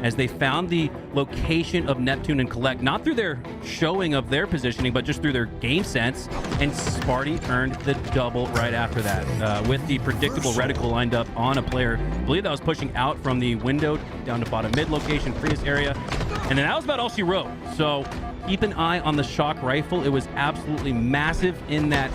as they found the location of Neptune and Kuhlect, not through their showing of their positioning, but just through their game sense. And Sparty earned the double right after that with the predictable reticle lined up on a player. I believe that was pushing out from the window down to bottom mid location, freeze area. And then that was about all she wrote. So keep an eye on the shock rifle. It was absolutely massive in that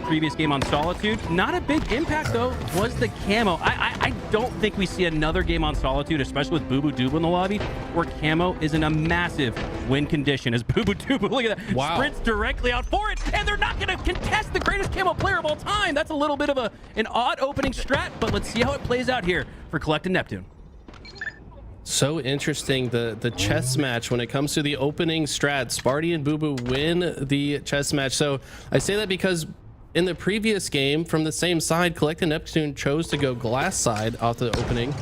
previous game on Solitude. Not a big impact, though, was the camo. I don't think we see another game on Solitude, especially with Bubu Dubu in the lobby, where camo is in a massive win condition. As Bubu Dubu, look at that, sprints directly out for it, and they're not going to contest the greatest camo player of all time. That's a little bit of an odd opening strat, but let's see how it plays out here for Kuhlect and Neptune. So interesting, the chess match when it comes to the opening strat. Sparty and Bubu win the chess match. So I say that because in the previous game from the same side, Kuhlect and Neptune chose to go glass side off the opening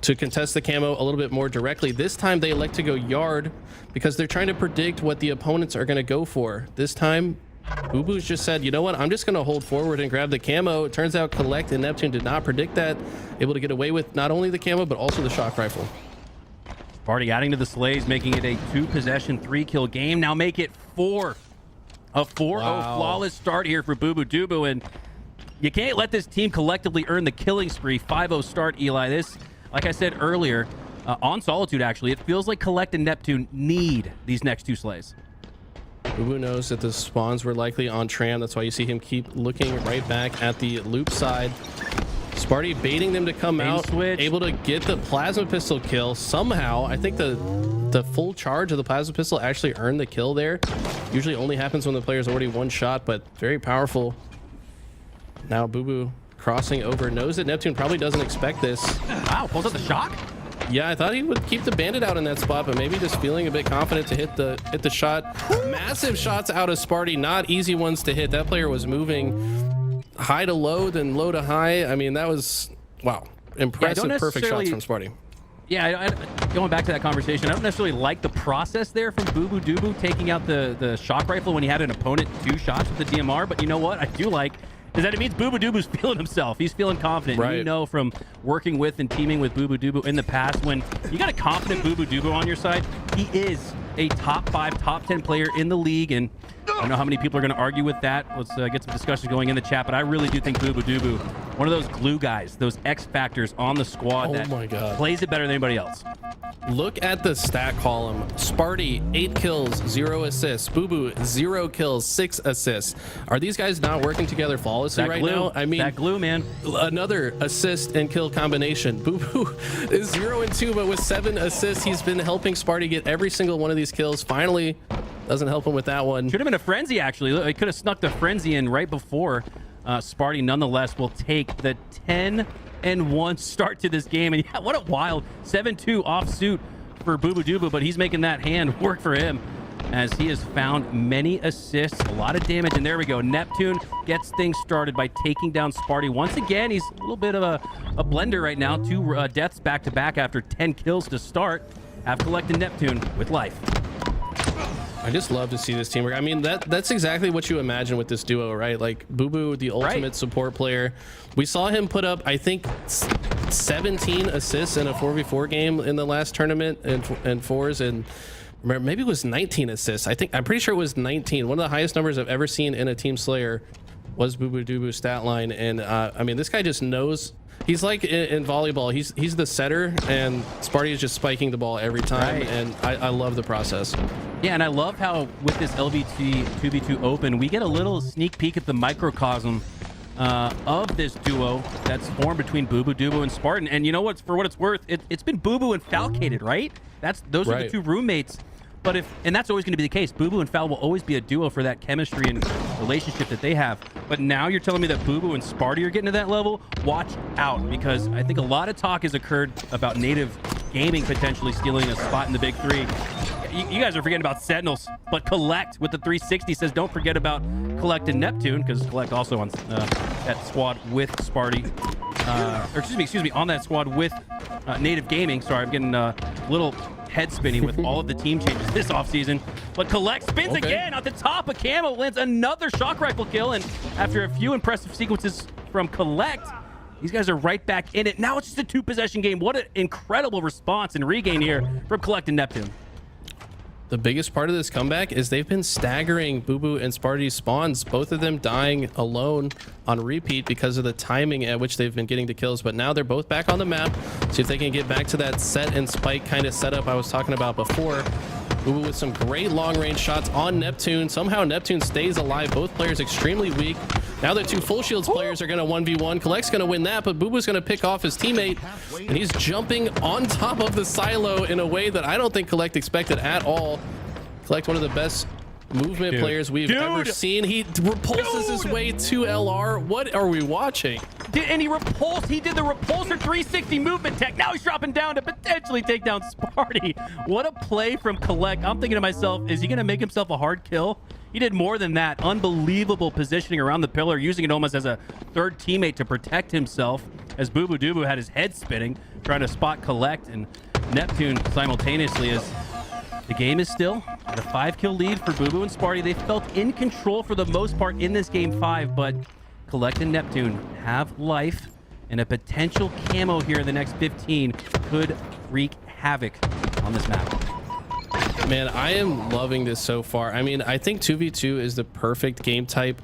to contest the camo a little bit more directly. This time they elect to go yard because they're trying to predict what the opponents are going to go for. This time Bubu's just said, you know what, I'm just going to hold forward and grab the camo. It turns out Kuhlect and Neptune did not predict that, able to get away with not only the camo but also the shock rifle. Sparty adding to the slays, making it a 2-possession, 3-kill game. Now make it 4. A 4-0 flawless start here for Bubu Dubu, and you can't let this team collectively earn the killing spree. 5-0 start, Eli. This, like I said earlier, on Solitude, actually, it feels like Kuhlect and Neptune need these next 2 slays. Bubu knows that the spawns were likely on Tram. That's why you see him keep looking right back at the loop side. Sparty baiting them to come out, able to get the plasma pistol kill somehow. I think the full charge of the plasma pistol actually earned the kill there. Usually only happens when the player's already one shot, but very powerful. Now Bubu crossing over, knows that Neptune probably doesn't expect this. Wow, pulls out the shock? Yeah, I thought he would keep the bandit out in that spot, but maybe just feeling a bit confident to hit the shot. Massive shots out of Sparty, not easy ones to hit. That player was moving high to low, then low to high. I mean, that was, wow, impressive, perfect shots from Sparty. Yeah, going back to that conversation, I don't necessarily like the process there from Bubu Dubu taking out the shock rifle when he had an opponent 2 shots with the DMR, but you know what I do like is that it means Bubu Dubu's feeling himself. He's feeling confident. Right. You know from working with and teaming with Bubu Dubu in the past, when you got a confident Bubu Dubu on your side, he is a top 5, top 10 player in the league, and I don't know how many people are going to argue with that. Let's get some discussions going in the chat, but I really do think Bubu Dubu, one of those glue guys, those X factors on the squad that plays it better than anybody else. Look at the stat column. Sparty, 8 kills, 0 assists. Bubu, 0 kills, 6 assists. Are these guys not working together flawlessly right now? I mean, that glue, man. Another assist and kill combination. Bubu is 0 and 2, but with 7 assists, he's been helping Sparty get every single one of these kills. Finally, doesn't help him with that one. Should have been a frenzy, actually. He could have snuck the frenzy in right before. Sparty, nonetheless, will take the 10-1 start to this game. And yeah, what a wild 7-2 offsuit for Bubu Dubu, but he's making that hand work for him as he has found many assists, a lot of damage. And there we go. Neptune gets things started by taking down Sparty. Once again, he's a little bit of a blender right now. 2 deaths back-to-back after 10 kills to start. Have collected Neptune with life. I just love to see this teamwork. I mean, that's exactly what you imagine with this duo, right? Like Bubu, the ultimate support player. We saw him put up, I think, 17 assists in a 4v4 game in the last tournament and fours, and maybe it was 19 assists. I'm pretty sure it was 19. One of the highest numbers I've ever seen in a team slayer was Bubu Dubu's stat line. And I mean, this guy just knows. He's like in volleyball. He's the setter, and Sparty is just spiking the ball every time, and I love the process. Yeah, and I love how with this LVT 2v2 open, we get a little sneak peek at the microcosm of this duo that's formed between Bubu Dubu and Spartan. And you know what? For what it's worth, it's been Bubu and Falcated, right? Those are the 2 roommates. But and that's always going to be the case. Bubu and Fal will always be a duo for that chemistry and relationship that they have. But now you're telling me that Bubu and Sparty are getting to that level? Watch out, because I think a lot of talk has occurred about Native Gaming potentially stealing a spot in the big 3. You guys are forgetting about Sentinels, but Kuhlect with the 360 says don't forget about Kuhlect and Neptune, because Kuhlect also on that squad with Sparty. Or excuse me, on that squad with Native Gaming. Sorry, I'm getting a little head spinning with all of the team changes this offseason. But Kuhlect spins again at the top of camo, lands another shock rifle kill, and after a few impressive sequences from Kuhlect, These guys are right back in it. Now it's just a 2-possession game. What an incredible response and regain here from Kuhlect and Neptune. The biggest part of this comeback is they've been staggering Bubu and Sparty's spawns, both of them dying alone on repeat because of the timing at which they've been getting the kills. But now they're both back on the map. See if they can get back to that set and spike kind of setup I was talking about before. Bubu with some great long-range shots on Neptune. Somehow Neptune stays alive. Both players extremely weak. Now the two full shields players are going to 1v1. Kuhlect's going to win that, but Bubu's going to pick off his teammate, and he's jumping on top of the silo in a way that I don't think Kuhlect expected at all. Kuhlect, one of the best movement players we've ever seen. He repulses his way to LR. What are we watching? And he repulsed. He did the repulsor 360 movement tech. Now he's dropping down to potentially take down Sparty. What a play from Kuhlect. I'm thinking to myself, is he going to make himself a hard kill? He did more than that. Unbelievable positioning around the pillar, using it almost as a third teammate to protect himself as Bubu Dubu had his head spinning, trying to spot Kuhlect and Neptune simultaneously. As the game is still at a 5-kill lead for Bubu and Sparty. They felt in control for the most part in this game 5, but Kuhlect and Neptune have life, and a potential camo here in the next 15 could wreak havoc on this map. Man, I am loving this so far. I mean, I think 2v2 is the perfect game type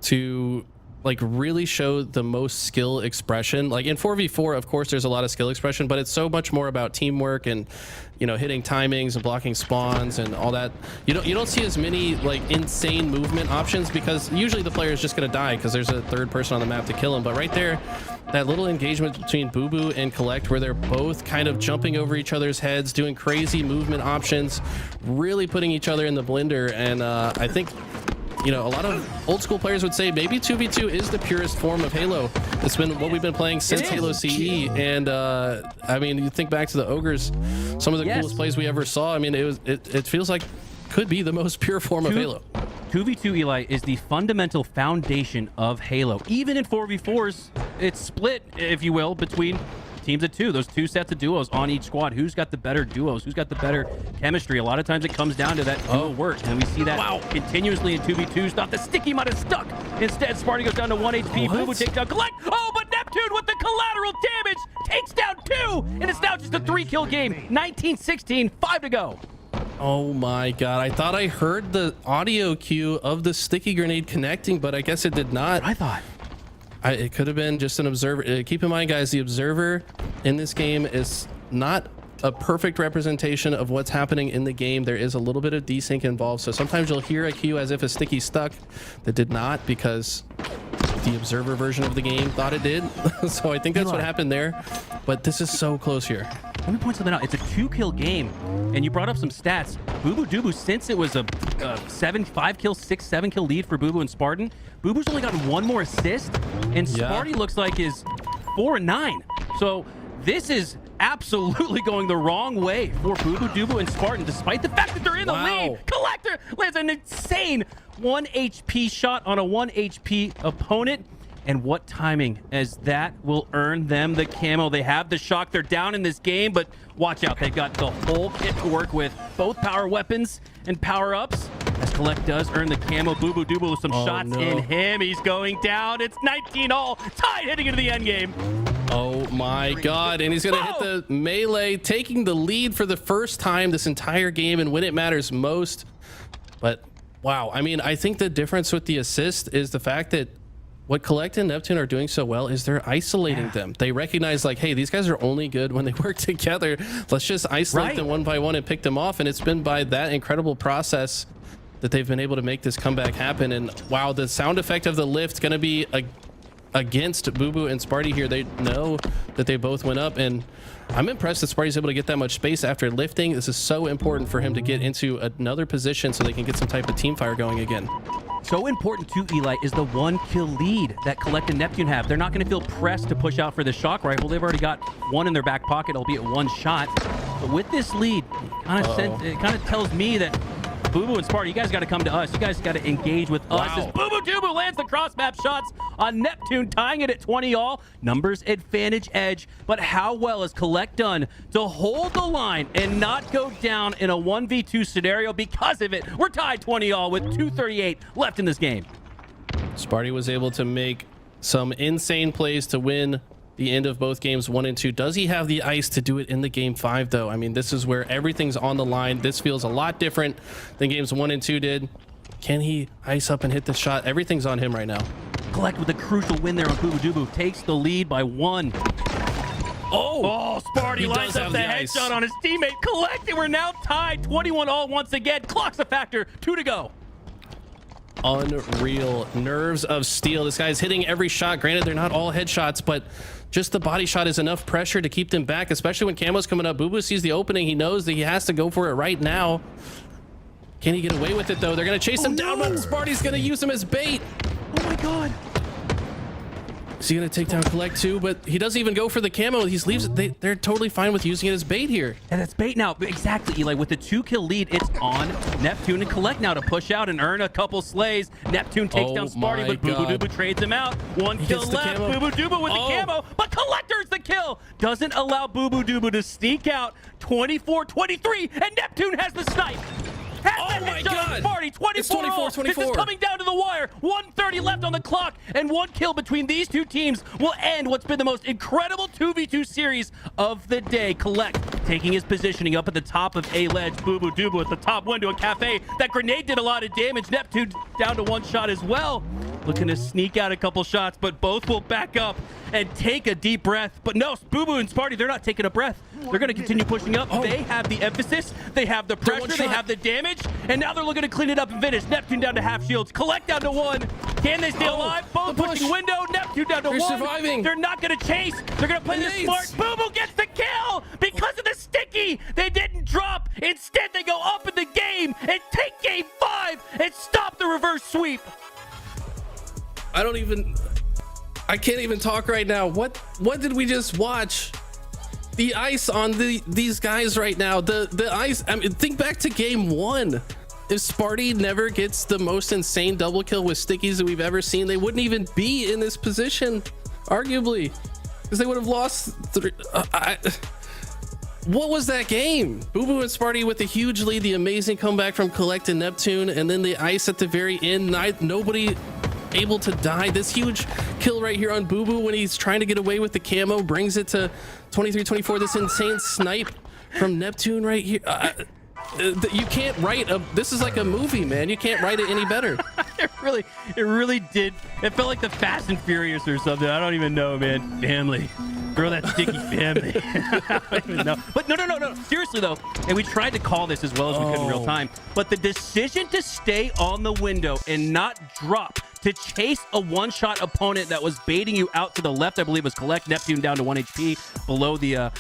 to like really show the most skill expression. Like in 4v4, of course, there's a lot of skill expression, but it's so much more about teamwork and, you know, hitting timings and blocking spawns and all that. You don't see as many like insane movement options because usually the player is just going to die because there's a third person on the map to kill him. But right there, that little engagement between Bubu and Kuhlect where they're both kind of jumping over each other's heads, doing crazy movement options, really putting each other in the blender. And I think, you know, a lot of old school players would say maybe 2v2 is the purest form of Halo. It's been what we've been playing since Halo CE. And I mean, you think back to the Ogres, some of the coolest plays we ever saw. I mean, it feels like could be the most pure form of Halo. 2v2, Eli, is the fundamental foundation of Halo. Even in 4v4s, it's split, if you will, between teams of two. Those two sets of duos on each squad. Who's got the better duos? Who's got the better chemistry? A lot of times it comes down to that duo work, and we see that continuously in 2v2s. Thought the sticky might have stuck. Instead, Sparty goes down to 1 HP. Bubu takes down Kuhlect. Oh, but Neptune with the collateral damage takes down 2, and it's now just a 3-kill game. 19-16, 5 to go. Oh my god, I thought I heard the audio cue of the sticky grenade connecting, but I guess it did not. I thought it could have been just an observer. Keep in mind, guys, the observer in this game is not a perfect representation of what's happening in the game. There is a little bit of desync involved, so sometimes you'll hear a cue as if a sticky stuck that did not, because the observer version of the game thought it did. So I think that's what happened there, but this is so close here. Let me point something out. It's a 2-kill game, and you brought up some stats. Bubu Dubu, since it was a 5-kill, 6-7-kill lead for Bubu and Spartan, Bubu's only gotten 1 more assist, and Sparty looks like is 4-9. So this is absolutely going the wrong way for Bubu Dubu and Spartan, despite the fact that they're in the lead. Collector lands an insane 1 HP shot on a 1 HP opponent. And what timing, as that will earn them the camo. They have the shock. They're down in this game, but watch out. They've got the whole kit to work with. Both power weapons and power-ups. As Kuhlect does earn the camo. Bubu Dubu with some shots in him. He's going down. It's 19 all. Tied heading into the end game. Oh my god. And he's going to hit the melee, taking the lead for the first time this entire game and when it matters most. But wow. I mean, I think the difference with the assist is the fact that what Kuhlect and Neptune are doing so well is they're isolating them. They recognize like, hey, these guys are only good when they work together. Let's just isolate them one by one and pick them off. And it's been by that incredible process that they've been able to make this comeback happen. And wow, the sound effect of the lift going to be against Bubu and Sparty here. They know that they both went up, and I'm impressed that Sparty's able to get that much space after lifting. This is so important for him to get into another position so they can get some type of team fire going again. So important too, Eli, is the 1-kill lead that Kuhlect and Neptune have. They're not going to feel pressed to push out for the shock rifle. They've already got 1 in their back pocket, albeit 1 shot. But with this lead, it kind of tells me that Bubu and Sparty, you guys got to come to us. You guys got to engage with us. As Bubu Dubu lands the cross-map shots on Neptune, tying it at 20 all. Numbers advantage edge. But how well has Kuhlect done to hold the line and not go down in a 1v2 scenario? Because of it, we're tied 20 all with 2:38 left in this game. Sparty was able to make some insane plays to win the end of both games 1 and 2. Does he have the ice to do it in the game 5 though? I mean, this is where everything's on the line. This feels a lot different than games 1 and 2 did. Can he ice up and hit the shot? Everything's on him right now. Kuhlect with a crucial win there on Bubu. Takes the lead by 1. Oh, Sparty lines up the headshot on his teammate. Kuhlect, and we're now tied 21-all once again. Clock's a factor. 2 to go. Unreal. Nerves of steel. This guy's hitting every shot. Granted, they're not all headshots, but just the body shot is enough pressure to keep them back, especially when Camo's coming up. Bubu sees the opening. He knows that he has to go for it right now. Can he get away with it, though? They're going to chase him down, but Sparty's going to use him as bait. Oh, my God. Is he going to take down Kuhlect too? But he doesn't even go for the camo. He leaves it. They're totally fine with using it as bait here. And it's bait now. Exactly, Eli. With the 2-kill lead, it's on Neptune and Kuhlect now to push out and earn a couple slays. Neptune takes down Sparty, but Bubu trades him out. 1 kill left. Bubu with the camo, but Collector's the kill. Doesn't allow Bubu to sneak out. 24-23, and Neptune has the snipe. Oh my God! Sparty, 24. This is coming down to the wire. 1:30 left on the clock, and 1 kill between these two teams will end what's been the most incredible 2v2 series of the day. Kuhlect taking his positioning up at the top of A ledge. Bubu at the top window of Cafe. That grenade did a lot of damage. Neptune down to 1 shot as well. Looking to sneak out a couple shots, but both will back up and take a deep breath. But no, Bubu and Sparty, they're not taking a breath. They're going to continue pushing up. They have the emphasis. They have the pressure. They have the damage. And now they're looking to clean it up and finish. Neptune down to half shields. Kuhlect down to 1. Can they stay alive? Both pushing window. Neptune down to 1. Surviving. They're not going to chase. They're going to play this smart. Bubu gets the kill because of the sticky. They didn't drop. Instead, they go up in the game and take game 5 and stop the reverse sweep. I can't even talk right now. What did we just watch? The ice on these guys right now. The ice. I mean, think back to game 1. If Sparty never gets the most insane double kill with stickies that we've ever seen, they wouldn't even be in this position, arguably, because they would have lost 3. What was that game? Bubu and Sparty with a huge lead, the amazing comeback from Kuhlect and Neptune, and then the ice at the very end. Nobody able to die. This huge kill right here on Bubu when he's trying to get away with the camo brings it to 23-24. This insane snipe from Neptune right here. You can't write this is like a movie, man. You can't write it any better. It really did. It felt like the Fast and Furious or something. I don't even know, man. Family. Throw that sticky family. I don't even know. But no. Seriously, though, and we tried to call this as well as we could in real time, but the decision to stay on the window and not drop to chase a 1-shot opponent that was baiting you out to the left, I believe was Kuhlect. Neptune down to 1 HP below the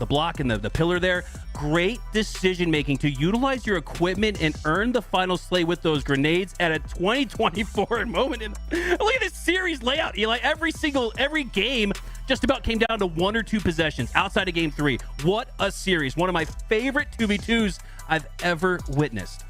block and the pillar there. Great decision making to utilize your equipment and earn the final slay with those grenades at a 2024 moment. And look at this series layout, Eli. Every game just about came down to 1 or 2 possessions outside of game 3. What a series. One of my favorite 2v2s I've ever witnessed.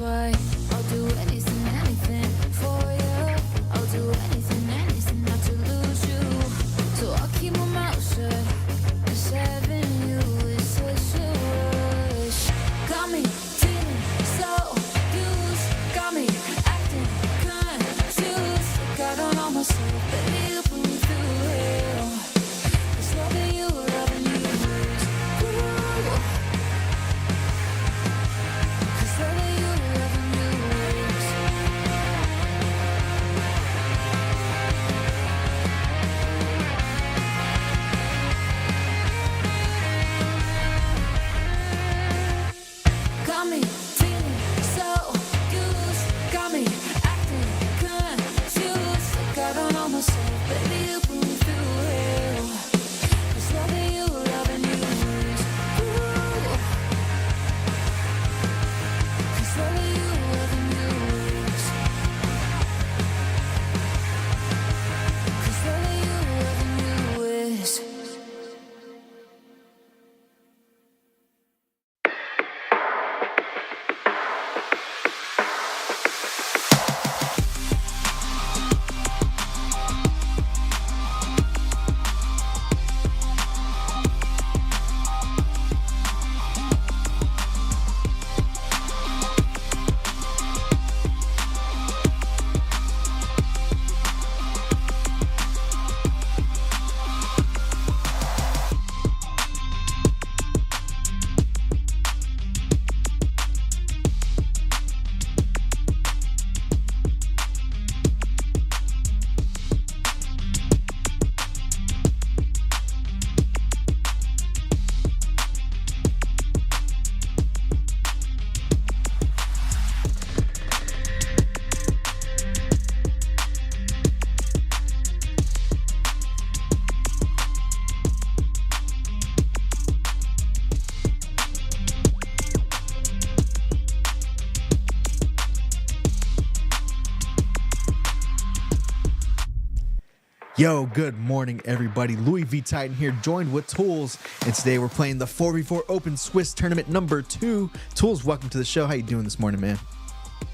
why I'll do anything, anything for you. I'll do anything, anything not to lose you. So I'll keep my mouth shut. Cause having you is such a rush. Got me feeling so used. Got me acting confused. Like I don't know myself, baby, you put me through hell. Cause loving you is ooh. Cause loving you is got me feeling so used. Got me acting confused. Like I don't know myself, baby, you put me through hell. Cause loving you is ooh. Cause loving you is Cause loving you is Yo, good morning, everybody. Louis V Titan here, joined with Tools, and today we're playing the 4v4 Open Swiss Tournament number 2. Tools, welcome to the show. How you doing this morning, man?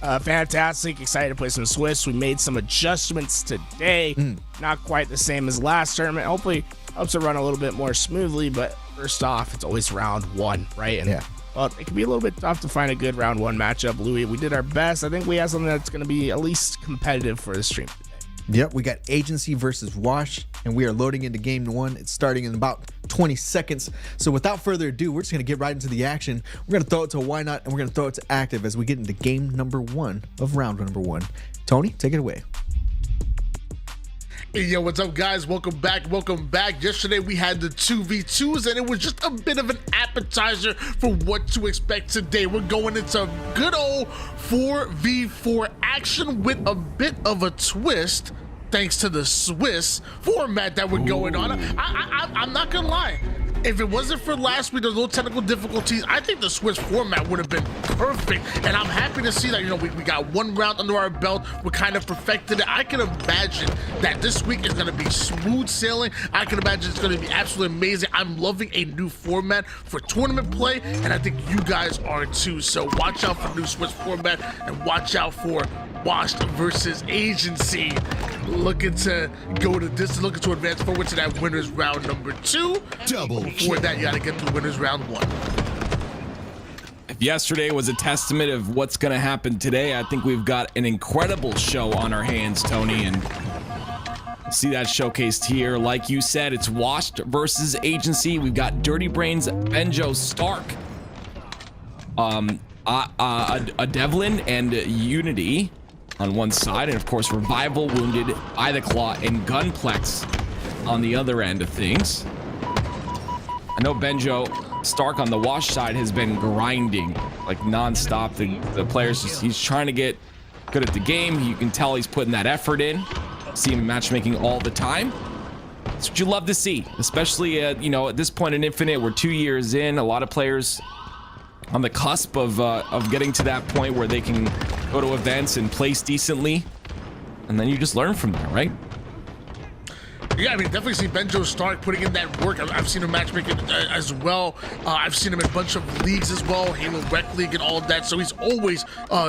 Fantastic. Excited to play some Swiss. We made some adjustments today. Not quite the same as last tournament. Hopefully helps it run a little bit more smoothly, but first off, it's always round one, right? And Yeah. well, it can be a little bit tough to find a good round one matchup, Louis. We did our best. I think we have something that's going to be at least competitive for the stream today. Yep, we got Agency versus Wash, and we are loading into game 1. It's starting in about 20 seconds. So without further ado, we're just going to get right into the action. We're going to throw it to Why Not, and we're going to throw it to Active as we get into game number 1 of round number 1. Tony, take it away. Hey, yo, what's up, guys? Welcome back. Yesterday we had the 2v2s, and it was just a bit of an appetizer for what to expect today. We're going into good old 4v4 action with a bit of a twist, thanks to the Swiss format that we're going on. I'm not gonna lie. If it wasn't for last week, those little technical difficulties, I think the Swiss format would have been perfect. And I'm happy to see that, you know, we got one round under our belt. We kind of perfected it. I can imagine that this week is going to be smooth sailing. I can imagine it's going to be absolutely amazing. I'm loving a new format for tournament play, and I think you guys are too. So watch out for new Swiss format, and watch out for Washed versus Agency. Looking to go to distance, looking to advance forward to that winners round number 2. Before that, you got to get to winners round 1. If yesterday was a testament of what's going to happen today, I think we've got an incredible show on our hands, Tony, and see that showcased here. Like you said, it's Washed versus Agency. We've got Dirty Brains, Benjo, Stark, a Devlin, and Unity on one side, and of course Revival, Wounded, Eye the Claw, and Gunplex on the other end of things. I know Benjo Stark on the Wash side has been grinding like non-stop. The players he's trying to get good at the game. You can tell he's putting that effort in. See him matchmaking all the time. That's what you love to see, especially you know, at this point in Infinite, we're 2 years in. A lot of players on the cusp of getting to that point where they can go to events and place decently, and then you just learn from there, right? Yeah, I mean, definitely see Benjo Stark putting in that work. I've seen him matchmaking as well. I've seen him in a bunch of leagues as well, Halo Rec League and all of that. So he's always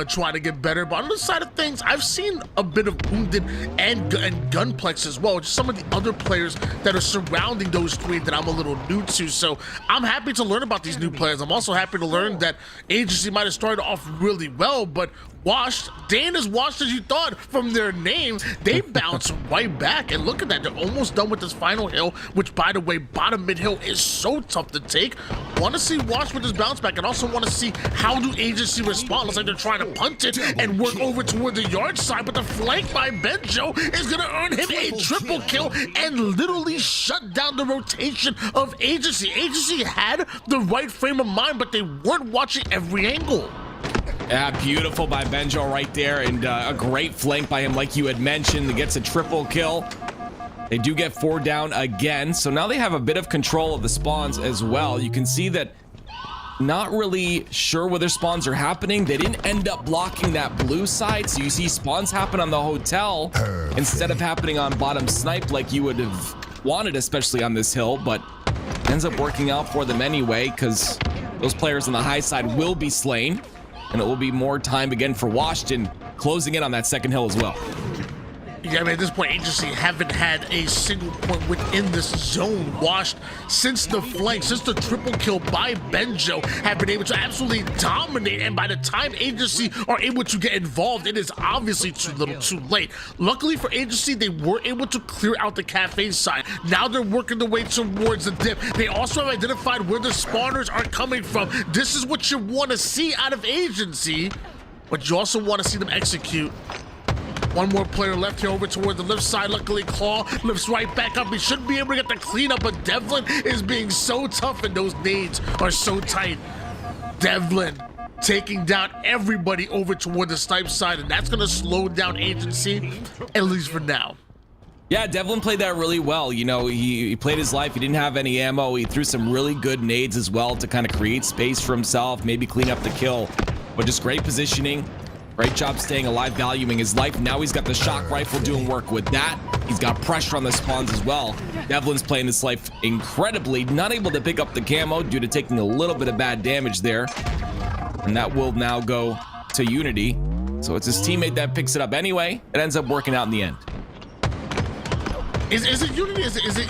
trying to get better. But on the side of things, I've seen a bit of Wounded and Gunplex as well. Just some of the other players that are surrounding those three that I'm a little new to. So I'm happy to learn about these new players. I'm also happy to learn that Agency might have started off really well, but washed, Dan as washed as you thought from their name, they bounce right back. And look at that, they're almost done with this final hill, which by the way, bottom mid hill is so tough to take. Want to see Wash with this bounce back, and also want to see how do Agency respond. Looks like they're trying to punt it and work over toward the yard side, but the flank by Benjo is going to earn him a triple kill and literally shut down the rotation of Agency. Agency had the right frame of mind, but they weren't watching every angle. Yeah, beautiful by Benjo right there, and a great flank by him, like you had mentioned. He gets a triple kill. They do get 4 down again, so now they have a bit of control of the spawns as well. You can see that not really sure where their spawns are happening. They didn't end up blocking that blue side, so you see spawns happen on the hotel instead of happening on bottom snipe like you would have wanted, especially on this hill, but it ends up working out for them anyway, because those players on the high side will be slain. And it will be more time again for Washington closing in on that second hill as well. Yeah, I mean, at this point, Agency haven't had a single point within this zone washed since the flank, since the triple kill by Benjo have been able to absolutely dominate. And by the time Agency are able to get involved, it is obviously too little too late. Luckily for Agency, they were able to clear out the cafe side. Now they're working their way towards the dip. They also have identified where the spawners are coming from. This is what you want to see out of Agency, but you also want to see them execute. One more player left here over toward the left side. Luckily, Claw lifts right back up. He should be able to get the cleanup, but Devlin is being so tough and those nades are so tight. Devlin taking down everybody over toward the snipe side, and that's going to slow down Agency, at least for now. Yeah, Devlin played that really well. You know, he played his life. He didn't have any ammo. He threw some really good nades as well to kind of create space for himself, maybe clean up the kill, but just great positioning. Great job staying alive, valuing his life. Now he's got the shock rifle doing work with that. He's got pressure on the spawns as well. Devlin's playing his life incredibly, not able to pick up the camo due to taking a little bit of bad damage there. And that will now go to Unity. So it's his teammate that picks it up anyway. It ends up working out in the end. Is it Unity? Is it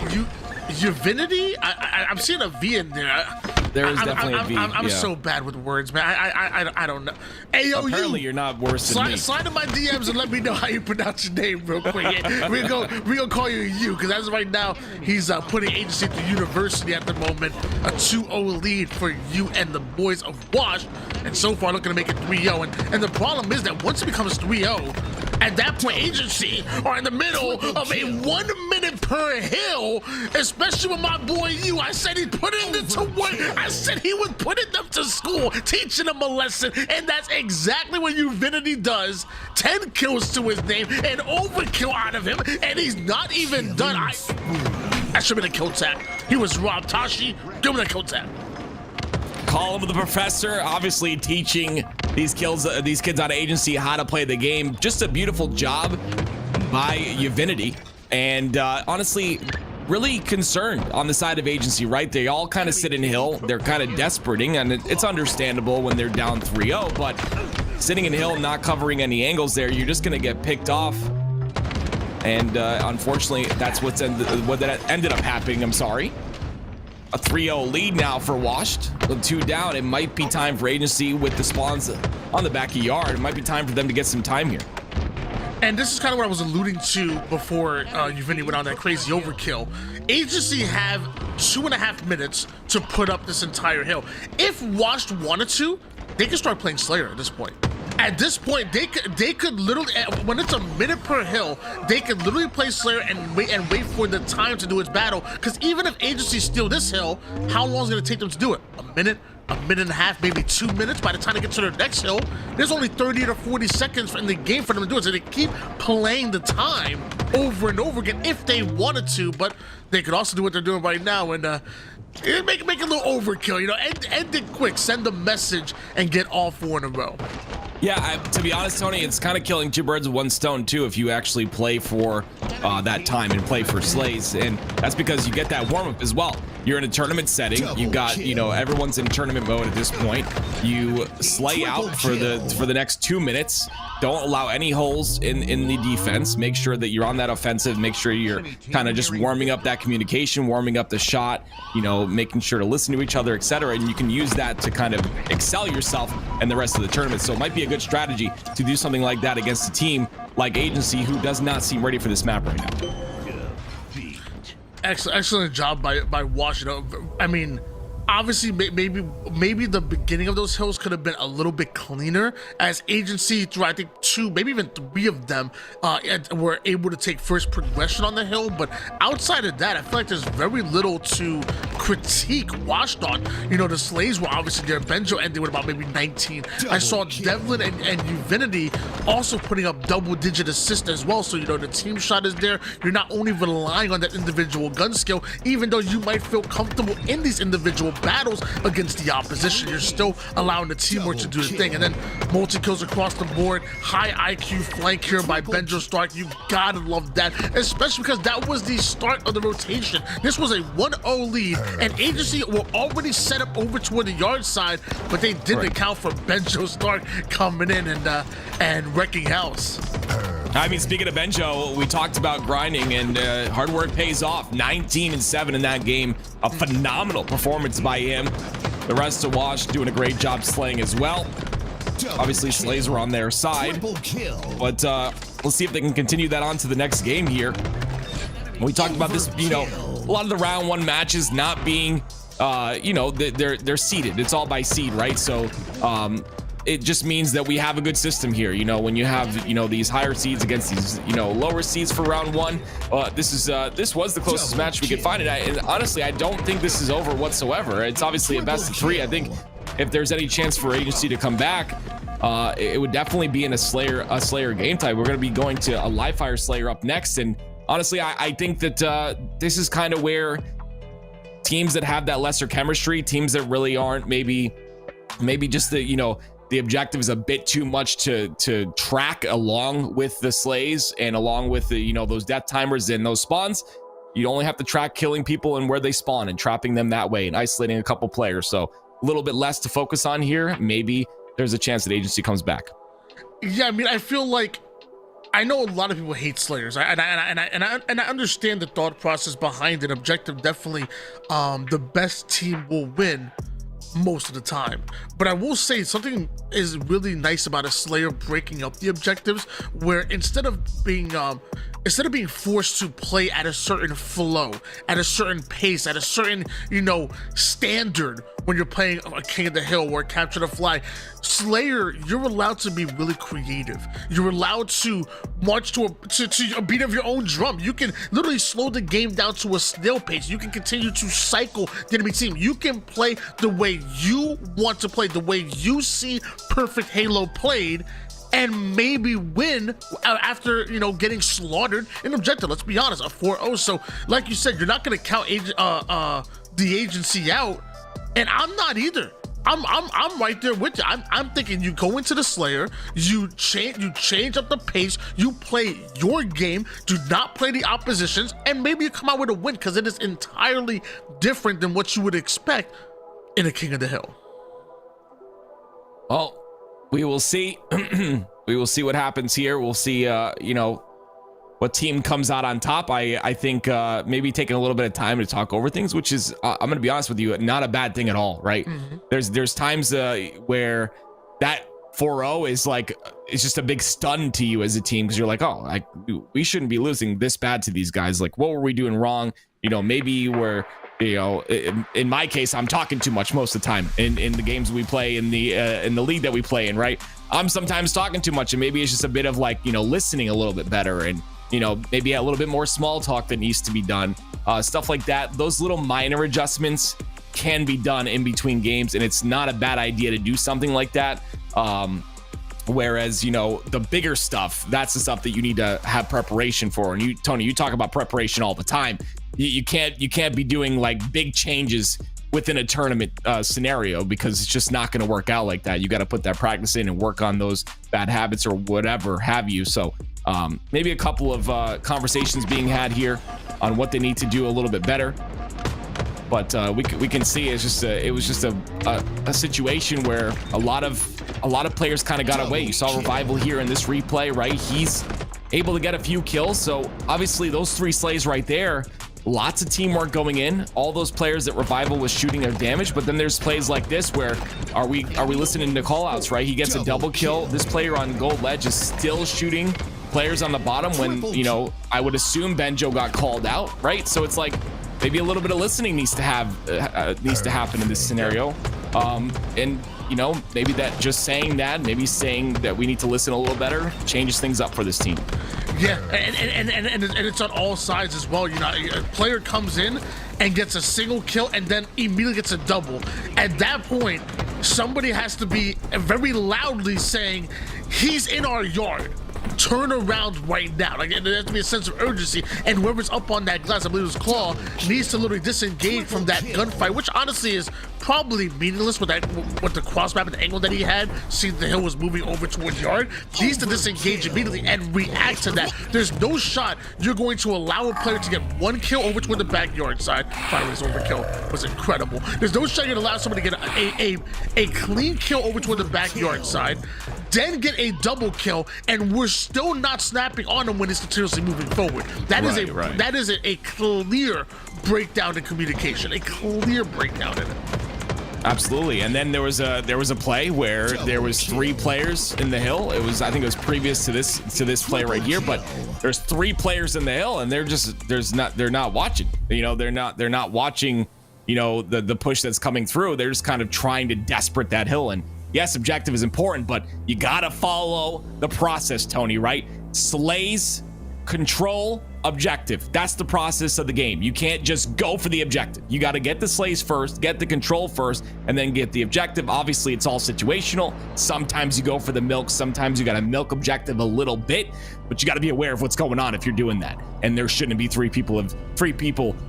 Uvinity? I'm seeing a V in there. There is definitely a V. I'm so bad with words, man. I don't know. Hey, yo, apparently you're not worse than me. Slide in my DMs and let me know how you pronounce your name real quick. Yeah, we're gonna call you you, because as of right now, he's putting Agency at the university at the moment. A 2-0 lead for you and the boys of Wash, and so far looking to make it 3-0. And the problem is that once it becomes 3-0, at that point, Agency are in the middle of a 1 minute per hill, especially with my boy you. I said he'd put it into work. I said he would put it them to school, teaching them a lesson, and that's exactly what Uvinity does. 10 kills to his name, an overkill out of him, and he's not even done. I should have been a kill tap. He was robbed. Tashi, give him the kill tap. Call him the professor, obviously teaching these kids out of Agency how to play the game. Just a beautiful job by Uvinity, and honestly, really concerned on the side of Agency, right? They all kind of sit in hill. They're kind of desperating, and it's understandable when they're down 3-0, but sitting in hill, not covering any angles there, you're just going to get picked off. And unfortunately, that's what ended up happening. I'm sorry. A 3-0 lead now for Washed. With 2 down, it might be time for Agency with the spawns on the back of yard. It might be time for them to get some time here. And this is kind of what I was alluding to before Uvinity went on that crazy overkill. Agency have 2.5 minutes to put up this entire hill. If Washed wanted to, they could start playing Slayer at this point. At this point, they could literally, when it's a minute per hill, they could literally play Slayer and wait for the time to do its battle. Because even if Agency steal this hill, how long is it going to take them to do it? A minute and a half, maybe 2 minutes. By the time they get to their next hill, there's only 30 to 40 seconds in the game for them to do it. So they keep playing the time over and over again if they wanted to, but they could also do what they're doing right now and make a little overkill, you know, end it quick, send a message and get all 4 in a row. Yeah, to be honest, Tony, it's kind of killing two birds with one stone too if you actually play for that time and play for slays, and that's because you get that warm-up as well. You're in a tournament setting. You got, you know, everyone's in tournament mode at this point. You slay out for the next 2 minutes. Don't allow any holes in the defense. Make sure that you're on that offensive. Make sure you're kind of just warming up that communication, warming up the shot, you know, making sure to listen to each other, etc. And you can use that to kind of excel yourself and the rest of the tournament. So it might be a good strategy to do something like that against a team like Agency, who does not seem ready for this map right now. Excellent job by Wash. You know, I mean, obviously maybe the beginning of those hills could have been a little bit cleaner, as Agency through I think 2, maybe even 3 of them were able to take first progression on the hill. But outside of that, I feel like there's very little to critique Washed on. You know, the slays were obviously there. Benjo ended with about maybe 19. I saw Devlin and Uvinity also putting up double-digit assists as well. So, you know, the team shot is there. You're not only relying on that individual gun skill, even though you might feel comfortable in these individual battles against the opposition, you're still allowing the teamwork to do the thing. And then multi-kills across the board, high IQ flank here by Benjo Stark. You gotta love that, especially because that was the start of the rotation. This was a 1-0 lead, and Agency were already set up over toward the yard side, but they didn't account for Benjo Stark coming in and wrecking house. I mean, speaking of Benjo, we talked about grinding, and hard work pays off. 19 and 7 in that game. A phenomenal performance by him. The rest of Wash doing a great job slaying as well. Obviously, slays were on their side, but let's see if they can continue that on to the next game here. We talked about this, you know, a lot of the round 1 matches not being, you know, they're seeded. It's all by seed, right? So, it just means that we have a good system here. You know, when you have, you know, these higher seeds against these, you know, lower seeds for round 1, this was the closest match we could find. And honestly, I don't think this is over whatsoever. It's obviously a best of 3. I think if there's any chance for Agency to come back, it would definitely be in a Slayer game type. We're going to be going to a live fire Slayer up next. And honestly, I think that this is kind of where teams that have that lesser chemistry, teams that really aren't maybe just the, you know, the objective is a bit too much to track along with the slays and along with the, you know, those death timers and those spawns. You only have to track killing people and where they spawn and trapping them that way and isolating a couple players. So a little bit less to focus on here. Maybe there's a chance that Agency comes back. Yeah, I mean, I feel like, I know a lot of people hate Slayers, and I understand the thought process behind it. Objective, definitely, the best team will win most of the time. But I will say something is really nice about a Slayer breaking up the objectives, where instead of being forced to play at a certain flow, at a certain pace, at a certain, you know, standard when you're playing a King of the Hill or Capture the Flag, Slayer, you're allowed to be really creative. You're allowed to march to a beat of your own drum. You can literally slow the game down to a snail pace. You can continue to cycle the enemy team. You can play the way you want to play, the way you see Perfect Halo played, and maybe win after, you know, getting slaughtered in objective. Let's be honest, a 4-0. So like you said, you're not going to count the Agency out, and I'm not either. I'm right there with you. I'm thinking you go into the Slayer, you change up the pace, you play your game, do not play the opposition's, and maybe you come out with a win, because it is entirely different than what you would expect in a King of the Hill. Well, we will see. We will see what happens here. We'll see, you know, what team comes out on top. I think maybe taking a little bit of time to talk over things, which is, I'm going to be honest with you, not a bad thing at all, right? Mm-hmm. There's times where that 4-0 is like, it's just a big stun to you as a team, because you're like, oh, we shouldn't be losing this bad to these guys. Like, what were we doing wrong? You know, maybe we're, you know, in my case, I'm talking too much most of the time in the games we play, in the league that we play in, right? I'm sometimes talking too much, and maybe it's just a bit of like, you know, listening a little bit better, and, you know, maybe a little bit more small talk that needs to be done. Stuff like that. Those little minor adjustments can be done in between games, and it's not a bad idea to do something like that. Whereas, you know, the bigger stuff, that's the stuff that you need to have preparation for. And Tony, you talk about preparation all the time. You can't be doing like big changes within a tournament scenario, because it's just not going to work out like that. You got to put that practice in and work on those bad habits or whatever have you. So maybe a couple of conversations being had here on what they need to do a little bit better. But we can see it was just a situation where a lot of players kind of got away. You saw Revival here in this replay, right? He's able to get a few kills. So obviously those 3 slays right there, lots of teamwork going in. All those players that Revival was shooting their damage. But then there's plays like this where are we listening to call outs, right? He gets a double kill. This player on gold ledge is still shooting players on the bottom when, you know, I would assume Benjo got called out, right? So it's like maybe a little bit of listening needs to happen in this scenario. And you know, maybe that just saying that, maybe saying that we need to listen a little better changes things up for this team. Yeah, and it's on all sides as well. You know, a player comes in and gets a single kill and then immediately gets a double. At that point, somebody has to be very loudly saying, he's in our yard. Turn around right now. Like, there has to be a sense of urgency, and whoever's up on that glass, I believe it was Claw, needs to literally disengage from that gunfight, which honestly is probably meaningless with the cross map and the angle that he had. See, the hill was moving over towards yard. Needs to disengage immediately and react to that. There's no shot you're going to allow a player to get 1 kill over toward the backyard side. Finally, his overkill was incredible. There's no shot you're gonna allow somebody to get a clean kill over toward the backyard side, then get a double kill, and we're still not snapping on him when he's continuously moving forward. That is a clear breakdown in communication, a clear breakdown in it. Absolutely. And then there was a play where there was 3 players in the hill. I think it was previous to this play right here, but there's 3 players in the hill, and they're not watching. You know, they're not watching, you know, the push that's coming through. They're just kind of trying to desperate that hill. And yes, objective is important, but you gotta follow the process, Tony, right? Slays, control, objective. That's the process of the game. You can't just go for the objective. You got to get the slays first, get the control first, and then get the objective. Obviously, it's all situational. Sometimes you go for the milk. Sometimes you got to milk objective a little bit, but you got to be aware of what's going on if you're doing that. And there shouldn't be 3 people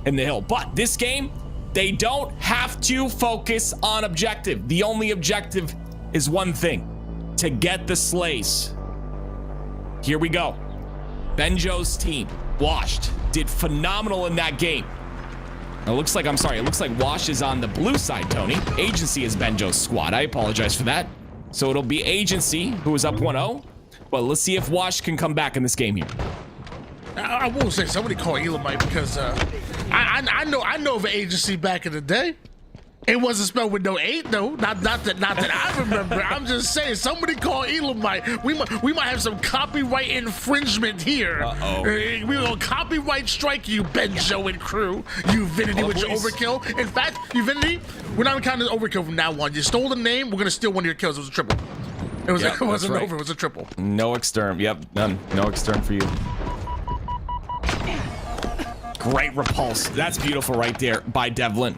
in the hill. But this game, they don't have to focus on objective. The only objective is one thing: to get the slays. Here we go. Benjo's team, Washed, did phenomenal in that game. It looks like Wash is on the blue side, Tony. Agency is Benjo's squad. I apologize for that. So it'll be Agency who is up 1-0. But let's see if Wash can come back in this game here. I will say somebody call Elamite because I know of an Agency back in the day. It wasn't spelled with no 8, though. Not that I remember. I'm just saying, somebody call Elamite. We might have some copyright infringement here. We're gonna copyright strike you, Benjo and crew. You Vinity with your overkill. In fact, you Vinity, we're not counting overkill from now on. You stole the name. We're gonna steal one of your kills. It was a triple. It wasn't over. It was a triple. No extern. Yep, none. No extern for you. Great repulse. That's beautiful right there by Devlin.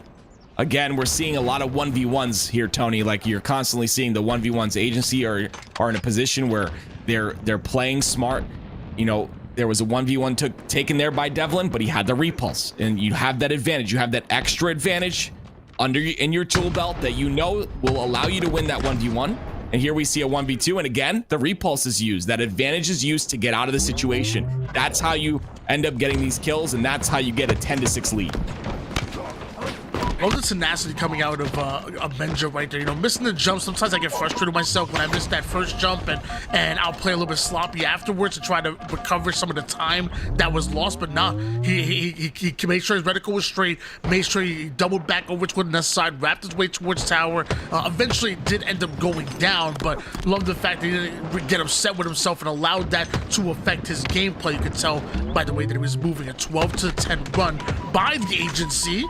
Again, we're seeing a lot of 1v1s here, Tony. Like, you're constantly seeing the 1v1s. Agency are in a position where they're playing smart. You know, there was a 1v1 taken there by Devlin, but he had the repulse, and you have that advantage. You have that extra advantage in your tool belt that you know will allow you to win that 1v1. And here we see a 1v2, and again, the repulse is used. That advantage is used to get out of the situation. That's how you end up getting these kills, and that's how you get a 10-6 lead. All the tenacity coming out of Benjo right there. You know, missing the jump. Sometimes I get frustrated with myself when I miss that first jump, and I'll play a little bit sloppy afterwards to try to recover some of the time that was lost. But nah, he made sure his reticle was straight, made sure he doubled back over to the left side, wrapped his way towards tower. Eventually did end up going down, but love the fact that he didn't get upset with himself and allowed that to affect his gameplay. You could tell by the way that he was moving a 12-10 run by the Agency.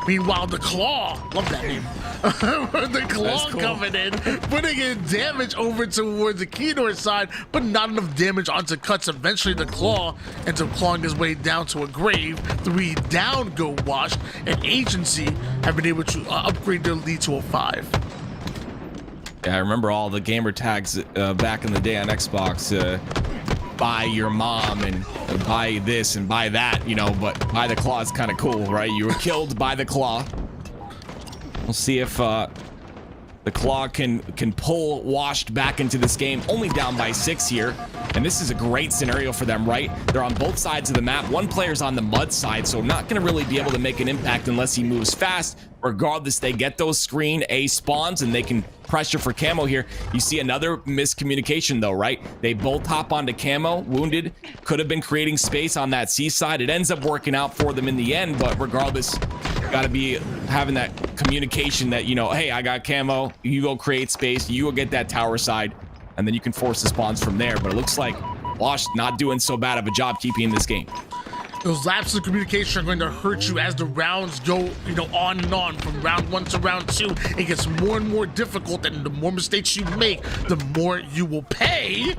Meanwhile, the Claw, love that name. The Claw cool. Coming in, putting in damage over towards the Keynor side, but not enough damage onto Cuts. Eventually, the Claw ends up clawing his way down to a grave. 3 down go Washed, and Agency have been able to upgrade their lead to a 5. Yeah, I remember all the gamer tags back in the day on Xbox. Buy your mom and buy this and buy that, you know, but buy the claw is kind of cool, right? You were killed by the claw. We'll see if the Claw can pull Washed back into this game. Only down by 6 here, and this is a great scenario for them, right? They're on both sides of the map. One player's on the mud side, so not going to really be able to make an impact unless he moves fast. Regardless, they get those screen A spawns and they can pressure for camo here. You see another miscommunication though, right? They both hop onto camo. Wounded could have been creating space on that C side. It ends up working out for them in the end, but regardless, got to be having that communication that, you know, hey, I got camo, you go create space, you go get that tower side, and then you can force the spawns from there. But it looks like Wash not doing so bad of a job keeping in this game. Those lapses of communication are going to hurt you as the rounds go, you know, on and on. From round 1 to round 2, it gets more and more difficult, and the more mistakes you make, the more you will pay.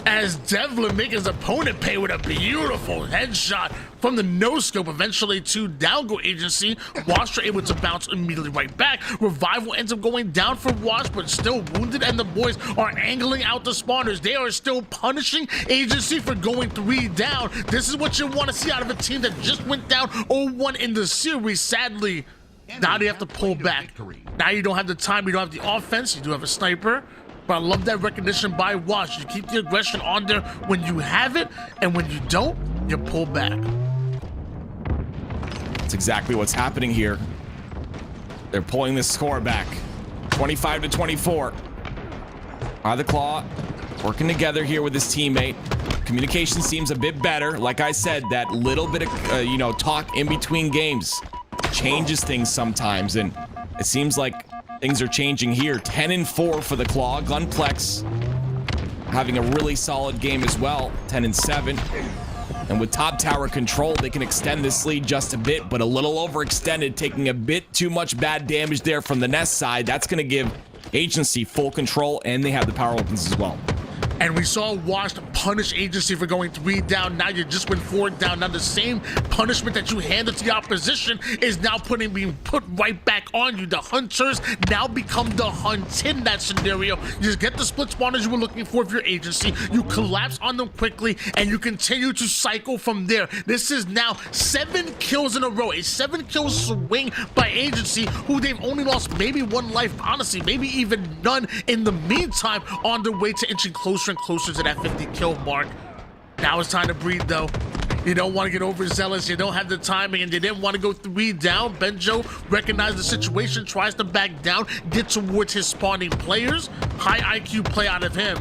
As Devlin makes his opponent pay with a beautiful headshot from the no-scope, eventually to down go Agency. Wash are able to bounce immediately right back. Revival ends up going down for Wash, but still wounded, and the boys are angling out the spawners. They are still punishing Agency for going 3 down. This is what you want to see out of a team that just went down 0-1 in the series. Sadly, now they have to pull back. Now you don't have the time, you don't have the offense, you do have a sniper. But I love that recognition by Wash. You keep the aggression on there when you have it, and when you don't, you pull back. That's exactly what's happening here. They're pulling this score back. 25-24. The Claw working together here with his teammate. Communication seems a bit better. Like I said, that little bit of you know, talk in between games changes things sometimes, and it seems like things are changing here. 10-4 for the Claw. Gunplex having a really solid game as well. 10-7. And with top tower control, they can extend this lead just a bit, but a little overextended, taking a bit too much bad damage there from the Nest side. That's going to give Agency full control, and they have the power weapons as well. And we saw Wash punish Agency for going 3 down. Now you just went 4 down. Now the same punishment that you handed to the opposition is now being put right back on you. The hunters now become the hunt in that scenario. You just get the split spawners you were looking for if you're Agency. You collapse on them quickly, and you continue to cycle from there. This is now 7 kills in a row. A 7-kill swing by Agency, who they've only lost maybe 1 life, honestly, maybe even none in the meantime, on their way to inching closer and closer to that 50 kill mark. Now it's time to breathe though. You don't want to get overzealous, you don't have the timing, and they didn't want to go 3 down. Benjo recognized the situation, tries to back down, get towards his spawning players. High IQ play out of him,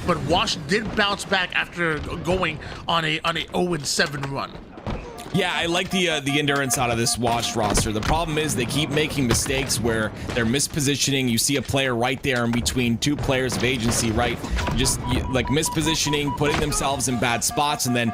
but Wash did bounce back after going on a 0-7 run. Yeah, I like the endurance out of this Wash roster. The problem is they keep making mistakes where they're mispositioning. You see a player right there in between 2 players of Agency, right? Like mispositioning, putting themselves in bad spots, and then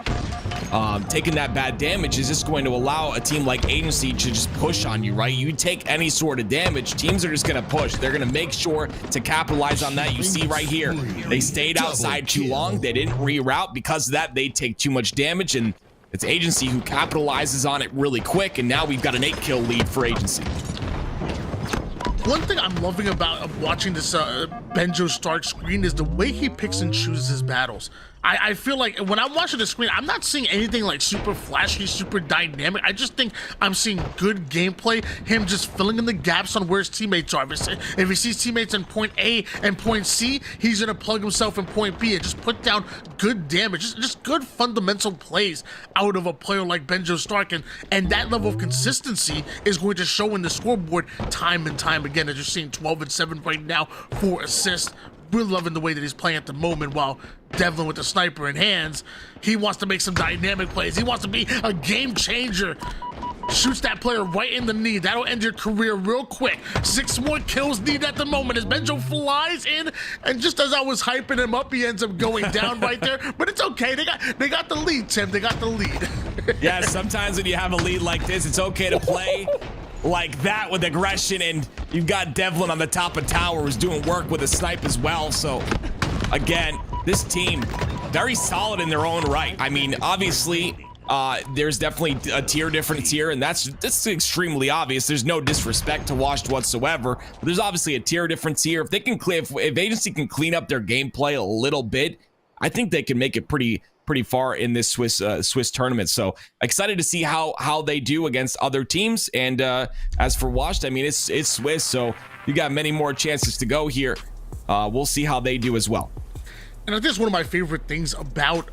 taking that bad damage is just going to allow a team like Agency to just push on you, right? You take any sort of damage, teams are just going to push. They're going to make sure to capitalize on that. You see right here, they stayed outside too long. They didn't reroute. Because of that, they take too much damage, and it's Agency who capitalizes on it really quick, and now we've got an 8-kill lead for Agency. One thing I'm loving about watching this Benjo Stark screen is the way he picks and chooses his battles. I feel like when I'm watching the screen, I'm not seeing anything like super flashy, super dynamic. I just think I'm seeing good gameplay, him just filling in the gaps on where his teammates are. If he sees teammates in point A and point C, he's gonna plug himself in point B and just put down good damage, just good fundamental plays out of a player like Benjo Stark, and that level of consistency is going to show in the scoreboard time and time again, as you're seeing 12-7 right now, 4 assists. Really loving the way that he's playing at the moment, while Devlin with the sniper in hands, he wants to make some dynamic plays. He wants to be a game changer. Shoots that player right in the knee. That'll end your career real quick. 6 more kills needed at the moment as Benjo flies in, and just as I was hyping him up, he ends up going down right there. But it's okay. They got the lead, Tim. They got the lead. Yeah, sometimes when you have a lead like this, it's okay to play like that with aggression, and you've got Devlin on the top of tower who's doing work with a snipe as well. So again, this team very solid in their own right. I mean, obviously there's definitely a tier difference here, and that's extremely obvious. There's no disrespect to Washed whatsoever, but there's obviously a tier difference here. If they can if Agency can clean up their gameplay a little bit, I think they can make it pretty pretty far in this Swiss tournament. So excited to see how they do against other teams. And as for Washed, I mean, it's Swiss, so you got many more chances to go here. We'll see how they do as well. And I think it's one of my favorite things about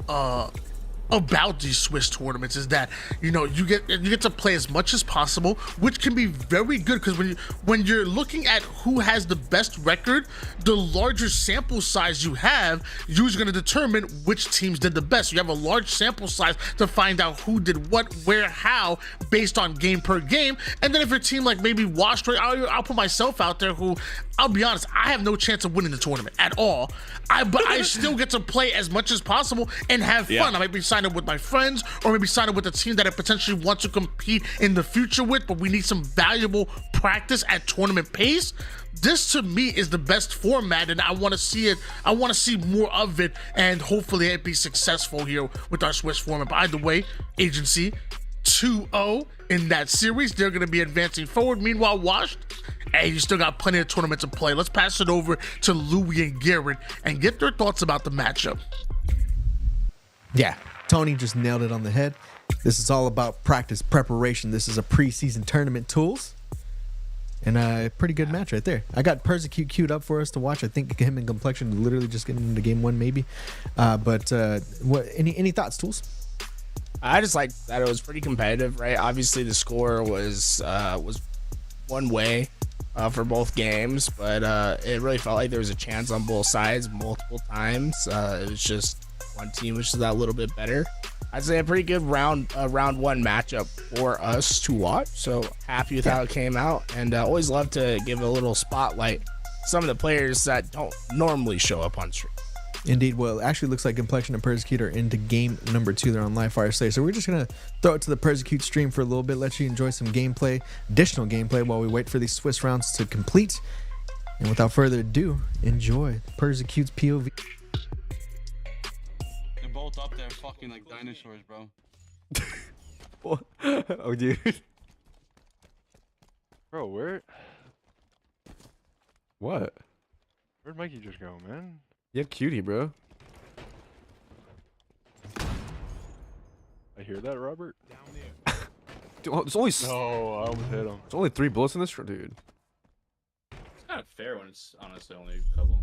these Swiss tournaments is that, you know, you get to play as much as possible, which can be very good, because when you're looking at who has the best record, the larger sample size you have usually going to determine which teams did the best. You have a large sample size to find out who did what, where, how, based on game per game. And then if your team like maybe Washed, I'll put myself out there, who, I'll be honest, I have no chance of winning the tournament at all. But I still get to play as much as possible and have fun. I might be signed up with my friends, or maybe sign up with a team that I potentially want to compete in the future with, but we need some valuable practice at tournament pace. This to me is the best format, and I want to see it. I want to see more of it, and hopefully it be successful here with our Swiss format. By the way, Agency 2-0 in that series, they're going to be advancing forward. Meanwhile, Washed, hey, you still got plenty of tournament to play. Let's pass it over to Louis and Garrett and get their thoughts about the matchup. Yeah, Tony just nailed it on the head. This is all about practice, preparation. This is a preseason tournament tools. And a pretty good match right there. I got Persecute queued up for us to watch. I think him and Complexion literally just getting into game one, maybe. But what? Any thoughts, Tools? I just like that it was pretty competitive, right? Obviously, the score was one way for both games, but it really felt like there was a chance on both sides multiple times. It was just one team which is that little bit better. I'd say a pretty good round one matchup for us to watch. So happy with how it came out, and always love to give a little spotlight to some of the players that don't normally show up on stream. Indeed. Well, it actually looks like Complexion and Persecute are into game number 2. They're on live fire today. So we're just going to throw it to the Persecute stream for a little bit, let you enjoy some gameplay, additional gameplay, while we wait for these Swiss rounds to complete. And without further ado, enjoy Persecute's POV. They're both up there fucking like dinosaurs, bro. Oh, dude. Bro, where? What? Where'd Mikey just go, man? Yeah, cutie, bro. I hear that, Robert? Down there. Dude, it's only... No, I almost hit him. It's only 3 bullets in this, dude. It's kind of fair when it's honestly only a couple.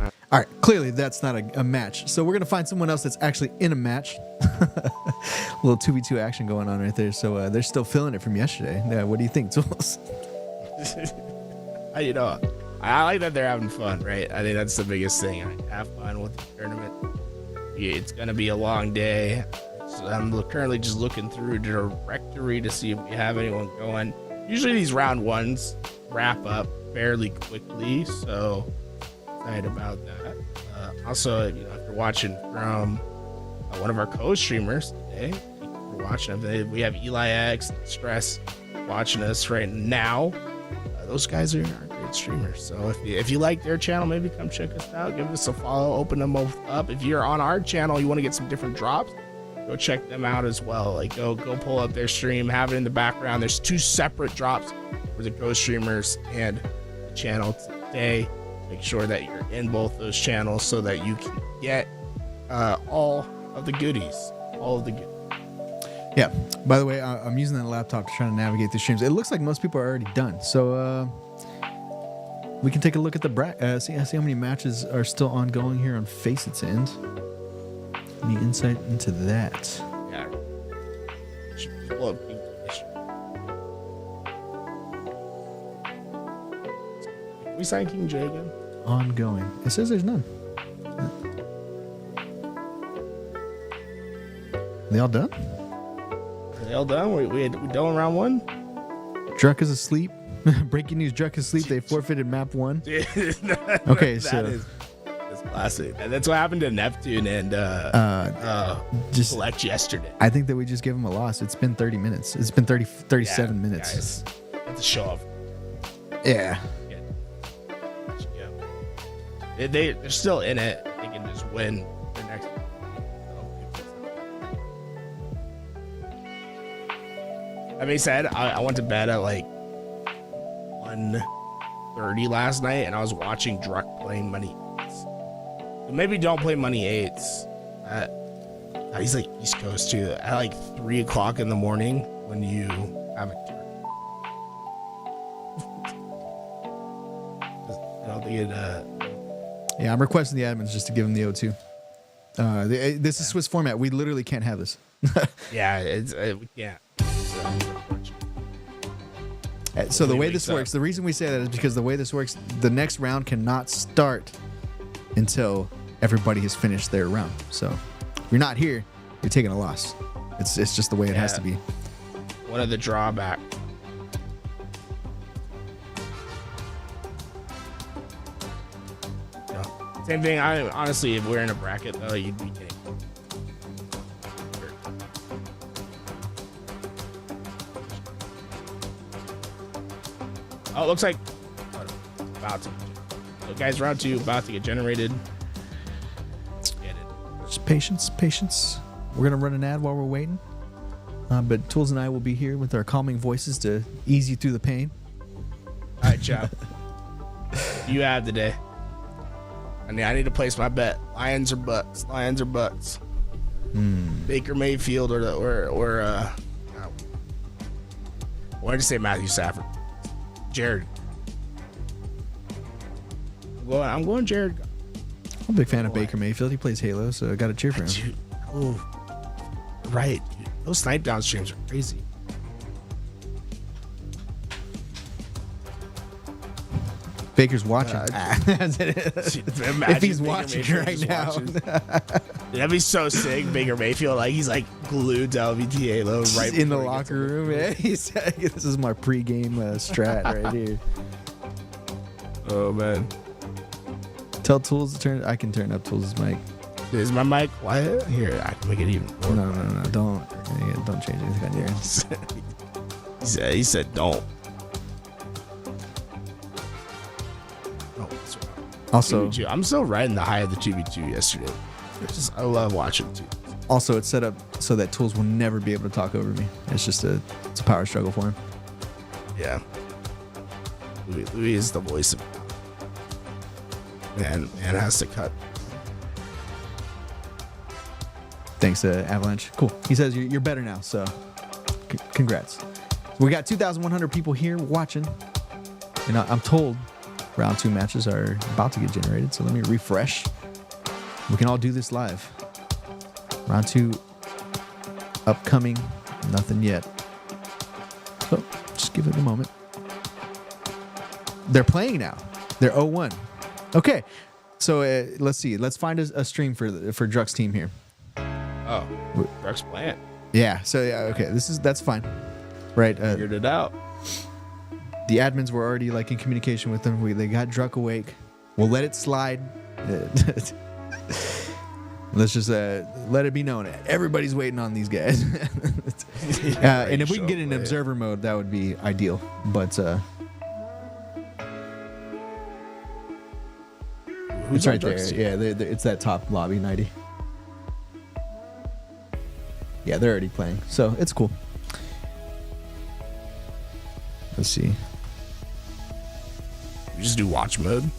All right, clearly that's not a match. So we're going to find someone else that's actually in a match. A little 2v2 action going on right there. So they're still feeling it from yesterday. Yeah, what do you think, Tools? You know, I like that they're having fun, right? I think that's the biggest thing. Have fun with the tournament. It's going to be a long day. So I'm currently just looking through the directory to see if we have anyone going. Usually these round ones wrap up fairly quickly, so excited about that. Also, you know, if you're watching from one of our co-streamers today, we're watching them. We have Eli X, Stress watching us right now. Those guys are great streamers. So if you like their channel, maybe come check us out. Give us a follow. Open them both up. If you're on our channel, you want to get some different drops, go check them out as well. Like go pull up their stream, have it in the background. There's 2 separate drops for the co-streamers and the channel today. Make sure that you're in both those channels so that you can get all of the goodies. All of the goodies. Yeah. By the way, I'm using that laptop to try to navigate the streams. It looks like most people are already done. So we can take a look at the see how many matches are still ongoing here on Facet's end. Any insight into that? Yeah. Pull up we signed King J again? Ongoing. It says there's none. They all done? Are they all done? We done round 1? Druck is asleep. Breaking news, Druck is asleep. They forfeited map 1. Okay, so that's classic. And that's what happened to Neptune and just Kuhlect yesterday. I think that we just gave them a loss. It's been 30 minutes. It's been 37 minutes. Guys, that's a show off. Yeah. They're still in it. They can just win the next. That being said, I went to bed at like 1:30 last night, and I was watching Druck playing Money 8s. So maybe don't play Money 8s. He's like East Coast too. At like 3 o'clock in the morning when you have a turn. I don't think it. Yeah, I'm requesting the admins just to give them the O2. This is Swiss format. We literally can't have this. Yeah, it's we can't. So the way this works, the reason we say that is because the way this works, the next round cannot start until everybody has finished their round. So if you're not here, you're taking a loss. It's just the way it has to be. One of the drawback. Same thing. I honestly, if we're in a bracket though, you'd be taking. Oh, it looks like about to. So guys, round 2 about to get generated. Get it. Just patience. We're gonna run an ad while we're waiting. But Tools and I will be here with our calming voices to ease you through the pain. All right, chap. You have today. I need to place my bet. Lions or Bucks. Lions or Bucks. Baker Mayfield or I wanted to say Matthew Stafford. Jared. I'm going Jared. I'm a big fan of Baker Mayfield. He plays Halo, so I got to cheer for him. Dude, right. Dude. Those snipe down streams are crazy. Baker's watching. If he's watching right now. That'd be so sick. Baker Mayfield, like he's like glued to LVT Halo right in the locker room. Yeah, he's this is my pregame strat right here. Oh man. Tell Tools to turn. I can turn up Tools' mic. Is my mic quiet? Here, I can make it even more. No. Don't change anything on your end. He said don't. Also, 2v2. I'm still riding the high of the 2v2 yesterday. I love watching it too. Also, it's set up so that Tools will never be able to talk over me. It's a power struggle for him. Yeah. Louis is the voice of man has to cut. Thanks, Avalanche. Cool. He says you're better now, so congrats. We got 2,100 people here watching, and I'm told round 2 matches are about to get generated. So let me refresh. We can all do this live. Round 2 upcoming. Nothing yet. So just give it a moment. They're playing now. They're 0-1. Okay. So let's see. Let's find a stream for Druck's team here. Oh, Druck's playing. Yeah. So okay. That's fine. Right. Figured it out. The admins were already like in communication with them. They got Druck awake. We'll let it slide. Let's just let it be known. Everybody's waiting on these guys. And if we can get in observer mode, that would be ideal. But it's right there. Yeah, it's that top lobby, 90. Yeah, they're already playing, so it's cool. Let's see. We just do watch mode.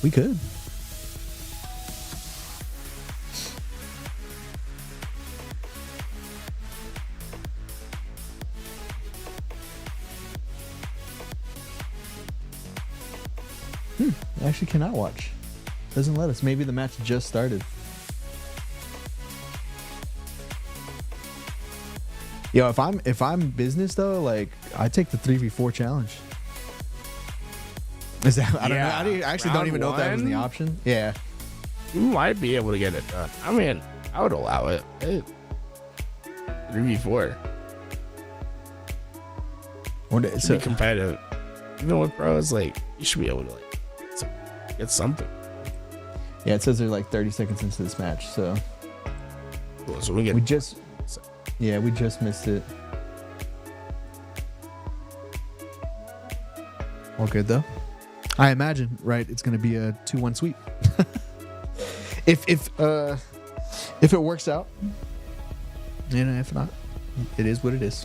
We could. I actually cannot watch. Doesn't let us. Maybe the match just started. Yo, if I'm business though, like I take the 3v4 challenge. Is that I don't know. I actually don't even know if that was the option. Yeah. You might be able to get it done. I mean, I would allow it. 3v4. To be competitive. Even with pros, like you should be able to like get something. Yeah, it says they're like 30 seconds into this match, so cool. So we just missed it. All good though. I imagine, right? It's going to be a 2-1 sweep. If it works out, and if not, it is what it is.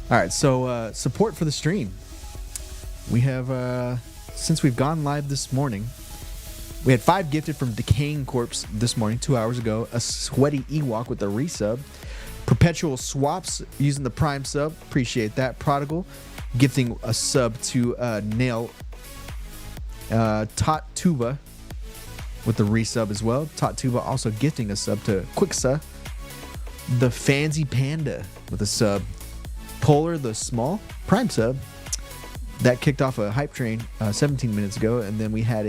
All right, so support for the stream. We have since we've gone live this morning, we had 5 gifted from Decaying Corpse this morning, 2 hours ago. A Sweaty Ewok with a resub. Perpetual Swaps using the Prime sub. Appreciate that. Prodigal gifting a sub to Nail. Tot Tuba with the resub as well. Tot Tuba also gifting a sub to Quicksa. The Fancy Panda with a sub. Polar the Small Prime sub. That kicked off a hype train 17 minutes ago, and then we had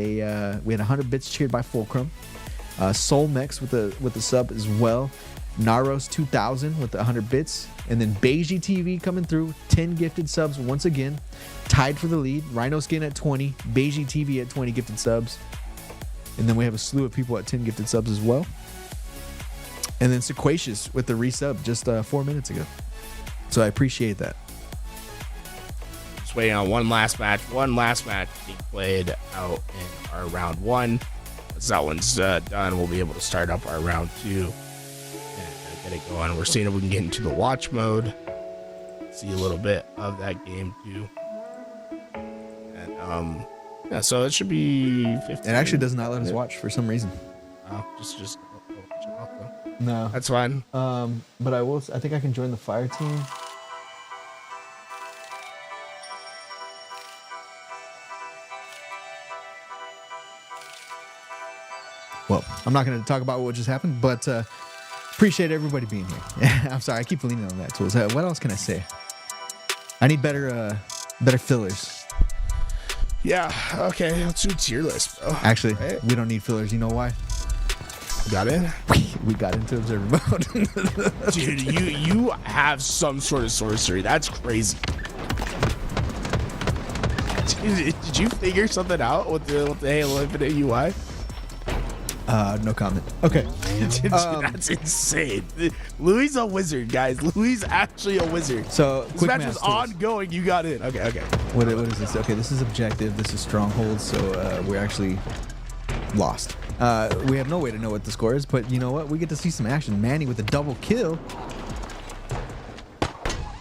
100 bits cheered by Fulcrum. Solmex with the sub as well. Naros 2000 with the 100 bits, and then Beiji TV coming through, 10 gifted subs once again, tied for the lead. Rhino Skin at 20, Beiji TV at 20 gifted subs, and then we have a slew of people at 10 gifted subs as well. And then Sequacious with the resub just 4 minutes ago. So I appreciate that. Just waiting on one last match being played out in our round 1. Once that one's done, we'll be able to start up our round 2. Get it going. We're seeing if we can get into the watch mode, see a little bit of that game too, and yeah, so it should be 15. It actually does not let us watch for some reason. Just No, that's fine. but I think I can join the fire team. Well, I'm not going to talk about what just happened, but appreciate everybody being here. I'm sorry, I keep leaning on that tools. What else can I say? I need better fillers. Yeah. Okay. Let's do a tier list, bro. Actually, Right. we don't need fillers. You know why? Got it, We got into observer mode. dude. You have some sort of sorcery. That's crazy. Did you figure something out with the Halo Infinite UI? No comment. Okay. Dude, that's insane. Louis a wizard, guys. Louis actually a wizard. So This quick match math was tools. ongoing. You got in. Okay. What is this? Okay, this is objective. This is stronghold. So we're actually lost. We have no way to know what the score is, but you know what? We get to see some action. Manny with a double kill.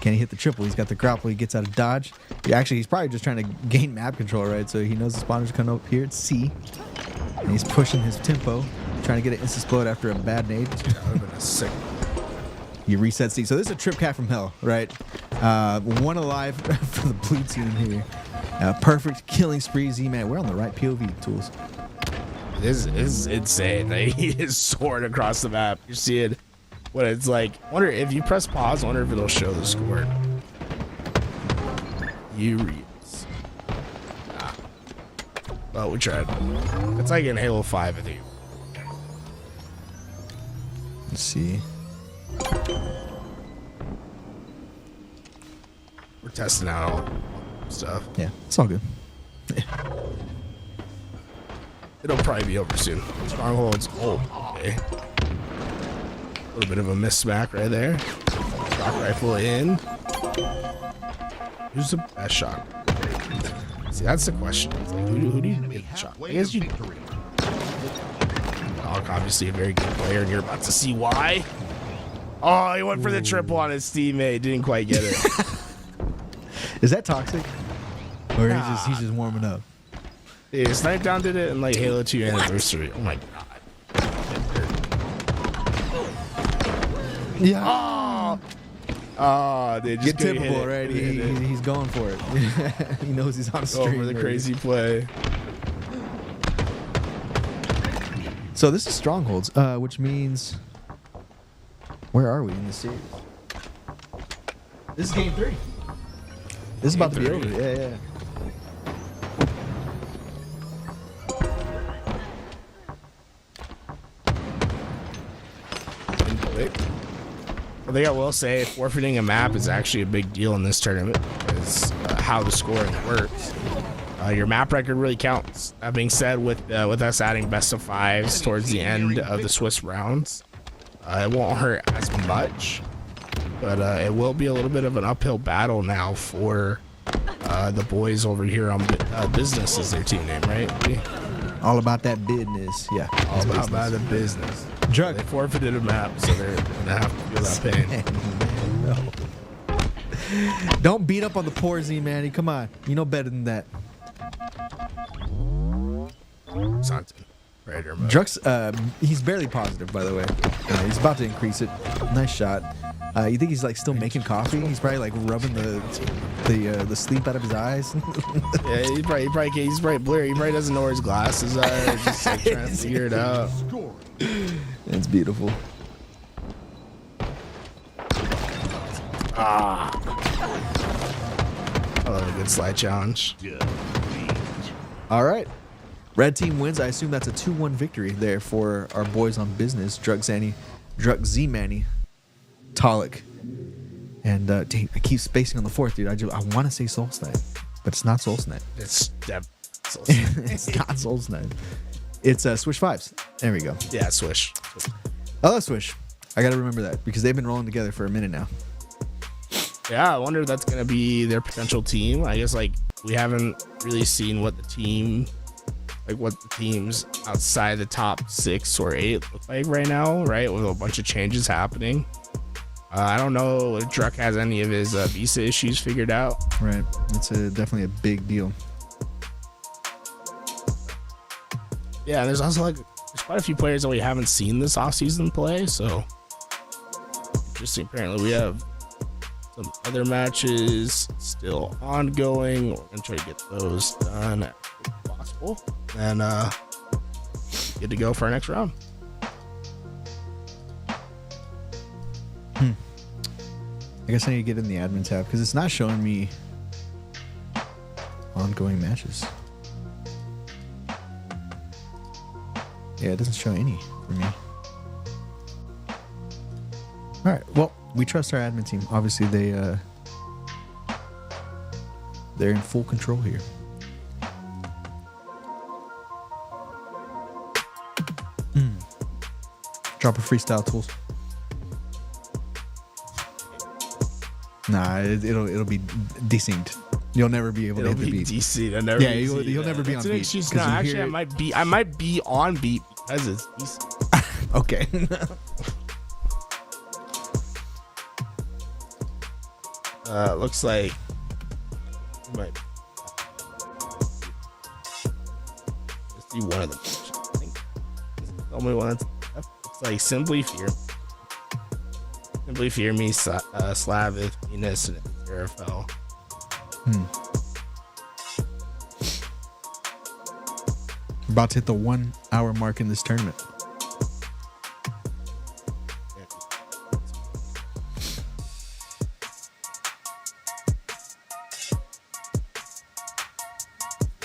Can he hit the triple? He's got the grapple. He gets out of dodge. He's probably just trying to gain map control, right? So he knows the spawners coming up here. It's C. And he's pushing his tempo, trying to get an instant-explode after a bad nade. That would have been a sick. You reset C. So this is a trip cat from hell, right? One alive for the blue team here. Perfect killing spree, Z-Man. We're on the right POV tools. This is insane. Like, he is soaring across the map. You're seeing what it's like. Wonder if you press pause. Wonder if it'll show the score. Urias. Well, we tried. It's like in Halo 5, I think. Let's see. We're testing out all stuff. Yeah, it's all good. It'll probably be over soon. Strongholds. Oh, okay. A little bit of a mismatch right there. Shock rifle in. Who's the best shot? See, that's the question. It's like, who do you get the shot? I guess you. Dog, obviously a very good player, and you're about to see why. Oh, he went for the triple on his teammate. Didn't quite get it. Is that toxic? Or he's just warming up? Yeah, Snipe Down did it in like Halo 2 Anniversary. Oh my god. Yeah. Oh, they just Get typical, right? He's going for it. He knows he's on a stream. Over the crazy play. So this is strongholds, which means where are we in the series? This is game 3. This is about to be over. Yeah. I think I will say forfeiting a map is actually a big deal in this tournament because how the scoring works. Your map record really counts. That being said, with us adding best of 5s towards the end of the Swiss rounds, it won't hurt as much, but it will be a little bit of an uphill battle now for the boys over here on Business is their team name, right? All about that business. Yeah. All about the business. Drug. They forfeited a map, so they're gonna have to feel that pain. No. Don't beat up on the poor Z, Manny. Come on. You know better than that. Something. Predator mode. Drux, he's barely positive, by the way. He's about to increase it. Nice shot. You think he's like still making coffee? He's probably like rubbing the sleep out of his eyes. Yeah, he's probably blurry. He probably doesn't know where his glasses are. Just like trying to figure it out. It's beautiful. I love a good slide challenge. All right. Red team wins. I assume that's a 2-1 victory there for our boys on business. Drug Z-Manny, Talik. And dang, I keep spacing on the fourth, dude. I want to say Soul Snipe, but it's not Soul Snipe. It's It's not Soul Snipe. It's Swish Vibes. There we go. Yeah, Swish. I love Swish. I got to remember that because they've been rolling together for a minute now. Yeah, I wonder if that's going to be their potential team. I guess, like, we haven't really seen what the teams outside the top 6 or 8 look like right now, right? With a bunch of changes happening. I don't know if Druck has any of his visa issues figured out. Right. It's definitely a big deal. Yeah, and there's also there's quite a few players that we haven't seen this offseason play, so interesting. Apparently we have some other matches still ongoing. We're gonna try to get those done as quick as possible, and good to go for our next round. I guess I need to get in the admin tab because it's not showing me ongoing matches. Yeah, it doesn't show any for me. All right. Well, we trust our admin team. Obviously, they're in full control here. Drop a freestyle tools. Nah, it'll be desynced. You'll never be able to hit the beat. DC. Yeah, you'll never be on beat. She's not. Actually, I might be on beat because it's DC. Okay. Looks like might just see one of them. I think it's the only one that's left. It's like Simply Fear Me, Slavith, Venus, and Arafel. About to hit the 1 hour mark in this tournament.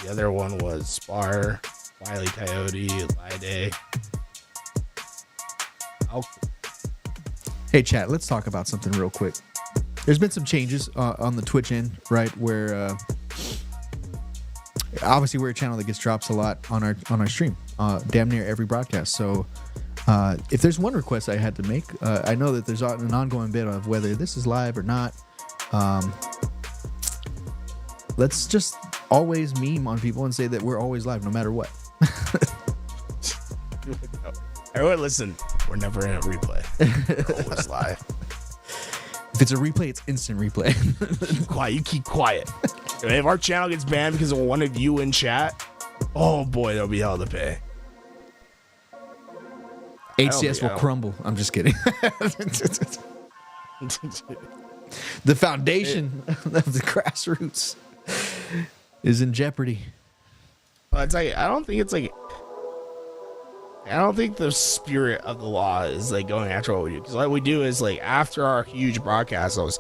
The other one was Spar, Wily Coyote, Lide. Hey, chat, let's talk about something real quick. There's been some changes on the Twitch end, right? Where obviously we're a channel that gets drops a lot on our stream, damn near every broadcast. So if there's one request I had to make, I know that there's an ongoing bit of whether this is live or not. Let's just always meme on people and say that we're always live no matter what. Everyone, listen, we're never in a replay. We're always live. If it's a replay, it's instant replay. Quiet, you keep quiet. If our channel gets banned because of one of you in chat, oh boy, there'll be hell to pay. HCS will crumble. I'm just kidding. The foundation of the grassroots is in jeopardy. Well, it's like I don't think the spirit of the law is like going after what we do, because what we do is like after our huge broadcast, those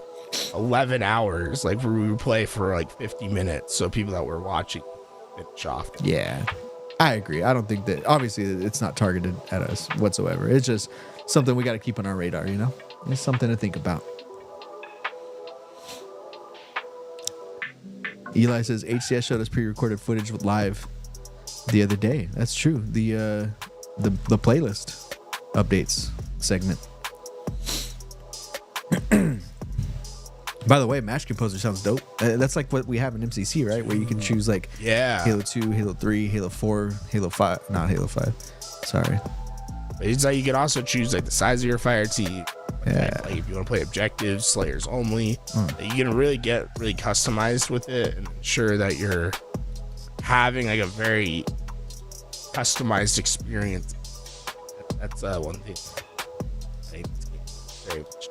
11 hours, like we would play for like 50 minutes, so people that were watching finish off. Yeah, I agree. I don't think that, obviously it's not targeted at us whatsoever. It's just something we got to keep on our radar, you know? It's something to think about. Eli says HCS showed us pre-recorded footage with live the other day. That's true. The playlist updates segment. By the way, Match Composer sounds dope. That's like what we have in MCC, right? Where you can choose like Halo 2, Halo 3, Halo 4, Halo 5. Not Halo 5. Sorry. It's like you can also choose like the size of your fire team. Yeah. Like if you want to play objectives, Slayers only, you can really get really customized with it and ensure that you're having like a very customized experience. That's one thing I think very much.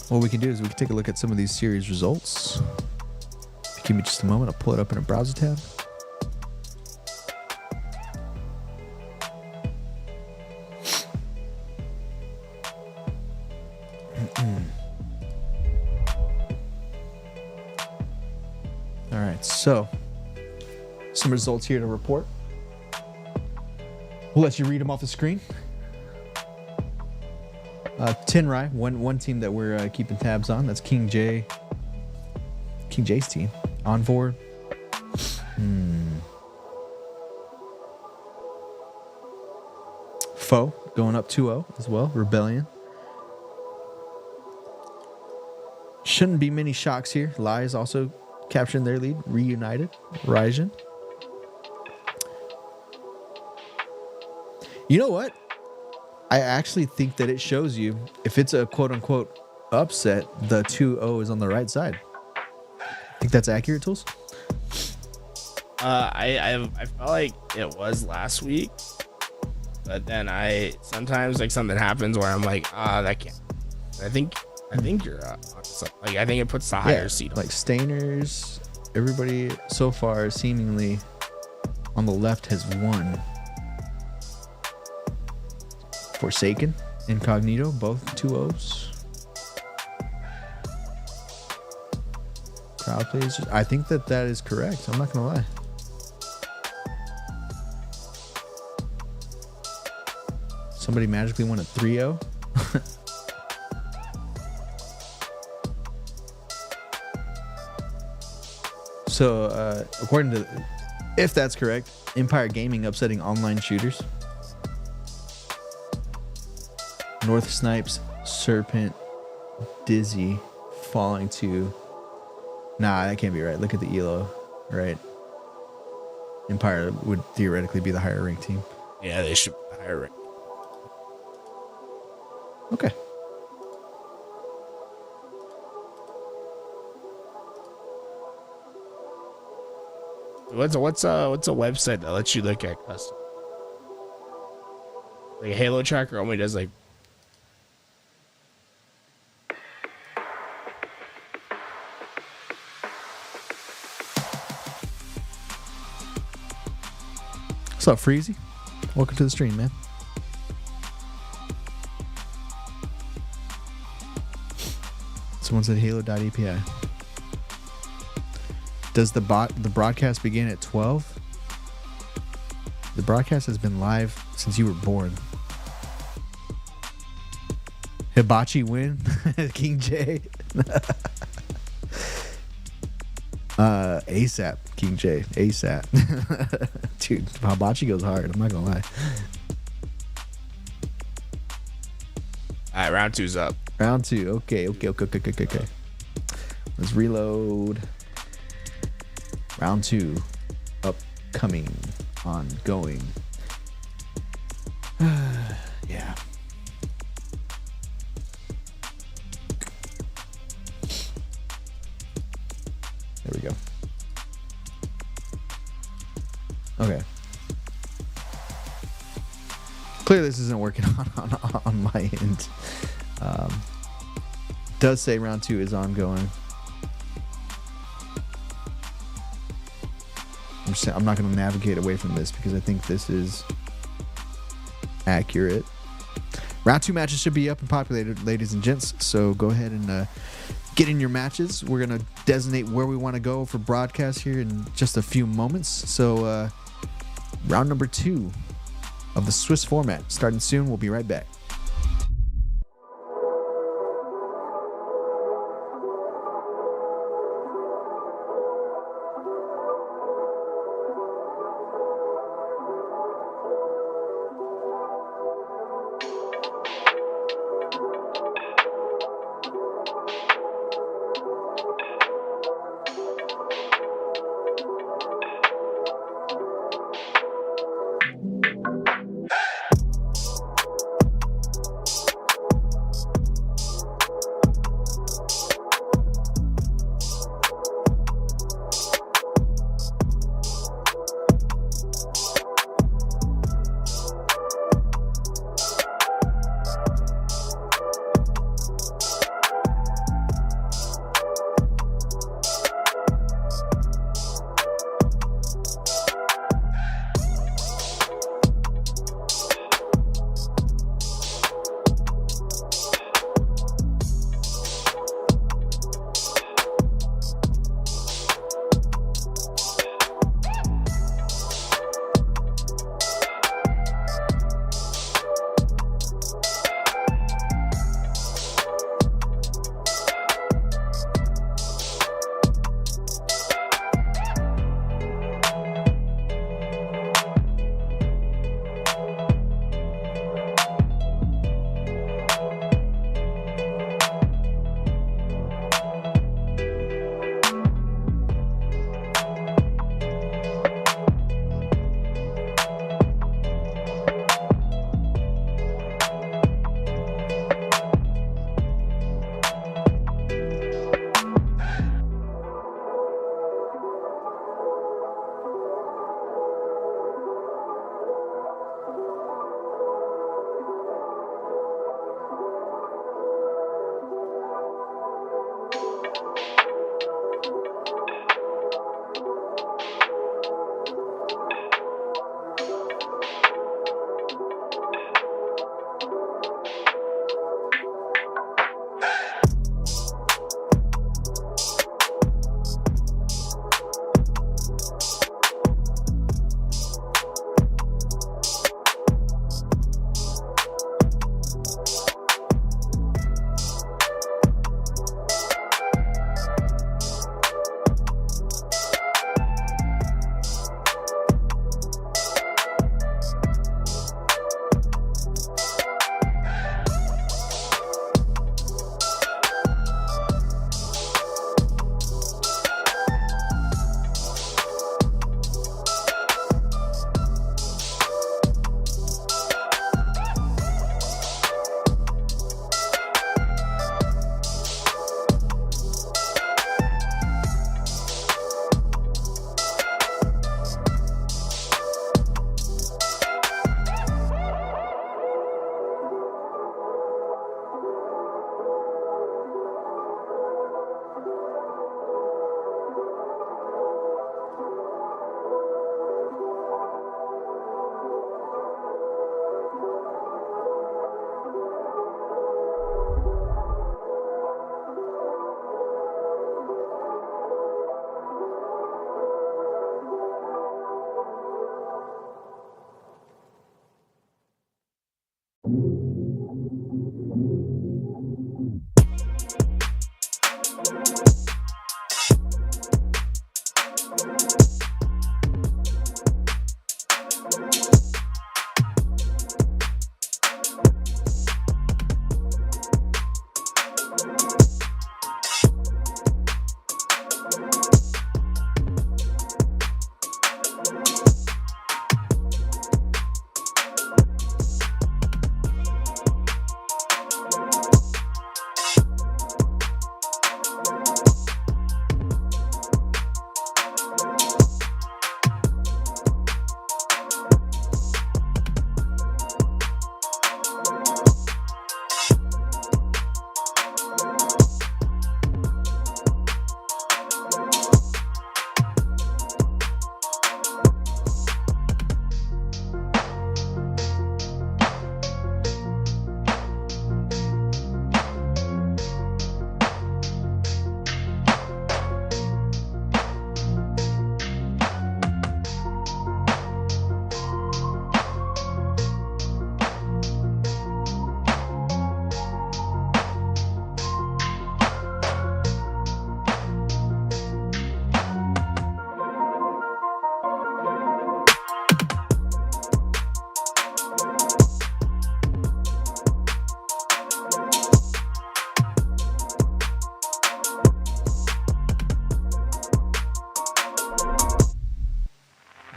What we can do is we can take a look at some of these series results. If you give me just a moment, I'll pull it up in a browser tab. All right, so some results here to report. We'll let you read them off the screen. TenR, one team that we're keeping tabs on. That's King J's team. Envor. Foe going up 2-0 as well. Rebellion. Shouldn't be many shocks here. Lies also capturing their lead. Reunited. Ryzen. You know what? I actually think that it shows you, if it's a quote-unquote upset, the 2-0 is on the right side. Think that's accurate, Tools? I felt like it was last week, but then sometimes like something happens where I'm like, that can't. I think you're on something. Like I think it puts the higher seed on. Like Stainers, everybody so far seemingly on the left has won. Forsaken, Incognito, both 2-0s. Crowd plays. I think that is correct. I'm not gonna lie. Somebody magically won a 3-0. So, according to, if that's correct, Empire Gaming upsetting online shooters. North Snipes, Serpent, Dizzy falling to... Nah, that can't be right. Look at the ELO, right? Empire would theoretically be the higher ranked team. Yeah, they should be the higher ranked. Okay. What's a website that lets you look at custom? Like Halo Tracker only does like... What's up, Freezy? Welcome to the stream, man. Someone said Halo.api. Does the broadcast begin at 12? The broadcast has been live since you were born. Hibachi win? King J? ASAP, King J. ASAP. Dude, Hibachi goes hard. I'm not gonna lie. All right, round 2's up. Round 2. Okay. Let's reload. Round 2. Upcoming. Ongoing. Yeah. There we go. Okay. Clearly this isn't working on my end. Does say round 2 is ongoing. I'm not going to navigate away from this because I think this is accurate. Round 2 matches should be up and populated, ladies and gents. So go ahead and get in your matches. We're going to designate where we want to go for broadcast here in just a few moments. So round number 2 of the Swiss format starting soon. We'll be right back.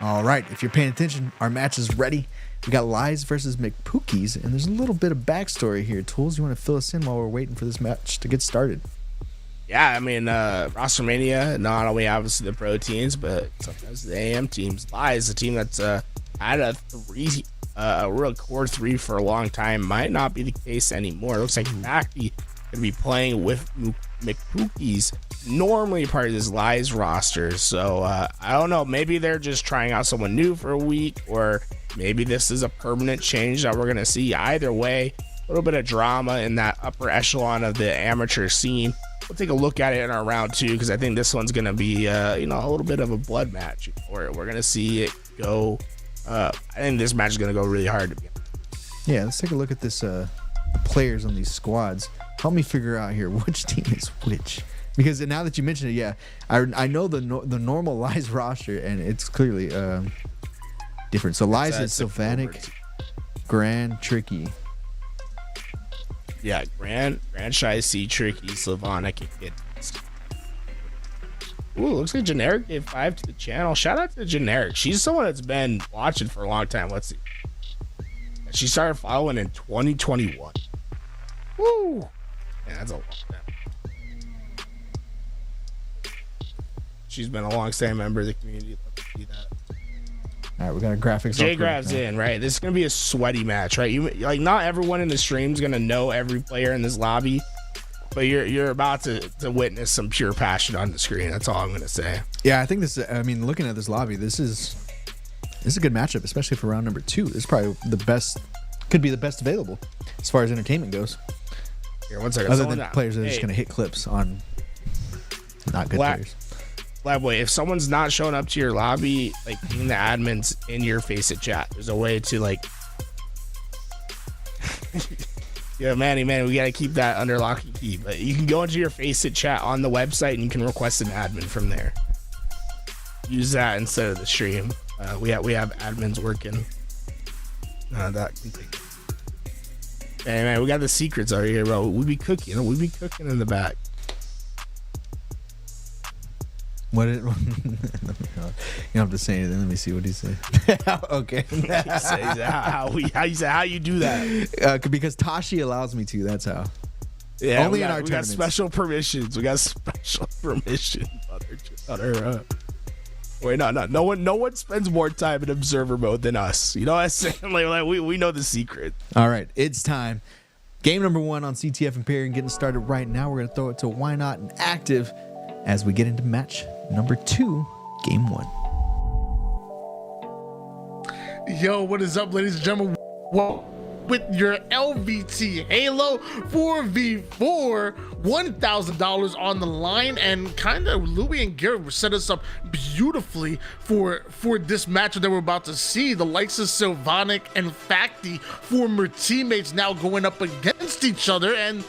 All right, if you're paying attention, our match is ready. We got Lies versus McPookies, and there's a little bit of backstory here. Tools, you want to fill us in while we're waiting for this match to get started? Yeah, I mean, Rostermania, not only obviously the pro teams, but sometimes the AM teams. Lies, a team that's had a real core 3 for a long time, might not be the case anymore. It looks like Mackie going to be playing with McPookies, normally part of this Lies roster. So I don't know, maybe they're just trying out someone new for a week, or maybe this is a permanent change that we're going to see. Either way, a little bit of drama in that upper echelon of the amateur scene. We'll take a look at it in our round 2, because I think this one's going to be, a little bit of a blood match. We're going to see it go. I think this match is going to go really hard. Yeah, let's take a look at this players on these squads. Help me figure out here which team is which. Because now that you mention it, yeah, I know the normal Lies roster, and it's clearly different. So Lies is Sylvanic, Grand, Tricky. Yeah, Grand, Shy C, Tricky, Sylvanic, and Kid. Ooh, looks like Generic gave 5 to the channel. Shout out to Generic. She's someone that's been watching for a long time. Let's see. She started following in 2021. Woo! Yeah, that's a long time. She's been a long-standing member of the community. Let's see that. All right, we got a graphics. Jay grabs in, right? This is gonna be a sweaty match, right? Not everyone in the stream is gonna know every player in this lobby, but you're about to witness some pure passion on the screen. That's all I'm gonna say. Yeah, I think this. I mean, looking at this lobby, this is a good matchup, especially for round number 2. This is probably the best. Could be the best available as far as entertainment goes. Here, 1 second. Other than players that are just gonna hit clips on not good players. Boy, if someone's not showing up to your lobby, like being the admins in your Faceit chat, there's a way to like. Yeah, man, we gotta keep that under lock and key. But you can go into your Faceit chat on the website and you can request an admin from there. Use that instead of the stream. We have admins working. That can take. Hey man, we got the secrets over here, bro. We be cooking in the back. What it? You don't have to say anything. Let me see what he said. Okay. How you do that? Because Tashi allows me to. That's how. Yeah, only in our we tournaments. got special permissions. On our. Wait, no one spends more time in observer mode than us. You know what I'm saying? Like we know the secret. All right, it's time. Game number 1 on CTF Imperium getting started right now. We're gonna throw it to Why Not and Active as we get into match number 2, game 1. Yo, what is up, ladies and gentlemen? Well, with your LVT Halo 4v4, $1,000 on the line, and kind of Louis and Garrett set us up beautifully for this matchup that we're about to see. The likes of Sylvanic and Facty, former teammates, now going up against each other, and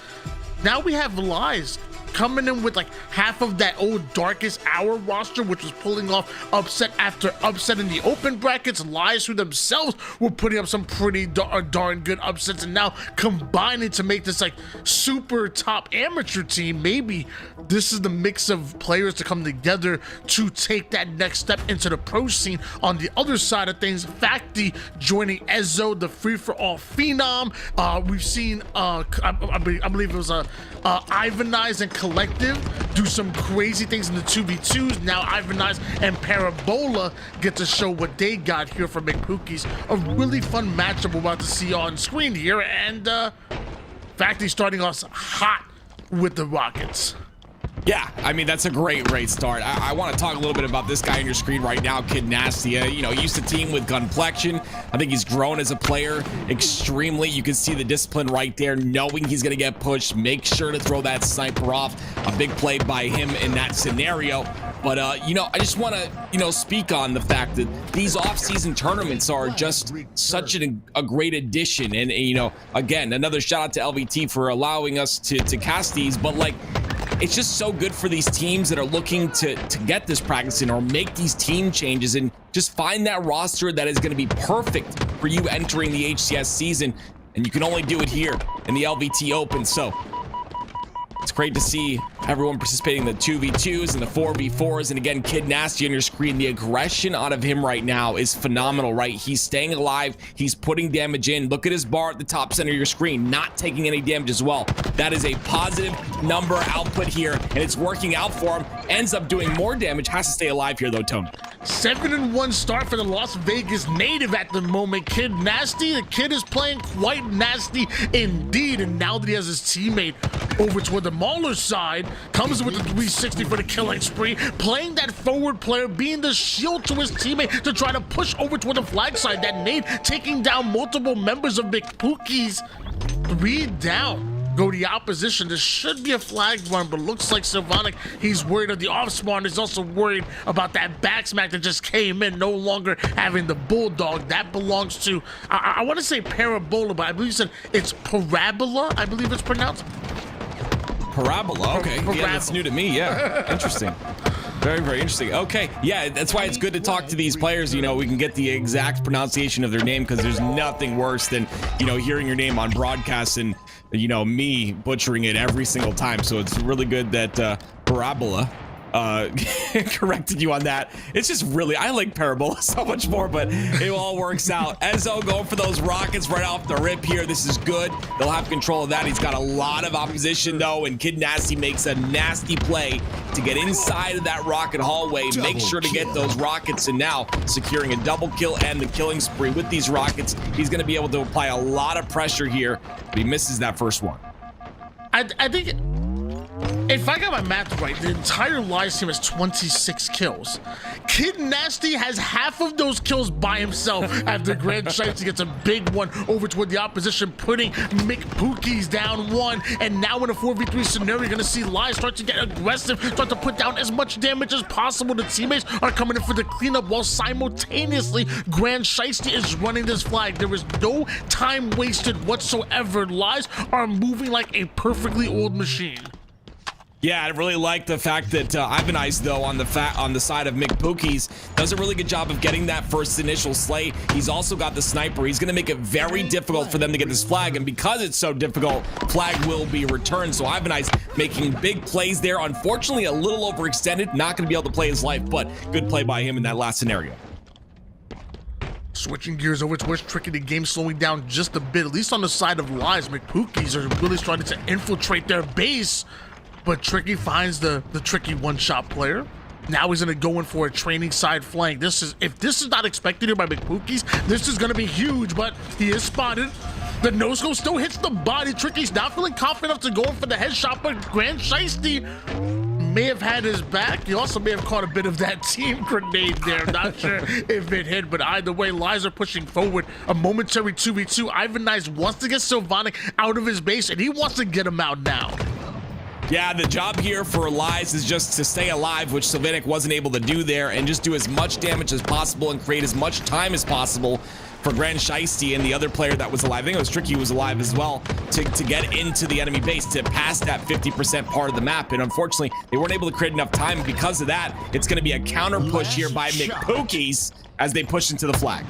now we have Lies coming in with like half of that old Darkest Hour roster, which was pulling off upset after upset in the open brackets. Lies who themselves were putting up some pretty darn good upsets, and now combining to make this like super top amateur team. Maybe this is the mix of players to come together to take that next step into the pro scene. On the other side of things, Facty joining Ezzo, the free-for-all phenom. We've seen I believe it was Ivanize and Collective do some crazy things in the 2v2s. Now Ivanize and Parabola get to show what they got here for McPookies. A really fun matchup we're about to see on screen here, and Facty starting us hot with the Rockets. Yeah, I mean, that's a great start. I want to talk a little bit about this guy on your screen right now, Kid Nasty. You know, he used to team with Gunplexion. I think he's grown as a player extremely. You can see the discipline right there, knowing he's going to get pushed. Make sure to throw that sniper off. A big play by him in that scenario. But, you know, I just want to, you know, speak on the fact that these off-season tournaments are just such a great addition. And, you know, again, another shout out to LVT for allowing us to cast these. But, like, it's just so good for these teams that are looking to get this practice in or make these team changes and just find that roster that is going to be perfect for you entering the HCS season. And you can only do it here in the LVT Open. So It's great to see everyone participating in the 2v2s and the 4v4s. And again, Kid Nasty on your screen, the aggression out of him right now is phenomenal, right? He's staying alive. He's putting damage in. Look at his bar at the top center of your screen, not taking any damage as well. That is a positive number output here, and it's working out for him. Ends up doing more damage. Has to stay alive here, though, Tony. 7-1 start for the Las Vegas native at the moment. Kid Nasty, the kid is playing quite nasty indeed. And now that he has his teammate over toward the Mauler side, comes with the 360 for the killing spree, playing that forward player, being the shield to his teammate to try to push over toward the flag side. That nade taking down multiple members of McPookie's. 3 down. Go the opposition. This should be a flag run, but looks like Sylvanic, he's worried of the off spawn. He's also worried about that back smack that just came in, no longer having the bulldog. That belongs to, I want to say Parabola, but I believe you said it's Parabola, I believe it's pronounced. Parabola, okay. Parabola. Yeah, that's new to me, yeah. Interesting. Very, very interesting. Okay, yeah, that's why it's good to talk to these players. You know, we can get the exact pronunciation of their name, because there's nothing worse than, you know, hearing your name on broadcast and, you know, me butchering it every single time. So it's really good that Parabola corrected you on that. It's just really, I like Parabola so much more, but it all works out. Ezzo going for those rockets right off the rip here. This is good. They'll have control of that. He's got a lot of opposition though, and Kid Nasty makes a nasty play to get inside of that rocket hallway, make sure to get those rockets, and now securing a double kill and the killing spree with these rockets. He's going to be able to apply a lot of pressure here, but he misses that first one. I think if I got my math right, the entire Lies team has 26 kills. Kid Nasty has half of those kills by himself after Grand Shites gets a big one over toward the opposition, putting McPookie's down 1. And now in a 4v3 scenario, you're going to see Lies start to get aggressive, start to put down as much damage as possible. The teammates are coming in for the cleanup while simultaneously Grand Shiesty is running this flag. There is no time wasted whatsoever. Lies are moving like a perfectly oiled machine. Yeah, I really like the fact that Ivan Ice, though, on the side of McPookie's, does a really good job of getting that first initial slay. He's also got the sniper. He's going to make it very difficult for them to get this flag, and because it's so difficult, flag will be returned. So Ivan Ice making big plays there. Unfortunately, a little overextended. Not going to be able to play his life, but good play by him in that last scenario. Switching gears over towards Tricky, the game slowing down just a bit, at least on the side of Lies. McPookie's are really starting to infiltrate their base. But Tricky finds the tricky one-shot player. Now he's gonna go in for a training side flank. If this is not expected here by McPookie's, this is gonna be huge, but he is spotted. The no-scope still hits the body. Tricky's not feeling confident enough to go in for the headshot, but Grand Shiesty may have had his back. He also may have caught a bit of that team grenade there. Not sure if it hit, but either way, Lies are pushing forward. A momentary 2v2. Ivan Nice wants to get Sylvanic out of his base, and he wants to get him out now. Yeah, the job here for Lies is just to stay alive, which Sylvanic wasn't able to do there, and just do as much damage as possible and create as much time as possible for Grand Shiesty and the other player that was alive. I think it was Tricky who was alive as well, to get into the enemy base, to pass that 50% part of the map. And unfortunately, they weren't able to create enough time. Because of that, it's going to be a counter push here by McPookie's as they push into the flag.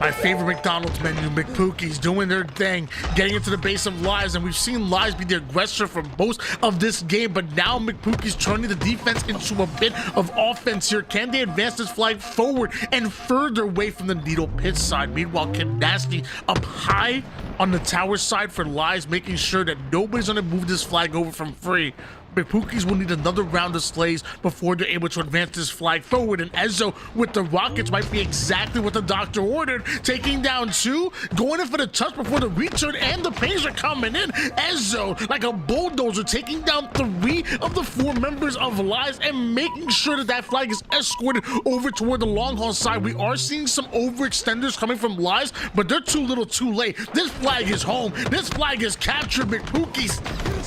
My favorite McDonald's menu, McPookie's doing their thing, getting into the base of Lies, and we've seen Lies be the aggressor for most of this game, but now McPookie's turning the defense into a bit of offense here. Can they advance this flag forward and further away from the Needle Pit side? Meanwhile, Kid Nasty up high on the tower side for Lies, making sure that nobody's gonna move this flag over from free. McPookie's will need another round of slays before they're able to advance this flag forward, and Ezzo with the rockets might be exactly what the doctor ordered, taking down 2, going in for the touch before the return, and the pains are coming in. Ezzo, like a bulldozer, taking down 3 of the 4 members of Lies and making sure that that flag is escorted over toward the long haul side. We are seeing some overextenders coming from Lies, but they're too little too late. This flag is home. This flag is captured. McPookie's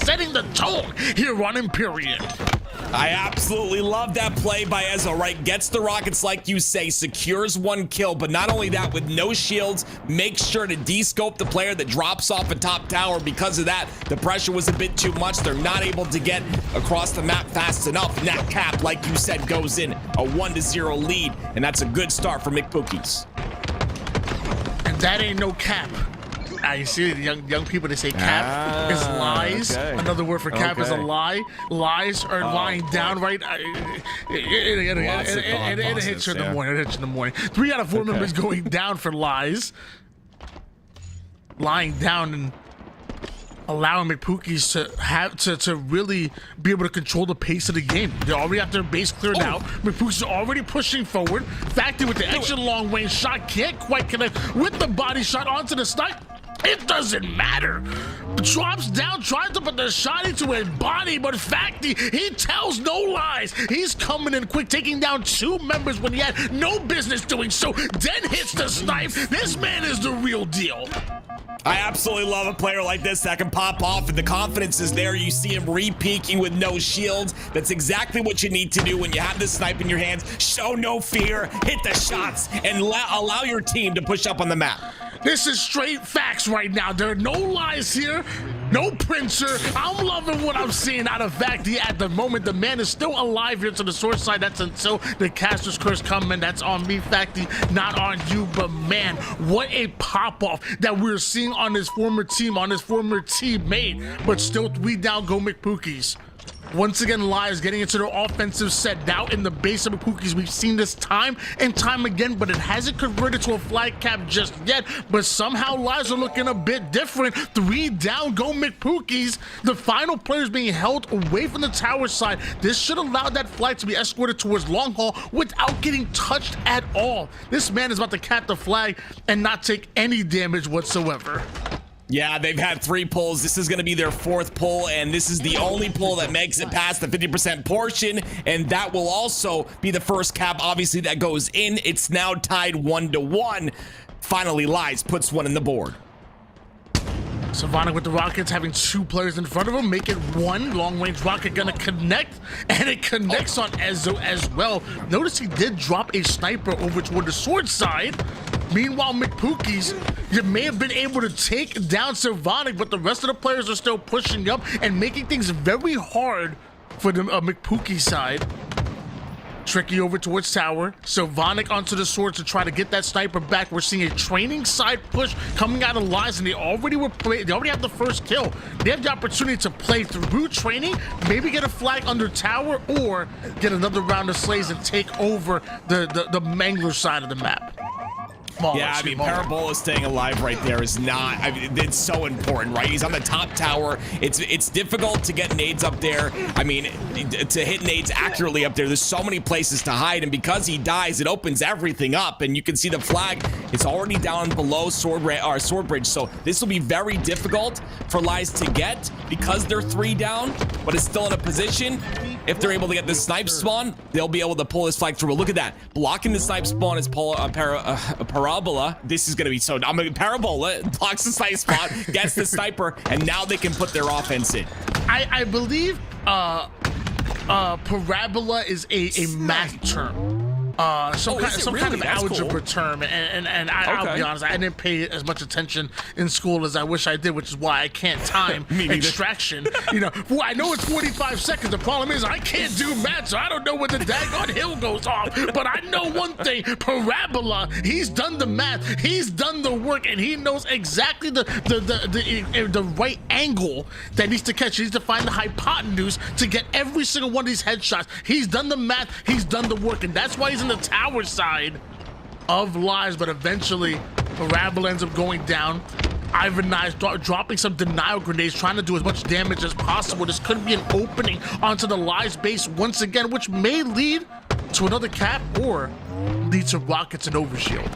setting the tone here on Imperium. I absolutely love that play by Ezzo, right? Gets the rockets like you say, secures 1 kill, but not only that, with no shields, makes sure to de-scope the player that drops off a top tower. Because of that, the pressure was a bit too much. They're not able to get across the map fast enough, and that cap, like you said, goes in a 1-0 lead, and that's a good start for McPookie's. And that ain't no cap. You see the young people, they say cap is lies. Okay. Another word for cap is a lie. Lies are lying down, right? It hits you in the morning. It hits you in the morning. 3 out of 4 members going down for lies. Lying down and allowing McPookies to really be able to control the pace of the game. They already have their base cleared out. McPookies are already pushing forward. Factory with the extra long range shot can't quite connect with the body shot onto the snipe. It doesn't matter. Drops down, tries to put the shot into a body, but Facty, he tells no lies. He's coming in quick, taking down 2 members when he had no business doing so. Then hits the snipe. This man is the real deal. I absolutely love a player like this that can pop off and the confidence is there. You see him re-peeking with no shields. That's exactly what you need to do when you have this snipe in your hands. Show no fear, hit the shots, and allow your team to push up on the map. This is straight facts right now. There are no lies here, no printer. I'm loving what I'm seeing out of Facty at the moment. The man is still alive here to the source side. That's until the caster's curse come in. That's on me, Facty, not on you. But man, what a pop-off that we're seeing on his former team, on his former teammate. But still 3 down go McPookies. Once again, Lies getting into their offensive set. Now in the base of McPookies, we've seen this time and time again, but it hasn't converted to a flag cap just yet. But somehow Lies are looking a bit different. 3 down go McPookies. The final players being held away from the tower side. This should allow that flag to be escorted towards long haul without getting touched at all. This man is about to cap the flag and not take any damage whatsoever. Yeah, they've had 3 pulls. This is going to be their 4th pull, and this is the only pull that makes it past the 50% portion, and that will also be the first cap, obviously, that goes in. It's now tied 1-1. Finally, Lies puts 1 in the board. Savannah with the Rockets having 2 players in front of him, make it 1. Long-range rocket gonna connect, and it connects on Ezzo as well. Notice he did drop a sniper over toward the sword side. Meanwhile, McPookies, you may have been able to take down Savannah, but the rest of the players are still pushing up and making things very hard for the McPookie side. Tricky over towards tower. Sylvanic onto the sword to try to get that sniper back. We're seeing a training side push coming out of Lies, and they already have the first kill. They have the opportunity to play through training, maybe get a flag under tower, or get another round of slays and take over the Mangler side of the map. Yeah, I mean, Parabola staying alive right there is not, I mean, it's so important, right? He's on the top tower. It's difficult to get nades up there. I mean, to hit nades accurately up there, there's so many places to hide, and because he dies, it opens everything up, and you can see the flag, it's already down below Sword Bridge, so this will be very difficult for Lies to get because they're 3 down, but it's still in a position. If they're able to get the snipe spawn, they'll be able to pull this flag through. Look at that. Blocking the snipe spawn is Parabola. This is going to be so... Parabola blocks the snipe spawn, gets the sniper, and now they can put their offense in. I believe Parabola is a math term. Some kind of algebra term, and I'll be honest, I didn't pay as much attention in school as I wish I did, which is why I can't time extraction. You know, well, I know it's 45 seconds. The problem is I can't do math, so I don't know when the daggone hill goes off. But I know one thing: Parabola. He's done the math, he's done the work, and he knows exactly the right angle that needs to catch. He needs to find the hypotenuse to get every single one of these headshots. He's done the math, he's done the work, and that's why he's in the tower side of Lies. But eventually Parabola ends up going down. Ivan Knives dropping some denial grenades, trying to do as much damage as possible. This could be an opening onto the Lies base once again, which may lead to another cap or lead to Rockets and Overshield.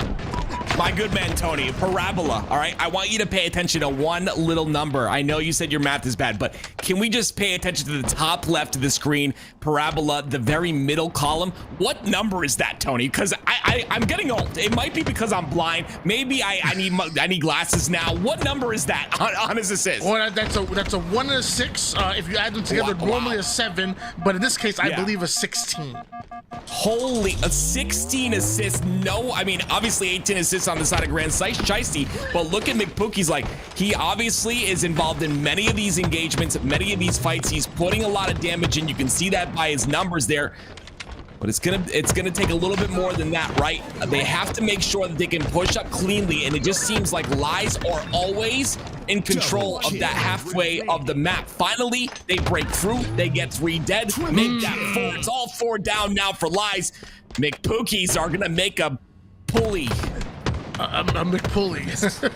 My good man, Tony, Parabola, all right? I want you to pay attention to one little number. I know you said your math is bad, but can we just pay attention to the top left of the screen? Parabola, the very middle column. What number is that, Tony? Because I'm getting old. It might be because I'm blind. Maybe I need glasses now. What number is that on his assist? Well, that's a 1 and a 6. If you add them together, normally a 7, but in this case, I believe a 16. Holy, a 16 assists. No, I mean, obviously 18 assists on the side of Grand Shiesty, but look at McPookie's, like, he obviously is involved in many of these engagements, many of these fights. He's putting a lot of damage in. You can see that by his numbers there. But it's gonna take a little bit more than that, right? They have to make sure that they can push up cleanly, and it just seems like Lies are always in control of that halfway of the map. Finally, they break through, they get 3 dead, make that 4. It's all 4 down now for Lies. McPookies are gonna make a pulley. A McPulley.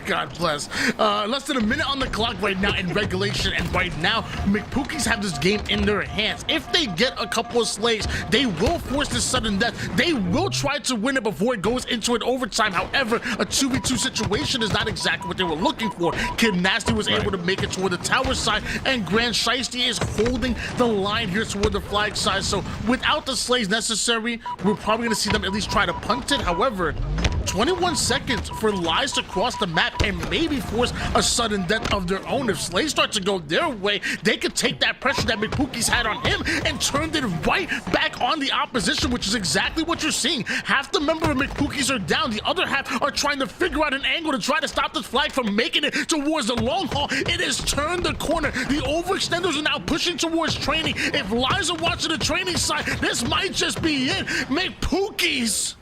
God bless. Less than a minute on the clock right now in regulation, and right now McPookies have this game in their hands. If they get a couple of slays, they will force this sudden death. They will try to win it before it goes into an overtime. However, a 2v2 situation is not exactly what they were looking for. Kid Nasty was able to make it toward the tower side, and Grand Shiesty is holding the line here toward the flag side. So without the slays necessary, we're probably going to see them at least try to punt it. However, 21 seconds for Lies to cross the map and maybe force a sudden death of their own. If slays start to go their way, they could take that pressure that McPookies had on him and turned it right back on the opposition, which is exactly what you're seeing. Half the member of McPookies are down, the other half are trying to figure out an angle to try to stop this flag from making it towards the long haul. It has turned the corner. The overextenders are now pushing towards training. If Lies are watching the training side, this might just be it. McPookies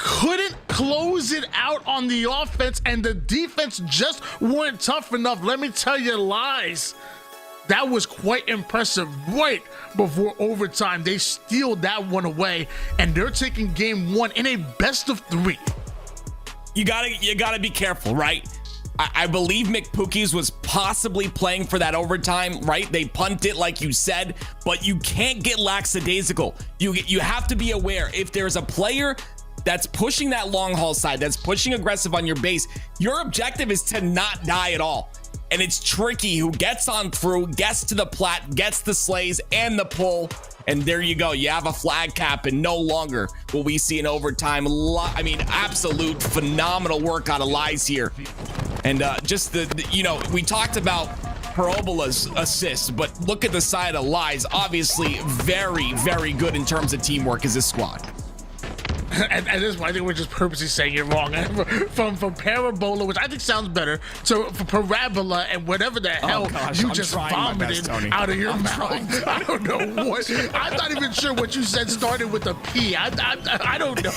couldn't close it out on the offense, and the defense just weren't tough enough. Let me tell you, Lies, that was quite impressive. Right before overtime, they steal that one away, and they're taking game 1 in a best of 3. You gotta be careful, right? I believe McPookies was possibly playing for that overtime, right? They punt it like you said, but you can't get lackadaisical. You have to be aware if there's a player that's pushing that long haul side, that's pushing aggressive on your base, your objective is to not die at all. And it's tricky who gets on through, gets to the plat, gets the slays and the pull, and there you go. You have a flag cap, and no longer will we see an overtime. I mean, absolute phenomenal work out of Lies here. And just we talked about Parabola's assist, but look at the side of Lies. Obviously very, very good in terms of teamwork as a squad. At this point, I think we're just purposely saying it wrong. From Parabola, which I think sounds better, to Parabola and whatever the hell you just vomited out of your mouth. I don't know what. I'm not even sure what you said started with a P. I don't know.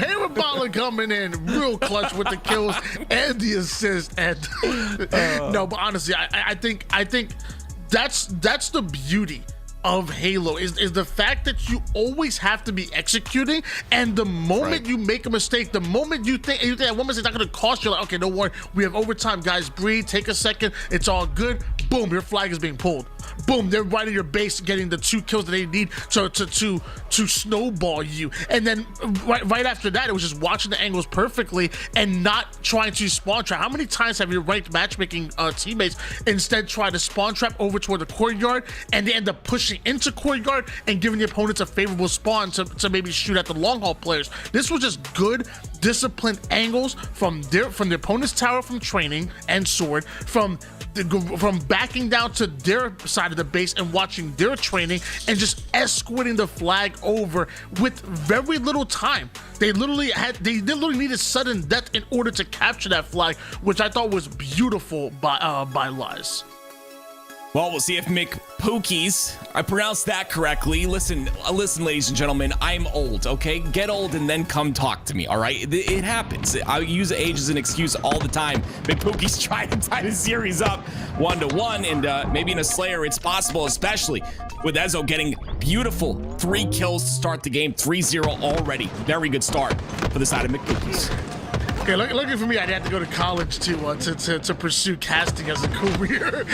Parabola coming in real clutch with the kills and the assist. And no, but honestly, I think that's the beauty of Halo is the fact that you always have to be executing, and the moment you make a mistake, the moment you think that one mistake's not going to cost you, like, okay, don't worry, we have overtime, guys, breathe, take a second, it's all good. Boom, your flag is being pulled. Boom, they're right in your base, getting the 2 kills that they need to snowball you. And then right after that, it was just watching the angles perfectly and not trying to spawn trap. How many times have your ranked matchmaking teammates instead try to spawn trap over toward the courtyard, and they end up pushing into courtyard and giving the opponents a favorable spawn to maybe shoot at the long haul players? This was just good, disciplined angles from the opponent's tower, from training and sword, from backing down to their side of the base and watching their training, and just escorting the flag over with very little time. They literally needed sudden death in order to capture that flag, which I thought was beautiful by Lies. Well, we'll see if McPookies, I pronounced that correctly. Listen, ladies and gentlemen, I'm old, okay? Get old and then come talk to me, all right? It happens. I use age as an excuse all the time. McPookies trying to tie the series up 1-1, and maybe in a Slayer it's possible, especially with Ezo getting beautiful 3 kills to start the game, 3-0 already. Very good start for the side of McPookies. Okay, lucky for me, I'd have to go to college to pursue casting as a career.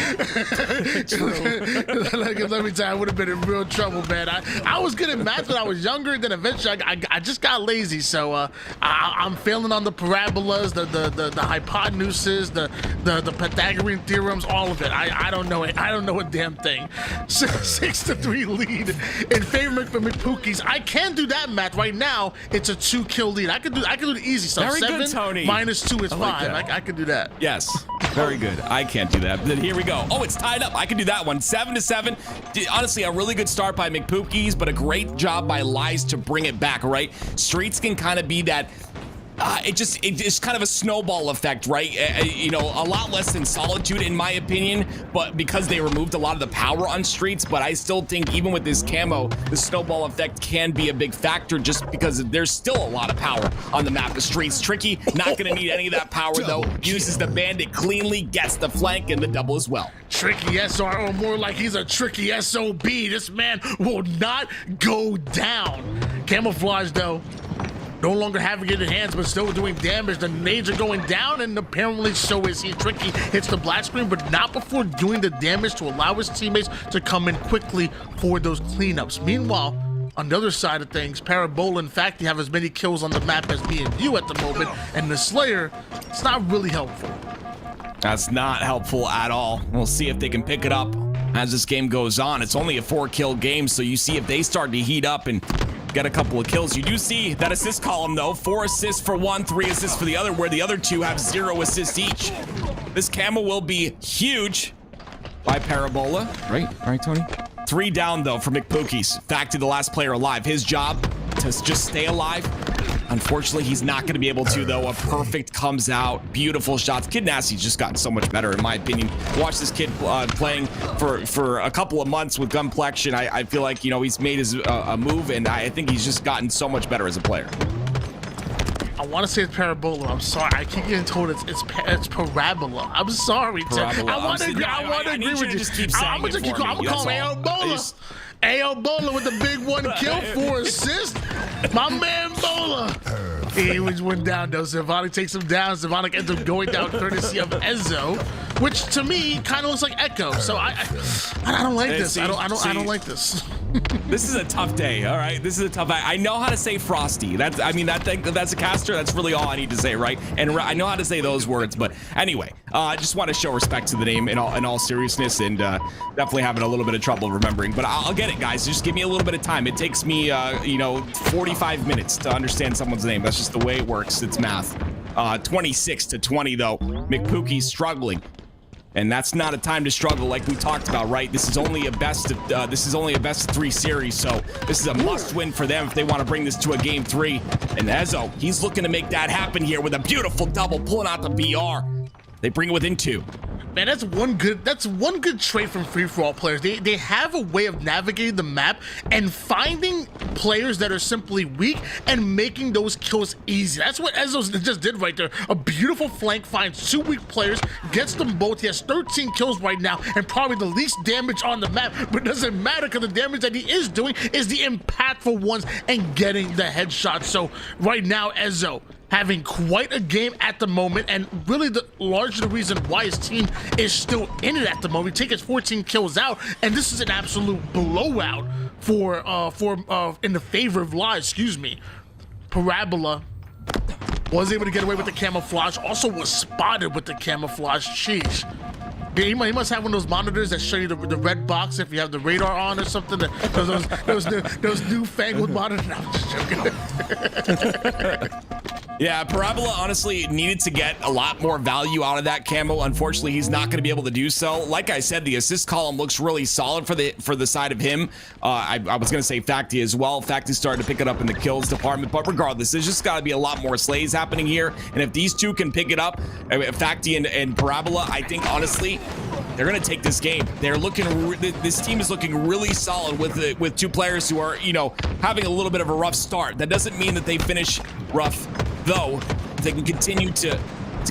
Let me tell you, I would have been in real trouble, man. I was good at math when I was younger, then eventually I just got lazy. So I'm failing on the parabolas, the hypotenuses, the Pythagorean theorems, all of it. I don't know it. I don't know a damn thing. 6-3 lead in favor of McPookies. I can do that math right now. It's a 2-kill lead. I can do the easy stuff. Very 7 good, Tony. -2 is like 5. I can do that. Yes, very good. I can't do that. But here we go. Oh, it's tied up. I can do that one. 7-7. Honestly, a really good start by McPookies, but a great job by Lies to bring it back, right? Streets can kind of be that it's kind of a snowball effect, right? You know, a lot less than Solitude in my opinion, but because they removed a lot of the power on Streets. But I still think even with this camo, the snowball effect can be a big factor just because there's still a lot of power on the map. The Streets Tricky, not gonna need any of that power though. Uses the bandit cleanly, gets the flank and the double as well. Tricky SR, or more like he's a tricky SOB. This man will not go down. Camouflage though, no longer having it in hands, but still doing damage. The nades are going down, and apparently so is he. Tricky hits the black screen, but not before doing the damage to allow his teammates to come in quickly for those cleanups. Meanwhile, on the other side of things, Parabola and Facty have as many kills on the map as me and you at the moment, and the Slayer, it's not really helpful. That's not helpful at all. We'll see if they can pick it up as this game goes on. It's only a 4-kill game, so you see if they start to heat up and get a couple of kills. You do see that assist column though, 4 assists for one, 3 assists for the other, where the other 2 have 0 assists each. This camo will be huge by Parabola. Right, Tony? 3 down though for McPookies. Facty, the last player alive. His job to just stay alive. Unfortunately, he's not going to be able to, though. A perfect comes out. Beautiful shots. Kid Nasty's just gotten so much better, in my opinion. Watch this kid playing for a couple of months with Gunplexion. I feel like, you know, he's made his a move, and I think he's just gotten so much better as a player. I want to say it's Parabola. I'm sorry. I keep getting told it's Parabola. I'm sorry, Tim. I want to agree with you. Just keep saying I'm going to call him Aobola. Aobola with the big 1 kill, 4 assists. My man Bola. He went down though. Symphonic takes him down. Symphonic ends up going down courtesy of Ezzo, which to me kind of looks like Echo. So I don't like this. I don't like this. This is a tough day, all right? This is a tough. I know how to say Frosty. That's a caster. That's really all I need to say, right? And I know how to say those words. But anyway, I just want to show respect to the name in all seriousness, and definitely having a little bit of trouble remembering. But I'll get it, guys. Just give me a little bit of time. It takes me, 45 minutes to understand someone's name. That's just the way it works. It's math. 26-20 though. McPookie's struggling. And that's not a time to struggle like we talked about, right? This is only a best of 3 series, so this is a must-win for them if they want to bring this to a game 3. And Ezzo, he's looking to make that happen here with a beautiful double, pulling out the BR. They bring it within 2. Man, that's one good trait from free-for-all players. They have a way of navigating the map and finding players that are simply weak and making those kills easy. That's what Ezzo just did right there. A beautiful flank, finds 2 weak players, gets them both. He has 13 kills right now and probably the least damage on the map, but it doesn't matter because the damage that he is doing is the impactful ones and getting the headshots. So right now, Ezzo having quite a game at the moment, and really largely the reason why his team is still in it at the moment. He takes 14 kills out, and this is an absolute blowout for in the favor of Live. Excuse me. Parabola was able to get away with the camouflage. Also was spotted with the camouflage. Sheesh. He must have one of those monitors that show you the red box if you have the radar on or something. Those newfangled monitors. No, I'm just joking. Yeah, Parabola honestly needed to get a lot more value out of that camo. Unfortunately, he's not going to be able to do so. Like I said, the assist column looks really solid for the side of him. I was going to say Facty as well. Facty started to pick it up in the kills department, but regardless, there's just got to be a lot more slays happening here. And if these 2 can pick it up, Facty and Parabola, I think honestly, they're going to take this game. They're looking. This team is looking really solid with 2 players who are, having a little bit of a rough start. That doesn't mean that they finish rough, though. They can continue to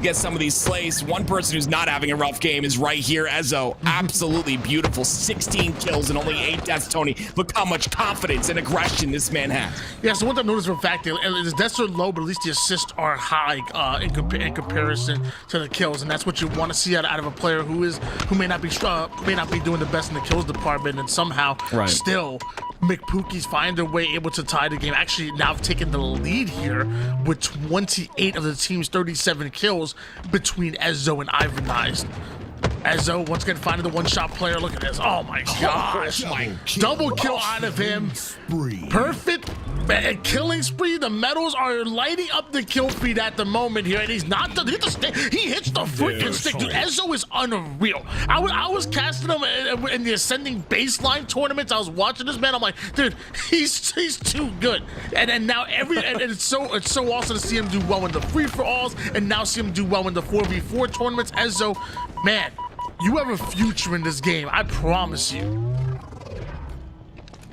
get some of these slays. One person who's not having a rough game is right here, Ezzo. Absolutely beautiful. 16 kills and only 8 deaths, Tony. Look how much confidence and aggression this man has. Yeah, so what I've noticed from Facty, his deaths are low, but at least the assists are high in comparison to the kills, and that's what you want to see out of a player who may not be doing the best in the kills department, and somehow still McPookie's find their way able to tie the game. Actually, now have taken the lead here with 28 of the team's 37 kills between Ezzo and Ivanized. Ezzo once again finding the one-shot player. Look at this. Oh my gosh. Double kill out of him. Perfect Man, killing spree, the medals are lighting up the kill feed at the moment here, and he's not he hits the freaking stick, dude. Ezzo is unreal. I was casting him in the ascending baseline tournaments. I was watching this man. I'm like, dude, he's too good. And now and it's so awesome to see him do well in the free for alls, and now see him do well in the 4v4 tournaments. Ezzo, man, you have a future in this game. I promise you.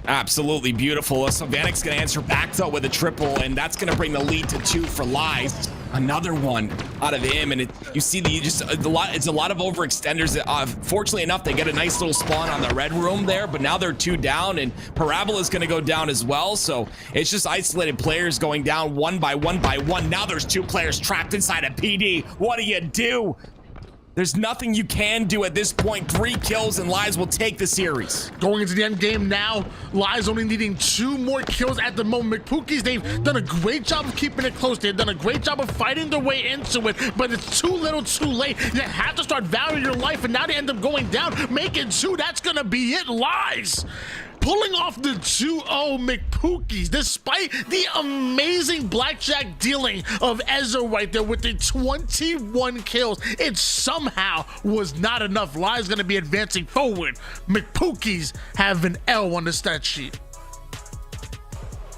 Absolutely beautiful. So Vanek's gonna answer back though with a triple, and that's gonna bring the lead to 2 for Lies. Another one out of him, and you see it's a lot of overextenders. Fortunately enough, they get a nice little spawn on the red room there, but now they're 2 down, and Parabola's gonna go down as well. So it's just isolated players going down one by one by one. Now there's 2 players trapped inside a PD. What do you do? There's nothing you can do at this point. 3 kills and Lies will take the series. Going into the end game now, Lies only needing 2 more kills at the moment. McPookies, they've done a great job of keeping it close. They've done a great job of fighting their way into it, but it's too little too late. You have to start valuing your life, and now they end up going down, making 2. That's gonna be it. Lies pulling off the 2-0 McPookies, despite the amazing blackjack dealing of Ezzo right there with the 21 kills. It somehow was not enough. Lies gonna be advancing forward. McPookies have an L on the stat sheet.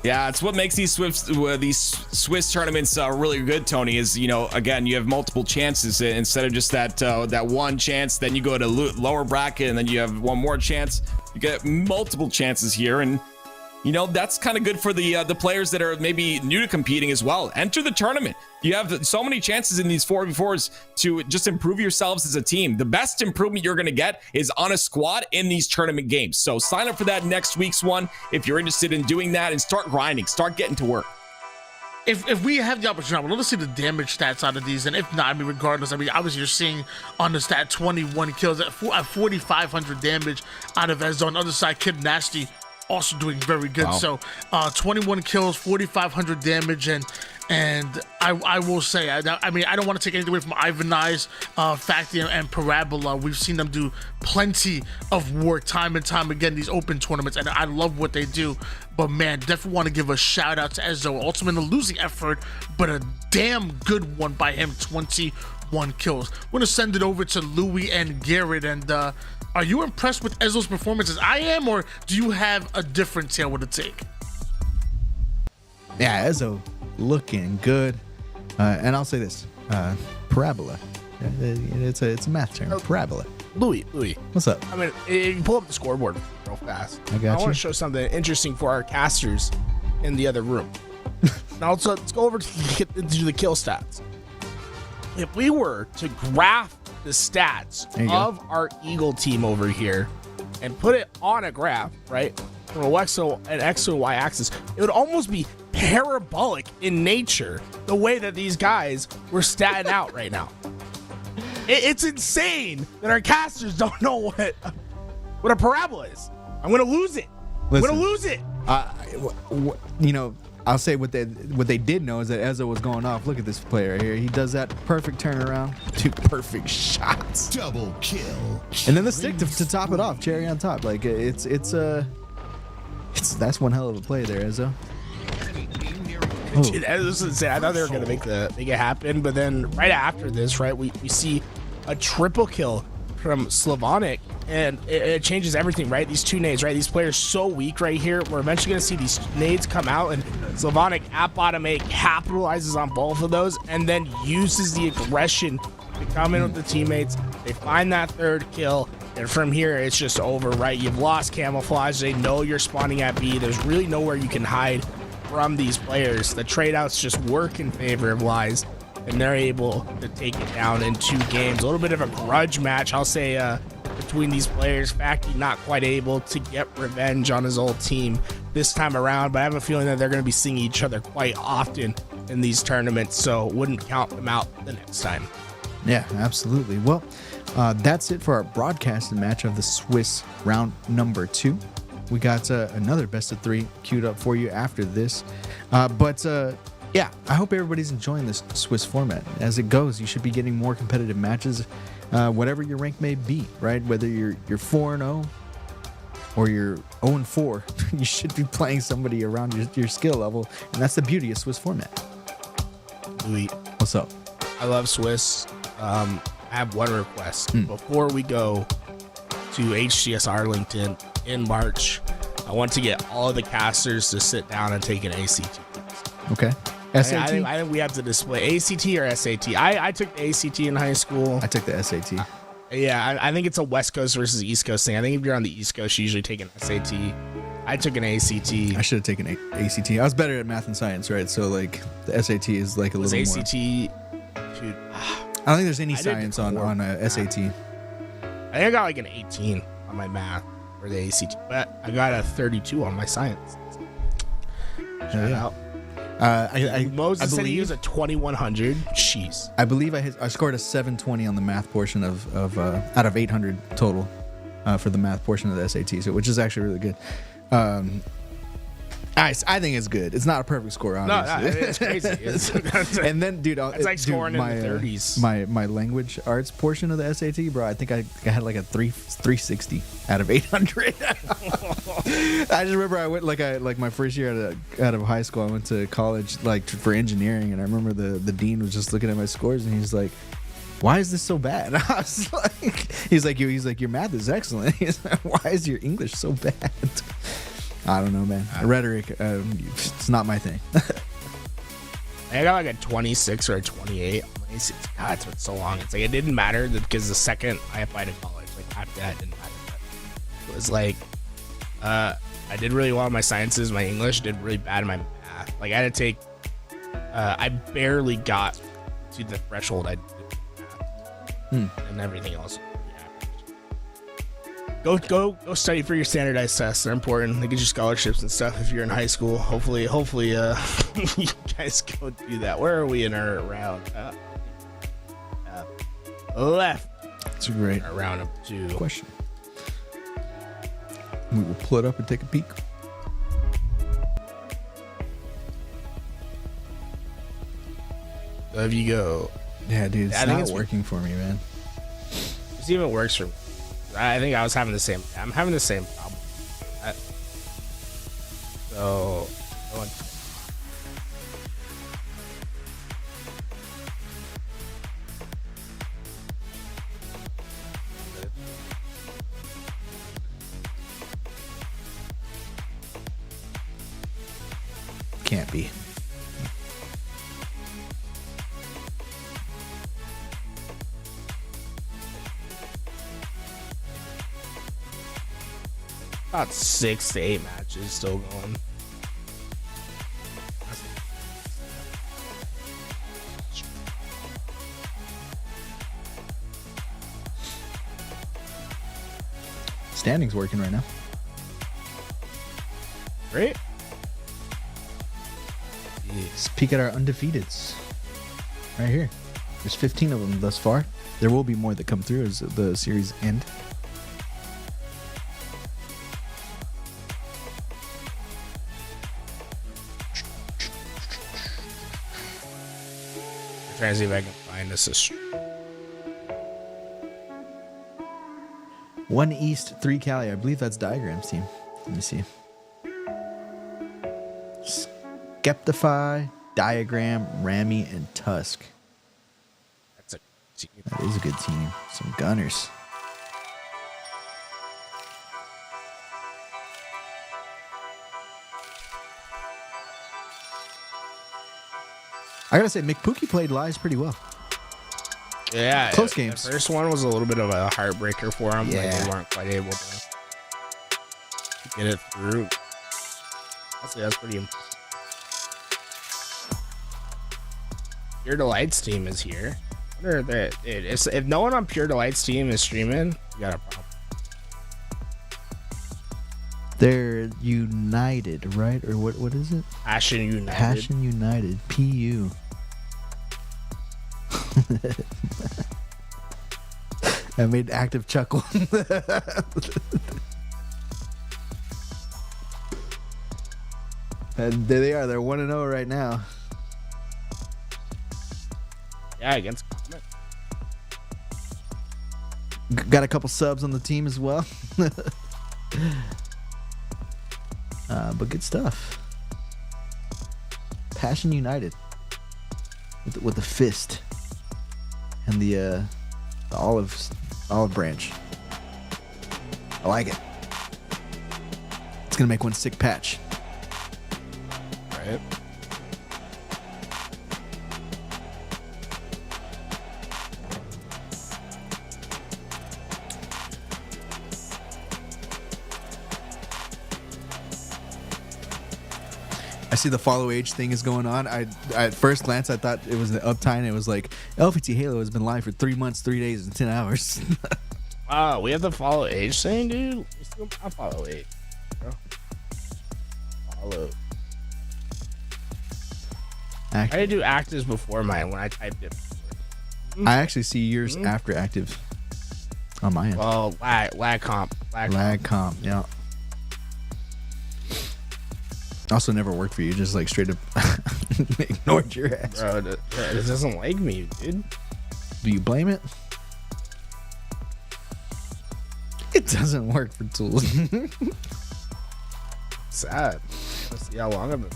Yeah, it's what makes these Swiss tournaments really good, Tony, is, you know, again, you have multiple chances instead of just that one chance. Then you go to lower bracket, and then you have one more chance. You get multiple chances here, and you know, that's kind of good for the players that are maybe new to competing as well. Enter the tournament. You have so many chances in these 4v4s to just improve yourselves as a team. The best improvement you're going to get is on a squad in these tournament games. So sign up for that next week's one if you're interested in doing that, and start grinding, start getting to work. If we have the opportunity, I would love to see the damage stats out of these, and if not, I mean, regardless, I mean, obviously you're seeing on the stat 21 kills at 4,500 damage out of Ezzo. On the other side, Kid Nasty also doing very good. Wow. So 21 kills, 4,500 damage, and I will say, I mean, I don't want to take anything away from Ivanized, Facti, and Parabola. We've seen them do plenty of work time and time again, these open tournaments, and I love what they do. But man, definitely want to give a shout out to Ezzo. Ultimately a losing effort, but a damn good one by him. 21 kills. We're gonna send it over to Louis and Garrett. And are you impressed with Ezzo's performance as I am, or do you have a different tale with the take? Yeah, Ezzo looking good. And I'll say this, parabola. It's a math term. Parabola. Louis, what's up? I mean, you can pull up the scoreboard real fast. I want to show something interesting for our casters in the other room. Now let's go over to the kill stats. If we were to graph the stats of our Eagle team over here and put it on a graph, right, from a X and Y axis, it would almost be parabolic in nature, the way that these guys were statting out right now. It's insane that our casters don't know what a parabola is. I'm gonna lose it. Listen, I'm gonna lose it. You know, I'll say what they did know is that Ezzo was going off. Look at this player here. He does that perfect turnaround, 2 perfect shots, double kill, and then the stick to top it off, cherry on top. Like it's that's one hell of a play there, Ezzo. Dude, I thought they were gonna make it happen, but then right after this, right, we see a triple kill from Slavonic, and it changes everything, right? These 2 nades, right? These players so weak right here. We're eventually gonna see these nades come out, and Slavonic at bottom 8 capitalizes on both of those, and then uses the aggression to come in with the teammates. They find that 3rd kill, and from here it's just over, right? You've lost camouflage. They know you're spawning at B. There's really nowhere you can hide from these players. The trade outs just work in favor of Lies, and they're able to take it down in 2 games. A little bit of a grudge match, I'll say, between these players. Facti not quite able to get revenge on his old team this time around, but I have a feeling that they're going to be seeing each other quite often in these tournaments, so wouldn't count them out the next time. Yeah, absolutely. Well, that's it for our broadcasted match of the Swiss round number 2. We got another best of 3 queued up for you after this. Yeah, I hope everybody's enjoying this Swiss format. As it goes, you should be getting more competitive matches, whatever your rank may be, right? Whether you're 4-0 or you're 0-4. You should be playing somebody around your skill level, and that's the beauty of Swiss format. Louis, What's up? I love Swiss. I have one request. Before we go to HGS Arlington in March, I want to get all of the casters to sit down and take an ACT. Okay. I SAT? think we have to display ACT or SAT. I took the ACT in high school. I took the SAT. Yeah, I think it's a West Coast versus East Coast thing. I think if you're on the East Coast, you usually take an SAT. I took an ACT. I should have taken ACT. I was better at math and science, right? So like the SAT is like a little more. ACT, dude, I don't think there's any science on SAT. I think I got like an 18 on my math for the ACT, but I got a 32 on my science. Shout out. Moses said he used a 2100. Jeez. I believe I scored a 720 on the math portion of out of 800 total for the math portion of the SAT, so which is actually really good. I think it's good. It's not a perfect score, obviously. No, it's crazy. And then, dude, it's like scoring in the 30s. My language arts portion of the SAT, bro. I think I had like a 360 out of 800. I just remember I went like my first year out of high school. I went to college like for engineering, and I remember the dean was just looking at my scores, and he's like, "Why is this so bad?" And I was like, "He's like your math is excellent. He's like, why is your English so bad?" I don't know, man. Rhetoric, it's not my thing. I got like a 26 or a 28. God, it's been so long. It's like it didn't matter because the second I applied to college, like after that, it didn't matter. But it was like, I did really well in my sciences. My English did really bad in my math. Like I had to take, I barely got to the threshold I did in math, and everything else. Go study for your standardized tests. They're important. They get you scholarships and stuff if you're in high school. Hopefully, you guys go do that. Where are we in our round? Left. That's a great round of 2. question. We will pull it up and take a peek. There you go. Yeah, dude, it's I think not it's working for me, man. This even works for me. I think I was having the same. I'm having the same problem. So, Can't be. about 6 to 8 matches still going. Standing's working right now. Great. Let's peek at our undefeateds. Right here. There's 15 of them thus far. There will be more that come through as the series end. Trying to see if I can find this. 1 East, 3 Cali. I believe that's Diagram's team. Let me see. Skeptify, Diagram, Rami, and Tusk. That's a team. That is a good team. Some gunners. I gotta say, McPookie played lives pretty well. Yeah, Close games. The first one was a little bit of a heartbreaker for them. Yeah. Like they weren't quite able to get it through. That's pretty impressive. Pure Delight's team is here. If no one on Pure Delight's team is streaming, you got a problem. They're United, right? Or what is it? Passion United. Passion United. PU. I made active chuckle. And there they are. They're 1-0 right now. Yeah, against Comet. Got a couple subs on the team as well. But good stuff. Passion United with the fist and the olive branch. I like it. It's gonna make one sick patch. Right. I see the follow age thing is going on. I at first glance I thought it was the uptime. And it was like LVT Halo has been live for 3 months, 3 days, and 10 hours. Wow, we have the follow age thing, dude. We still not follow age. Bro. Follow. I did do actives before mine when I typed it. I actually see yours after active on my end. Well, lag comp. Lag comp, yeah. Also never worked for you, just like straight up ignored your ass. Bro, it doesn't like me, dude. Do you blame it? It doesn't work for tools. Sad. Let's see how long I've been.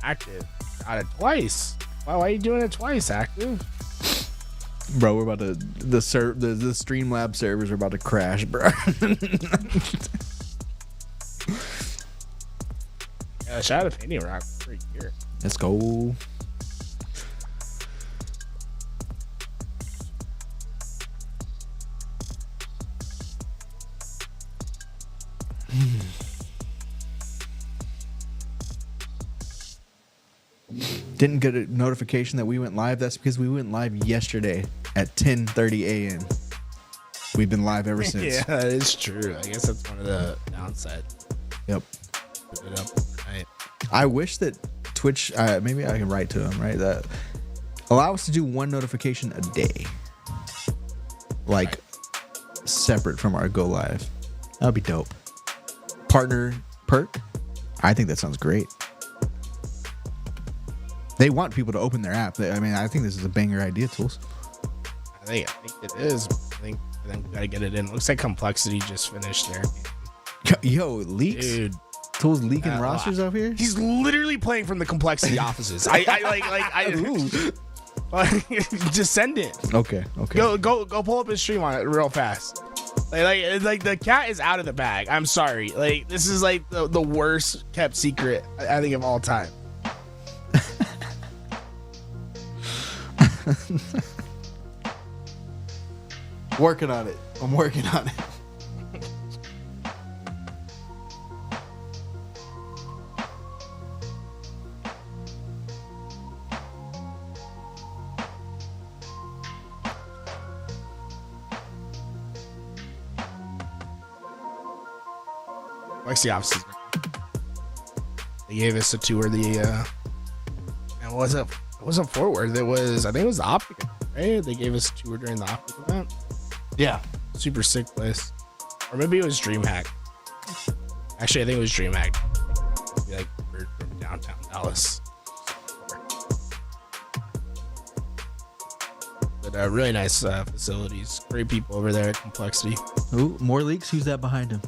Active. Got it twice. Why are you doing it twice, active? Bro, we're about to the Streamlab servers are about to crash, bro. Yeah, shout out to Painting Rock for a year. Let's go. Didn't get a notification that we went live. That's because we went live yesterday at 10:30 a.m. We've been live ever since. Yeah, that is true. I guess that's one of the downsides. Yep. Put it up overnight. I wish that Twitch, maybe I can write to them, right? That allow us to do one notification a day, like separate from our go live. That would be dope. Partner perk. I think that sounds great. They want people to open their app. I mean, I think this is a banger idea, Tools. I think it is. I think we gotta get it in. Looks like Complexity just finished there. Yo, leaks. Dude, Tools leaking rosters up here. he's literally playing from the Complexity offices. Just send it. Okay. Go pull up his stream on it real fast. Like the cat is out of the bag. I'm sorry. Like this is like the worst kept secret I think of all time. Working on it. I'm working on it. Lexi offices. They gave us a tour of the and what was it? It wasn't forward. It was, I think it was the Optic, right? They gave us a tour during the Optic event. Yeah. Super sick place. Or maybe it was DreamHack. Actually, I think it was DreamHack. Like we're from downtown Dallas. But really nice facilities. Great people over there at Complexity. Ooh, more leaks. Who's that behind him?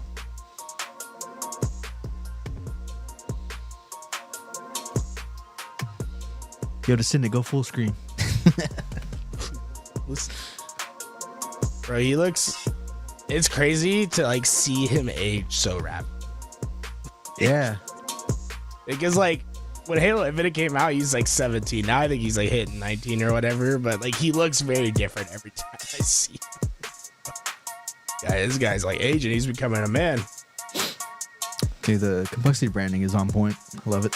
Yo, Descendant, go full screen. Listen. Bro, he looks, it's crazy to like see him age so rapid. Yeah. Because like when Halo Infinite came out, he's like 17. Now I think he's like hitting 19 or whatever, but like he looks very different every time I see him. Yeah, this guy's like aging. He's becoming a man. Dude, the Complexity branding is on point. I love it.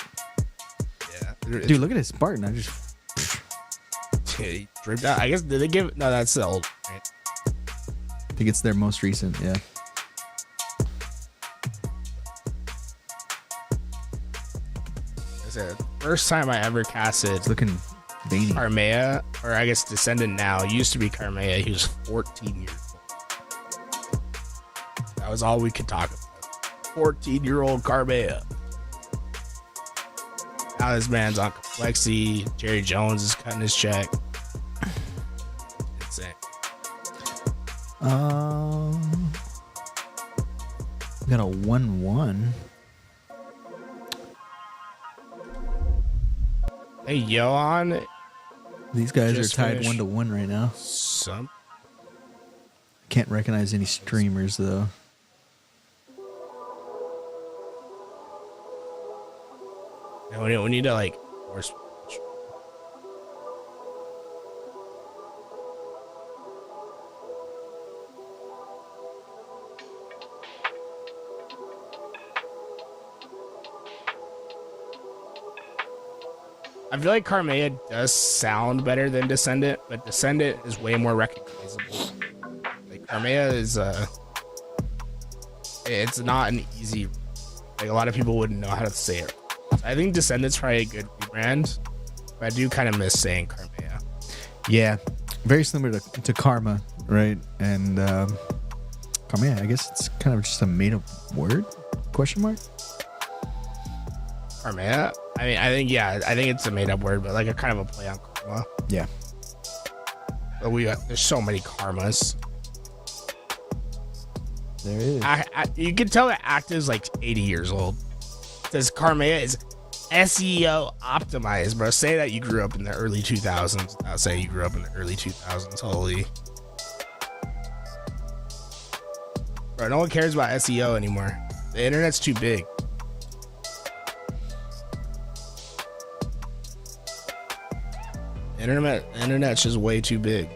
Yeah. Dude, look at his Spartan. I just... He dripped out. I guess, did they give, no, that's the old, right? I think it's their most recent, yeah. It's the first time I ever casted It's looking veiny. Carmea, or I guess Descendant now. It used to be Carmea. He was 14 years old. That was all we could talk about. 14-year-old Carmea. Now this man's on Complexity. Jerry Jones is cutting his check. Insane. We got a 1-1. Hey, Johan. These guys Just are tied finished. 1-1 right now. Some. Can't recognize any streamers though. No, we need to like force. I feel like Carmea does sound better than Descendant, but Descendant is way more recognizable. Like Carmea is it's not an easy, like a lot of people wouldn't know how to say it. So I think Descendant's probably a good rebrand, but I do kind of miss saying Carmea. Yeah, very similar to Karma, right? And Karma, I guess it's kind of just a made-up word? Question mark? Carmea? I mean, I think it's a made-up word, but like a kind of a play on karma. Yeah. But there's so many karmas. There it is. You can tell that Active's like 80 years old. It says Carmea is SEO optimized, bro. Say that you grew up in the early 2000s. I'll say you grew up in the early 2000s. Holy. Bro, no one cares about SEO anymore. The internet's too big. Internet's just way too big.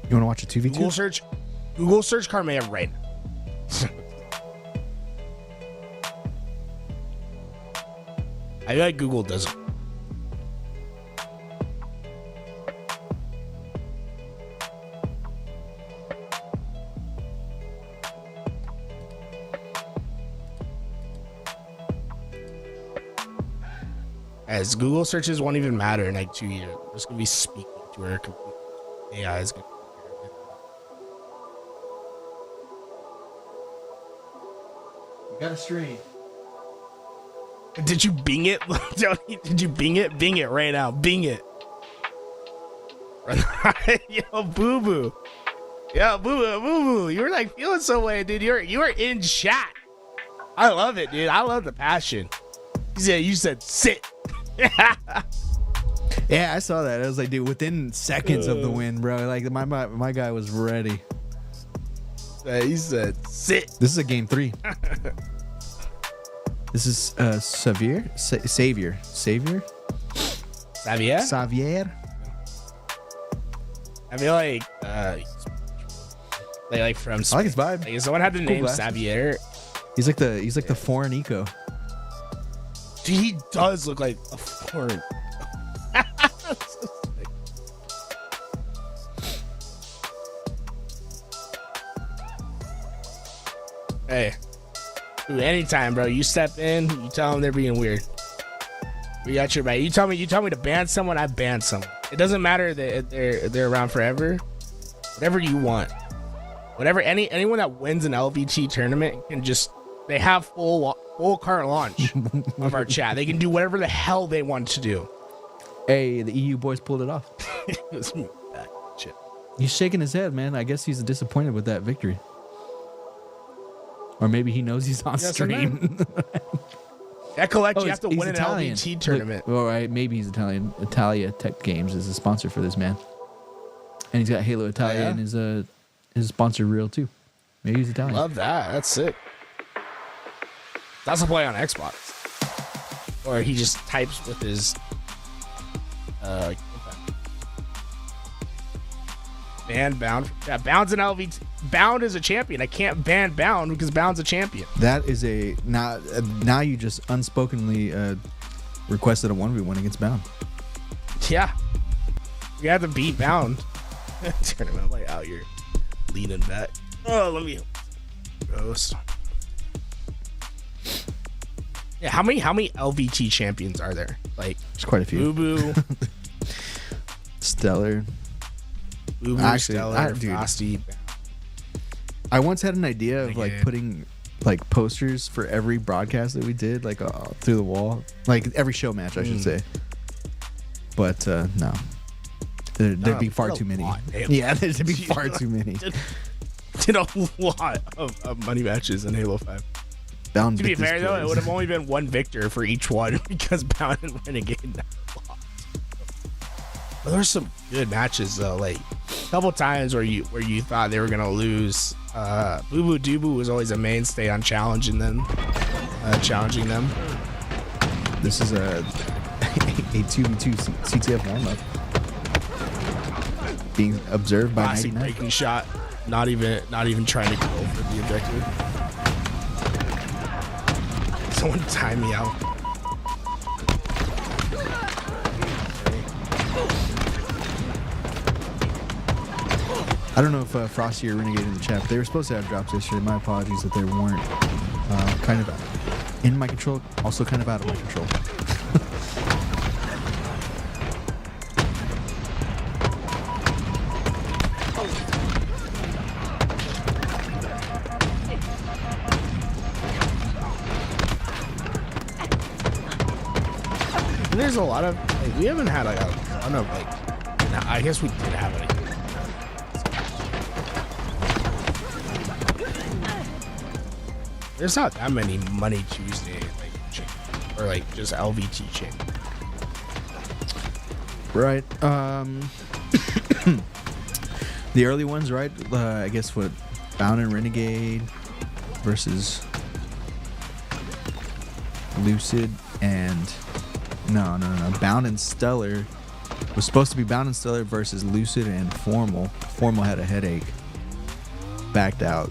You want to watch a 2v2? Google search Carmea right now. I feel like Google doesn't. As Google searches won't even matter in like 2 years. We're just gonna be speaking to our computer. AI is gonna. You got a stream. Did you Bing it? Did you Bing it? Bing it right now. Bing it. Yo, Bubu. Yo, Bubu. You were like feeling some way, dude. You were in chat. I love it, dude. I love the passion. You said sit. Yeah, I saw that. I was like, dude, within seconds of the win, bro. Like my guy was ready. He said sit. This is a game 3. This is Xavier. Xavier. Xavier? Xavier. I feel like from I like his vibe. Like if someone had the Cool name glasses. Xavier. He's like the foreign eco. Dude, he does look like a foreign. Hey, dude, anytime, bro. You step in, you tell them they're being weird. We got your back. You tell me to ban someone, I ban someone. It doesn't matter that they're around forever. Whatever you want. Whatever anyone that wins an LVT tournament can just, they have full carte launch of our chat. They can do whatever the hell they want to do. Hey, the EU boys pulled it off. Shit. He's shaking his head, man. I guess he's disappointed with that victory. Or maybe he knows he's on stream. That Kuhlect, you he's- have to he's win Italian. an LVT tournament. All right, maybe he's Italian. Italia Tech Games is a sponsor for this man, and he's got Halo Italia yeah? and his sponsor reel too. Maybe he's Italian. Love that. That's sick. That's a play on Xbox. Or he just types with his ban bound. Yeah, Bound's an LVT. Bound is a champion. I can't ban Bound because Bound's a champion. That is now you just unspokenly requested a 1v1 against Bound. Yeah. We have to beat Bound. Tournament like out here leaning back. Oh, let me ghost. Yeah, how many LVT champions are there? Like There's quite a few. Bubu, Stellar. Bubu, Actually, Stellar, dude. Frosty. I once had an idea of like Okay. putting like posters for every broadcast that we did, like through the wall, like every show match, I should say. But no, There'd be far too many. Yeah, there'd be far too many. Did a lot of money matches in Halo 5. Bound To be bit this fair, though, it place. would have only been one victor for each one because Bound and Renegade never lost. But there were some good matches though, like a couple times where you thought they were gonna lose. Bubu Dubu was always a mainstay on challenging them. This is a 2v2 CTF warm-up. Being observed by Classic 99. breaking shot, not even trying to go for the objective. Someone time me out. I don't know if Frosty or Renegade in the chat, but they were supposed to have drops yesterday. My apologies that they weren't. Kind of in my control, also kind of out of my control. And there's a lot of like, we haven't had like a ton of like. No, I guess we did have like. There's not that many Money Tuesday like or like just LVT chick. Right. The early ones, right? I guess what Bound and Renegade versus Lucid and no. Bound and Stellar was supposed to be Bound and Stellar versus Lucid and Formal. Formal had a headache, backed out,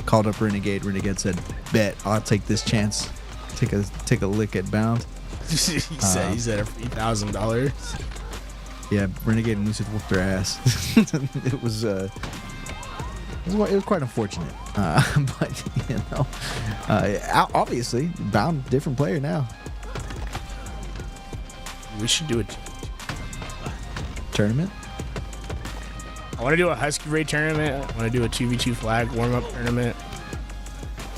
called up Renegade. Renegade said, "Bet I'll take this chance. Take a lick at Bound." he said a $3,000. Yeah, Renegade and Lucid whooped their ass. It was quite unfortunate, but you know, obviously Bound different player now. We should do a Tournament. I want to do a Husky Raid tournament. I want to do a 2v2 flag warm-up tournament.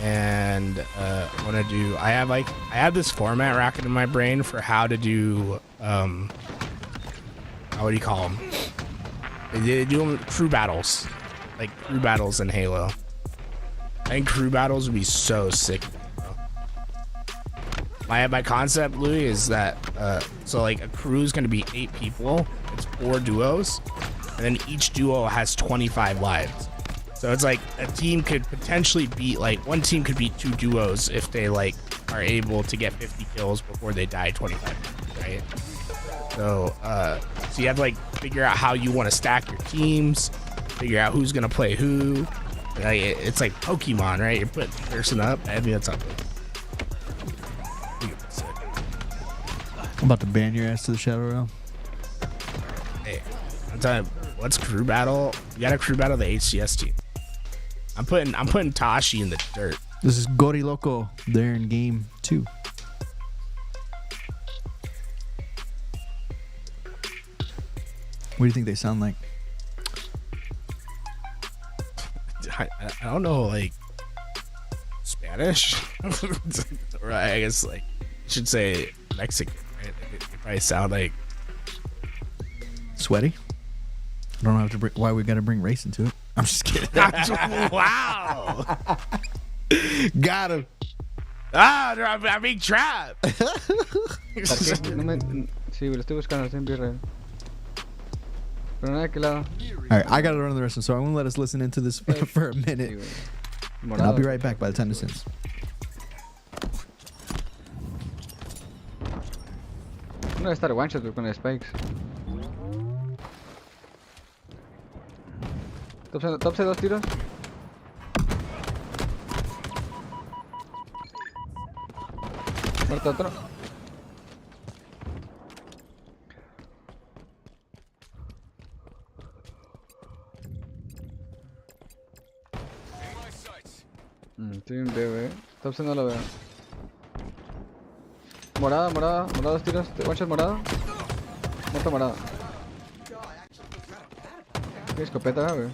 And I want to do. I have this format racket in my brain for how to do. What do you call them? They do them crew battles, like crew battles in Halo. I think crew battles would be so sick. My concept, Louis, is that so like a crew is going to be 8 people. It's 4 duos, and then each duo has 25 lives. So it's like a team could potentially beat, like one team could beat 2 duos if they like are able to get 50 kills before they die 25 times, right? So so you have to like figure out how you want to stack your teams, figure out who's gonna play who. Like it's like Pokemon, right? You're putting the person up. I mean, that's up. I'm about to ban your ass to the Shadow Realm. Hey, I'm telling you, what's crew battle? You gotta crew battle the HCS team. I'm putting Tashi in the dirt. This is Gori Loco. They're in game 2. What do you think they sound like? I don't know, like Spanish, or I guess like you should say Mexican. Right? They probably sound like Sweaty. I don't have to bring. Why we got to bring race into it? I'm just kidding. wow. Got him. I'm being trapped. No me... Sí, lo estoy buscando, estoy en birra. Pero nada, que lado. All right, I gotta run the rest of them, so I'm gonna let us listen into this for a minute. And I'll be right back by the time this ends. No debe estar one shot con el spikes. Top side 2 tiros. Muerto otro. Estoy en B, Top side no lo veo. Morada, 2 tiros. One shot morado. Muerto morado. Qué escopeta, güey.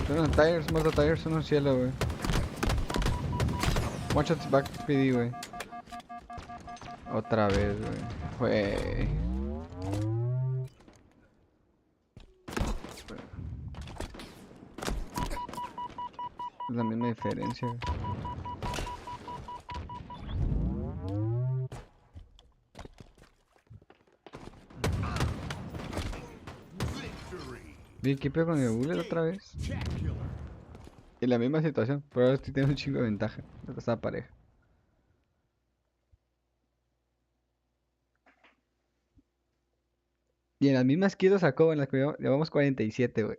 Son unos tires, muerto tires, son un cielo, güey. One shot back PD, güey. Otra vez, güey. Es la misma diferencia. Vi qué pedo con el bullet otra vez. Y la misma situación, pero ahora sí tiene un chingo de ventaja. Esta pareja. Y en las mismas kills sacó, en las que llevamos 47, güey.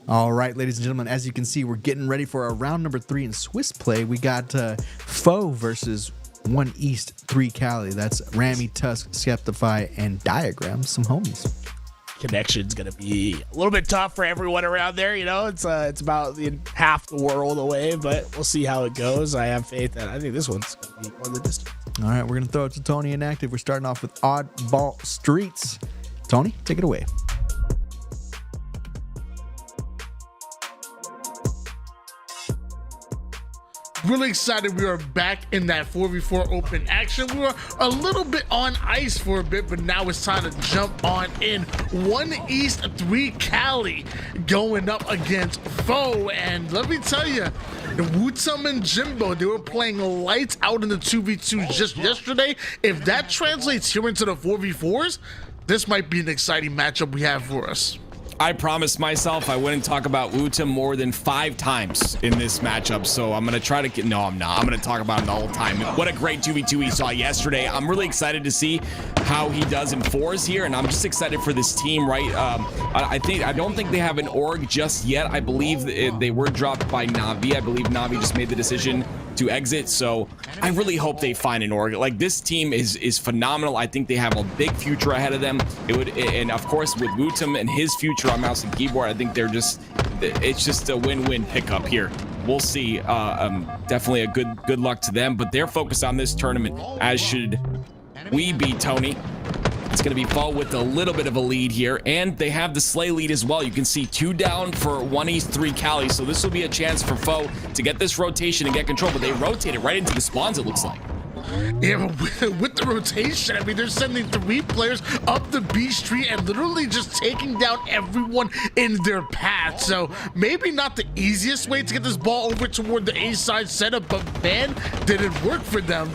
All right, ladies and gentlemen, as you can see, we're getting ready for our round number 3 in Swiss play. We got Foe versus 1 East, 3 Cali. That's Rami, Tusk, Skeptify, and Diagram, some homies. connection's gonna be a little bit tough for everyone around there. You know, it's about half the world away, but we'll see how it goes. I have faith that I think this one's gonna be more the distance. All right, we're going to throw it to Tony Inactive. We're starting off with Oddball Streets. Tony, take it away. Really excited we are back in that 4v4 open action. We were a little bit on ice for a bit, but now it's time to jump on in. 1 East 3 Cali going up against Foe, and let me tell you, Wutum and Jimbo, they were playing lights out in the 2v2 just yesterday. If that translates here into the 4v4s, this might be an exciting matchup we have for us. I promised myself I wouldn't talk about Wutum more than 5 times in this matchup, so I'm gonna try to get, no, I'm not. I'm gonna talk about him the whole time. What a great 2v2 we saw yesterday. I'm really excited to see how he does in 4s here, and I'm just excited for this team, right? I don't think they have an org just yet. I believe they were dropped by Navi. I believe Navi just made the decision to exit, so I really hope they find an org. Like, this team is phenomenal. I think they have a big future ahead of them. And of course with Wutum and his future on mouse and keyboard, I think it's just a win-win pickup here. We'll see. Definitely a good luck to them, but they're focused on this tournament, as should we be, Tony. It's going to be Foe with a little bit of a lead here, and they have the Slay lead as well. You can see 2 down for 1 East 3 Cali, so this will be a chance for Foe to get this rotation and get control, but they rotate it right into the spawns, it looks like. Yeah, with the rotation, I mean, they're sending 3 players up the B street and literally just taking down everyone in their path. So maybe not the easiest way to get this ball over toward the A side setup, but man, did it work for them.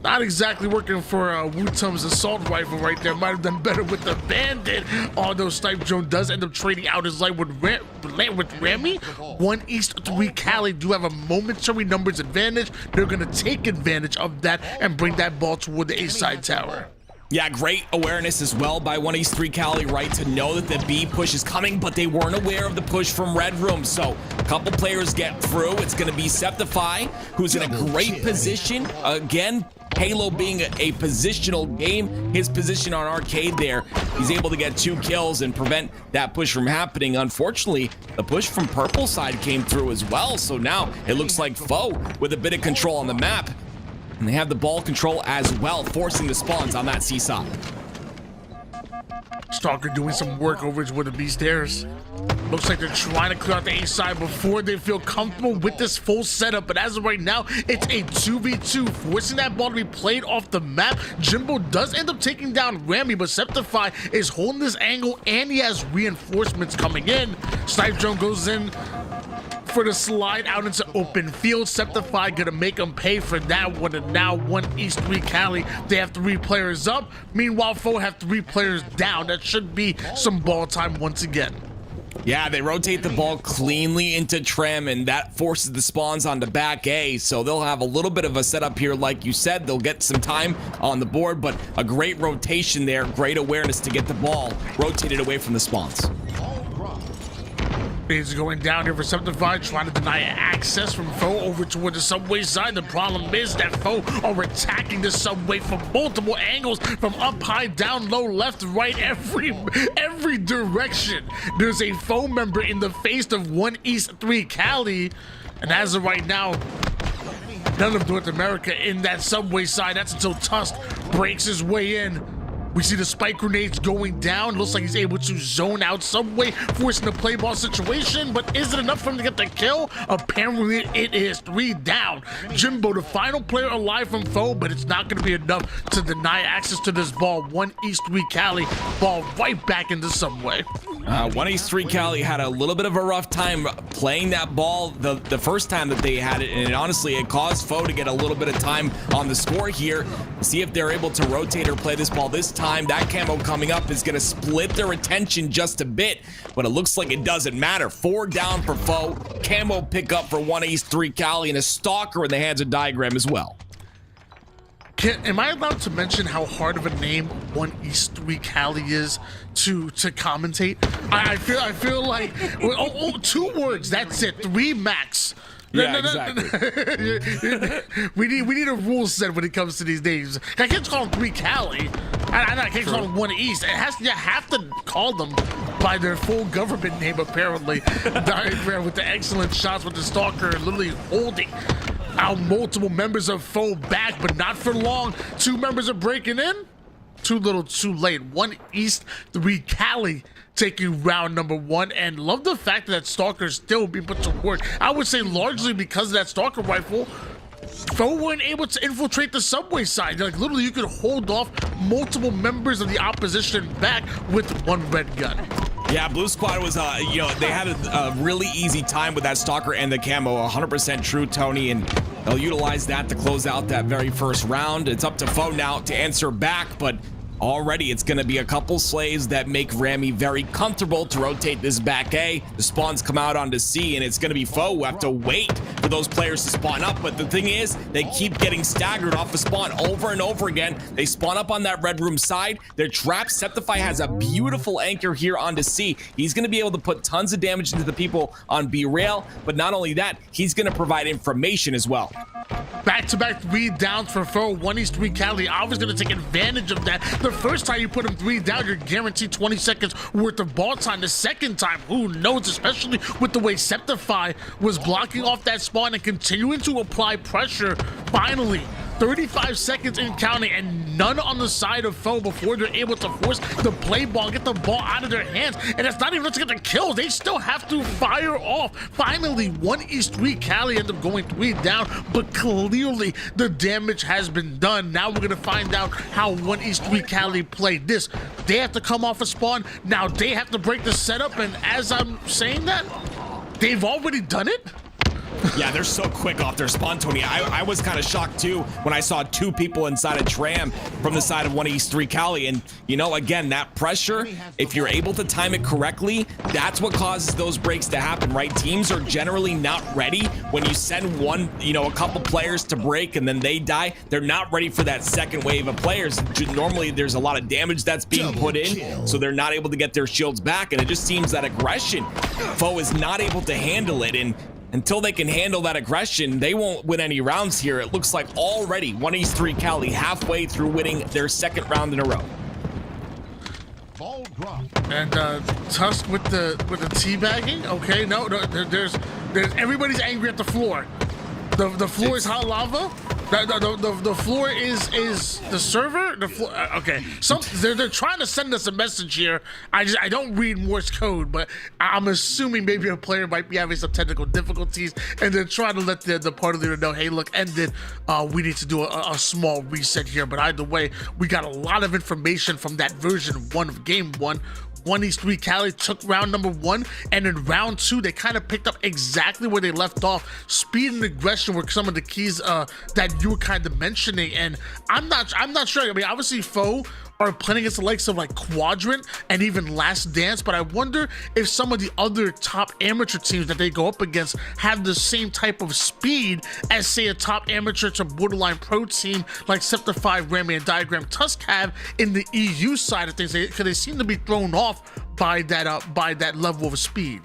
Not exactly working for Wutum's assault rifle right there. Might have done better with the bandit. Although Snipe Drone does end up trading out his life with Remy. 1 East 3 Cali do have a momentary numbers advantage. They're going to take advantage of that and bring that ball toward the A side tower. Yeah, great awareness as well by 1 East 3 Cali, right, to know that the B push is coming, but they weren't aware of the push from Red Room. So a couple players get through. It's going to be Septify, who's in a great position. Again, Halo being a positional game, his position on Arcade there, he's able to get 2 kills and prevent that push from happening. Unfortunately, the push from Purple side came through as well. So now it looks like Foe with a bit of control on the map. And they have the ball control as well, forcing the spawns on that C side. Stalker doing some work over toward the B stairs. Looks like they're trying to clear out the A side before they feel comfortable with this full setup. But as of right now, it's a 2v2, forcing that ball to be played off the map. Jimbo does end up taking down Remy, but Septify is holding this angle, and he has reinforcements coming in. Snipe Drone goes in for the slide out into open field. Septify gonna make him pay for that one, and now 1 East 3 Cali, they have 3 players up. Meanwhile, Foe have 3 players down. That should be some ball time once again. Yeah, they rotate the ball cleanly into Trem, and that forces the spawns onto back A, so they'll have a little bit of a setup here. Like you said, they'll get some time on the board, but a great rotation there, great awareness to get the ball rotated away from the spawns. He's going down here for Septify, trying to deny access from Foe over toward the subway side. The problem is that Foe are attacking the subway from multiple angles, from up high, down low, left, right, every direction. There's a Foe member in the face of 1 East 3 Cali, and as of right now, none of North America in that subway side. That's until Tusk breaks his way in. We see the spike grenades going down. Looks like he's able to zone out Subway, forcing the play ball situation, but is it enough for him to get the kill? Apparently it is. 3 down. Jimbo, the final player alive from Foe, but it's not going to be enough to deny access to this ball. 1 East 3 Cali, ball right back into Subway. 1 East 3 Cali had a little bit of a rough time playing that ball the first time that they had it, and honestly, it caused Foe to get a little bit of time on the score here. See if they're able to rotate or play this ball this time. That camo coming up is going to split their attention just a bit, but it looks like it doesn't matter. 4 down for Foe, camo pickup for 1 East 3 Cali, and a stalker in the hands of Diagram as well. Am I allowed to mention how hard of a name 1 East 3 Cali is to commentate? I feel like 2 words, that's it, 3 max. Yeah, exactly. we need a rule set when it comes to these names. I can't call them 3 Cali. I can't call them 1 East. You have to call them by their full government name, apparently. Diagram with the excellent shots with the Stalker literally holding out multiple members of foe back, but not for long. 2 members are breaking in. Too little, too late. 1 East, 3 Cali taking round number 1, and love the fact that Stalker still being put to work. I would say largely because of that Stalker rifle, foe weren't able to infiltrate the subway side. Like literally, you could hold off multiple members of the opposition back with 1 red gun. Yeah, Blue Squad was, you know, they had a really easy time with that Stalker and the camo. 100% true, Tony, and they'll utilize that to close out that very first round. It's up to foe now to answer back, but already it's going to be a couple slaves that make Rami very comfortable to rotate this back A. The spawns come out onto C, and it's going to be foe who have to wait for those players to spawn up. But the thing is, they keep getting staggered off the spawn over and over again. They spawn up on that red room side. They're trapped. Septify has a beautiful anchor here onto C. He's going to be able to put tons of damage into the people on B rail. But not only that, he's going to provide information as well. Back-to-back 3 downs for foe. 1 East, 3 Cali. I was going to take advantage of that. The first time you put him 3 down, you're guaranteed 20 seconds worth of ball time. The second time, who knows, especially with the way Septify was blocking off that spawn and continuing to apply pressure. Finally, 35 seconds in counting, and none on the side of foe before they're able to force the play ball, get the ball out of their hands. And it's not even enough to get the kills. They still have to fire off. Finally, 1 East, 3 Cali end up going 3 down, but clearly the damage has been done. Now we're going to find out how 1 East, 3 Cali played this. They have to come off a spawn. Now they have to break the setup, and as I'm saying that, they've already done it. Yeah, they're so quick off their spawn, Tony. I was kind of shocked too when I saw 2 people inside a tram from the side of 1 East, 3 Cali. And you know, again, that pressure, if you're able to time it correctly, that's what causes those breaks to happen, right? Teams are generally not ready when you send one, you know, a couple players to break and then they die. They're not ready for that second wave of players. Normally there's a lot of damage that's being put in, so they're not able to get their shields back. And it just seems that aggression, foe is not able to handle it. And until they can handle that aggression, they won't win any rounds here. It looks like already 1 East, 3 Cali halfway through winning their 2nd round in a row. And Tusk with the teabagging. Okay, no, there's everybody's angry at the floor. The floor is hot lava. The floor is the server. The floor. Okay, they're trying to send us a message here. I don't read Morse code, but I'm assuming maybe a player might be having some technical difficulties, and they're trying to let the party leader know, hey, look, ended. We need to do a small reset here. But either way, we got a lot of information from that version 1 of game 1. 1 East, 3 Cali took round number 1, and in round 2 they kind of picked up exactly where they left off. Speed and aggression were some of the keys that you were kind of mentioning, and I'm not sure. I mean, obviously foe are playing against the likes of like Quadrant and even Last Dance, but I wonder if some of the other top amateur teams that they go up against have the same type of speed as, say, a top amateur to borderline pro team like Septify, Rami, and Diagram Tusk have in the EU side of things, because they seem to be thrown off by that level of speed.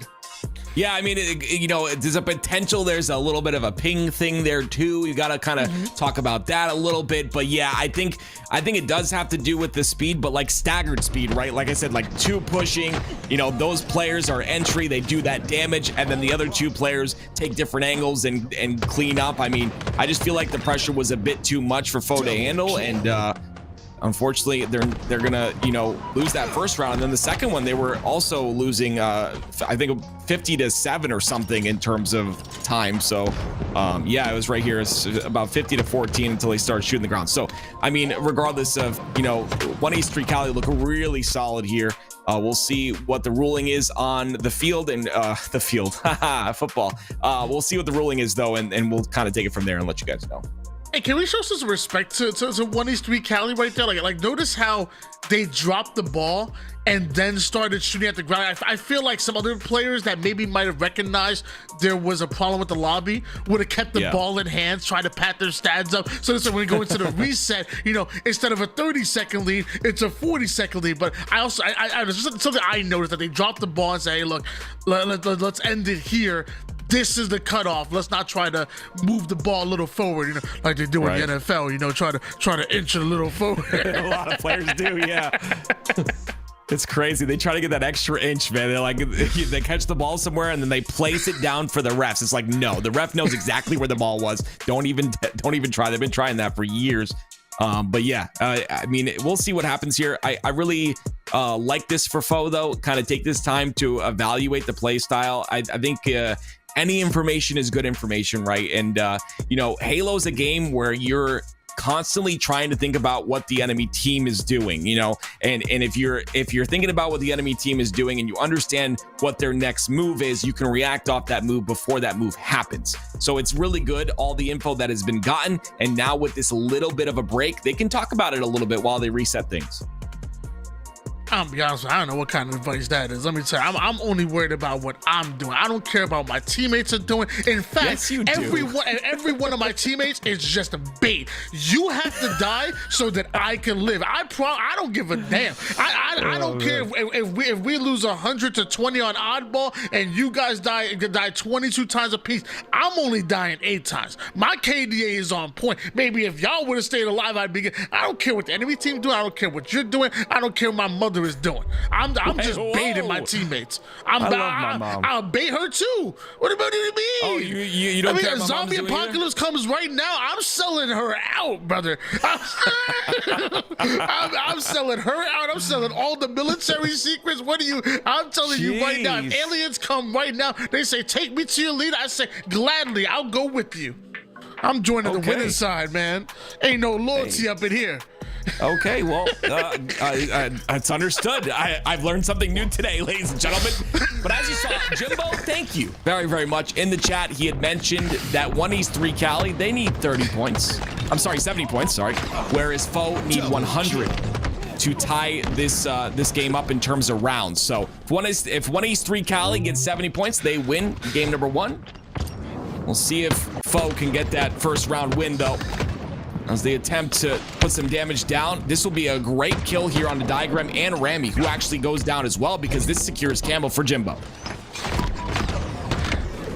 Yeah, I mean, you know, there's a potential. There's a little bit of a ping thing there too. You got to kind of talk about that a little bit. But yeah, I think it does have to do with the speed, but like staggered speed, right? Like I said, like 2 pushing, you know, those players are entry, they do that damage, and then the other 2 players take different angles and clean up. I mean, I just feel like the pressure was a bit too much for foe to handle, and unfortunately, they're gonna, you know, lose that first round. And then the second one, they were also losing, I think 50-7 or something in terms of time. So, yeah, it was right here. It's about 50-14 until they started shooting the ground. So, I mean, regardless of, you know, 1 East, 3 Cali look really solid here. We'll see what the ruling is on the field and the field, football. We'll see what the ruling is though, and we'll kind of take it from there and let you guys know. Hey, can we show some respect to 1 East, 3 Cali right there? Like notice how they dropped the ball and then started shooting at the ground. I feel like some other players that maybe might have recognized there was a problem with the lobby would have kept the ball in hands, try to pat their stats up. So when we go into the reset, you know, instead of a 30-second lead, it's a 40-second lead. But I something I noticed that they dropped the ball and say, hey, look, let's end it here. this is the cutoff. Let's not try to move the ball a little forward, you know, like they do in the NFL. You know, try to inch it a little forward. A lot of players do, yeah. It's crazy. They try to get that extra inch, man. They're like, they catch the ball somewhere and then they place it down for the refs. It's like, no, the ref knows exactly where the ball was. Don't even try. They've been trying that for years. But yeah, I mean, we'll see what happens here. I really like this for Foe, though. Kind of take this time to evaluate the play style. I think any information is good information, right? And you know, Halo's a game where you're constantly trying to think about what the enemy team is doing, you know, and if you're thinking about what the enemy team is doing and you understand what their next move is, you can react off that move before that move happens. So it's really good, all the info that has been gotten, and now with this little bit of a break, they can talk about it a little bit while they reset things. I'll be honest with you, I don't know what kind of advice that is. Let me tell you, I'm only worried about what I'm doing. I don't care about what my teammates are doing. In fact, yes, you do. every one of my teammates is just a bait. You have to die so that I can live. I don't give a damn. I don't care if we lose 100 to 20 on oddball and you guys die 22 times a piece. I'm only dying 8 times. My KDA is on point. Maybe if y'all would have stayed alive, I'd be good. I don't care what the enemy team doing. I don't care what you're doing. I don't care what my mother is doing. I'm just baiting my teammates. I love my mom. I'll bait her too. What about you mean? Oh, you don't care if what zombie apocalypse comes right now, I'm selling her out, brother. I'm selling her out. I'm selling all the military secrets. I'm telling you right now, if aliens come right now, they say, take me to your leader. I say, gladly, I'll go with you. I'm joining the winning side, man. Ain't no loyalty up in here. Okay, well, it's understood. I've learned something new today, ladies and gentlemen. But as you saw, Jimbo, thank you very, very much. In the chat, he had mentioned that 1 East 3 Cali, they need 30 points. I'm sorry, 70 points, sorry. Whereas Foe need 100 to tie this game up in terms of rounds. So if 1 East 3 Cali gets 70 points, they win game number 1. We'll see if Foe can get that first round win, though, as they attempt to put some damage down. This will be a great kill here on the diagram, and Rami, who actually goes down as well, because this secures Campbell for Jimbo.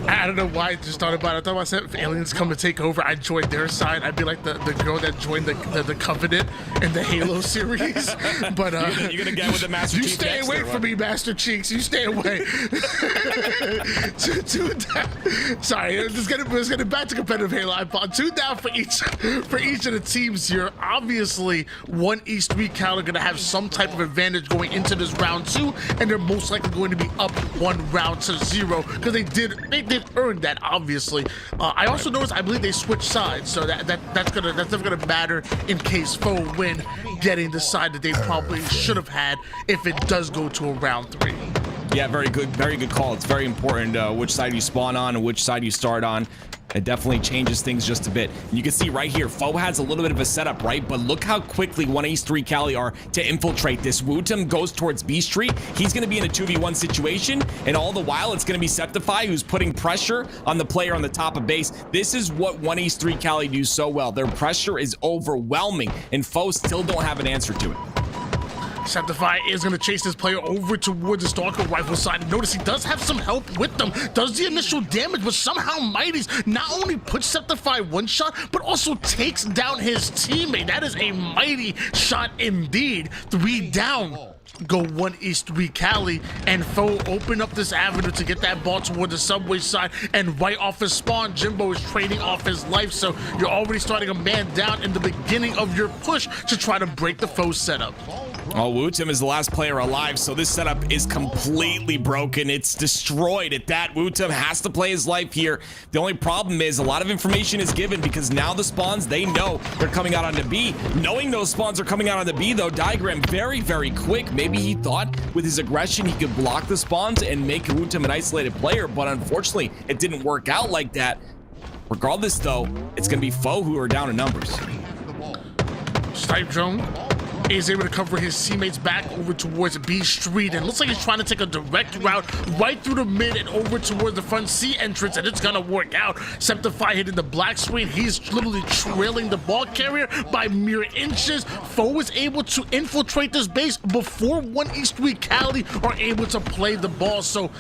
I don't know why I just thought about it. I thought about if aliens come to take over, I'd join their side. I'd be like the girl that joined the Covenant in the Halo series. But you're gonna get with the Master Chief. You stay away from me, Master Cheeks. You stay away. two down. Sorry, let's get it back to competitive Halo. I bought 2 down for each of the teams here. Obviously, 1 East 3 Cal are gonna have some type of advantage going into this round 2, and they're most likely going to be up 1 round to 0 because they did earn that, obviously. I also noticed, I believe they switched sides, so that's never gonna matter in case Foe win, getting the side that they probably should have had if it does go to a round 3. Yeah, very good call. It's very important which side you spawn on and which side you start on. It definitely changes things just a bit. And you can see right here, Foe has a little bit of a setup, right? But look how quickly 1 East 3 Cali are to infiltrate this. Wootum goes towards B Street. He's going to be in a 2v1 situation, and all the while, it's going to be Septify who's putting pressure on the player on the top of base. This is what 1 East 3 Cali do so well. Their pressure is overwhelming, and Foe still don't have an answer to it. Septify is going to chase this player over towards the Stalker rifle side. Notice he does have some help with them. Does the initial damage, but somehow Mighty's not only puts Septify 1 shot, but also takes down his teammate. That is a mighty shot indeed. 3 down. Go 1 East 3 Cali, and Foe open up this avenue to get that ball toward the subway side, and right off his spawn, Jimbo is trading off his life, so you're already starting a man down in the beginning of your push to try to break the Foe setup. Oh, Wootum is the last player alive, so this setup is completely broken. It's destroyed at that. Wootum has to play his life here. The only problem is a lot of information is given because now the spawns, they know they're coming out onto B. Knowing those spawns are coming out onto B, though, Diagram very, very quick. Maybe he thought with his aggression he could block the spawns and make Wootum an isolated player, but unfortunately, it didn't work out like that. Regardless, though, it's going to be Foe who are down in numbers. Snipe drone. is able to cover his teammates back over towards B Street, and looks like he's trying to take a direct route right through the mid and over towards the front C entrance, and it's gonna work out. Septify hitting the black screen. He's literally trailing the ball carrier by mere inches. Foe is able to infiltrate this base before 1E3 Cali are able to play the ball, so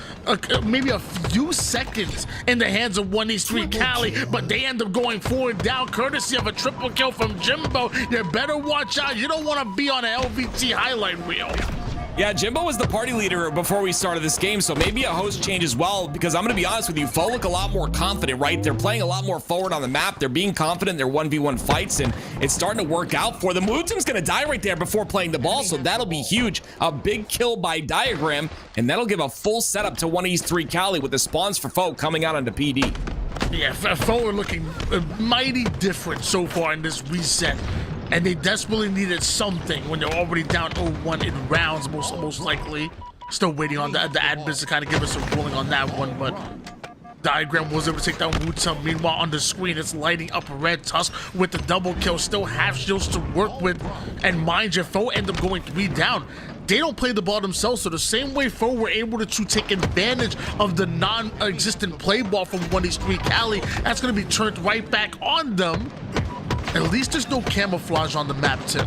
maybe a few seconds in the hands of 1E3 Cali, but they end up going forward down courtesy of a triple kill from Jimbo. You better watch out. You don't want to be on an LVT highlight reel. Yeah, Jimbo was the party leader before we started this game, so maybe a host change as well, because I'm going to be honest with you, Foe look a lot more confident, right? They're playing a lot more forward on the map. They're being confident in their 1v1 fights, and it's starting to work out for them. Wutum's going to die right there before playing the ball, so that'll be huge. A big kill by Diagram, and that'll give a full setup to 1E3 Cali with the spawns for Foe coming out onto PD. Yeah, Foe are looking mighty different so far in this reset. And they desperately needed something when they're already down 0-1 in rounds, most likely. Still waiting on the admins to kind of give us a ruling on that one, but Diagram was able to take down Wutum. Meanwhile, on the screen, it's lighting up Red Tusk with the double kill. Still half shields to work with, and mind you, Foe end up going 3 down. They don't play the ball themselves, so the same way Foe were able to take advantage of the non-existent play ball from 1E3 Cali, that's going to be turned right back on them. At least there's no camouflage on the map, Tim.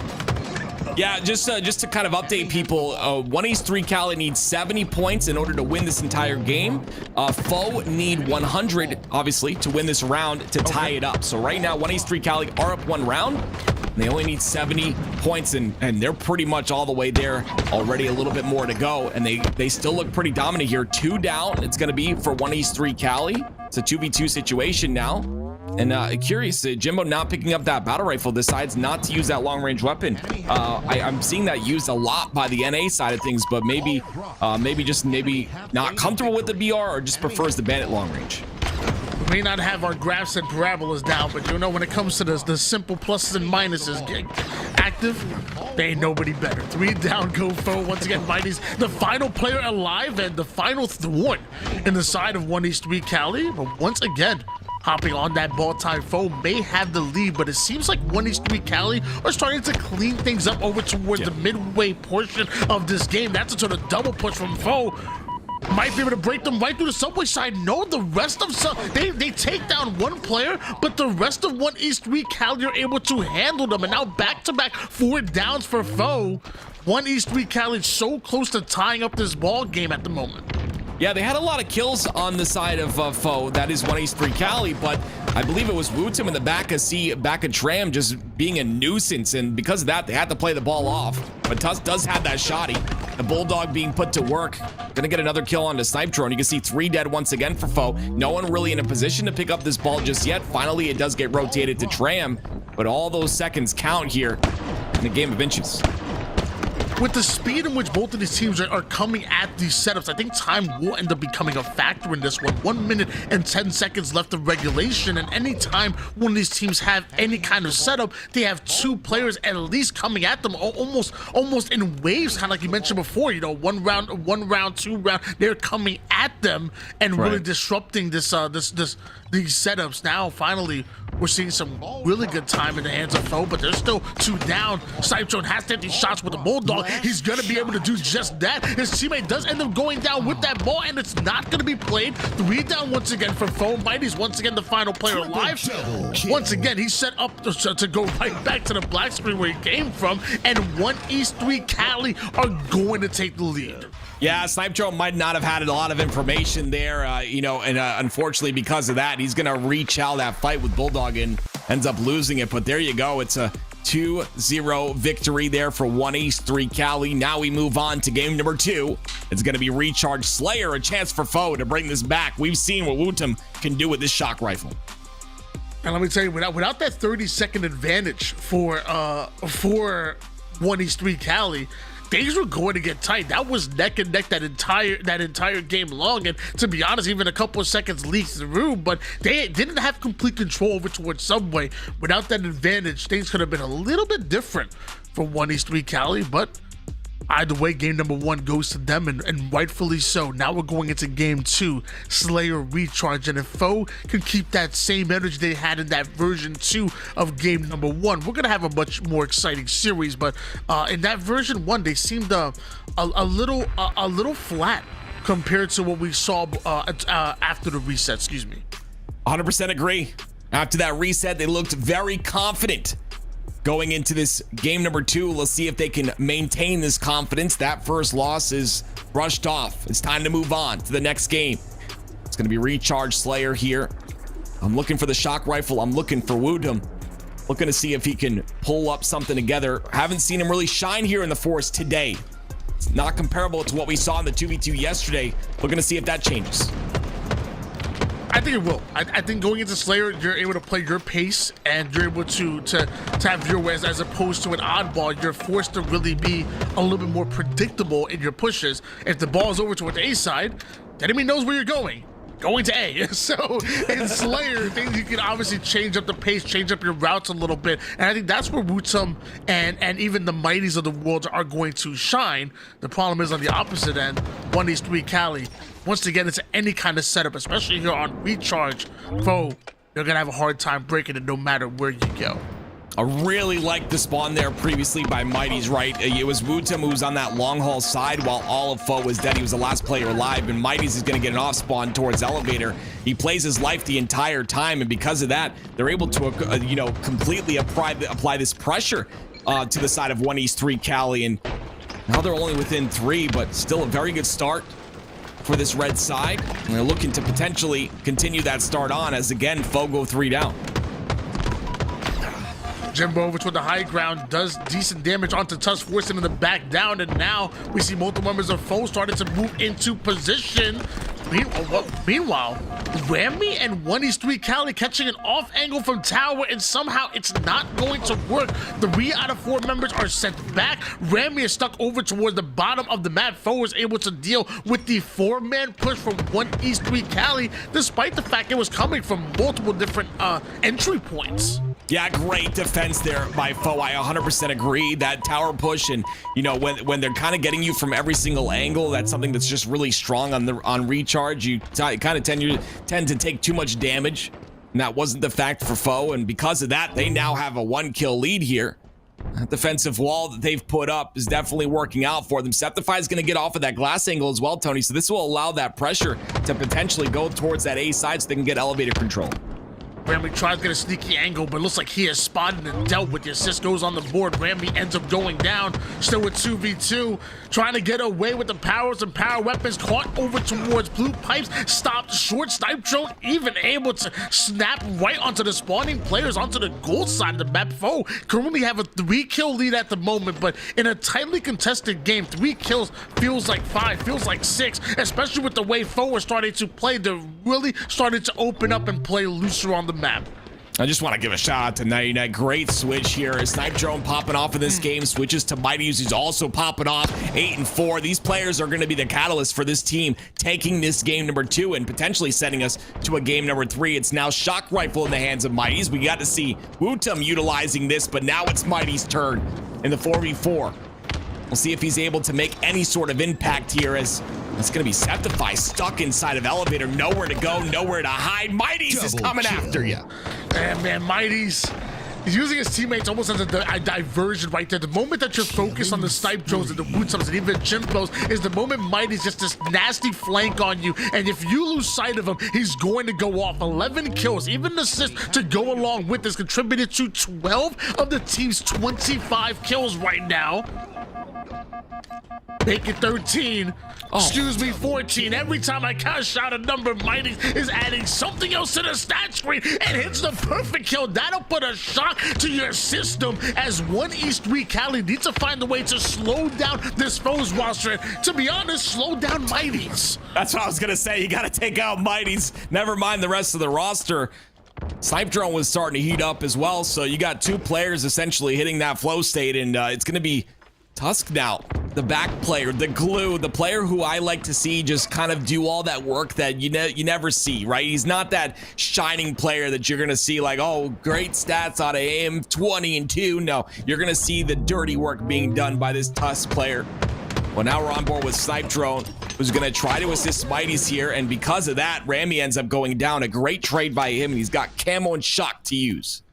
Yeah, just to kind of update people, 1E3 Cali needs 70 points in order to win this entire game. Foe need 100, obviously, to win this round to tie it up. So right now, 1E3 Cali are up 1 round. And they only need 70 points, and they're pretty much all the way there. Already a little bit more to go, and they still look pretty dominant here. 2 down, it's going to be for 1E3 Cali. It's a 2v2 situation now. And curious, Jimbo not picking up that battle rifle, decides not to use that long-range weapon. I'm seeing that used a lot by the NA side of things, but maybe not comfortable with the BR, or just prefers the bandit long range. We may not have our graphs and parabolas down, but you know, when it comes to the simple pluses and minuses, active, they ain't nobody better. 3 down, go Foe. Once again, Mighty's the final player alive and the final thwart in the side of 1E3 Cali. But once again, hopping on that ball time, Foe may have the lead, but it seems like 1E3 Cali are starting to clean things up over towards the midway portion of this game. That's a sort of double push from Foe. Might be able to break them right through the subway side. No, the rest of they take down 1 player, but the rest of 1E3 Cali are able to handle them. And now back-to-back 4 downs for Foe. 1E3 Cali so close to tying up this ball game at the moment. Yeah, they had a lot of kills on the side of Foe. That is 1E3 Cali, but I believe it was Wutum in the back of Tram just being a nuisance, and because of that, they had to play the ball off. But Tusk does have that shotty. The Bulldog being put to work. Gonna get another kill on the Snipe Drone. You can see 3 dead once again for Foe. No one really in a position to pick up this ball just yet. Finally, it does get rotated to Tram, but all those seconds count here in the game of inches. With the speed in which both of these teams are coming at these setups, I think time will end up becoming a factor in this one. 1 minute and 10 seconds left of regulation, and anytime one of these teams have any kind of setup, they have 2 players at least coming at them almost in waves, kind of like you mentioned before. You know, one round, 2 round, they're coming at them and really disrupting this these setups. Now finally we're seeing some really good time in the hands of Foe, but there's still 2 down. Snipe Drone has to hit these shots with the Bulldog. He's gonna be able to do just that. His teammate does end up going down with that ball, and it's not gonna be played. 3 down once again for Foe. Mighty's once again the final player alive. Once again, he's set up to go right back to the black screen where he came from, and 1E3 Cali are going to take the lead. Yeah, Snipe Drone might not have had a lot of information there, you know, and unfortunately because of that, he's gonna reach out that fight with Bulldog and ends up losing it. But there you go, it's a 2-0 victory there for 1E3 Cali. Now we move on to game number 2. It's gonna be Recharge Slayer, a chance for Foe to bring this back. We've seen what Wutum can do with this shock rifle. And let me tell you, without that 30-second advantage for 1E3 Cali, things were going to get tight. That was neck and neck that entire game long, and to be honest, even a couple of seconds leaked through, but they didn't have complete control over towards Subway. Without that advantage, things could have been a little bit different for 1E3 Cali, but Either way, game number 1 goes to them, and rightfully so. Now we're going into game 2, Slayer recharge, and if Foe can keep that same energy they had in that version 2 of game number 1, we're gonna have a much more exciting series. But in that version 1, they seemed a little flat compared to what we saw after the reset. Excuse me. 100% agree. After that reset, they looked very confident going into this game number 2. Let's see if they can maintain this confidence. That first loss is brushed off. It's time to move on to the next game. It's going to be Recharge Slayer here. I'm looking for the shock rifle. I'm looking for Woodham. Looking to see if he can pull up something together. Haven't seen him really shine here in the Forest today. It's not comparable to what we saw in the 2v2 yesterday. Looking to see if that changes. I think it will. I think going into Slayer, you're able to play your pace, and you're able to have your ways, as opposed to an oddball. You're forced to really be a little bit more predictable in your pushes. If the ball's over towards the A side, the enemy knows where you're going to A. So in Slayer, things you can obviously change up the pace, change up your routes a little bit, and I think that's where Wutum and even the Mighties of the world are going to shine. The problem is on the opposite end, 1-3 Cali. Once they get into any kind of setup, especially here on Recharge, Foe, you're gonna have a hard time breaking it no matter where you go. I really liked the spawn there previously by Mighty's, right? It was Wutum who was on that long haul side while all of Foe was dead. He was the last player alive, and Mighty's is going to get an off spawn towards Elevator. He plays his life the entire time, and because of that, they're able to, completely apply this pressure to the side of 1-3 Cali, and now they're only within 3, but still a very good start for this red side. And they're looking to potentially continue that start on as, again, Foe go 3 down. Jimbovich with the high ground does decent damage onto Tusk, forcing him to back down, and now we see multiple members of Foe starting to move into position. Meanwhile, Rami and 1-3 Cali catching an off angle from tower, and somehow it's not going to work. 3 out of 4 members are sent back. Rami is stuck over towards the bottom of the map. Foe was able to deal with the 4-man push from 1-3 Cali, despite the fact it was coming from multiple different entry points. Yeah, great defense there by Foe. I 100% agree. That tower push, and when they're kind of getting you from every single angle, that's something that's just really strong on Recharge. You kind of tend to take too much damage, and that wasn't the fact for Foe. And because of that, they now have a 1-kill lead here. That defensive wall that they've put up is definitely working out for them. Septify is going to get off of that glass angle as well, Tony. So this will allow that pressure to potentially go towards that A side so they can get elevator control. Rami tries to get a sneaky angle, but looks like he has spotted and dealt with. The assist goes on the board. Rami ends up going down, still with 2v2, trying to get away with the powers and power weapons, caught over towards blue pipes, stopped short. Snipe drone even able to snap right onto the spawning players onto the gold side of the map. Foe currently have a 3-kill lead at the moment, but in a tightly contested game, 3 kills feels like 5, feels like 6, especially with the way Foe are starting to play. They're really starting to open up and play looser on the map. I just want to give a shout out to 99. Great switch here. Snipe drone popping off in this game. Switches to Mighty's, who's also popping off. 8-4. These players are going to be the catalyst for this team taking this game number 2 and potentially sending us to a game number 3. It's now shock rifle in the hands of Mighty's. We got to see Wutum utilizing this, but now it's Mighty's turn in the 4v4. We'll see if he's able to make any sort of impact here, as it's going to be Septify stuck inside of Elevator. Nowhere to go, nowhere to hide. Mighty's is coming after you. And man, Mighty's is using his teammates almost as a diversion right there. The moment that you're focused on the snipe drones and the Wutums and even Jimbos is the moment Mighty's just this nasty flank on you. And if you lose sight of him, he's going to go off. 11 kills, even the assist to go along with this, contributed to 12 of the team's 25 kills right now. Make it 13. Excuse me, 14. Every time I cash out a number, Mighty is adding something else to the stat screen and hits the perfect kill. That'll put a shock to your system, as 1-3 Cali needs to find a way to slow down this Foe's roster. To be honest, slow down Mighty's. That's what I was going to say. You got to take out Mighty's. Never mind the rest of the roster. Snipe drone was starting to heat up as well, so you got 2 players essentially hitting that flow state, and it's going to be Tusk now, the back player, the glue, the player who I like to see just kind of do all that work that you never see, right? He's not that shining player that you're going to see like, oh, great stats out of him, 20-2. No, you're going to see the dirty work being done by this Tusk player. Well, now we're on board with Snipe Drone, who's going to try to assist Mighty's here, and because of that, Rami ends up going down. A great trade by him, and he's got Camo and Shock to use.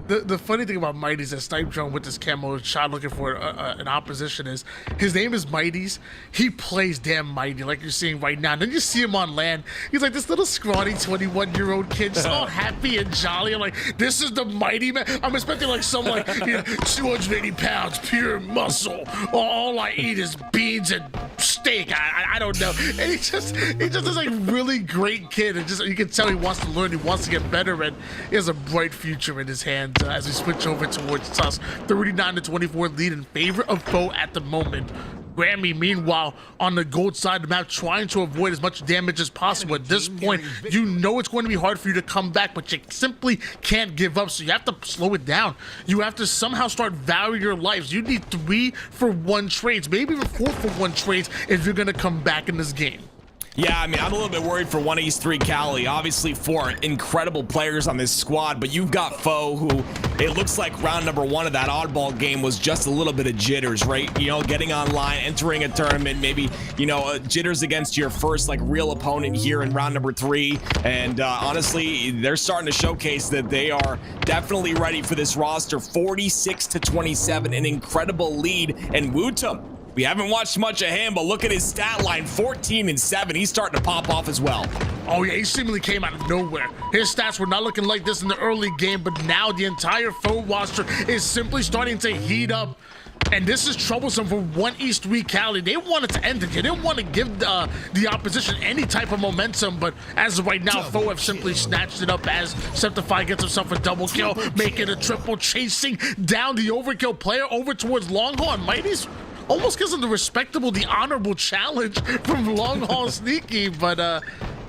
The funny thing about Mighty's and Snipe Drone with this camo shot looking for an opposition is his name is Mighty's. He plays damn mighty like you're seeing right now. And then you see him on land. He's like this little scrawny 21-year-old kid, just all happy and jolly. I'm like, this is the mighty man. I'm expecting like some like 280 pounds, pure muscle. All I eat is beans and steak. I don't know. And he just is like really great kid. And just you can tell he wants to learn. He wants to get better. And he has a bright future in his hands. As we switch over towards Tusk, 39-24 lead in favor of Foe at the moment. Grammy, meanwhile, on the gold side of the map, trying to avoid as much damage as possible. At this point, you know it's going to be hard for you to come back, but you simply can't give up, so you have to slow it down. You have to somehow start valuing your lives. You need 3-for-1 trades, maybe even 4-for-1 trades if you're going to come back in this game. Yeah, I mean, I'm a little bit worried for 1East3 Cali. Obviously, 4 incredible players on this squad, but you've got Foe, who it looks like round number 1 of that oddball game was just a little bit of jitters, right? You know, getting online, entering a tournament, maybe, you know, jitters against your first, like, real opponent here in round number 3. And honestly, they're starting to showcase that they are definitely ready for this roster. 46-27, an incredible lead. And Wootum, we haven't watched much of him, but look at his stat line, 14-7. He's starting to pop off as well. Oh yeah, he seemingly came out of nowhere. His stats were not looking like this in the early game, but now the entire Foe roster is simply starting to heat up. And this is troublesome for 1East3 Cali. They wanted to end it. They didn't want to give the opposition any type of momentum, but as of right now, Foe have simply snatched it up as Septify gets himself a double kill, making a triple, chasing down the overkill player over towards Longhorn. Mighty's almost gives him the honorable challenge from Long Haul Sneaky, but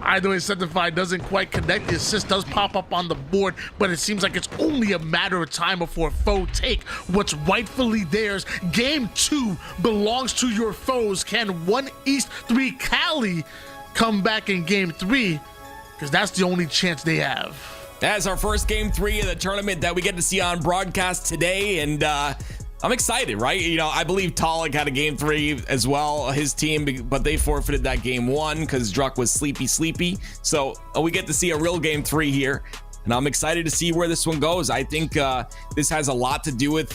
either way, Septify doesn't quite connect. The assist does pop up on the board, but it seems like it's only a matter of time before Foe take what's rightfully theirs. Game 2 belongs to your foes. Can 1East3 Cali come back in Game 3? Because that's the only chance they have. That's our first Game 3 of the tournament that we get to see on broadcast today, and I'm excited, right? You know, I believe Talik had a Game 3 as well, his team, but they forfeited that Game 1 because Druck was sleepy. So we get to see a real Game 3 here, and I'm excited to see where this one goes. I think this has a lot to do with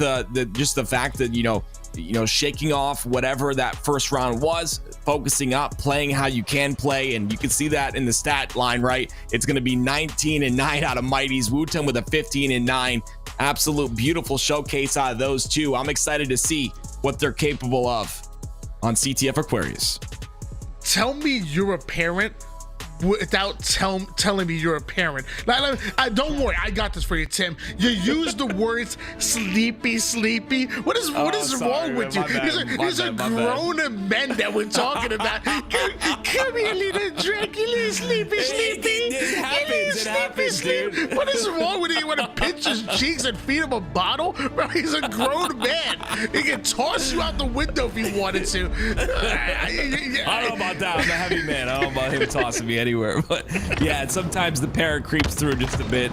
just the fact that, you know, shaking off whatever that first round was, focusing up, playing how you can play, and you can see that in the stat line, right? It's going to be 19-9 out of Mighty's. Wootum with a 15-9. Absolute beautiful showcase out of those two. I'm excited to see what they're capable of on CTF Aquarius. Tell me you're a parent without telling me you're a parent. Don't worry, I got this for you, Tim. You use the words sleepy. What is wrong with you? These are grown men that we're talking about. Come here, little Dracula, sleepy. It happens, dude. What is wrong with you? You want to pinch his cheeks and feed him a bottle? Bro, he's a grown man. He can toss you out the window if he wanted to. I don't know about that. I'm a heavy man. I don't know about him tossing me anywhere. But yeah, sometimes the parrot creeps through just a bit.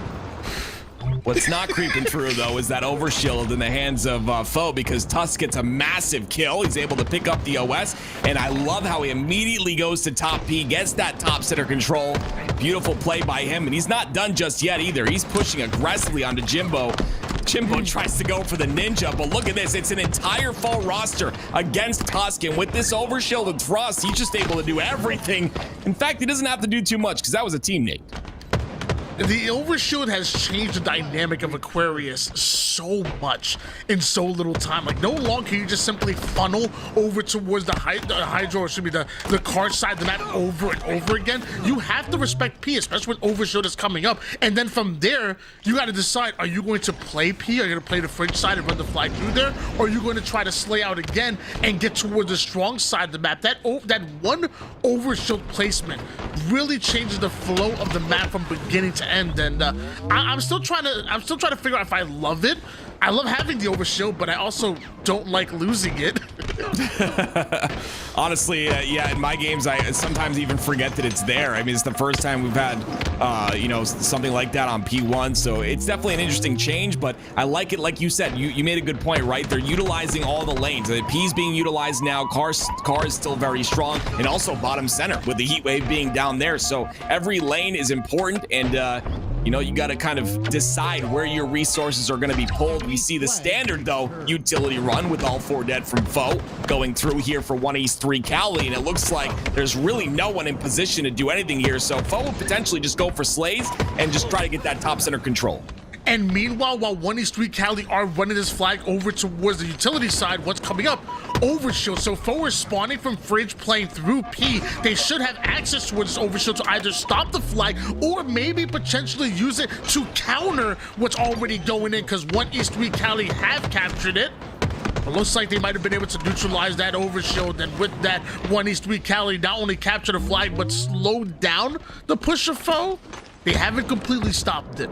What's not creeping through, though, is that overshield in the hands of Foe, because Tusk gets a massive kill. He's able to pick up the OS, and I love how he immediately goes to top P, gets that top center control. Beautiful play by him, and he's not done just yet either. He's pushing aggressively onto Jimbo. Jimbo tries to go for the ninja, but look at this. It's an entire Foe roster against Tusk, and with this overshield and thrust, he's just able to do everything. In fact, he doesn't have to do too much, because that was a team nade. The overshield has changed the dynamic of Aquarius so much in so little time. Like, no longer can you just simply funnel over towards the Hydro, or should be the card side of the map over and over again. You have to respect P, especially when overshield is coming up. And then from there, you got to decide, are you going to play P? Are you going to play the fringe side and run the flag through there? Or are you going to try to slay out again and get towards the strong side of the map? That one overshield placement really changes the flow of the map from beginning to end, and I'm still trying to figure out if I love it. I love having the overshield, but I also don't like losing it. Honestly, yeah, in my games, I sometimes even forget that it's there. I mean, it's the first time we've had, you know, something like that on P1, so it's definitely an interesting change, but I like it. Like you said, you made a good point, right? They're utilizing all the lanes. The P's being utilized now, car is still very strong, and also bottom center with the heat wave being down there, so every lane is important, and you know, you got to kind of decide where your resources are going to be pulled. We see the standard, though, utility run with all 4 dead from Foe going through here for 1 East 3 Cali, and it looks like there's really no one in position to do anything here, so Foe will potentially just go for Slays and just try to get that top center control. And meanwhile, while 1 East 3 Cali are running this flag over towards the utility side, what's coming up? Overshield. So Foe is spawning from Fridge, playing through P. They should have access towards this overshield to either stop the flag or maybe potentially use it to counter what's already going in, because 1 East 3 Cali have captured it. It looks like they might have been able to neutralize that overshield, and with that, 1 East 3 Cali not only captured the flag but slowed down the push of Foe. They haven't completely stopped it.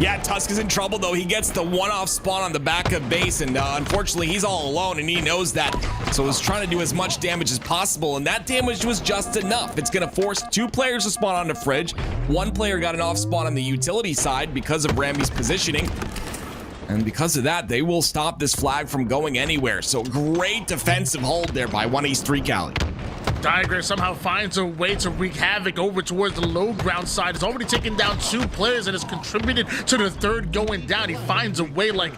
Yeah, Tusk is in trouble, though. He gets the one-off spawn on the back of base, and unfortunately, he's all alone, and he knows that. So he's trying to do as much damage as possible, and that damage was just enough. It's going to force 2 players to spawn on the Fridge. 1 player got an off spawn on the utility side because of Rami's positioning. And because of that, they will stop this flag from going anywhere. So great defensive hold there by 1 East 3 Cali. Diagram somehow finds a way to wreak havoc over towards the low ground side. It's already taken down 2 players and has contributed to the 3rd going down. He finds a way like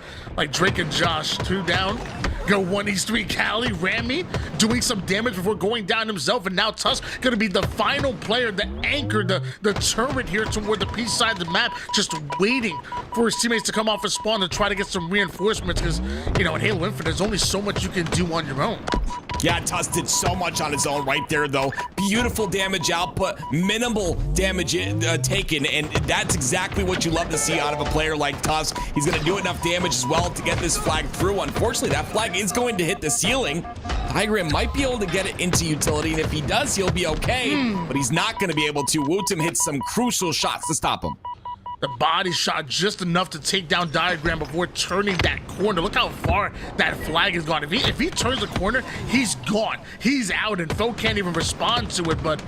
Drake and Josh. 2 down. Go 1 East 3 Cali. Rami doing some damage before going down himself, and now Tusk gonna be the final player, the anchor, the turret here toward the P side of the map, just waiting for his teammates to come off his spawn to try to get some reinforcements, because, you know, in Halo Infinite, there's only so much you can do on your own. Yeah, Tusk did so much on his own right there, though. Beautiful damage output, minimal damage taken, and that's exactly what you love to see out of a player like Tusk. He's going to do enough damage as well to get this flag through. Unfortunately, that flag is going to hit the ceiling. Diagram might be able to get it into utility, and if he does, he'll be okay, but he's not going to be able to. Wootum hits some crucial shots to stop him. The body shot just enough to take down Diagram before turning that corner. Look how far that flag has gone. If he turns the corner, he's gone. He's out, and Foe can't even respond to it, but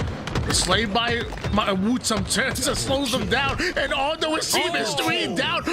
the slay by Wootum turns and slows him down, and although his team is 3 down,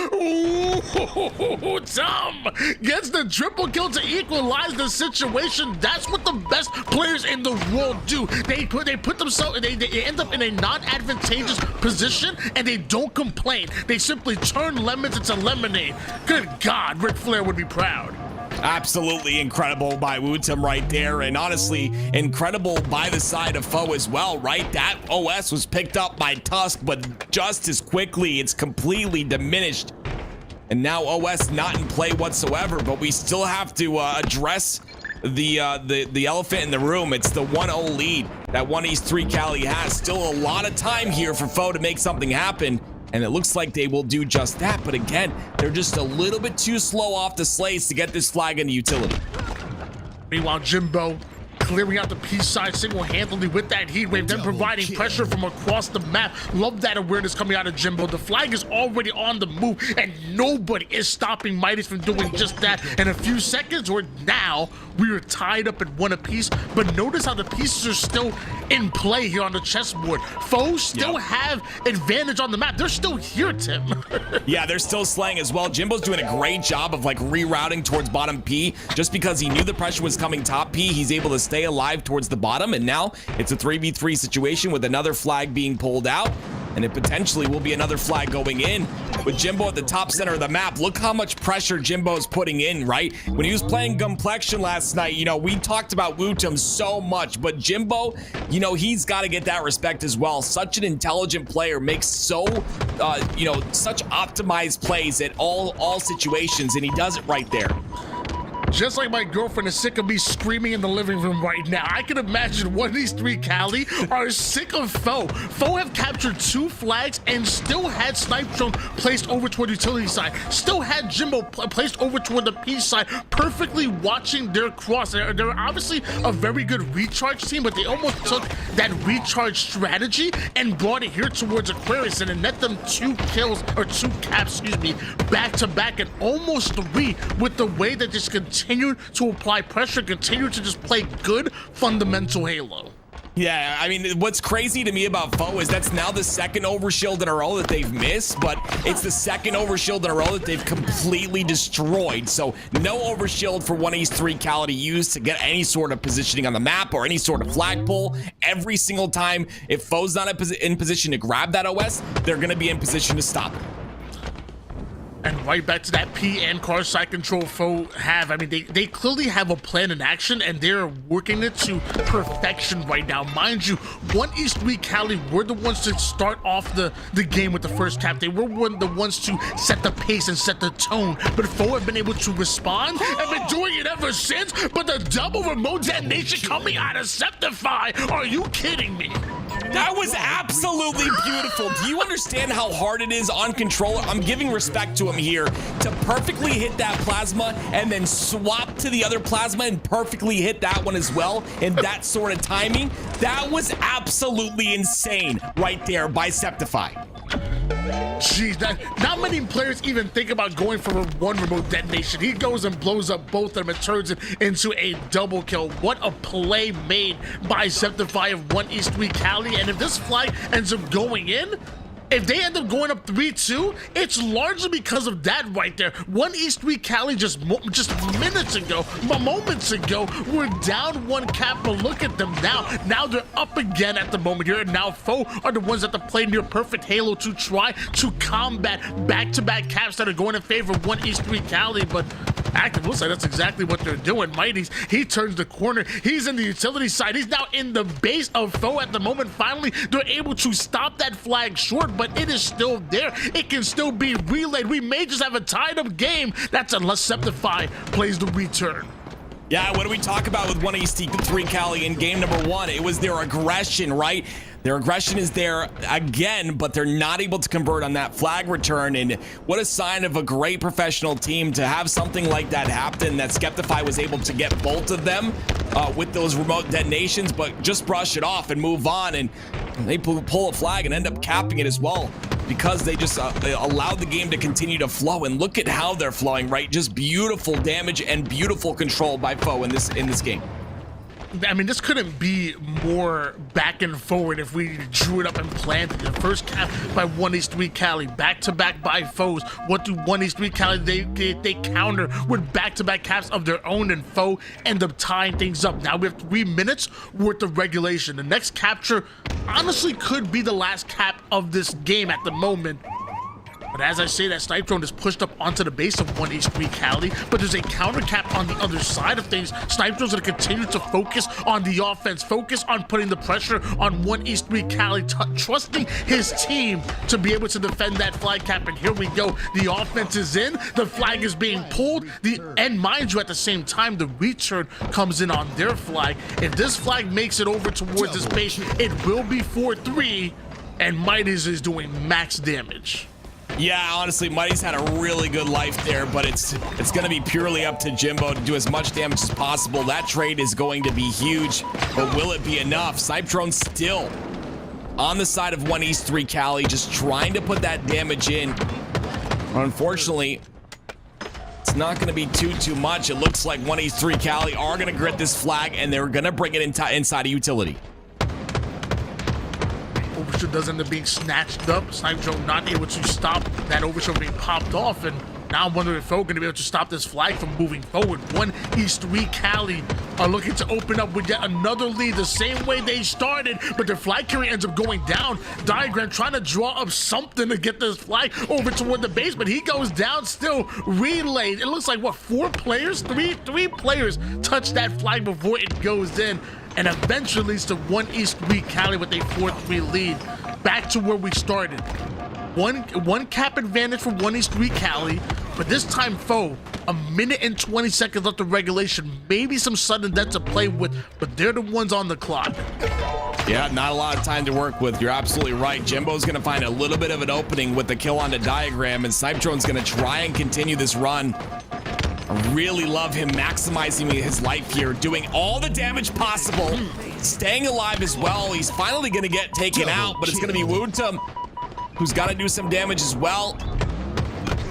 Wootum gets the triple kill to equalize the situation. That's what the best players in the world do. They put themselves, they end up in a non-advantageous position, and they don't complain. They simply turn lemons into lemonade. Good God, Ric Flair would be proud. Absolutely incredible by Wootum right there, and honestly, incredible by the side of Foe as well, right? That OS was picked up by Tusk, but just as quickly, it's completely diminished. And now OS not in play whatsoever, but we still have to address the elephant in the room. It's the 1-0 lead that 1 East 3 Cali has. Still a lot of time here for Foe to make something happen, and it looks like they will do just that. But again, they're just a little bit too slow off the slates to get this flag into utility. Meanwhile, Jimbo clearing out the P side single-handedly with that heat wave, then providing pressure from across the map. Love that awareness coming out of Jimbo. The flag is already on the move, and nobody is stopping Mighty's from doing just that. In a few seconds, or now, we are tied up at 1 apiece, but notice how the pieces are still in play here on the chessboard. Foes still have advantage on the map. They're still here, Tim. Yeah, they're still slaying as well. Jimbo's doing a great job of like rerouting towards bottom P. Just because he knew the pressure was coming top P, he's able to stay alive towards the bottom, and now it's a 3v3 situation with another flag being pulled out, and it potentially will be another flag going in with Jimbo at the top center of the map. Look how much pressure Jimbo's putting in, right? When he was playing Gumplexion last night, you know, we talked about Wootum so much, but Jimbo, you know, he's got to get that respect as well. Such an intelligent player, makes so, you know, such optimized plays at all situations, and he does it right there. Just like my girlfriend is sick of me screaming in the living room right now, I can imagine 1 of these 3 Cali are sick of Foe. Foe have captured 2 flags and still had Snipe Drone placed over toward the utility side. Still had Jimbo placed over toward the P side, perfectly watching their cross. They're obviously a very good recharge team, but they almost took that recharge strategy and brought it here towards Aquarius, and it net them 2 kills, or 2 caps, excuse me, back to back, and almost 3 with the way that this continues continue to apply pressure, continue to just play good fundamental Halo. Yeah, I mean, what's crazy to me about Foe is that's now the second overshield in a row that they've missed, but it's the second overshield in a row that they've completely destroyed. So no overshield for 1East3 Cali to use to get any sort of positioning on the map or any sort of flag pull. Every single time, if Foe's not in position to grab that OS, they're going to be in position to stop it. And right back to that P and car side control Foe have. I mean, they clearly have a plan in action, and they're working it to perfection right now. Mind you, 1East3 Cali were the ones to start off the game with the first cap. They were the ones to set the pace and set the tone. But Foe have been able to respond and been doing it ever since. But the double remote detonation coming out of Septify. Are you kidding me? That was absolutely beautiful. Do you understand how hard it is on controller? I'm giving respect to him here to perfectly hit that plasma and then swap to the other plasma and perfectly hit that one as well in that sort of timing. That was absolutely insane right there by Septify. Jeez, not many players even think about going for a one remote detonation. He goes and blows up both of them and turns it into a double kill. What a play made by Septify of 1East3 Cali. And if this flag ends up going in, if they end up going up 3-2, it's largely because of that right there. 1East3 Cali just minutes ago, moments ago, were down one cap, but look at them now. Now they're up again at the moment here, and now Foe are the ones that have played near perfect Halo to try to combat back-to-back caps that are going in favor of 1East3 Cali, but Active looks like that's exactly what they're doing. Mighty's, he turns the corner. He's in the utility side. He's now in the base of Foe at the moment. Finally, they're able to stop that flag short, but it is still there. It can still be relayed. We may just have a tied-up game. That's unless Septify plays the return. Yeah, what do we talk about with 1East3 Cali in game number 1? It was their aggression, right? Their aggression is there again, but they're not able to convert on that flag return. And what a sign of a great professional team to have something like that happen, that Skeptify was able to get both of them with those remote detonations, but just brush it off and move on. And they pull a flag and end up capping it as well, because they just they allowed the game to continue to flow. And look at how they're flowing, right? Just beautiful damage and beautiful control by Foe in this game. I mean, this couldn't be more back and forward if we drew it up and planned it. The first cap by 1East3 Cali, back-to-back by Foes. What do 1East3 Cali, they counter with back-to-back caps of their own, and Foe end up tying things up. Now we have 3 minutes worth of regulation. The next capture honestly could be the last cap of this game at the moment. But as I say, that snipe drone is pushed up onto the base of 1East3 Cali, but there's a counter cap on the other side of things. Snipe drones are going to continue to focus on the offense, focus on putting the pressure on 1East3 Cali, trusting his team to be able to defend that flag cap. And here we go. The offense is in, the flag is being pulled, and mind you, at the same time, the return comes in on their flag. If this flag makes it over towards this base, it will be 4-3, and Mighty's is doing max damage. Yeah, honestly, Mighty's had a really good life there, but it's going to be purely up to Jimbo to do as much damage as possible. That trade is going to be huge, but will it be enough? Snipe drone still on the side of 1East3 Cali, just trying to put that damage in. Unfortunately, it's not going to be too much. It looks like 1East3 Cali are going to grit this flag, and they're going to bring it inside a utility. Overshield does end up being snatched up. Snipe drone not able to stop that overshield being popped off, and now I'm wondering if Foe going to be able to stop this flag from moving forward. 1East3 Cali are looking to open up with yet another lead the same way they started, but their flag carrier ends up going down. Diagram trying to draw up something to get this flag over toward the base, but he goes down still. Relayed. It looks like, what, 4 players? Three players touch that flag before it goes in, and eventually leads to 1East3 Cali with a 4-3 lead. Back to where we started. One cap advantage for 1East3 Cali, but this time Foe, a minute and 20 seconds left of regulation. Maybe some sudden death to play with, but they're the ones on the clock. Yeah, not a lot of time to work with. You're absolutely right. Jimbo's going to find a little bit of an opening with the kill on the diagram, and Snipe Drone's going to try and continue this run. I really love him maximizing his life here, doing all the damage possible, staying alive as well. He's finally going to get taken out, but it's going to be Wootum who's got to do some damage as well.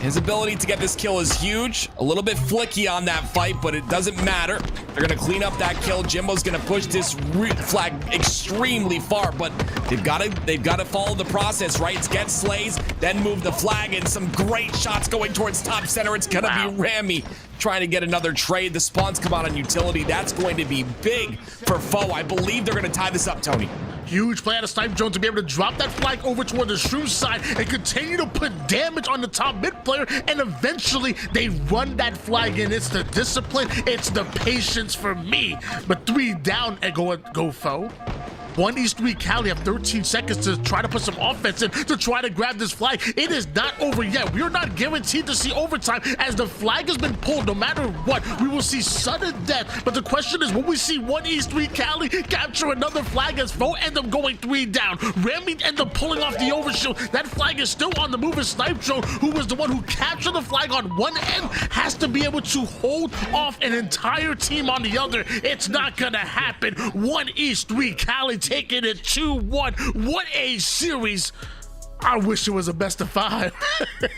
His ability to get this kill is huge. A little bit flicky on that fight, but it doesn't matter. They're gonna clean up that kill. Jimbo's gonna push this flag extremely far, but they've got to follow the process, right? It's get slays, then move the flag, and some great shots going towards top center. It's gonna be Rami trying to get another trade. The spawns come out on utility. That's going to be big for Foe. I believe they're gonna tie this up, Tony. Huge play out of Snipe Jones to be able to drop that flag over toward the Shrew side and continue to put damage on the top mid player, and eventually they run that flag in. It's the discipline, it's the patience for me. But 3 down and go Foe. 1 East 3 Cali have 13 seconds to try to put some offense in to try to grab this flag. It is not over yet. We are not guaranteed to see overtime as the flag has been pulled. No matter what, we will see sudden death. But the question is, will we see 1 East 3 Cali capture another flag as Foe end up going 3 down? Rami end up pulling off the overshield. That flag is still on the move. As Snipe Drone, who was the one who captured the flag on one end, has to be able to hold off an entire team on the other. It's not gonna happen. 1 East 3 Cali taking it 2-1. What a series. I wish it was a best of 5.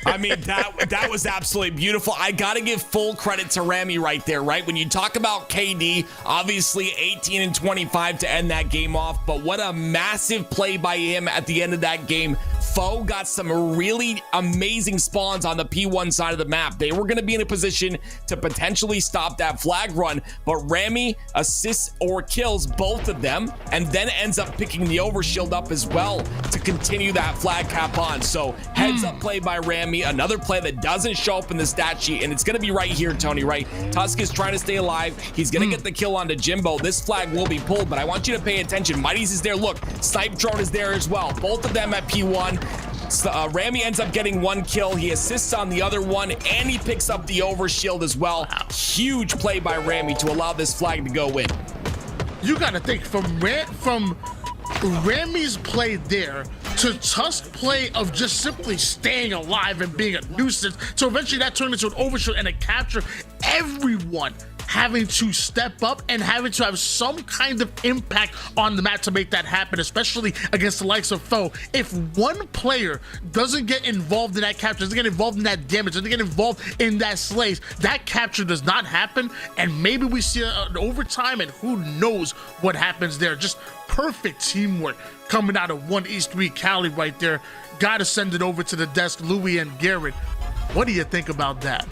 I mean, that was absolutely beautiful. I gotta give full credit to Rami right there, right? When you talk about KD, obviously 18 and 25 to end that game off, but what a massive play by him at the end of that game. Foe got some really amazing spawns on the P1 side of the map. They were going to be in a position to potentially stop that flag run, but Rami assists or kills both of them and then ends up picking the overshield up as well to continue that flag cap on. So heads up play by Rami, another play that doesn't show up in the stat sheet, and it's going to be right here, Tony, right? Tusk is trying to stay alive. He's going to get the kill onto Jimbo. This flag will be pulled, but I want you to pay attention. Mighty's is there. Look, Snipe Drone is there as well. Both of them at P1. Rami ends up getting 1 kill. He assists on the other one, and he picks up the overshield as well. Huge play by Rami to allow this flag to go in. You gotta think, from Rami's play there to Tusk's play of just simply staying alive and being a nuisance, so eventually that turned into an overshield and a capture. Everyone having to step up and having to have some kind of impact on the map to make that happen, especially against the likes of Foe. If one player doesn't get involved in that capture, doesn't get involved in that damage, doesn't get involved in that slays, that capture does not happen, and maybe we see an overtime, and who knows what happens there. Just perfect teamwork coming out of 1 East 3 Cali right there. Gotta send it over to the desk, Louis and Garrett. What do you think about that?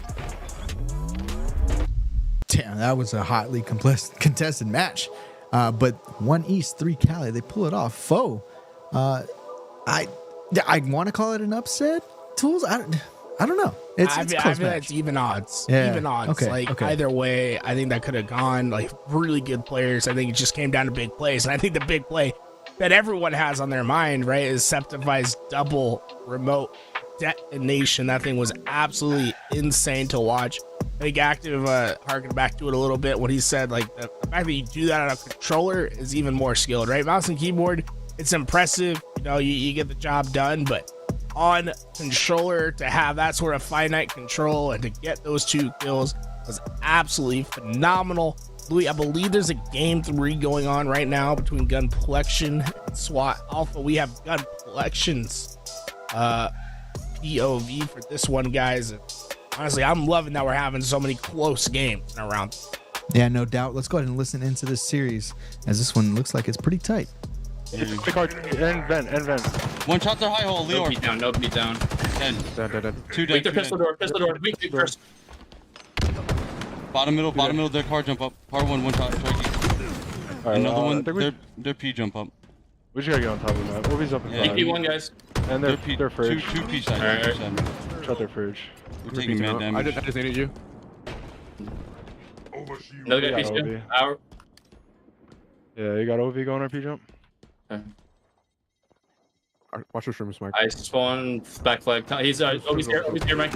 Damn, that was a hotly contested match. But 1 East 3 Cali, they pull it off. Foe, I want to call it an upset. Tools, I don't know. It's I close feel match. it's even odds. Yeah. Even odds. Okay, Like okay. either way, I think that could have gone. Like really good players. I think it just came down to big plays, and I think the big play that everyone has on their mind, right, is Septify's double remote detonation. That thing was absolutely insane to watch. I think Active harkened back to it a little bit when he said, like, the fact that you do that on a controller is even more skilled, right? Mouse and keyboard, it's impressive. You know, you get the job done, but on controller, to have that sort of finite control and to get those 2 kills was absolutely phenomenal. Louis, I believe there's a game 3 going on right now between Gun Collection and SWAT Alpha. We have Gun Collection's POV for this one, guys. And honestly, I'm loving that we're having so many close games in a round. Yeah, no doubt. Let's go ahead and listen into this series, as this one looks like it's pretty tight. Quick hard, end vent. One shot to high hole, Leo. No beat down, no beat down. Dead. 2 dead. Wait, the pistol door. Weak first. Bottom middle, their car jump up. Car one shot. Right, another one, their P jump up. We just gotta get on top of that. Obi's up in front. P1, guys. And their fridge. Two P side. Right. Shut their fridge. We're taking man damage. I just needed you. Another guy P2. Yeah, you got OV going on P jump. Okay. Watch your stream, Mike. I spawn back flag. He's here, Mike.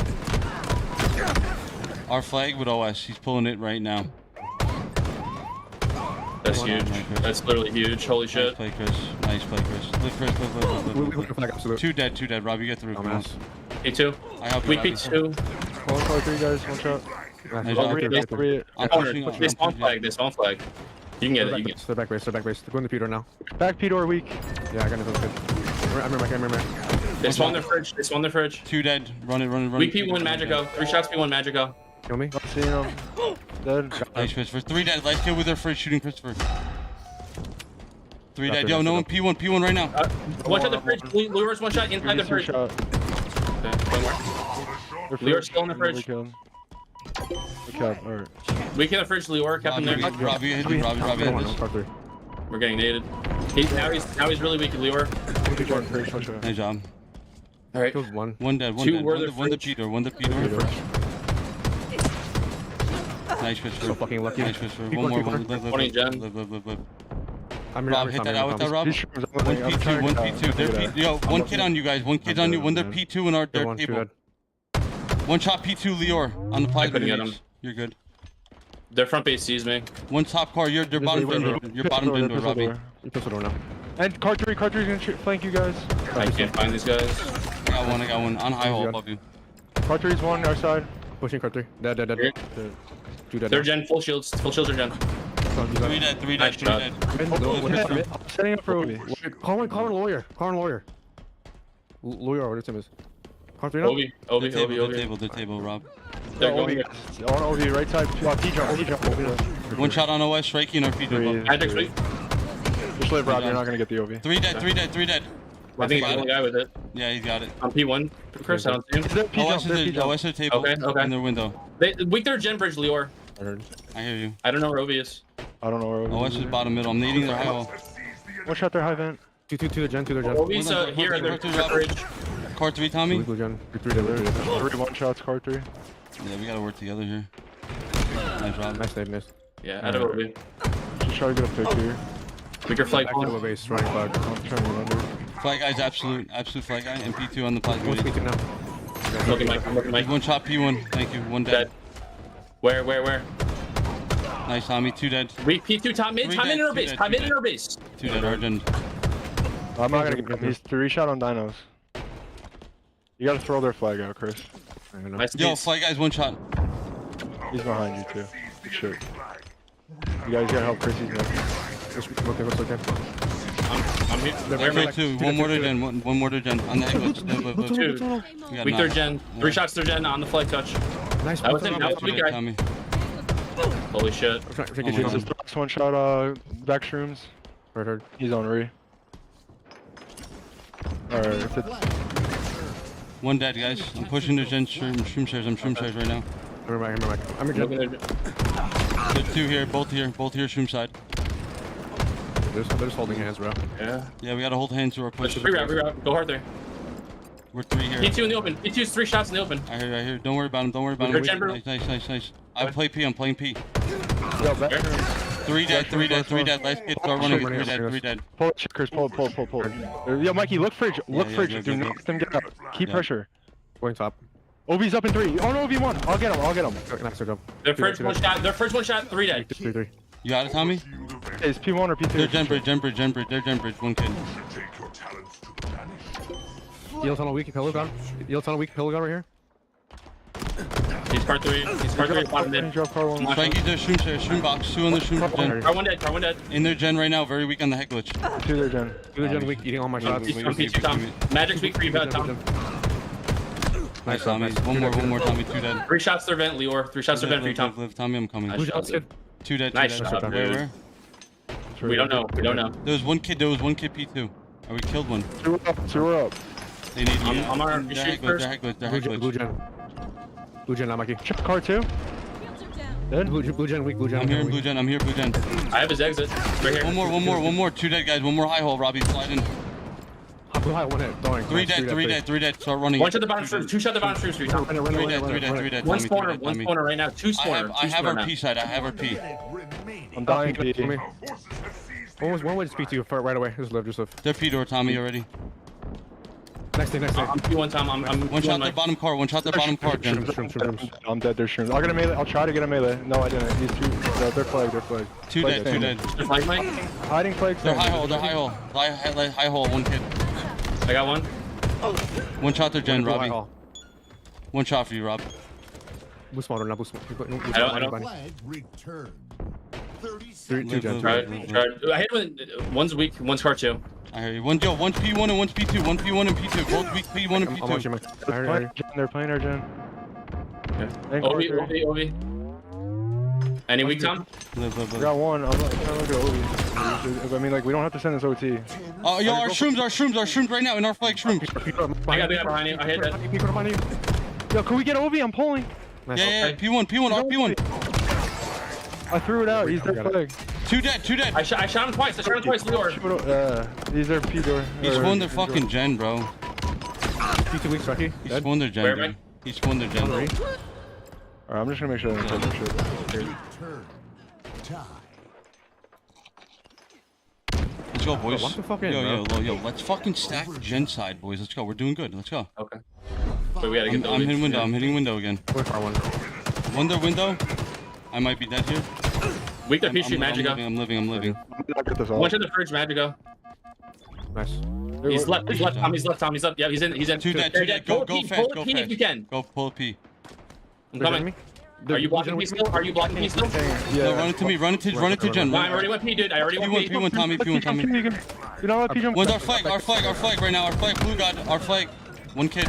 Our flag with OS. He's pulling it right now. That's huge. That's literally huge. Holy shit. Nice play, Chris. Live, Chris. Two dead. Rob, you get the root cause. P2. I help you. We P2. One shot, 3 guys. One shot. Nice job. I'm pushing. They spawn flag. You can get it. Stay back base. Go in the P door now. Back P door weak. Yeah, I got it. I remember. They spawned their fridge. They spawned their fridge. 2 dead. Run it. Weak P1 Magico. 3 shots P1 Magico. Kill me. I'm seeing him. Dead. Nice, Christopher. 3 dead. Let's kill with their fridge shooting Christopher. 3 dead. Yo, no one. P1 right now. One shot the fridge. Lure's one shot inside the fridge. Shot. Okay, one more. Lure's still in the fridge. Okay, alright. We can the fridge, Lure. Kept him there. Robbie hit me. Robbie hit this. We're getting naded. Now he's really weak, Lure. Nice job. All right. Killed one. One dead. One Two dead. were the One the fridge. Peter. One the Peter. Nice, Christopher. So fucking lucky. Nice, Christopher. One more. Live. 20 gen. Live. I'm Rob, hit that out with that, Rob. One P2. They're P2. Yo, one kid on you guys. One kid's on you. One, they're P2 in our their table. One shot P2 Lior on the plasma. couldn't get him. You're good. Their front base sees me. One top car. You're bottom window. You're bottom window, Robbie. You pistol door now. And Cartry gonna flank you guys. I can't find these guys. I got one. On high hole above you. Cartry's one, our side. Pushing Cartry. Dead. Here. 2 dead. They're gen full shields. Full shields are gen. 3 dead. 3 Nice dead. 3 shot. dead. Setting up for Obi. Call in lawyer. Lawyer, what his name is. Cartry now? Obi. The table, Rob. They're Obi. going. On Obi, right side. T-jump. One shot on OS, striking or feet above. Magic's weak. Just live, Rob. You're not gonna get the Obi. 3 dead. I think he's the only guy with it. Yeah, he's got it. On P1. Chris, I don't see him. Is that OS P-jump? is a table Okay. in their window. Weak their gen bridge, Lior. I hear you. I don't know where Obi is. I don't know where Obi OS is bottom middle. I'm needing their high hole. One shot their high vent. 2 the gen. Obi's here at their bridge. Car 3, Tommy. Blue gen. 3 3 one shots, car 3. Yeah, we gotta work together here. Nice job. Nice name, miss. Yeah, out of Obi. Just try to get a pick here. Weaker flight. Back to a base, running flag. I'm trying to remember. Flag guy's absolute flag guy. And P2 on the plasma. What's speaking now? I'm looking Mike. One shot P1. Thank you. One dead. Dead. Where? Nice, Tommy. 2 dead. Weak P2 top mid. Top mid in our base. Top mid in our base. 2 dead. Argent. I'm not gonna get him. He's 3 shot on dinos. You gotta throw their flag out, Chris. Nice Yo, piece. flag guy's one shot. He's behind you too. Good shit. You guys gotta help Chris. He's next. What's looking? I'm here. There 2. One more to gen. One more to gen. On the head. Two. Weak third gen. 3 shots third gen on the flight touch. Nice. That was him. That was weak guy. Tommy. Holy shit. This is the last one shot. Back shrooms. Heard. He's on re. Alright, if it's One dead, guys. I'm pushing the gen shroom shares. I'm shroom shares right now. I'm a gen. There's 2 here. Both here. Shroom side. They're just holding hands, bro. Yeah. Yeah, we gotta hold hands to our push. Reroute. Go hard there. We're 3 here. P2 in the open. P2's 3 shots in the open. I hear. Don't worry about him. Nice. I play P. I'm playing P. yo, back shrooms. 3 dead. Last kid start running. 3 dead. Pull it, Chris. Pull. Yo, Mikey, look fridge. Look fridge. Yeah. Do not let them get out. Keep pressure. Going top. Obi's up in 3. Oh no, Obi won. I'll get him. Nice job. Their first one shot. 3 dead. 3. You got it, Tommy? Hey, is P1 or P2? They're gen bridge. They're gen bridge. One kid. Yield tunnel weak. Pillow gun right here. He's car 3. Bottom mid. Drop car 1. Strike either shroom box. 2 on the shroom gen. Car 1 dead. In their gen right now. Very weak on the head glitch. 2 their gen. 2 gen weak. Eating all my shots. He's from P2 Tom. Magic's weak for you, Tom. Nice, Tommy. One more, Tommy. 2 dead. 3 shots their vent, Lior. 3 shots their vent for you, Tom. Live, Tommy, I'm coming. Nice shot, dude. 2 dead. Nice shot, Where? We don't know. There was one kid P2. Oh, we killed one. 2 are up. They need me. I'm on our shoot first. They're head glitch. Blue gen, not Mikey. Check car 2. Dead? Blue gen weak. I'm here in blue gen. I have his exit. Right here. One more. 2 dead, guys. One more high hole. Robbie, slide in. Blue high, 1 hit. Throwing. 3 dead. Start running. 1 shot the bottom stream. 2 shot the bottom stream for you, Tom. 3 dead. One spawner right now. 2 spawner. I have our P side. I have our P. I'm dying P. One way to speak to you right away. Just live. They're P door, Tommy, already. Next thing. I'm P1, Tom. I'm One shot the bottom car. Jen. I'm dead, they're shrooms. I'll get a melee. I'll try to get a melee. No, I didn't. These 2. No, they're flagged. 2 dead. Flag Mike. Hiding flags. They're high hole. High hole. One kid. I got one. One shot their gen, Robbie. One shot for you, Rob. Blue smaller, not blue smaller. I don't. 3 gen. I hit one. One's weak. One's car 2. I hear you. One's P1 and one's P2. One's P1 and P2. Both weak P1 and P2. I'm watching my. I heard you. They're playing our gen. Ovi. Any weak, Tom? I got one. I'm not trying to look at Ovi. I mean, like, we don't have to send this OT. Oh, yo, our shrooms right now in our flag shrooms. I got behind you. I hit that. Yo, can we get Ovi? I'm pulling. Yeah, P1, our P1. I threw it out. He's their flag. Two dead. I shot him twice. Lure. These are P-door. He spawned their fucking gen, bro. P2 weak, Sparky. He spawned their gen, dude. He spawned their gen. Alright, I'm just gonna make sure I don't touch shit. Let's go, boys. What the fuck Yo, let's fucking stack gen side, boys. Let's go. We're doing good. Let's go. Okay. But we gotta get I'm hitting window. I'm hitting window again. Where far one? Window. I might be dead here. Weak the PC Magico. I'm living. One to the fridge, Magico. Nice. He's left, Tom. He's up. Yeah, he's in. Two dead. Go fast. Pull a P if you can. Go pull a P. I'm coming. Are you blocking P still? Yeah. No, run it to me. Run it to gen. No, I already went P, dude. P1, Tommy. You know what, P jump? One's our flag right now. Our flag, blue god. Our flag. One kid.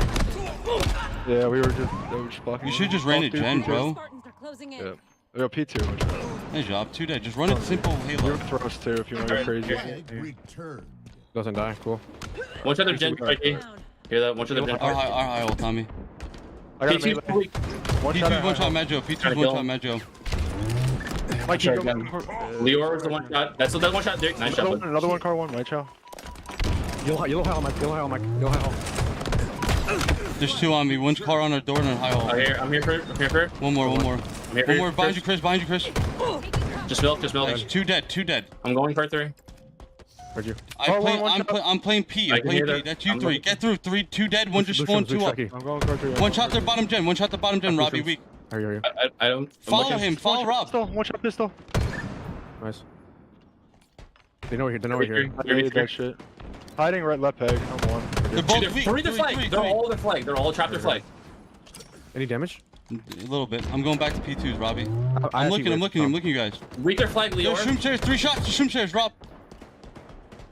Yeah, they were just blocking. You should just ran it gen, bro. Yeah. Yo, P2. Nice job. Two dead. Just run it simple Halo. You're thrust too if you want to go crazy. Doesn't die. Cool. One other gen right here. Hear that? One other gen. Our high ult, Tommy. I got P2's one shot Majo. P2's one shot Majo. Leo was the one shot. That's the one shot. There. Nice shot. Another one, car one. My chow. Yellow high, Mike. There's two on me. One's car on our door and a high ult. I'm here for. One more. Behind you, Chris. Just milk. Nice. Two dead. I'm going for 3. Where'd you? I'm playing P. That's you three. Get through. Two dead. One just spawned. Two up. I'm going car 3. One shot their bottom gen. Robbie weak. I don't. Follow him. Follow Rob. One shot pistol. Nice. They know we're here. I hate that shit. Hiding right left peg. I'm one. They're both weak. Three to flag. They're all their flag. They're all trapped their flag. Any damage? A little bit. I'm going back to P2s, Robbie. I'm looking, you guys. Weak their flag, Leo. Shroom shares, 3 shots. Shroom shares, Rob.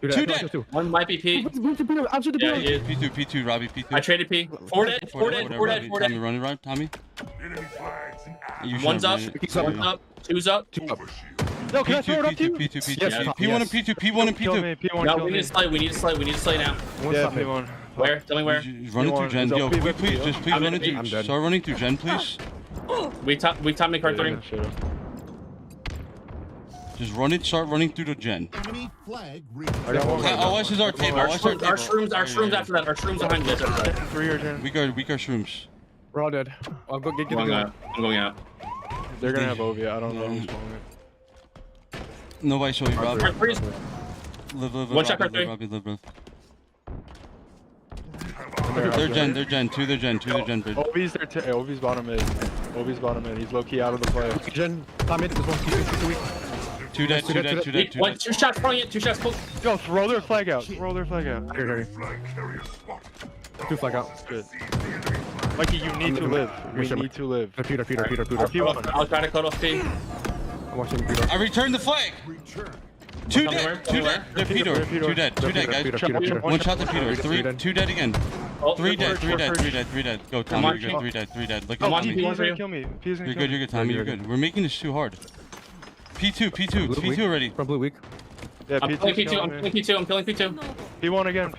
Two dead. One might be P. Yeah, P2, Robbie, P2. I traded P. Four dead. Tommy, run it right, Tommy. One's up. Two's up. No, can I throw it up to you? P2. P1 and P2. No, we need to slay now. Yeah, P1. Where? Tell me where. Run it through gen. Yo, please run it through. Start running through gen, please. We top me card 3. Just run it. Start running through the gen. OS is our table. Our shrooms after that. Our shrooms behind this. 3 or gen. Weak our shrooms. We're all dead. I'll go get I'm going out. They're gonna have Ovi. I don't know who's going it. Nobody show you, Rob. Live. One shot card 3. Live. They're gen. Two they're gen bridge. Ovi's bottom mid. He's low key out of the play. Gen. Top mid. This one's weak. Two dead. One, 2 shots front you. 2 shots pull. Yo, throw their flag out. Here. 2 flag out. Good. Mikey, you need to live. We need to live. Peter. I'll try to cut off P. I'm watching Peter. I returned the flag. Two dead. They're Peter. Two dead, guys. One shot to Peter. Two dead again. 3 dead. Go, Tommy. You're good. 3 dead. Look at Tommy. He's gonna kill me. You're good, Tommy. You're good. We're making this too hard. P2 already. From blue weak. Yeah, I'm killing P2. I'm killing P2. P1 again.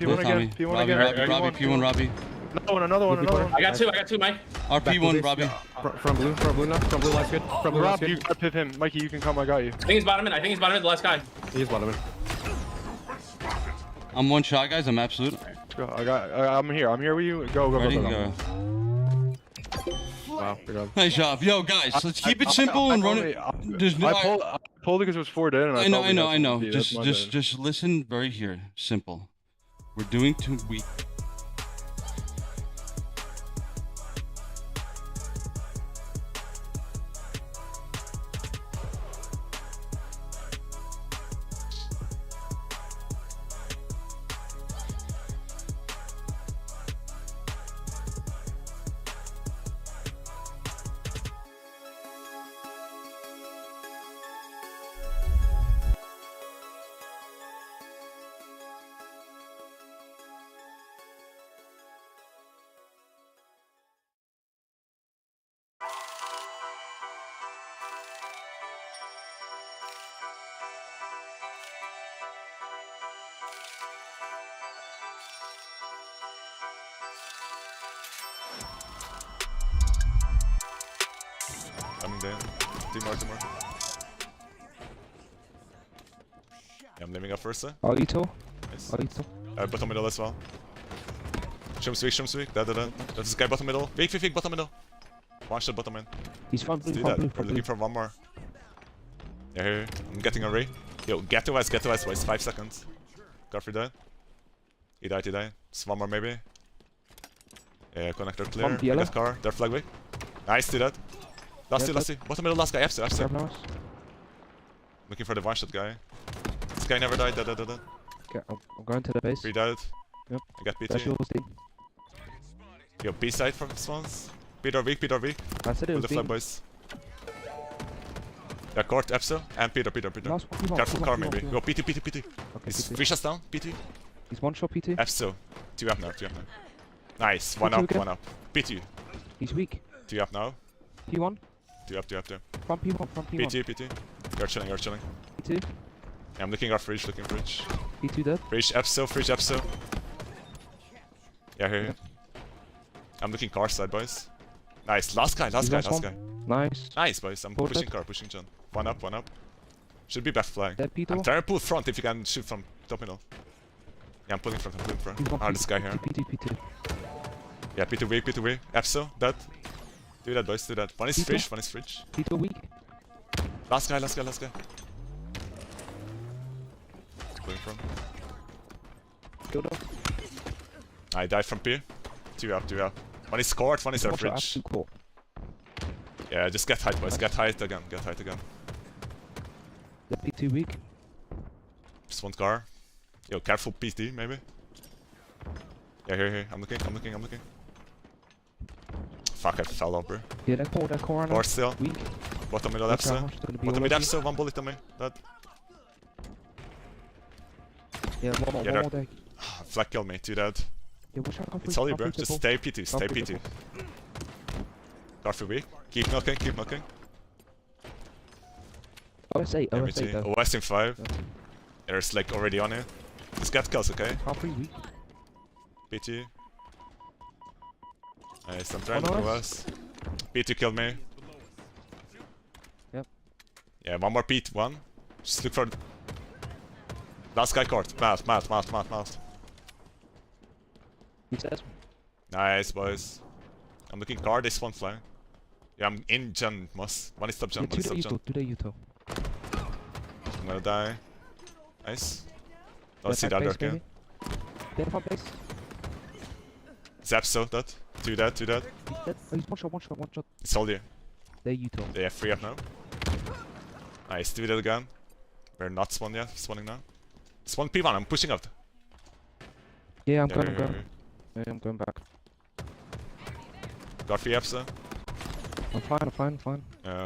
Robbie, P1, Robbie. Another one. I got two, Mike. Our P1, Robbie. From blue now. From blue last kid. From blue last kid. You gotta pip him. Mikey, you can come. I got you. I think he's bottom mid. The last guy. He is bottom mid. I'm one shot, guys. I'm absolute. Go. I'm here with you. Go. Ready? Go. Wow, good job. Nice job. Yo, guys, let's keep it simple and run it. I pulled it because it was 4 dead. And I know. Just listen very here. Simple. We're doing 2 weak. Coming down. Two more. Yeah, I'm leaving up first. All you two. Nice. All you two. Bottom middle as well. Shum's weak. Dead. That's this guy bottom middle. Weak, bottom middle. One shot bottom in. He's front blue, Let's do front that. blue, We're front blue. looking for one more. Yeah, here. I'm getting a ray. Yo, get to us, boys. 5 seconds. Godfrey died. He died. Just one more maybe. Yeah, connector clear. One I yellow. got car. They're flag weak. Nice, do that. Last two. Bottom middle, last guy. FC. Looking for the one shot guy. This guy never died. Dead. Okay, I'm going to the base. 3 died. Yep. I got That's PT. yours, D. Yo, B side from spawns. Peter weak. I said it With was the D. flag boys. Yeah, court, Epso, and Peter. Last one, P1, Careful P1, car P1, maybe. P1. Go PT. Okay, He's PT. 3 shots down, PT. He's one shot PT. Epso, 2 up now. Nice, 1 PT up, again. 1 up. PT, He's weak. 2 up now. P1. 2 up. Front P1, front P1. PT. You're chilling. P2. Yeah, I'm looking our fridge. P2 dead. Fridge Epso. Yeah, here. I'm looking car side, boys. Nice, last guy. He's last one. Nice. Boys. I'm Hold pushing that. car, pushing John. 1 up. Should be back flag. Dead P2. I'm trying to pull front if you can shoot from top middle. Yeah, I'm pulling front. He's one Ah, this guy here. P2. Yeah, P2 weak. Epso, dead. Do that, boys, do that. One is P2. fridge. P2 weak. Last guy. Pulling from. Killed off. I died from P. 2 up. One is court, one is our One shot, fridge. absolute core. Yeah, just get height, boys. Get height again. Dead P2 weak. Just one car. Yo, careful PT, maybe. Yeah, here. I'm looking. Fuck, I fell over. Yeah, that core right now. Core still. Weak. Bottom middle Watch out, Epso. it's gonna be Bottom all mid over you. Epso, 1 bullet on me. Dead. Yeah, one Yeah, more day. Flag kill me, 2 dead. Yeah, watch out. It's all you, bro. Just stay PT. Careful weak. Keep knocking. OS8 MT. though. OS in 5. There's like already on it. Just get kills, okay? Half weak. PT. Nice, I'm trying to nice. OS. PT killed me. Yep. Yeah, one more PT, one. Just look for... Last guy court. Mouth. He says. Nice, boys. I'm looking card, this one flying. Yeah, I'm in Gen Moss. One is top Gen, Yeah, one is top Gen. today you two. I'm gonna die. Nice. Don't Dead see the front other base, kill. maybe? Dead front base. Zapso, that. 2 dead. He's dead. Oh, he's one shot. It's all you. There you two. They have 3 up now. Nice, 2 dead again. We're not spawned yet, spawning now. Spawn P1, I'm pushing out. Yeah, I'm Yeah, going. here. Yeah, I'm going back. Car 3 Epso. I'm fine.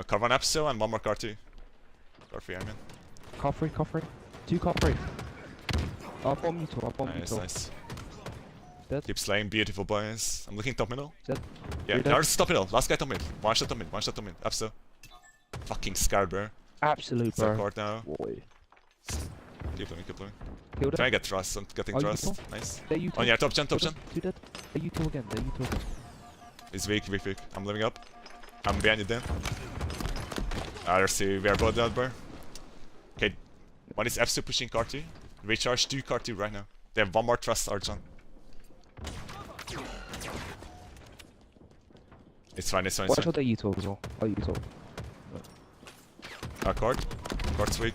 Car 1 Epso and 1 more car 2. Car 3, I mean. Car free. 2 car free. I'll bomb you two. Nice. Dead. Keep slaying, beautiful boys. I'm looking top middle. Dead. Yeah, Three dead. there's top middle. Last guy top mid. One shot top mid. Epso. Fucking scared, bro. Absolute, It's our bro. court now. Boy. Keep looking. Killed Try it. and get trust. I'm getting Oh, you trust. saw? Nice. There you two. Oh yeah, top gen. 2 dead. There you two again. He's weak. I'm living up. I'm behind you then. RC, we are both dead, bro. Okay, one is Epso pushing car 2. Recharge 2 car 2 right now. They have 1 more trust, Arjan. It's fine. Watch out there you two as well. Oh, you two. Court. Court's weak.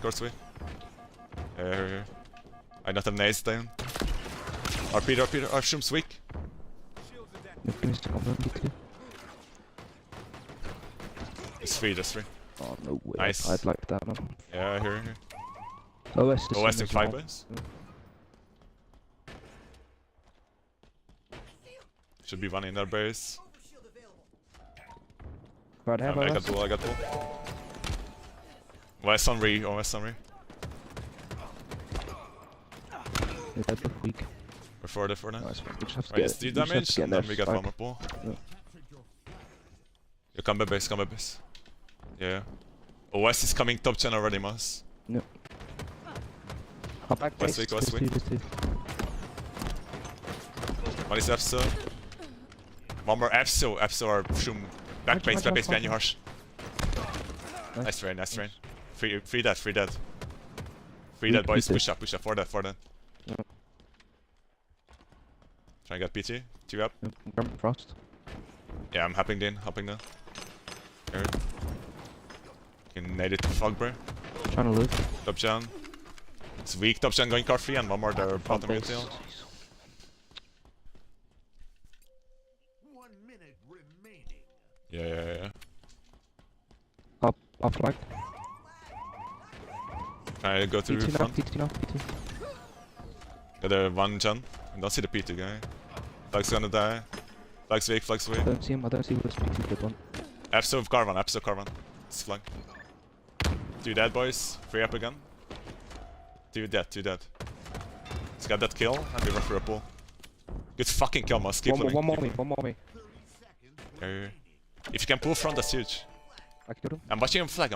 Here. I not have nades down. Peter. Shum's weak. Yeah, finish the combo, you two. It's 3, just 3. Oh, no way. Nice. I'd like that, man. Yeah, here. OS the OS same in as 5, well. boys. Should be one in their base. Right, have I OS. got pull. OS on re. Yeah, they're both weak. We're for now. Nice, man. We just have to Right, get it's 3 we just have damage, to get and then their we got spike. 1 more pull. Yeah. You come back base. Yeah. OS is coming top gen already, Mas. Yep. I'll back West base. weak. There's two. One is Epso. 1 more Epso or Shum. Back base behind you, Harsh. Nice train, nice train. Free dead, free dead. Free dead, boys. Push up, for that, for that. Yeah. Try and get PT. 2 up. Yep. Frost. Yeah, I'm hopping in, Here. Can nade it to fog, bro. Trying to loot. Top gen. It's weak, top gen going car free, and one more there, bottom retail. Yeah. Up flag. Try to go through PT now, front. PT now, PT. Got a 1 gen. I don't see the PT guy. Flag's gonna die. Flag's weak, flag's weak. I don't see him, I don't see this PT good one. Episode Carvan, episode Carvan. It's flag. 2 dead, boys. 3 up again. 2 dead, 2 dead. Let's get that kill and we run for a pull. Good fucking kill, Moss. Keep living. One more me. If you can pull front, that's huge. I killed him. I'm watching him flag,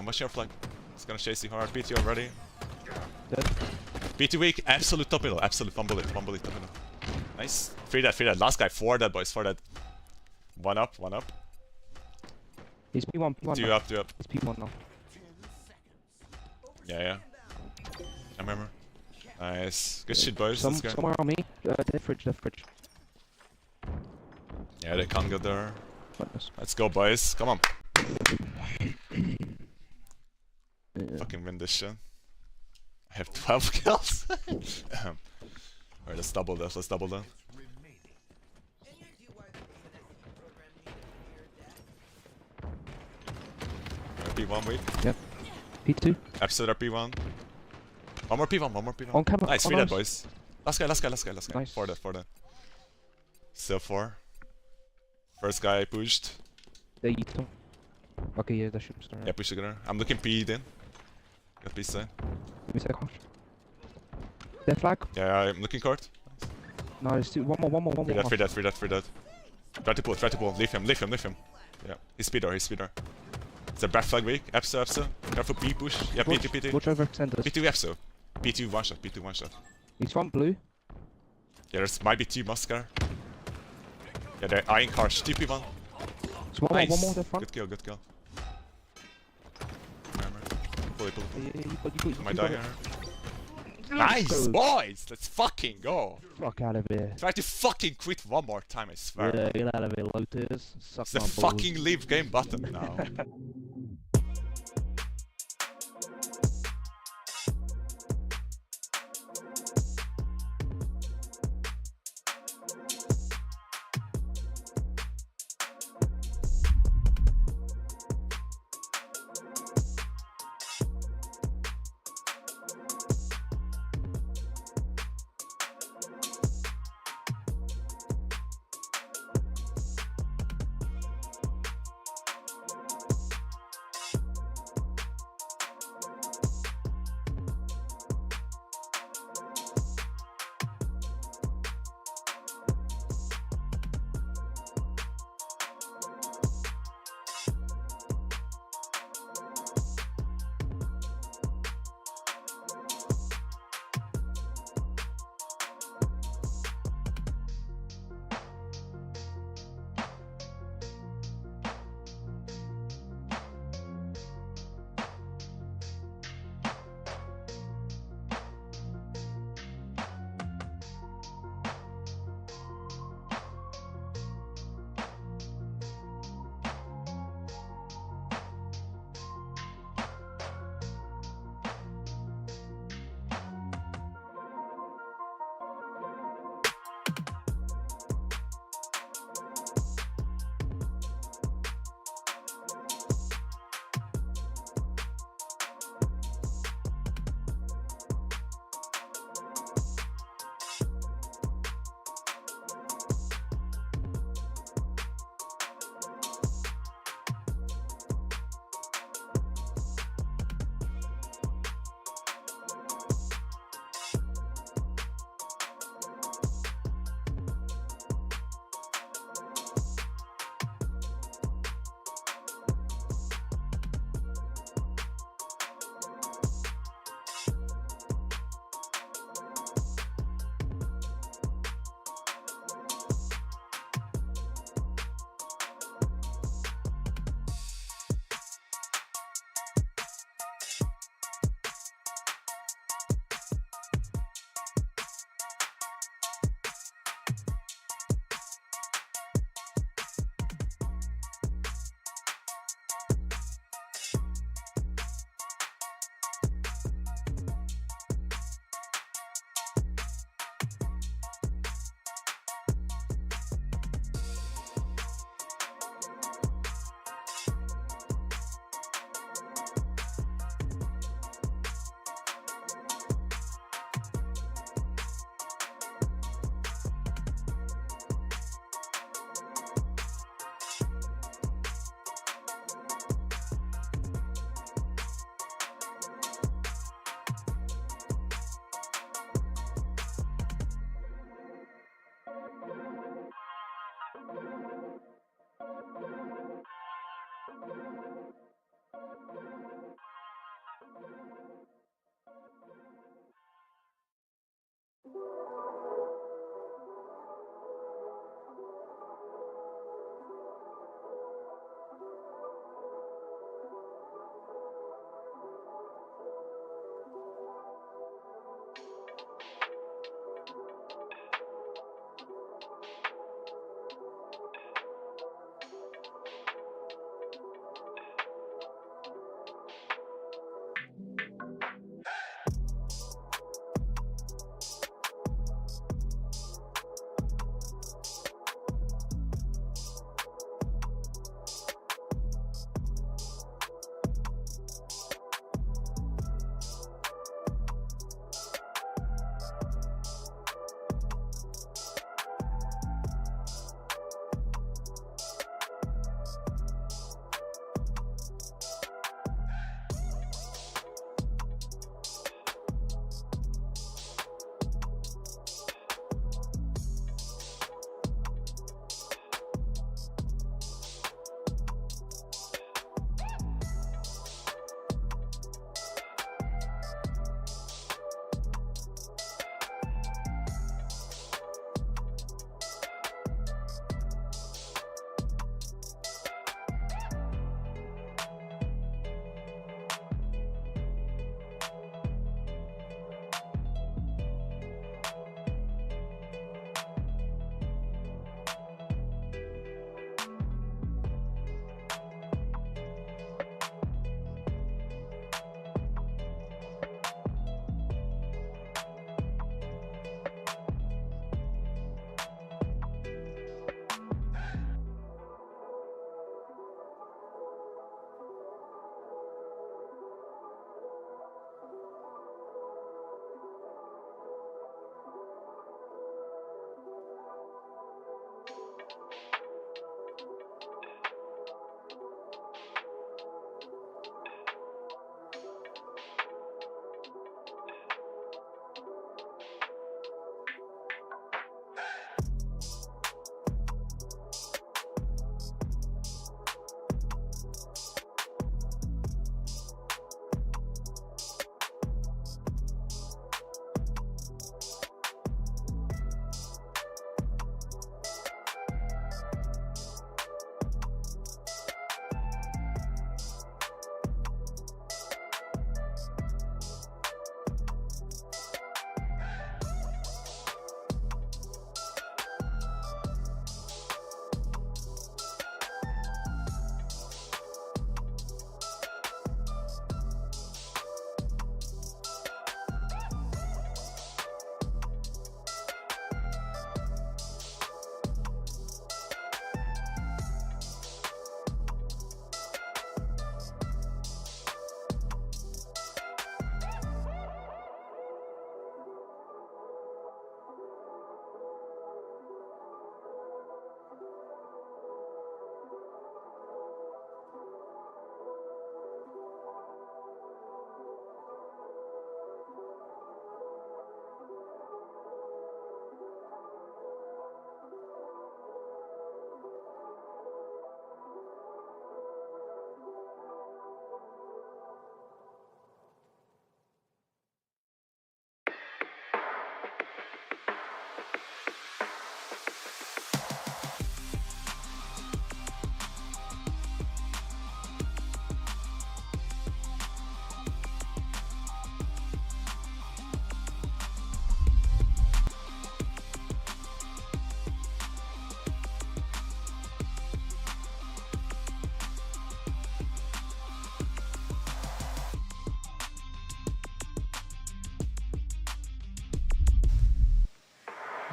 It's gonna chase you hard. PT already. Dead. PT weak, absolute top middle. Absolute one bullet top middle. Nice. 3 dead. Last guy, 4 dead, boys. 4 dead. 1 up. He's P1. 2 up. He's P1 now. Yeah. I remember. Nice. Good shit, boys. Let's go. Somewhere on me. Dead fridge. Yeah, they can't go there. Goodness. Let's go, boys. Come on. Fucking win this shit. I have 12 kills. Alright, let's double that. P1, wait. Yep. P2. Episode RP1. One more P1. On camera. Nice, 3 dead, boys. Last guy. Nice. 4 dead. Still 4. First guy pushed. They eat them. Okay, yeah, that should start. Yeah, push together. I'm looking P in. Got P side. Let me take off. Dead flag. Yeah, I'm looking court. No, there's two. One more. Free dead. Try to pull. Leave him. Yeah, he's speeder. It's a breath flag weak. Epso. Careful P push. Yeah, PT. Watch over extenders. P2 Epso. P2 one shot. He's front blue. Yeah, there's might be 2 Muscar. Yeah, they're eyeing car. Stupid one. So one more dead front. Good kill. Remember. Pull. You Am I dying here? Nice, boys! Let's fucking go! Fuck out of here. Try to fucking quit one more time, I swear. Yeah, get out of here, Lotus. It's the fucking leave game button now.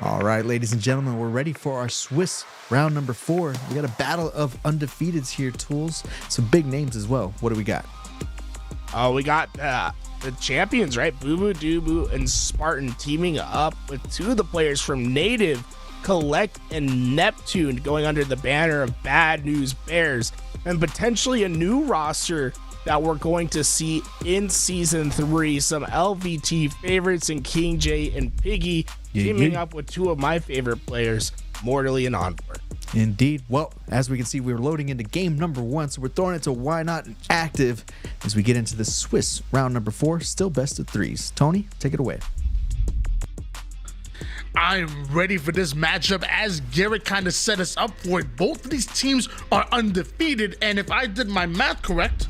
All right, ladies and gentlemen, we're ready for our Swiss round number 4. We got a battle of undefeateds here, Tools. Some big names as well. What do we got? Oh, we got the champions, right? Bubu, Dubu, and Spartan teaming up with 2 of the players from Native, Kuhlect, and Neptune going under the banner of Bad News Bears, and potentially a new roster that we're going to see in Season 3. Some LVT favorites in King J and Piggy teaming up with 2 of my favorite players, Mortally and Envoy. Indeed. Well, as we can see, we're loading into game number 1, so we're throwing it to Why Not Active as we get into the Swiss round number 4, still best of 3s. Tony, take it away. I'm ready for this matchup as Garrett kind of set us up for it. Both of these teams are undefeated, and if I did my math correct,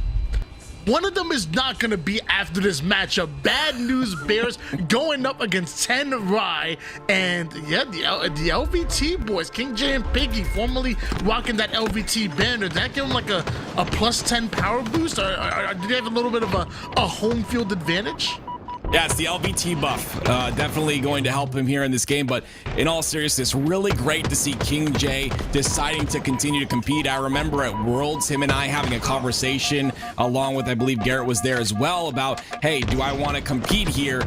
one of them is not going to be after this matchup. Bad News Bears going up against TenR. And yeah, the LVT boys, King J and Piggy, formerly rocking that LVT banner. Did that give them like a +10 power boost? Or did they have a little bit of a home field advantage? Yeah, it's the LVT buff. Definitely going to help him here in this game, but in all seriousness, really great to see King J deciding to continue to compete. I remember at Worlds, him and I having a conversation, along with, I believe Garrett was there as well, about, hey, do I want to compete here?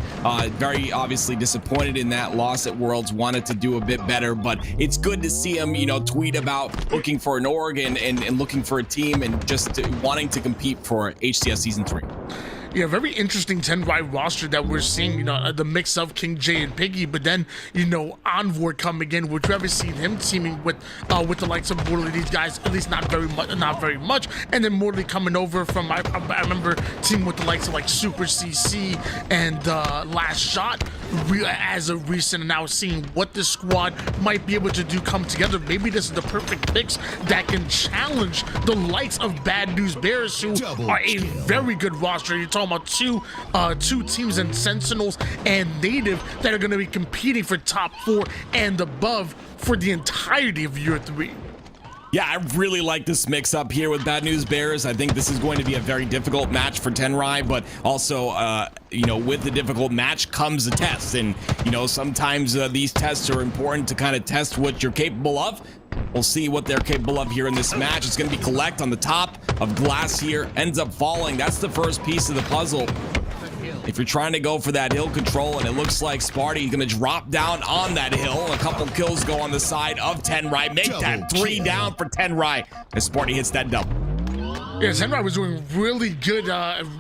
Very obviously disappointed in that loss at Worlds, wanted to do a bit better, but it's good to see him, tweet about looking for an org and looking for a team and just wanting to compete for HCS Season 3. Yeah, very interesting TenR roster that we're seeing, the mix of King J and Piggy, but then, Envoy coming in, which we haven't seen him teaming with the likes of Mortally, these guys, at least not very much, and then Mortally coming over from, I remember teaming with the likes of like Super CC and Last Shot as of recent, and now seeing what this squad might be able to do come together. Maybe this is the perfect picks that can challenge the likes of Bad News Bears, who are a very good roster. You're talking about two teams in Sentinels and Native that are going to be competing for top 4 and above for the entirety of year 3. Yeah, I really like this mix up here with Bad News Bears. I think this is going to be a very difficult match for TenR, but also, with the difficult match comes a test. And, sometimes these tests are important to kind of test what you're capable of. We'll see what they're capable of here in this match. It's going to be Kuhlect on the top of glass here, ends up falling. That's the first piece of the puzzle. If you're trying to go for that hill control, and it looks like Sparty is going to drop down on that hill, and a couple kills go on the side of TenR. Make that 3 down for TenR as Sparty hits that double. Yeah, TenR was doing really good,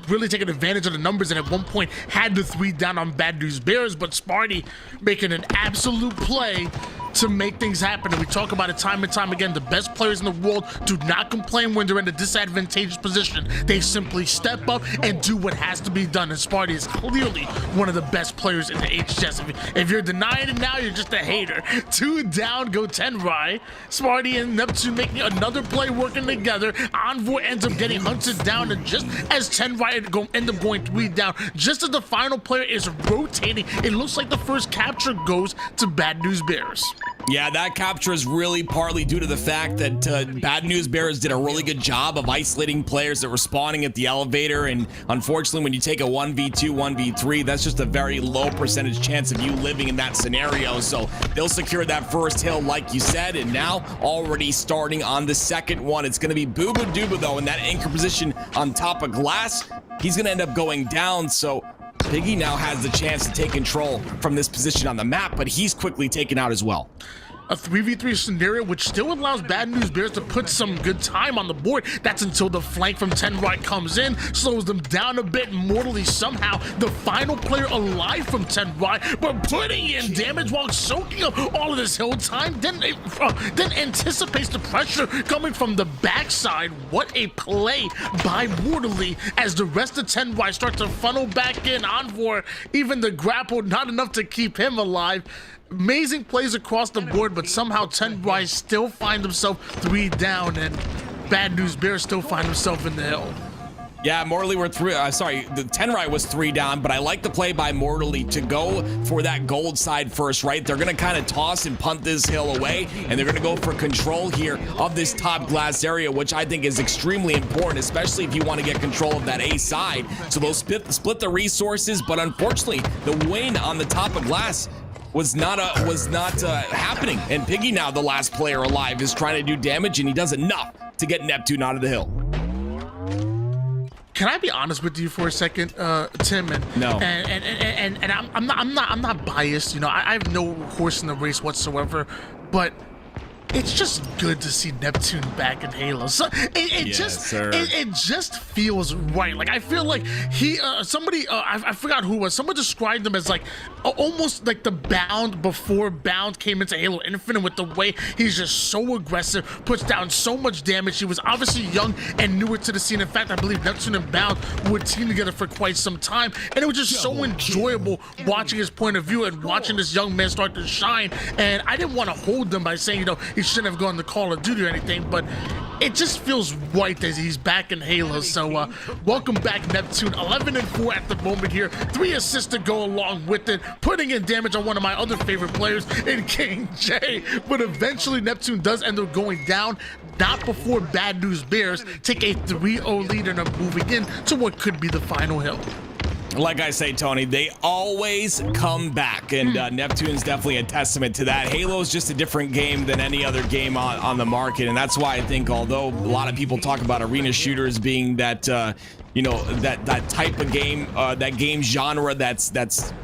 really taking advantage of the numbers, and at one point had the 3 down on Bad News Bears, but Sparty making an absolute play to make things happen. And we talk about it time and time again. The best players in the world do not complain when they're in a disadvantageous position. They simply step up and do what has to be done. And Sparty is clearly one of the best players in the HCS. If you're denying it now, you're just a hater. 2 down go TenR. Sparty and Neptune making another play working together. Envoy ends up getting hunted down, and just as TenR end up going 3 down, just as the final player is rotating, it looks like the first capture goes to Bad News Bears. Yeah, that capture is really partly due to the fact that Bad News Bears did a really good job of isolating players that were spawning at the elevator, and unfortunately when you take a 1v2, 1v3, that's just a very low percentage chance of you living in that scenario. So they'll secure that first hill like you said, and now already starting on the second one. It's going to be Bubu Dubu though in that anchor position on top of glass. He's going to end up going down, so Piggy now has the chance to take control from this position on the map, but he's quickly taken out as well. A 3v3 scenario which still allows Bad News Bears to put some good time on the board. That's until the flank from TenR comes in, slows them down a bit. Mortally somehow the final player alive from TenR, but putting in damage while soaking up all of this hill time, then anticipates the pressure coming from the backside. What a play by Mortally as the rest of TenR start to funnel back in. Envoy, even the grapple, not enough to keep him alive. Amazing plays across the board, but somehow TenR still find himself 3 down, and Bad News Bears still find himself in the hill. Yeah, Mortally were the TenR was 3 down, but I like the play by Mortally to go for that gold side first, right? They're going to kind of toss and punt this hill away, and they're going to go for control here of this top glass area, which I think is extremely important, especially if you want to get control of that A side. So they'll split the resources, but unfortunately, the win on the top of glass was not happening. And Piggy, now the last player alive, is trying to do damage, and he does enough to get Neptune out of the hill. Can I be honest with you for a second, Tim? No. And I'm not biased. You know, I have no horse in the race whatsoever, but it's just good to see Neptune back in Halo. So it just feels right. Like I feel like he somebody I forgot who it was. Someone described him as like almost like the Bound before Bound came into Halo Infinite, with the way he's just so aggressive, puts down so much damage. He was obviously young and newer to the scene. In fact, I believe Neptune and Bound would team together for quite some time, and it was just so enjoyable watching his point of view and watching this young man start to shine. And I didn't want to hold them by saying, you know, he shouldn't have gone to Call of Duty or anything, but it just feels right that he's back in Halo. So welcome back, Neptune. 11-4 at the moment here, 3 assists to go along with it, putting in damage on one of my other favorite players in King J. But eventually Neptune does end up going down, not before Bad News Bears take a 3-0 lead and are moving in to what could be the final hill. Like I say, Tony, they always come back, and Neptune's definitely a testament to that. Halo's just a different game than any other game on the market, and that's why I think, although a lot of people talk about arena shooters being that you know, that type of game, that game genre that's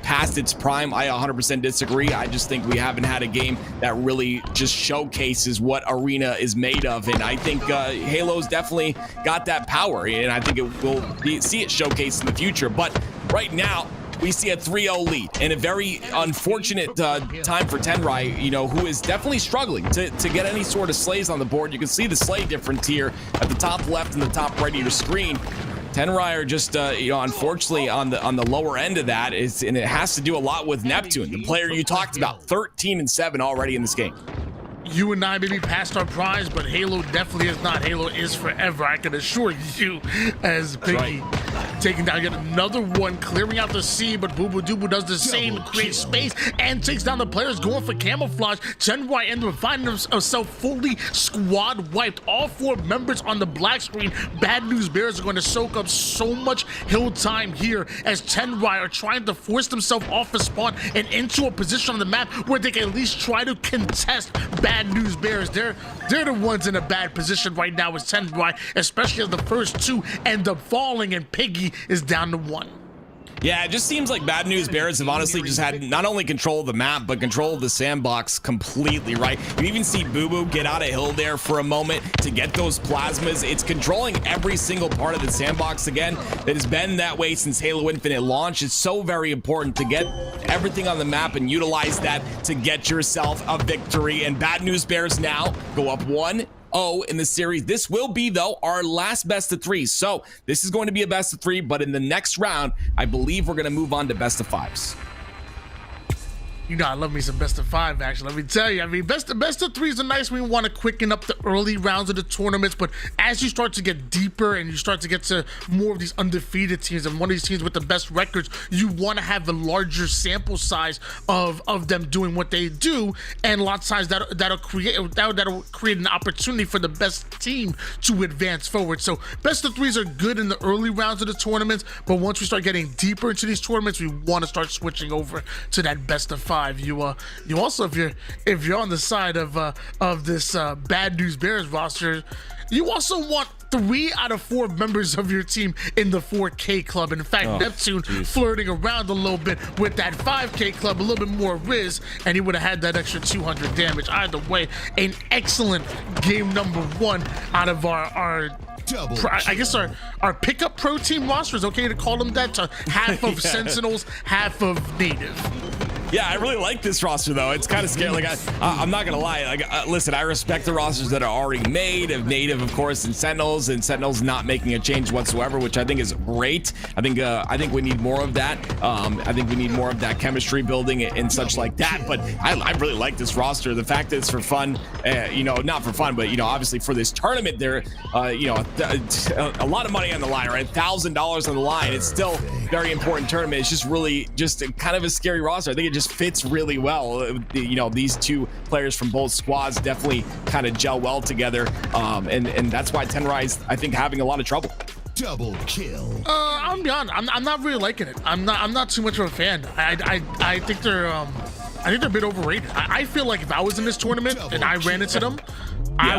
past its prime, I 100% disagree. I just think we haven't had a game that really just showcases what arena is made of, and I think Halo's definitely got that power, and I think it will see it showcased in the future. But right now, we see a 3-0 lead, and a very unfortunate time for TenR, you know, who is definitely struggling to get any sort of slays on the board. You can see the slay difference here at the top left and the top right of your screen. TenR are just, you know, unfortunately on the lower end of that, and it has to do a lot with Neptune, the player you talked about, 13-7 already in this game. You and I may be past our prize, but Halo definitely is not. Halo is forever, I can assure you, as Piggy taking down yet another one, clearing out the C, but Bubu does the same, creates space, and takes down the players going for camouflage. TenR ends up finding himself fully squad wiped. All 4 members on the black screen. Bad News Bears are going to soak up so much hill time here, as TenR are trying to force themselves off the spawn and into a position on the map where they can at least try to contest Bad News Bears. They're the ones in a bad position right now as TenR, especially as the first 2 end up falling and Piggy is down to 1. Yeah, it just seems like Bad News Bears have honestly just had not only control of the map, but control of the sandbox completely, right? You even see Bubu get out of hill there for a moment to get those plasmas. It's controlling every single part of the sandbox again. It has been that way since Halo Infinite launch. It's so very important to get everything on the map and utilize that to get yourself a victory. And Bad News Bears now go up 1-0 in the series. This will be, though, our last best of 3. So this is going to be a best of 3, but in the next round, I believe we're going to move on to best of 5s. You know, I love me some best of 5 action. Let me tell you, I mean, best of 3s are nice when you want to quicken up the early rounds of the tournaments, but as you start to get deeper and you start to get to more of these undefeated teams and one of these teams with the best records, you want to have a larger sample size of them doing what they do, and a lot of times that'll create an opportunity for the best team to advance forward. So best of 3s are good in the early rounds of the tournaments, but once we start getting deeper into these tournaments, we want to start switching over to that best of 5. You also, if you're on the side of this Bad News Bears roster, you also want 3 out of 4 members of your team in the 4K club. And in fact, Neptune flirting around a little bit with that 5K club, a little bit more Riz, and he would have had that extra 200 damage. Either way, an excellent game number 1 out of our I guess our pickup pro team roster, is okay to call them that, to half of Sentinels, half of Native. Yeah, I really like this roster, though. It's kind of scary. Like, I'm not gonna lie. Like, listen, I respect the rosters that are already made of Native, of course, and Sentinels not making a change whatsoever, which I think is great. I think we need more of that. I think we need more of that chemistry building and such like that. But I really like this roster. The fact that it's for fun, you know, not for fun, but you know, obviously for this tournament, there, you know, a lot of money on the line, right? $1,000 on the line. It's still a very important tournament. It's just really kind of a scary roster. I think it just fits really well. You know, these 2 players from both squads definitely kind of gel well together, and that's why TenR is, I think, having a lot of trouble. Double kill. I'm not really liking it. I'm not too much of a fan. I think they're I think they're a bit overrated. I feel like if I was in this tournament and I ran into them, I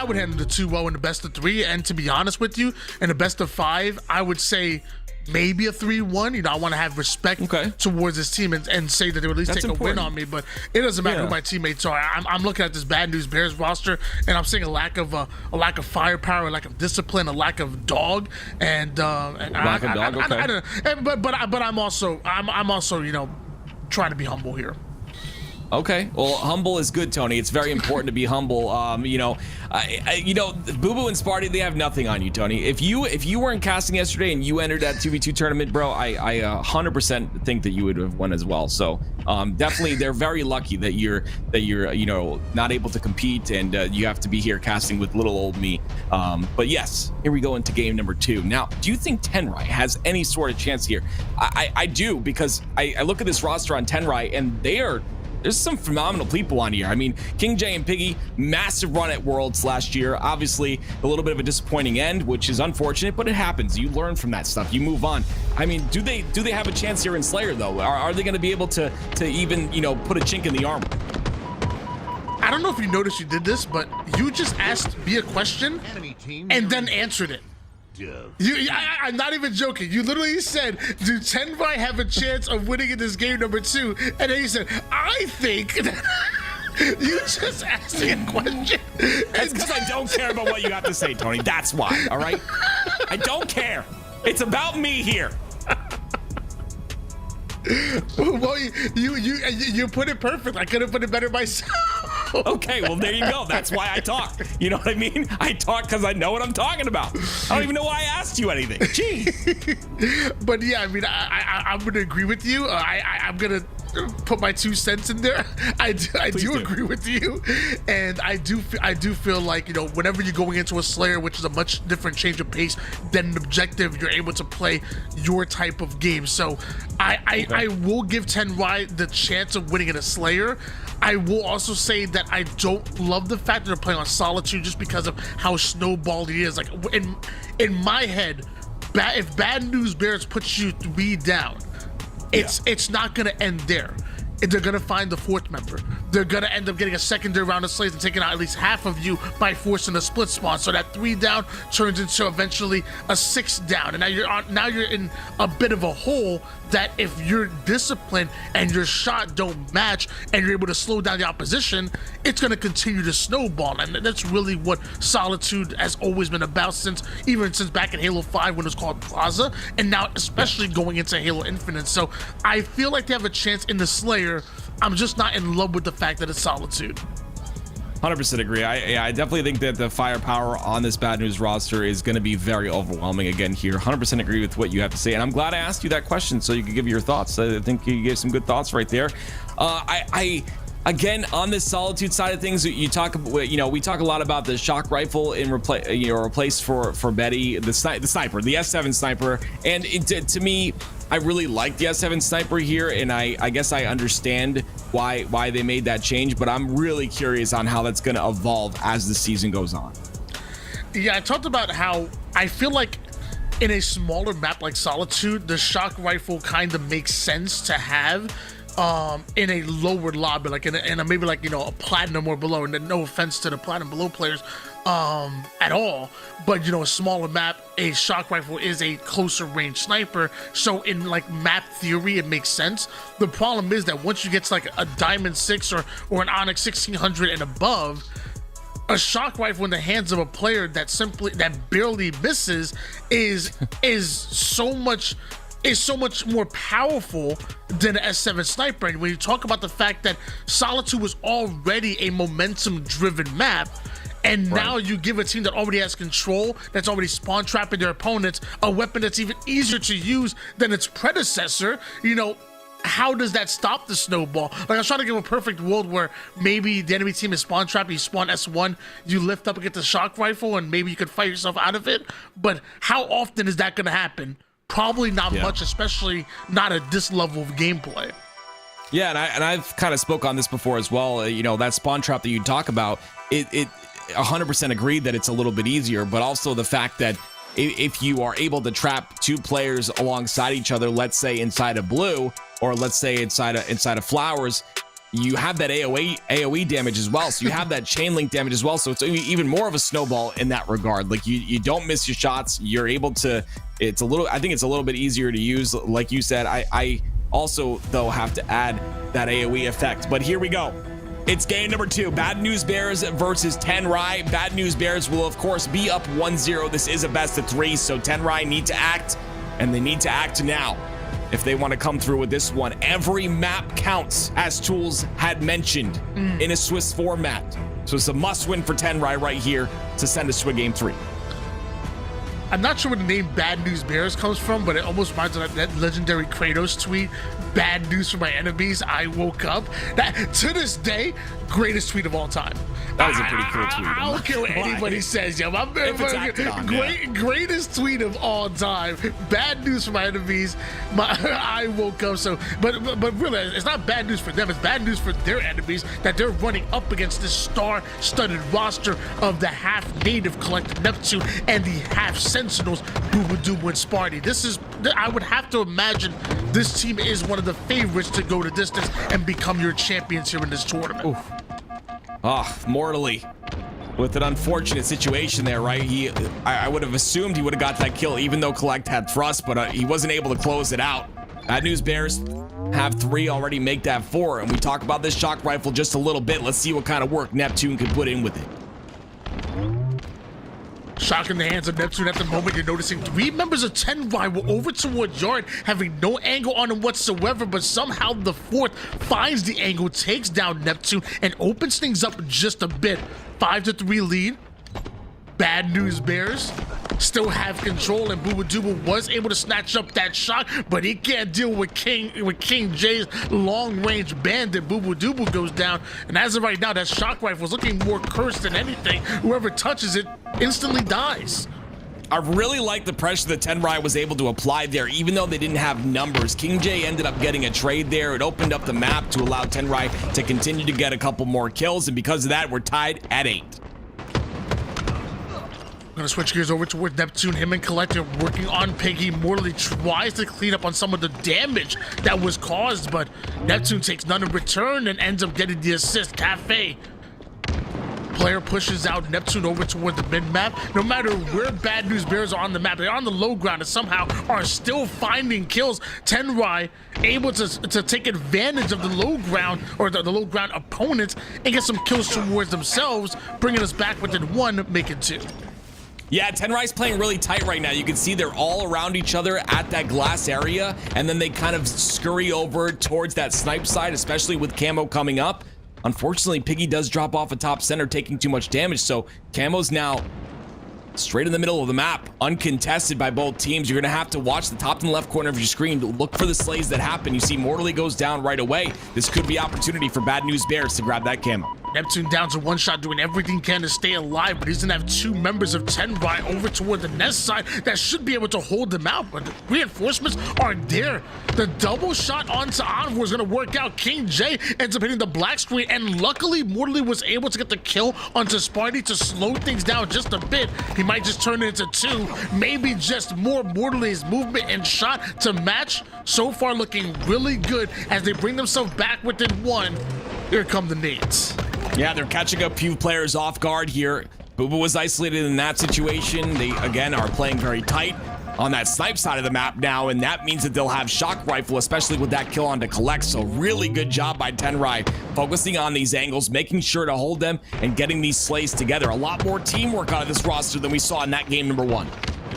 would hand them the 2-0 in the best of 3. And to be honest with you, in the best of 5, I would say maybe a 3-1. You know, I want to have respect towards this team and say that they would at least take a win on me. But it doesn't matter who my teammates are. I'm looking at this Bad News Bears roster, and I'm seeing a lack of firepower, a lack of discipline, a lack of dog, and lack of dog. I don't know. But I'm also you know, trying to be humble here. Okay, well, humble is good, Tony. It's very important to be humble. You know, Bubu and Sparty, they have nothing on you, Tony. If you weren't casting yesterday and you entered that 2v2 tournament, bro, I 100% think that you would have won as well. So definitely, they're very lucky that you're you know, not able to compete and you have to be here casting with little old me. But yes, here we go into game number 2. Now, do you think TenR has any sort of chance here? I do, because I look at this roster on TenR and there's some phenomenal people on here. I mean, King J and Piggy, massive run at Worlds last year. Obviously, a little bit of a disappointing end, which is unfortunate, but it happens. You learn from that stuff. You move on. I mean, do they have a chance here in Slayer, though? Are they going to be able to even, you know, put a chink in the armor? I don't know if you noticed you did this, but you just asked me a question and then answered it. I'm not even joking. You literally said, do TenR have a chance of winning in this game number 2? And then you said, I think. You just asked me a question. That's because I don't care about what you have to say, Tony. That's why, all right? I don't care. It's about me here. Well, you put it perfect. I could have put it better myself. Okay, well, there you go. That's why I talk. You know what I mean? I talk because I know what I'm talking about. I don't even know why I asked you anything. Jeez. But yeah, I mean, I'm going to agree with you. I'm going to put my 2 cents in there. I do agree with you, and I do feel like, you know, whenever you're going into a Slayer, which is a much different change of pace than an objective, you're able to play your type of game. So I will give TenR the chance of winning in a Slayer. I will also say that I don't love the fact that they're playing on Solitude just because of how snowballed he is. Like in my head, if Bad News Bears puts you 3 down, it's not gonna end there. They're gonna find the 4th member. They're gonna end up getting a secondary round of slays and taking out at least half of you by forcing a split spawn. So that 3 down turns into eventually a 6 down, and now you're in a bit of a hole that if your discipline and your shot don't match and you're able to slow down the opposition, it's gonna continue to snowball. And that's really what Solitude has always been about since back in Halo 5 when it was called Plaza, and now especially going into Halo Infinite. So I feel like they have a chance in the Slayer. I'm just not in love with the fact that it's Solitude. 100% agree. I definitely think that the firepower on this Bad News roster is going to be very overwhelming again here. 100% agree with what you have to say, and I'm glad I asked you that question so you could give your thoughts. I think you gave some good thoughts right there. Again, on this Solitude side of things, we talk a lot about the shock rifle in replace for Betty, the sniper, the S7 sniper, and to me, I really like the S7 sniper here, and I guess I understand why they made that change, but I'm really curious on how that's going to evolve as the season goes on. Yeah, I talked about how I feel like in a smaller map like Solitude, the shock rifle kind of makes sense to have in a lower lobby, like in a maybe like, you know, a platinum or below. And no offense to the platinum below players at all, but you know, a smaller map, a shock rifle is a closer range sniper, so in like map theory it makes sense. The problem is that once you get to like a Diamond 6 or an Onyx 1600 and above, a shock rifle in the hands of a player that barely misses is so much more powerful than an S7 sniper. And when you talk about the fact that Solitude was already a momentum driven map, and now you give a team that already has control, that's already spawn trapping their opponents, a weapon that's even easier to use than its predecessor, you know, how does that stop the snowball? Like, I was trying to give a perfect world where maybe the enemy team is spawn trapped, you spawn S1, you lift up and get the shock rifle, and maybe you could fight yourself out of it. But how often is that going to happen? Probably not much, especially not at this level of gameplay. Yeah, and I've kind of spoke on this before as well. You know, that spawn trap that you talk about, it 100% agreed that it's a little bit easier, but also the fact that if you are able to trap 2 players alongside each other, let's say inside of blue, or let's say inside of flowers, you have that AoE damage as well. So you have that chain link damage as well. So it's even more of a snowball in that regard. Like you don't miss your shots. You're able to, I think it's a little bit easier to use. Like you said, I also though have to add that AoE effect, but here we go. It's game number 2, Bad News Bears versus TenR. Bad News Bears will of course be up 1-0. This is a best of 3, so TenR need to act, and they need to act now if they want to come through with this one. Every map counts, as Tools had mentioned, in a Swiss format. So it's a must-win for TenR right here to send us to a game 3. I'm not sure where the name Bad News Bears comes from, but it almost reminds me of that legendary Kratos tweet, "Bad news for my enemies, I woke up." That, to this day, greatest tweet of all time. That was a pretty cool tweet. I don't care what anybody says, yo. Greatest tweet of all time. Bad news for my enemies, I woke up. So, but really, it's not bad news for them. It's bad news for their enemies that they're running up against this star-studded roster of the half-native collective Neptune and the half-sentinels Bubu, Dubu, and Sparty. This is, I would have to imagine, this team is one of the favorites to go the distance and become your champions here in this tournament. Oof. Mortally, with an unfortunate situation there, right? I would have assumed he would have got that kill, even though Kuhlect had thrust, but he wasn't able to close it out. Bad News Bears have 3 already, make that 4, and we talk about this shock rifle just a little bit. Let's see what kind of work Neptune can put in with it. Shock in the hands of Neptune at the moment. You're noticing 3 members of TenR were over towards Yard, having no angle on him whatsoever, but somehow the 4th finds the angle, takes down Neptune, and opens things up just a bit. 5-3 lead. Bad News Bears still have control, and Bubu Dubu was able to snatch up that shock, but he can't deal with King J's long-range bandit. Bubu Dubu goes down, and as of right now, that shock rifle is looking more cursed than anything. Whoever touches it instantly dies. I really like the pressure that TenR was able to apply there, even though they didn't have numbers. King J ended up getting a trade there. It opened up the map to allow TenR to continue to get a couple more kills, and because of that, we're tied at 8. Gonna switch gears over toward Neptune. Him and Kuhlect are working on Piggy. Morley tries to clean up on some of the damage that was caused, but Neptune takes none in return and ends up getting the assist. Cafe player pushes out Neptune over toward the mid-map. No matter where Bad News Bears are on the map, they're on the low ground and somehow are still finding kills. TenR able to take advantage of the low ground, or the low ground opponents, and get some kills towards themselves, bringing us back within 1, making 2. Yeah, TenR's playing really tight right now. You can see they're all around each other at that glass area, and then they kind of scurry over towards that snipe side, especially with Camo coming up. Unfortunately, Piggy does drop off a top center, taking too much damage, so Camo's now straight in the middle of the map, uncontested by both teams. You're gonna have to watch the top and left corner of your screen to look for the slays that happen. You see Mortally goes down right away. This could be opportunity for Bad News Bears to grab that Camo. Neptune down to 1 shot, doing everything he can to stay alive, but he's gonna have 2 members of TenR over toward the nest side that should be able to hold them out, but the reinforcements are there. The double shot onto Envoy is gonna work out. King J ends up hitting the black screen, and luckily Mortally was able to get the kill onto Sparty to slow things down just a bit. He might just turn it into 2, maybe just more. Mortally's movement and shot to match. So far looking really good as they bring themselves back within 1. Here come the nades. Yeah, they're catching a few players off guard here. Bubu was isolated in that situation. They, again, are playing very tight on that snipe side of the map now, and that means that they'll have shock rifle, especially with that kill onto Kuhlect. So really good job by TenR, focusing on these angles, making sure to hold them, and getting these slays together. A lot more teamwork out of this roster than we saw in that game number 1.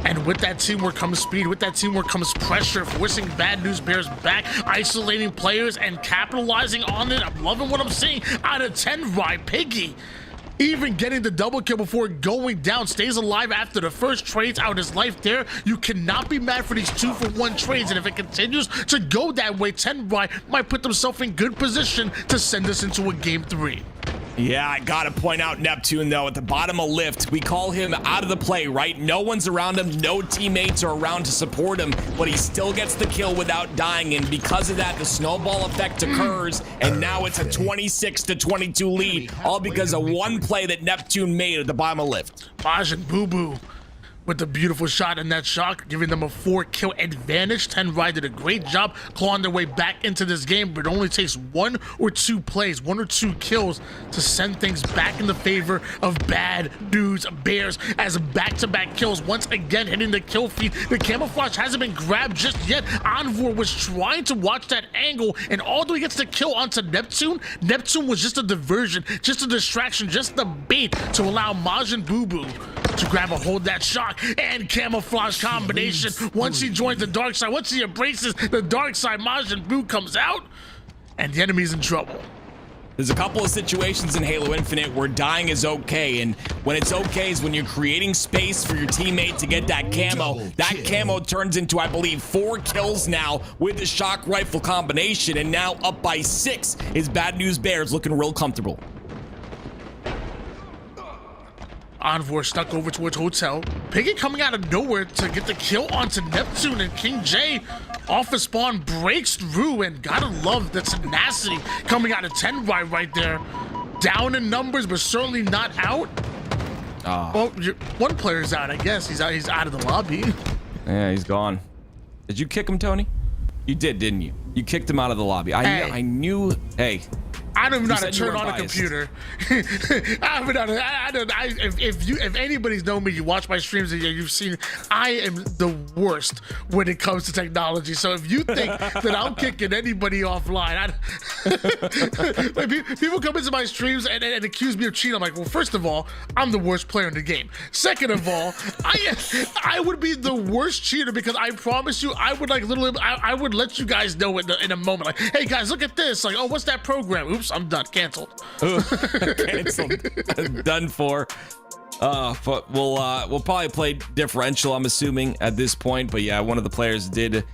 And with that teamwork comes speed, with that teamwork comes pressure, forcing Bad News Bears back, isolating players and capitalizing on it. I'm loving what I'm seeing out of TenR. Piggy even getting the double kill before going down, stays alive after the first trades out his life there. You cannot be mad for these 2-for-1 trades, and if it continues to go that way, TenR might put themselves in good position to send us into a game 3. Yeah, I gotta point out Neptune, though, at the bottom of lift. We call him out of the play, right? No one's around him, no teammates are around to support him, but he still gets the kill without dying, and because of that, the snowball effect occurs, and now it's a 26-22 lead, all because of one play that Neptune made at the bottom of lift. Maj and Bubu with the beautiful shot and that shot, giving them a 4-kill advantage. TenR did a great job clawing their way back into this game, but it only takes 1 or 2 plays, 1 or 2 kills to send things back in the favor of Bad News Bears, as back-to-back kills once again hitting the kill feed. The camouflage hasn't been grabbed just yet. Envor was trying to watch that angle, and although he gets the kill onto Neptune, Neptune was just a diversion, just a distraction, just the bait to allow Maj and Bubu to grab a hold that shot. And camouflage combination. Once he joins the dark side, once he embraces the dark side, Majin Buu comes out, and the enemy's in trouble. There's a couple of situations in Halo Infinite where dying is okay, and when it's okay is when you're creating space for your teammate to get that camo. That camo turns into, I believe, 4 kills now with the shock rifle combination, and now up by 6 is Bad News Bears looking real comfortable. Envor stuck over towards Hotel. Piggy coming out of nowhere to get the kill onto Neptune, and King J off of spawn breaks through, and gotta love the tenacity coming out of TenR right there. Down in numbers, but certainly not out. Well, one player's out, I guess. He's out of the lobby. Yeah, he's gone. Did you kick him, Tony? You did, didn't you? You kicked him out of the lobby. I knew. Hey. I don't even know how to turn on a computer. If anybody's known me, you watch my streams, and you've seen, I am the worst when it comes to technology. So if you think that I'm kicking anybody offline, like, people come into my streams and accuse me of cheating. I'm like, well, first of all, I'm the worst player in the game. Second of all, I would be the worst cheater, because I promise you, I would I would let you guys know in a moment. Like, hey guys, look at this. Like, oh, what's that program? Oops, I'm done. Canceled. Canceled. Done for. But we'll probably play differential, I'm assuming, at this point. But yeah, one of the players did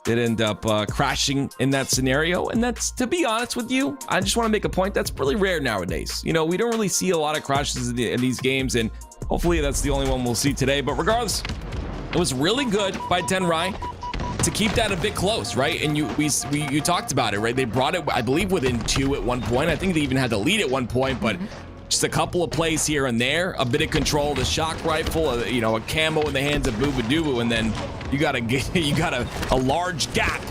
end up crashing in that scenario, and that's, to be honest with you, I just want to make a point, that's really rare nowadays. You know, we don't really see a lot of crashes in these games, and hopefully that's the only one we'll see today. But regardless, it was really good by TenR to keep that a bit close, right? And you talked about it, right? They brought it, I believe, within 2 at one point. I think they even had the lead at one point, but just a couple of plays here and there, a bit of control, the shock rifle, a camo in the hands of Bubu, and then you got a large gap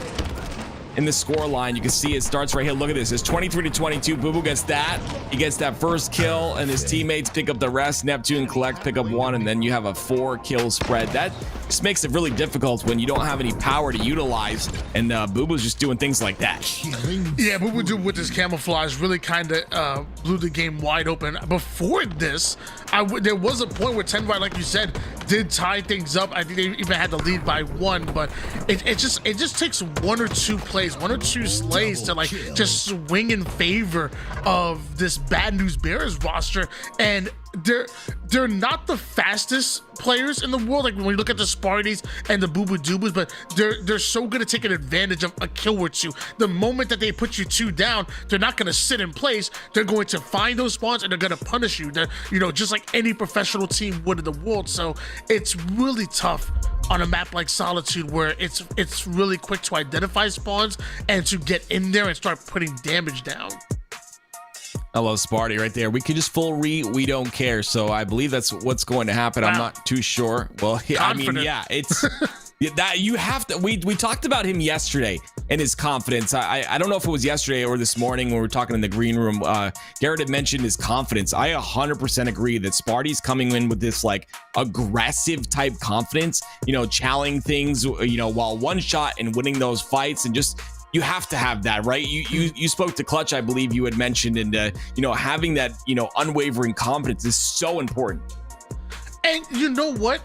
in the score line. You can see it starts right here. Look at this. It's 23-22. Bubu gets that. He gets that first kill, and his teammates pick up the rest. Neptune, Kuhlect pick up 1, and then you have a 4-kill spread. That just makes it really difficult when you don't have any power to utilize, and Bubu's just doing things like that. Yeah, Bubu with his camouflage really kind of blew the game wide open. Before this, there was a point where TenR, like you said, did tie things up. I think they even had the lead by 1, but it just takes 1 or 2 plays, 1 or 2 slays to just swing in favor of this Bad News Bears roster. And they're not the fastest players in the world, like when you look at the Spartys and the Bubu, but they're so good at taking advantage of a kill or 2. The moment that they put you 2 down, they're not going to sit in place. They're going to find those spawns, and they're going to punish you. They're, just like any professional team would in the world. So it's really tough on a map like Solitude, where it's really quick to identify spawns and to get in there and start putting damage down. I love Sparty right there. We can just full we don't care. So I believe that's what's going to happen. Wow. I'm not too sure. Well, I mean, yeah, it's that you have to. We talked about him yesterday and his confidence. I don't know if it was yesterday or this morning when we were talking in the green room. Garrett had mentioned his confidence. I 100% agree that Sparty's coming in with this aggressive type confidence. Challenging things. While one shot and winning those fights, and just. You have to have that, right? You spoke to Clutch, I believe you had mentioned, and having that unwavering confidence is so important. And you know what?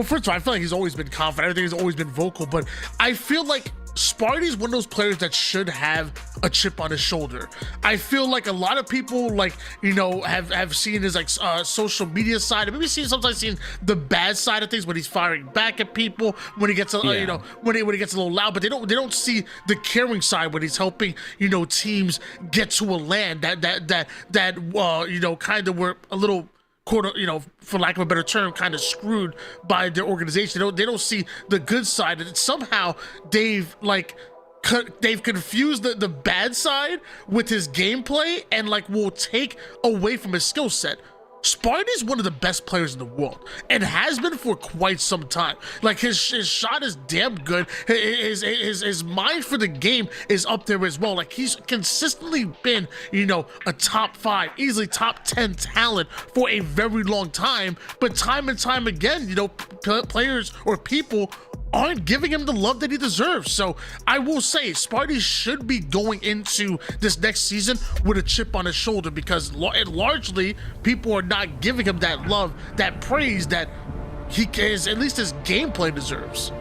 First of all, I feel like he's always been confident. I think he's always been vocal, but I feel like Sparty's one of those players that should have a chip on his shoulder. I feel like a lot of people have seen his social media side, and maybe sometimes seen the bad side of things when he's firing back at people, when he gets when he gets a little loud, but they don't see the caring side when he's helping teams get to a land that kind of were a little for lack of a better term, kind of screwed by their organization. They don't see the good side, and somehow they've confused the bad side with his gameplay, and will take away from his skill set. Sparty's one of the best players in the world and has been for quite some time. Like his shot is damn good. His mind for the game is up there as well. Like he's consistently been, you know, a top 5, easily top 10 talent for a very long time. But time and time again, you know, players or people aren't giving him the love that he deserves. So I will say Sparty should be going into this next season with a chip on his shoulder, because largely people are not giving him that love, that praise that he is, at least his gameplay deserves.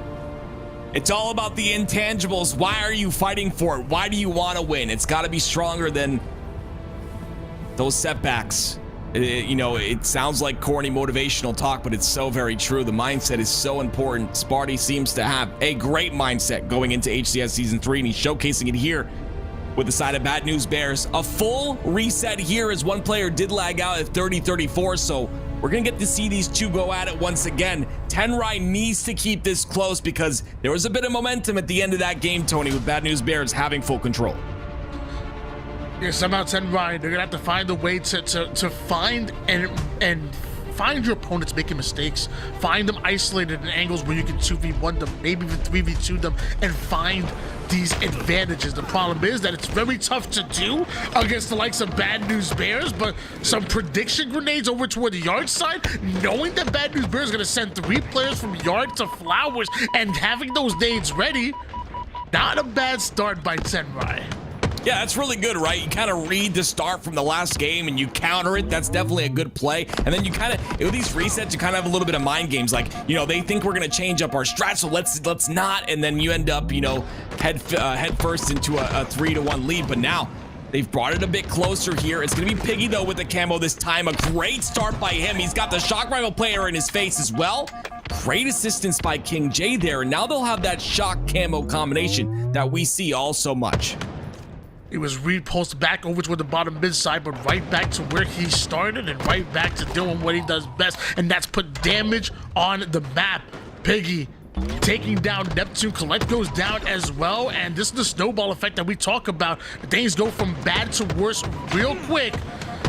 It's all about the intangibles. Why are you fighting for it? Why do you want to win? It's got to be stronger than those setbacks. You know, it sounds like corny motivational talk, but it's so very true. The mindset is so important. Sparty seems to have a great mindset going into HCS Season 3, and he's showcasing it here with the side of Bad News Bears. A full reset here, as one player did lag out at 30-34, so we're going to get to see these two go at it once again. TenR needs to keep this close because there was a bit of momentum at the end of that game, Tony, with Bad News Bears having full control. Yeah, somehow TenR, they're gonna have to find a way to find and find your opponents making mistakes, find them isolated in angles where you can 2v1 them, maybe even 3v2 them, and find these advantages. The problem is that it's very tough to do against the likes of Bad News Bears, but some prediction grenades over toward the yard side, knowing that Bad News Bears is gonna send 3 players from yard to flowers and having those nades ready, not a bad start by TenR. Yeah, that's really good, right? You kind of read the start from the last game and you counter it. That's definitely a good play. And then you kind of, with these resets, you kind of have a little bit of mind games. Like, you know, they think we're going to change up our strat, so let's not. And then you end up, you know, head first into a 3-1 lead. But now they've brought it a bit closer here. It's going to be Piggy, though, with the camo this time. A great start by him. He's got the shock rival player in his face as well. Great assistance by King J there. And now they'll have that shock camo combination that we see all so much. It was repulsed back over toward the bottom mid side, but right back to where he started and right back to doing what he does best, and that's put damage on the map. Piggy taking down Neptune. Kuhlect goes down as well, and this is the snowball effect that we talk about. Things go from bad to worse real quick.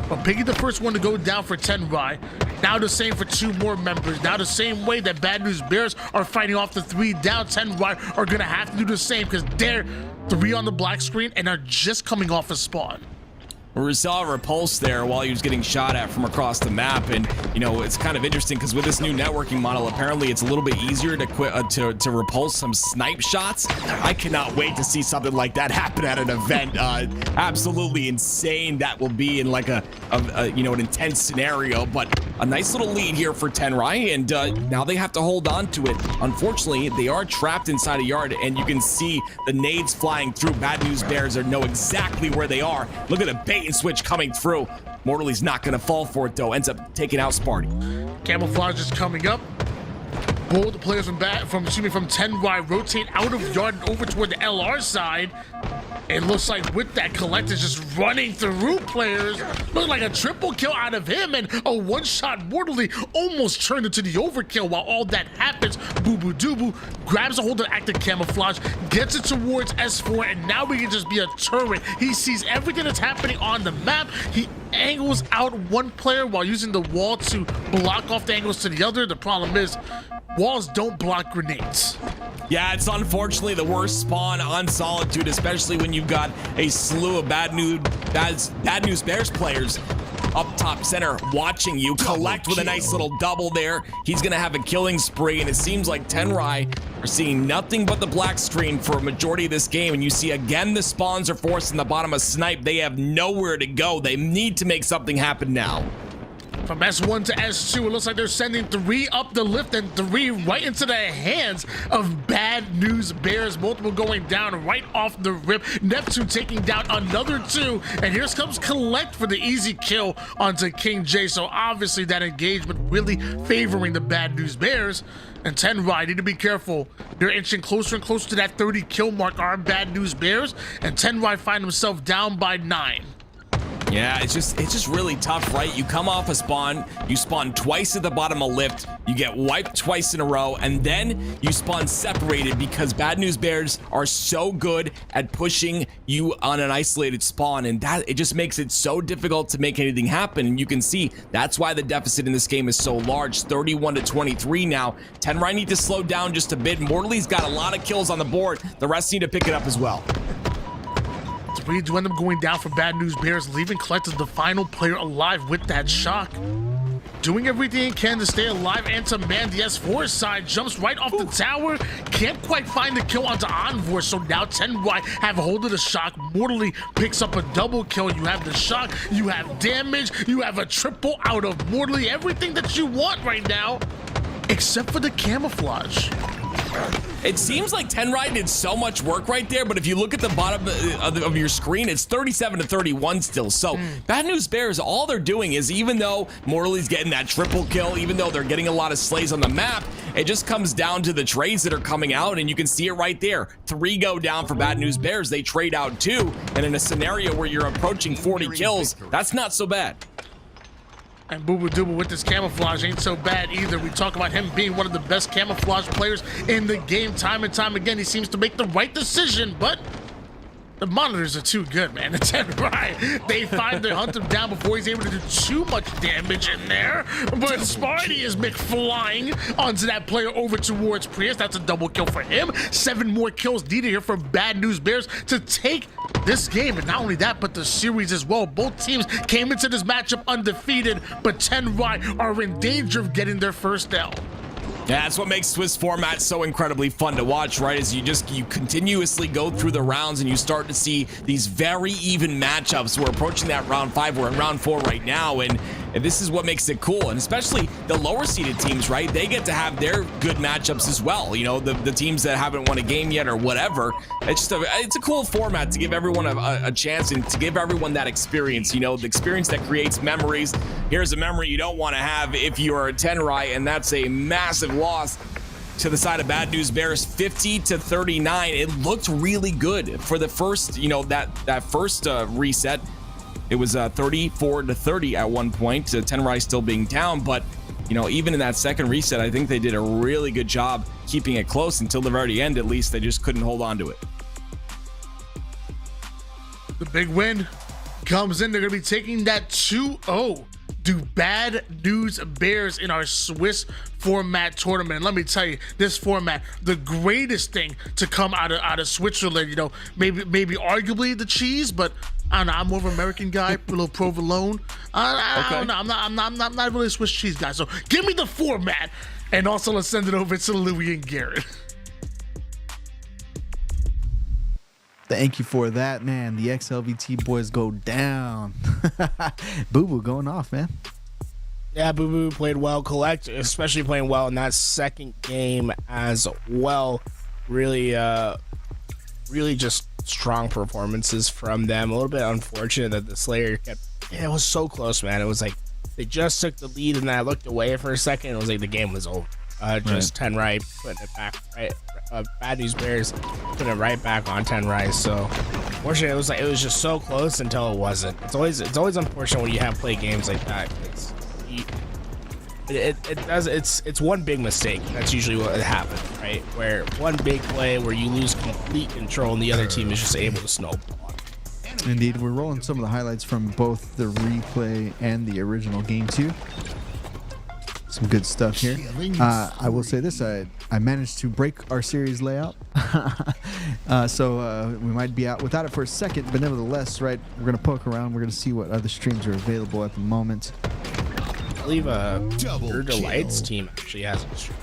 But Piggy the first one to go down for TenR. Now the same for 2 more members. Now the same way that Bad News Bears are fighting off the 3 down, TenR are gonna have to do the same because they're 3 on the black screen and are just coming off a spawn. We saw a repulse there while he was getting shot at from across the map, and you know it's kind of interesting because with this new networking model, apparently it's a little bit easier to repulse some snipe shots. I cannot wait to see something like that happen at an event. Absolutely insane that will be in like a you know, an intense scenario, but a nice little lead here for TenR, and now they have to hold on to it. Unfortunately, they are trapped inside a yard, and you can see the nades flying through. Bad News Bears know exactly where they are. Look at the bait and switch coming through. Mortally's not going to fall for it, though. Ends up taking out Sparty. Camouflage is coming up. Both players from TenR rotate out of yard and over toward the LR side. It looks like with that, Kuhlect is just running through players. Looked like a triple kill out of him, and a one-shot Mortally almost turned into the overkill. While all that happens, Bubu grabs a hold of active camouflage, gets it towards S4, and now we can just be a turret. He sees everything that's happening on the map. He angles out one player while using the wall to block off the angles to the other. The problem is, walls don't block grenades. Yeah, it's unfortunately the worst spawn on Solitude, especially when you've got a slew of Bad News Bears players up top center watching you. Kuhlect with a nice little double there. He's gonna have a killing spree, and it seems like TenR are seeing nothing but the black screen for a majority of this game, and you see again the spawns are forced in the bottom of Snipe. They have nowhere to go. They need to make something happen now. From S1 to S2, it looks like they're sending 3 up the lift and 3 right into the hands of Bad News Bears. Multiple going down right off the rip. Neptune taking down another 2. And here comes Kuhlect for the easy kill onto King J. So obviously that engagement really favoring the Bad News Bears. And TenR need to be careful. They're inching closer and closer to that 30 kill mark, our Bad News Bears. And TenR find himself down by 9. Yeah, it's just really tough, right? You come off a spawn, you spawn twice at the bottom of lift, you get wiped twice in a row, and then you spawn separated because Bad News Bears are so good at pushing you on an isolated spawn, and that it just makes it so difficult to make anything happen. And you can see that's why the deficit in this game is so large, 31-23 now. TenR need to slow down just a bit. Mortally's got a lot of kills on the board. The rest need to pick it up as well. We do end up going down for Bad News Bears, leaving Kuhlect as the final player alive with that shock. Doing everything he can to stay alive and to man the S4 side. Jumps right off the tower. Can't quite find the kill onto Envoy. So now TenR have a hold of the shock. Mortally picks up a double kill. You have the shock. You have damage. You have a triple out of Mortally. Everything that you want right now, except for the camouflage. It seems like TenR did so much work right there, but if you look at the bottom of your screen, it's 37-31 still. So Bad News Bears, all they're doing is, even though Mortally's getting that triple kill, even though they're getting a lot of slays on the map, it just comes down to the trades that are coming out, and you can see it right there. 3 go down for Bad News Bears. They trade out 2, and in a scenario where you're approaching 40 kills, that's not so bad. And Bubu with this camouflage ain't so bad either. We talk about him being one of the best camouflage players in the game time and time again. He seems to make the right decision, but the monitors are too good, man. The TenR, they find they hunt him down before he's able to do too much damage in there. But Sparty is McFlying onto that player over towards Prius. That's a double kill for him. 7 more kills needed here for Bad News Bears to take this game. And not only that, but the series as well. Both teams came into this matchup undefeated, but TenR are in danger of getting their first L. Yeah, that's what makes Swiss format so incredibly fun to watch, right? Is you continuously go through the rounds and you start to see these very even matchups. We're approaching that round 5. We're in round 4 right now, and this is what makes it cool. And especially the lower seeded teams, right? They get to have their good matchups as well. You know, the teams that haven't won a game yet or whatever. It's just it's a cool format to give everyone a chance and to give everyone that experience. You know, the experience that creates memories. Here's a memory you don't want to have if you are a TenR, and that's a massive loss to the side of Bad News Bears, 50-39. It looked really good for the first, you know, that first reset. It was 34-30 at one point. TenR still being down, but you know, even in that second reset, I think they did a really good job keeping it close until the very end. At least they just couldn't hold on to it. The big win comes in. They're going to be taking that 2-0. Do Bad News Bears in our Swiss format tournament. And let me tell you, this format, the greatest thing to come out of Switzerland, you know, maybe arguably the cheese, but I don't know, I'm more of an American guy, a little provolone. I don't know, I'm not really a Swiss cheese guy. So give me the format, and also let's send it over to Louis and Garrett. Thank you for that, man. The XLVT boys go down. Bubu going off, man. Yeah, Bubu played well. Kuhlect, especially playing well in that second game as well. Really just strong performances from them. A little bit unfortunate that the Slayer kept... Yeah, it was so close, man. It was like they just took the lead, and then I looked away for a second, and it was like the game was over. Just TenR putting it back right. Bad News Bears putting it right back on TenR. So fortunately, it was just so close until it wasn't. It's always unfortunate when you have play games like that. It's one big mistake. That's usually what happens, right? Where one big play where you lose complete control and the other team is just able to snowball. Indeed, we're rolling some of the highlights from both the replay and the original game too. Some good stuff here. I will say this, I managed to break our series layout. So we might be out without it for a second, but nevertheless, right, we're going to poke around. We're going to see what other streams are available at the moment. I believe Your Delight's team actually has a stream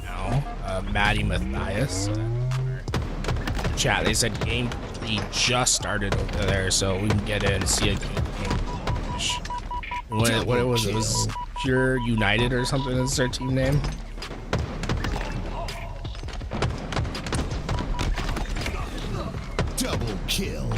now. Maddie Matthias. Chat, they said game 3 just started over there, so we can get in and see a game. What was it? It was Pure United or something is their team name. Double kill.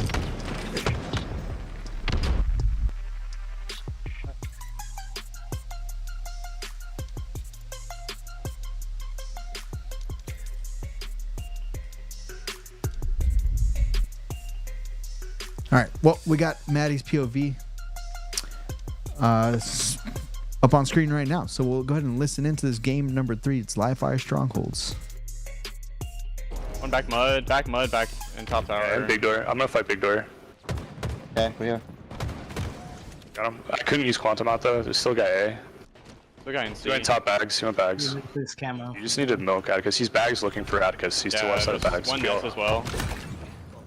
All right. Well, we got Maddie's POV up on screen right now. So we'll go ahead and listen into this game number 3. It's Live Fire Strongholds. One back mud, back in top tower. Yeah, big door. I'm gonna fight big door. Okay, we are. Got him. I couldn't use quantum out though. There's still guy A. Still guy in C. He went top bags. He went bags. This camo. You just need to milk Atticus. He's bags looking for Atticus. He's to the left side of bags. One nest as well.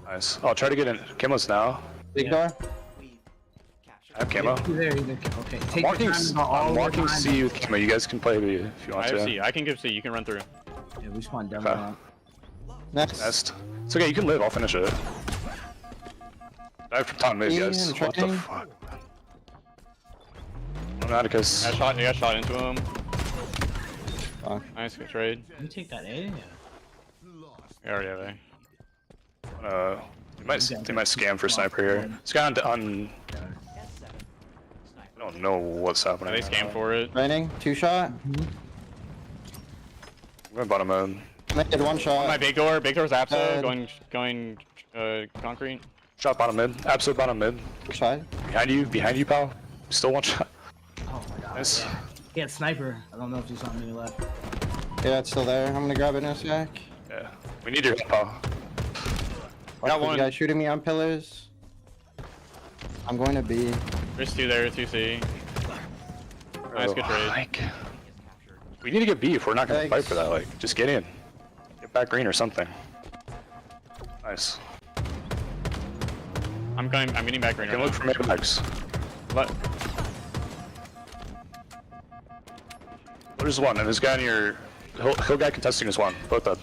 Nice. I'll try to get in. Camo's now. Big door. I have camo. There, okay. Take Marking, your time to go all I'm the way marking behind C with camo. You guys can play B if you want I have to. C. I can give C. You can run through. Yeah, we spawned down. Okay. Next. Nest. It's okay. You can live. I'll finish it. Dive from top mid, guys. Ian, What the training. fuck? I'm Atticus. You got shot into him. Fuck. Nice, good trade. You take that A? Yeah. We already have A. They might scam for sniper here. This guy on I don't know what's happening. They scam for it. Raining. 2 shot. I'm going bottom mode. Made 1 shot. My big door's Apso, going concrete. Shot bottom mid. Absolute bottom mid. Side. Behind you, pal. Still 1 shot. Oh my god. Nice. He had sniper. I don't know if he's on me left. Yeah, it's still there. I'm gonna grab it in a sec. Yeah. We need your help, pal. Got one. Guy shooting me on pillars. I'm going to B. There's 2 there, 2C. Nice, good trade. We need to get B if we're not gonna fight for that. Like, just get in. Get back green or something. Nice. I'm getting back green. You can look for maybe bags. But There's one, and this guy in your hill guy contesting is one. Both up.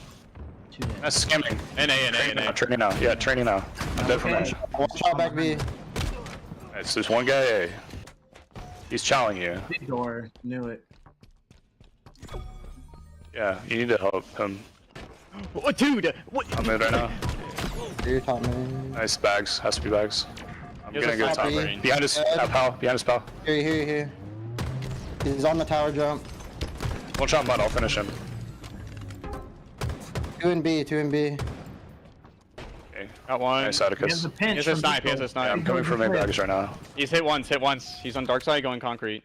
That's scamming. NA. Training now. Yeah, training now. I'm dead from that. 1 shot back B. Nice. There's one guy A. He's challenging you. Big door. Knew it. Yeah, you need to help him. What, dude? What? I'm mid right now. You're top man. Nice bags. Has to be bags. I'm Here's gonna a go top. top range. Behind his pal. Behind his pal. Here. He's on the tower jump. 1 shot mud. I'll finish him. 2 in B. Okay. Got one. Nice Atticus. He has a snipe. Yeah, I'm coming for mid bags right now. He's hit once. He's on dark side going concrete.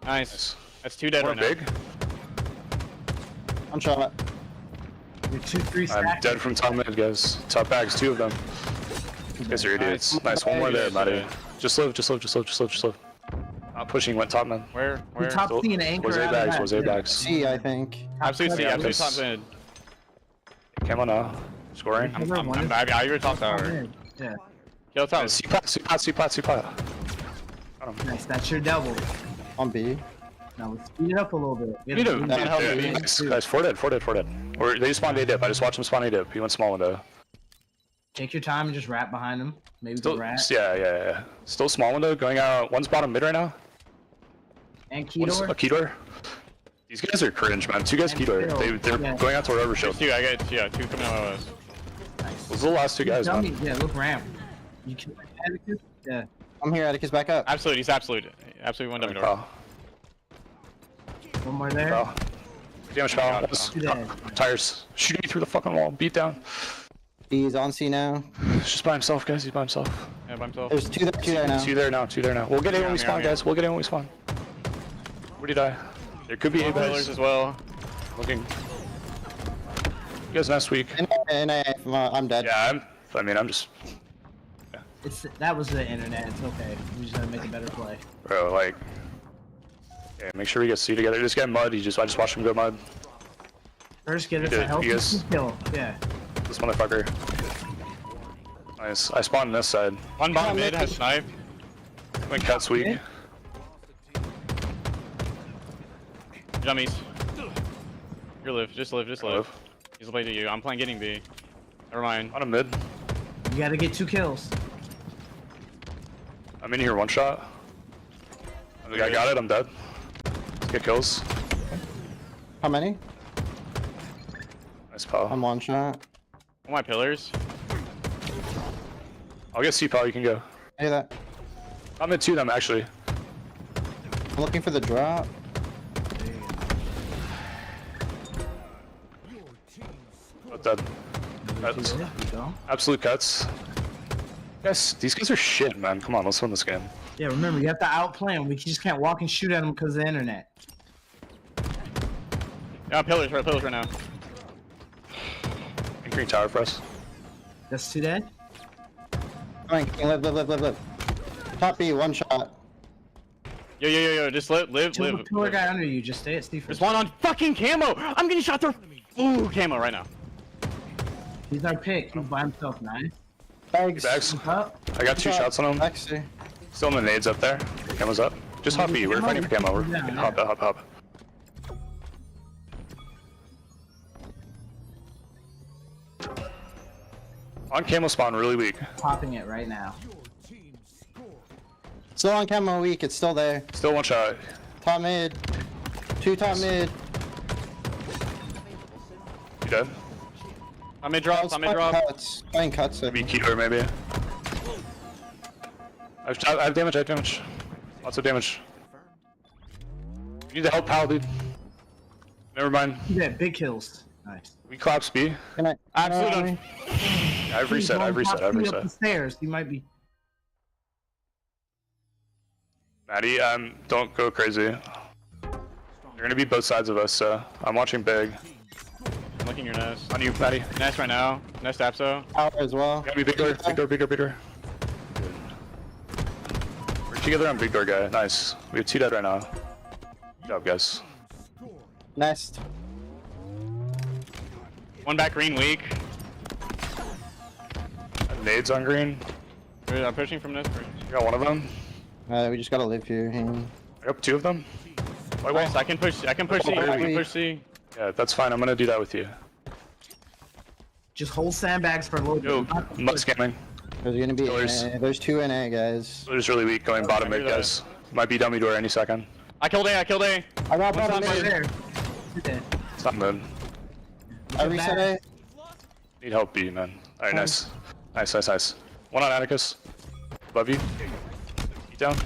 Nice. That's 2 dead More right now. big. 1 shot. You're 2-3 I'm stacked. dead from top mid, guys. Top bags, 2 of them. You guys are idiots. Nice. One more there, Matty. Just live. Not pushing, went top mid. Where? We top C and anchor. Was A out of bags, that. was A bags. C, I think. Absolute C, absolute top mid. Came on now. Scoring. I you're top tower. Yeah. Kill tower. C plat. Nice. That's your double. On B. Now let's speed it up a little bit. Need him. Guys, 4 dead. Or they just spawned A dip. I just watched him spawn A dip. He went small window. Take your time and just wrap behind him. Maybe Still, go rat. yeah. Still small window. Going out. One's bottom mid right now. And key One's door. a key door. These guys are cringe, man. 2 guys key door. They're going out to our overshield. 2, I got 2 coming out of us. Those are the last 2 guys, Tell me, man. yeah, look ramp. You can Atticus? Yeah. I'm here, Atticus, back up. Absolute, he's absolute. Absolute one dummy door. Pal. One more there. Pal. Damage pal. Two dead. Tires. Shooting me through the fucking wall. Beat down. He's on C now. He's just by himself, guys. He's by himself. Yeah, by himself. There's 2 there now. 2 there now. We'll get in when we spawn, guys. We'll get in when we spawn. Where'd he die? There could be A Pillars bags. as well. Looking. You guys next week. And I'm dead. Yeah, I'm just. That was the internet. It's okay. We just gotta make a better play. Bro, like. Yeah, make sure we get C together. This guy Mud, I just watched him go Mud. First, get us You a did. healthy You guys- kill. Yeah. This motherfucker. Nice. I spawned on this side. One bottom mid has snipe. Went cat's weak. Dummies. You live. Just live. He's playing to you. I'm playing getting B. Never mind. On a mid. You gotta get 2 kills. I'm in here 1 shot. I think I got it. I'm dead. Let's get kills. How many? Nice pal. I'm 1 shot. On my pillars. I'll get C pal. You can go. I hear that. I'm in 2 of them actually. I'm looking for the drop. Not dead. Cuts. Absolute cuts. Yes, these guys are shit, man. Come on, let's win this game. Yeah, remember, you have to outplay them. We just can't walk and shoot at them because of the internet. Yeah, pillars right now. Green tower for us. That's too dead? Come on, live. Top B, one shot. Yo, just live. Kill the pillar guy under you, just stay at C4. There's one on fucking camo! I'm getting shot through camo right now. He's our pick. He's by himself, nice. Bags. Up. I got 2 shots on him. Still in the nades up there. Camo's up. Just hop B. We're fighting for camo. We're hop. On camo spawn, really weak. Popping it right now. Still on camo weak, it's still there. Still 1 shot. Top mid. 2 top mid. You dead? I'm mid drop. Playing cuts. Maybe keeper, maybe. I have damage. Lots of damage. You need to help Pal, dude. Never mind. Yeah, big kills. Nice. We collapse B. Can I? Absolutely. I've reset. Up the stairs. You might be. Maddie, don't go crazy. You're gonna be both sides of us, so I'm watching big. I'm looking your nest. On you, Maddie. Nest right now. Nest Apso. Power as well. Gotta be big door. Good. We're together on big door, guy. Nice. We have 2 dead right now. Good job, guys. Nest. 1 back green weak. Nades on green. I'm pushing from nest. You got 1 of them. We just gotta live here. I got 2 of them. White wall. Nice, I can push C. I can push C. Yeah, that's fine. I'm gonna do that with you. Just hold sandbags for a little Yo, bit. mud scamming. There's gonna be there's 2 in A, guys. There's really weak going bottom mid, guys. Might be dummy door any second. I killed A. I got bottom Right mid. there. Dead. It's not mid. I reset A. Need help B, man. Alright, nice. Nice. 1 on Atticus. Above you. Eat down.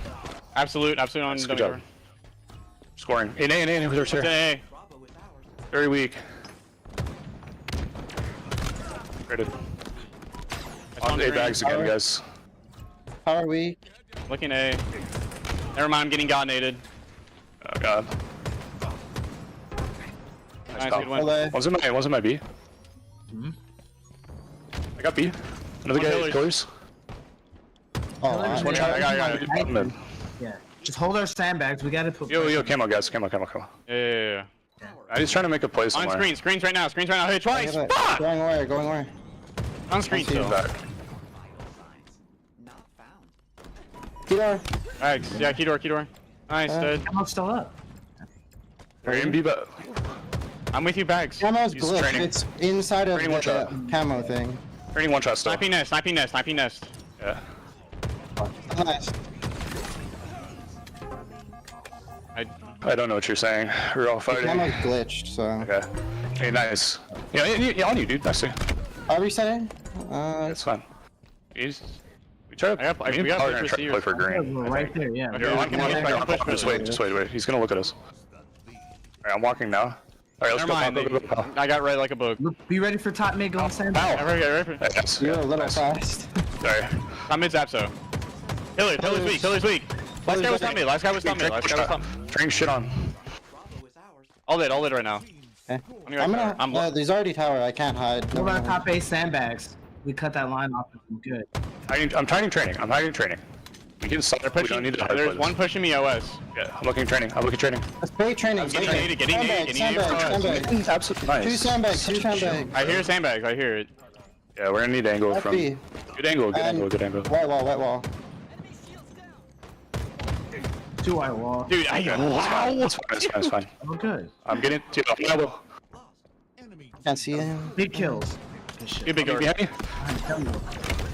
Absolute on Nice, good dummy job. door. Scoring. A with our chair. A. Very weak. Rated. On A bags again, guys. Power weak. Looking A. Never mind, I'm getting gonated. Oh god. Nice, good win. One's in my B. I got B. Another guy pillars. pillars. Oh, Just 1 shot. I got bottom mid. Yeah. Just hold our sandbags. We gotta put. Yo, camo, guys. Camo. Yeah. He's trying to make a play somewhere. On screens right now. Hey, twice. Fuck! Going where? On screen still. Back. Keydoor. Alright, yeah, key door. Nice, dead. I'm still up. Are you in B, but I'm with you, bags. Camo's He's glitched. training. It's inside of Training 1 shot. the camo thing. Training 1 shot still. Sniping nest. Yeah. Nice. I don't know what you're saying. We're all fighting. Camo's glitched, so. Okay. Hey, nice. Yeah, on you, dude. Nice. Are we setting? It's fine. We try to. We got We're gonna try to play for green. We're right there. Yeah. Okay, I can push. Just wait. He's gonna look at us. Alright, I'm walking now. Alright, let's Never go. mind. I got red like a bug. Look, be ready for top mid going sandbag. Yes. You're a little fast. Sorry. I'm mid Zapso. Pillar's weak. Last guy was top mid. Turning shit on. All dead right now. Okay. I'm there's already tower. I can't hide. Hold our top A sandbags. We cut that line off. Good. I'm hiding training. We can stop. We don't need to hide. There's one pushing me OS. Yeah, I'm looking training. Let's play training. Getting naded. Sandbags. Absolutely nice. 2 sandbags. I hear sandbags. I hear it. Yeah, we're gonna need angle from. FB. Good angle. White wall. 2 white wall. Dude, It's fine. Oh, good. I'm getting to the elbow. Can't see him. Big kills. Good big door.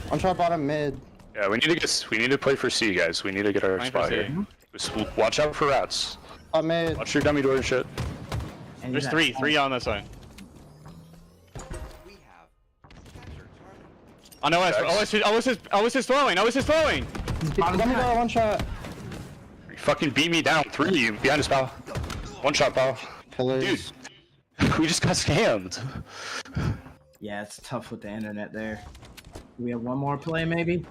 One shot bottom mid. Yeah, we need to play for C, guys. We need to get our spot here. Just watch out for rats. Top mid. Watch your dummy door and shit. There's three on this side. On OS is throwing. Dummy door, 1 shot. You fucking beat me down. 3 behind us, pal. 1 shot, pal. Pillars. Dude, we just got scammed. Yeah, it's tough with the internet there. Do we have one more play, maybe?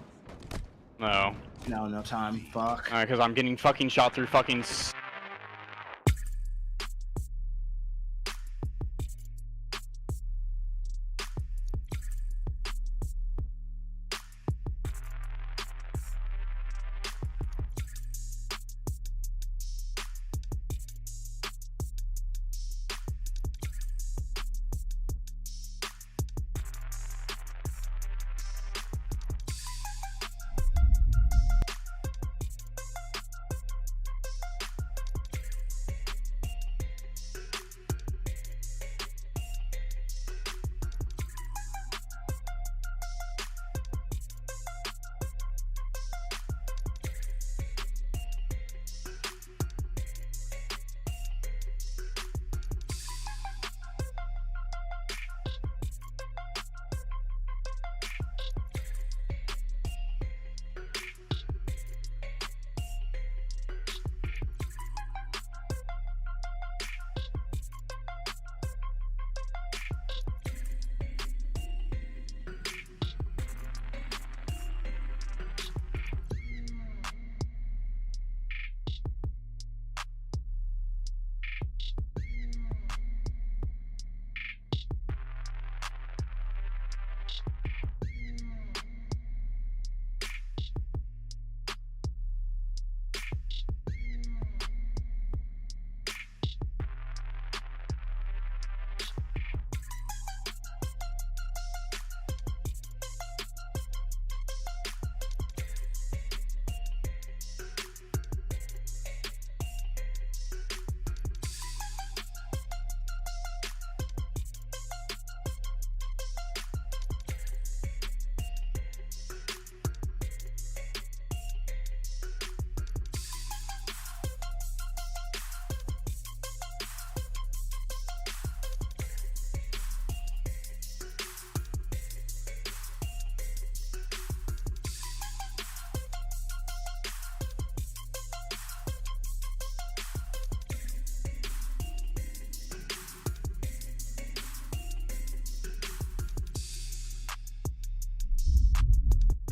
No. No, no time. Fuck. Alright, because I'm getting fucking shot through fucking.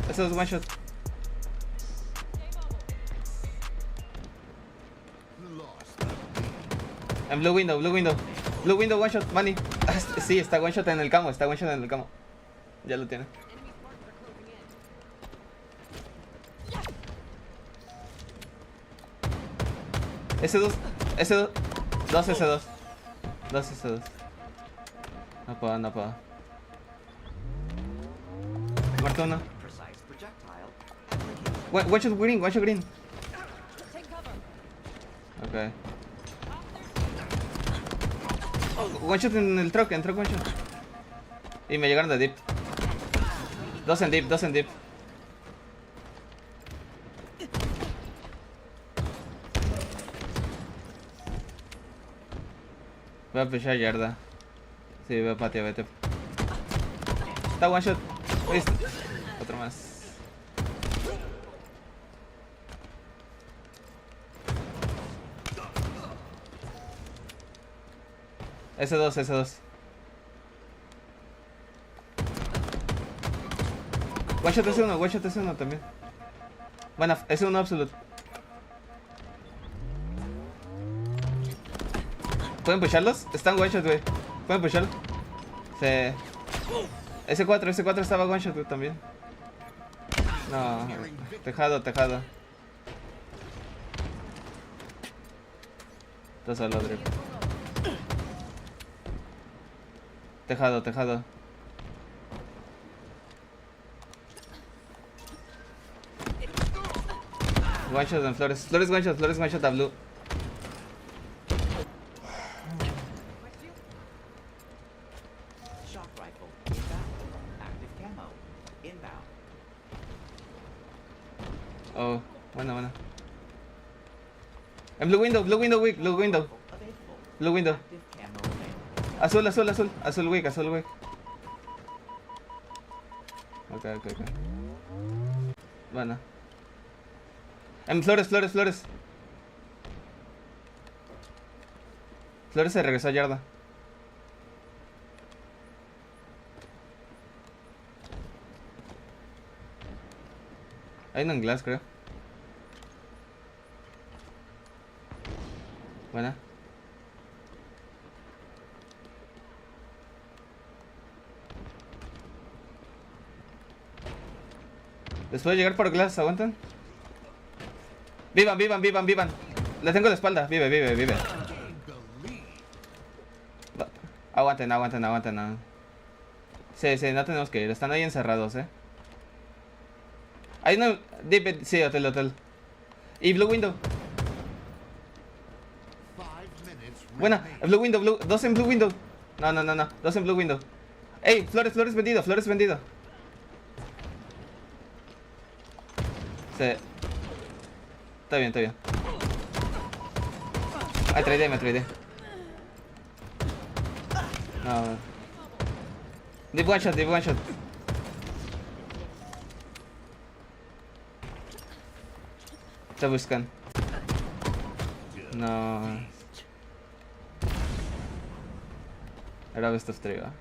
Ese es one shot. En blue window, blue window. Blue window, one shot, money. Sí, está one shot en el camo, está one shot en el camo. Ya lo tiene. S2, S2, 2 S2. 2 S2. No puedo, no puedo. Muerto uno. One shot green, one shot green. Ok. One shot en el truck one shot. Y me llegaron de deep. Dos en deep, dos en deep. Voy a pushar yarda. Sí, voy a patio, vete. Está one shot. Otro más. S2, S2. One shot S1 también. Bueno, S1 absolute. ¿Pueden pusharlos? Están one shot, güey. ¿Pueden pusharlo? Sí. S4 estaba one shot, güey, también. No, tejado. Está solo, drip. Tejado. One shot en flores. Flores one shot a blue. Oh, bueno. En blue window, weak, blue window. Azul weak. Ok. Bueno. En flores. Flores se regresó a yarda. Hay uno en glass, creo. Buena. ¿Les puedo llegar por glass? ¿Aguantan? Vivan, vivan, vivan, vivan. Le tengo la espalda. Vive, vive, vive. Aguanten, aguanten, aguanten. Sí, sí, no tenemos que ir. Están ahí encerrados, Hay uno... Sí, hotel, hotel. Y blue window. Buena, blue window, blue. Dos en blue window. No, no, no, no. Dos en blue window. Ey, flores, flores vendido, flores vendido. Sí. Está bien, está bien. Me traidé. No. Deep one shot, deep one shot. Te buscan. No. Era best of 3, ¿va?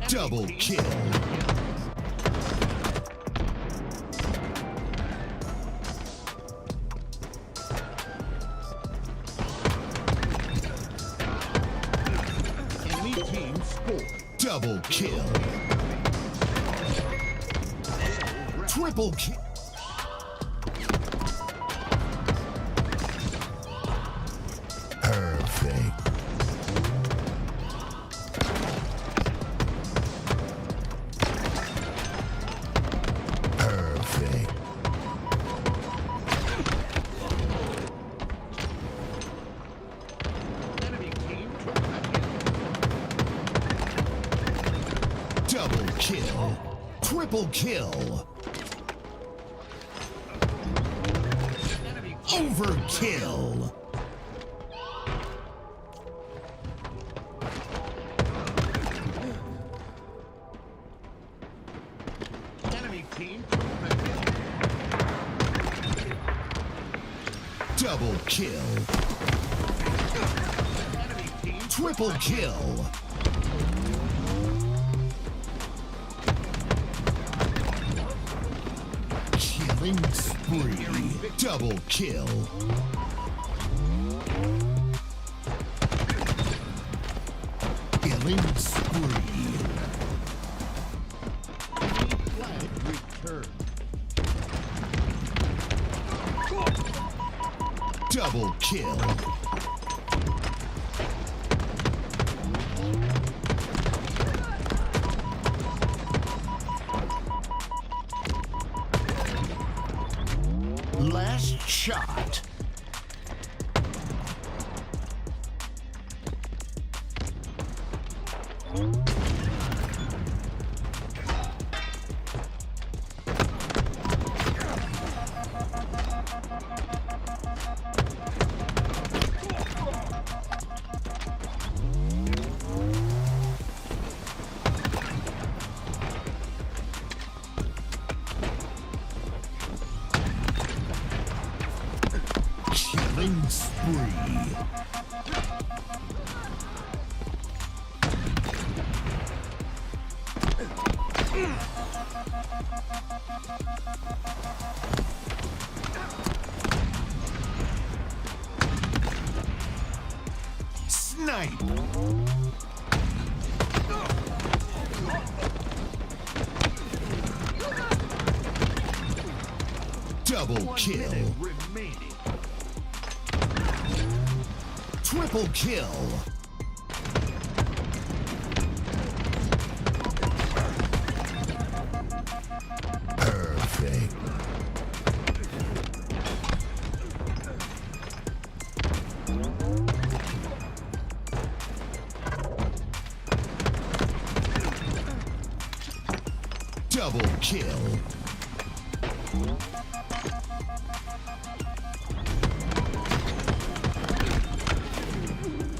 Double kill. Enemy team score. Double kill. Triple kill. Perfect. Double kill. Triple kill. Overkill. Enemy team. Double kill. Triple kill. Killing spree. Double kill. Killing spree. Flag return. Double kill. Last shot. spree. Snipe. Double kill. Triple kill. Perfect. Double kill.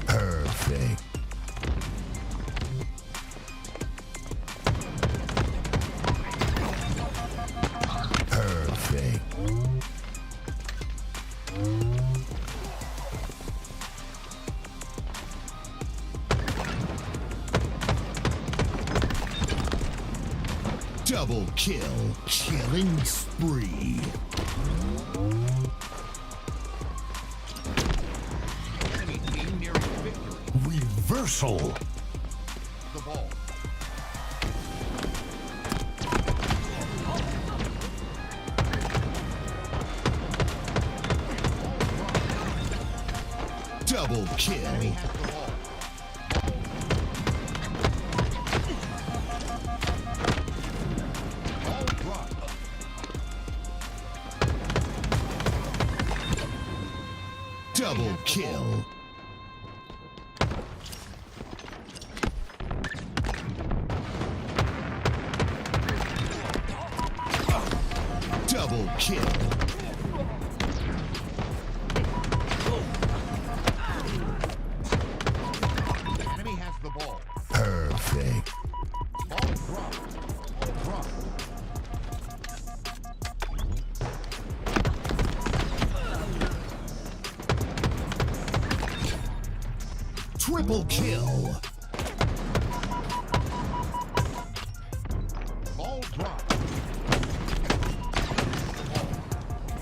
Perfect. Perfect. Double kill. Killing spree. Reversal. The ball. Double kill. Double kill. Double kill. Enemy has the ball. Perfect. Ball drop. Ball drop. Triple kill. Ball drop.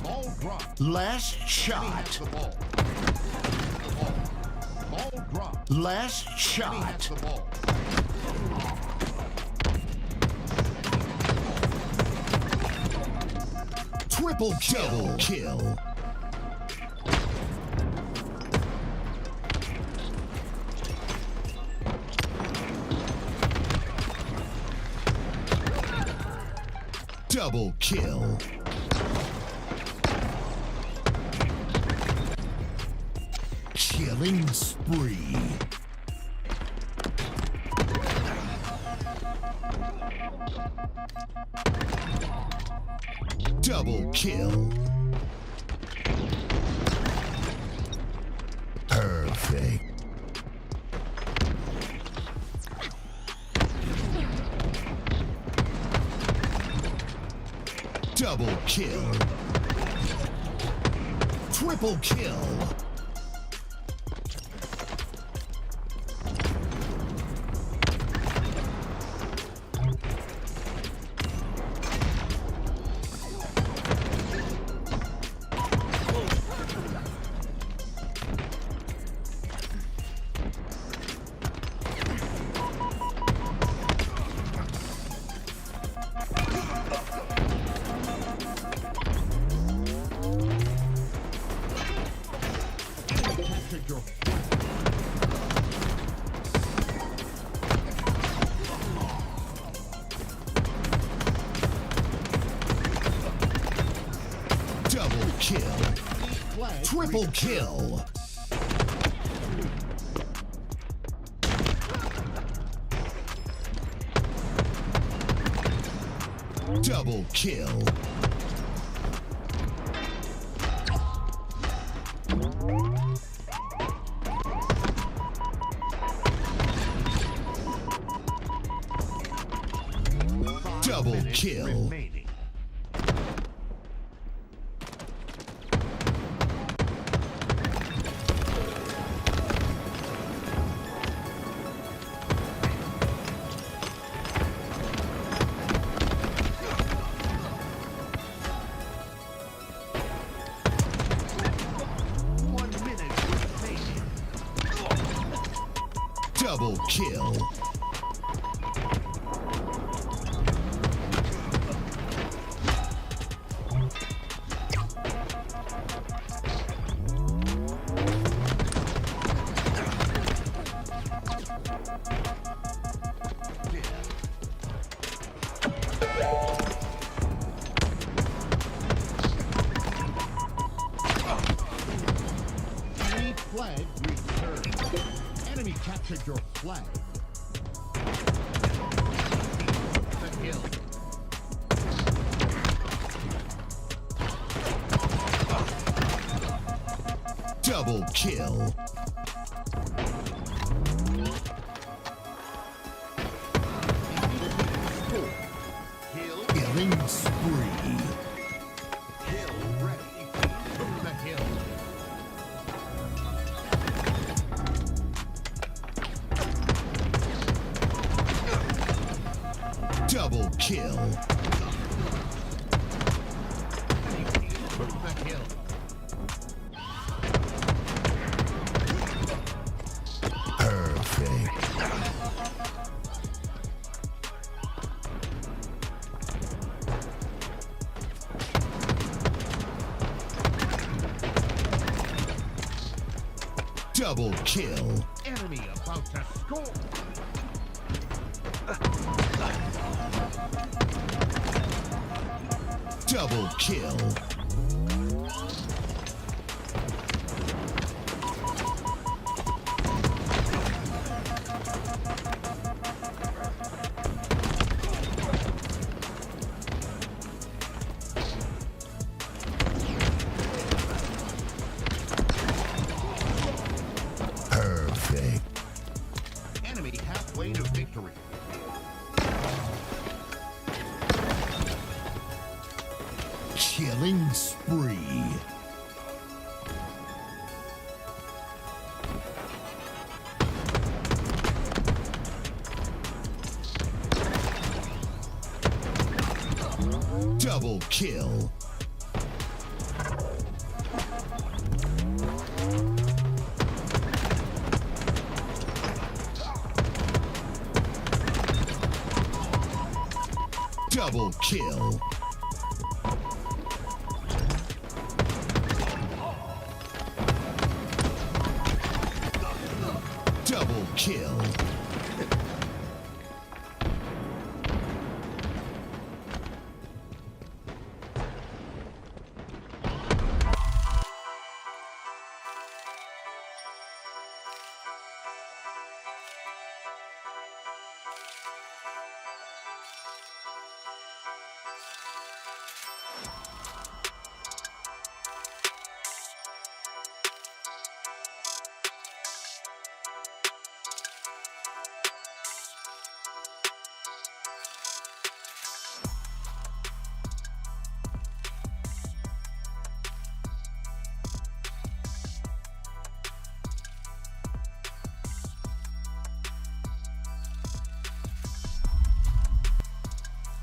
Ball drop. Last shot. Ball drop. Last shot. Triple kill. Double kill. Double kill. Killing spree. Double kill. Perfect. Double kill. Triple kill. Double kill. Triple kill. Double kill. Double kill. kill. Enemy flag returned. Enemy captured your flag. The kill. Double kill. Killing spree. Kill ready. The kill. Double kill. The kill. Perfect. Double kill. Enemy about to score. Double kill. Perfect. Enemy halfway to victory. Killing spree. Double kill. Double kill. Double kill.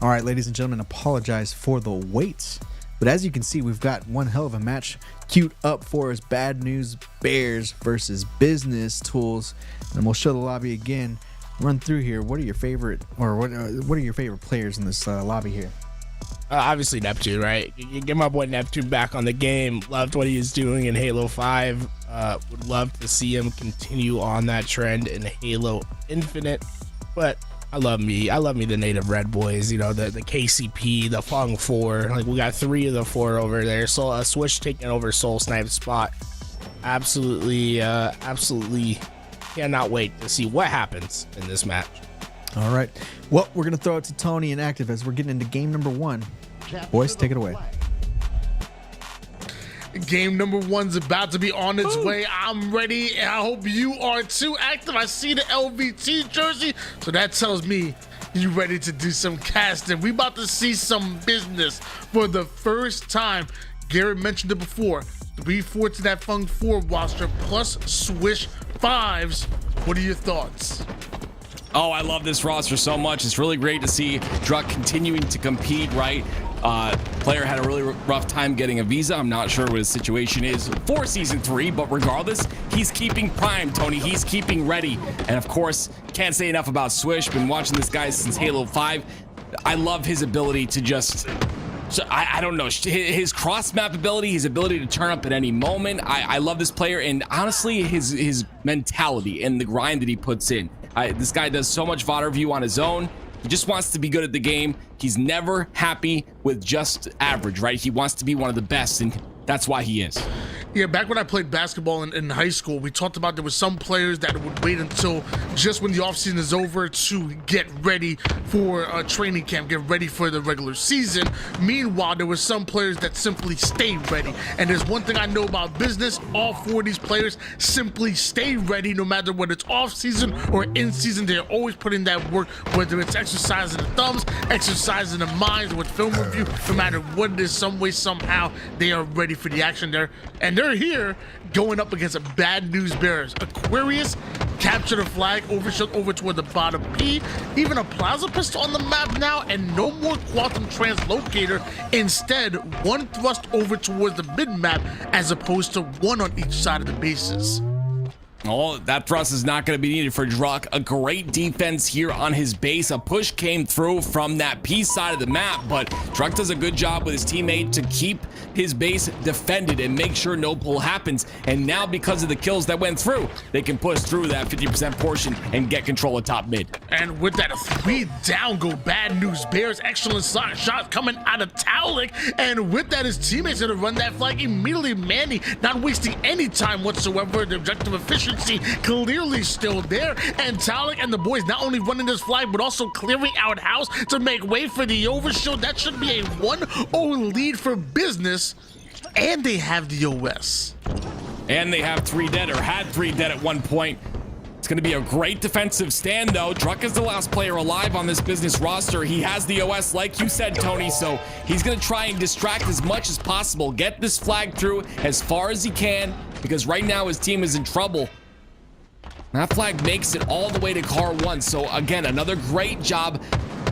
All right, ladies and gentlemen, apologize for the waits. But as you can see, we've got one hell of a match queued up for us. Bad News Bears versus Business Tools. And we'll show the lobby again. Run through here. What are your favorite, or what are your favorite players in this lobby here? Obviously Neptune, right? You get my boy Neptune back on the game. Loved what he was doing in Halo 5. Would love to see him continue on that trend in Halo Infinite. But I love me the native red boys, you know, the KCP, the Fung 4. Like, we got 3 of the 4 over there. So a Switch taking over Soul Snipe spot. Absolutely cannot wait to see what happens in this match. All right. Well, we're going to throw it to Tony and Active as we're getting into game number 1. Boys, take it away. Game number 1's about to be on its way. I'm ready, and I hope you are too. Active, I see the LVT jersey, so that tells me you ready to do some casting. We about to see some business for the first time. Garrett mentioned it before. 3/4 to that Fung 4 roster plus Swish 5s. What are your thoughts? Oh, I love this roster so much. It's really great to see Druck continuing to compete, right? Player had a really rough time getting a visa. I'm not sure what his situation is for season 3, but regardless, he's keeping prime, Tony. He's keeping ready. And of course, can't say enough about Swish. Been watching this guy since Halo 5. I love his ability to just, I don't know, his cross map ability, his ability to turn up at any moment. I love this player, and honestly, his mentality and the grind that he puts in. This guy does so much VOD review on his own. He just wants to be good at the game. He's never happy with just average, right? He wants to be one of the best, and that's why he is. Yeah, back when I played basketball in high school, we talked about there were some players that would wait until just when the offseason is over to get ready for a training camp, get ready for the regular season. Meanwhile, there were some players that simply stayed ready. And there's one thing I know about business, all 4 of these players simply stay ready no matter whether it's off-season or in-season. They're always putting that work, whether it's exercising the thumbs, exercising the minds with film review, no matter what it is, some way, somehow, they are ready for the action there. And they're here going up against a Bad News Bears. Aquarius captured a flag, overshot over toward the bottom P. Even a Plaza Pistol on the map now, and no more Quantum Translocator. Instead, 1 thrust over towards the mid-map as opposed to 1 on each side of the bases. Oh, that thrust is not going to be needed for Druck. A great defense here on his base. A push came through from that P side of the map, but Druck does a good job with his teammate to keep his base defended and make sure no pull happens. And now, because of the kills that went through, they can push through that 50% portion and get control of top mid. And with that 3 down go Bad News Bears. Excellent shot coming out of Taulik. And with that, his teammates going to run that flag immediately. Manny not wasting any time whatsoever. The objective efficiency clearly still there, and Taulik and the boys not only running this flag but also clearing out house to make way for the overshield. That should be a 1-0 lead for business, and they have the OS. And they have 3 dead, or had 3 dead at one point. It's going to be a great defensive stand, though. Druck is the last player alive on this business roster. He has the OS, like you said, Tony, so he's going to try and distract as much as possible, get this flag through as far as he can, because right now his team is in trouble. That flag makes it all the way to car 1. So again, another great job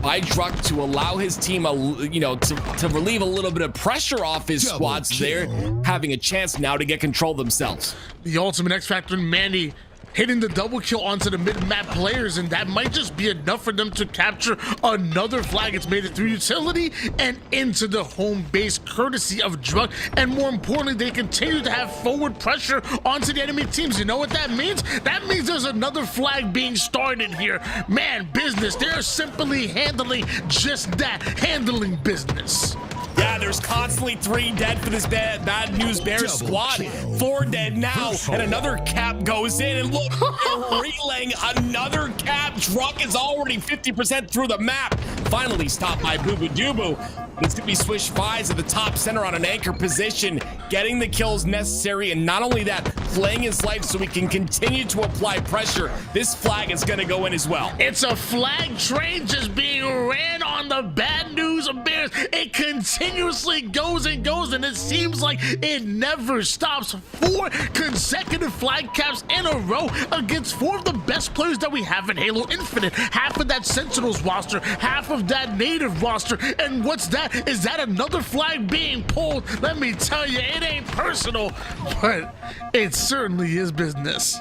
by Druck to allow his team, to relieve a little bit of pressure off his squads there, having a chance now to get control themselves. The ultimate X Factor in Manny hitting the double kill onto the mid-map players, and that might just be enough for them to capture another flag. It's made it through utility and into the home base courtesy of Druck, and more importantly, they continue to have forward pressure onto the enemy teams. You know what that means? That means there's another flag being started here. Man, business, they're simply handling just that, handling business. Yeah, there's constantly 3 dead for this Bad News Bears squad. 4 dead now, and another cap goes in, and look, they're relaying another cap. Druck is already 50% through the map. Finally stopped by Bubu. It's gonna be Swish Vibes at the top center on an anchor position, getting the kills necessary, and not only that, playing his life so he can continue to apply pressure. This flag is gonna go in as well. It's a flag train just being ran on the Bad News Bears. It continuously goes and goes, and it seems like it never stops. 4 consecutive flag caps in a row against 4 of the best players that we have in Halo Infinite. Half of that Sentinels roster, half of that Native roster, and what's that? Is that another flag being pulled? Let me tell you, it ain't personal, but it certainly is business.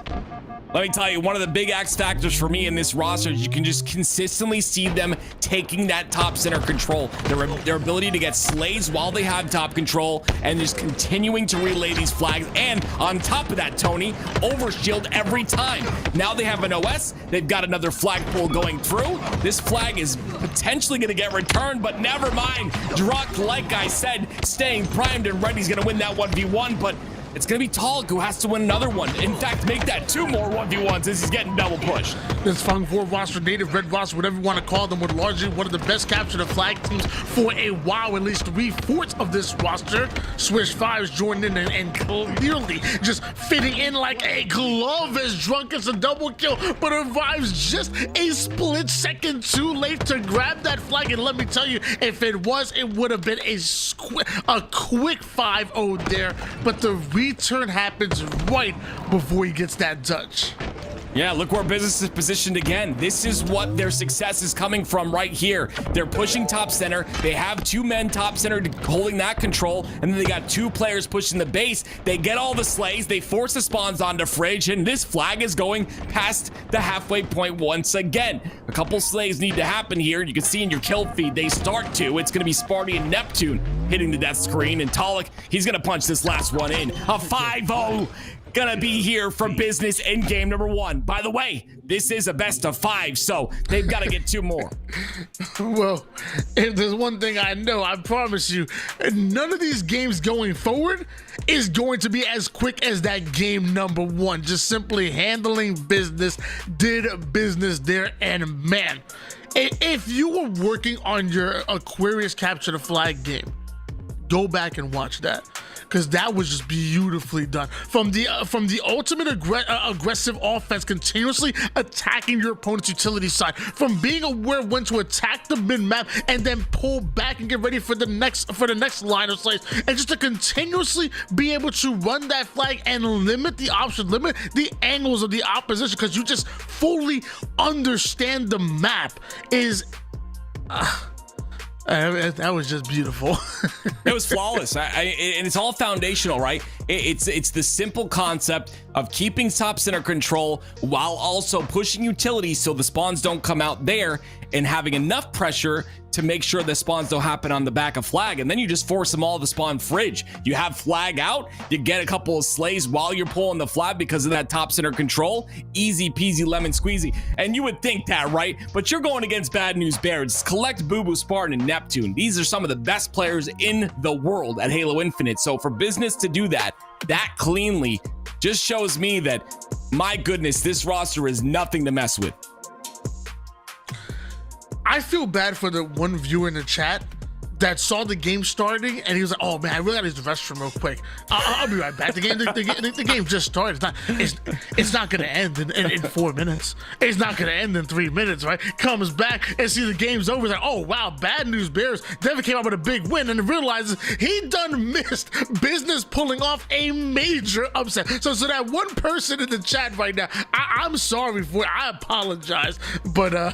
Let me tell you, one of the big X factors for me in this roster is you can just consistently see them taking that top center control. Their ability to get slays while they have top control and just continuing to relay these flags. And on top of that, Tony, overshield every time. Now they have an OS. They've got another flag pool going through. This flag is potentially going to get returned, but never mind. Druck, like I said, staying primed and ready. He's going to win that 1v1, but it's going to be Taulik who has to win another one. In fact, make that 2 more 1v1s as he's getting double pushed. This Fung 4 roster, Native Red roster, whatever you want to call them, were largely one of the best capture the flag teams for a while. At least 3/4 of this roster. Swish 5's joined in and clearly just fitting in like a glove as Druck gets a double kill, but arrives just a split second too late to grab that flag. And let me tell you, if it was, it would have been a quick 5-0 there. But the return happens right before he gets that touch. Yeah, look where business is positioned again. This is what their success is coming from right here. They're pushing top center. They have 2 men top center holding that control, and then they got 2 players pushing the base. They get all the slays. They force the spawns onto Fridge, and this flag is going past the halfway point once again. A couple slays need to happen here. You can see in your kill feed, they start to. It's going to be Sparty and Neptune hitting the death screen, and Kuhlect, he's going to punch this last one in. A 5-0. Gonna be here for business in game number 1. By the way, this is a best of 5, so they've got to get 2 more. Well, if there's one thing I know, I promise you, none of these games going forward is going to be as quick as that game number 1. Just simply handling business, did business there, and man, if you were working on your Aquarius Capture the Flag game, go back and watch that, because that was just beautifully done. From the ultimate aggressive offense, continuously attacking your opponent's utility side, from being aware when to attack the mid map and then pull back and get ready for the next line of slays, and just to continuously be able to run that flag and limit the options, limit the angles of the opposition, because you just fully understand the map is. That was just beautiful. It was flawless, and it's all foundational, right? It's the simple concept of keeping top center control while also pushing utilities so the spawns don't come out there, and having enough pressure to make sure the spawns don't happen on the back of flag, and then you just force them all to spawn Fridge. You have flag out, you get a couple of slays while you're pulling the flag because of that top center control. Easy peasy lemon squeezy. And you would think that, right? But you're going against Bad News Bears. Kuhlect, Bubu, Spartan, and Neptune. These are some of the best players in the world at Halo Infinite. So for business to do that cleanly just shows me that, my goodness, this roster is nothing to mess with. I feel bad for the one viewer in the chat that saw the game starting and he was like, "Oh man, I really got to use the restroom real quick. I'll be right back." The game just started. It's not gonna end in 4 minutes. It's not gonna end in 3 minutes, right? Comes back and see the game's over. Like, oh wow, Bad News Bears never came out with a big win, and realizes he done missed business pulling off a major upset. So that one person in the chat right now, I'm sorry for it. I apologize, but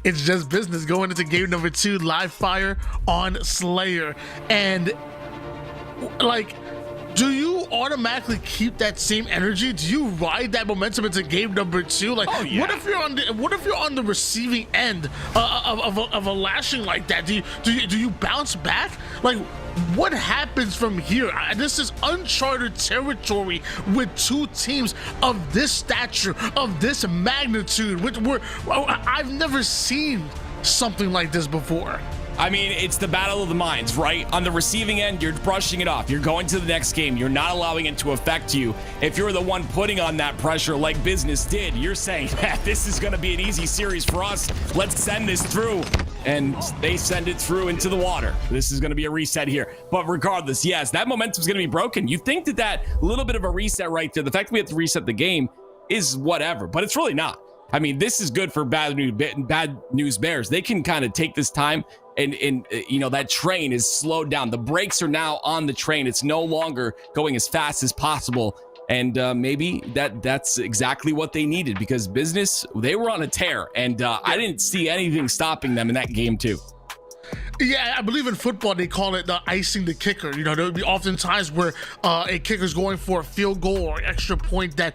it's just business going into game number 2, live fire on Slayer. And like, do you automatically keep that same energy? Do you ride that momentum into game number 2? Like, oh, yeah. What if you're on the receiving end of a lashing like that? Do you bounce back? Like, what happens from here? This is uncharted territory with 2 teams of this stature, of this magnitude. I've never seen something like this before. I mean, it's the battle of the minds, right? On the receiving end, you're brushing it off. You're going to the next game. You're not allowing it to affect you. If you're the one putting on that pressure like business did, you're saying, this is going to be an easy series for us. Let's send this through. And they send it through into the water. This is going to be a reset here. But regardless, yes, that momentum is going to be broken. You think that little bit of a reset right there, the fact that we have to reset the game is whatever, but it's really not. I mean, this is good for Bad News Bears. They can kind of take this time and you know, that train is slowed down. The brakes are now on the train. It's no longer going as fast as possible. And maybe that's exactly what they needed, because business, they were on a tear, and I didn't see anything stopping them in that game too. Yeah, I believe in football they call it the icing the kicker. You know, there would be often times where a kicker's going for a field goal or extra point that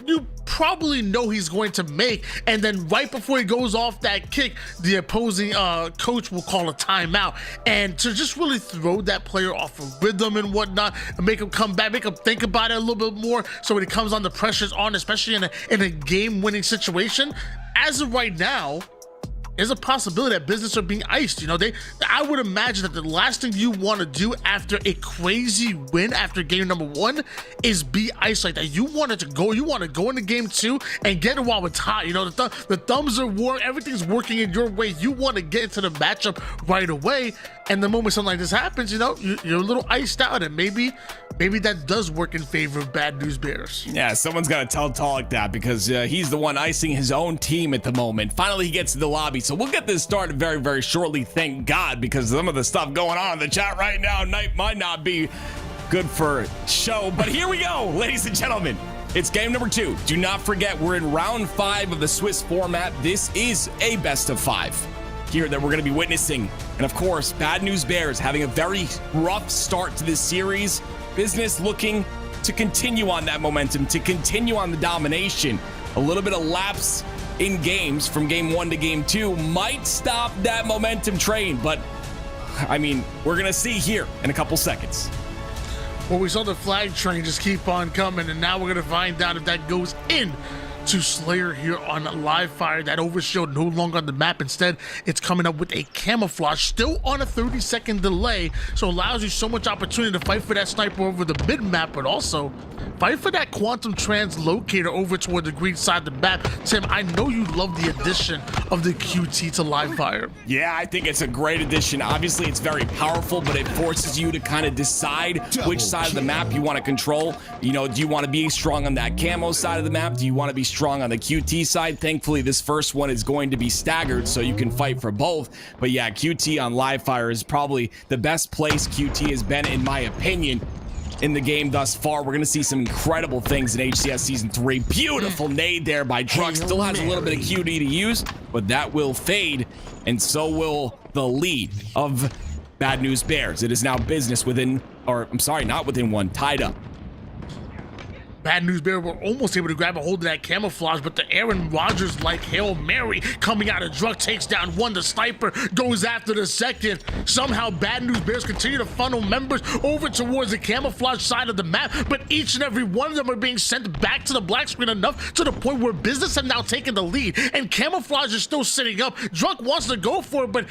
you probably know he's going to make, and then right before he goes off that kick, the opposing coach will call a timeout, and to just really throw that player off of rhythm and whatnot, and make him come back, make him think about it a little bit more, so when he comes on, the pressure's on, especially in a game-winning situation. As of right now, there's a possibility that business are being iced. You know, I would imagine that the last thing you want to do after a crazy win after game number 1 is be iced like that. You want to go into game 2 and get it while it's hot. You know, the thumbs are warm, everything's working in your way. You want to get into the matchup right away. And the moment something like this happens, you know, you're a little iced out, and maybe that does work in favor of Bad News Bears. Yeah, someone's got to tell Kuhlect that, because he's the one icing his own team at the moment. Finally, he gets to the lobby, so we'll get this started very, very shortly, thank God, because some of the stuff going on in the chat right now might not be good for show. But here we go, ladies and gentlemen. It's game number 2. Do not forget, we're in round 5 of the Swiss format. This is a best of 5 here that we're going to be witnessing. And of course, Bad News Bears having a very rough start to this series. Business looking to continue on that momentum, to continue on the domination. A little bit of lapse in games from game 1 to game 2 might stop that momentum train, but I mean, we're gonna see here in a couple seconds. Well, we saw the flag train just keep on coming, and now we're gonna find out if that goes in to Slayer here on live fire. That overshield no longer on the map. Instead, it's coming up with a camouflage, still on a 30-second delay, so allows you so much opportunity to fight for that sniper over the mid map, but also fight for that quantum translocator over toward the green side of the map. Tim, I know you love the addition of the QT to live fire. Yeah, I think it's a great addition. Obviously, it's very powerful, but it forces you to kind of decide which side of the map you want to control. You know, do you want to be strong on that camo side of the map? Do you want to be strong on the QT side? Thankfully, this first one is going to be staggered, so you can fight for both. But yeah, QT on live fire is probably the best place QT has been, in my opinion, in the game thus far. We're gonna see some incredible things in HCS Season 3. Beautiful nade there by Truck. Still has a little bit of QT to use, but that will fade, and so will the lead of Bad News Bears. It is now business within, or I'm sorry, not within one, tied up. Bad News Bear were almost able to grab a hold of that camouflage, but the Aaron Rodgers like Hail Mary coming out of Druk takes down one. The sniper goes after the second. Somehow Bad News Bears continue to funnel members over towards the camouflage side of the map, but each and every one of them are being sent back to the black screen enough to the point where Business have now taken the lead, and camouflage is still sitting up. Druk wants to go for it, but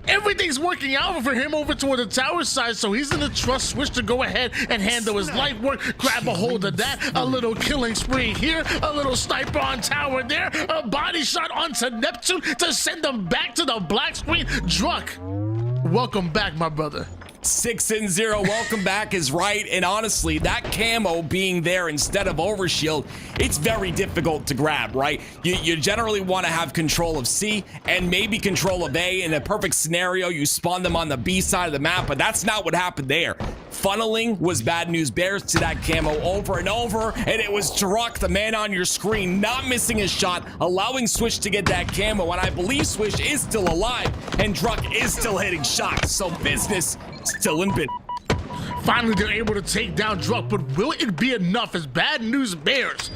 everything's working out for him over toward the tower side, so he's in the trust switch to go ahead and handle his light work, grab a hold of that. A little killing spree here, a little sniper on tower there, a body shot onto Neptune to send them back to the black screen. Druk, welcome back, my brother. 6-0, welcome back is right, and honestly, that camo being there instead of overshield, it's very difficult to grab, right? You generally want to have control of C and maybe control of A. In a perfect scenario, you spawn them on the B side of the map, but that's not what happened there. Funneling was Bad News Bears to that camo over and over, and it was Druk, the man on your screen, not missing his shot, allowing Swish to get that camo, and I believe Swish is still alive, and Druk is still hitting shots, so Business still in bid. Finally, they're able to take down Druk, but will it be enough as Bad News Bears?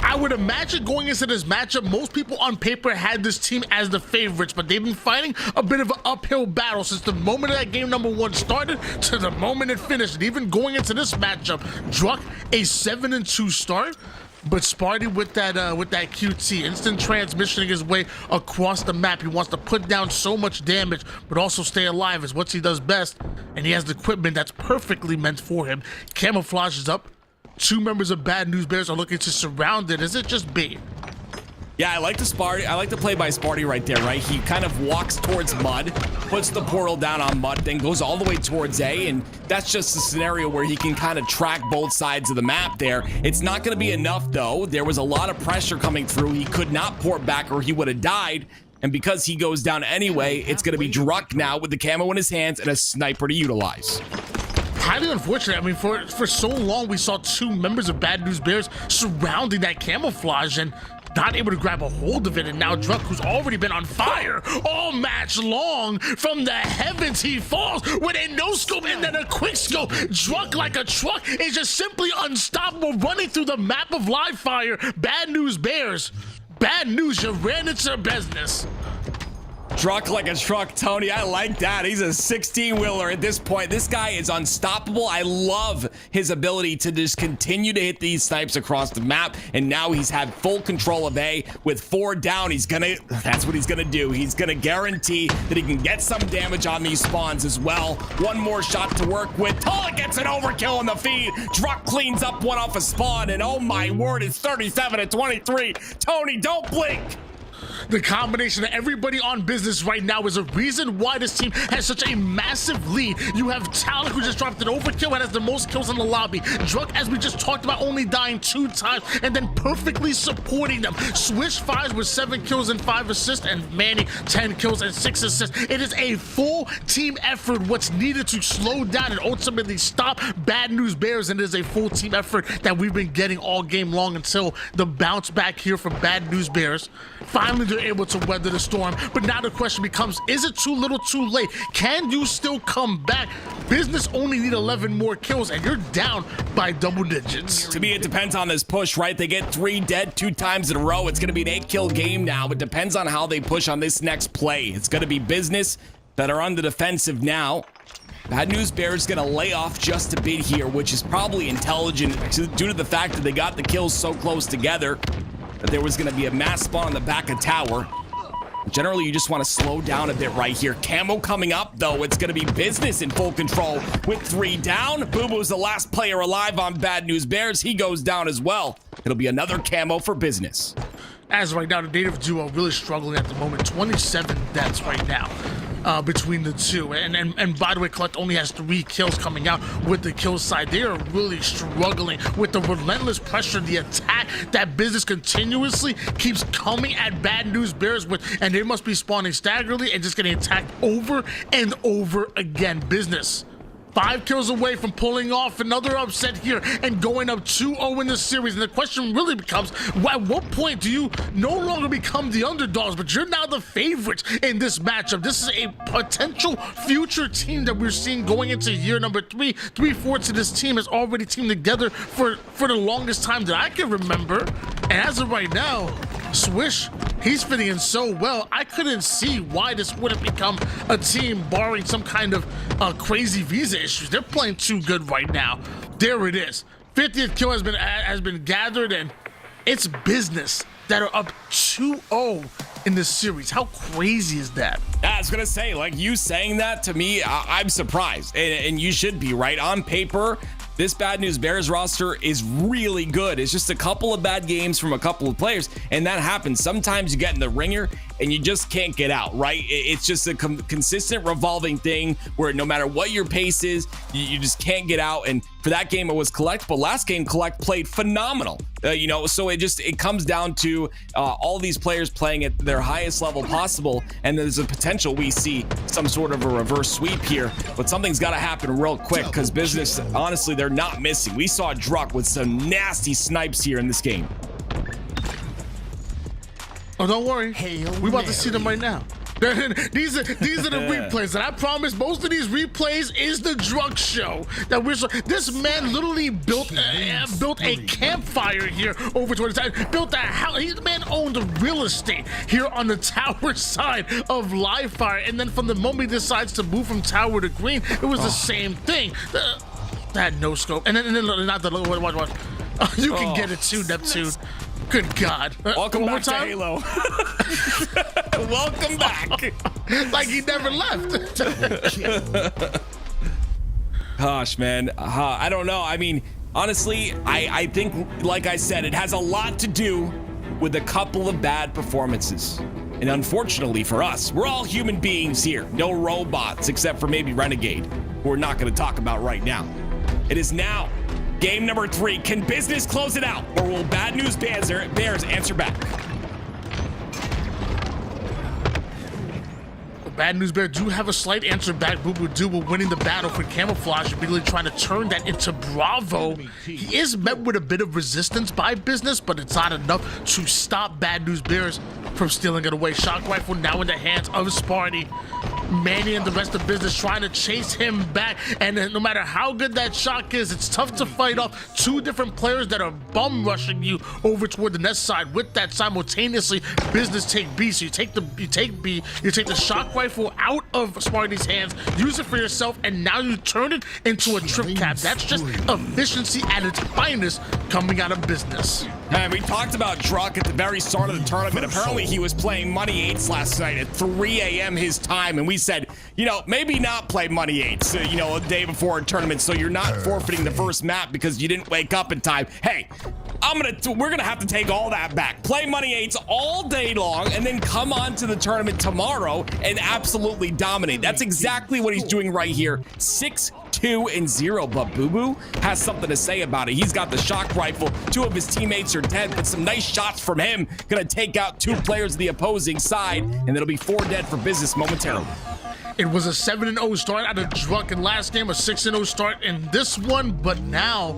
I would imagine going into this matchup, most people on paper had this team as the favorites, but they've been fighting a bit of an uphill battle since the moment that game number 1 started to the moment it finished. And even going into this matchup, Druk a 7-2 start, but Sparty with that QT, instant transmissioning his way across the map. He wants to put down so much damage, but also stay alive is what he does best, and he has the equipment that's perfectly meant for him. Camouflage is up. 2 members of Bad News Bears are looking to surround it. Is it just bait? Yeah, I like the Sparty. I like the play by Sparty right there, right? He kind of walks towards Mud, puts the portal down on Mud, then goes all the way towards A, and that's just a scenario where he can kind of track both sides of the map there. It's not going to be enough, though. There was a lot of pressure coming through. He could not port back or he would have died, and because he goes down anyway, it's going to be Druk now with the camo in his hands and a sniper to utilize. Highly unfortunate. I mean, for so long, we saw 2 members of Bad News Bears surrounding that camouflage and not able to grab a hold of it. And now Druk, who's already been on fire all match long, from the heavens he falls with a no-scope and then a quick scope. Druk like a truck is just simply unstoppable, running through the map of live fire. Bad News Bears. Bad news, you ran into business. Druk like a truck, Tony. I like that. He's a 16-wheeler at this point. This guy is unstoppable. I love his ability to just continue to hit these snipes across the map. And now he's had full control of A. With 4 down, that's what he's gonna do. He's gonna guarantee that he can get some damage on these spawns as well. 1 more shot to work with. Tola gets an overkill on the feed. Druk cleans up one off a spawn, and oh my word, it's 37-23. Tony, don't blink. The combination of everybody on business right now is a reason why this team has such a massive lead. You have Talon, who just dropped an overkill and has the most kills in the lobby. Drunk, as we just talked about, only dying 2 times and then perfectly supporting them. Swish 5 with 7 kills and 5 assists, and Manny 10 kills and 6 assists. It is a full team effort what's needed to slow down and ultimately stop Bad News Bears, and it is a full team effort that we've been getting all game long until the bounce back here from Bad News Bears. Finally, they're able to weather the storm, but now the question becomes, is it too little too late? Can you still come back? Business only need 11 more kills, and you're down by double digits. To me, it depends on this push, right? They get 3 dead 2 times in a row. It's going to be an 8-kill game now. It depends on how they push on this next play. It's going to be Business that are on the defensive now. Bad News Bears going to lay off just a bit here, which is probably intelligent due to the fact that they got the kills so close together that there was going to be a mass spawn on the back of tower. Generally, you just want to slow down a bit right here. Camo coming up, though. It's going to be Business in full control with 3 down. Bubu's the last player alive on Bad News Bears. He goes down as well. It'll be another camo for Business. As right now, the native duo really struggling at the moment. 27 deaths right now between the two. And by the way, Kuhlect only has 3 kills coming out with the kill side. They are really struggling with the relentless pressure, the attack that Business continuously keeps coming at Bad News Bears with, and they must be spawning staggeringly and just getting attacked over and over again. Business 5 kills away from pulling off another upset here and going up 2-0 in the series. And the question really becomes, at what point do you no longer become the underdogs, but you're now the favorites in this matchup? This is a potential future team that we're seeing going into year number 3. 3/4 of this team has already teamed together for the longest time that I can remember. And as of right now, Swish, he's fitting in so well. I couldn't see why this wouldn't become a team barring some kind of crazy visa issues. They're playing too good right now. There it is. 50th kill has been gathered, and it's Business that are up 2-0 in this series. How crazy is that? I was gonna say, like, you saying that to me, I'm surprised, and you should be, right? On paper, this Bad News Bears roster is really good. It's just a couple of bad games from a couple of players, and that happens. Sometimes you get in the ringer and you just can't get out, right? It's just a consistent revolving thing where no matter what your pace is, you just can't get out. And for that game, it was Kuhlect, but last game, Kuhlect played phenomenal. So it comes down to all these players playing at their highest level possible, and there's a potential we see some sort of a reverse sweep here, but something's got to happen real quick because Business, honestly, they're not missing. We saw Druck with some nasty snipes here in this game. Oh, don't worry. We're about to see them right now. These are the replays, and I promise most of these replays is the drug show that we're. This man literally built a campfire here over 20 times. Built a house. The man owned the real estate here on the tower side of Live Fire, and then from the moment he decides to move from tower to green, it was the same thing. That no scope, and then not the watch. You can get it too, Neptune. Good God. Welcome back to Halo. Welcome back. Like he never left. Gosh, man. I don't know. I mean, honestly, I think, like I said, it has a lot to do with a couple of bad performances. And unfortunately for us, we're all human beings here. No robots, except for maybe Renegade, who we're not going to talk about right now. It is now game number 3. Can Business close it out, or will Bad News Bears answer back? Bad News Bear do have a slight answer back. Bubu winning the battle for camouflage, really trying to turn that into Bravo. He is met with a bit of resistance by Business, but it's not enough to stop Bad News Bears from stealing it away. Shock rifle now in the hands of Sparty. Manny and the rest of Business trying to chase him back, and no matter how good that shock is, it's tough to fight off 2 different players that are bum rushing you over toward the nest side. With that, simultaneously, Business take B. So you take B, you take the shock rifle out of Sparty's hands, use it for yourself, and now you turn it into a trip cap. That's just efficiency at its finest coming out of Business. And we talked about Druck at the very start of the tournament. Apparently he was playing Money 8s last night at 3 a.m. his time, and we said, maybe not play Money 8s, a day before a tournament, so you're not forfeiting the first map because you didn't wake up in time. Hey, we're gonna have to take all that back. Play money 8s all day long and then come on to the tournament tomorrow and absolutely dominate. That's exactly what he's doing right here. 6-2-0, but Bubu has something to say about it. He's got the shock rifle. 2 of his teammates are dead, but some nice shots from him. Gonna take out 2 players of the opposing side, and it'll be 4 dead for business momentarily. It was a 7-0 start out of Drunk in last game, a 6-0 start in this one, but now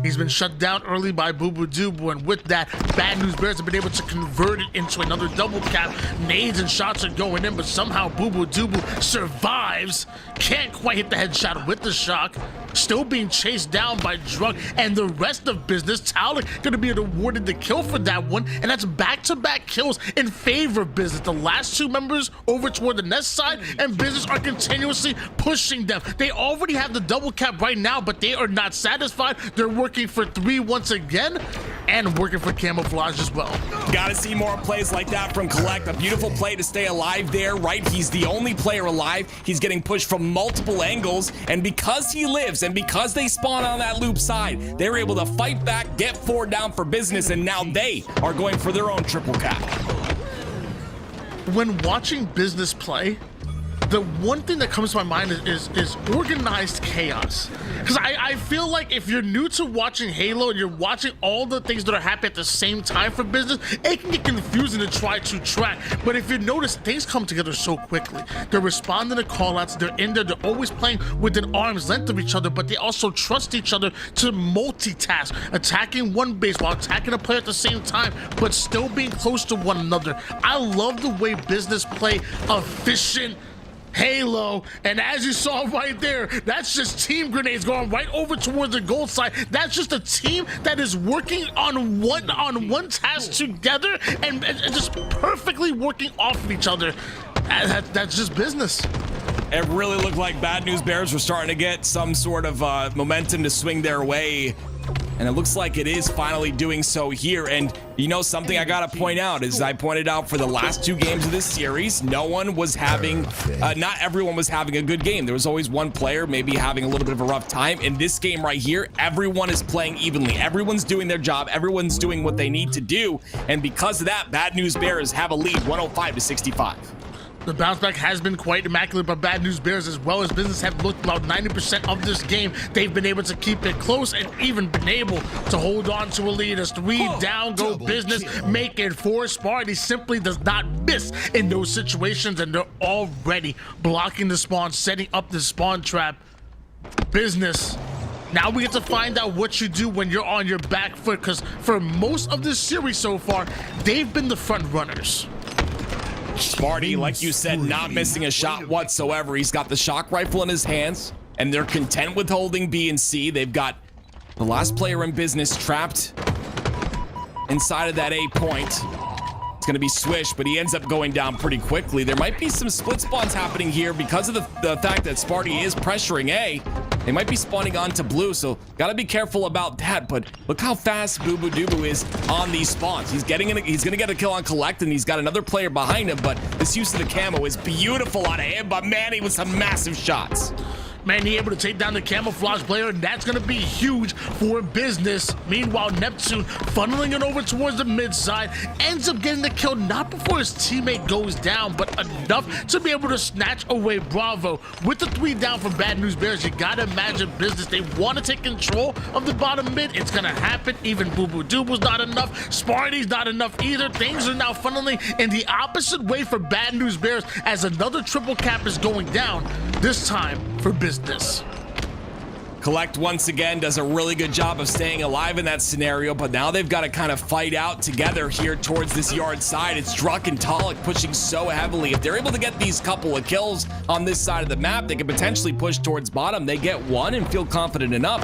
he's been shut down early by Bubu, and with that, Bad News Bears have been able to convert it into another double cap. Nades and shots are going in, but somehow Bubu survives. Can't quite hit the headshot with the shock. Still being chased down by Drunk and the rest of business. Towler gonna be awarded the kill for that one, and that's back-to-back kills in favor of business. The last 2 members over toward the nest side, and business are continuously pushing them. They already have the double cap right now, but they are not satisfied. They're working for 3 once again, and working for camouflage as well. Gotta see more plays like that from Kuhlect. A beautiful play to stay alive there, right? He's the only player alive. He's getting pushed from multiple angles, and because he lives and because they spawn on that loop side, they're able to fight back, get 4 down for business, and now they are going for their own triple cap. When watching business play, the one thing that comes to my mind is organized chaos. Because I feel like if you're new to watching Halo and you're watching all the things that are happening at the same time for business, it can get confusing to try to track. But if you notice, things come together so quickly. They're responding to callouts, they're in there, they're always playing within arm's length of each other, but they also trust each other to multitask, attacking one base while attacking a player at the same time, but still being close to one another. I love the way business play efficient Halo, and as you saw right there, that's just team grenades going right over towards the gold side. That's just a team that is working on one task together and just perfectly working off of each other. That's just business. It really looked like Bad News Bears were starting to get some sort of momentum to swing their way, and it looks like it is finally doing so here. And you know, something I gotta point out is I pointed out for the last 2 games of this series, no one was having, not everyone was having a good game. There was always one player maybe having a little bit of a rough time. In this game right here, everyone is playing evenly. Everyone's doing their job. Everyone's doing what they need to do. And because of that, Bad News Bears have a lead, 105-65. The bounce back has been quite immaculate, but Bad News Bears as well as business have looked about 90% of this game. They've been able to keep it close and even been able to hold on to a lead. As 3 down go business, make it 4. Sparty simply does not miss in those situations, and they're already blocking the spawn, setting up the spawn trap. Business. Now we get to find out what you do when you're on your back foot, because for most of this series so far, they've been the front runners. Sparty, like you said, not missing a shot whatsoever. He's got the shock rifle in his hands, and they're content with holding B and C. They've got the last player in business trapped inside of that A point. It's going to be Swish, but he ends up going down pretty quickly. There might be some split spawns happening here because of the fact that Sparty is pressuring A. They might be spawning onto blue, so gotta be careful about that. But look how fast Bubu is on these spawns. He's gonna get a kill on Kuhlect, and he's got another player behind him. But this use of the camo is beautiful out of him. But Manny with some massive shots. Manny able to take down the camouflage player, and that's going to be huge for business. Meanwhile, Neptune funneling it over towards the mid side, ends up getting the kill not before his teammate goes down, but enough to be able to snatch away Bravo. With the 3 down from Bad News Bears, you got to imagine business. They want to take control of the bottom mid. It's going to happen. Even Bubu was not enough. Sparty's not enough either. Things are now funneling in the opposite way for Bad News Bears as another triple cap is going down, this time for business. Kuhlect once again does a really good job of staying alive in that scenario, but now they've got to kind of fight out together here towards this yard side. It's Drunk and Talik pushing so heavily. If they're able to get these couple of kills on this side of the map, they could potentially push towards bottom. They get 1 and feel confident enough.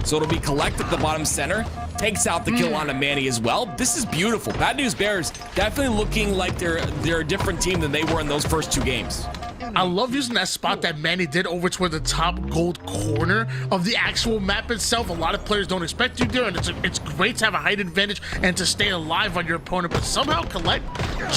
So it'll be Kuhlect at the bottom center. Takes out the kill on a Manny as well. This is beautiful. Bad News Bears definitely looking like they're a different team than they were in those first 2 games. I love using that spot that Manny did over toward the top gold corner of the actual map itself. A lot of players don't expect you there, and it's great to have a height advantage and to stay alive on your opponent, but somehow Kuhlect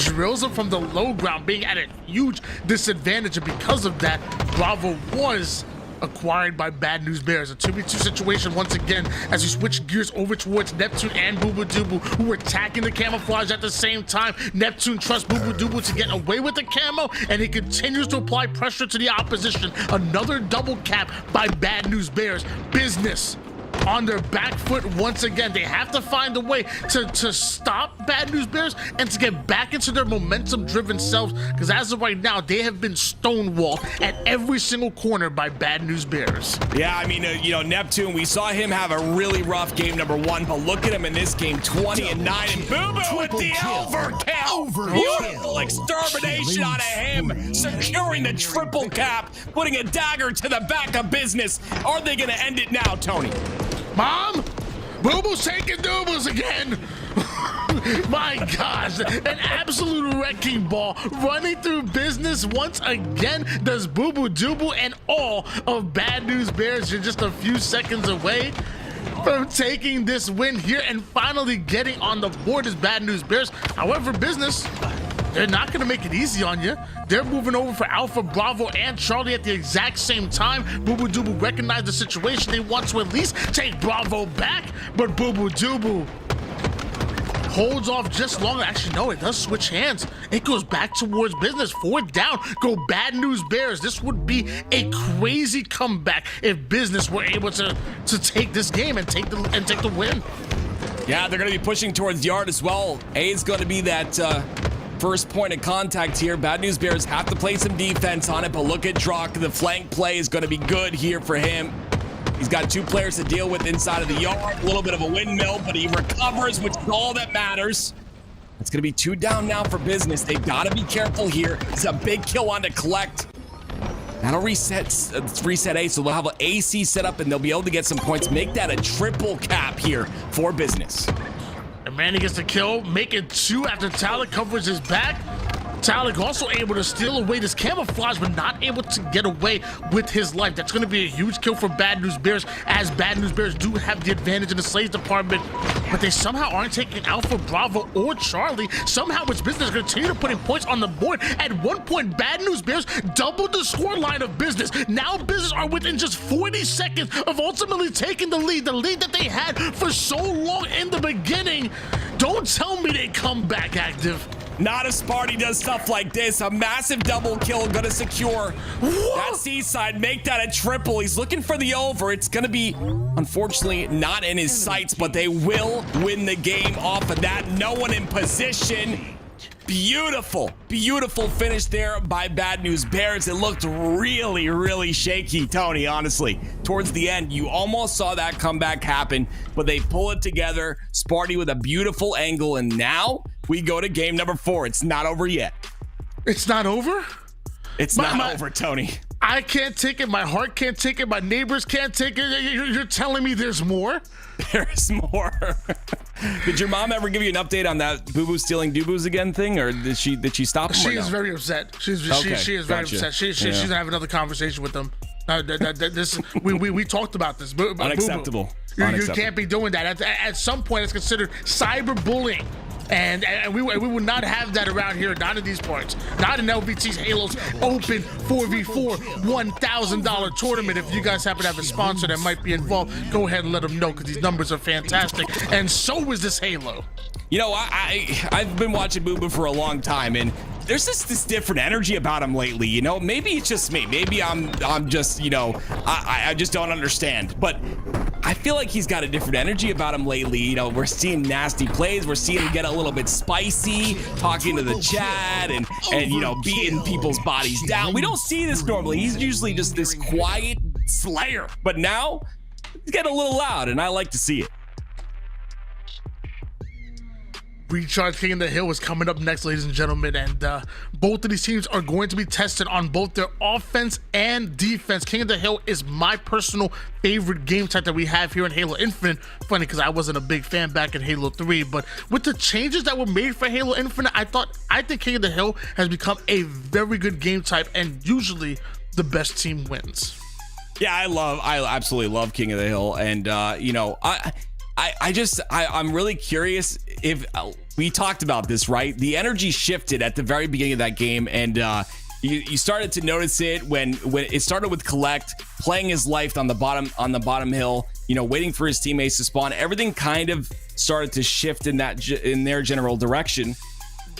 drills him from the low ground, being at a huge disadvantage, and because of that, Bravo was acquired by Bad News Bears. A 2v2 situation once again as we switch gears over towards Neptune and Bubu Dubu, who are attacking the camouflage at the same time. Neptune trusts Bubu Dubu to get away with the camo, and he continues to apply pressure to the opposition. Another double cap by Bad News Bears. Business on their back foot once again. They have to find a way to stop Bad News Bears and to get back into their momentum-driven selves, because as of right now, they have been stonewalled at every single corner by Bad News Bears. Yeah, I mean, you know, Neptune, we saw him have a really rough game number 1, but look at him in this game, 20 and 9, and Bubu with the overkill. Beautiful extermination out of him, securing the triple cap, putting a dagger to the back of business. Are they going to end it now, Tony? Mom, Bubu's taking doubles again. My gosh, an absolute wrecking ball running through business once again. Does Bubu Dubu, and all of Bad News Bears are just a few seconds away from taking this win here and finally getting on the board as Bad News Bears. However, business, they're not going to make it easy on you. They're moving over for Alpha, Bravo, and Charlie at the exact same time. Bubu Dubu recognized the situation. They want to at least take Bravo back, but Bubu Dubu holds off just long. Actually, no, it does switch hands. It goes back towards business. 4th down, go Bad News Bears. This would be a crazy comeback if business were able to take this game and take the win. Yeah, they're going to be pushing towards yard as well. A is going to be that first point of contact here. Bad News Bears have to play some defense on it, but look at Drock. The flank play is going to be good here for him. He's got 2 players to deal with inside of the yard. A little bit of a windmill, but he recovers, which is all that matters. It's going to be 2 down now for business. They've got to be careful here. It's a big kill on to Kuhlect. That'll reset A, so they'll have an AC set up, and they'll be able to get some points. Make that a triple cap here for business. And Manny gets the kill, make it 2 after Talek covers his back. Talek also able to steal away this camouflage, but not able to get away with his life. That's going to be a huge kill for Bad News Bears, as Bad News Bears do have the advantage in the Slays department, but they somehow aren't taking Alpha, Bravo, or Charlie. Somehow it's business continue to putting points on the board. At one point, Bad News Bears doubled the score line of business. Now business are within just 40 seconds of ultimately taking the lead that they had for so long in the beginning. Don't tell me they come back active. Not if Sparty does stuff like this. A massive double kill gonna secure that seaside, make that a triple. He's looking for the over. It's gonna be, unfortunately, not in his sights, but they will win the game off of that. No one in position. Beautiful, beautiful finish there by Bad News Bears. It looked really, really shaky, Tony, honestly. Towards the end, you almost saw that comeback happen, but they pull it together. Sparty with a beautiful angle, and now we go to game number 4. It's not over yet. It's not over? It's not over, Tony. I can't take it. My heart can't take it. My neighbors can't take it. You're telling me there's more? There's more. Did your mom ever give you an update on that Bubu stealing Dubus again thing, or did she stop him? She is very upset. She is very upset. She's gonna have another conversation with them. We talked about this. Unacceptable. You can't be doing that. At some point, it's considered cyberbullying. And we would not have that around here, not in these parts, not in LVT's Halo's open 4v4 $1,000 tournament. If you guys happen to have a sponsor that might be involved, go ahead and let them know, because these numbers are fantastic, and so is this Halo. You know, I've been watching Bubu for a long time, and there's just this different energy about him lately. You know, maybe it's just me. Maybe I'm just, you know, I just don't understand. But I feel like he's got a different energy about him lately. You know, we're seeing nasty plays. We're seeing him get a little bit spicy, talking to the chat and you know, beating people's bodies down. We don't see this normally. He's usually just this quiet slayer. But now he's getting a little loud, and I like to see it. Recharge King of the Hill is coming up next, ladies and gentlemen, and both of these teams are going to be tested on both their offense and defense. King of the Hill is my personal favorite game type that we have here in Halo Infinite. Funny, because I wasn't a big fan back in Halo 3, but with the changes that were made for Halo Infinite, I think King of the Hill has become a very good game type, and usually the best team wins. Yeah, I absolutely love King of the Hill, and you know, I'm really curious if we talked about this, right? The energy shifted at the very beginning of that game, and You started to notice it when it started with Kuhlect playing his life on the bottom hill, you know, waiting for his teammates to spawn. Everything kind of started to shift in their general direction.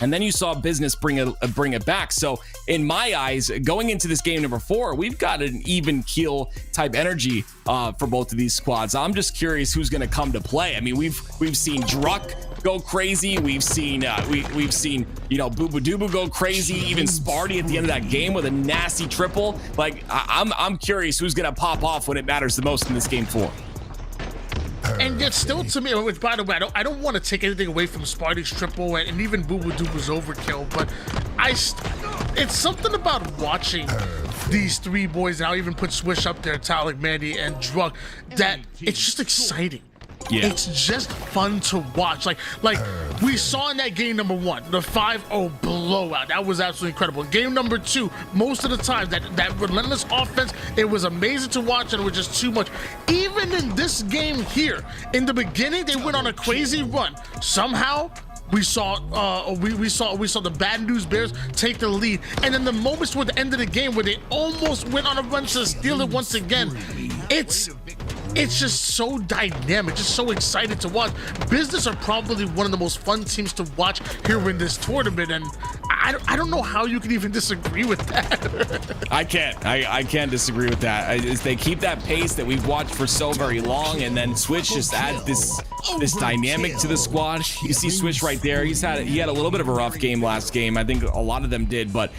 And then you saw Business bring it back. So in my eyes, going into this game number 4, we've got an even keel type energy for both of these squads. I'm just curious who's going to come to play. I mean, we've seen Druck go crazy. We've seen you know, Bubu go crazy. Even Sparty at the end of that game with a nasty triple. Like I'm curious who's going to pop off when it matters the most in this game 4. And yet still to me, which by the way, I don't want to take anything away from Sparty's triple and even Bubu's overkill, but it's something about watching these 3 boys, and I'll even put Swish up there, Talik, Mandy, and Druck, that it's just exciting. Yeah. It's just fun to watch. Like we saw in that game number 1, the 5-0 blowout. That was absolutely incredible. Game number 2, most of the time, that relentless offense, it was amazing to watch, and it was just too much. Even in this game here, in the beginning, they went on a crazy run. Somehow, we saw the Bad News Bears take the lead, and then the moments toward the end of the game where they almost went on a run to steal it once again. It's just so dynamic, just so excited to watch. Business are probably one of the most fun teams to watch here in this tournament, and I don't know how you can even disagree with that. I can't disagree with that. They keep that pace that we've watched for so very long, and then Switch just adds this dynamic to the squad. You see Switch right there. He had a little bit of a rough game last game. I think a lot of them did, but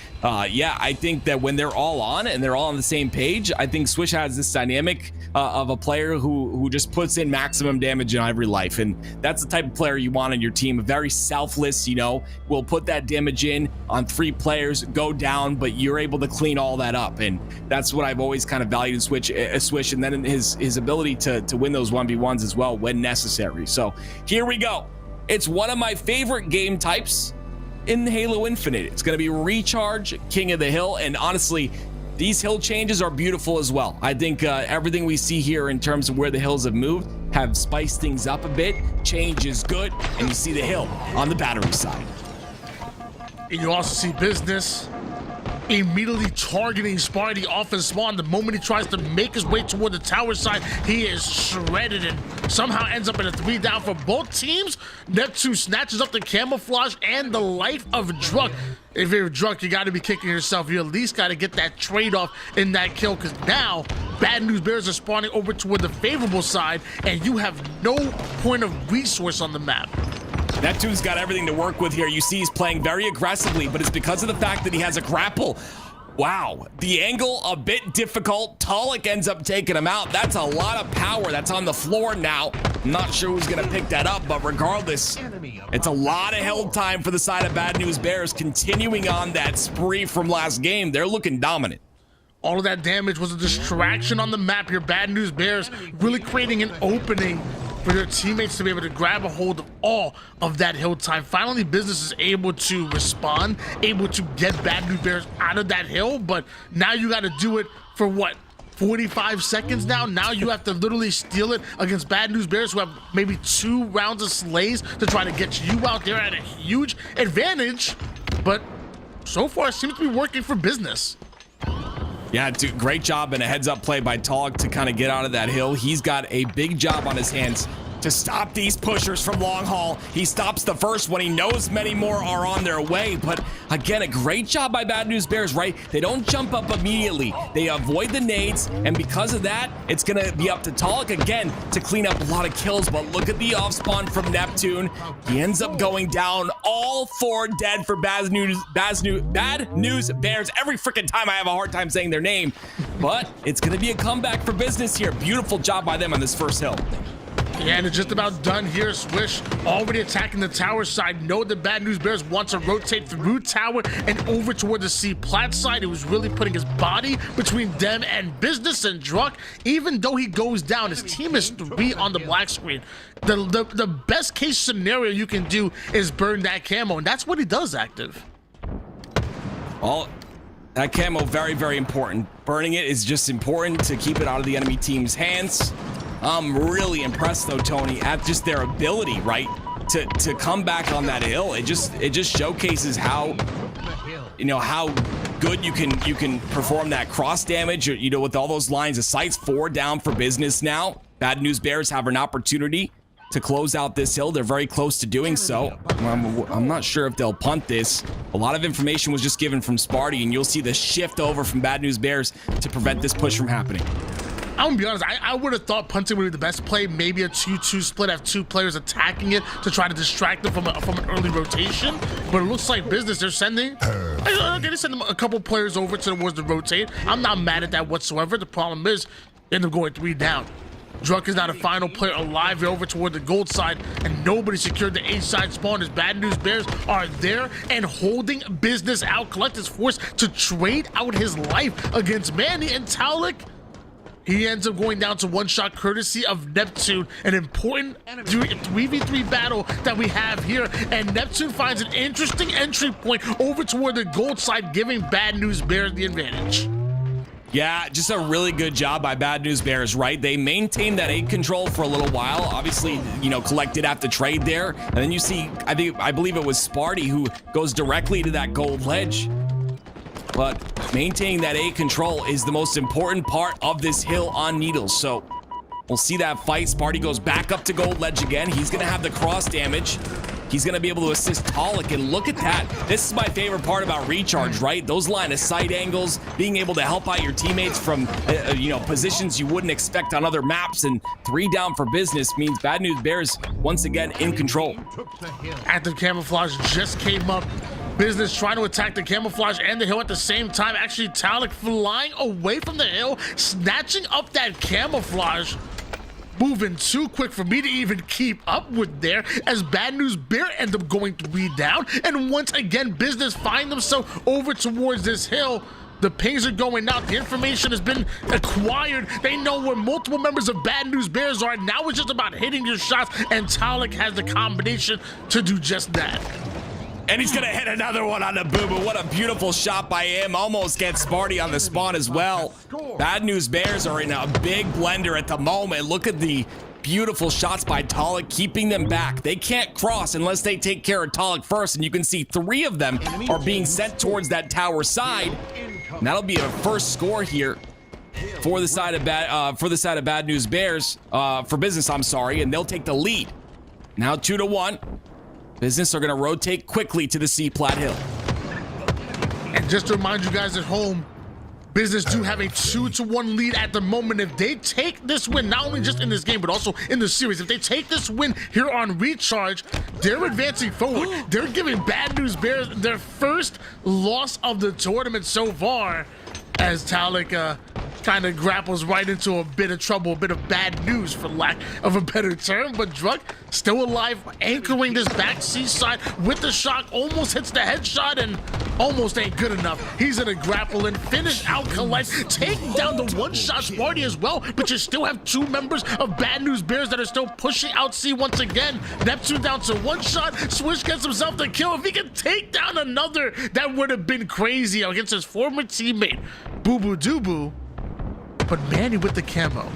yeah, I think that when they're all on and they're all on the same page, I think Switch has this dynamic of a player who just puts in maximum damage in every life, and that's the type of player you want on your team. Very selfless, you know, will put that damage in on 3 players, go down, but you're able to clean all that up, and that's what I've always kind of valued in Swish, and then his ability to win those 1v1s as well when necessary. So here we go. It's one of my favorite game types in Halo Infinite. It's going to be Recharge, King of the Hill, and honestly, these hill changes are beautiful as well. I think everything we see here in terms of where the hills have moved have spiced things up a bit. Change is good, and you see the hill on the battery side. And you also see Business immediately targeting Sparty off his spawn. The moment he tries to make his way toward the tower side, he is shredded and somehow ends up in a 3 down for both teams. Neptune snatches up the camouflage and the life of Druck. If you're Druck, you got to be kicking yourself. You at least got to get that trade-off in that kill, because now Bad News Bears are spawning over toward the favorable side, and you have no point of resource on the map. Neptune's got everything to work with here. You see he's playing very aggressively, but it's because of the fact that he has a grapple. Wow, the angle a bit difficult. Talik ends up taking him out. That's a lot of power that's on the floor now. I'm not sure who's gonna pick that up, but regardless, it's a lot of held time for the side of Bad News Bears, continuing on that spree from last game. They're looking dominant. All of that damage was a distraction on the map here. Bad News Bears really creating an opening for their teammates to be able to grab a hold of all of that hill time. Finally, Business is able to respond, able to get Bad News Bears out of that hill, but now you got to do it for what? 45 seconds now? Now you have to literally steal it against Bad News Bears, who have maybe 2 rounds of slays to try to get you out there at a huge advantage, but so far it seems to be working for Business. Yeah, great job and a heads-up play by Tog to kind of get out of that hill. He's got a big job on his hands to stop these pushers from long haul. He stops the first one. He knows many more are on their way, but again, a great job by Bad News Bears, right? They don't jump up immediately. They avoid the nades, and because of that, it's gonna be up to Talik again to clean up a lot of kills, but look at the off-spawn from Neptune. He ends up going down. All 4 dead for Bad News Bears. Every freaking time I have a hard time saying their name, but it's gonna be a comeback for Business here. Beautiful job by them on this first hill. Yeah, and it's just about done here. Swish already attacking the tower side. Know the Bad News Bears want to rotate through tower and over toward the C plat side. He was really putting his body between them and Business, and Druck, even though he goes down, his team is 3 on the black screen. The best case scenario you can do is burn that camo, and that's what he does, Active. All that camo, very, very important. Burning it is just important to keep it out of the enemy team's hands. I'm really impressed though, Tony, at just their ability, right, to come back on that hill. It just showcases how, you know, how good you can perform that cross damage, you know, with all those lines of sights. 4 down for business now. Bad News Bears have an opportunity to close out this hill. They're very close to doing so. I'm not sure if they'll punt this. A lot of information was just given from Sparty, and you'll see the shift over from Bad News Bears to prevent this push from happening. I'm gonna be honest, I would have thought punting would be the best play. Maybe a 2-2 split, have 2 players attacking it to try to distract them from an early rotation. But it looks like business, they're sending. They send them a couple players over towards the rotate. I'm not mad at that whatsoever. The problem is, they end up going 3 down. Druk is now the final player alive over toward the gold side, and nobody secured the A side spawn as Bad News Bears are there and holding business out. Kuhlect is forced to trade out his life against Manny, and Taulik, he ends up going down to 1 shot courtesy of Neptune. An important 3v3 battle that we have here, and Neptune finds an interesting entry point over toward the gold side, giving Bad News Bears the advantage. Yeah, just a really good job by Bad News Bears, right? They maintained that 8 control for a little while. Obviously, you know, Kuhlect did have to trade there. And then you see, I believe it was Sparty who goes directly to that gold ledge. But maintaining that 8 control is the most important part of this hill on Needles. So we'll see that fight. Sparty goes back up to gold ledge again. He's going to have the cross damage. He's going to be able to assist Taulik, and look at that. This is my favorite part about Recharge, right? Those line of sight angles, being able to help out your teammates from, you know, positions you wouldn't expect on other maps, and 3 down for business means Bad News Bears once again in control. Active camouflage just came up. Business trying to attack the camouflage and the hill at the same time. Actually, Taulik flying away from the hill, snatching up that camouflage. Moving too quick for me to even keep up with there, as Bad News Bear end up going 3 down. And once again, business find themselves over towards this hill. The pings are going out. The information has been acquired. They know where multiple members of Bad News Bears are. Now it's just about hitting your shots, and Taulik has the combination to do just that. And he's gonna hit another one on the Bubu. What a beautiful shot by him. Almost gets Sparty on the spawn as well. Bad News Bears are in a big blender at the moment. Look at the beautiful shots by Taulik, keeping them back. They can't cross unless they take care of Taulik first, and you can see 3 of them are being sent towards that tower side. And that'll be a first score here for the side of Bad News Bears, for business, I'm sorry, and they'll take the lead. Now 2-1. Business are going to rotate quickly to the C-Plat Hill. And just to remind you guys at home, Business do have a 2-1 lead at the moment. If they take this win, not only just in this game, but also in the series, if they take this win here on Recharge, they're advancing forward. They're giving Bad News Bears their first loss of the tournament so far, as Taulik kind of grapples right into a bit of trouble, a bit of bad news for lack of a better term. But Druk still alive, anchoring this back seaside with the shock, almost hits the headshot and almost ain't good enough. He's gonna grapple and finish out Kuhlect, taking down the 1-shot Sparty as well. But you still have 2 members of Bad News Bears that are still pushing out C once again. Neptune down to 1 shot. Swish gets himself the kill. If he can take down another, that would have been crazy against his former teammate Bubu. But Manny with the camo.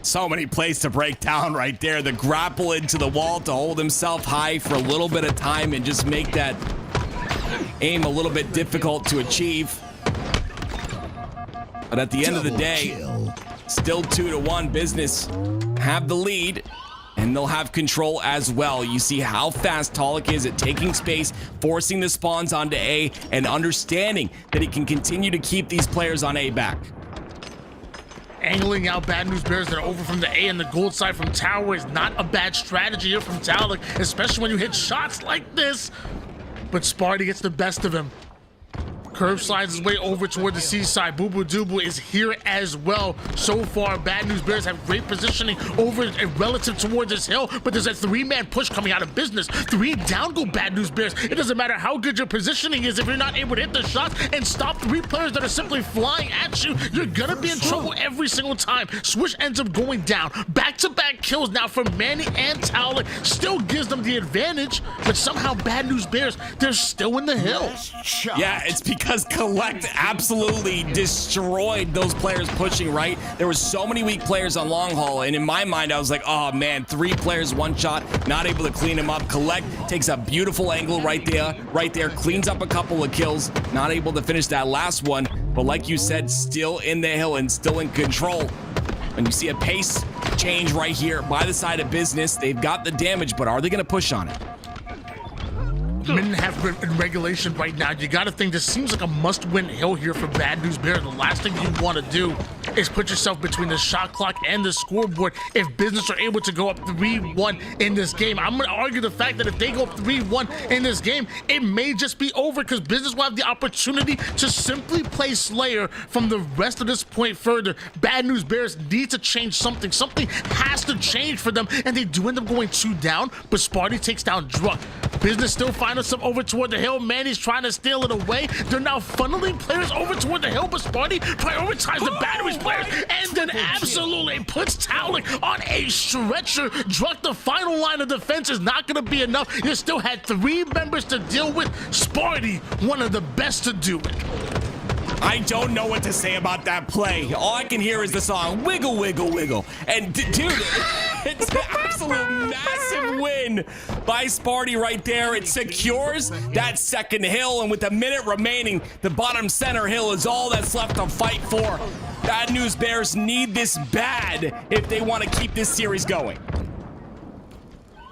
So many plays to break down right there. The grapple into the wall to hold himself high for a little bit of time and just make that aim a little bit difficult to achieve. But at the end of the day, still 2-1. Business have the lead, and they'll have control as well. You see how fast Taulik is at taking space, forcing the spawns onto A, and understanding that he can continue to keep these players on A back. Angling out Bad News Bears that are over from the A and the gold side from tower is not a bad strategy here from Taulik, especially when you hit shots like this. But Sparty gets the best of him. Curve slides his way over toward the seaside. Bubu is here as well. So far, Bad News Bears have great positioning over relative towards this hill, but there's a 3-man push coming out of Business. 3 down go Bad News Bears. It doesn't matter how good your positioning is if you're not able to hit the shots and stop 3 players that are simply flying at you. You're gonna be in trouble every single time. Swish ends up going down. Back-to-back kills now from Manny and Taulik. Still gives them the advantage, but somehow Bad News Bears, they're still in the hill. Yeah, it's because because Kuhlect absolutely destroyed those players pushing right. There were so many weak players on long haul, and in my mind, I was like, oh man, 3 players, 1 shot, not able to clean him up. Kuhlect takes a beautiful angle right there, cleans up a couple of kills, not able to finish that last one, but like you said, still in the hill and still in control. And you see a pace change right here by the side of Business. They've got the damage, but are they going to push on it? Minute and a half in regulation right now. You got to think this seems like a must-win hill here for Bad News Bears. The last thing you want to do is put yourself between the shot clock and the scoreboard if Business are able to go up 3-1 in this game. I'm going to argue the fact that if they go up 3-1 in this game, it may just be over because Business will have the opportunity to simply play Slayer from the rest of this point further. Bad News Bears need to change something. Something has to change for them, and they do end up going 2 down, but Sparty takes down Druck. Business still finds himself over toward the hill. Manny's trying to steal it away. They're now funneling players over toward the hill, but Sparty prioritizes the batteries players and then absolutely puts Kuhlect on a stretcher. Druck, the final line of defense is not going to be enough. You still had 3 members to deal with. Sparty, one of the best to do it. I don't know what to say about that play. All I can hear is the song Wiggle, Wiggle, Wiggle. And dude, it's an absolute massive win by Sparty right there. It secures that second hill, and with a minute remaining, the bottom center hill is all that's left to fight for. Bad News Bears need this bad if they want to keep this series going.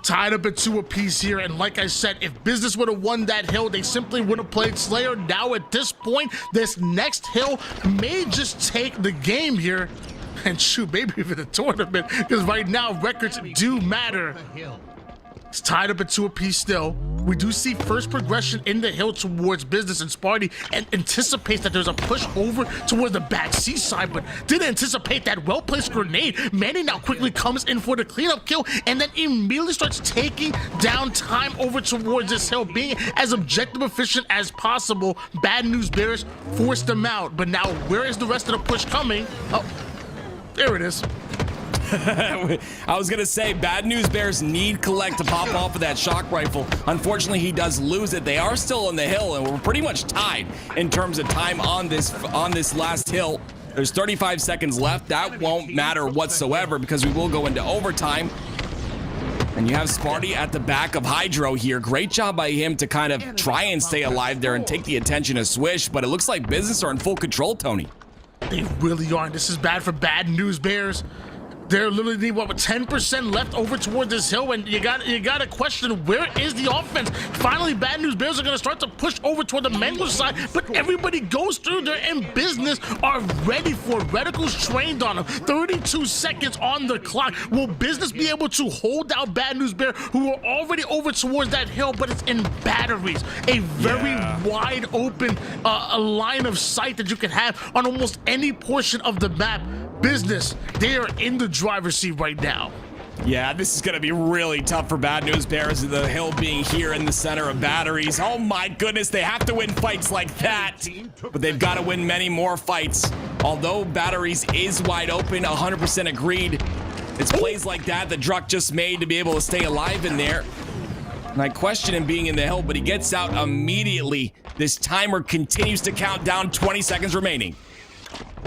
Tied up at 2 apiece here, and like I said, if Business would have won that hill, they simply would have played Slayer. Now at this point, this next hill may just take the game here, and shoot, maybe even the tournament, because right now records do matter. It's tied up at 2 apiece still. We do see first progression in the hill towards Business, and Sparty and anticipates that there's a push over towards the back C side, but didn't anticipate that well-placed grenade. Manny now quickly comes in for the cleanup kill and then immediately starts taking down time over towards this hill, being as objective efficient as possible. Bad News Bears forced them out, but now where is the rest of the push coming? Oh, there it is. I was gonna say, Bad News Bears need Kuhlect to pop off of that shock rifle. Unfortunately, he does lose it. They are still on the hill, and we're pretty much tied in terms of time on this last hill. There's 35 seconds left. That won't matter whatsoever because we will go into overtime. And you have Sparty at the back of Hydro here. Great job by him to kind of try and stay alive there and take the attention of Swish, but it looks like Business are in full control, Tony. They really are, and this is bad for Bad News Bears. They're literally, what, with 10% left over toward this hill, and you got to question, where is the offense? Finally, Bad News Bears are going to start to push over toward the Mango side, but everybody goes through there, and Business are ready for it. Reticles trained on them. 32 seconds on the clock. Will Business be able to hold out Bad News Bear, who are already over towards that hill, but it's in batteries? A very wide open a line of sight that you can have on almost any portion of the map. Business, they are in the driver's seat right now. Yeah, this is going to be really tough for Bad News Bears, the hill being here in the center of batteries. Oh my goodness, they have to win fights like that, but they've got to win many more fights. Although batteries is wide open, 100% agreed. It's plays like that Druck just made to be able to stay alive in there. And I question him being in the hill, but he gets out immediately. This timer continues to count down, 20 seconds remaining.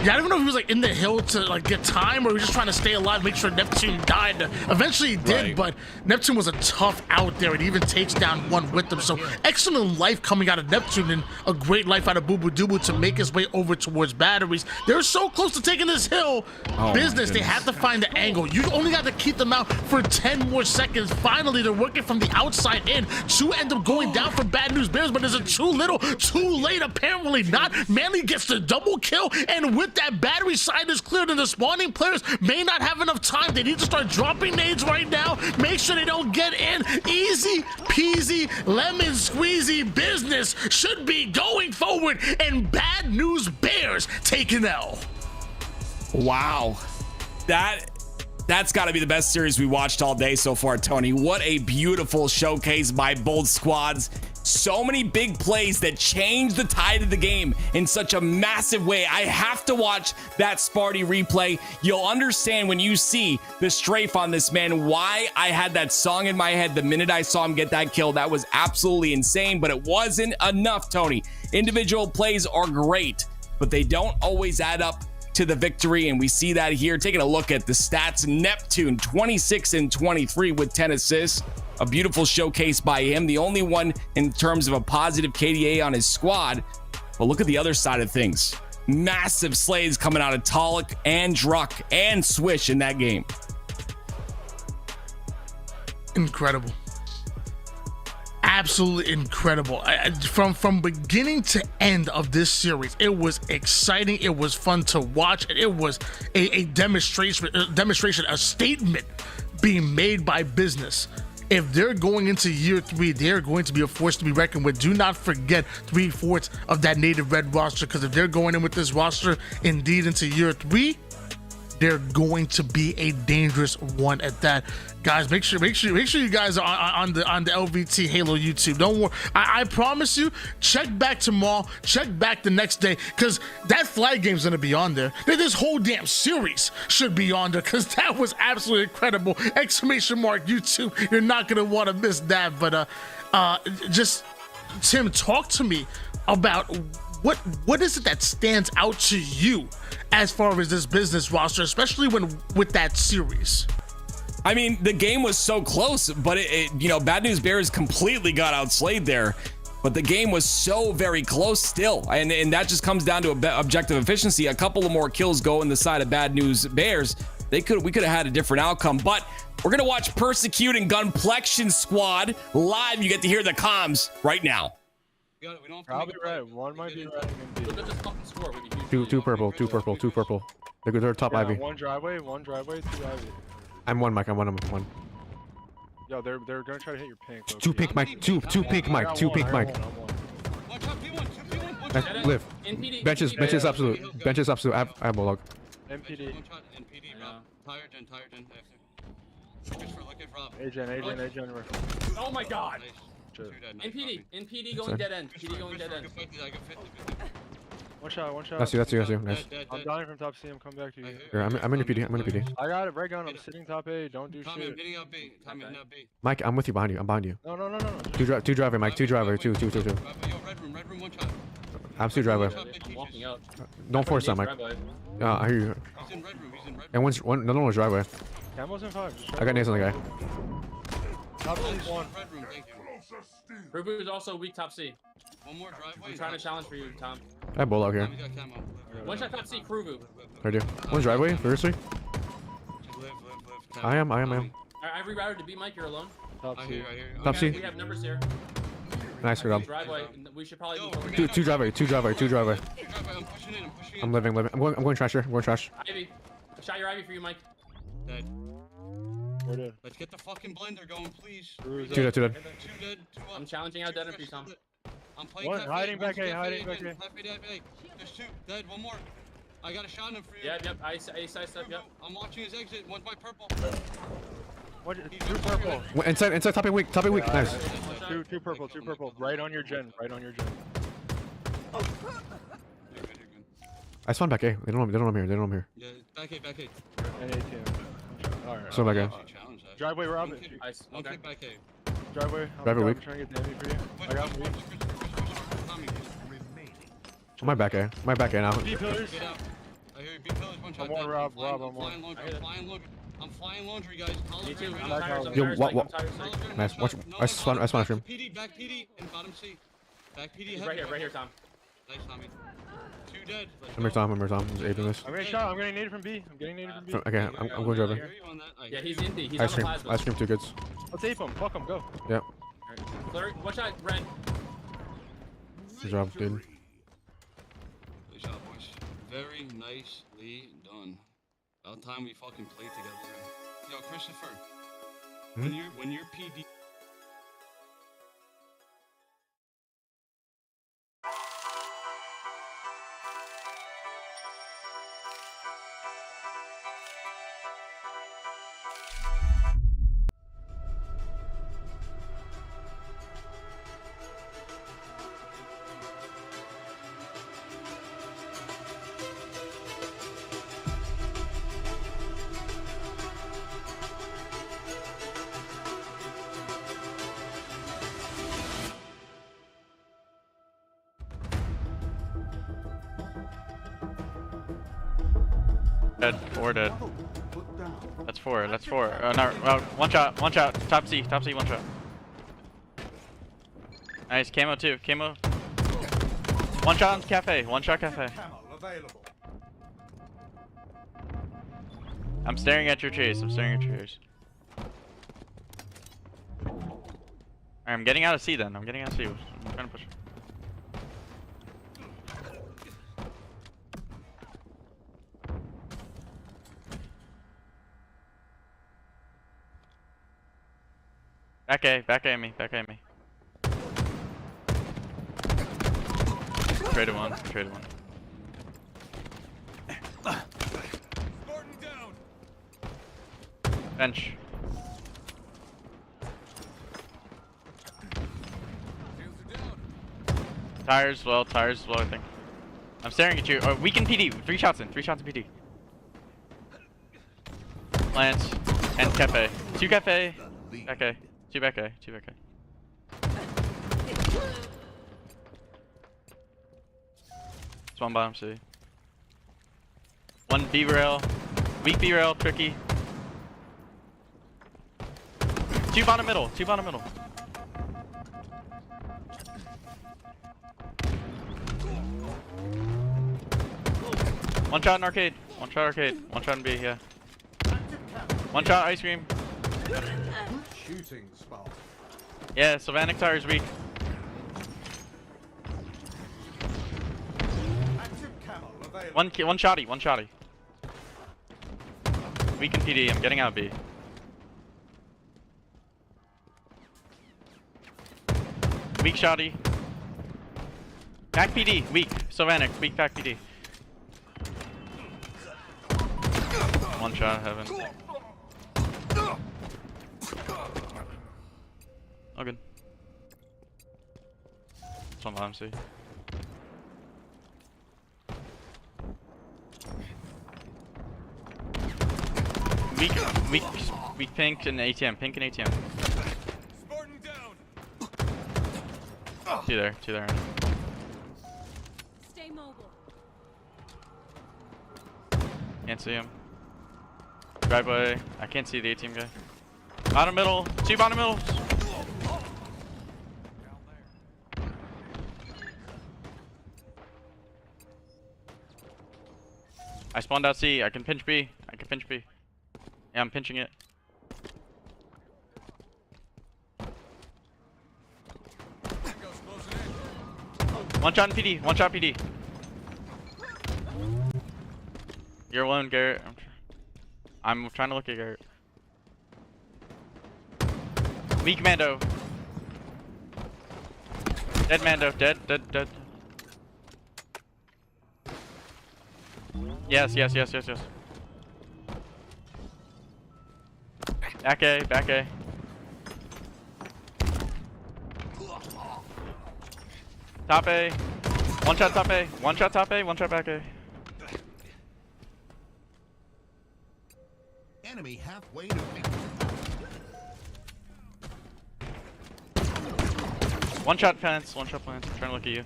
Yeah, I don't know if he was like in the hill to like get time or he was just trying to stay alive, make sure Neptune died. Eventually he did, but Neptune was a tough out there and he even takes down one with them. So excellent life coming out of Neptune and a great life out of Bubu to make his way over towards batteries. They're so close to taking this hill. Business, they have to find the angle. You only got to keep them out for 10 more seconds. Finally, they're working from the outside in. 2 end up going down for Bad News Bears, but is it too little, too late? Apparently not. Manly gets the double kill, and with that battery side is cleared and the spawning players may not have enough time. They need to start dropping nades right now. Make sure they don't get in. Easy peasy, lemon squeezy. Business should be going forward, and Bad News Bears take an L. Wow. That's got to be the best series we watched all day so far, Tony. What a beautiful showcase by both squads. So many big plays that change the tide of the game in such a massive way. I have to watch that Sparty replay. You'll understand when you see the strafe on this man why I had that song in my head the minute I saw him get that kill. That was absolutely insane, but it wasn't enough, Tony. Individual plays are great, but they don't always add up to the victory, and we see that here. Taking a look at the stats, Neptune 26 and 23 with 10 assists. A beautiful showcase by him, the only one in terms of a positive KDA on his squad. But look at the other side of things. Massive slays coming out of Talik and Druck and Swish in that game. Incredible. Absolutely incredible. From beginning to end of this series, it was exciting, it was fun to watch, and it was a demonstration, a statement being made by business. If they're going into year 3, they're going to be a force to be reckoned with. Do not forget 3/4 of that native red roster, because if they're going in with this roster indeed into year 3, they're going to be a dangerous one at that. Guys, make sure you guys are on the LVT Halo YouTube. Don't worry. I promise you, check back tomorrow, check back the next day, because that flag game's gonna be on there. This whole damn series should be on there, because that was absolutely incredible. Exclamation mark YouTube. You're not gonna want to miss that. But just Tim, talk to me about what is it that stands out to you as far as this business roster, especially with that series? I mean, the game was so close, but Bad News Bears completely got outslayed there. But the game was so very close still, and that just comes down to objective efficiency. A couple of more kills go in the side of Bad News Bears. We could have had a different outcome. But we're gonna watch Persecute and Gunplexion Squad live. You get to hear the comms right now. Probably red. One might be red. Look at this fucking score. Two purple. They're top Yeah, Ivy. one driveway, two Ivy. I'm one, Mike. I'm one. Yo, they're gonna try to hit your pink. Okay. Two pink, Mike. Two pink, Mike. Two pink, Mike. Live. Benches absolute. Benches absolute. I have Bulldog. NPD. Tire gen. Agent. Oh my god. NPD going dead end. PD going dead end. One shot. That's you. Nice. I'm dying from top C. I'm coming back to you. Here, I'm in your PD. I got it. Red gun. I'm sitting top A. Don't do shit. Mike, I'm with you. Behind you. No. Two driver, Mike. Two driver. Two. Red room, one shot. I'm two driver. I'm walking up. Don't force that, Mike. I hear you. He's in red room. And another one's driveway. Camo's in 5. I got nails on the guy. Top C's one. Red room, thank you. Rubu is also weak top C. One more driveway. I'm trying to challenge for you, Tom. I have Bulldog here. We got camo. One shot top C, Kruvu. I do. One's driveway, seriously? Live. I am. I rerouted to B, Mike. You're alone. Top C. I hear you. Top C. We have numbers here. Nice, good job. Driveway. We should probably move over. Two driveway. I'm pushing in. I'm living. I'm going trash here. I'm going trash. Ivy. I shot your Ivy for you, Mike. Dead. We're dead. Let's get the fucking blender going, please. Two dead. Two dead. Two up. I'm challenging out dead for you, Tom. I'm playing One cafe. hiding back A. Cafe. There's two. Dead. One more. I got a shot in him for you. Yep. I side step. Yep. I'm watching his exit. One's my purple. Two purple. Inside top weak. Nice. Two purple. Right on your gen. I spawned back A. They don't know I'm here. Yeah, back A. And ATM. Alright. So back A. Driveway, we're up. Nice. One Okay. kick back A. Driveway. Driver weak. I'm trying to get the enemy for you. I got weak. My back A now. B pillars. Get out. I hear you. B pillars. One shot. I'm one, Rob. I'm flying one. laundry. I'm flying laundry, guys. Me too. College I'm grade tires. Yo, I'm what? tires. Nice. Watch. I spawned stream. Back PD, and bottom C. Back PD. He's right here, Tom. Nice, Tommy. Two dead. I'm here, Tom. I'm just aping this. I'm getting shot. I'm getting naded from B. Okay, I'm going driver. Yeah, he's in D. He's I on the plasma. scream 2 goods. I'll tape him. Fuck him. Go. Yep. Clear. Watch out, red. Good job, dude. Good job, boys. Very nicely done. About time we fucking played together. Yo, Christopher. When you're PD. Dead. 4 dead. That's 4. That's 4. No, one shot. One shot. Top C. Top C. One shot. Nice. Camo too. Camo. One shot on cafe. One shot cafe. I'm staring at your chase. I'm staring at your chase. Alright, I'm getting out of C then. I'm getting out of C. I'm trying to push. Back A. Back A me. Back A me. Traded one. Traded one. Bench. Tires as well, I think. I'm staring at you. Oh, weaken PD. 3 shots in. 3 shots in PD. Lance. And cafe. 2 cafe. Back A. 2 back A. 2 back A. It's one bottom C. 1 B rail. Weak B rail. Tricky. 2 bottom middle. 2 bottom middle. One shot in arcade. One shot arcade. One shot in B, yeah. One shot ice cream. Shooting Sparty. Yeah, Sylvanic tires weak. One shotty, one shotty. Weak in PD, I'm getting out of B. Weak shotty. Back PD, weak. Sylvanic, weak back PD. One shot, heaven. Oh, good. It's one bottom C. Weak pink and ATM. Pink and ATM. Two there. Stay mobile. Can't see him. Driveway. I can't see the A-team guy. Bottom middle. 2 bottom middles. I spawned out C. I can pinch B. Yeah, I'm pinching it. One shot in PD. One shot PD. You're alone, Garrett. I'm trying to look at Garrett. Weak Mando. Dead Mando. Dead. Yes. Back A. Top A. One shot top A. One shot top A. One shot back A. Enemy halfway to victory. One shot plants. I'm trying to look at you.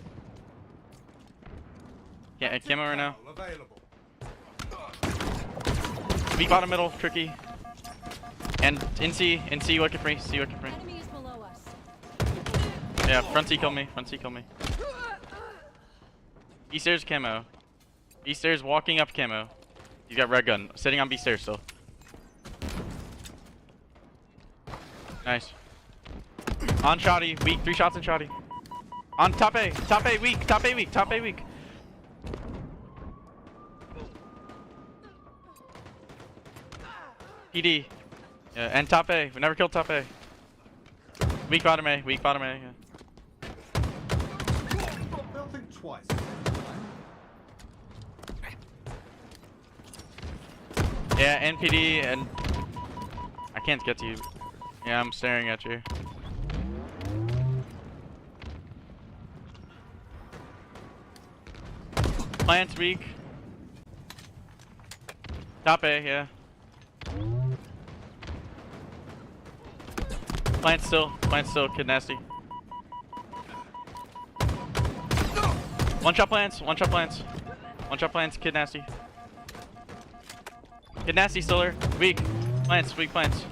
Yeah, camo right now. Weak bottom middle, tricky. And in C, looking for me. Enemy is below us. Yeah, front C kill me. B stairs camo. B stairs walking up camo. He's got red gun. Sitting on B stairs still. Nice. On shoddy, weak. 3 shots in shoddy. On top A weak. PD. Yeah, and top A. We never killed top A. Weak bottom A. Yeah. Building twice. Yeah, NPD and I can't get to you. Yeah, I'm staring at you. Plants weak. Top A, yeah. Plant still, kid nasty. One shot plants, kid nasty. Get nasty, Stiller. Weak. Plants, weak plants.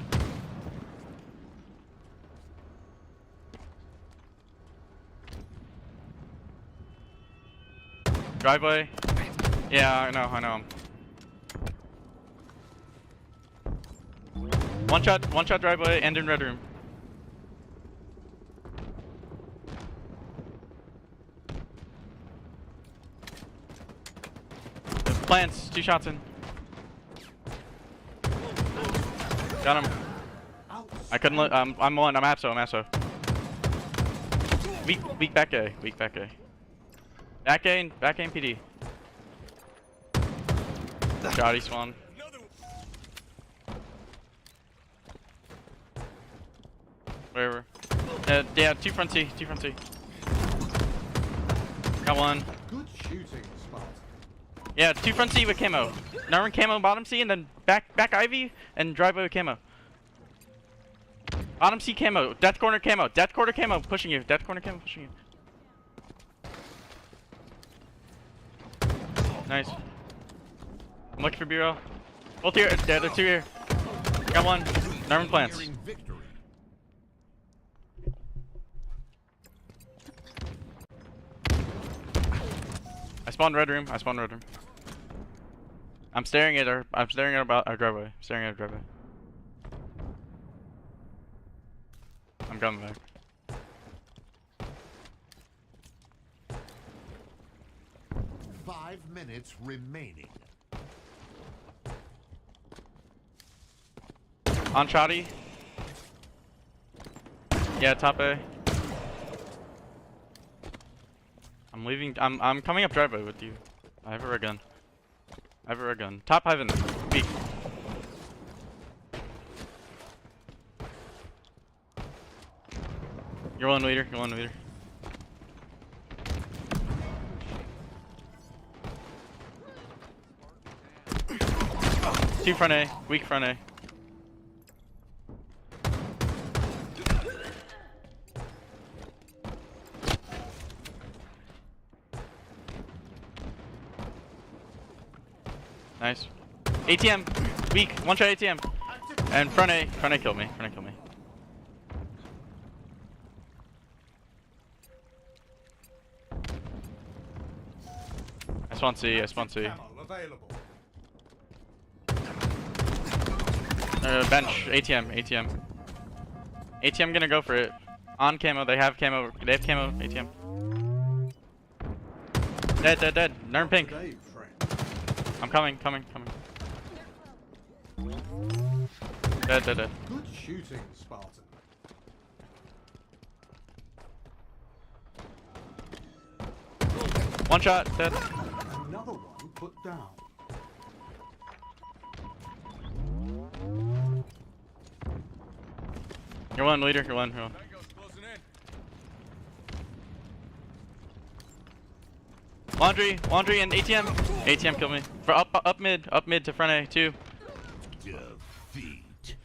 Driveway. Yeah, I know. One shot driveway and in red room. Plants, 2 shots in. Got him. I couldn't look. I'm one. I'm APSO. Weak back A. Back A and PD. God, he spawned. Whatever. Yeah, 2 front C. Got one. Good shooting, Sparty. Yeah, 2 front C with camo. Narwin camo bottom C and then back Ivy and driveway with camo. Bottom C camo. Death corner camo. Pushing you. Nice. I'm looking for B-roll. Both here. Yeah, they're 2 here. Got one. Narwin plants. I spawned red room. I'm staring at our driveway. I'm coming back. Five minutes remaining. On shoddy. Yeah, top A. I'm leaving. I'm coming up driveway with you. I have a red gun. Top heaven. Weak. You're one leader. 2 front A. Weak front A. Nice. ATM. Weak. 1 shot ATM. And front A killed me. I spawn C. Bench. ATM. ATM gonna go for it. On camo. They have camo. ATM. Dead. Nerm pink. I'm coming. Dead. Good shooting, Spartan. One shot, dead. Another one put down. You're one leader. Laundry and ATM. ATM killed me. For up mid to front A, 2. Defeat.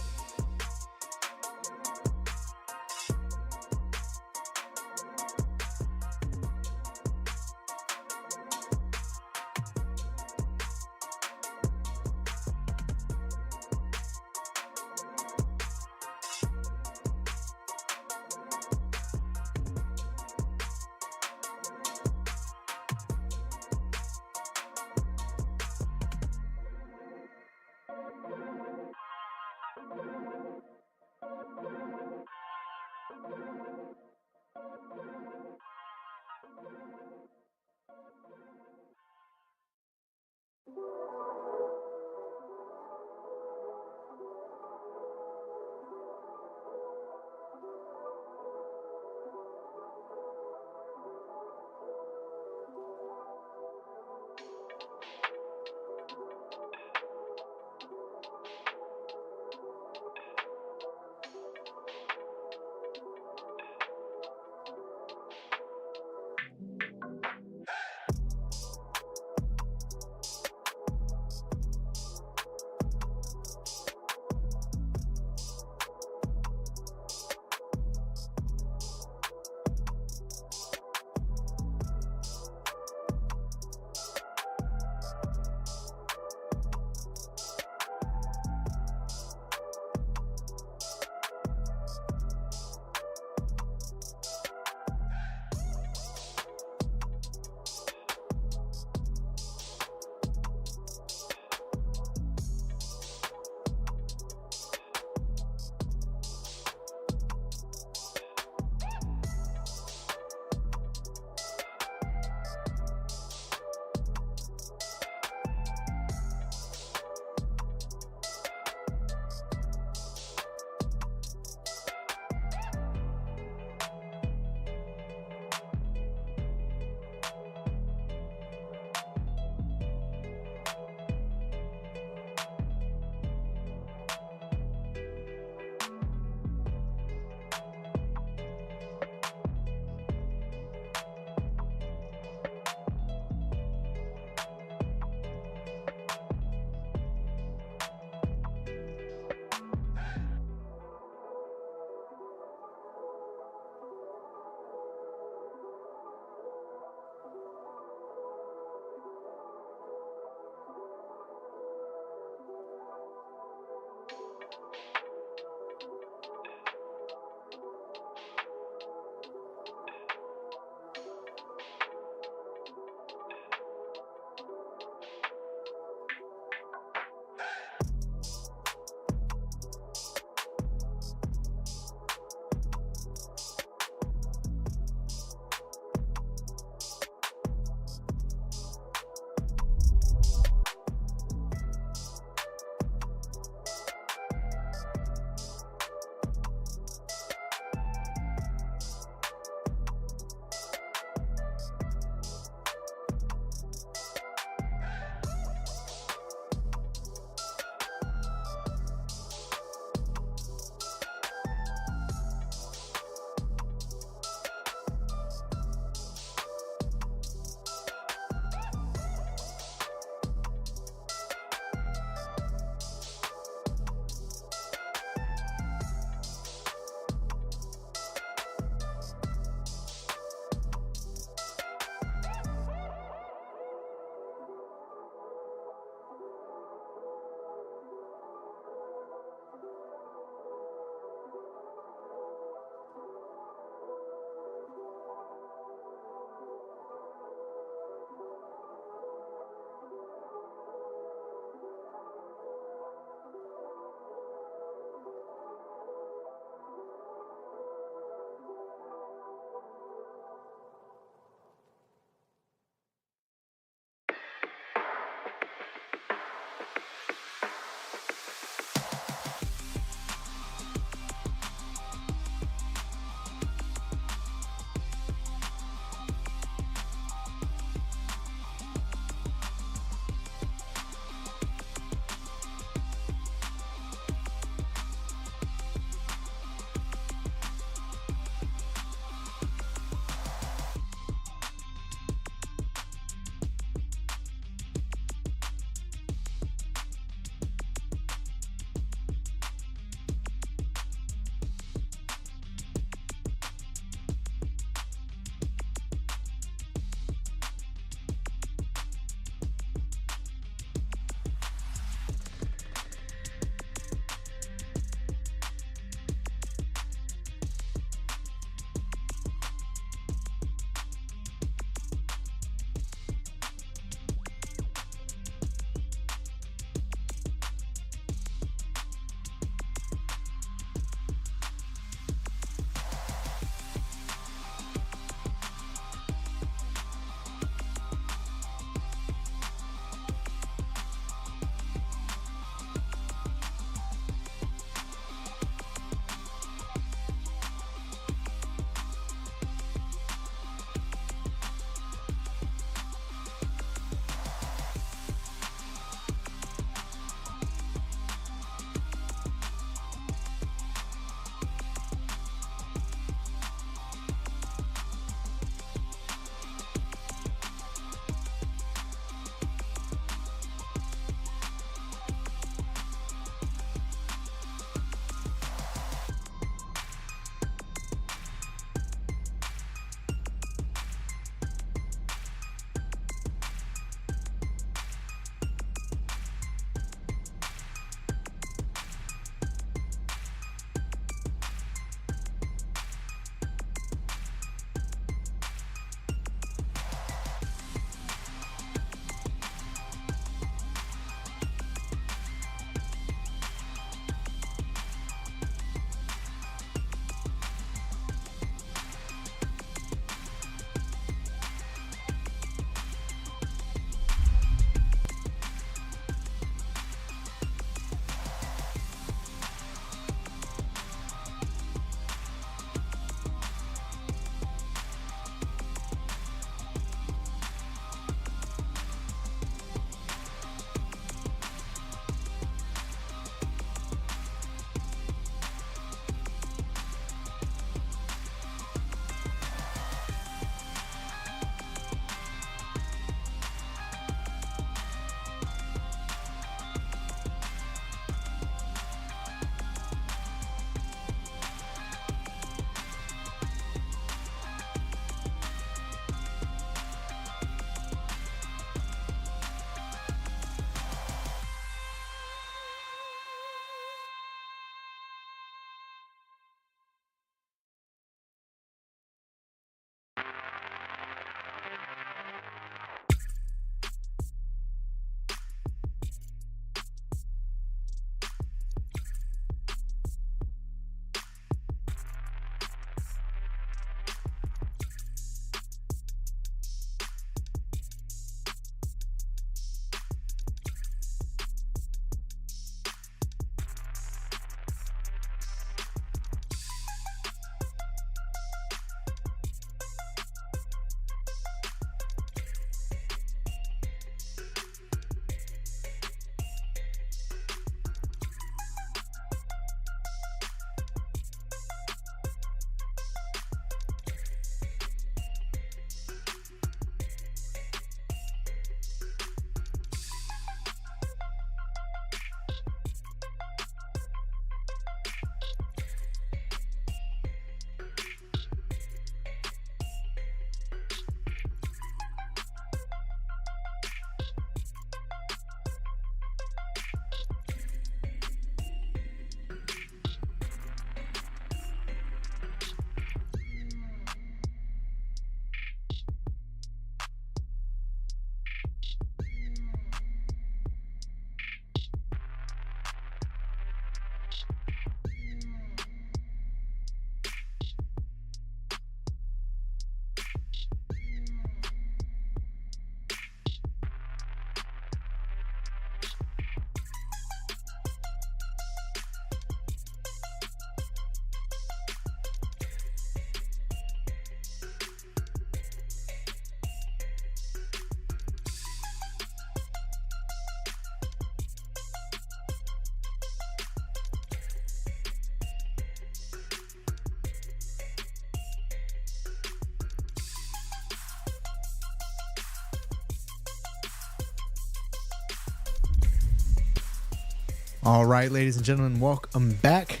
All right, ladies and gentlemen, welcome back.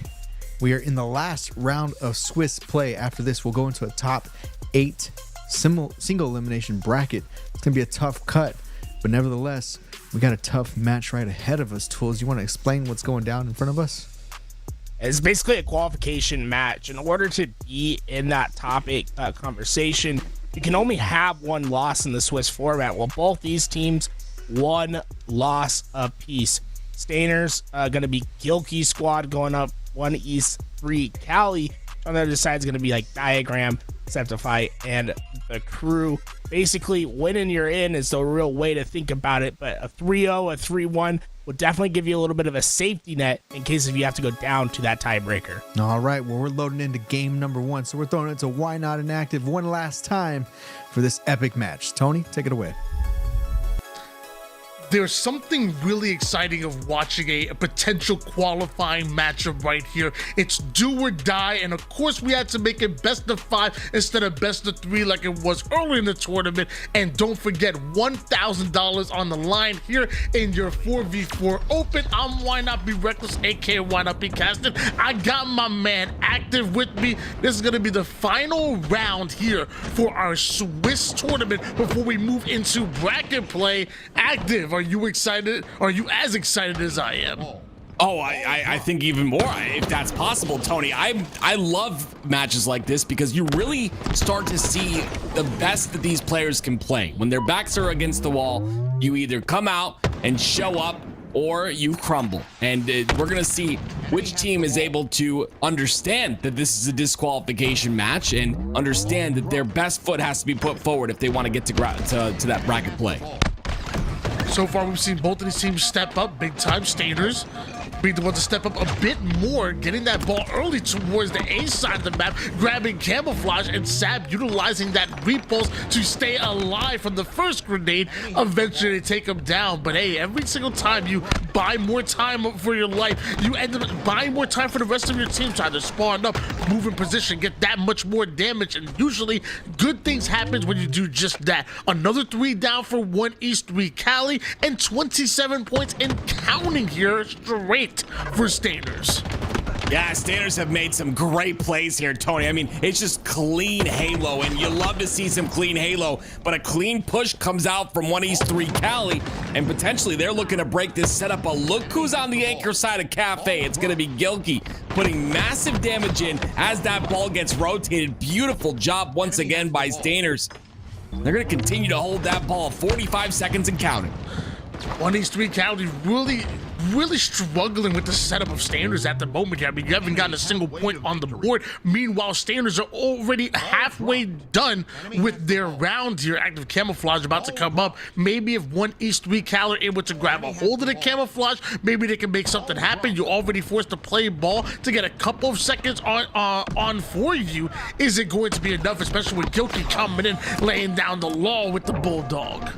We are in the last round of Swiss play. After this, we'll go into a top 8 single elimination bracket. It's going to be a tough cut, but nevertheless, we got a tough match right ahead of us. Tools, you want to explain what's going down in front of us? It's basically a qualification match. In order to be in that top 8 conversation, you can only have one loss in the Swiss format. Well, both these teams, one loss apiece. Stainer's going to be Gilkey's squad going up 1 East 3 Cali. On the other side is going to be like Diagram, Septify, and the crew. Basically, winning you're in is the real way to think about it, but a 3-0, a 3-1 will definitely give you a little bit of a safety net in case if you have to go down to that tiebreaker. All right, well, we're loading into game number 1, so we're throwing it to Why Not Inactive one last time for this epic match. Tony, take it away. There's something really exciting of watching a potential qualifying matchup right here. It's do or die, and of course we had to make it best of 5 instead of best of 3 like it was early in the tournament. And don't forget, $1,000 on the line here in your 4v4 open. I'm Why Not Be Reckless, aka Why Not Be Casted. I got my man Active with me. This is gonna be the final round here for our Swiss tournament before we move into bracket play. Active, are you excited? Are you as excited as I am? Oh, I think even more, if that's possible, Tony. I love matches like this because you really start to see the best that these players can play. When their backs are against the wall, you either come out and show up or you crumble. And we're going to see which team is able to understand that this is a disqualification match and understand that their best foot has to be put forward if they want to get to that bracket play. So far, we've seen both of these teams step up big time. Stainers being the one to step up a bit more, getting that ball early towards the A side of the map, grabbing camouflage, and Sab utilizing that repulse to stay alive from the first grenade. Eventually, they take him down. But hey, every single time you buy more time for your life, you end up buying more time for the rest of your team to either spawn up, move in position, get that much more damage, and usually good things happen when you do just that. Another 3 down for 1 East 3 Cali, and 27 points and counting here straight for Stainers. Yeah, Stainers have made some great plays here, Tony. I mean, it's just clean Halo, and you love to see some clean Halo, but a clean push comes out from 1 East 3 Cali, and potentially they're looking to break this setup. But look who's on the anchor side of Cafe. It's going to be Gilkey putting massive damage in as that ball gets rotated. Beautiful job once again by Stainers. They're going to continue to hold that ball 45 seconds and counting. 1 East 3 Cali really struggling with the setup of Stainers at the moment here. I mean, you haven't gotten a single point on the board. Meanwhile, Stainers are already halfway done with their round here. Active camouflage about to come up. Maybe if 1 East 3 Cali are able to grab a hold of the camouflage, maybe they can make something happen. You're already forced to play ball to get a couple of seconds on for you. Is it going to be enough, especially with Gilkey coming in, laying down the law with the Bulldog?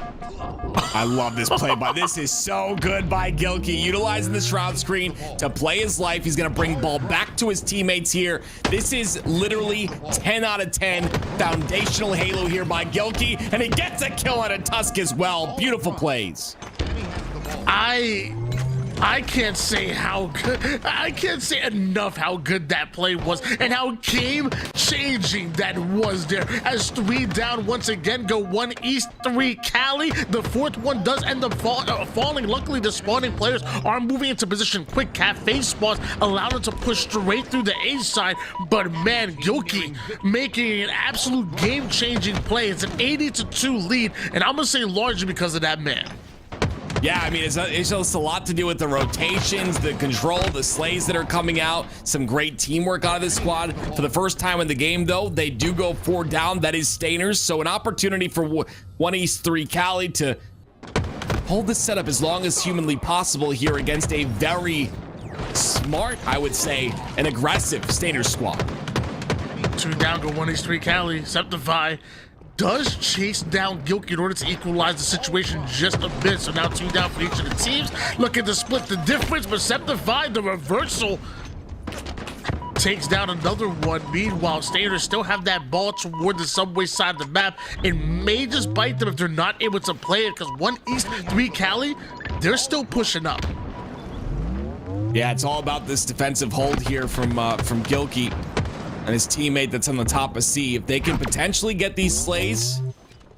I love this play, but this is so good by Gilkey, utilizing the shroud screen to play his life. He's going to bring ball back to his teammates here. This is literally 10 out of 10 foundational Halo here by Gilkey, and he gets a kill on a Tusk as well. Beautiful plays. I can't say how good, I can't say enough how good that play was and how game-changing that was there. As 3 down once again go 1 East 3 Cali. The 4th one does end up falling. Luckily, the spawning players are moving into position quick. Cafe spawns allow them to push straight through the A side. But man, Gilkey making an absolute game-changing play. It's an 80-2 lead, and I'm gonna say largely because of that man. Yeah, I mean, it's just a lot to do with the rotations, the control, the slays that are coming out. Some great teamwork out of this squad. For the first time in the game, though, they do go 4 down. That is Stainers. So an opportunity for 1 East 3 Cali to hold this setup as long as humanly possible here against a very smart, I would say, and aggressive Stainers squad. 2 down go 1 East 3 Cali. Septify does chase down Gilkey in order to equalize the situation just a bit. So now 2 down for each of the teams. Looking to split the difference, but Septify, the reversal, takes down another one. Meanwhile, Stainers still have that ball toward the subway side of the map. It may just bite them if they're not able to play it, because 1 East 3 Cali, they're still pushing up. Yeah, it's all about this defensive hold here from Gilkey and his teammate that's on the top of C. If they can potentially get these slays,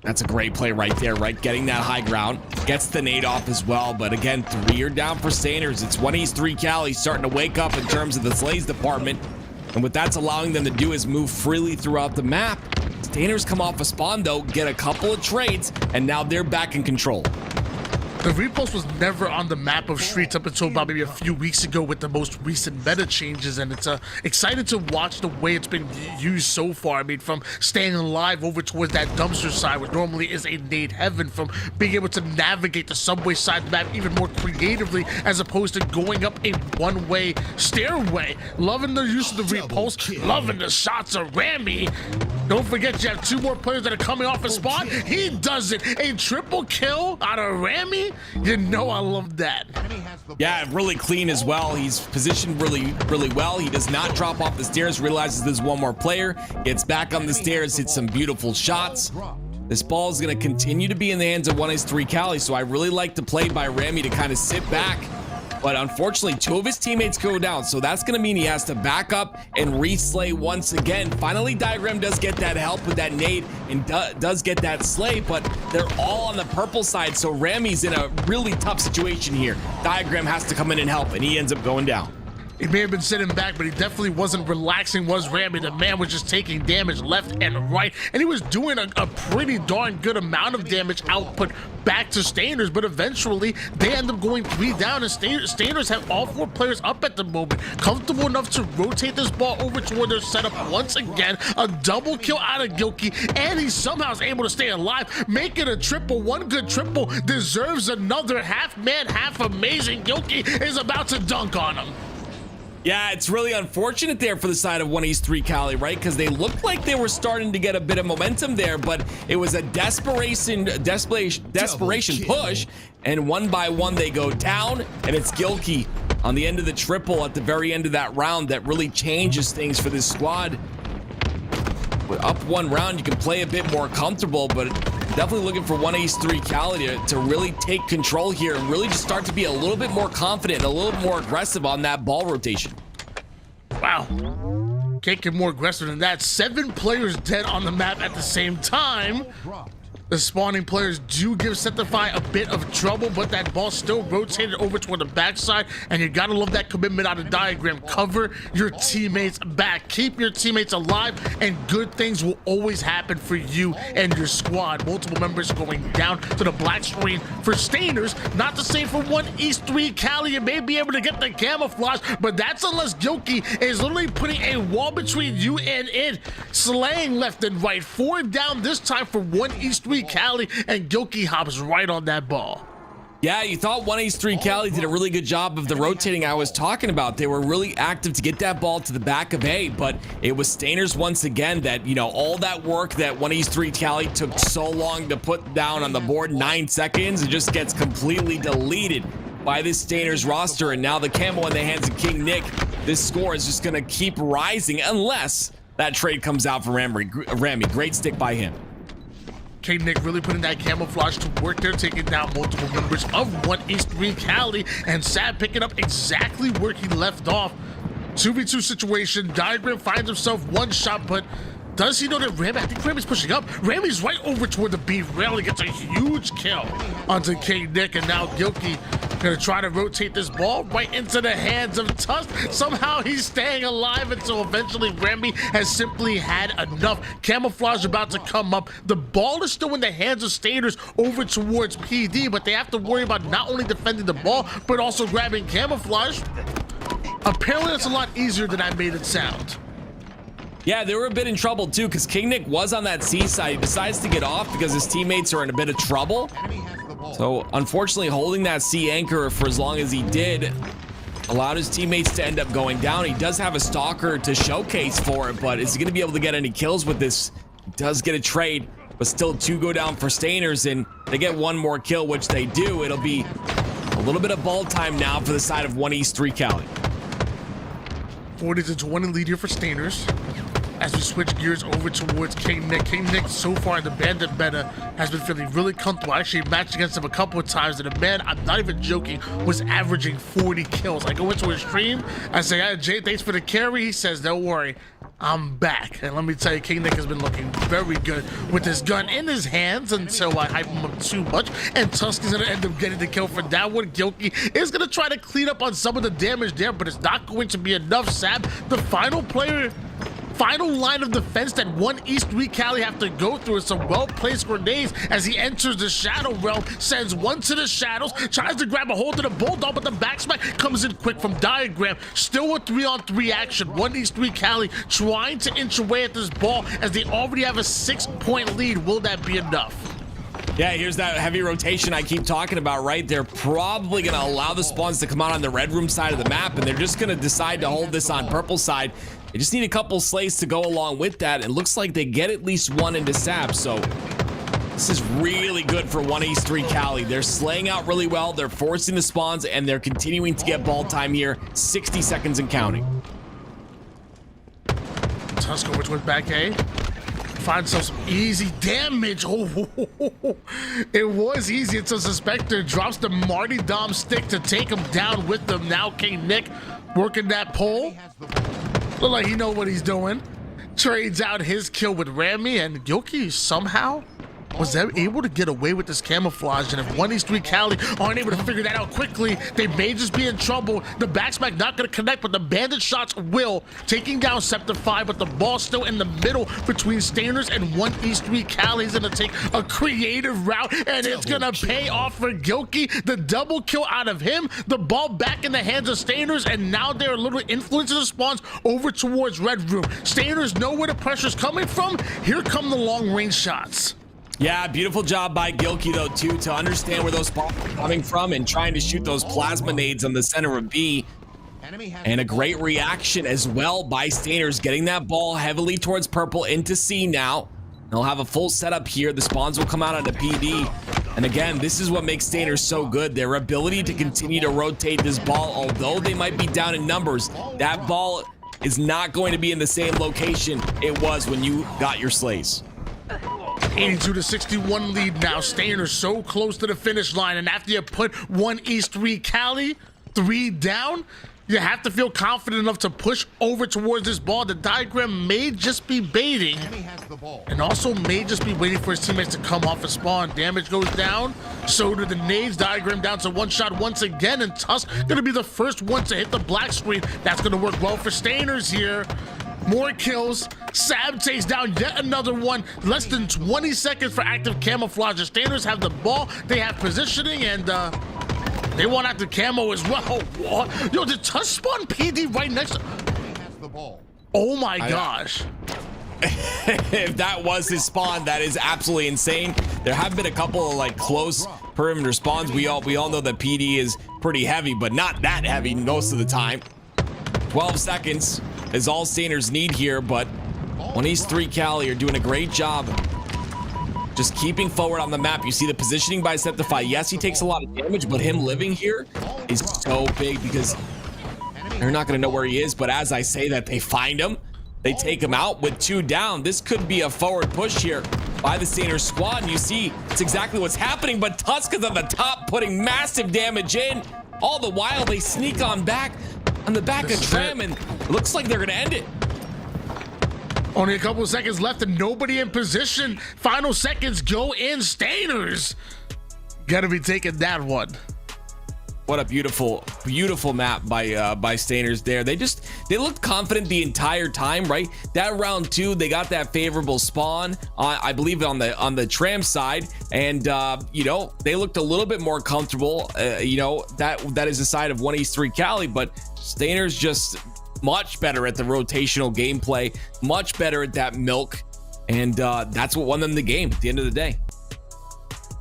that's a great play right there, right? Getting that high ground. Gets the nade off as well. But again, 3 are down for Stanners. It's 1-3 Cali starting to wake up in terms of the slays department. And what that's allowing them to do is move freely throughout the map. Stanners come off a spawn though, get a couple of trades, and now they're back in control. The repost was never on the map of Streets up until about maybe a few weeks ago with the most recent meta changes, and it's excited to watch the way it's been used so far. I mean, from staying alive over towards that dumpster side, which normally is a nade heaven, from being able to navigate the subway side of the map even more creatively as opposed to going up a one-way stairway. Loving the use of the repost, loving the shots of Rami. Don't forget you have 2 more players that are coming off a spawn. He does it. A triple kill out of Rami. You know I love that. Yeah, really clean as well. He's positioned really well. He does not drop off the stairs, realizes there's 1 more player, gets back on the stairs, hits some beautiful shots. This ball is going to continue to be in the hands of 1-3 Cali, so I really like the play by Rami to kind of sit back. But unfortunately, 2 of his teammates go down, so that's going to mean he has to back up and reslay once again. Finally, Diagram does get that help with that nade and does get that slay, but they're all on the purple side, so Rami's in a really tough situation here. Diagram has to come in and help, and he ends up going down. He may have been sitting back, but he definitely wasn't relaxing, was Rami. The man was just taking damage left and right, and he was doing a pretty darn good amount of damage output back to Stanners, but eventually they end up going 3 down, and Stanners have all 4 players up at the moment, comfortable enough to rotate this ball over toward their setup once again. A double kill out of Gilkey, and he somehow is able to stay alive, make it a triple. 1 good triple deserves another. Half man, half amazing. Gilkey is about to dunk on him. Yeah, it's really unfortunate there for the side of 1-3 Cali, right? Because they looked like they were starting to get a bit of momentum there, but it was a desperation push, and 1 by 1 they go down, and it's Gilkey on the end of the triple at the very end of that round that really changes things for this squad. With up 1 round, you can play a bit more comfortable, but definitely looking for 1-3 Cali to really take control here and really just start to be a little bit more confident and a little more aggressive on that ball rotation. Wow. Can't get more aggressive than that. 7 players dead on the map at the same time. The spawning players do give Centify a bit of trouble, but that ball still rotated over toward the backside, and you gotta love that commitment out of Diagram. Cover your teammates back. Keep your teammates alive, and good things will always happen for you and your squad. Multiple members going down to the black screen for Stanners. Not the same for 1-3 Cali. You may be able to get the camouflage, but that's unless Gilkey is literally putting a wall between you and it. Slaying left and right. 4 down this time for 1-3 Cali, and Gilkey hops right on that ball. Yeah, you thought 1-3 Cali did a really good job of the rotating I was talking about. They were really active to get that ball to the back of A, but it was Stanners once again that, you know, all that work that 1-3 Cali took so long to put down on the board, 9 seconds, it just gets completely deleted by this Stanners roster, and now the camo in the hands of King Nick. This score is just going to keep rising unless that trade comes out for Rami. Great stick by him. King Nick really putting that camouflage to work there, taking down multiple members of 1-3 Cali, and Sad picking up exactly where he left off. 2v2 situation. Diagram finds himself 1 shot, but does he know that Rami? I think Rami's pushing up. Rami's right over toward the B rail. He gets a huge kill onto King Nick, and now Gilkey gonna try to rotate this ball right into the hands of Tusk. Somehow he's staying alive until eventually Rami has simply had enough. Camouflage about to come up. The ball is still in the hands of Stanners over towards PD, but they have to worry about not only defending the ball, but also grabbing camouflage. Apparently it's a lot easier than I made it sound. Yeah, they were a bit in trouble too, because King Nick was on that C side. He decides to get off because his teammates are in a bit of trouble. So unfortunately, holding that C anchor for as long as he did allowed his teammates to end up going down. He does have a stalker to showcase for it, but is he going to be able to get any kills with this? He does get a trade, but still 2 go down for Stanners, and they get 1 more kill, which they do. It'll be a little bit of ball time now for the side of 1-3 Cali. 40-20 lead here for Stanners. as we switch gears over towards King Nick. King Nick, so far in the Bandit meta, has been feeling really comfortable. I actually matched against him a couple of times, and the man, I'm not even joking, was averaging 40 kills. I go into his stream, I say, "Hey, Jay, thanks for the carry." He says, "Don't worry, I'm back." And let me tell you, King Nick has been looking very good with his gun in his hands until I hype him up too much, and Tusk is going to end up getting the kill for that one. Gilkey is going to try to clean up on some of the damage there, but it's not going to be enough. Sab, the final line of defense that one East 3 Cali have to go through is some well-placed grenades as he enters the Shadow Realm, sends one to the shadows, tries to grab a hold of the Bulldog, but the backsmack comes in quick from Diagram. Still a 3-on-3 action. One East 3 Cali trying to inch away at this ball as they already have a 6-point lead. Will that be enough? Yeah, here's that heavy rotation I keep talking about, right? They're probably going to allow the spawns to come out on the red room side of the map, and they're just going to decide to hold this on purple side. They just need a couple slays to go along with that. It looks like they get at least one into Sap, so this is really good for 1 East 3 Cali. They're slaying out really well. They're forcing the spawns, and they're continuing to get ball time here. 60 seconds and counting. Tusk over towards back A. Finds some easy damage. Oh, it was easy until Suspector drops the Marty Dom stick to take him down with them. Now King Nick working that pole. Look like he know what he's doing. Trades out his kill with Rami, and Gilkey somehow was able to get away with this camouflage. And if 1 East 3 Cali aren't able to figure that out quickly, they may just be in trouble. The backsmack not going to connect, but the bandit shots will. Taking down Septify, but the ball still in the middle between Stainers and 1 East 3 Cali. He's going to take a creative route, and it's going to pay off for Gilkey. The double kill out of him, the ball back in the hands of Stainers, and now they're a little influencing the spawns over towards Red Room. Stainers know where the pressure's coming from. Here come the long range shots. Yeah, beautiful job by Gilkey, though, too, to understand where those spawns are coming from and trying to shoot those plasma nades on the center of B. And a great reaction as well by Stainers, getting that ball heavily towards purple into C now. They'll have a full setup here. The spawns will come out onto PD. And again, this is what makes Stainers so good. Their ability to continue to rotate this ball, although they might be down in numbers, that ball is not going to be in the same location it was when you got your slays. 82-61 lead now. Stainers so close to the finish line, and after you put 1 East 3 Cali 3 down, you have to feel confident enough to push over towards this ball. The Diagram may just be baiting, and also may just be waiting for his teammates to come off a spawn. Damage goes down, so do the nades. Diagram down to 1 shot once again, and Tusk gonna be the first one to hit the black screen. That's gonna work well for Stainers here. More kills. Sab takes down yet another one. Less than 20 seconds for active camouflage. The Stainers have the ball. They have positioning, and they want active camo as well. What? Yo, did Tusk spawn PD right next to... Oh my gosh. If that was his spawn, that is absolutely insane. There have been a couple of like close perimeter spawns. We all know that PD is pretty heavy, but not that heavy most of the time. 12 seconds is all Stainers need here, but 1 East 3 Cali are doing a great job just keeping forward on the map. You see the positioning by Septify. Yes, he takes a lot of damage, but him living here is so big because they're not going to know where he is. But as I say that, they find him. They take him out with 2 down. This could be a forward push here by the Stainers squad. And you see it's exactly what's happening, but Tusk is on the top, putting massive damage in. All the while, they sneak on back on the back of Trem, and it looks like they're going to end it. Only a couple of seconds left and nobody in position. Final seconds go in. Stainers gotta be taking that one. What a beautiful map by Stainers there. They looked confident the entire time, right? That round 2, they got that favorable spawn, I believe on the Tram side, and you know, they looked a little bit more comfortable. You know, that is the side of 1 East 3 Cali, but Stainers just much better at the rotational gameplay, much better at that milk, and that's what won them the game at the end of the day.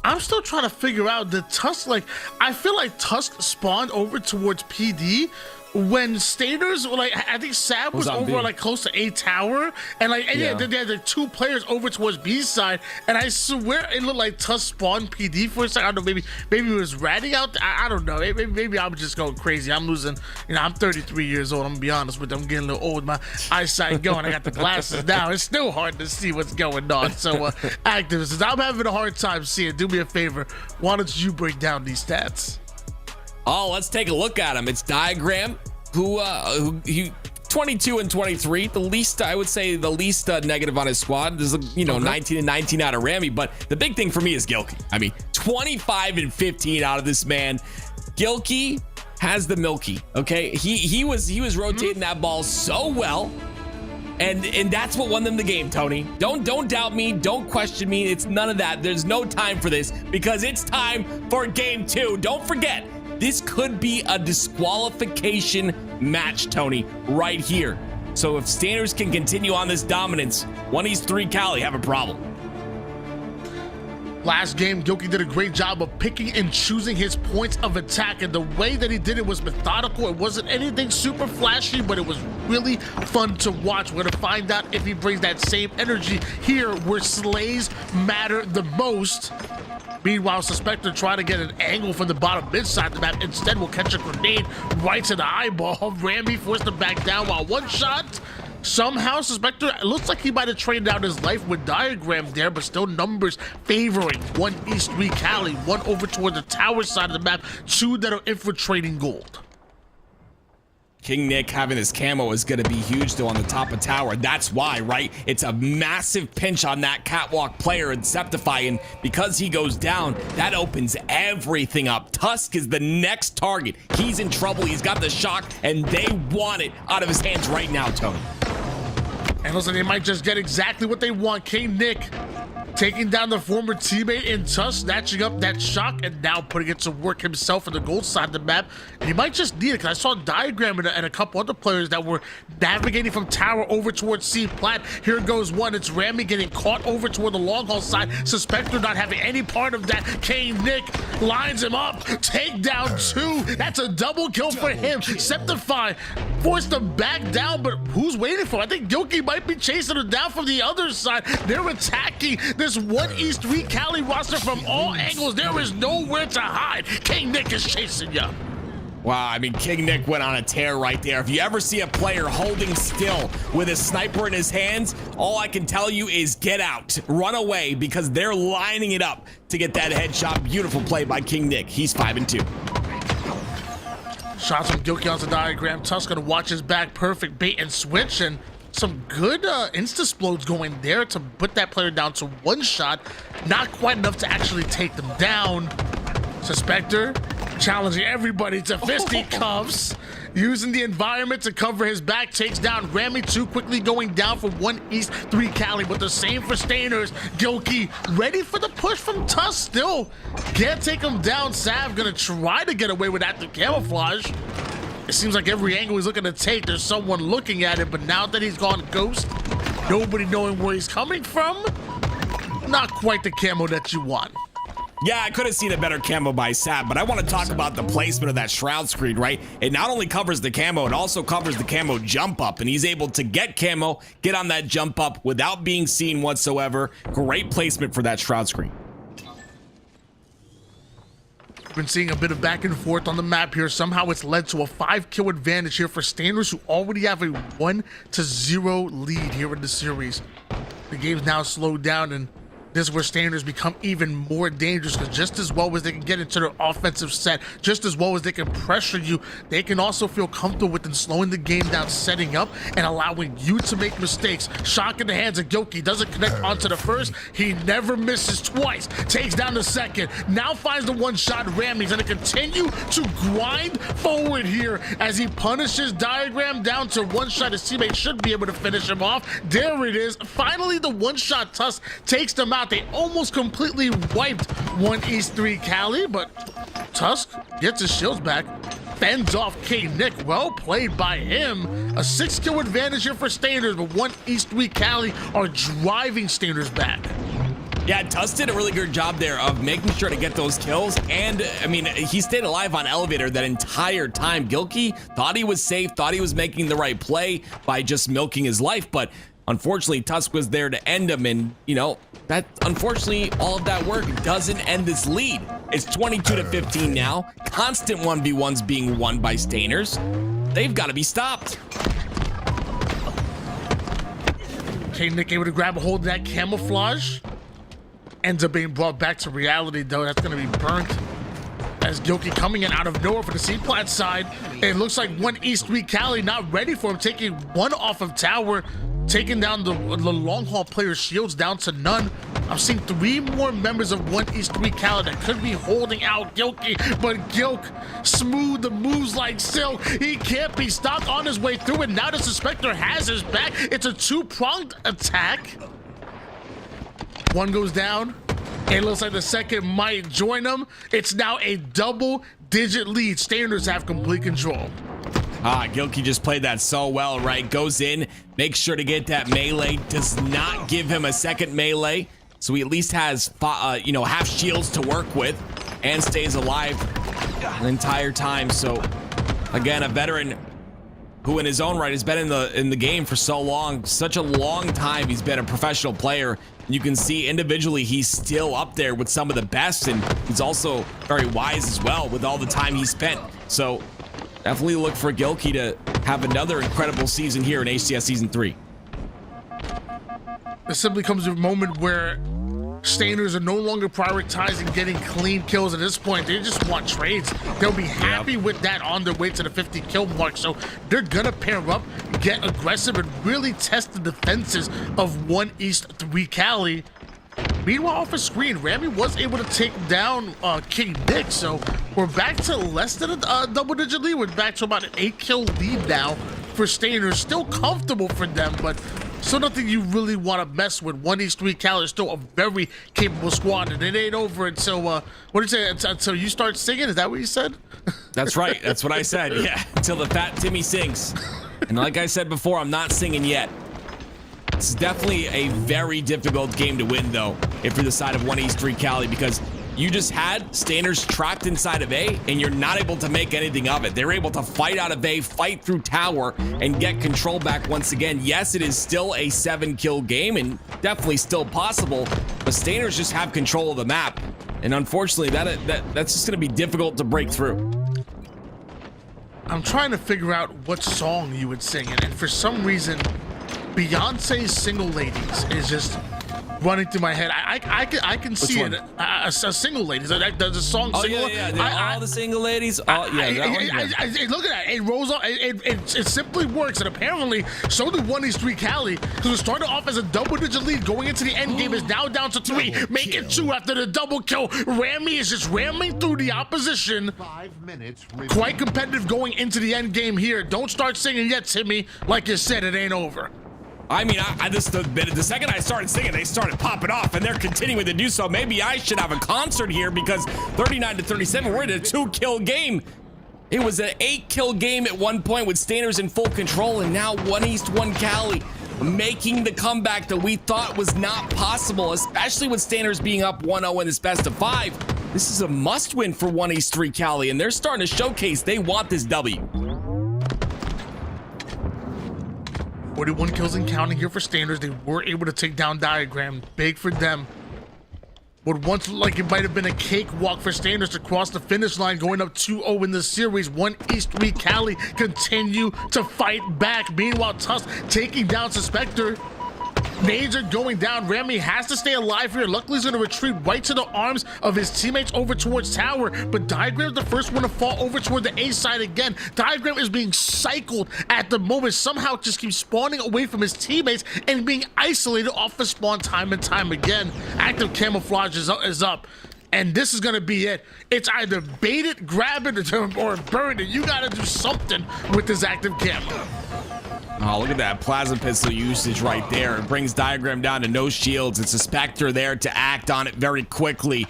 I'm still trying to figure out the Tusk, like, I feel like Tusk spawned over towards PD when Staters, like, I think Sab was on over B? like close to A tower, and like, and Yeah. they had like 2 players over towards B side, and I swear it looked like Tuss spawned PD for a second. I don't know, maybe it was ratting out. I don't know. Maybe I'm just going crazy. I'm losing. You know, I'm 33 years old. I'm gonna be honest with you. I'm getting a little old. My eyesight going. I got the glasses now. It's still hard to see what's going on. So, activists, I'm having a hard time seeing. Do me a favor. Why don't you break down these stats? Oh, let's take a look at him. It's Diagram, who he 22 and 23, the least, I would say, the least negative on his squad. There's, 19 and 19 out of Rami, but the big thing for me is Gilkey. I mean, 25 and 15 out of this man. Gilkey has the Milky, okay? He was rotating that ball so well. And that's what won them the game, Tony. Don't doubt me. Don't question me. It's none of that. There's no time for this because it's time for game 2. Don't forget, this could be a disqualification match, Tony, right here. So if Standards can continue on this dominance, 1-3 Cali have a problem. Last game, Gilkey did a great job of picking and choosing his points of attack, and the way that he did it was methodical. It wasn't anything super flashy, but it was really fun to watch. We're gonna find out if he brings that same energy here where slays matter the most. Meanwhile, Suspector trying to get an angle from the bottom mid side of the map. Instead, will catch a grenade right to the eyeball. Rambi forced to back down while one shot. Somehow, Suspector, it looks like he might have traded out his life with Diagram there, but still numbers favoring 1-3 Cali. 1 over toward the tower side of the map, 2 that are infiltrating gold. King Nick having his camo is going to be huge, though, on the top of tower. That's why, right? It's a massive pinch on that catwalk player, Inceptify, and because he goes down, that opens everything up. Tusk is the next target. He's in trouble. He's got the shock, and they want it out of his hands right now, Tony. And listen, they might just get exactly what they want. King Nick taking down the former teammate in Tusk, snatching up that shock, and now putting it to work himself in the gold side of the map. And he might just need it, because I saw Diagram and a couple other players that were navigating from tower over towards C plat. Here goes one. It's Rami getting caught over toward the long haul side. Suspector not having any part of that. King Nick lines him up. Take down 2. That's a double kill for him. Septify forced to back down, but who's waiting for him? I think Gilkey might be chasing him down from the other side. They're attacking this 1-3 Cali roster from all angles. There is nowhere to hide. King Nick is chasing you. Wow, I mean, King Nick went on a tear right there. If you ever see a player holding still with a sniper in his hands, all I can tell you is get out, run away, because they're lining it up to get that headshot. Beautiful play by King Nick. He's 5-2. Shots from Gilkey onto Diagram. Tusk gonna watch his back. Perfect bait and switch, and some good insta-splodes going there to put that player down to 1 shot. Not quite enough to actually take them down. Suspector challenging everybody to fisticuffs. Using the environment to cover his back, takes down Rami 2, quickly going down for 1-3 Cali, but the same for Stainers. Gilkey ready for the push from Tusk, still can't take him down. Sav gonna try to get away with active camouflage. It seems like every angle he's looking to take, there's someone looking at it, but now that he's gone ghost, nobody knowing where he's coming from, not quite the camo that you want. Yeah, I could have seen a better camo by Sab, but I want to talk about the placement of that shroud screen, right? It not only covers the camo, it also covers the camo jump up, and he's able to get camo, get on that jump up without being seen whatsoever. Great placement for that shroud screen. We've been seeing a bit of back and forth on the map here. Somehow it's led to a 5-kill advantage here for Standards, who already have a 1-0 lead here in the series. The game's now slowed down, and this is where Standards become even more dangerous, because just as well as they can get into their offensive set, just as well as they can pressure you, they can also feel comfortable with slowing the game down, setting up and allowing you to make mistakes. Shock in the hands of Gilkey, doesn't connect onto the first. He never misses twice. Takes down the second. Now finds the 1-shot Rami. He's gonna continue to grind forward here as he punishes Diagram down to 1 shot. His teammate should be able to finish him off. There it is. Finally, the 1-shot Tusk takes them out. They almost completely wiped 1-3 Cali, but Tusk gets his shields back, fends off King Nick. Well played by him. A 6-kill advantage here for Standards, but 1-3 Cali are driving Standards back. Yeah, Tuss did a really good job there of making sure to get those kills. And I mean, he stayed alive on elevator that entire time. Gilkey thought he was safe, thought he was making the right play by just milking his life. But unfortunately, Tusk was there to end him. And, you know, that unfortunately, all of that work doesn't end this lead. It's 22-15 now. Constant 1v1s being won by Stainers. They've got to be stopped. Okay, Nick able to grab a hold of that camouflage. Ends up being brought back to reality, though. That's going to be burnt. As Gilkey coming in out of nowhere for the C-plat side. It looks like 1 East 3 Cali not ready for him. Taking one off of tower. Taking down the long haul player's shields down to none. I'm seeing 3 more members of 1 East 3 Cali that could be holding out Gilkey. But Gilk, smooth the moves like silk. He can't be stopped on his way through. And now the Suspector has his back. It's a 2-pronged attack. One goes down. It looks like the second might join them. It's now a double-digit lead. Stainers have complete control. Gilkey just played that so well, right? Goes in, makes sure to get that melee. Does not give him a second melee. So he at least has, you know, half shields to work with and stays alive the entire time. So, again, a veteran who in his own right has been in the game for so long, such a long time. He's been a professional player. You can see individually he's still up there with some of the best, and he's also very wise as well with all the time he spent. So definitely look for Gilkey to have another incredible season here in HCS Season 3. There simply comes a moment where Stainers are no longer prioritizing getting clean kills at this point. They just want trades. They'll be happy with that on their way to the 50 kill mark. So they're gonna pair up, get aggressive, and really test the defenses of 1 East 3 Cali. Meanwhile, off a screen, Rami was able to take down King Nick. So we're back to less than a double-digit lead. We're back to about an 8-kill lead now for Stainers. Still comfortable for them, but still nothing you really want to mess with. 1 East 3 Cali is still a very capable squad, and it ain't over until, what did you say, until you start singing? Is that what you said? That's right. That's what I said, yeah. Until the fat Timmy sings. And like I said before, I'm not singing yet. It's definitely a very difficult game to win, though, if you're the side of 1 East 3 Cali, because you just had Stainers trapped inside of A, and you're not able to make anything of it. They're able to fight out of A, fight through tower, and get control back once again. Yes, it is still a 7-kill game, and definitely still possible, but Stainers just have control of the map. And unfortunately, that's just going to be difficult to break through. I'm trying to figure out what song you would sing, and for some reason, Beyonce's Single Ladies is just running through my head. I can see it. A Single Ladies. There's a song. Oh, single, all the single ladies. Oh, yeah. Look at that. It rolls off. It simply works. And apparently, so did 1 East 3 Cali, because it started off as a double-digit lead going into the end game, is now down to 3, making 2 after the double kill. Rami is just ramming through the opposition. 5 minutes. Quite competitive going into the end game here. Don't start singing yet, Timmy. Like you said, it ain't over. I mean, the second I started singing, they started popping off, and they're continuing to do so. Maybe I should have a concert here, because 39-37, we're in a 2-kill game. It was an 8-kill game at one point with Stainers in full control, and now 1 East 1 Cali making the comeback that we thought was not possible, especially with Stainers being up 1-0 in this best of 5. This is a must-win for 1 East 3 Cali, and they're starting to showcase they want this W. 41 kills and counting here for Stainers. They were able to take down Diagram. Big for them. What once looked like it might have been a cakewalk for Stainers to cross the finish line, going up 2-0 in the series. 1 East 3 Cali continue to fight back. Meanwhile, Tusk taking down Suspector. Nades are going down. Rami has to stay alive here. Luckily, he's going to retreat right to the arms of his teammates over towards tower. But Diagram's the first one to fall over toward the A side again. Diagram is being cycled at the moment. Somehow just keeps spawning away from his teammates and being isolated off the spawn time and time again. Active camouflage is up. And this is going to be it. It's either bait it, grab it, or burn it. You got to do something with this active camo. Oh, look at that plasma pistol usage right there. It brings Diagram down to no shields. It's a Spectre there to act on it very quickly.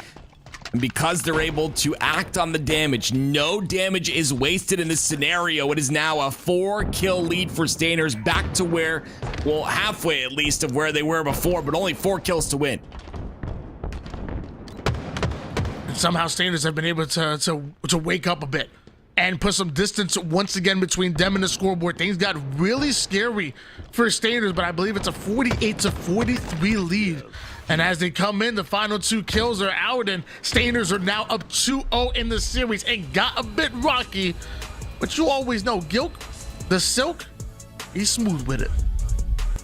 And because they're able to act on the damage, no damage is wasted in this scenario. It is now a 4-kill lead for Stainers, back to where, well, halfway at least of where they were before, but only 4 kills to win. somehow Standards have been able to wake up a bit and put some distance once again between them and the scoreboard. Things got really scary for Standards, but I believe it's a 48-43 lead. And as they come in, the final 2 kills are out, and Standards are now up 2-0 in the series. It got a bit rocky, but you always know Gilk, the Silk, he's smooth with it.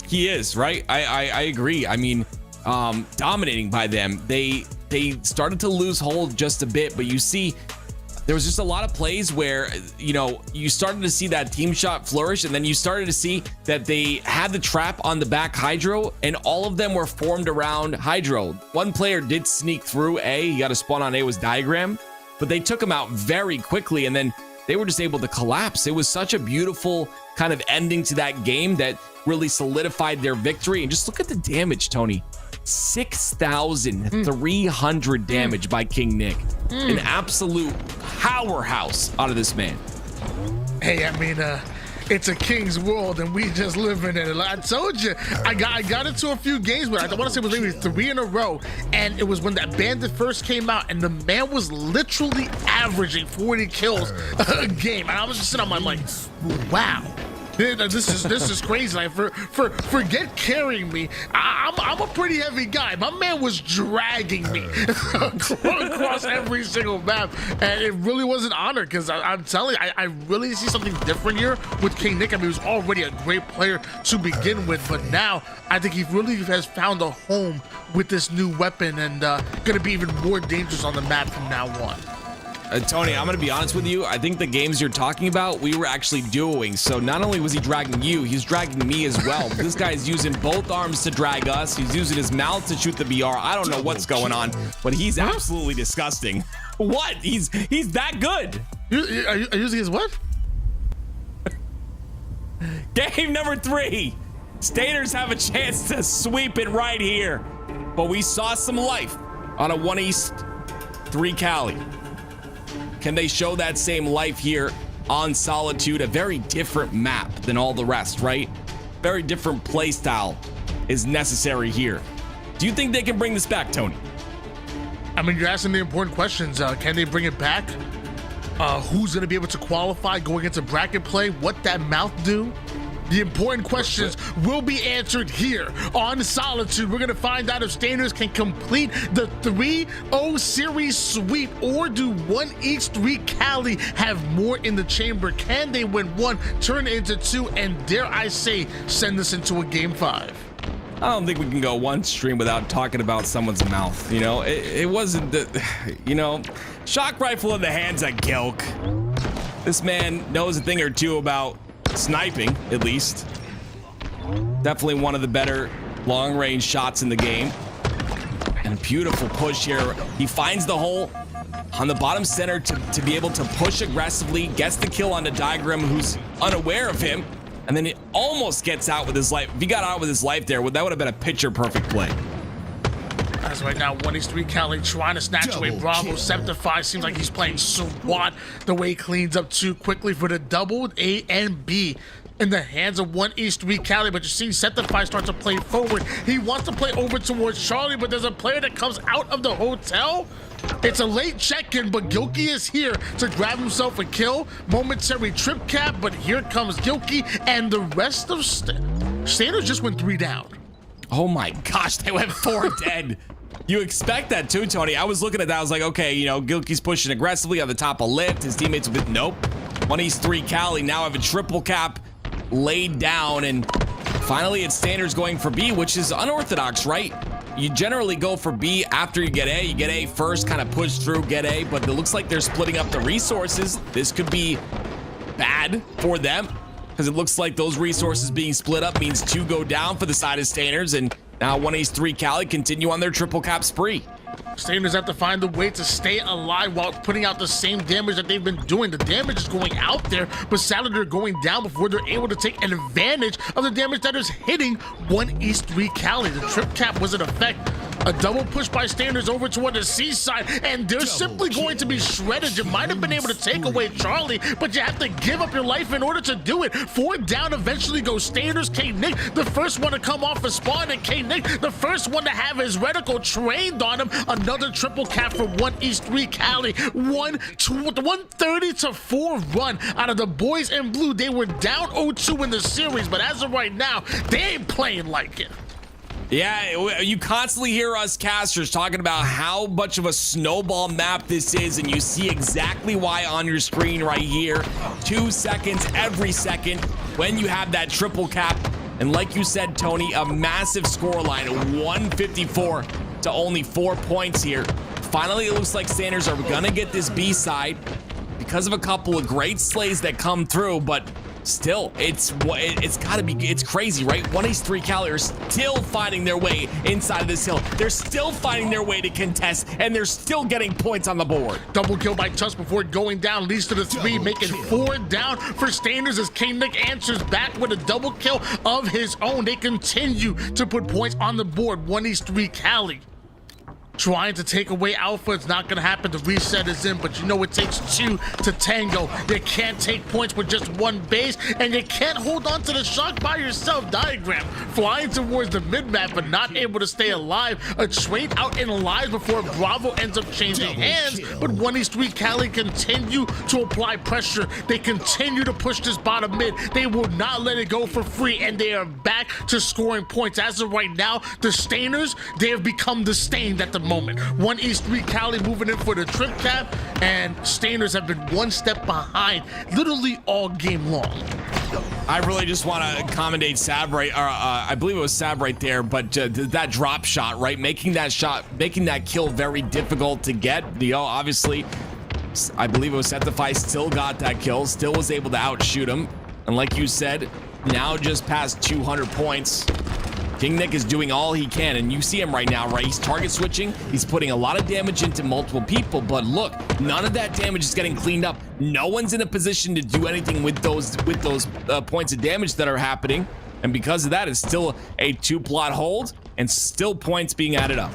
He is, right? I agree. I mean, dominating by them. They started to lose hold just a bit, but you see, there was just a lot of plays where, you know, you started to see that team shot flourish, and then you started to see that they had the trap on the back Hydro, and all of them were formed around Hydro. One player did sneak through A. He got a spawn on A, was Diagram, but they took him out very quickly, and then they were just able to collapse. It was such a beautiful kind of ending to that game that really solidified their victory. And just look at the damage, Tony. 6,300 damage by King Nick. An absolute powerhouse out of this man. Hey, I mean, it's a king's world, and we just live in it. I told you, I got into a few games, but I want to say it was maybe 3 in a row, and it was when that bandit first came out, and the man was literally averaging 40 kills a game, and I was just sitting on my like, wow. This is crazy. Like forget carrying me. I'm a pretty heavy guy. My man was dragging me across every single map, and it really was an honor because I'm telling you, I really see something different here with King Nick. I mean, he was already a great player to begin with, but now I think he really has found a home with this new weapon and gonna be even more dangerous on the map from now on. Tony, I'm going to be honest with you. I think the games you're talking about, we were actually duoing. So not only was he dragging you, he's dragging me as well. This guy's using both arms to drag us. He's using his mouth to shoot the BR. I don't know what's going on, but he's absolutely disgusting. What? He's that good. Are you using his what? Game number 3. Staters have a chance to sweep it right here. But we saw some life on a 1 East 3 Cali. Can they show that same life here on Solitude? A very different map than all the rest, right? Very different play style is necessary here. Do you think they can bring this back, Tony? I mean, you're asking the important questions. Can they bring it back? Who's going to be able to qualify going into bracket play? What that mouth do? The important questions will be answered here on Solitude. We're going to find out if Standards can complete the 3-0 series sweep, or do 1 East 3 Cali have more in the chamber? Can they win 1, turn it into 2, and dare I say, send this into a game 5? I don't think we can go one stream without talking about someone's mouth. You know, it wasn't the, you know, shock rifle in the hands of Gilk. This man knows a thing or two about sniping, at least. Definitely one of the better long-range shots in the game. And a beautiful push here. He finds the hole on the bottom center to be able to push aggressively, gets the kill on the Diagram, who's unaware of him, and then it almost gets out with his life. If he got out with his life there, that would have been a picture-perfect play. As right now, 1 East 3 Cali trying to snatch away Bravo. Septify seems like he's playing SWAT the way he cleans up too quickly for the double A and B in the hands of 1 East 3 Cali. But you're seeing Septify start to play forward. He wants to play over towards Charlie, but there's a player that comes out of the hotel. It's a late check-in, but Gilky is here to grab himself a kill. Momentary trip cap, but here comes Gilky, and the rest of Standards just went 3 down. Oh my gosh, they went 4 dead. You expect that too, Tony. I was looking at that. I was like, okay, you know, Gilky's pushing aggressively on the top of lift. His teammates with nope. 1 East 3 Cali now have a triple cap laid down, and finally it's Standards going for B, which is unorthodox, right? You generally go for B after you get A. You get A first, kind of push through, get A, but it looks like they're splitting up the resources. This could be bad for them, because it looks like those resources being split up means 2 go down for the side of Standards, and now 1 East 3 Cali continue on their triple cap spree. Standards have to find a way to stay alive while putting out the same damage that they've been doing. The damage is going out there, but sadly they're going down before they're able to take advantage of the damage that is hitting 1 East 3 Cali. The trip cap was in effect A double push by Standards over toward the C side, and they're simply going to be shredded. You might have been able to take away Charlie, but you have to give up your life in order to do it. 4 down eventually goes Standards. K-Nick, the first one to come off a spawn, and K-Nick, the first one to have his reticle trained on him. Another triple cap for 1 East 3 Cali. 130-4 run out of the boys in blue. They were down 0-2 in the series, but as of right now, they ain't playing like it. Yeah, you constantly hear us casters talking about how much of a snowball map this is, and you see exactly why on your screen right here. 2 seconds every second when you have that triple cap. And like you said, Tony, a massive scoreline, 154 to only 4 points here. Finally, it looks like Standards are gonna get this B side because of a couple of great slays that come through, but still, it's gotta be, it's crazy, right? 1 East 3 Cali are still finding their way inside of this hill. They're still finding their way to contest, and they're still getting points on the board. Double kill by Tusk before going down, leads to the 3, making 4 down for Standards as K-Nick answers back with a double kill of his own. They continue to put points on the board. 1 East 3 Cali trying to take away Alpha. It's not gonna happen. The reset is in, but you know it takes 2 to tango. You can't take points with just 1 base, and you can't hold on to the shock by yourself. Diagram flying towards the mid-map, but not able to stay alive. A trade out in lives before Bravo ends up changing hands, but 1 East 3 Cali continue to apply pressure. They continue to push this bottom mid. They will not let it go for free, and they are back to scoring points. As of right now, the Stainers, they have become the Stained at the moment. 1 East 3 Cali moving in for the trip cap, and Stainers have been 1 step behind literally all game long. I really just want to commendate Sab right, I believe it was Sab right there, but that drop shot, right? Making that shot, making that kill very difficult to get. Obviously, I believe it was Sentify still got that kill, still was able to outshoot him. And like you said, now just past 200 points. King Nick is doing all he can, and you see him right now, right? He's target switching. He's putting a lot of damage into multiple people, but look, none of that damage is getting cleaned up. No one's in a position to do anything with those points of damage that are happening, and because of that, it's still a 2-plot hold and still points being added up.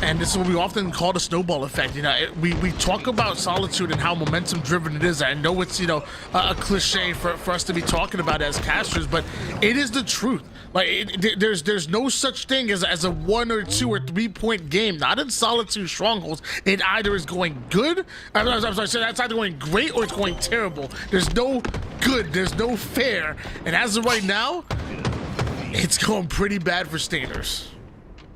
And this is what we often call the snowball effect. You know, we talk about Solitude and how momentum driven it is. I know it's, you know, a cliche for us to be talking about as casters, but it is the truth. Like, there's no such thing as a 1 or 2 or 3 point game. Not in Solitude Strongholds. It either is going good, I'm sorry, so that's either going great or it's going terrible. There's no good, there's no fair. And as of right now, it's going pretty bad for Stainers.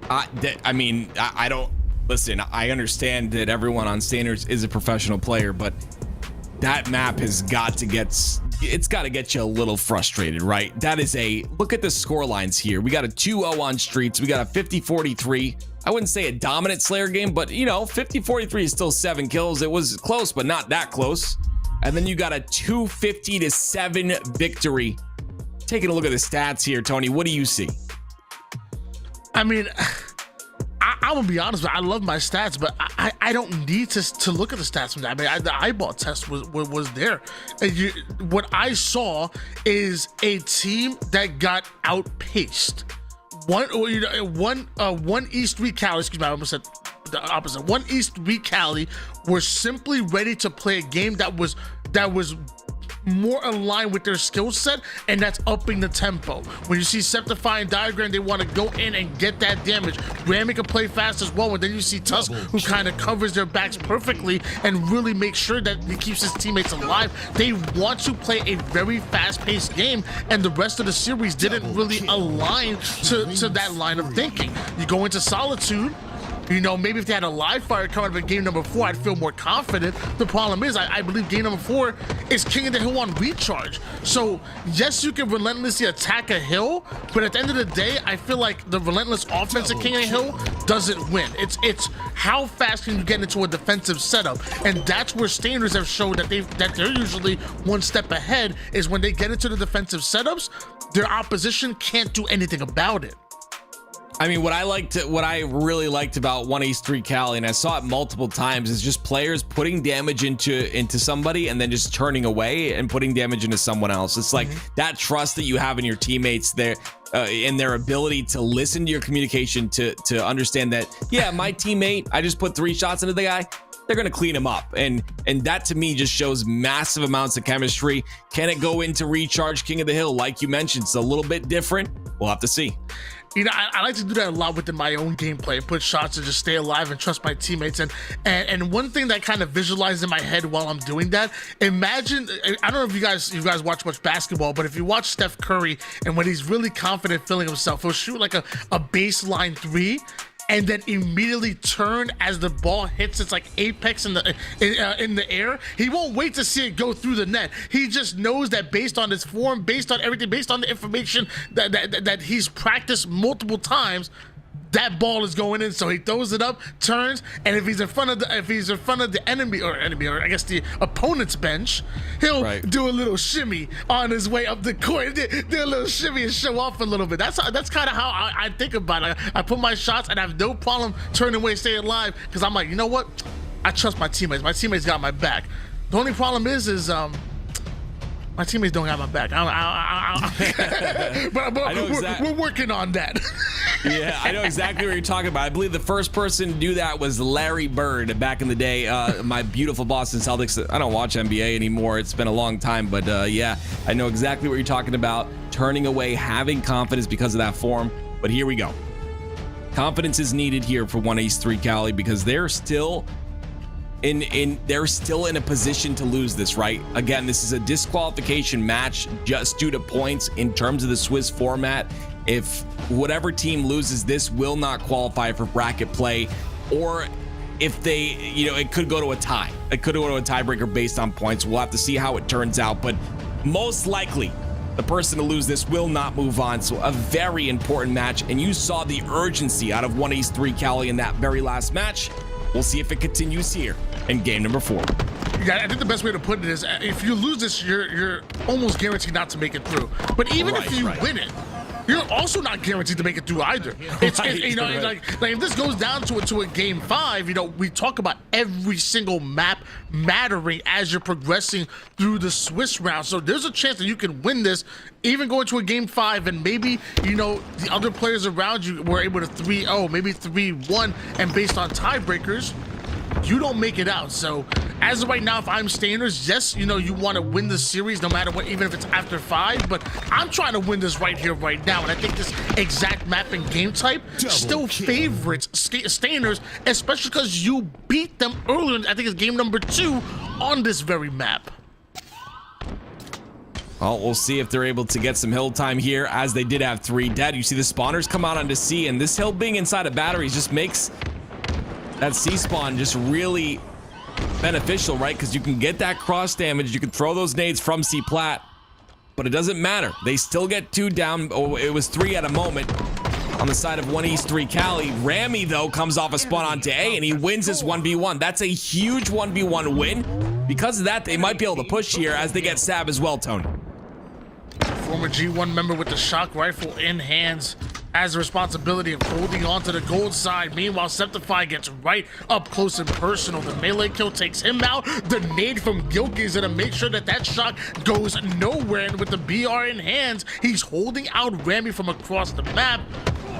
I mean, I don't listen. I understand that everyone on Standards is a professional player, but that map has got to get you a little frustrated, right? That is look at the score lines here. We got a 2-0 on Streets. We got a 50-43. I wouldn't say a dominant Slayer game, but you know, 50-43 is still 7 kills. It was close, but not that close. And then you got a 250-7 victory. Taking a look at the stats here, Tony, what do you see? I mean, I'm gonna be honest, I love my stats, but I don't need to look at the stats from that. I mean, the eyeball test was there. What I saw is a team that got outpaced. One East 3 Cali, excuse me, I almost said the opposite. 1 East 3 Cali were simply ready to play a game that was more aligned with their skill set, and that's upping the tempo. When you see Septify and Diagram, they want to go in and get that damage. Grammy can play fast as well, and then you see Tusk, who kind of covers their backs perfectly and really makes sure that he keeps his teammates alive. They want to play a very fast-paced game, and the rest of the series didn't really align to that line of thinking. You go into Solitude, you know, maybe if they had a live fire coming up in game number 4, I'd feel more confident. The problem is, I believe game number 4 is King of the Hill on recharge. So, yes, you can relentlessly attack a hill, but at the end of the day, I feel like the relentless offense at King of the Hill doesn't win. It's how fast can you get into a defensive setup, and that's where Stainers have showed that they're usually 1 step ahead, is when they get into the defensive setups, their opposition can't do anything about it. I mean, what I really liked about 1H3 Cali, and I saw it multiple times, is just players putting damage into somebody and then just turning away and putting damage into someone else. It's like that trust that you have in your teammates there, in their ability to listen to your communication, to understand that, yeah, my teammate, I just put 3 shots into the guy, they're going to clean him up. And that to me just shows massive amounts of chemistry. Can it go into Recharge King of the Hill? Like you mentioned, it's a little bit different. We'll have to see. You know, I like to do that a lot within my own gameplay, put shots to just stay alive and trust my teammates. And one thing that kind of visualized in my head while I'm doing that, imagine, I don't know if you guys watch much basketball, but if you watch Steph Curry and when he's really confident feeling himself, he'll shoot like a baseline 3 and then immediately turn as the ball hits its like apex in the air. He won't wait to see it go through the net. He just knows that based on his form, based on everything, based on the information that he's practiced multiple times, that ball is going in. So he throws it up, turns, and if he's in front of the enemy or I guess the opponent's bench, he'll do a little shimmy on his way up the court, do a little shimmy and show off a little bit. That's kind of how I think about it. I put my shots and I have no problem turning away, staying alive, because I'm like, you know what? I trust my teammates. My teammates got my back. The only problem is my teammates don't have my back. But we're working on that. Yeah, I know exactly what you're talking about. I believe the first person to do that was Larry Bird back in the day. My beautiful Boston Celtics. I don't watch NBA anymore. It's been a long time, but yeah, I know exactly what you're talking about. Turning away, having confidence because of that form. But here we go. Confidence is needed here for 1H3 Cali because they're still in a position to lose this, right? Again, this is a disqualification match just due to points in terms of the Swiss format. If whatever team loses, this will not qualify for bracket play, or if they, it could go to a tie. It could go to a tiebreaker based on points. We'll have to see how it turns out, but most likely the person to lose this will not move on. So a very important match, and you saw the urgency out of 1H3 Cali in that very last match. We'll see if it continues here in game number 4. Yeah, I think the best way to put it is if you lose this, you're almost guaranteed not to make it through. But even if you win it, you're also not guaranteed to make it through either. It's like if this goes down to a game 5, we talk about every single map mattering as you're progressing through the Swiss round. So there's a chance that you can win this, even going to a game 5, and maybe the other players around you were able to 3-0, maybe 3-1, and based on tiebreakers, you don't make it out. So as of right now, if I'm Stanners, yes, you want to win the series no matter what, even if it's after 5, but I'm trying to win this right here, right now. And I think this exact map and game type still favorites Stanners, especially because you beat them earlier. I think it's game number 2 on this very map. Well, we'll see if they're able to get some hill time here, as they did have 3 dead. You see the spawners come out onto C, and this hill being inside of batteries just makes that C spawn just really beneficial, right? Because you can get that cross damage, you can throw those nades from C plat, but it doesn't matter. They still get 2 down. Oh, it was 3 at a moment on the side of 1H3 Cali. Rami, though, comes off a spawn onto A, and he wins this 1v1. That's a huge 1v1 win. Because of that, they might be able to push here as they get Sab as well, Tony. Former G1 member with the shock rifle in hands has the responsibility of holding on to the gold side. Meanwhile, Septify gets right up close and personal. The melee kill takes him out. The nade from Gilkey is going to make sure that shot goes nowhere. And with the BR in hands, he's holding out Rami from across the map.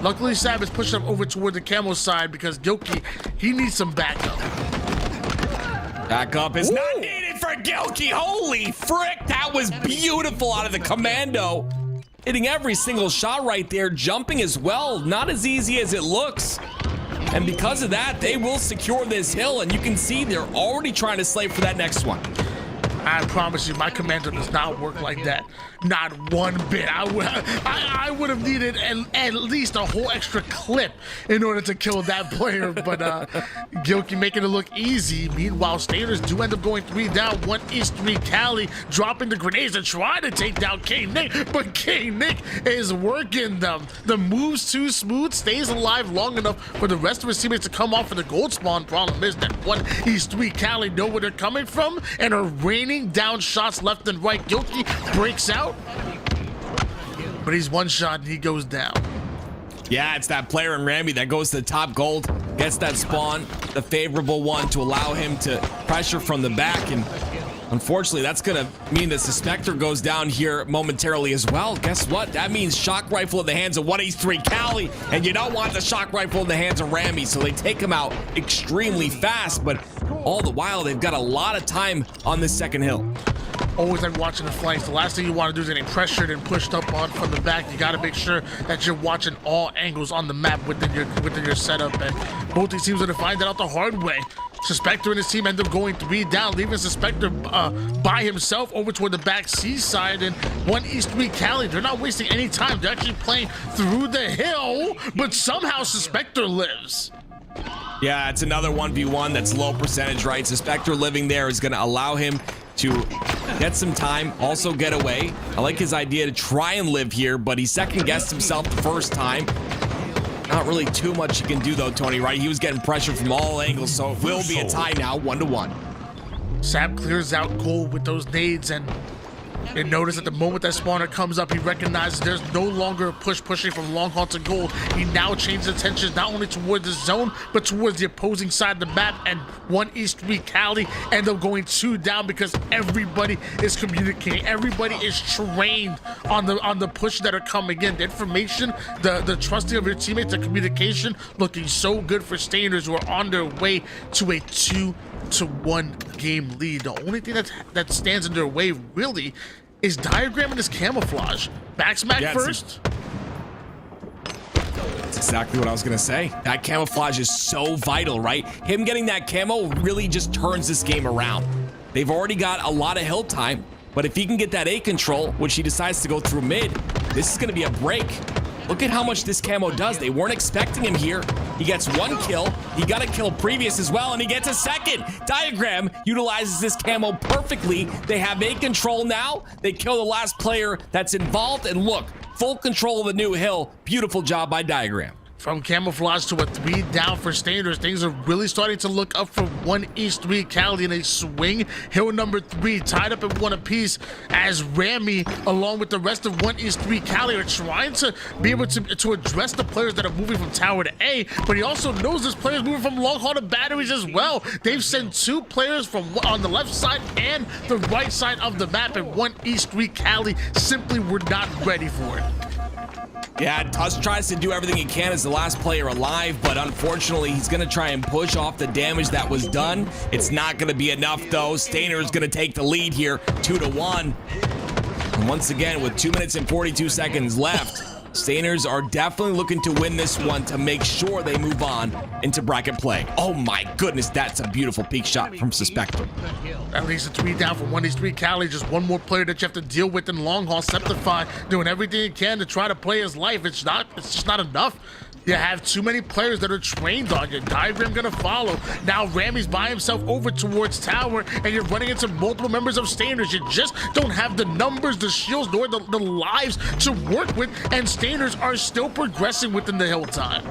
Luckily, Sab is pushing him over toward the camo side because Gilkey, he needs some backup. Backup is not needed for Gilkey. Holy frick, that was beautiful out of the commando. Hitting every single shot right there, jumping as well. Not as easy as it looks. And because of that, they will secure this hill, and you can see they're already trying to slay for that next one. I promise you, my commando does not work like that. Not one bit. I would have needed at least a whole extra clip in order to kill that player, but Gilkey making it look easy. Meanwhile, Stanners do end up going 3 down. 1H3 Cali dropping the grenades and trying to take down K-Nick, but K-Nick is working them. The move's too smooth, stays alive long enough for the rest of his teammates to come off for the gold spawn. Problem is that 1H3 Cali know where they're coming from and are raining down shots left and right. Gilkey breaks out, but he's one shot and he goes down. Yeah, it's that player in Rammy that goes to the top gold, gets that spawn, the favorable one to allow him to pressure from the back. And unfortunately, that's going to mean that Suspector goes down here momentarily as well. Guess what? That means shock rifle in the hands of 183 Cali, and you don't want the shock rifle in the hands of Rammy, so they take him out extremely fast, but all the while, they've got a lot of time on this second hill. Always like watching the flanks. The last thing you want to do is getting pressured and pushed up on from the back. You got to make sure that you're watching all angles on the map within your setup. And both these teams are going to find that out the hard way. Suspector and his team end up going 3 down, leaving Suspector by himself over toward the back C side. And 1E3 Cali, they're not wasting any time. They're actually playing through the hill, but somehow Suspector lives. Yeah, it's another 1v1 that's low percentage, right? Suspector living there is going to allow him to get some time, also get away. I like his idea to try and live here, but he second-guessed himself the first time. Not really too much you can do, though, Tony, right? He was getting pressure from all angles, so it will be a tie now, 1-1. Sap clears out gold with those nades, and notice at the moment that spawner comes up, he recognizes there's no longer a pushing from long haul to gold. He now changes attention not only towards the zone, but towards the opposing side of the map, and 1E3 Cali end up going 2 down because everybody is communicating. Everybody is trained on the push that are coming in. The information, the trusting of your teammates, the communication looking so good for Stainers who are on their way to a 2-1 game lead. The only thing that stands in their way really is Diagram and his camouflage. Backsmack first. That's exactly what I was gonna say. That camouflage is so vital, right? Him getting that camo really just turns this game around. They've already got a lot of hill time, but if he can get that A control, which he decides to go through mid, this is gonna be a break. Look at how much this camo does. They weren't expecting him here. He gets 1 kill. He got a kill previous as well, and he gets a second. Diagram utilizes this camo perfectly. They have A control now. They kill the last player that's involved, and look, full control of the new hill. Beautiful job by Diagram. From camouflage to a 3 down for Stainers, things are really starting to look up for 1E3 Cali in a swing. Hill number 3 tied up at 1 apiece as Rammy, along with the rest of 1E3 Cali, are trying to be able to address the players that are moving from tower to A, but he also knows there's players moving from long haul to batteries as well. They've sent 2 players from on the left side and the right side of the map, and 1E3 Cali simply were not ready for it. Yeah, Tusk tries to do everything he can as the last player alive, but unfortunately, he's going to try and push off the damage that was done. It's not going to be enough, though. Stainer is going to take the lead here, 2-1. And once again, with 2 minutes and 42 seconds left, Stainers are definitely looking to win this one to make sure they move on into bracket play. Oh my goodness, that's a beautiful peak shot from Suspector. At least a 3 down for 1E3 Cali. Just one more player that you have to deal with in long haul. Septify doing everything he can to try to play his life. It's just not enough. You have too many players that are trained on you. Diagram gonna follow. Now Rammy's by himself over towards tower, and you're running into multiple members of Stainers. You just don't have the numbers, the shields, nor the lives to work with, and Stainers are still progressing within the hill time.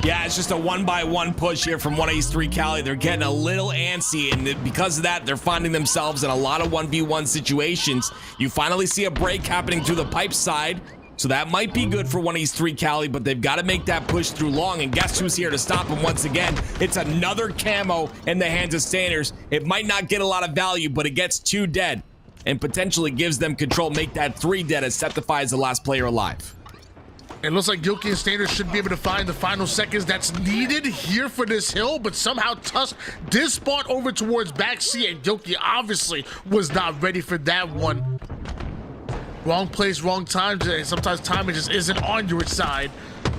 Yeah, it's just a 1-by-1 push here from 1E3 Cali. They're getting a little antsy, and because of that, they're finding themselves in a lot of 1v1 situations. You finally see a break happening through the pipe side. So that might be good for 1E3 Cali, but they've got to make that push through long, and guess who's here to stop them once again? It's another camo in the hands of Stainers. It might not get a lot of value, but it gets 2 dead and potentially gives them control, make that 3 dead as Septify is the last player alive. It looks like Gilkey and Stainers should be able to find the final seconds that's needed here for this hill, but somehow Tusk did spawn over towards back C, and Gilkey obviously was not ready for that one. Wrong place, wrong time. Sometimes timing just isn't on your side.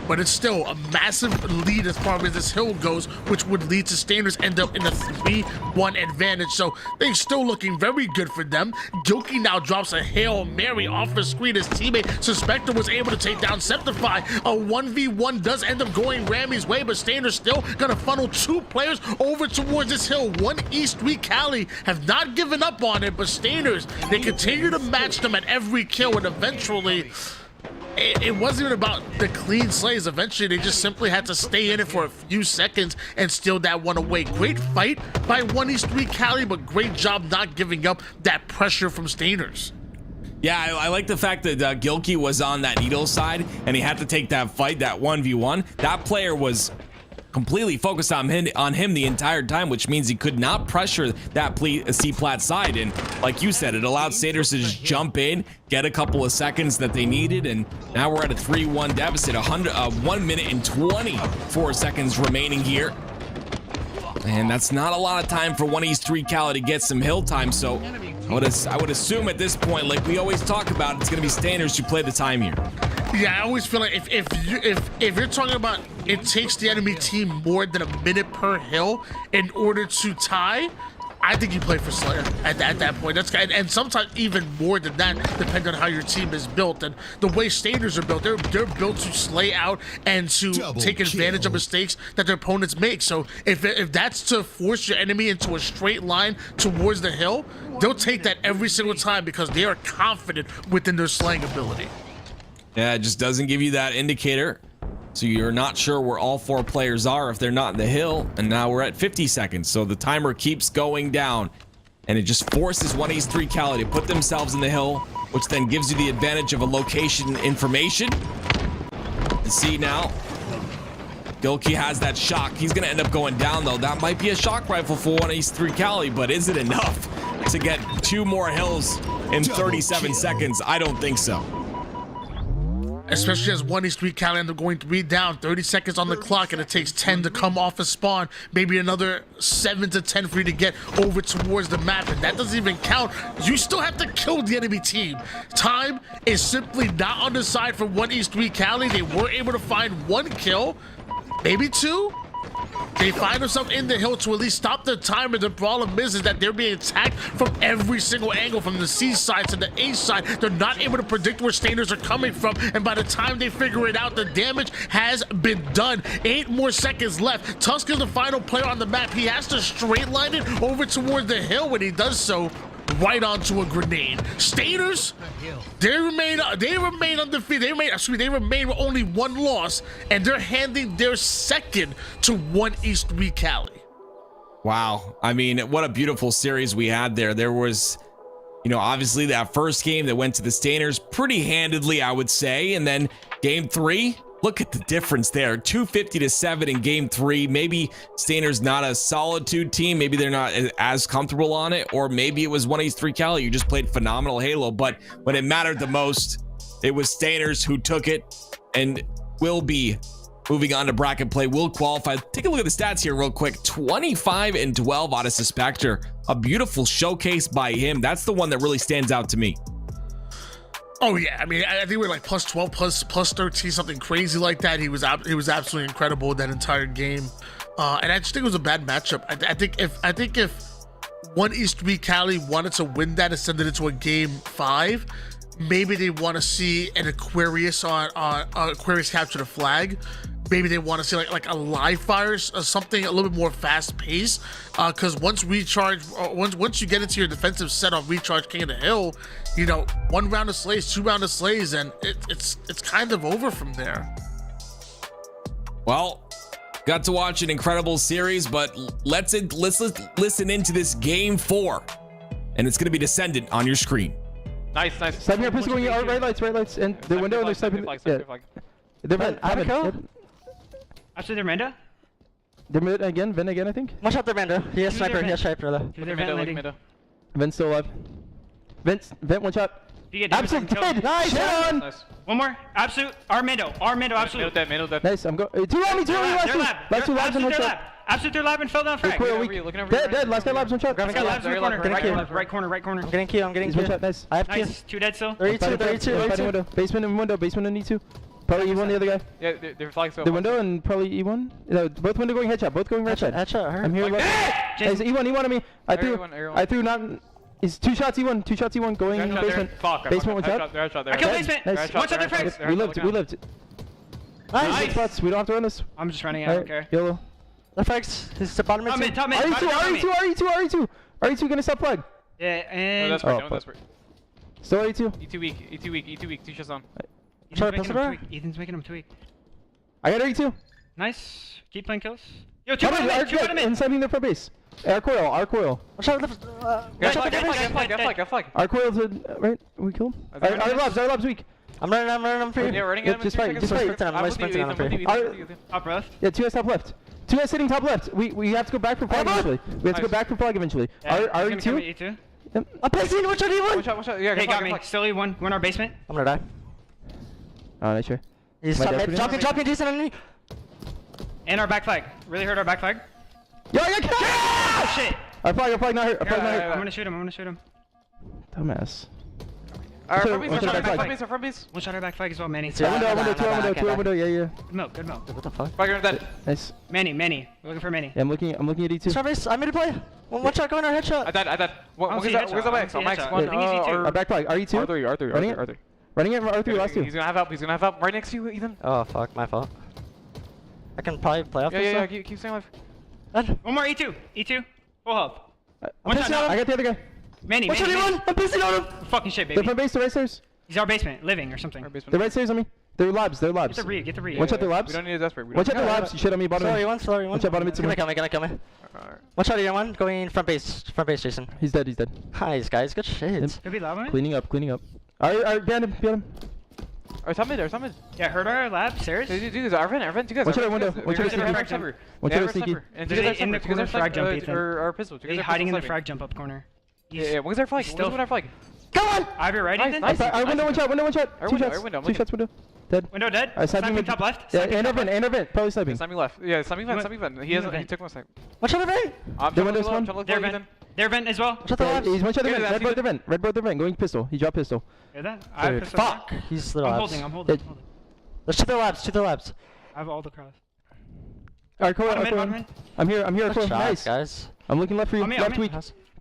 But it's still a massive lead as far as this hill goes, which would lead to Stainers end up in a 3-1 advantage. So they're still looking very good for them. Gilkey now drops a Hail Mary off the screen. His teammate Suspector was able to take down Septify. A 1v1 does end up going Rammy's way, but Stainers still gonna funnel 2 players over towards this hill. 1E3 Cali have not given up on it, but Stainers, they continue to match them at every kill, and eventually it wasn't even about the clean slays. Eventually, they just simply had to stay in it for a few seconds and steal that one away. Great fight by 1E3 Cali, but great job not giving up that pressure from Stainers. Yeah, I like the fact that Gilkey was on that needle side and he had to take that fight, that 1v1. That player was completely focused on him the entire time, which means he could not pressure that C-plat side. And like you said, it allowed Staters to just jump in, get a couple of seconds that they needed, and now we're at a 3-1 deficit. 1 minute and 24 seconds remaining here. And that's not a lot of time for 1East3 Cali to get some hill time, so I would assume at this point, like we always talk about, it's going to be Staters who play the time here. Yeah, I always feel like if you're talking about it takes the enemy team more than a minute per hill in order to tie, I think you play for Slayer at that point. And sometimes even more than that, depending on how your team is built and the way Staters are built. They're built to slay out and to take advantage of mistakes that their opponents make. So if that's to force your enemy into a straight line towards the hill, they'll take that every single time because they are confident within their slaying ability. Yeah, it just doesn't give you that indicator. So you're not sure where all 4 players are if they're not in the hill. And now we're at 50 seconds. So the timer keeps going down. And it just forces 1East3 Cali to put themselves in the hill, which then gives you the advantage of a location information. And see now, Gilkey has that shock. He's going to end up going down, though. That might be a shock rifle for 1East3 Cali, but is it enough to get 2 more hills in 37 seconds? I don't think so. Especially as 1East3 Cali end up going 3 down, 30 seconds on the clock, and it takes 10 to come off a spawn, maybe another 7 to 10 for you to get over towards the map, and that doesn't even count. You still have to kill the enemy team. Time is simply not on the side for 1East3 Cali. They were able to find 1 kill, maybe 2. They find themselves in the hill to at least stop the timer. The problem is that they're being attacked from every single angle, from the C side to the A side. They're not able to predict where Staters are coming from, and by the time they figure it out, the damage has been done. 8 more seconds left. Tusk is the final player on the map. He has to straight line it over towards the hill. When he does so, right onto a grenade. Staters, they remain undefeated. They remain with only 1 loss, and they're handing their second to 1East3 Cali. Wow. I mean, what a beautiful series we had there. There was, obviously that first game that went to the Staters pretty handedly, I would say. And then game 3, look at the difference there. 250-7 in game 3. Maybe Staters not a solitude team. Maybe they're not as comfortable on it. Or maybe it was 1East3 Cali. You just played phenomenal Halo. But when it mattered the most, it was Staters who took it and will be moving on to bracket play, will qualify. Take a look at the stats here real quick. 25-12 out of Suspector. A beautiful showcase by him. That's the one that really stands out to me. Oh yeah, I mean, I think we're like plus 12, plus 13, something crazy like that. He was absolutely incredible that entire game, and I just think it was a bad matchup. I think if 1East3 Cali wanted to win that and send it into a game 5, maybe they want to see an Aquarius on Aquarius capture the flag. Maybe they want to see like a live fire or something a little bit more fast paced. Because once recharge, once you get into your defensive set on recharge King of the Hill, 1 round of slays, 2 round of slays, and it's kind of over from there. Well, got to watch an incredible series, but let's listen into this game 4, and it's going to be Descendant on your screen. Nice. Sniping here, push going right lights, and the window, and they're sniping. They're having Actually, they're Manda. They're mid again, Vent again, I think. One shot, they're Manda. He has sniper, Vent's still alive. Vent, 1 shot. Absolute dead! Nice! One more. Absolute. Mando, absolute. Middle dead. Nice, I'm going. 2 on me, last 2 labs and 1 shot. Absolute, they're lab and fell down frag. Dead, last guy labs, 1 shot. Right corner. I'm getting key, One shot, nice. I have key. Nice, 2 dead still. 32. Basement and window, need 2. Probably E1 the other guy. Yeah, they're flying so. The window and probably E1. No, both window going headshot. Both going right side. Headshot. I'm here. Nice, E1 on me. I threw not. He's 2 shots E1. Going in basement. Basement 1 shot. They're headshot. I killed basement. Nice. 1 shot their frags. We lived. Nice. Spots. We don't have to run this. I'm just running. I don't care. YOLO. The frags. This is the bottom mid. Top mid. RE2 gonna stop flag. Yeah, and. No, that's right. Still RE2. E2 weak. 2 shots on. Ethan's making him too weak. I got RE2. Nice. Keep playing kills. Yo, 2 bottom mid. Inside me in the front base. Air coil, our coil. Watch out, left. Get flag. Our coil to right. We killed. Our labs weak. I'm running for you. Yeah, running at him. Just fight. I'm sprinting on him for you. Top left. Yeah, 2S top left. 2S sitting top left. We have to go back for flag eventually. We have to go back for flag eventually. Yeah, Are he's gonna come at E2? E2. I'm pissing. Watch out, E1. Watch out. Yeah, Hey, got me. Still E1. We're in our basement. I'm gonna die. Oh, nice try. He's dropping Jason on me. And our back flag. Really hurt our back flag. Yo, I got killed! Oh, shit. Our flag not hurt. Our flag not hurt. I'm gonna shoot him. Dumbass. Front base. One shot our back flag as well, Manny. Two window. Yeah. Good milk. What the fuck? Flag dead. Nice. Manny. We're looking for Manny. Yeah, I'm looking at E2. Travis, I'm in to play. One shot going our headshot. I died. Where's the Max? Max one. Our back flag. R2? R3. Running it R3 last two. He's gonna have help. Right next to you, Ethan. Oh fuck, my fault. I can probably play off this. Yeah. Keep staying alive. One more E2. Full health. One shot now. I got the other guy. Manny. I'm pissing on him. Fucking shit, baby. They're from base to right stairs. He's our basement, living or something. They're right stairs on me. They're labs. Get the read. One shot their labs. We don't need a desperate. One shot their labs. You shit on me, bottom. Sorry, one. One shot bottom mid. Gonna kill me. One shot here, one. Going front base, Jason. He's dead. Nice, guys. Good shit. Could be loud on it. Cleaning up. Alright, behind him. Our top mid. Yeah, heard our lab, stairs. Dude, our vent, you guys. Watch out window. Watch out sneaky. And in the corner frag jump, Ethan. Or pistol. He's hiding in the frag jump up corner. Yeah. Where's our flag? Still our flag. Come on! I have your right, Ethan. Window, one shot. Two shots, window. Dead. Window dead. Sniping top left. Yeah, and our vent. Probably sniping. Sniping left. Yeah, sniping vent. He took one snipe. One shot of vent. The window's one. Their vent as well. Shut the labs. He's one shot the vent. Red board the vent. Going pistol. He dropped pistol. Hear that? I have pistol. Fuck. He's the labs. I'm holding. Let's to the labs. I have all the cross. Alright, come I'm here. Nice, guys. I'm looking left for you. Left weak.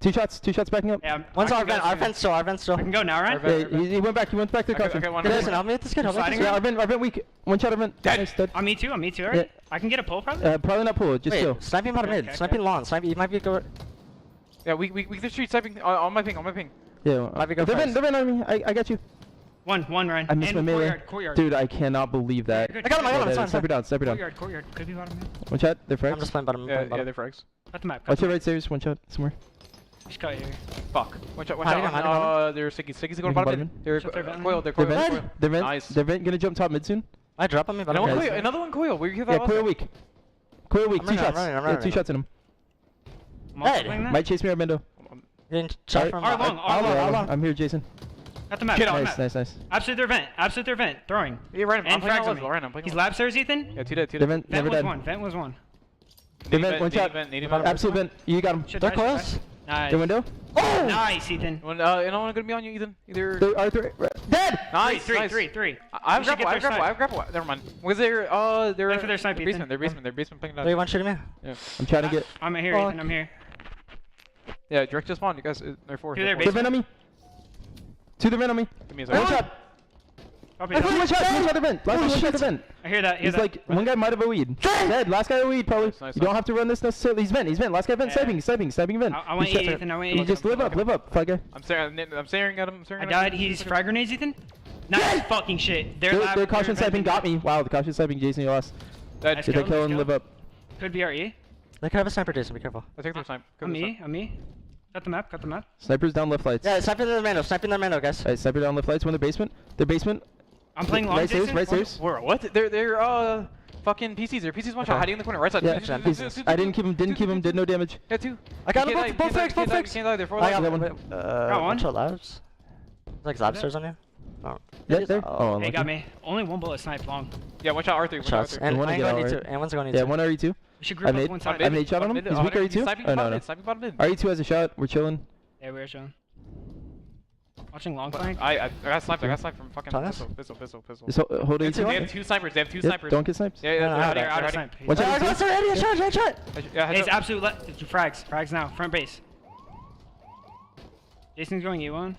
Two shots backing up. Yeah, one's our vent still. I can go now, right? Yeah, he went back to the caution. Listen, help me with this kid. Yeah, our vent weak. One shot of vent. Nice, dead. Me too, alright? Yeah. I can get a pull probably? Probably not pull, just chill. Sniping bottom mid, sniping long, he might be go. Yeah, we the street sniping on my ping. Yeah, they're vent on me. I got you. One run. I missed my melee. Courtyard. Dude, I cannot believe that. I got him, it's fine. Sniper down. Courtyard. Could be bottom mid. One shot, they're frags. I'm just playing bottom. Yeah, they're frags. Cut the map. Watch your right stairs, one shot, somewhere. Just cut here. Fuck. One shot. They're Siggy's going bottom mid. They're coiled. They're Nice. They're gonna jump top mid soon. I drop on me, but another one coil. Yeah, coil weak. Two shots. Yeah, 2 shots in him. Might chase me out window. Getting shot from long. I'm here, Jason. Got the map. Nice. Absolute their vent. Throwing. Yeah, right. And frags on me. He's lab stairs, Ethan? Yeah, two dead. Vent was one. Vent, one shot. Absolute vent. You got him. They're close. Nice. The window. Oh! Nice, Ethan. Anyone gonna be on you, Ethan? Either. Dead! Nice. Three. I have grapple. Never mind. Was there? They're for their snipe, basement. Their basement playing down. Wait, one shooting me. Yeah. I'm trying to get. I'm here, Ethan. I'm here. Yeah, direct to spawn. You guys, they're four. To their The vent on me. To the vent on me. Give me a One shot. One shot the vent. Last one shot the vent. I hear that. He's like, one guy might have a weed. Dead. Last guy a weed, probably. Nice. You don't have to run this necessarily. He's vent. Last guy vent. Sniping vent. I want Ethan. Just live up. Flag guy. I'm staring at him. I died. He's frag grenades, Ethan. Nice fucking shit. Their caution sniping got me. Wow, the caution sniping, Jason, you lost. Did they kill and live up? Could be RE. They could have a sniper, Jason. Be careful. I take their snipe. On me. Got the map. Snipers down left lights. Yeah, sniping the Mando, guys. Alright, sniper down left lights. One in their basement. I'm playing long, right Jason. Right stairs. What? They're fucking PCs. They're PCs one shot hiding in the corner, right side. Yeah, I didn't keep him. Did no damage. Yeah, two. I got him. Both fix. Can't die. They're four. I got one. One shot labs. Like lab stairs on you. Oh. Yeah, there. Oh, he got me. Only one bullet sniped long. Yeah, one shot R3. Shots. And one's going to and one's going to Yeah, one RE2. We should group up one side. I made shot on him. He's weak RE2. Oh, no. RE2 has a shot. We're chilling. Yeah, we're chilling. Watching long flank. I got sniped from fucking pistol. Just hold it. They have two snipers. Don't get sniped. Yeah, they're out of snipe. One shot. Yeah, he's absolute left. Frags now. Front base. Jason's going E1.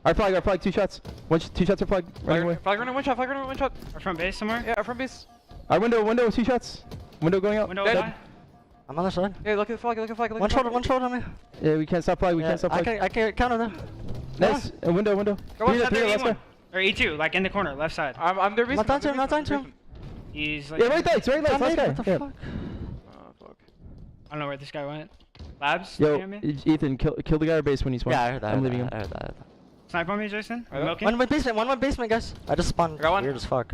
Our flag, 2 shots. 2 shots are flag. Running away. Flag running, one shot. Our front base somewhere? Yeah, our front base. Our window, 2 shots. Window going out. Window dead. I'm on the side. Yeah, look at the flag. One shot on me. Yeah, we can't stop flag. I can't counter them. Nice. Window. Go up to E1. Or E2, like in the corner, left side. I'm their base. Not down to him. He's like... Yeah, right lights. Last guy. What the fuck? Oh, fuck. I don't know where this guy went. Labs. Yo, looking at me. Ethan, kill the guy at base when he spawns. Yeah, I heard that. I'm leaving him. I heard that. Snipe on me, Jason. I'm milking. One basement, guys. I just spawned. Got one. Weird as fuck.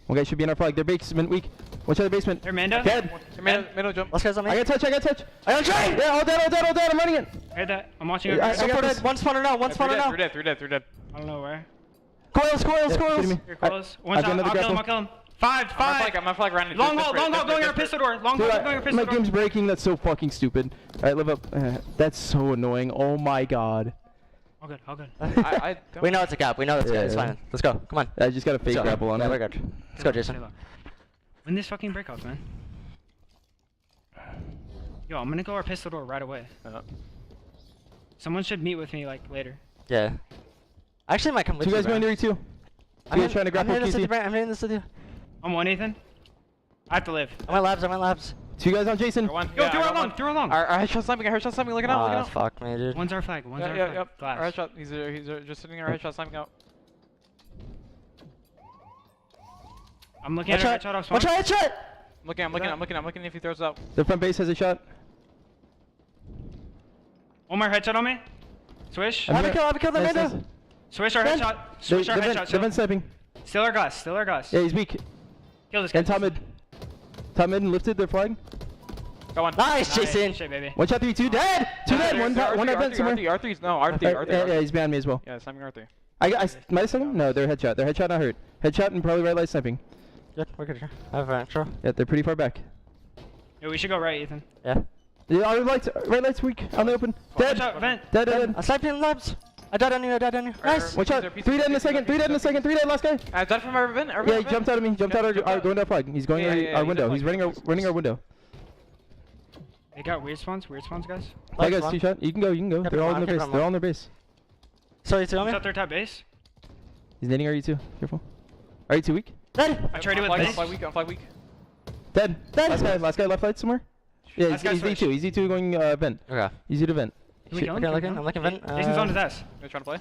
One guy should be in our flag. Their basement weak. Watch out the basement. They're Mando. Dead. Middle jump. Let's guys on me. I got touch. I got trade. Yeah, all dead. I'm running it. I heard that. I'm watching. Yeah, it. I got this. One spawner now. One spawner now. Three dead. I don't know where. Coils. You're close. One shot. I'll kill him. Five. I'm on flag running. Long hold, going our pistol door. Long hold, going our pistol My door. game's breaking. That's so fucking stupid. All right, live up. That's so annoying. Oh my god. All good. We know it's a gap. It's fine. Let's go. Come on. I just got a fake grapple on Yeah, it. we're good. Let's go, Jason. Win this fucking break off, man. Yo, I'm gonna go our pistol door right away. Someone should meet with me like later. Yeah. I actually might come with you. Two guys going to re-2. I'm trying to grapple I'm QC. hitting this with you. I'm one, Ethan. I have to live. I'm at labs. Two guys on Jason. Yo, throw her long. Our headshot sniping. Looking out. Fuck me, dude. One's our flag. Yep. Glass. Our headshot. He's just sitting there. Headshot sniping out. I'm looking at our headshot off spawn. Watch out, headshot! I'm looking if he throws it out. The front base has a shot. One more headshot on me. Swish. I have a kill, the window. Swish our headshot. Swish our headshot. They've been sniping. Still our gus. Yeah, he's weak. Kill this guy. And top mid. Top mid and lifted their flag. Go on. Nice, Jason. Shit, baby. One shot 3-2. Dead. Two dead. One event somewhere. R3. Yeah, he's behind me as well. Yeah, sniping R3. I might have sent him? No, they're headshot. They're headshot not hurt. Headshot and probably right light sniping. Good, we're good here. I have an extra. Yeah, they're pretty far back. Yeah, we should go right, Ethan. Yeah. Yeah, our right light's weak. On the open. Dead. Dead. I sniped in labs. I died on you. Nice. One shot. 3 dead in a second. 3 dead, last guy. I died from our event. Yeah, he jumped out of me. Jumped out our going to our flag. He's going our window. He's running our window. They got weird spawns, guys. I got 2 shot. You can go. They're all in their base. Sorry, two on me. Shot their top base. He's nading R2. Careful. R2 weak. Dead. I traded with base. I'm flag weak. Dead. Last guy left light somewhere. Yeah, he's E2. He's E2 going vent. Okay. Easy to vent. I'm looking vent. Jason's on his ass. They're trying to play.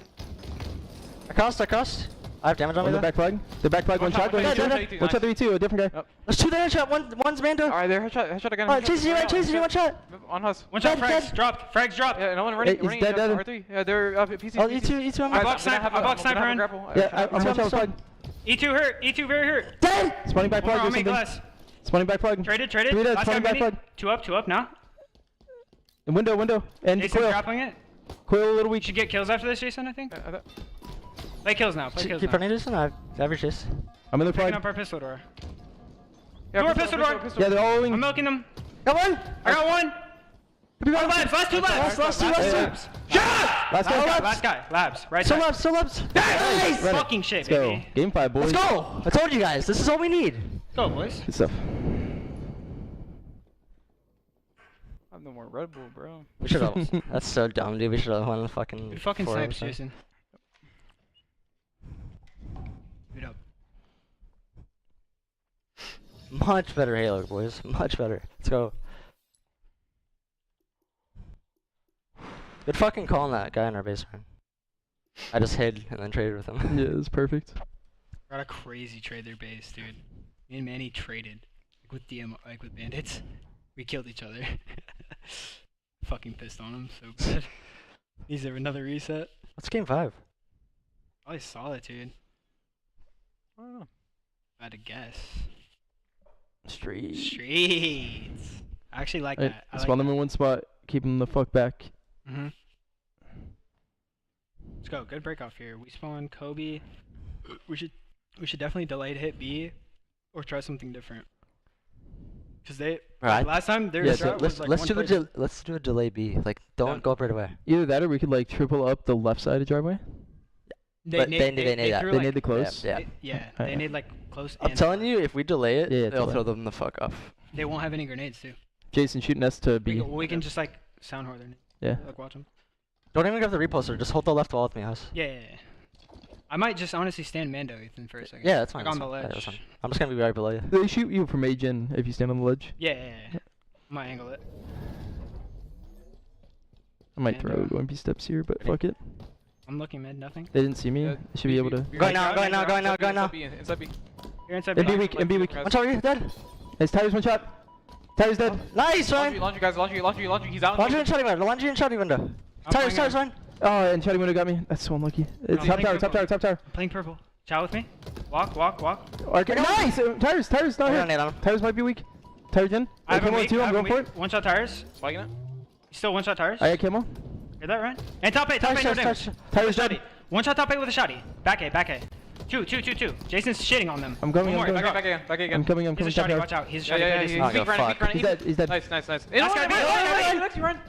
I crossed. I have damage on me. The back flag. The back flag. One shot. Going E2. One shot 3-2. A different guy. There's 2 there. Headshot. One's Mando. Alright, they're headshot again. Alright, chasing you. One shot. On us. One shot. Frags dropped. Yeah, no one running. He's dead. R3. Yeah, they're PC. Oh, E2 on me. I box sniper in. Yeah, I'm one shot flag. E2 hurt. E2 very hurt. Dead. Spawning back flag. On Do me, something. glass. Spawning back flag. Traded. 3 dead. Last Spawning guy back flag. Two up now. Window. And Jason's coil. grappling it. Coil a little weak. Should get kills after this, Jason, I think. Play kills now. Keep running, Jason. I have your chase. I'm in the Picking flag. up our pistol door. Yeah, Pistol door. Yeah, they're all wing. I'm milking them. Got one. I got one. Last two labs. Last two. Shot! Last guy. Labs. Right Still side. labs. Nice! Fucking shit, Let's go. baby. Game 5, boys. Let's go. I told you guys. This is all we need. Go, boys. Good stuff. I'm no more Red Bull, bro. We should have. That's so dumb, dude. We should have won the fucking. Good fucking 4 snipes, episodes. Jason. Good up. Much better Halo, boys. Much better. Let's go. Good fucking call on that guy in our basement. I just hid and then traded with him. Yeah, it was perfect. Got a crazy trade their base, dude. Me and Manny traded with with bandits. We killed each other. Fucking pissed on him so bad. Is there another reset? What's game 5? Probably Solitude. I don't know. If I had to guess. Streets. I actually like Right, that. spawn them in one spot. Keep them the fuck back. Let's go. Good break off here. We spawn Kobe. We should definitely delay to hit B, or try something different. Cause last time their strat was like let's do a delay B. Like don't go up right away. Either that or we could like triple up the left side of driveway. They need that. They need the close. Yeah, they need like close. I'm telling you, if we delay it, Yeah, they'll throw them the fuck off. They won't have any grenades too. Jason shooting S to B. We can just like sound horn them. Yeah. Like watch them. Don't even grab the repulsor. Just hold the left wall with me, house. Yeah. I might just honestly stand Mando Ethan for a second. Yeah, that's fine. Like on the ledge. Yeah, that's fine. I'm just gonna be right below you. They shoot you from A gen if you stand on the ledge. Yeah. I might angle it. I might throw OMP steps here, but fuck it. I'm looking mid, nothing. They didn't see me. They should be able to. Go now. Inside B. You're inside B weak. Watch out, you dead. His tires one shot. TenR's dead. Nice, Ryan. Laundry, guys. Laundry. He's out. Laundry and shotty window. Laundry and shotty window. TenR's, Ryan. Oh, and shotty window got me. That's so unlucky. Top tower. Playing purple. Chow with me. Walk. Okay, nice! TenR's not here. TenR's might be weak. TenR's in. I have camo too, I'm going for it. One shot tires. Spiking it. You still one shot tires? I got camo. Hear that, right? And top 8, no damage. TenR's dead. One shot top 8 with a shotty. Back A. Two. Jason's shitting on them. I'm coming. Back again. I'm coming. He's a shotty, watch out. He's a shotty. He's dead. He's dead. Nice. That's gotta be Run.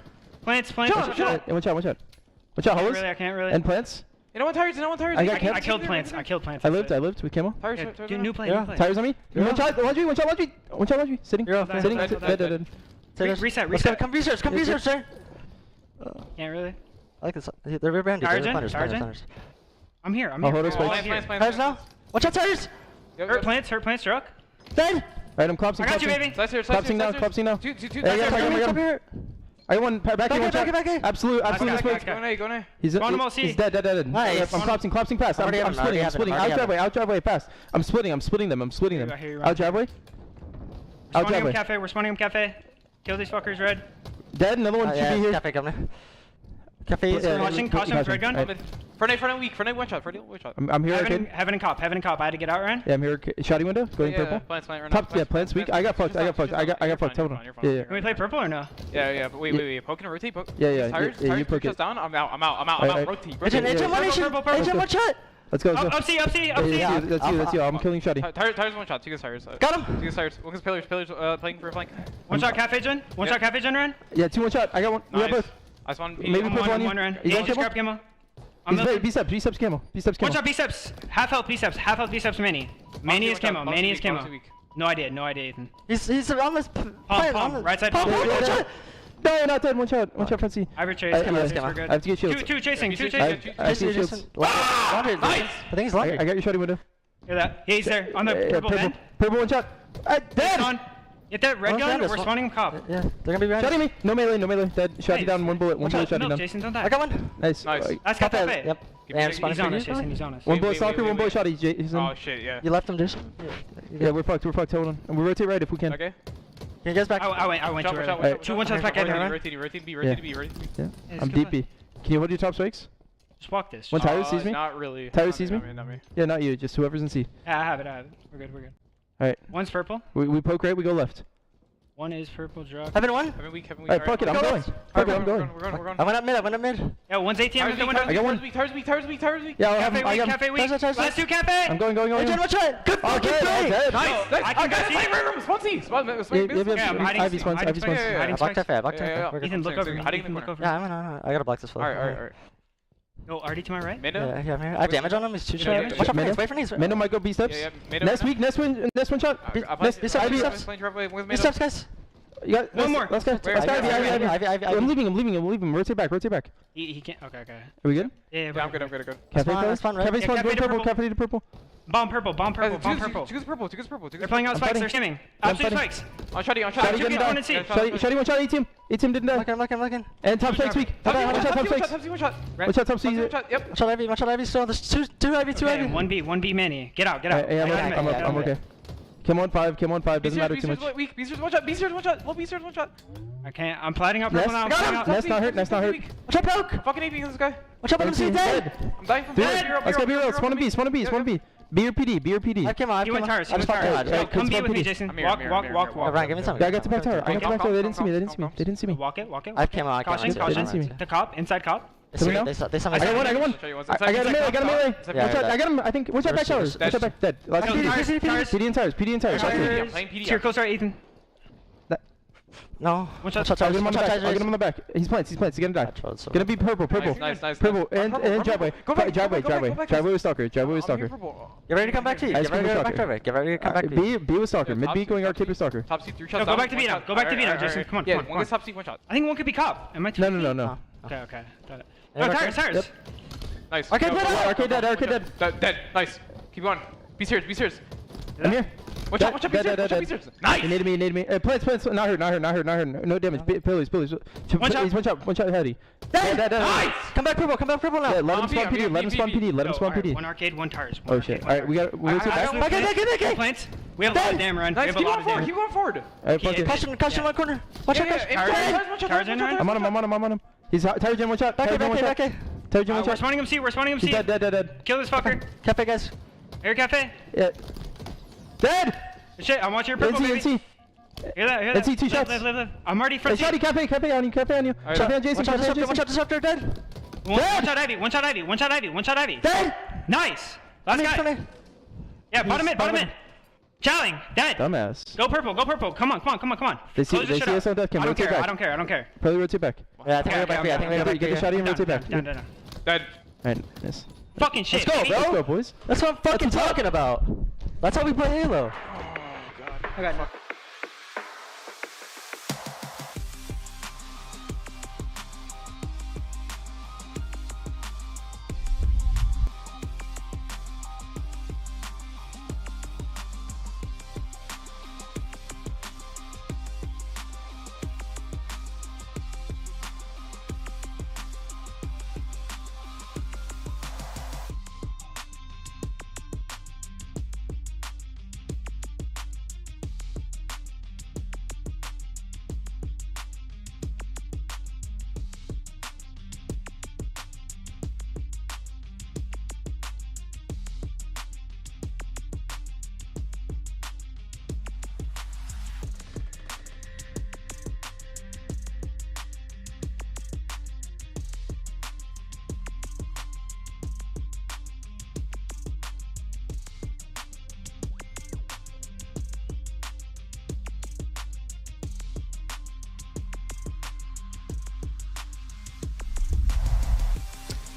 Plants. Watch out, Hollows. I can't really. And plants. No one tires. I killed plants. I lived with camo. New play. TenR's on me. One shot laundry. Sitting. Dead. Reset. Come research, sir. Can't really. I like this. They're rear banded. Planters. I'm here. Hold us, TenR's now. Watch out, TenR's. Hurt plants, struck. Dead. Alright, I'm collapsing. I got you, baby. Collapsing now. Two. I got one. Back here. Absolute. Go on. He's dead. Nice. I'm collapsing fast. I'm splitting. Out driveway fast. I'm splitting them. Out driveway. We're spawning him cafe. Kill these fuckers, red. Dead. Another one should be here. Cafe coming. Cafe. Caution, red gun. Front weak. One shot. I'm here. Heaven and cop. I had to get out, Ryan. Yeah, I'm here. Shotty window. Going purple. Plants weak. I got fucked. I got fucked. Tell them. Yeah. Can we play purple or no? Yeah. But wait. Poke and rotate. Yeah. Tires. You poke it. Down. I'm out. Rotate. Agent, one shot. Let's go. Up C. That's you. I'm killing Shotty. Tires one shot. Two tires. Got him. Two tires. One pillars playing for a flank. One shot cafe gen, Ryan. Yeah, 2 1 shot. I got one. We got both. I spawned Maybe purple on you. One Ryan. He's on Scrap camo. camo. B-steps camo. One shot B-steps. Half health B-steps Manny. Manny is camo. No idea, Ethan. He's on this Palm. Right side palm. No, not dead. One shot front C. I retraced. I have to get shields. Two chasing. I have to get shields. Nice. I think he's laundry. I got your shotty window. Hear that? He's there. On the purple bend. Purple one shot. Dead. Get that red gun. We're spawning him cop. Yeah, they're gonna be ready. Shotty me. No melee. Dead. Shotty down. One bullet. Shotty down. Jason, don't die. I got one. Nice. That's cafe. Yep. He's on us, Jason. He's on us. One bullet stalker. One bullet Shotty. Jason. Oh shit, yeah. You left him, Jason. Yeah, we're fucked. Hold on. And we rotate right if we can. Okay. Can you guys back? I went to right. 2 1 shots back at him. Rotate B. Yeah. I'm deep B. Can you hold your top spikes? Just walk this. One Tyrus sees me? Not really. Tyrus sees me? Not me. Yeah, not you. Just whoever's in C. Yeah, I have it. We're good. Alright. One's purple. We poke right, we go left. One is purple drop. Heaven one. Heaven weak. Alright, fuck it, I'm going. Fuck it, I'm going. We're going. I went up mid. Yeah, one's ATM in the window. I got one. Tires weak. Yeah, I got cafe weak. Let's do cafe. I'm going. Agent, watch it. Good fucking play. Nice. I can see. Ivy spawns. I blocked cafe. Ethan, look over. Yeah, I gotta block this fella. Alright. No, Artie to my right. Yeah, I'm here. I have damage on him. He's 2 shots. Watch out for these. Wait for these. Mendo might go B steps. Nest weak. Nest one shot. B steps, guys. You got one more. Let's go. Ivy. I'm leaving. Rotate back. He can't. Okay. Are we good? Yeah, I'm good. Cafe spawn. Cafe to purple. Bomb purple. Two goes purple. They're playing out spikes. They're skimming. Absolute spikes. On Shotty. Shotty one shot. A-team didn't die. I'm looking. And top spikes weak. Top spikes. One shot. Watch out top C. Yep. Watch out Ivy still. There's two Ivy. 1B Manny. Get out. I'm okay. Come on 5. Doesn't matter too much. B-Sears one shot. Whole B-Sears one shot. I can't. I'm plating up purple now. Nest not hurt. Watch out, Poke. Fucking AP this guy. Watch out, let him see dead. I'm dying from Let's go B real. Spawn a B. B or PD. I came on. You went tires. Come be with me, Jason. Walk. Ryan, give me some. I got to back tower. They didn't see me. Walk it. I came on. Caution. They didn't see me. The cop. Inside cop. They saw me. I got one. I got a melee. I got him. I think. Watch out back towers. Watch out back. Dead. PD and tires. Here, close right, Ethan. No. I'll get him on the back. He's plants. He's gonna die. Gonna be purple. Nice. Purple and driveway. Driveway with stalker. Get ready to come back to you. Get ready to come back to you. B with stalker. Mid B going arcade with stalker. Top C 3 shots. Go back to B now. Jason. Come on. Yeah, one gets top C, one shot. I think one could be cop. Am I too? No. Okay. Got it. No, tires. Nice. Arcade dead. Dead. Nice. Keep going. Be serious. I'm here. Watch out, nice. He needed me. Hey, plants. Not hurt. No damage. Pillies. One shot. One shot, heady. Dead. Nice. Come back purple now. Yeah, let him spawn PD. One arcade, one tires. Oh shit. Alright, we got. Back. Plants. We have a lot of damn run. Nice, keep going forward. Alright, Caution one corner. Watch out, Tires in run. I'm on him. He's tire gen one shot. Back. Tire gen one We're shot. spawning him C. He's dead. Kill this fucker. Cafe, guys. Air cafe. Yeah. Dead. Shit, I'm watching your purple, baby. NC. Hear that. NC, 2 shots. Live. I'm already front. Hey, Sparty, cafe on you. Cafe on Jason. One shot disruptor, dead. One shot Ivy. Dead. Nice. Last guy. Yeah, bottom mid. Challenge, dead. Dumbass. Go purple. Come on. They see us on death cam. I don't Rotate back. care. Probably rotate back. Yeah, I think we're back. You get the shot and rotate back. Down. Dead. Alright, nice. Fucking shit. Let's go, boys. That's what I'm fucking talking about. That's how we play Halo. Okay.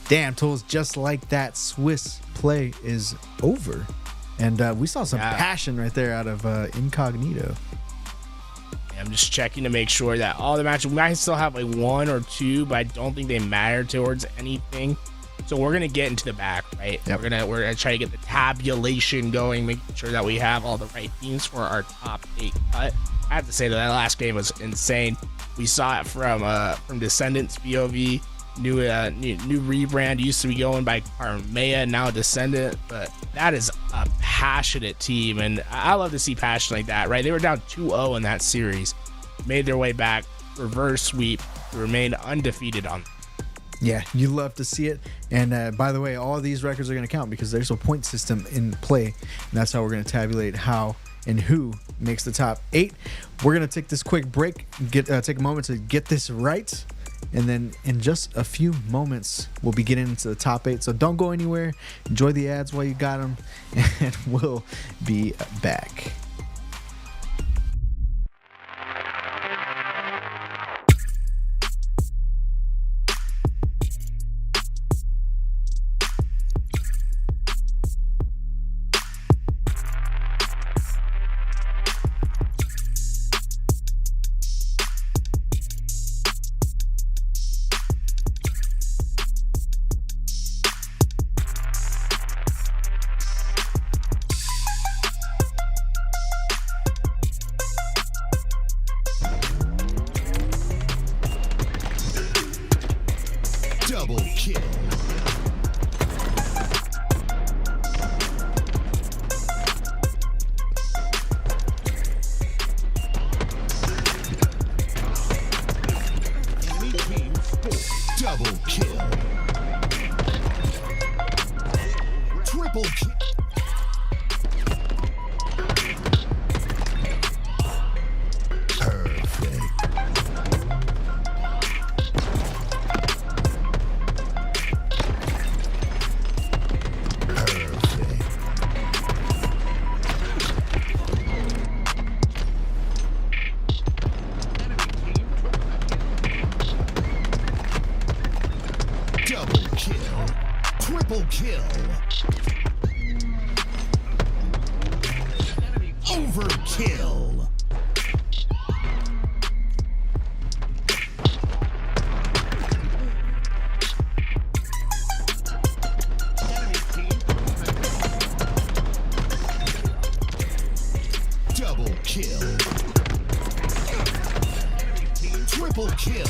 Damn, Tools, just like that, Swiss play is over. And we saw some passion right there out of Incognito. I'm just checking to make sure that all the matches, we might still have like 1 or 2, but I don't think they matter towards anything. So we're gonna get into the back, right? Yep. We're gonna try to get the tabulation going, making sure that we have all the right teams for our top 8 cut. I have to say that last game was insane. We saw it from Descendants POV. New rebrand, used to be going by Carmea, now Descendant, but that is a passionate team, and I love to see passion like that, right? They were down 2-0 in that series, made their way back, reverse sweep to remain undefeated on. Yeah, you love to see it. And by the way, all of these records are going to count because there's a point system in play, and that's how we're going to tabulate how and who makes the top 8. We're going to take this quick break, take a moment to get this right. And then in just a few moments, we'll be getting into the top 8. So don't go anywhere. Enjoy the ads while you got them. And we'll be back. Double kill. Enemy team score. Double kill. Triple kill. Triple kill. Overkill. kill. Triple kill.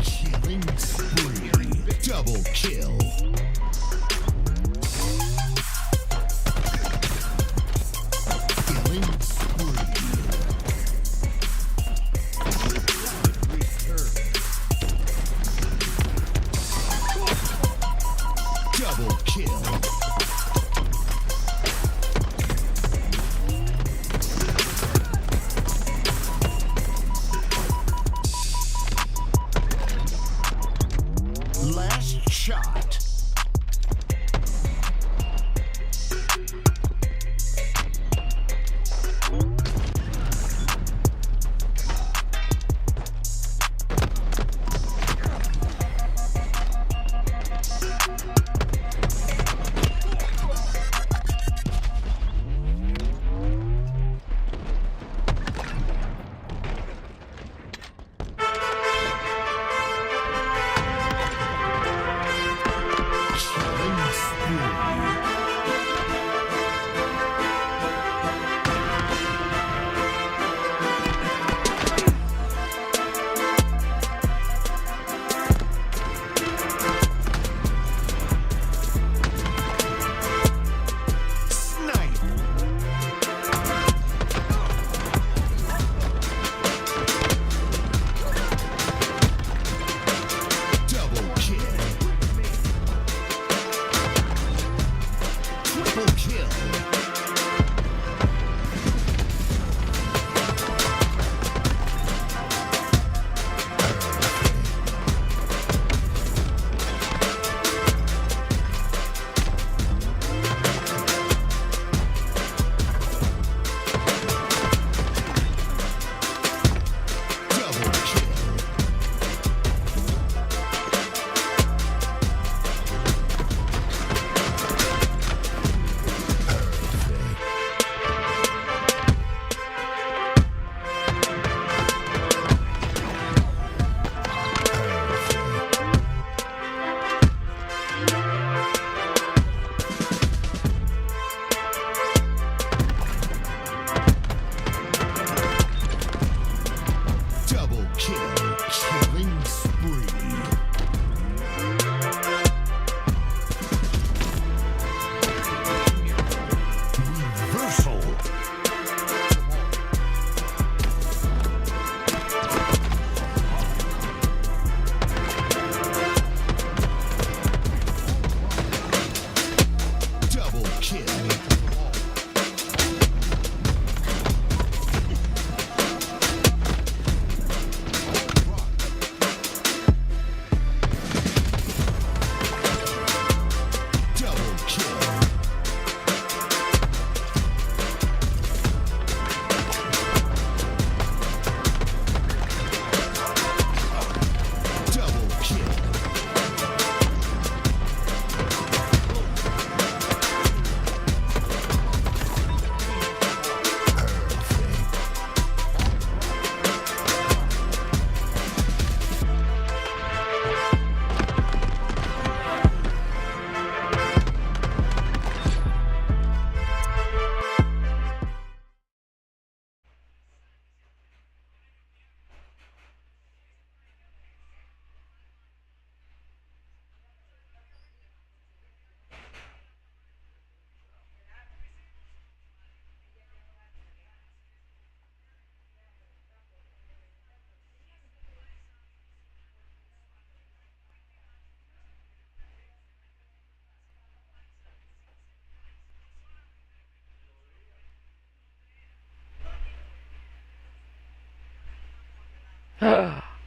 Killing spree. Double kill. Killing spree. Double kill. Last shot. Killing spree. Snipe. Double kill. Triple kill. Double kill. Double kill. Killing spree. Reversal. Double kill. Double kill. Double kill.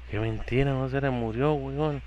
Qué mentira, no se le murió, weón.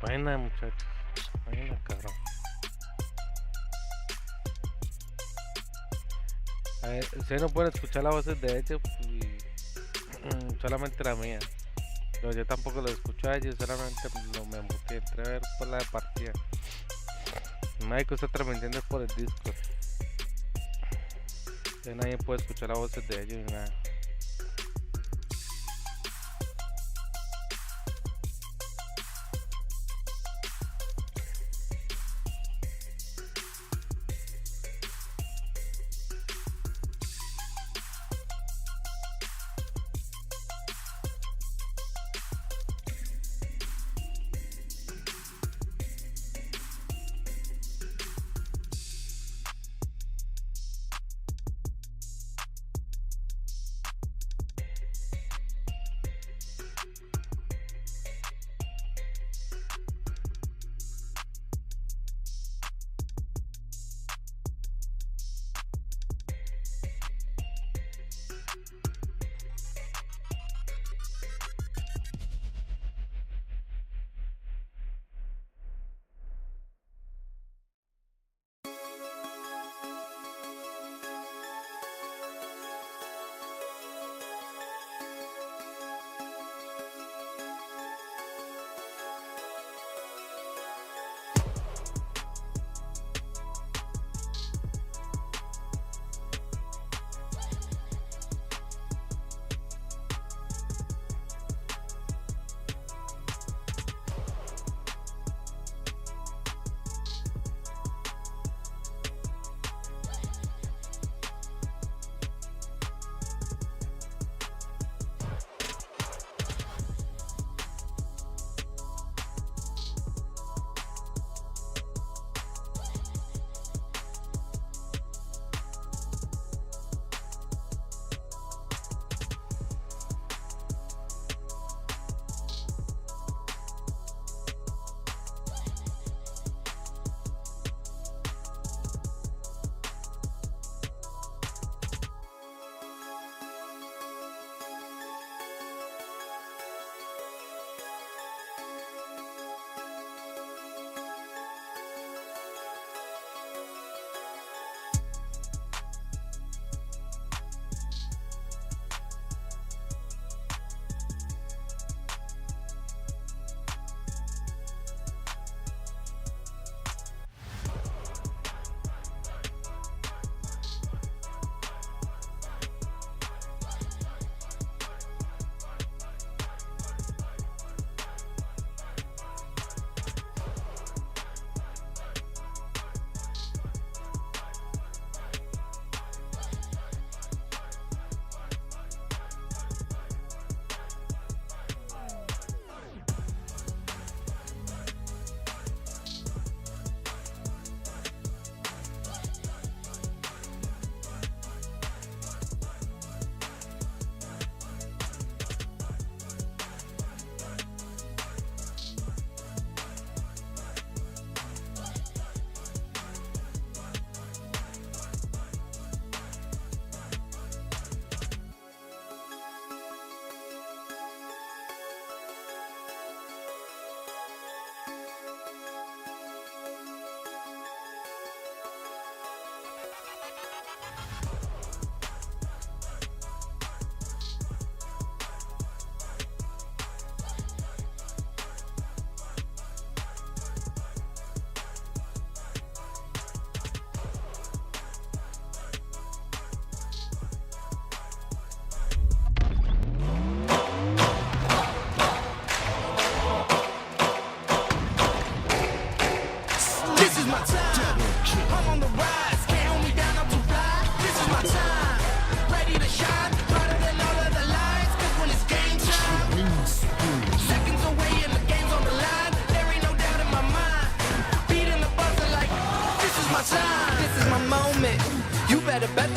Buena, muchachos. Buena, cabrón. Ustedes no pueden escuchar las voces de ellos y solamente la mía. Pero yo tampoco lo escucho a ellos, solamente me muteé. Entré a ver por la partida. Mike está transmitiendo por el Discord. Entonces nadie puede escuchar las voces de ellos ni nada.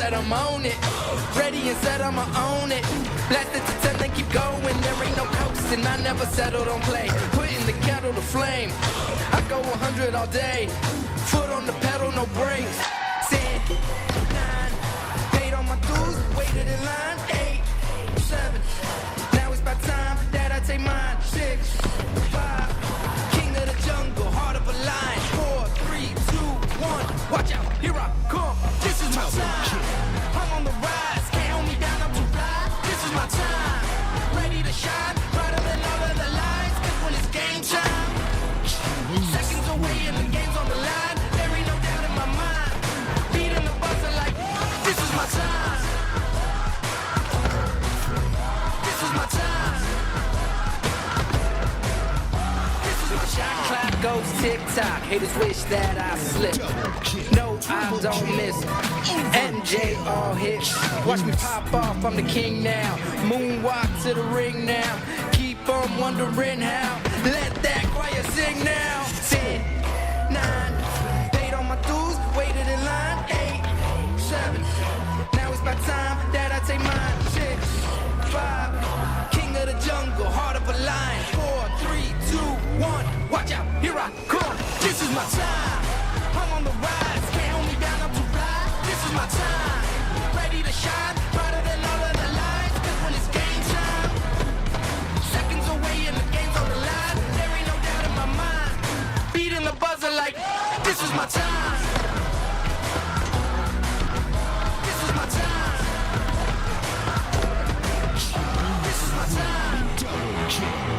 that I'm on it. Ready and set, I'ma own it. Blast it to 10, then keep going. There ain't no coasting, I never settle, don't play. Putting the kettle to flame. I go 100 all day. Foot on the pedal, no brakes. 10, 9, paid on my dues, waited in line. 8, 7, now it's about time that I take mine. 6, 5, king of the ready to shine, brighter than all of the lights. 'Cause when it's game time, seconds away and the game's on the line. There ain't no doubt in my mind. Beating the buzzer like this is my time. This is my time. This is my shot clock goes tick tock. Haters wish that I slip. No, I don't miss. MJ all hits. Watch me pop off. I'm the king now. Moonwalk to the ring now. Keep on wondering how. Let that choir sing now. 10, 9. Paid on my dues. Waited in line. 8, 7. Now it's my time that I take mine. 6, 5. King of the jungle. Heart of a lion. 4, 3, 2, 1. Watch out. Here I come. This is my time. I'm on the rise. Can't hold me down. I'm too fly. This is my time. Ready to shine. Brighter than all of the lights. 'Cause when it's game time, seconds away and the game's on the line. There ain't no doubt in my mind. Beating the buzzer like this is my time. This is my time. This is my time. Double kill.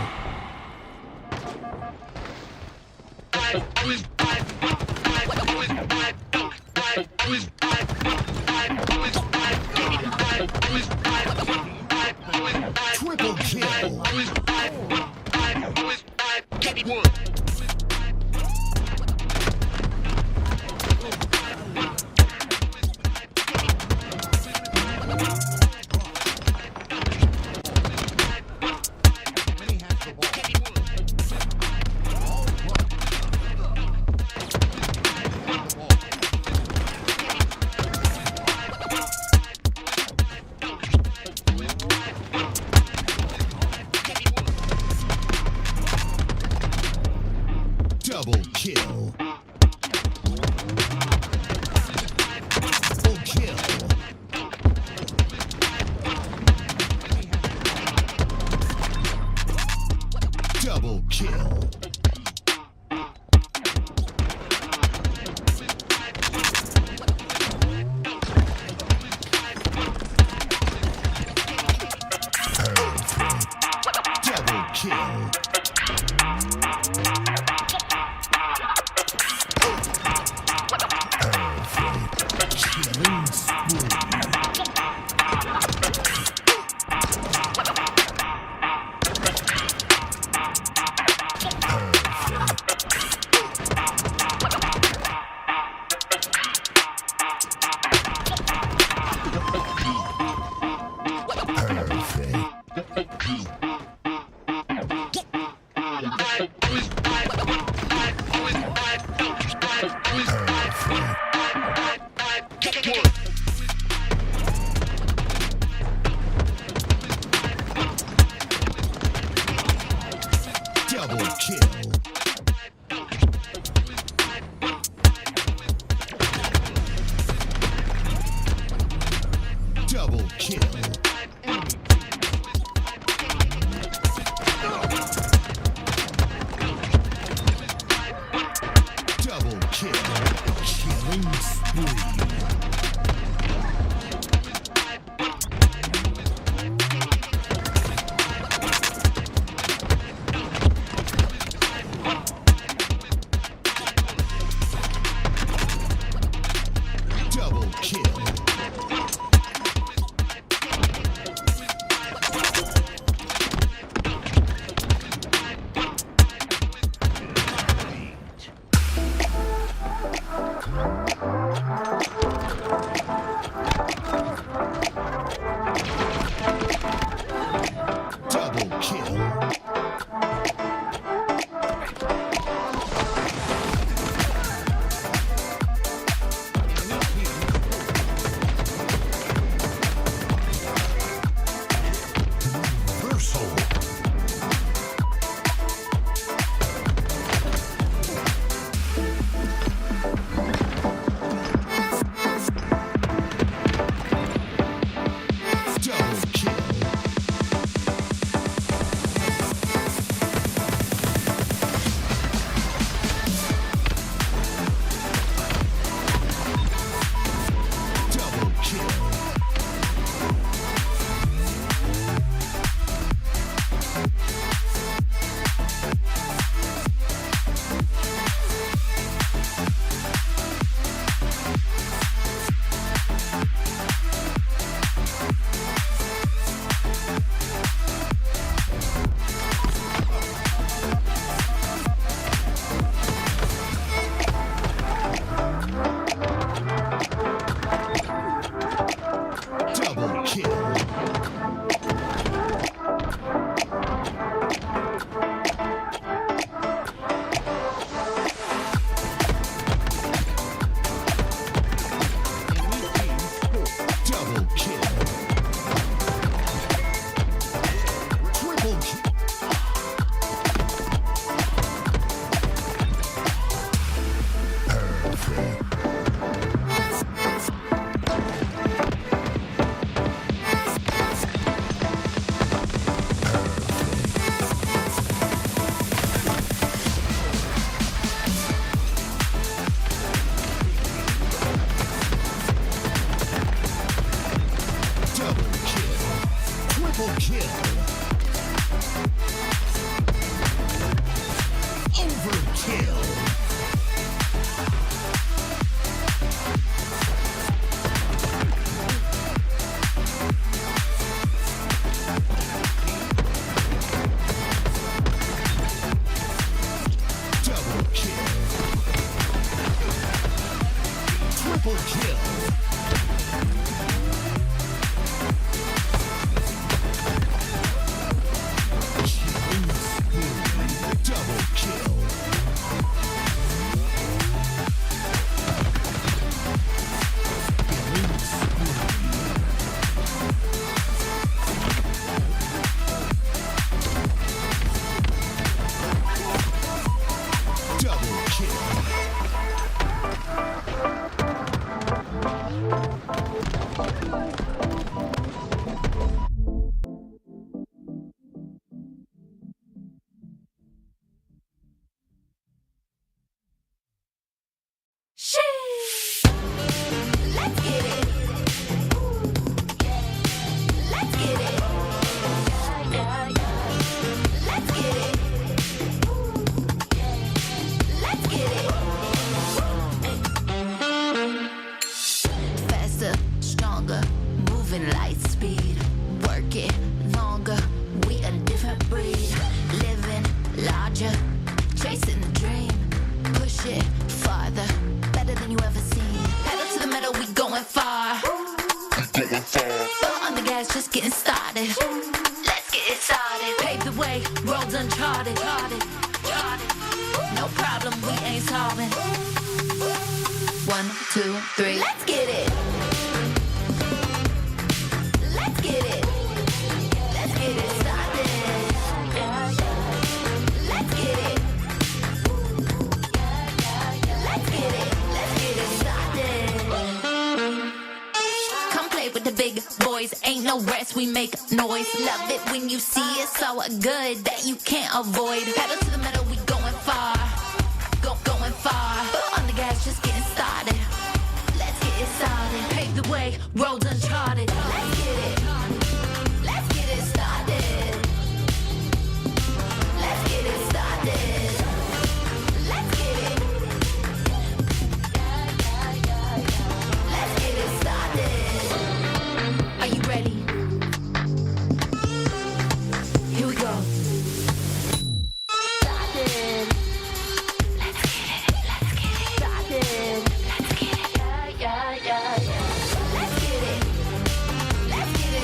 Triple kill. Double kill. Double kill. Double kill. Double kill. Killing spree. Double kill. Double kill. Double kill. Killing spree. Overkill. Double kill. Triple kill. Double kill. Double kill. Let's get it. Let's get it. Let's get it. Let's get it. Faster, stronger, moving light speed. Work it longer. We a different breed. Living larger, chasing the dream. Push it farther, better than you ever seen. Pedal to the metal, we going far. Foot on the gas, just getting started. Let's get it started. Pave the way, roads uncharted. No problem, we ain't solving. 1, 2, 3. Let's get it. Let's get it. Let's get it started. Let's get it. Let's get it. Let's get it started. Come play with the big boys. Ain't no rest, we make noise. Love it when you see it so good that you can't avoid. Pedal to the metal, we going far. Going far. Foot on the gas, just getting started. Let's get it started. Pave the way, roads uncharted. Let's get it. Let's get it started. Let's get it started. Let's get it. Let's get it started. Are you ready? Here we go. Started. Let's get it. Let's get it. Started. Let's get it. Yeah. Let's get it. Let's get it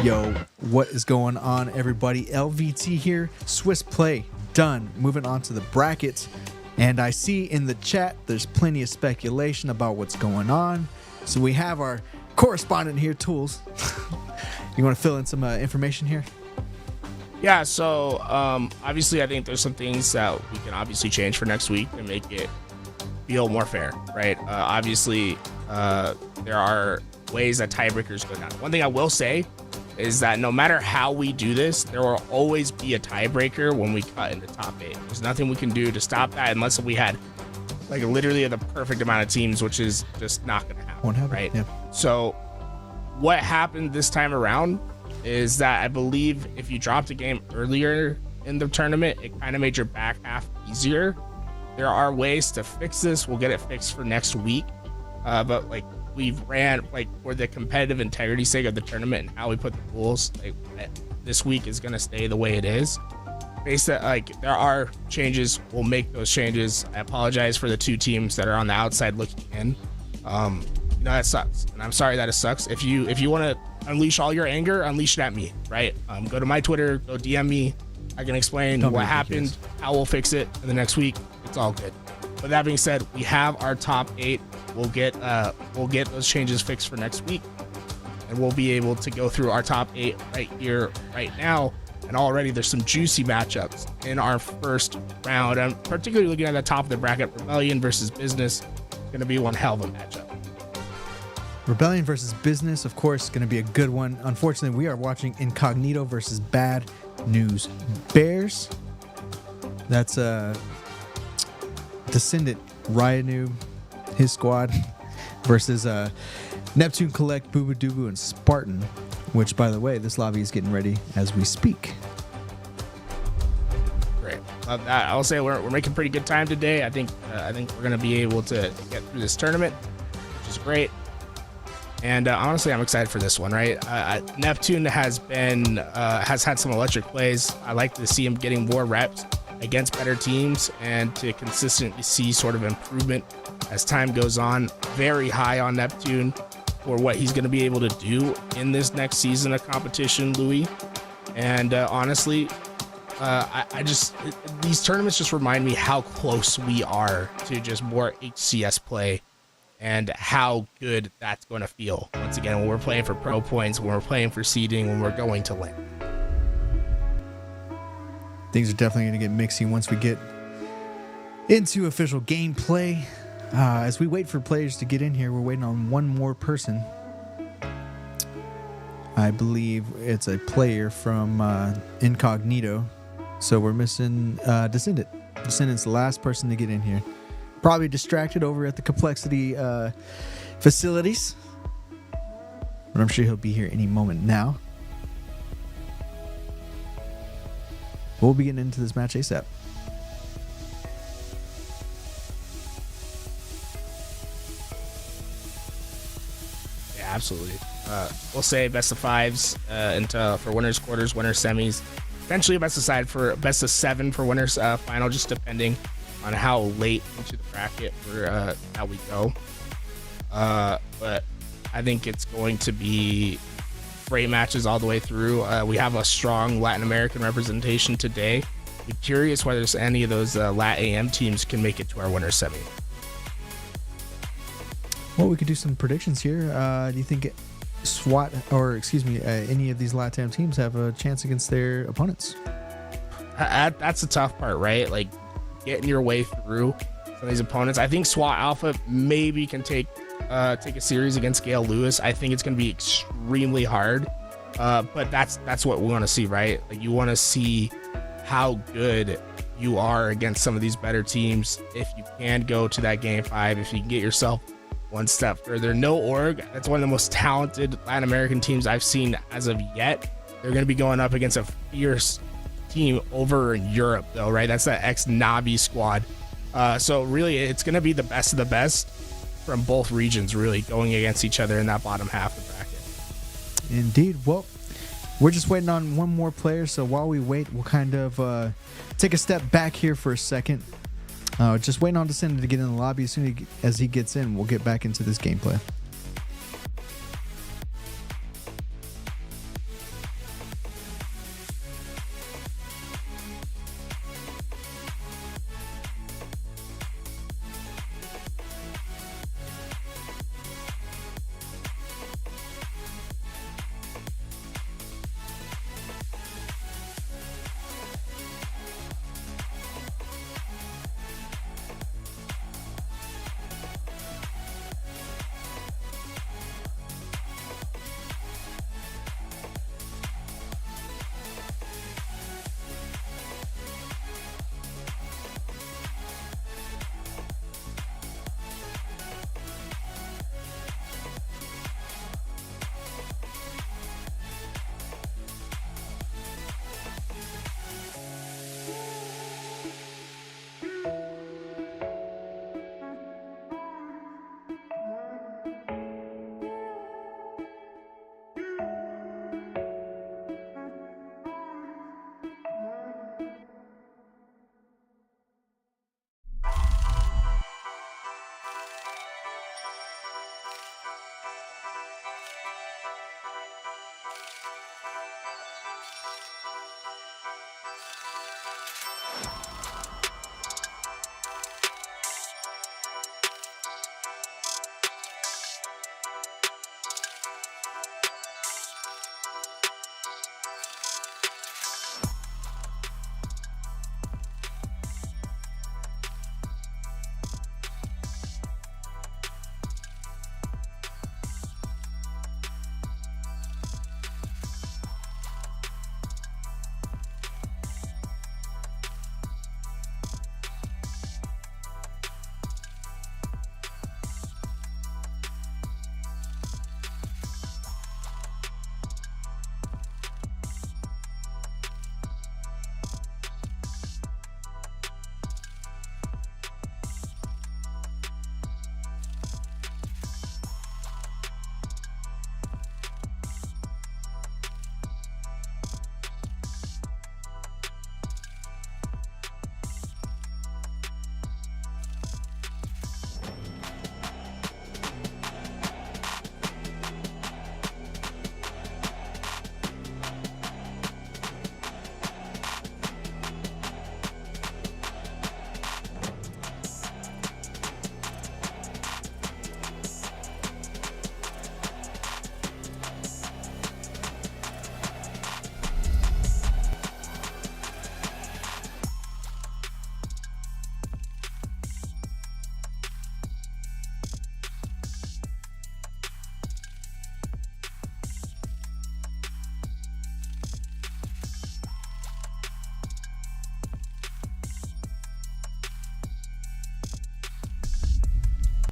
Yo, what is going on, everybody? LVT here. Swiss play done. Moving on to the brackets. And I see in the chat there's plenty of speculation about what's going on. So we have our correspondent here, Tools. You want to fill in some information here? Yeah, so obviously I think there's some things that we can obviously change for next week to make it feel more fair, right? Obviously, there are ways that tiebreakers go down. One thing I will say is that no matter how we do this, there will always be a tiebreaker when we cut into top 8. There's nothing we can do to stop that unless we had like literally the perfect amount of teams, which is just not going to happen, right? Yeah. So what happened this time around is that I believe if you dropped a game earlier in the tournament, it kind of made your back half easier. There are ways to fix this. We'll get it fixed for next week. But like we've ran like for the competitive integrity sake of the tournament and how we put the rules, like this week is going to stay the way it is. Based on like there are changes, we'll make those changes. I apologize for the 2 teams that are on the outside looking in. You know, that sucks, and I'm sorry that it sucks. If you want to unleash all your anger, unleash it at me, right? Go to my Twitter, go DM me. I can explain what happened, how we'll fix it in the next week. It's all good. But that being said, we have our top 8. We'll get those changes fixed for next week, and we'll be able to go through our top 8 right here, right now. And already there's some juicy matchups in our first round. I'm particularly looking at the top of the bracket. Rebellion versus Business, going to be one hell of a matchup. Rebellion versus Business, of course, going to be a good one. Unfortunately, we are watching Incognito versus Bad News Bears. That's Descendant Ryanu, his squad, versus Neptune, Kuhlect, Bubu, Dubu, and Spartan, which, by the way, this lobby is getting ready as we speak. Great. Love that. I'll say we're making pretty good time today. I think we're going to be able to get through this tournament, which is great. And honestly, I'm excited for this one, right? Neptune has had some electric plays. I like to see him getting more reps against better teams and to consistently see sort of improvement as time goes on. Very high on Neptune for what he's going to be able to do in this next season of competition, Louis. And honestly, these tournaments just remind me how close we are to just more HCS play and how good that's going to feel. Once again, when we're playing for pro points, when we're playing for seeding, when we're going to LAN. Things are definitely going to get mixy once we get into official gameplay. As we wait for players to get in here, we're waiting on one more person. I believe it's a player from Incognito. So we're missing Descendant. Descendant's the last person to get in here. Probably distracted over at the Complexity facilities. But I'm sure he'll be here any moment now. We'll be getting into this match ASAP. Yeah, absolutely. We'll say best of 5s for winners, quarters, winners, semis. Eventually best of 7 for winners final, just depending on how late into the bracket that we go. But I think it's going to be great matches all the way through. We have a strong Latin American representation today. I'm curious whether any of those Lat AM teams can make it to our winners semi. Well, we could do some predictions here. Do you think any of these LATAM teams have a chance against their opponents? That's the tough part, right? Like getting your way through some of these opponents. I think SWAT Alpha maybe can take a series against Gale Lewis. I think it's going to be extremely hard, but that's what we want to see, right? Like you want to see how good you are against some of these better teams. If you can go to that game 5, if you can get yourself one step further. No Org, that's one of the most talented Latin American teams I've seen as of yet. They're going to be going up against a fierce team over in Europe, though, right? That's that ex-Navi squad. So really, it's going to be the best of the best from both regions, really, going against each other in that bottom half of the bracket. Indeed. Well, we're just waiting on one more player, so while we wait, we'll kind of take a step back here for a second. Just waiting on Descendant to get in the lobby. As soon as he gets in, we'll get back into this gameplay.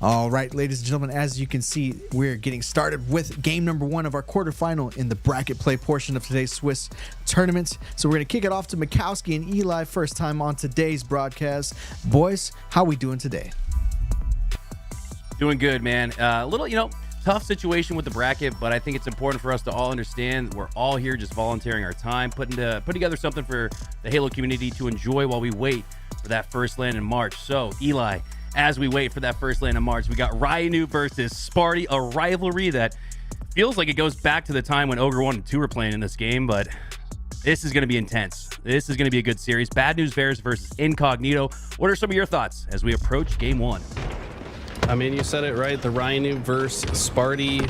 All right, ladies and gentlemen, as you can see, we're getting started with game number 1 of our quarterfinal in the bracket play portion of today's Swiss tournament. So we're going to kick it off to Mikowski and Eli, first time on today's broadcast. Boys, how we doing today? Doing good, man. A little, tough situation with the bracket, but I think it's important for us to all understand we're all here just volunteering our time, putting together something for the Halo community to enjoy while we wait for that first land in March. So, Eli, as we wait for that first land in March, we got Ryanu versus Sparty, a rivalry that feels like it goes back to the time when Ogre 1 and 2 were playing in this game, but this is going to be intense. This is going to be a good series. Bad News Bears versus Incognito. What are some of your thoughts as we approach game 1? I mean, you said it right. The Ryanu versus Sparty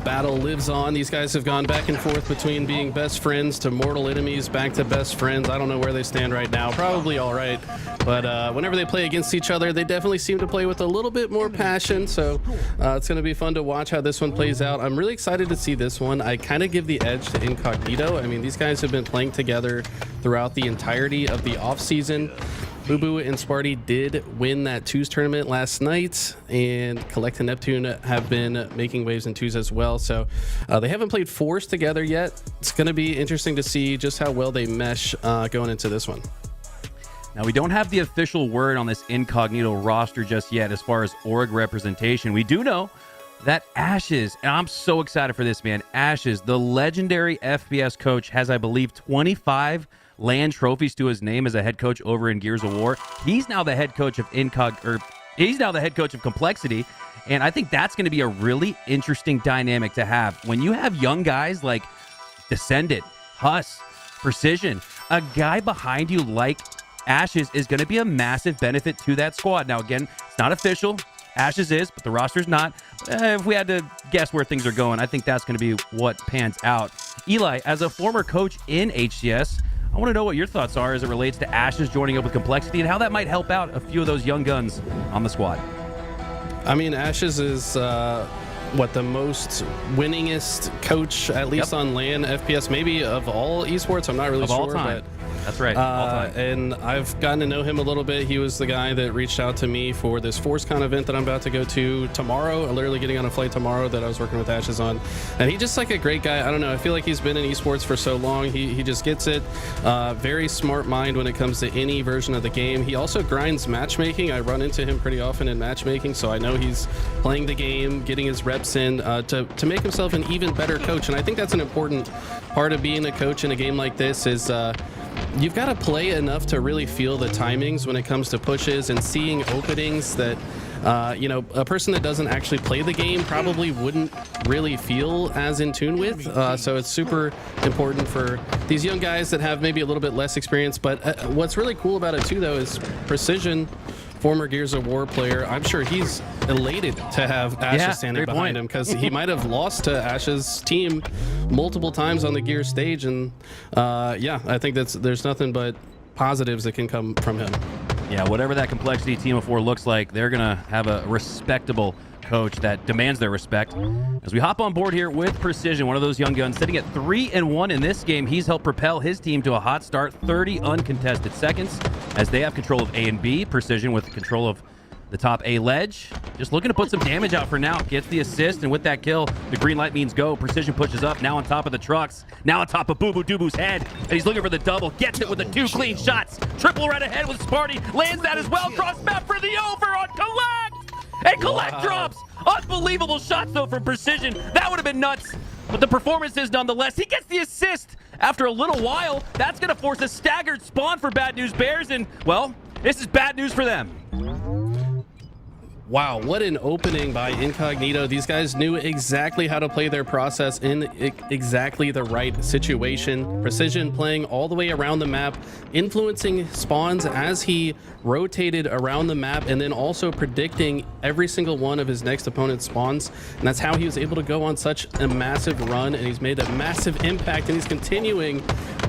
battle lives on. These guys have gone back and forth between being best friends to mortal enemies, back to best friends. I don't know where they stand right now. Probably all right. But whenever they play against each other, they definitely seem to play with a little bit more passion. So it's going to be fun to watch how this one plays out. I'm really excited to see this one. I kind of give the edge to Incognito. I mean, these guys have been playing together throughout the entirety of the offseason. Bubu and Sparty did win that twos tournament last night, and Kuhlect and Neptune have been making waves in twos as well. So they haven't played fours together yet. It's going to be interesting to see just how well they mesh going into this one. Now, we don't have the official word on this Incognito roster just yet as far as org representation. We do know that Ashes, and I'm so excited for this, man. Ashes, the legendary FPS coach, has, I believe, 25 land trophies to his name as a head coach over in Gears of War. He's now the head coach of Complexity, and I think that's going to be a really interesting dynamic to have. When you have young guys like Descendant, Huss, Precision, a guy behind you like Ashes is going to be a massive benefit to that squad. Now, again, it's not official. Ashes is, but the roster's not. If we had to guess where things are going, I think that's going to be what pans out. Eli, as a former coach in HCS, I want to know what your thoughts are as it relates to Ashes joining up with Complexity and how that might help out a few of those young guns on the squad. I mean, Ashes is the most winningest coach, at least on LAN FPS, maybe of all esports. I'm not really sure. All time. But that's right. All time. And I've gotten to know him a little bit. He was the guy that reached out to me for this ForceCon event that I'm about to go to tomorrow. I'm literally getting on a flight tomorrow that I was working with Ashes on. And he's just like a great guy. I don't know. I feel like he's been in esports for so long. He just gets it. Very smart mind when it comes to any version of the game. He also grinds matchmaking. I run into him pretty often in matchmaking, so I know he's playing the game, getting his reps in to make himself an even better coach. And I think that's an important part of being a coach in a game like this is you've got to play enough to really feel the timings when it comes to pushes and seeing openings that a person that doesn't actually play the game probably wouldn't really feel as in tune with. So it's super important for these young guys that have maybe a little bit less experience. But what's really cool about it too, though, is Precision, former Gears of War player. I'm sure he's elated to have Ashes standing behind him, because he might have lost to Ash's team multiple times on the Gears stage. And I think there's nothing but positives that can come from him. Yeah, whatever that Complexity team of 4 looks like, they're going to have a respectable coach that demands their respect. As we hop on board here with Precision, one of those young guns, sitting at 3-1 in this game. He's helped propel his team to a hot start, 30 uncontested seconds, as they have control of A and B. Precision with control of the top A ledge, just looking to put some damage out for now. Gets the assist, and with that kill, the green light means go. Precision pushes up, now on top of the trucks, now on top of Bubu Dubu's head, and he's looking for the double. Gets it with the 2 clean shots. Triple right ahead with Sparty, lands that as well. Cross map for the over on Kuhlect, and Kuhlect drops. Unbelievable shots though from Precision. That would have been nuts, but the performance is nonetheless. He gets the assist after a little while. That's going to force a staggered spawn for Bad News Bears, and well, this is bad news for them. Wow, what an opening by Incognito. These guys knew exactly how to play their process in exactly the right situation. Precision playing all the way around the map, influencing spawns as he rotated around the map, and then also predicting every single one of his next opponent's spawns. And that's how he was able to go on such a massive run, and he's made a massive impact, and he's continuing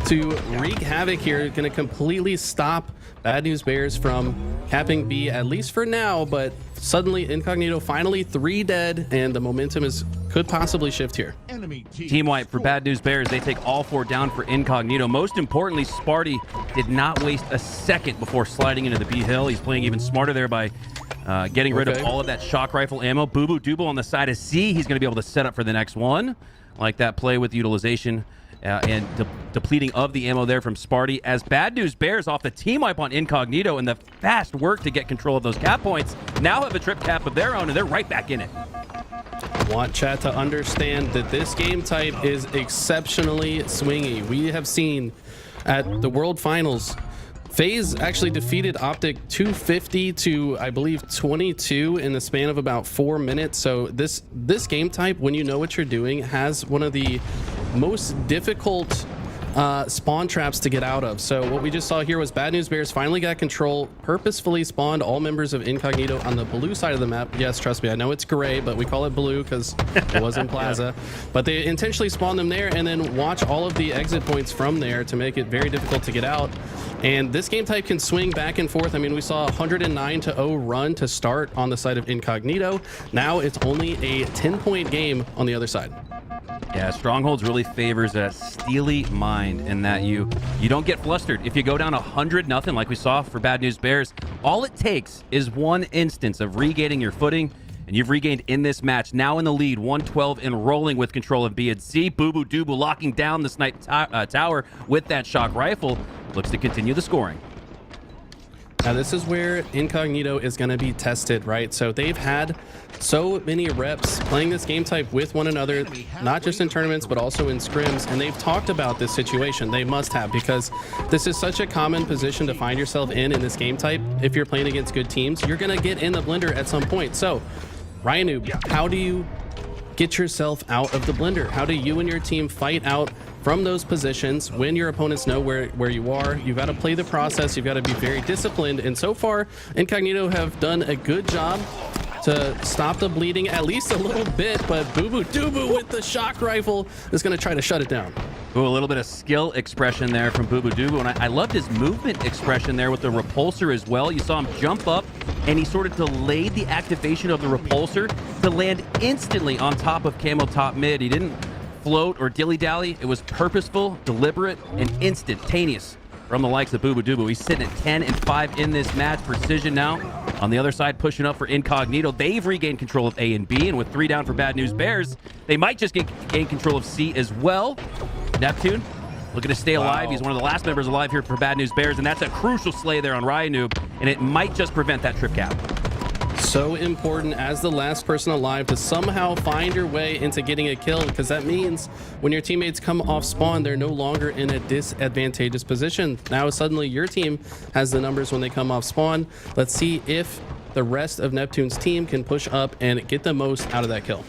to wreak havoc here. Going to completely stop Bad News Bears from capping B, at least for now, but suddenly Incognito finally 3 dead, and the momentum is could possibly shift here. Team wipe for Bad News Bears. They take all 4 down for Incognito. Most importantly, Sparty did not waste a second before sliding into the B hill. He's playing even smarter there by getting rid of all of that shock rifle ammo. Bubu Dubu on the side of C. He's going to be able to set up for the next one. Like that play with utilization and depleting of the ammo there from Sparty. As Bad News Bears off the team wipe on Incognito and the fast work to get control of those cap points now have a trip cap of their own, and they're right back in it. Want chat to understand that this game type is exceptionally swingy. We have seen at the World Finals, FaZe actually defeated Optic 250 to, I believe, 22 in the span of about 4 minutes. So this game type, when you know what you're doing, has one of the most difficult spawn traps to get out of. So what we just saw here was Bad News Bears finally got control, purposefully spawned all members of Incognito on the blue side of the map. Yes, trust me, I know it's gray, but we call it blue because it was in Plaza. But they intentionally spawned them there and then watch all of the exit points from there to make it very difficult to get out. And this game type can swing back and forth. I mean, we saw a 109-0 run to start on the side of Incognito. Now it's only a 10-point game on the other side. Yeah, Strongholds really favors a steely mind in that you don't get flustered. If you go down 100-0 like we saw for Bad News Bears, all it takes is one instance of regaining your footing, and you've regained in this match. Now in the lead, 112 and rolling with control of B and C. Bubu Dubu locking down the snipe tower with that shock rifle. Looks to continue the scoring. Now this is where Incognito is going to be tested, right? So they've had so many reps playing this game type with one another, not just in tournaments, but also in scrims. And they've talked about this situation. They must have, because this is such a common position to find yourself in this game type. If you're playing against good teams, you're going to get in the blender at some point. So Ryan, how do you get yourself out of the blender? How do you and your team fight out from those positions when your opponents know where you are? You've got to play the process. You've got to be very disciplined. And so far, Incognito have done a good job to stop the bleeding at least a little bit, but Bubu Dubu with the shock rifle is going to try to shut it down. Ooh, a little bit of skill expression there from Bubu Dubu, and I loved his movement expression there with the repulsor as well. You saw him jump up, and he sort of delayed the activation of the repulsor to land instantly on top of Camo top mid. He didn't float or dilly-dally. It was purposeful, deliberate, and instantaneous from the likes of Bubu Dubu. He's sitting at 10-5 in this match. Precision now on the other side, pushing up for Incognito. They've regained control of A and B, and with 3 down for Bad News Bears, they might just gain control of C as well. Neptune looking to stay alive. He's one of the last members alive here for Bad News Bears, and that's a crucial slay there on Ryanoob, and it might just prevent that trip cap. So important as the last person alive to somehow find your way into getting a kill, because that means when your teammates come off spawn, they're no longer in a disadvantageous position. Now suddenly your team has the numbers when they come off spawn. Let's see if the rest of Neptune's team can push up and get the most out of that kill.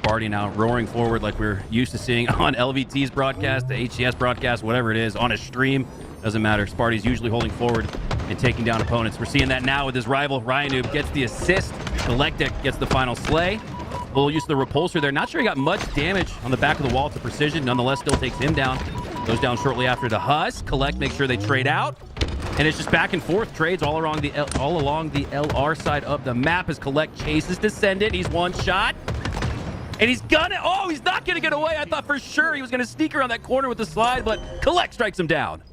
Sparty now roaring forward like we're used to seeing on LVT's broadcast, the HCS broadcast, whatever it is, on a stream. Doesn't matter. Sparty's usually holding forward and taking down opponents. We're seeing that now with his rival. Ryanoob gets the assist. Kuhlect gets the final slay. Little use of the repulsor there. Not sure he got much damage on the back of the wall to Precision. Nonetheless, still takes him down. Goes down shortly after to Huss. Kuhlect makes sure they trade out. And it's just back and forth trades all along the LR side of the map as Kuhlect chases Descendant. He's one shot. And he's gonna, oh, he's not gonna get away. I thought for sure he was gonna sneak around that corner with the slide, but Kuhlect strikes him down.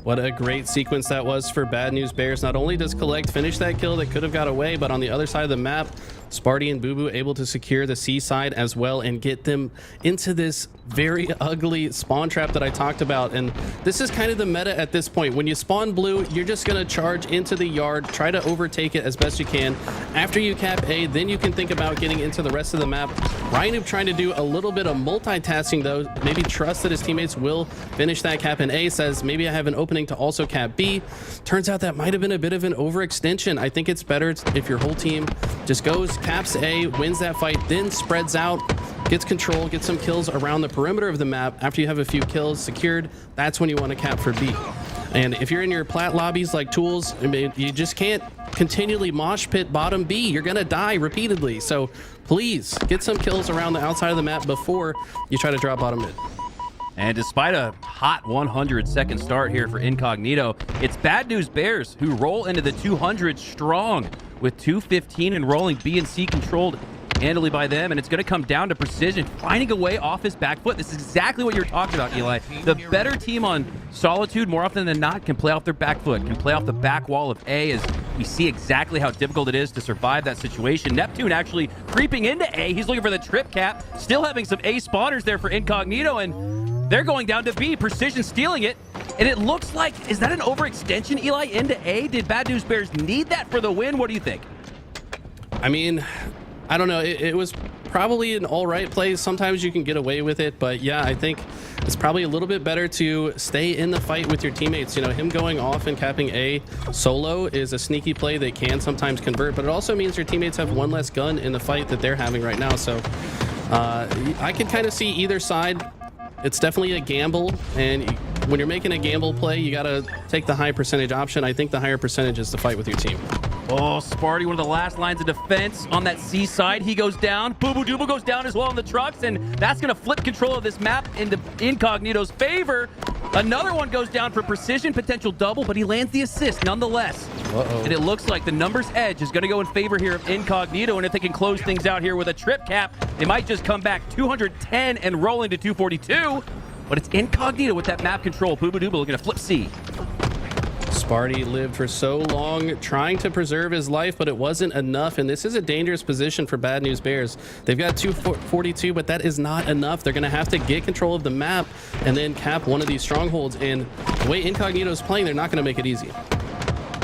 What a great sequence that was for Bad News Bears. Not only does Kuhlect finish that kill that could have got away, but on the other side of the map, Sparty and Bubu able to secure the C side as well and get them into this very ugly spawn trap that I talked about. And this is kind of the meta at this point. When you spawn blue, you're just going to charge into the yard, try to overtake it as best you can. After you cap A, then you can think about getting into the rest of the map. Ryanoob trying to do a little bit of multitasking though, maybe trust that his teammates will finish that cap in A, says maybe I have an opening to also cap B. Turns out that might have been a bit of an overextension. I think it's better if your whole team just goes, caps A, wins that fight, then spreads out, gets control, gets some kills around the perimeter of the map. After you have a few kills secured, that's when you want to cap for B. And if you're in your plat lobbies like Tools, I mean, you just can't continually mosh pit bottom B. You're gonna die repeatedly. So please get some kills around the outside of the map before you try to drop bottom mid. And despite a hot 100-second start here for Incognito, it's Bad News Bears who roll into the 200 strong with 2:15 and rolling. B and C controlled handily by them, and it's going to come down to precision, finding a way off his back foot. This is exactly what you're talking about, Eli. The better team on Solitude, more often than not, can play off their back foot, can play off the back wall of A, as we see exactly how difficult it is to survive that situation. Neptune actually creeping into A. He's looking for the trip cap, still having some A spawners there for Incognito, and they're going down to B. Precision stealing it, and it looks like, is that an overextension, Eli, into A? Did Bad News Bears need that for the win? What do you think? I mean, I don't know. It was probably an all right play. Sometimes you can get away with it, but yeah, I think it's probably a little bit better to stay in the fight with your teammates. You know, him going off and capping A solo is a sneaky play that can sometimes convert, but it also means your teammates have one less gun in the fight that they're having right now. So I can kind of see either side. It's definitely a gamble, and when you're making a gamble play, you got to take the high percentage option. I think the higher percentage is to fight with your team. Oh, Sparty, one of the last lines of defense on that C side. He goes down. Bubu Dubu goes down as well in the trucks, and that's going to flip control of this map into Incognito's favor. Another one goes down for precision, potential double, but he lands the assist nonetheless. Uh-oh. And it looks like the numbers edge is going to go in favor here of Incognito, and if they can close things out here with a trip cap, they might just come back 210 and roll into 242. But it's Incognito with that map control. Bubu Dubu looking to flip C. Sparty lived for so long trying to preserve his life, but it wasn't enough, and this is a dangerous position for Bad News Bears. They've got 242, but that is not enough. They're going to have to get control of the map and then cap one of these strongholds, and the way Incognito is playing, they're not going to make it easy.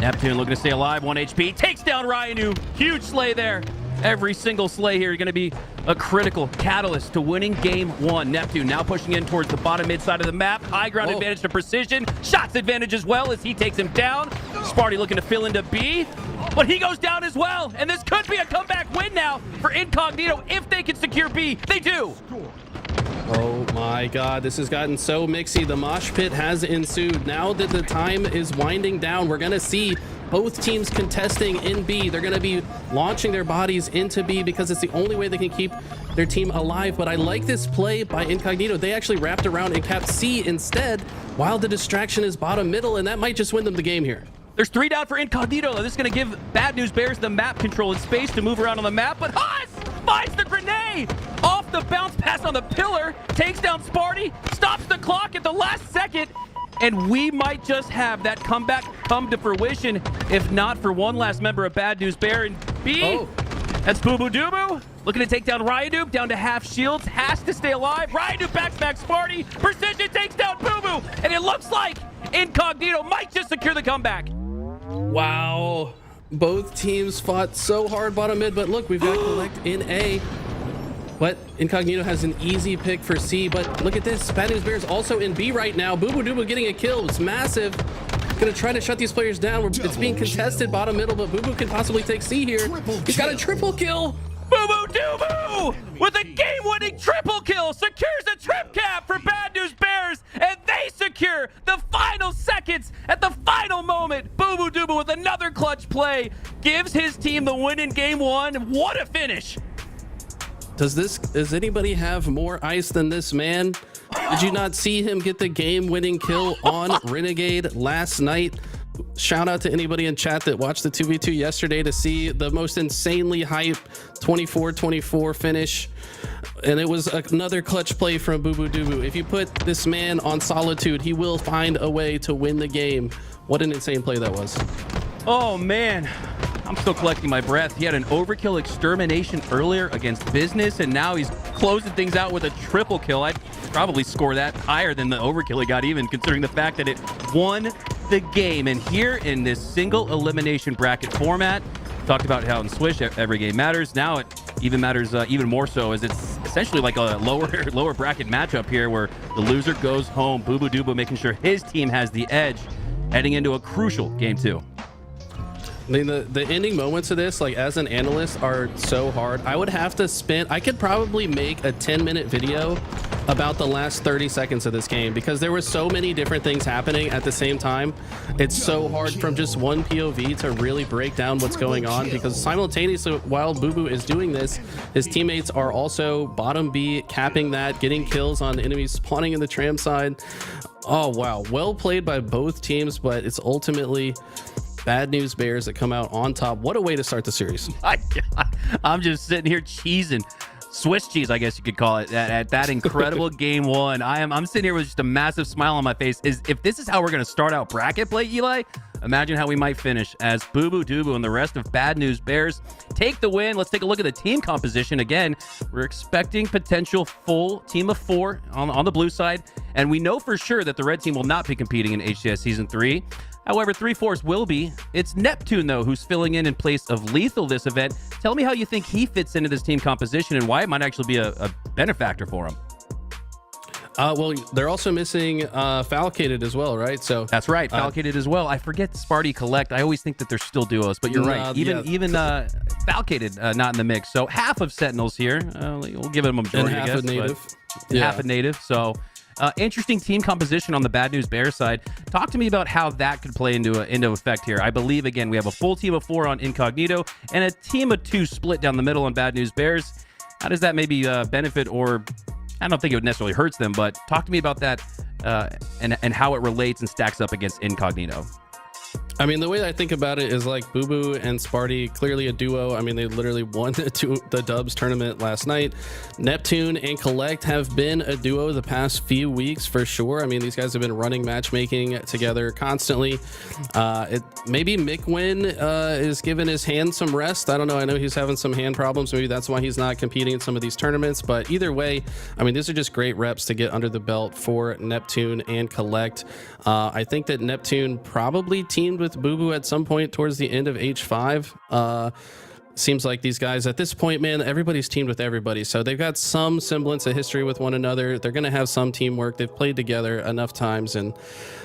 Neptune looking to stay alive, 1 HP, takes down Ryanu. Huge slay there. Every single slay here is going to be a critical catalyst to winning game one. Neptune now pushing in towards the bottom mid side of the map. High ground advantage to precision. Shots advantage as well as he takes him down. Sparty looking to fill into B, but he goes down as well. And this could be a comeback win now for Incognito if they can secure B. They do. Oh my god, this has gotten so mixy. The mosh pit has ensued. Now that the time is winding down, we're going to see both teams contesting in B. They're going to be launching their bodies into B because it's the only way they can keep their team alive. But I like this play by Incognito. They actually wrapped around and capped C instead while the distraction is bottom middle, and that might just win them the game here. There's 3 down for Incognito. This is going to give Bad News Bears the map control and space to move around on the map, but Haas finds the grenade! Off the bounce pass on the pillar, takes down Sparty, stops the clock at the last second, and we might just have that comeback come to fruition, if not for one last member of Bad News Bear in B. Oh. That's Bubu Dubu, looking to take down Ryadu, down to half shields, has to stay alive. Ryadu backsmack Sparty, precision takes down Bubu, and it looks like Incognito might just secure the comeback. Wow. Both teams fought so hard bottom mid, but look, we've got Kuhlect in A. But Incognito has an easy pick for C, but look at this. Bad News Bears also in B right now. Bubu Dubu getting a kill. It's massive. Gonna try to shut these players down. It's being contested bottom middle, but Bubu can possibly take C here. He's got a triple kill. Bubu Dubu with a game-winning triple kill secures a trip cap for Bad News Bears, and they secure the final seconds at the final moment. Bubu Dubu with another clutch play gives his team the win in game one. What a finish! Does anybody have more ice than this man? Did you not see him get the game-winning kill on Renegade last night? Shout out to anybody in chat that watched the 2v2 yesterday to see the most insanely hype 24-24 finish. And it was another clutch play from Bubu Dubu. If you put this man on Solitude, he will find a way to win the game. What an insane play that was. Oh man, I'm still collecting my breath. He had an overkill extermination earlier against Business, and now he's closing things out with a triple kill. I'd probably score that higher than the overkill he got, even considering the fact that it won the game. And here in this single elimination bracket format, talked about how in Swish every game matters. Now it even matters even more so, as it's essentially like a lower bracket matchup here where the loser goes home. Bubu Dubu making sure his team has the edge heading into a crucial game two. I mean, the ending moments of this, like as an analyst, are so hard. I would have to spend, I could probably make a 10-minute video about the last 30 seconds of this game because there were so many different things happening at the same time. It's so hard from just one POV to really break down what's going on, because simultaneously while Bubu is doing this, his teammates are also bottom B, capping that, getting kills on enemies spawning in the tram side. Oh wow, well played by both teams, but it's ultimately Bad News Bears that come out on top. What a way to start the series. My God. I'm just sitting here cheesing. Swiss cheese, I guess you could call it, at that incredible game one. I'm sitting here with just a massive smile on my face. If this is how we're going to start out bracket play, Eli, imagine how we might finish as Bubu, Dubu, and the rest of Bad News Bears take the win. Let's take a look at the team composition. Again, we're expecting potential full team of 4 on the blue side, and we know for sure that the red team will not be competing in HCS Season 3. However, 3/4 will be. It's Neptune, though, who's filling in place of Lethal this event. Tell me how you think he fits into this team composition and why it might actually be a benefactor for him. Well, they're also missing Falcated as well, right? So that's right, Falcated as well. I forget Sparty, Kuhlect. I always think that they're still duos, but you're right. Even Falcated not in the mix. So half of Sentinels here. We'll give it a majority, and half I guess, a native. Half a native. So interesting team composition on the Bad News Bears side. Talk to me about how that could play into effect here. I believe, again, we have a full team of 4 on Incognito and a team of 2 split down the middle on Bad News Bears. How does that maybe benefit, or I don't think it would necessarily hurts them, but talk to me about that and how it relates and stacks up against Incognito. I mean, the way I think about it is like Bubu and Sparty, clearly a duo. I mean, they literally won the Dubs tournament last night. Neptune and Kuhlect have been a duo the past few weeks for sure. I mean, these guys have been running matchmaking together constantly. Maybe Mikwin is giving his hand some rest. I don't know. I know he's having some hand problems. Maybe that's why he's not competing in some of these tournaments. But either way, I mean, these are just great reps to get under the belt for Neptune and Kuhlect. I think that Neptune probably teamed with Bubu at some point towards the end of H5. Seems like these guys at this point, man, everybody's teamed with everybody. So they've got some semblance of history with one another. They're going to have some teamwork. They've played together enough times. And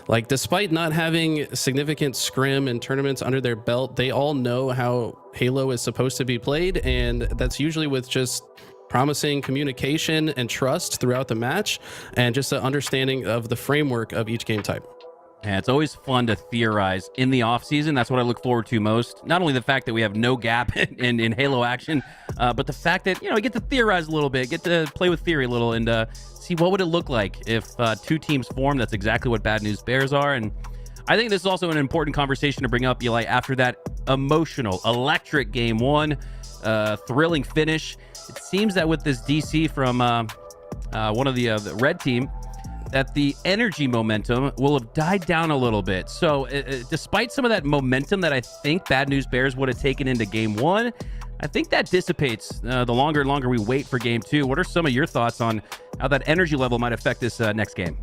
like, despite not having significant scrim and tournaments under their belt, they all know how Halo is supposed to be played. And that's usually with just promising communication and trust throughout the match and just an understanding of the framework of each game type. Yeah, it's always fun to theorize in the off season. That's what I look forward to most. Not only the fact that we have no gap in Halo action, but the fact that, you know, I get to theorize a little bit, get to play with theory a little, and see what would it look like if 2 teams form. That's exactly what Bad News Bears are. And I think this is also an important conversation to bring up, Eli, after that emotional, electric game 1, thrilling finish. It seems that with this DC from one of the red team, that the energy momentum will have died down a little bit. So despite some of that momentum that I think Bad News Bears would have taken into game 1, I think that dissipates the longer and longer we wait for game 2. What are some of your thoughts on how that energy level might affect this next game?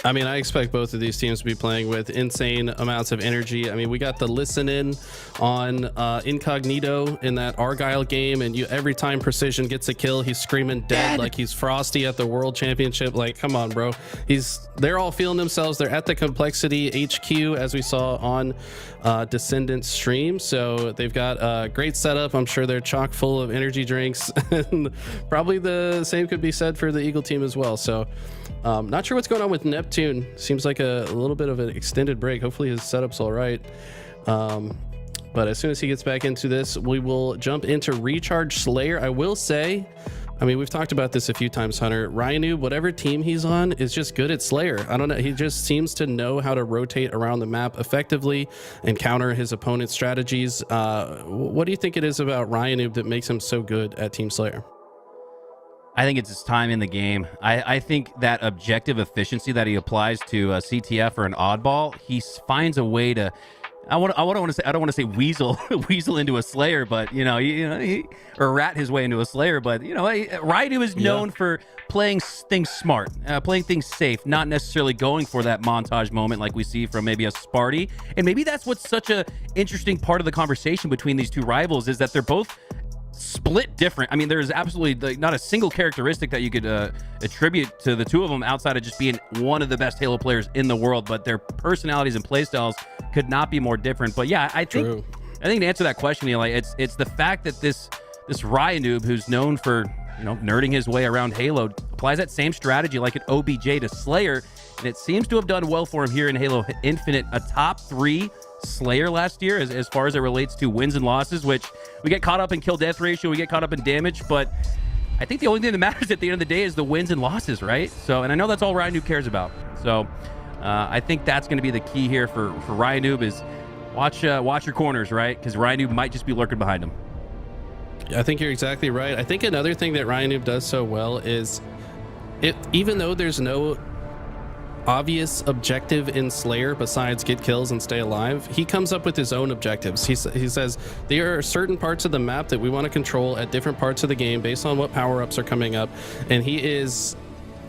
I mean, I expect both of these teams to be playing with insane amounts of energy. I mean, we got the listen in on Incognito in that Argyle game, and every time Precision gets a kill, he's screaming dead like he's Frosty at the World Championship. Like, come on, bro. They're all feeling themselves. They're at the Complexity HQ, as we saw on Descendant stream. So they've got a great setup. I'm sure they're chock full of energy drinks. And probably the same could be said for the Eagle team as well. So not sure what's going on with Neptune. Seems like a little bit of an extended break. Hopefully his setup's all right. But as soon as he gets back into this, we will jump into Recharge Slayer. I will say, I mean, we've talked about this a few times, Hunter. Ryanu, whatever team he's on, is just good at Slayer. I don't know. He just seems to know how to rotate around the map effectively and counter his opponent's strategies. What do you think it is about Ryanu that makes him so good at Team Slayer? I think it's his time in the game. I think that objective efficiency that he applies to CTF or an oddball, he finds a way to. I don't want to say weasel into a Slayer, but or rat his way into a Slayer. But Raidu is known for playing things smart, playing things safe, not necessarily going for that montage moment like we see from maybe a Sparty. And maybe that's what's such a interesting part of the conversation between these two rivals, is that they're both split different. I mean, there's absolutely not a single characteristic that you could attribute to the two of them outside of just being one of the best Halo players in the world, but their personalities and playstyles could not be more different. But yeah, I think to answer that question, Eli, it's the fact that this Ryanoob, who's known for nerding his way around Halo, applies that same strategy like an OBJ to Slayer, and it seems to have done well for him here in Halo Infinite. A top 3 Slayer last year as far as it relates to wins and losses, which we get caught up in kill death ratio, we get caught up in damage, but I think the only thing that matters at the end of the day is the wins and losses, right? So, and I know that's all Ryanoob cares about. So I think that's going to be the key here for Ryanoob, is Watch your corners, right? Because Ryan might just be lurking behind him. I think you're exactly right. I think another thing that Ryan Noob does so well is, even though there's no obvious objective in Slayer besides get kills and stay alive, he comes up with his own objectives. He says there are certain parts of the map that we want to control at different parts of the game based on what power-ups are coming up, and he is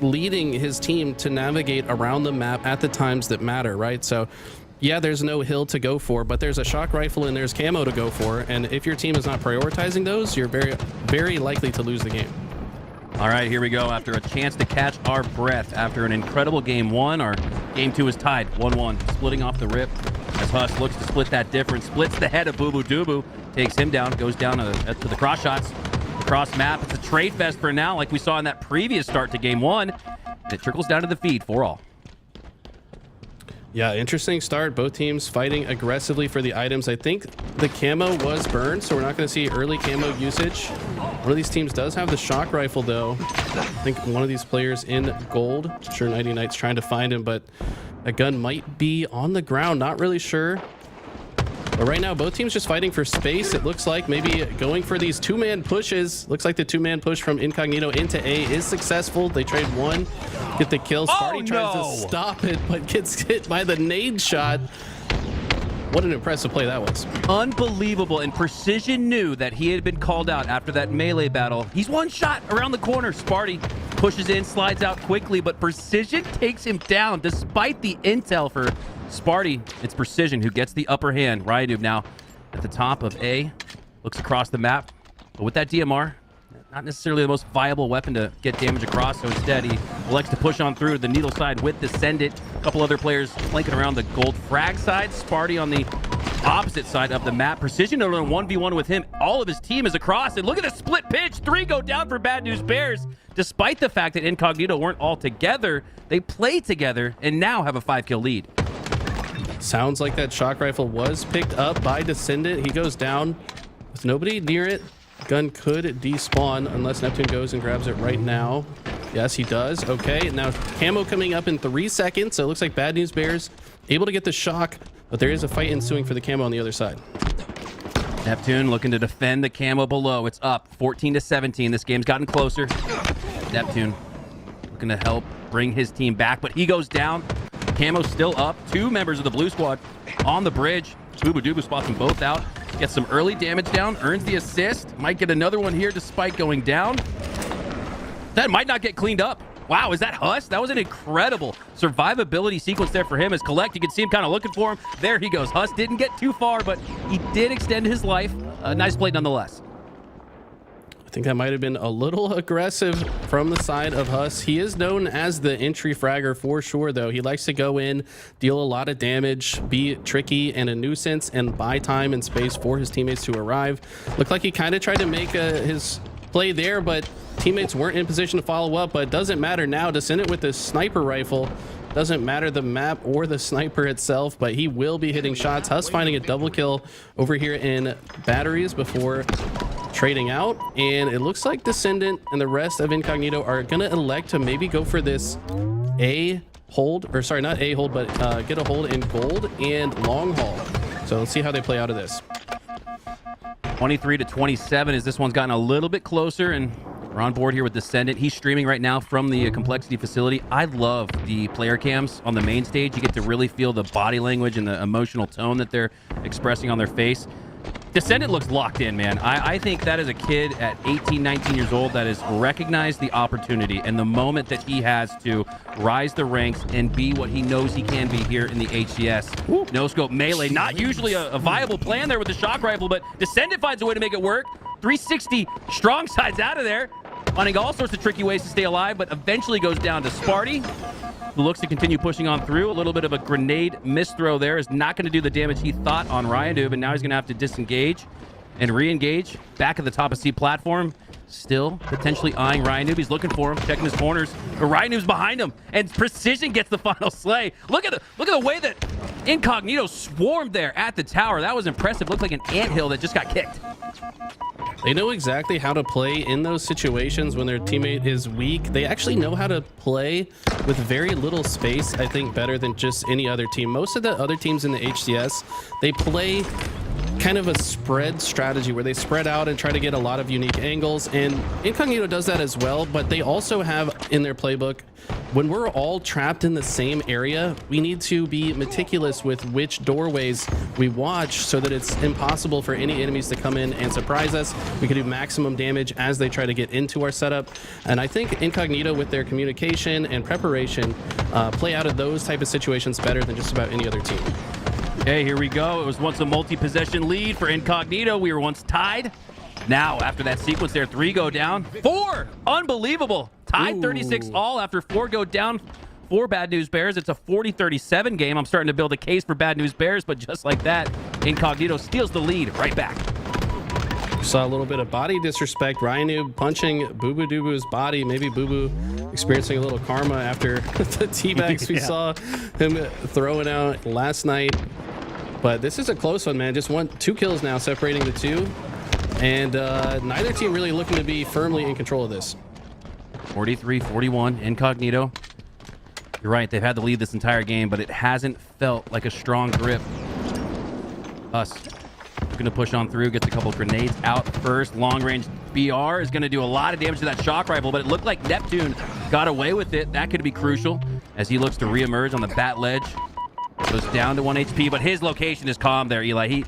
leading his team to navigate around the map at the times that matter, right? So yeah, there's no hill to go for, but there's a shock rifle and there's camo to go for, and if your team is not prioritizing those, you're very, very likely to lose the game. All right, here we go. After a chance to catch our breath after an incredible game one, our game two is tied 1-1, splitting off the rip as Huss looks to split that difference, splits the head of Bubu. Dubu takes him down, goes down to the cross shots across map. It's a trade fest for now, like we saw in that previous start to game one, and it trickles down to the feed for all. Yeah, interesting start. Both teams fighting aggressively for the items. I think the camo was burned, so we're not going to see early camo usage. One of these teams does have the shock rifle, though. I think one of these players in gold. I'm sure Nighty Knight's trying to find him, but a gun might be on the ground. Not really sure. But right now, both teams just fighting for space. It looks like maybe going for these two-man pushes. Looks like the two-man push from Incognito into A is successful. They trade one, get the kill. Sparty tries to stop it, but gets hit by the nade shot. What an impressive play that was. Unbelievable. And Precision knew that he had been called out after that melee battle. He's one shot around the corner. Sparty pushes in, slides out quickly, but Precision takes him down despite the intel for Sparty. It's Precision who gets the upper hand. Ryadub now at the top of A, looks across the map, but with that DMR, not necessarily the most viable weapon to get damage across, so instead he elects to push on through to the needle side with Descendant. A couple other players flanking around the gold frag side. Sparty on the opposite side of the map. Precision in a 1v1 with him. All of his team is across, and look at the split pitch. 3 go down for Bad News Bears. Despite the fact that Incognito weren't all together, they play together and now have a 5-kill lead. Sounds like that shock rifle was picked up by Descendant. He goes down with nobody near it. Gun could despawn unless Neptune goes and grabs it right now. Yes, he does. Okay, now camo coming up in 3 seconds. So it looks like Bad News Bears able to get the shock, but there is a fight ensuing for the camo on the other side. Neptune looking to defend the camo below. It's up 14-17. This game's gotten closer. Neptune looking to help bring his team back, but he goes down. Camo's still up. 2 members of the blue squad on the bridge. Bubu Dubu spots them both out. Gets some early damage down. Earns the assist. Might get another one here despite going down. That might not get cleaned up. Wow, is that Huss? That was an incredible survivability sequence there for him. As Kuhlect, you can see him kind of looking for him. There he goes. Huss didn't get too far, but he did extend his life. Nice play nonetheless. I think that might have been a little aggressive from the side of Huss. He is known as the entry fragger for sure, though. He likes to go in, deal a lot of damage, be tricky and a nuisance, and buy time and space for his teammates to arrive. Looked like he kind of tried to make his play there, but teammates weren't in position to follow up. But it doesn't matter now. Descendant with the sniper rifle. Doesn't matter the map or the sniper itself, but he will be hitting shots. Huss finding a double kill over here in batteries before trading out, and it looks like Descendant and the rest of Incognito are gonna elect to maybe go for this A hold, or sorry, not A hold, but get a hold in gold and long haul. So let's see how they play out of this. 23-27 as this one's gotten a little bit closer, and we're on board here with Descendant. He's streaming right now from the Complexity facility. I love the player cams on the main stage. You get to really feel the body language and the emotional tone that they're expressing on their face. Descendant looks locked in, man. I think that is a kid at 18, 19 years old that has recognized the opportunity and the moment that he has to rise the ranks and be what he knows he can be here in the HCS. No scope melee, not usually a viable plan there with the shock rifle, but Descendant finds a way to make it work. 360 strong sides out of there, finding all sorts of tricky ways to stay alive, but eventually goes down to Sparty, who looks to continue pushing on through. A little bit of a grenade misthrow there is not going to do the damage he thought on Ryadub, and now he's going to have to disengage and re-engage back at the top of C platform. Still potentially eyeing Ryadub. He's looking for him, checking his corners, but Ryadub's behind him, and Precision gets the final slay. Look at the way that Incognito swarmed there at the tower. That was impressive. Looked like an anthill that just got kicked. They know exactly how to play in those situations when their teammate is weak. They actually know how to play with very little space, I think, better than just any other team. Most of the other teams in the HCS, they play kind of a spread strategy where they spread out and try to get a lot of unique angles, and Incognito does that as well, but they also have in their playbook, when we're all trapped in the same area, we need to be meticulous with which doorways we watch so that it's impossible for any enemies to come in and surprise us. We can do maximum damage as they try to get into our setup, and I think Incognito with their communication and preparation play out of those type of situations better than just about any other team. Okay, here we go. It was once a multi-possession lead for Incognito. We were once tied. Now, after that sequence there, 3 go down. 4! Unbelievable. Tied 36 all after 4 go down for Bad News Bears. It's a 40-37 game. I'm starting to build a case for Bad News Bears, but just like that, Incognito steals the lead right back. Saw a little bit of body disrespect. Ryan punching Bubu Dubu's body. Maybe Bubu experiencing a little karma after the teabags we saw him throwing out last night. But this is a close one, man. Just 2 kills now separating the two. And neither team really looking to be firmly in control of this. 43-41, Incognito. You're right, they've had the lead this entire game, but it hasn't felt like a strong grip. Us looking to push on through, gets a couple grenades out first. Long-range BR is going to do a lot of damage to that shock rifle, but it looked like Neptune got away with it. That could be crucial as he looks to reemerge on the bat ledge. Goes down to 1 HP, but his location is calm there, Eli. He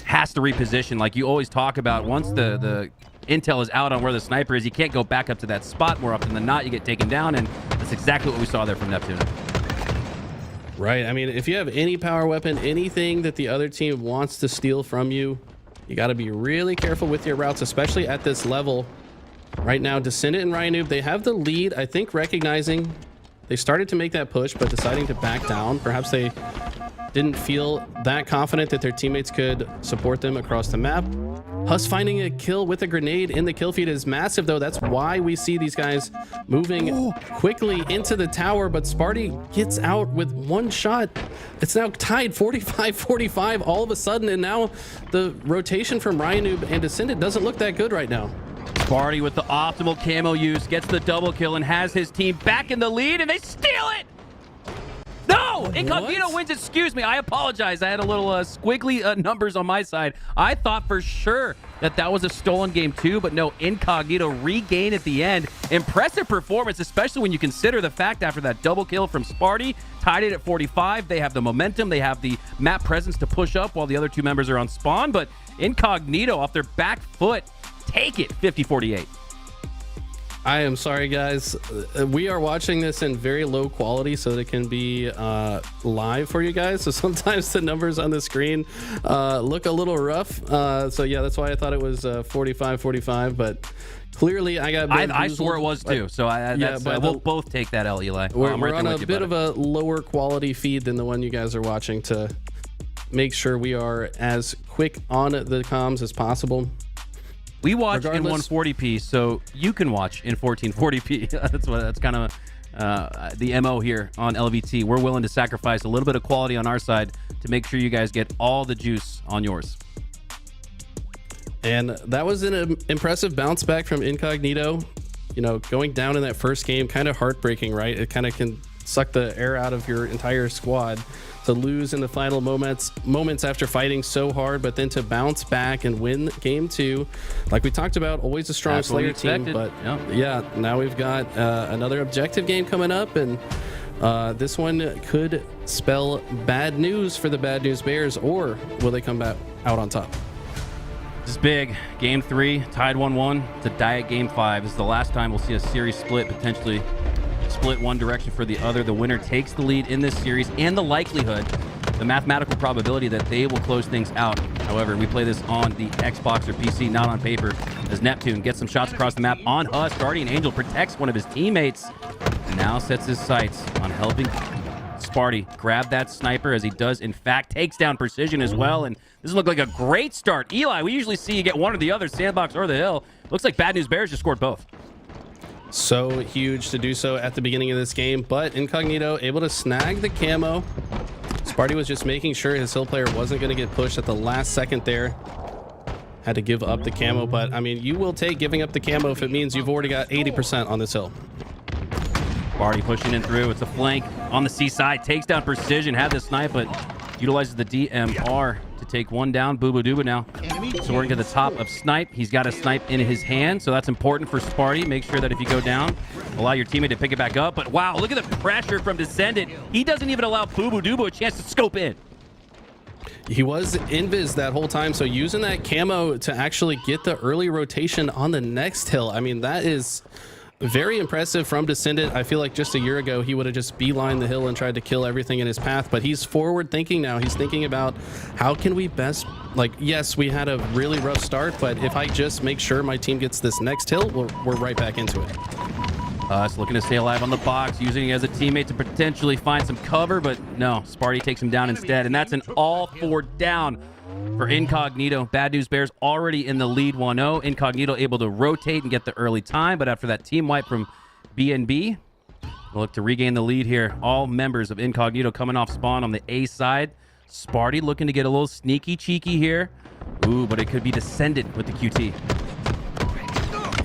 has to reposition like you always talk about. Once the intel is out on where the sniper is, you can't go back up to that spot. More often than not, you get taken down, and that's exactly what we saw there from Neptune. Right. I mean, if you have any power weapon, anything that the other team wants to steal from you, you got to be really careful with your routes, especially at this level. Right now, Descendant and Ryanoob, they have the lead. I think recognizing they started to make that push, but deciding to back down. Perhaps they didn't feel that confident that their teammates could support them across the map. Huss finding a kill with a grenade in the kill feed is massive, though. That's why we see these guys moving quickly into the tower, but Sparty gets out with 1 shot. It's now tied 45-45 all of a sudden, and now the rotation from Ryanoob and Descendant doesn't look that good right now. Sparty with the optimal camo use gets the double kill and has his team back in the lead, and they steal it! No! Incognito wins. Excuse me. I apologize. I had a little squiggly numbers on my side. I thought for sure that was a stolen game too, but no, Incognito regained at the end. Impressive performance, especially when you consider the fact after that double kill from Sparty, tied it at 45. They have the momentum. They have the map presence to push up while the other 2 members are on spawn, but Incognito off their back foot, take it 50-48. I am sorry, guys. We are watching this in very low quality so that it can be live for you guys. So sometimes the numbers on the screen look a little rough. So yeah, that's why I thought it was 45-45. But clearly, I got. I swore it was too. So we'll both take that L, Eli. We're on a bit of a lower quality feed than the one you guys are watching to make sure we are as quick on the comms as possible. We watch in 140p, so you can watch in 1440p. That's kind of the MO here on LVT. We're willing to sacrifice a little bit of quality on our side to make sure you guys get all the juice on yours. And that was an impressive bounce back from Incognito. You know, going down in that first game, kind of heartbreaking, right? It kind of can suck the air out of your entire squad. To lose in the final moments after fighting so hard, but then to bounce back and win game 2, like we talked about, always a strong Slayer team. But yeah, now we've got another objective game coming up, and this one could spell bad news for the Bad News Bears, or will they come back out on top? This is big. Game 3, tied 1-1 to die at game 5. This is the last time we'll see a series split, potentially split one direction for the other. The winner takes the lead in this series, and the likelihood, the mathematical probability that they will close things out. However, we play this on the Xbox or PC, not on paper, as Neptune gets some shots across the map on Huss. Guardian Angel protects one of his teammates and now sets his sights on helping Sparty grab that sniper, as he does in fact takes down Precision as well. And this looked like a great start. Eli, we usually see you get one or the other, Sandbox or the Hill. Looks like Bad News Bears just scored both. So huge to do so at the beginning of this game, but Incognito able to snag the camo. Sparty was just making sure his hill player wasn't going to get pushed at the last second there. Had to give up the camo, but I mean, you will take giving up the camo if it means you've already got 80% on this hill. Sparty pushing in through. It's a flank on the C side. Takes down Precision. Had the snipe, but utilizes the DMR to take one down. Bubu Dubu now soaring to the top of snipe. He's got a snipe in his hand, so that's important for Sparty. Make sure that if you go down, allow your teammate to pick it back up. But wow, look at the pressure from Descendant. He doesn't even allow Bubu Dubu a chance to scope in. He was invis that whole time, so using that camo to actually get the early rotation on the next hill, I mean, that is very impressive from Descendant. I feel like just a year ago he would have just beelined the hill and tried to kill everything in his path, but he's forward thinking now. He's thinking about how can we best, like, yes, we had a really rough start, but if I just make sure my team gets this next hill, we're right back into it. Us looking to stay alive on the box, using it as a teammate to potentially find some cover, but no, Sparty takes him down instead, and that's an all 4 down for Incognito. Bad News Bears already in the lead 1-0. Incognito able to rotate and get the early time, but after that team wipe from BNB, we'll look to regain the lead here. All members of Incognito coming off spawn on the A side. Sparty looking to get a little sneaky cheeky here. Ooh, but it could be Descendant with the QT.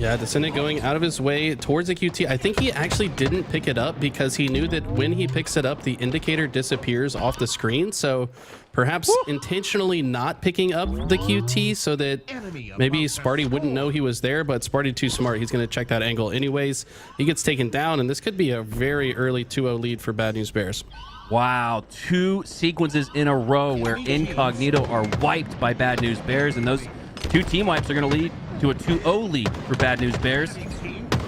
Yeah, Descendant going out of his way towards the QT. I think he actually didn't pick it up because he knew that when he picks it up, the indicator disappears off the screen. So perhaps intentionally not picking up the QT so that maybe Sparty wouldn't know he was there, but Sparty too smart. He's going to check that angle anyways. He gets taken down, and this could be a very early 2-0 lead for Bad News Bears. Wow, 2 sequences in a row where Incognito are wiped by Bad News Bears, and those 2 team wipes are going to lead to a 2-0 lead for Bad News Bears.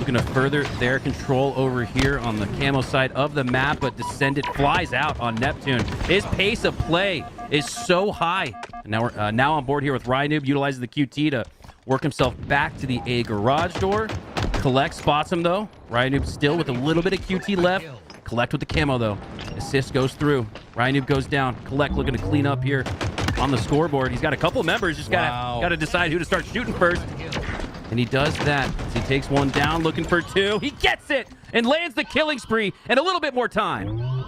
Looking to further their control over here on the camo side of the map, but Descendant flies out on Neptune. His pace of play is so high. And now we're now on board here with Rynoob, utilizes the QT to work himself back to the A garage door. Kuhlect spots him though. Rynoob still with a little bit of QT left. Kuhlect with the camo though. Assist goes through. Rynoob goes down. Kuhlect looking to clean up here on the scoreboard. He's got a couple members, just gotta decide who to start shooting first. And he does that as he takes one down, looking for 2. He gets it and lands the killing spree and a little bit more time.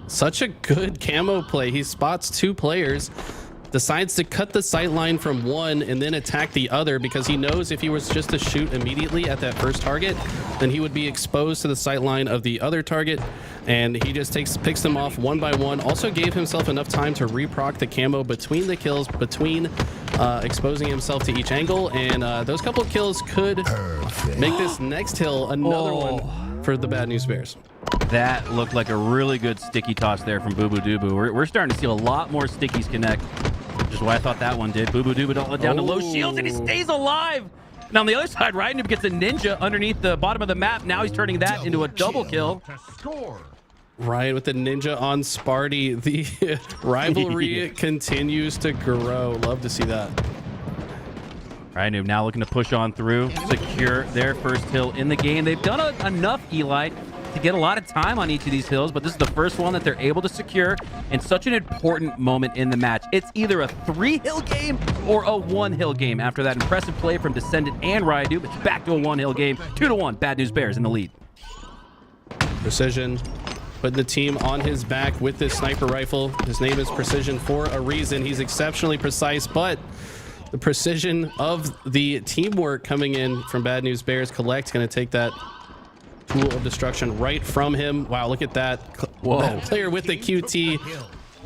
Such a good camo play. He spots 2 players, decides to cut the sight line from one and then attack the other because he knows if he was just to shoot immediately at that first target, then he would be exposed to the sight line of the other target. And he just picks them off one by one. Also gave himself enough time to reproc the camo between the kills, between exposing himself to each angle. And those couple of kills could make this next hill another one for the Bad News Bears. That looked like a really good sticky toss there from Bubu Dubu. We're starting to see a lot more stickies connect, which is why I thought that one did. Bubu Dubu don't let down to low shields, and he stays alive. And on the other side, Rynoob gets a ninja underneath the bottom of the map. Now he's turning that into a double kill. Right, with the ninja on Sparty, the rivalry continues to grow. Love to see that. Rynoob now looking to push on through, secure their first hill in the game. They've done enough, Eli, to get a lot of time on each of these hills, but this is the first one that they're able to secure in such an important moment in the match. It's either a 3-hill game or a 1-hill game. After that impressive play from Descendant and Rynoob, it's back to a 1-hill game. 2-1, Bad News Bears in the lead. Precision putting the team on his back with this sniper rifle. His name is Precision for a reason. He's exceptionally precise, but the precision of the teamwork coming in from Bad News Bears. Kuhlect going to take that tool of destruction right from him. Wow, look at that. Whoa. That player with the QT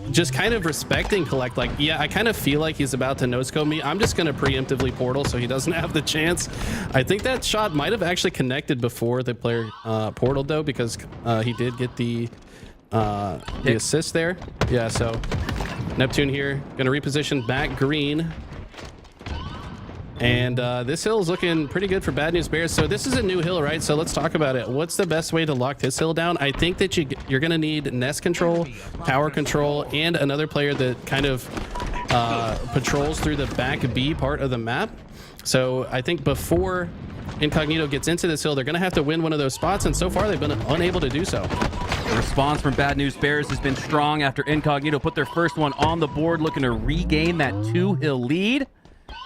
just kind of respecting Kuhlect. Like, yeah, I kind of feel like he's about to no-scope me. I'm just going to preemptively portal so he doesn't have the chance. I think that shot might have actually connected before the player portaled, though, because he did get the assist there. Yeah, so Neptune here going to reposition back green. And this hill is looking pretty good for Bad News Bears. So this is a new hill, right? So let's talk about it. What's the best way to lock this hill down? I think that you're going to need nest control, power control, and another player that kind of patrols through the back B part of the map. So I think before Incognito gets into this hill, they're going to have to win one of those spots. And so far, they've been unable to do so. The response from Bad News Bears has been strong after Incognito put their first one on the board, looking to regain that 2-hill lead.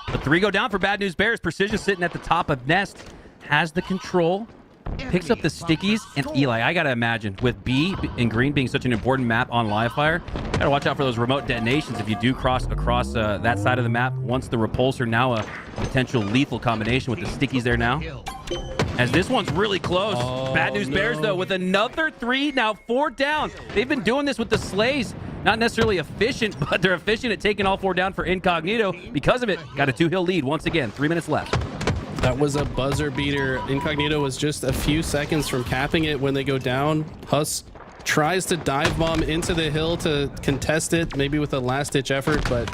But 3 go down for Bad News Bears. Precision sitting at the top of Nest has the control. picks up the stickies, and Eli, I gotta imagine, with B and green being such an important map on Livefire, gotta watch out for those remote detonations if you do cross across that side of the map. Once the repulsor, now a potential lethal combination with the stickies there now. As this one's really close. Bad News Bears, though, with another 3, now 4 down. They've been doing this with the Slays. Not necessarily efficient, but they're efficient at taking all 4 down for Incognito. Because of it, got a 2-hill lead once again. 3 minutes left. That was a buzzer beater. Incognito was just a few seconds from capping it when they go down. Huss tries to dive bomb into the hill to contest it, maybe with a last-ditch effort, but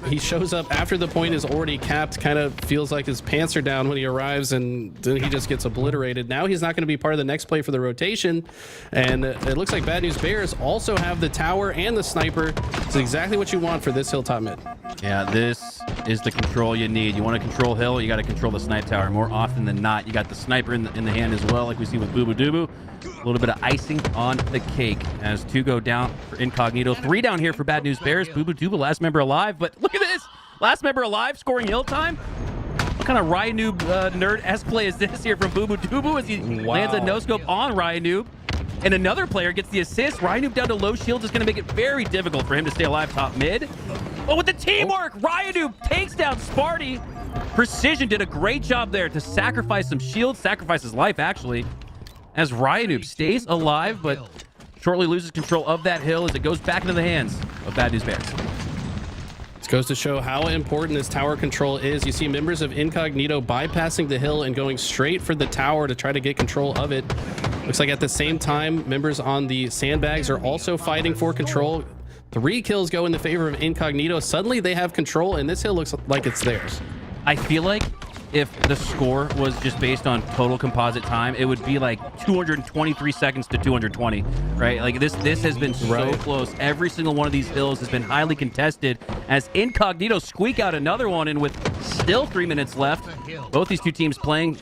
he shows up after the point is already capped. Kind of feels like his pants are down when he arrives, and then he just gets obliterated. Now he's not going to be part of the next play for the rotation, and it looks like Bad News Bears also have the tower and the sniper. It's exactly what you want for this hilltop mid. Yeah, this is the control you need. You want to control hill, you got to control the snipe tower. More often than not, you got the sniper in the hand as well, like we see with Bubu Dubu. A little bit of icing on the cake as 2 go down for Incognito. 3 down here for Bad News Bears. Bubu Dubu, last member alive. But look at this. Last member alive, scoring hill time. What kind of Ryanoob nerd-esque play is this here from Bubu Dubu as he lands a no-scope on Ryanoob? And another player gets the assist. Ryanoob down to low shields is going to make it very difficult for him to stay alive top mid. But with the teamwork, Ryanoob takes down Sparty. Precision did a great job there to sacrifice some shields, sacrifice his life, actually, as Ryanoob stays alive, but shortly loses control of that hill as it goes back into the hands of Bad News Bears. This goes to show how important this tower control is. You see members of Incognito bypassing the hill and going straight for the tower to try to get control of it. Looks like at the same time, members on the sandbags are also fighting for control. 3 kills go in the favor of Incognito. Suddenly they have control, and this hill looks like it's theirs. I feel like if the score was just based on total composite time, it would be like 223 seconds to 220, right? Like this has been so close. Every single one of these hills has been highly contested as Incognito squeak out another one, and with still 3 minutes left, both these two teams playing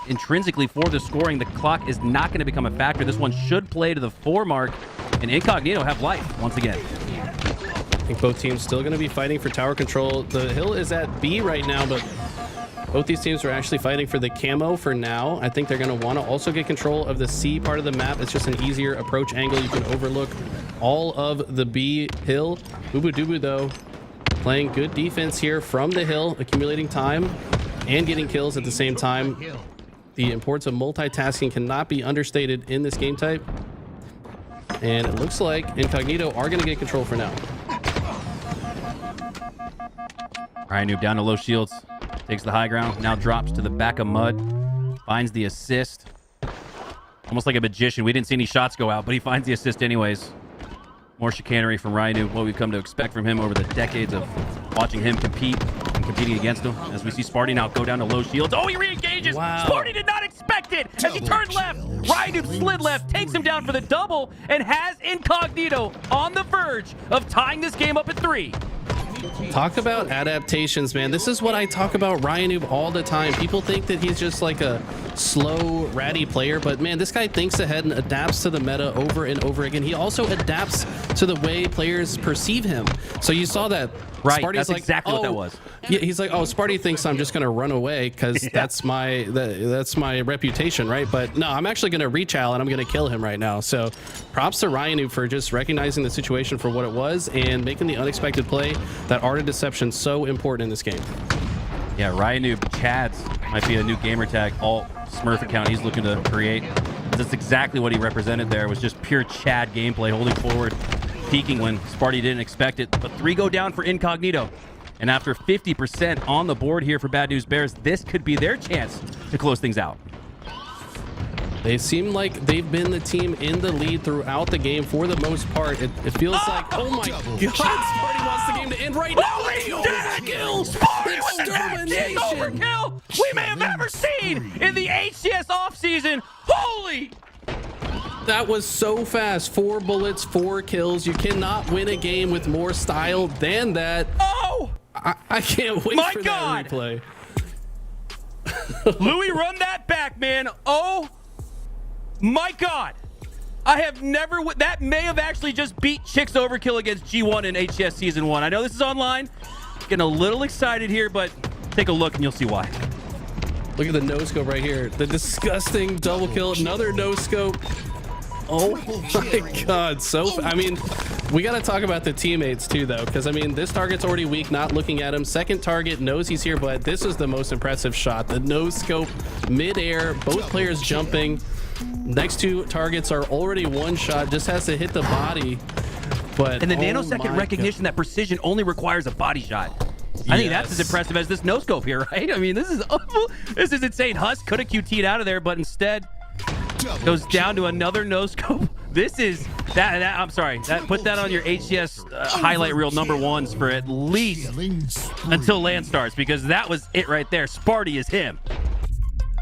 intrinsically for the scoring. The clock is not going to become a factor. This one should play to the 4 mark, and Incognito have life once again. I think both teams still going to be fighting for tower control. The hill is at B right now, but both these teams are actually fighting for the camo for now. I think they're going to want to also get control of the C part of the map. It's just an easier approach angle. You can overlook all of the B hill. Bubu Dubu, though, playing good defense here from the hill, accumulating time and getting kills at the same time. The importance of multitasking cannot be understated in this game type. And it looks like Incognito are going to get control for now. Ryanoob down to low shields. Takes the high ground, now drops to the back of mud, finds the assist. Almost like a magician. We didn't see any shots go out, but he finds the assist anyways. More chicanery from Ryanoob, what we've come to expect from him over the decades of watching him compete and competing against him. As we see Sparty now go down to low shields. Oh, he re-engages! Wow. Sparty did not expect it! As he turned left, Ryanoob slid left, takes him down for the double, and has Incognito on the verge of tying this game up at 3. Talk about adaptations, man. This is what I talk about Ryanoob all the time. People think that he's just like a slow, ratty player, but man, this guy thinks ahead and adapts to the meta over and over again. He also adapts to the way players perceive him. So you saw that. Right, Sparty's that's like, exactly what that was. Yeah, he's like, oh, Sparty thinks I'm just going to run away because that's my reputation, right? But no, I'm actually going to reach out and I'm going to kill him right now. So props to Ryanoob for just recognizing the situation for what it was and making the unexpected play. That art of deception so important in this game. Yeah, Ryanoob Chads might be a new gamer tag alt Smurf account he's looking to create. That's exactly what he represented there. It was just pure Chad gameplay, holding forward, peaking when Sparty didn't expect it. But 3 go down for Incognito. And after 50% on the board here for Bad News Bears, this could be their chance to close things out. They seem like they've been the team in the lead throughout the game for the most part. It feels like, oh my God, Sparty wants the game to end right now. Holy kill! Sparty with the biggest overkill we may have ever seen in the HCS offseason. Holy! That was so fast. 4 bullets, 4 kills. You cannot win a game with more style than that. Oh! I can't wait for that replay. Louis, run that back, man. Oh my God. I have never... That may have actually just beat Chick's overkill against G1 in HCS Season 1. I know this is online. Getting a little excited here, but take a look and you'll see why. Look at the no scope right here. The disgusting double kill. Another no scope. Oh my god. So, I mean, we got to talk about the teammates too, though, because I mean, this target's already weak, not looking at him. Second target knows he's here, but this is the most impressive shot. The no scope mid-air, both players jumping. Next two targets are already one shot, just has to hit the body. But and the nanosecond recognition, that precision only requires a body shot. I think that's as impressive as this no scope here, right? I mean, this is awful. This is insane. Huss could have QT'd out of there, but instead goes down to another no scope. This is that I'm sorry. Put that on your HCS highlight reel #1s for at least until land starts, because that was it right there. Sparty is him.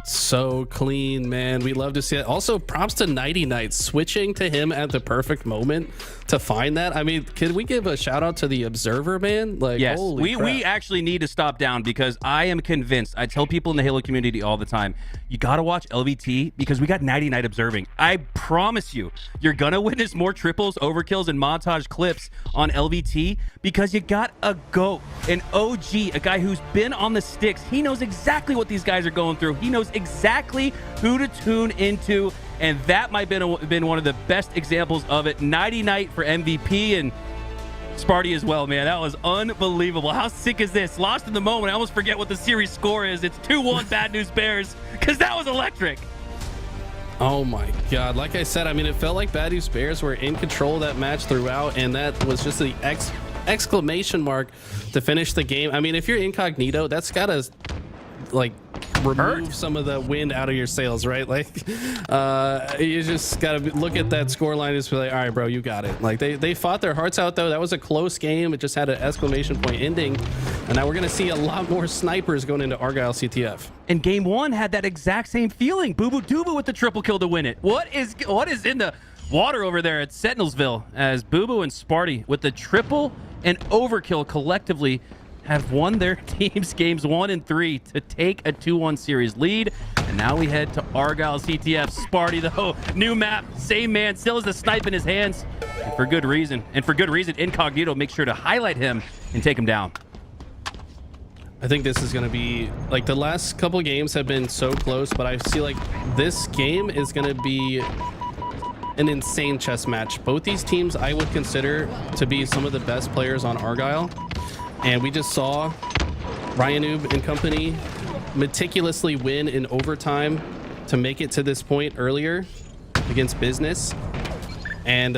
So clean, man. We love to see it. Also, props to Nighty Night switching to him at the perfect moment to find that. I mean, can we give a shout out to the observer, man? Like, yes, holy crap. we actually need to stop down, because I am convinced. I tell people in the Halo community all the time, you got to watch LVT because we got Nighty Night observing. I promise you, you're going to witness more triples, overkills, and montage clips on LVT because you got a GOAT, an OG, a guy who's been on the sticks. He knows exactly what these guys are going through. He knows exactly who to tune into, and that might have been one of the best examples of it. Nighty Night for MVP, and Sparty as well, man. That was unbelievable. How sick is this? Lost in the moment. I almost forget what the series score is. It's 2-1 Bad News Bears, because that was electric. Oh my god. Like I said, I mean, it felt like Bad News Bears were in control of that match throughout, and that was just the exclamation mark to finish the game. I mean, if you're incognito, that's gotta like remove some of the wind out of your sails, right? Like you just gotta look at that score line and just be like, all right, bro, you got it. Like they fought their hearts out, though. That was a close game. It just had an exclamation point ending, and now we're gonna see a lot more snipers going into Argyle CTF. And game one had that exact same feeling. Bubu with the triple kill to win it. What is in the water over there at Sentinelsville, as Bubu and Sparty with the triple and overkill collectively have won their teams games 1 and 3 to take a 2-1 series lead. And now we head to Argyle CTF. Sparty, though, new map, same man, still has the snipe in his hands, and for good reason. And for good reason, Incognito makes sure to highlight him and take him down. I think this is going to be, like, the last couple games have been so close, but I see like this game is going to be an insane chess match. Both these teams I would consider to be some of the best players on Argyle. And we just saw Ryanoob and company meticulously win in overtime to make it to this point earlier against Business. And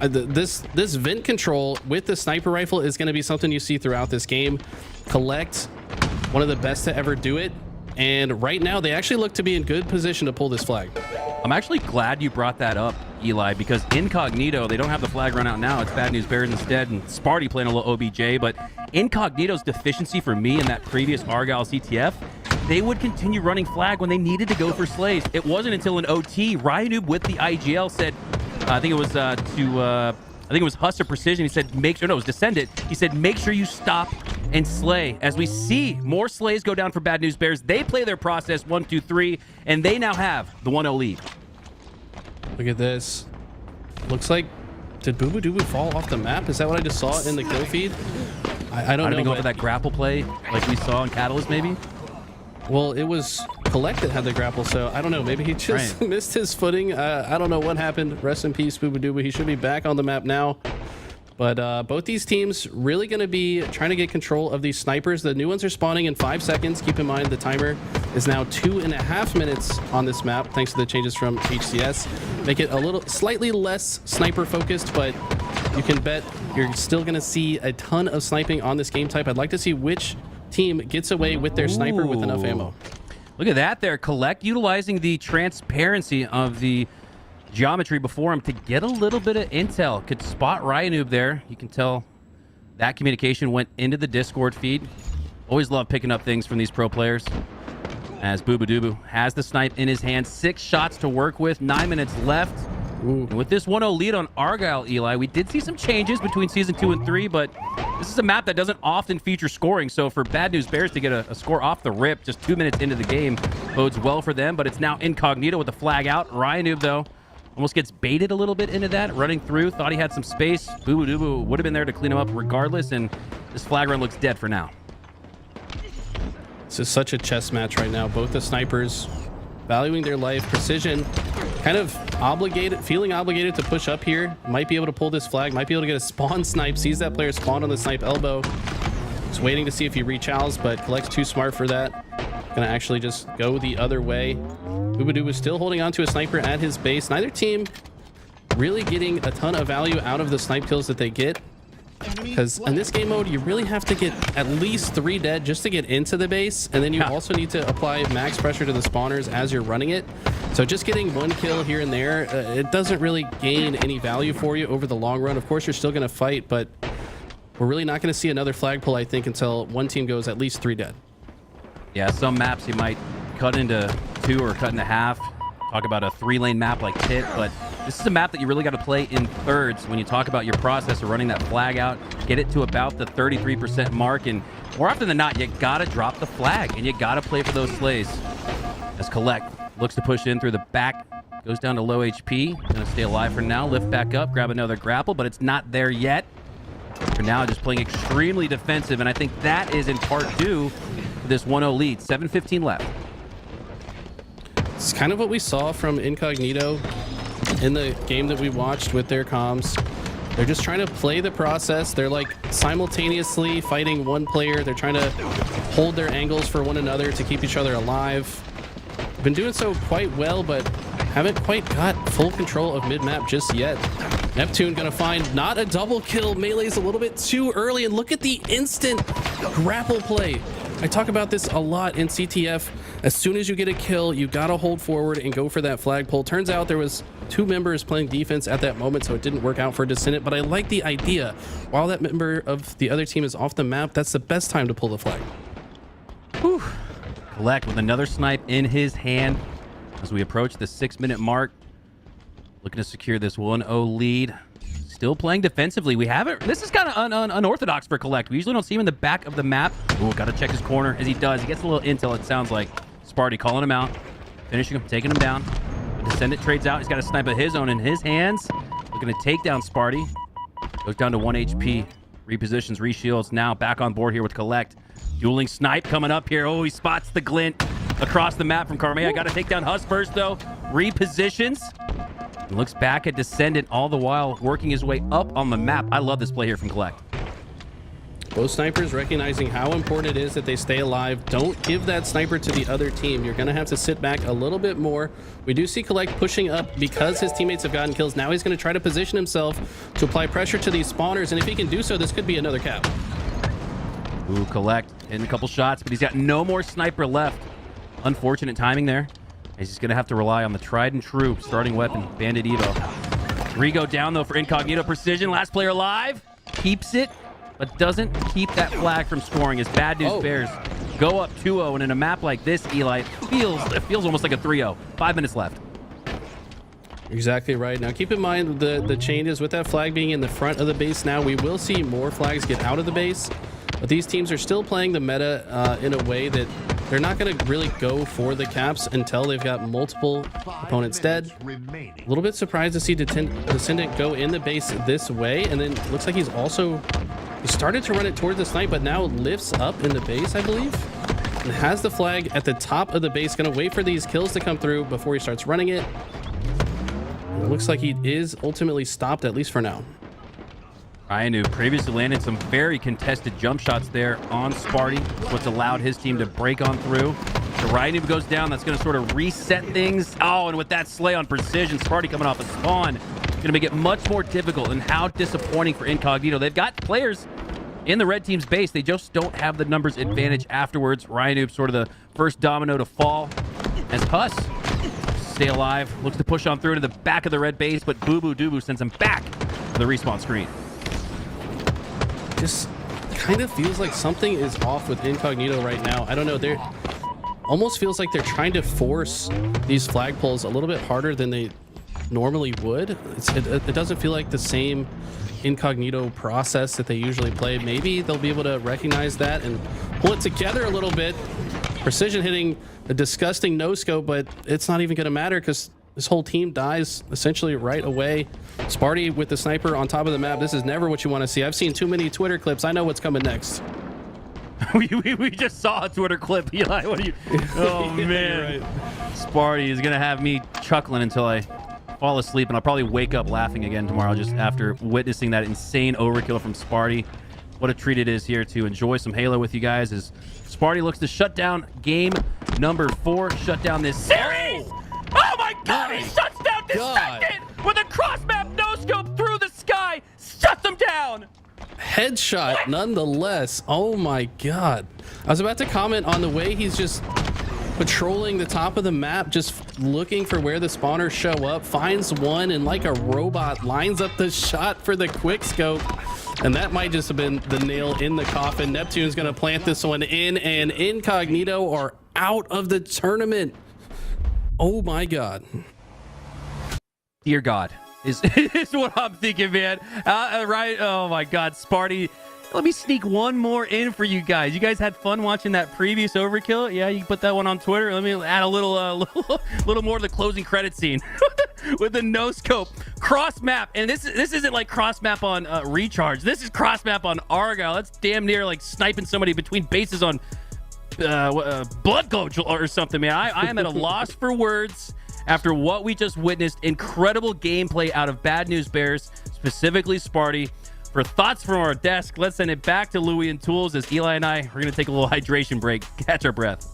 this vent control with the sniper rifle is going to be something you see throughout this game. Kuhlect, one of the best to ever do it. And right now, they actually look to be in good position to pull this flag. I'm actually glad you brought that up, Eli, because Incognito, they don't have the flag run out now. It's Bad News Bears instead, and Sparty playing a little OBJ. But Incognito's deficiency for me in that previous Argyle CTF, they would continue running flag when they needed to go for slays. It wasn't until an OT, Ryanoob with the IGL said, I think it was I think it was Huss or Precision. He said, it was Descendant. He said, make sure you stop and slay. As we see more slays go down for Bad News Bears, they play their process 1, 2, 3, and they now have the 1-0 lead. Look at this. Looks like, did Bubu fall off the map? Is that what I just saw in the kill feed? I don't know. Did go for that grapple play like we saw on Catalyst, maybe? Well, it was Kuhlect that had the grapple, so I don't know. Maybe he just missed his footing. I don't know what happened. Rest in peace, Bubu. He should be back on the map now. But both these teams really going to be trying to get control of these snipers. The new ones are spawning in 5 seconds. Keep in mind the timer is now 2.5 minutes on this map, thanks to the changes from HCS. Make it a little slightly less sniper focused, but you can bet you're still going to see a ton of sniping on this game type. I'd like to see which team gets away with their sniper with enough ammo. Look at that there. Kuhlect utilizing the transparency of the geometry before him to get a little bit of intel. Could spot Ryanoob there. You can tell that communication went into the Discord feed. Always love picking up things from these pro players. As Bubu has the snipe in his hand. 6 shots to work with. 9 minutes left. And with this 1-0 lead on Argyle, Eli, we did see some changes between Season 2 and 3, but this is a map that doesn't often feature scoring, so for Bad News Bears to get a score off the rip just 2 minutes into the game bodes well for them, but it's now Incognito with the flag out. Ryanoob, though, almost gets baited a little bit into that, running through, thought he had some space. Bubu would have been there to clean him up regardless, and this flag run looks dead for now. This is such a chess match right now. Both the snipers valuing their life. Precision kind of feeling obligated to push up here. Might be able to pull this flag. Might be able to get a spawn snipe. Sees that player spawn on the snipe elbow. Just waiting to see if he rechal's, but Kuhlect's too smart for that. Gonna actually just go the other way. Bubu was still holding on to a sniper at his base. Neither team really getting a ton of value out of the snipe kills that they get, because in this game mode you really have to get at least 3 dead just to get into the base, and then you also need to apply max pressure to the spawners as you're running it. So just getting 1 kill here and there, it doesn't really gain any value for you over the long run. Of course you're still going to fight, but we're really not going to see another flag pull, I think, until one team goes at least 3 dead. Yeah, some maps you might cut into 2 or cut into half. Talk about a 3-lane map like Pit, but this is a map that you really got to play in thirds when you talk about your process of running that flag out, get it to about the 33% mark, and more often than not, you got to drop the flag, and you got to play for those slays. As Kuhlect looks to push in through the back, goes down to low HP, gonna stay alive for now, lift back up, grab another grapple, but it's not there yet. For now, just playing extremely defensive, and I think that is in part due to this 1-0 lead. 7:15 left. It's kind of what we saw from Incognito in the game that we watched with their comms. They're just trying to play the process. They're like simultaneously fighting one player. They're trying to hold their angles for one another to keep each other alive. Been doing so quite well, but haven't quite got full control of mid-map just yet. Neptune gonna find not a double kill. Melee's a little bit too early, and look at the instant grapple play. I talk about this a lot in CTF. As soon as you get a kill, you gotta hold forward and go for that flagpole. Turns out there was 2 members playing defense at that moment, so it didn't work out for Descendant, but I like the idea. While that member of the other team is off the map, that's the best time to pull the flag. Whew. Kuhlect with another snipe in his hand as we approach the 6-minute mark. Looking to secure this 1-0 lead. Still playing defensively. We haven't. This is kind of unorthodox for Kuhlect. We usually don't see him in the back of the map. Ooh, got to check his corner. As he does, he gets a little intel, it sounds like. Sparty calling him out, finishing him, taking him down. The Descendant trades out. He's got a snipe of his own in his hands. Looking to take down Sparty. Goes down to 1 HP. Repositions, reshields. Now back on board here with Kuhlect. Dueling snipe coming up here. Oh, he spots the glint across the map from Carmea. Got to take down Huss first, though. Repositions. And looks back at Descendant, all the while working his way up on the map. I love this play here from Kuhlect. Both snipers recognizing how important it is that they stay alive. Don't give that sniper to the other team. You're going to have to sit back a little bit more. We do see Kuhlect pushing up because his teammates have gotten kills. Now he's going to try to position himself to apply pressure to these spawners, and if he can do so, this could be another cap. Ooh, Kuhlect in a couple shots, but he's got no more sniper left. Unfortunate timing there. He's just going to have to rely on the tried and true starting weapon, Bandit Evo. Rigo down, though, for Incognito. Precision, last player alive. Keeps it, but doesn't keep that flag from scoring as Bad News Bears go up 2-0. And in a map like this, Eli, it feels almost like a 3-0. 5 minutes left. Exactly right. Now, keep in mind the changes with that flag being in the front of the base now. We will see more flags get out of the base, but these teams are still playing the meta in a way that they're not going to really go for the caps until they've got multiple opponents dead. A little bit surprised to see Descendant go in the base this way, and then looks like he started to run it toward the snipe, but now lifts up in the base, I believe, and has the flag at the top of the base. Going to wait for these kills to come through before he starts running it. And it looks like he is ultimately stopped, at least for now. Ryan, previously landed some very contested jump shots there on Sparty. That's what's allowed his team to break on through. So Ryan goes down. That's going to sort of reset things. Oh, and with that slay on Precision, Sparty coming off a spawn, going to make it much more difficult. And how disappointing for Incognito. They've got players in the red team's base. They just don't have the numbers advantage afterwards. Ryan sort of the first domino to fall as Huss stay alive. Looks to push on through to the back of the red base, but Bubu sends him back to the respawn screen. Just kind of feels like something is off with Incognito right now. I don't know. They're almost feels like they're trying to force these flag pulls a little bit harder than they normally would. It doesn't feel like the same Incognito process that they usually play. Maybe they'll be able to recognize that and pull it together a little bit. Precision hitting a disgusting no scope, but it's not even going to matter because this whole team dies essentially right away. Sparty with the sniper on top of the map. This is never what you want to see. I've seen too many Twitter clips. I know what's coming next. we just saw a Twitter clip, Eli. What are you? Oh man, Sparty is gonna have me chuckling until I fall asleep, and I'll probably wake up laughing again tomorrow just after witnessing that insane overkill from Sparty. What a treat it is here to enjoy some Halo with you guys as Sparty looks to shut down game number 4, shut down this series. Oh my God, he shuts down this second with a cross map no scope through the sky, shuts them down. Headshot nonetheless. Oh my God. I was about to comment on the way he's just patrolling the top of the map, just looking for where the spawners show up, finds one, and like a robot lines up the shot for the quick scope. And that might just have been the nail in the coffin. Neptune's gonna plant this one in, and Incognito are out of the tournament. Oh my God. Dear God, is what I'm thinking, man. Right? Oh my God, Sparty. Let me sneak one more in for you guys. You guys had fun watching that previous overkill? Yeah, you can put that one on Twitter. Let me add a little more to the closing credit scene with the no scope cross map. And this isn't like cross map on Recharge. This is cross map on Argyle. That's damn near like sniping somebody between bases on Blood Coach or something, man. I am at a loss for words after what we just witnessed. Incredible gameplay out of Bad News Bears, specifically Sparty. For thoughts from our desk, let's send it back to Louie and Tools as Eli and I are going to take a little hydration break, catch our breath.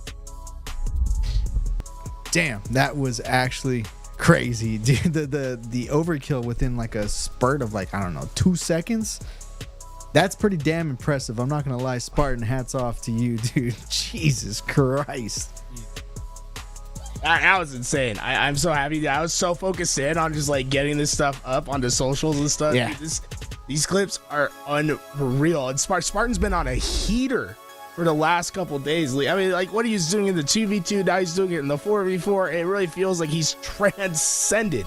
Damn, that was actually crazy, dude. The overkill within like a spurt of like, I don't know, 2 seconds. That's pretty damn impressive. I'm not gonna lie, Spartan, hats off to you, dude. Jesus Christ. That was insane. I'm so happy. I was so focused in on just like getting this stuff up onto socials and stuff. Yeah. Dude, these clips are unreal. And Spartan's been on a heater for the last couple days. I mean, like what he's doing in the 2v2, now he's doing it in the 4v4. It really feels like he's transcended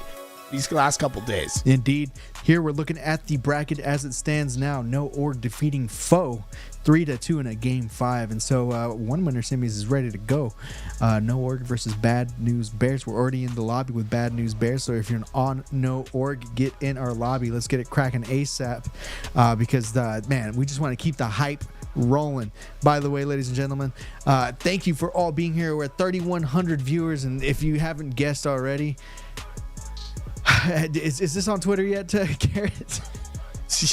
these last couple days. Indeed. Here we're looking at the bracket as it stands now. No org defeating foe, 3-2 in a game 5. And so one winner semis is ready to go. No org versus Bad News Bears. We're already in the lobby with Bad News Bears. So if you're on no org, get in our lobby. Let's get it cracking ASAP because man, we just want to keep the hype rolling. By the way, ladies and gentlemen, thank you for all being here. We're at 3,100 viewers, and if you haven't guessed already, is this on Twitter yet, Garrett?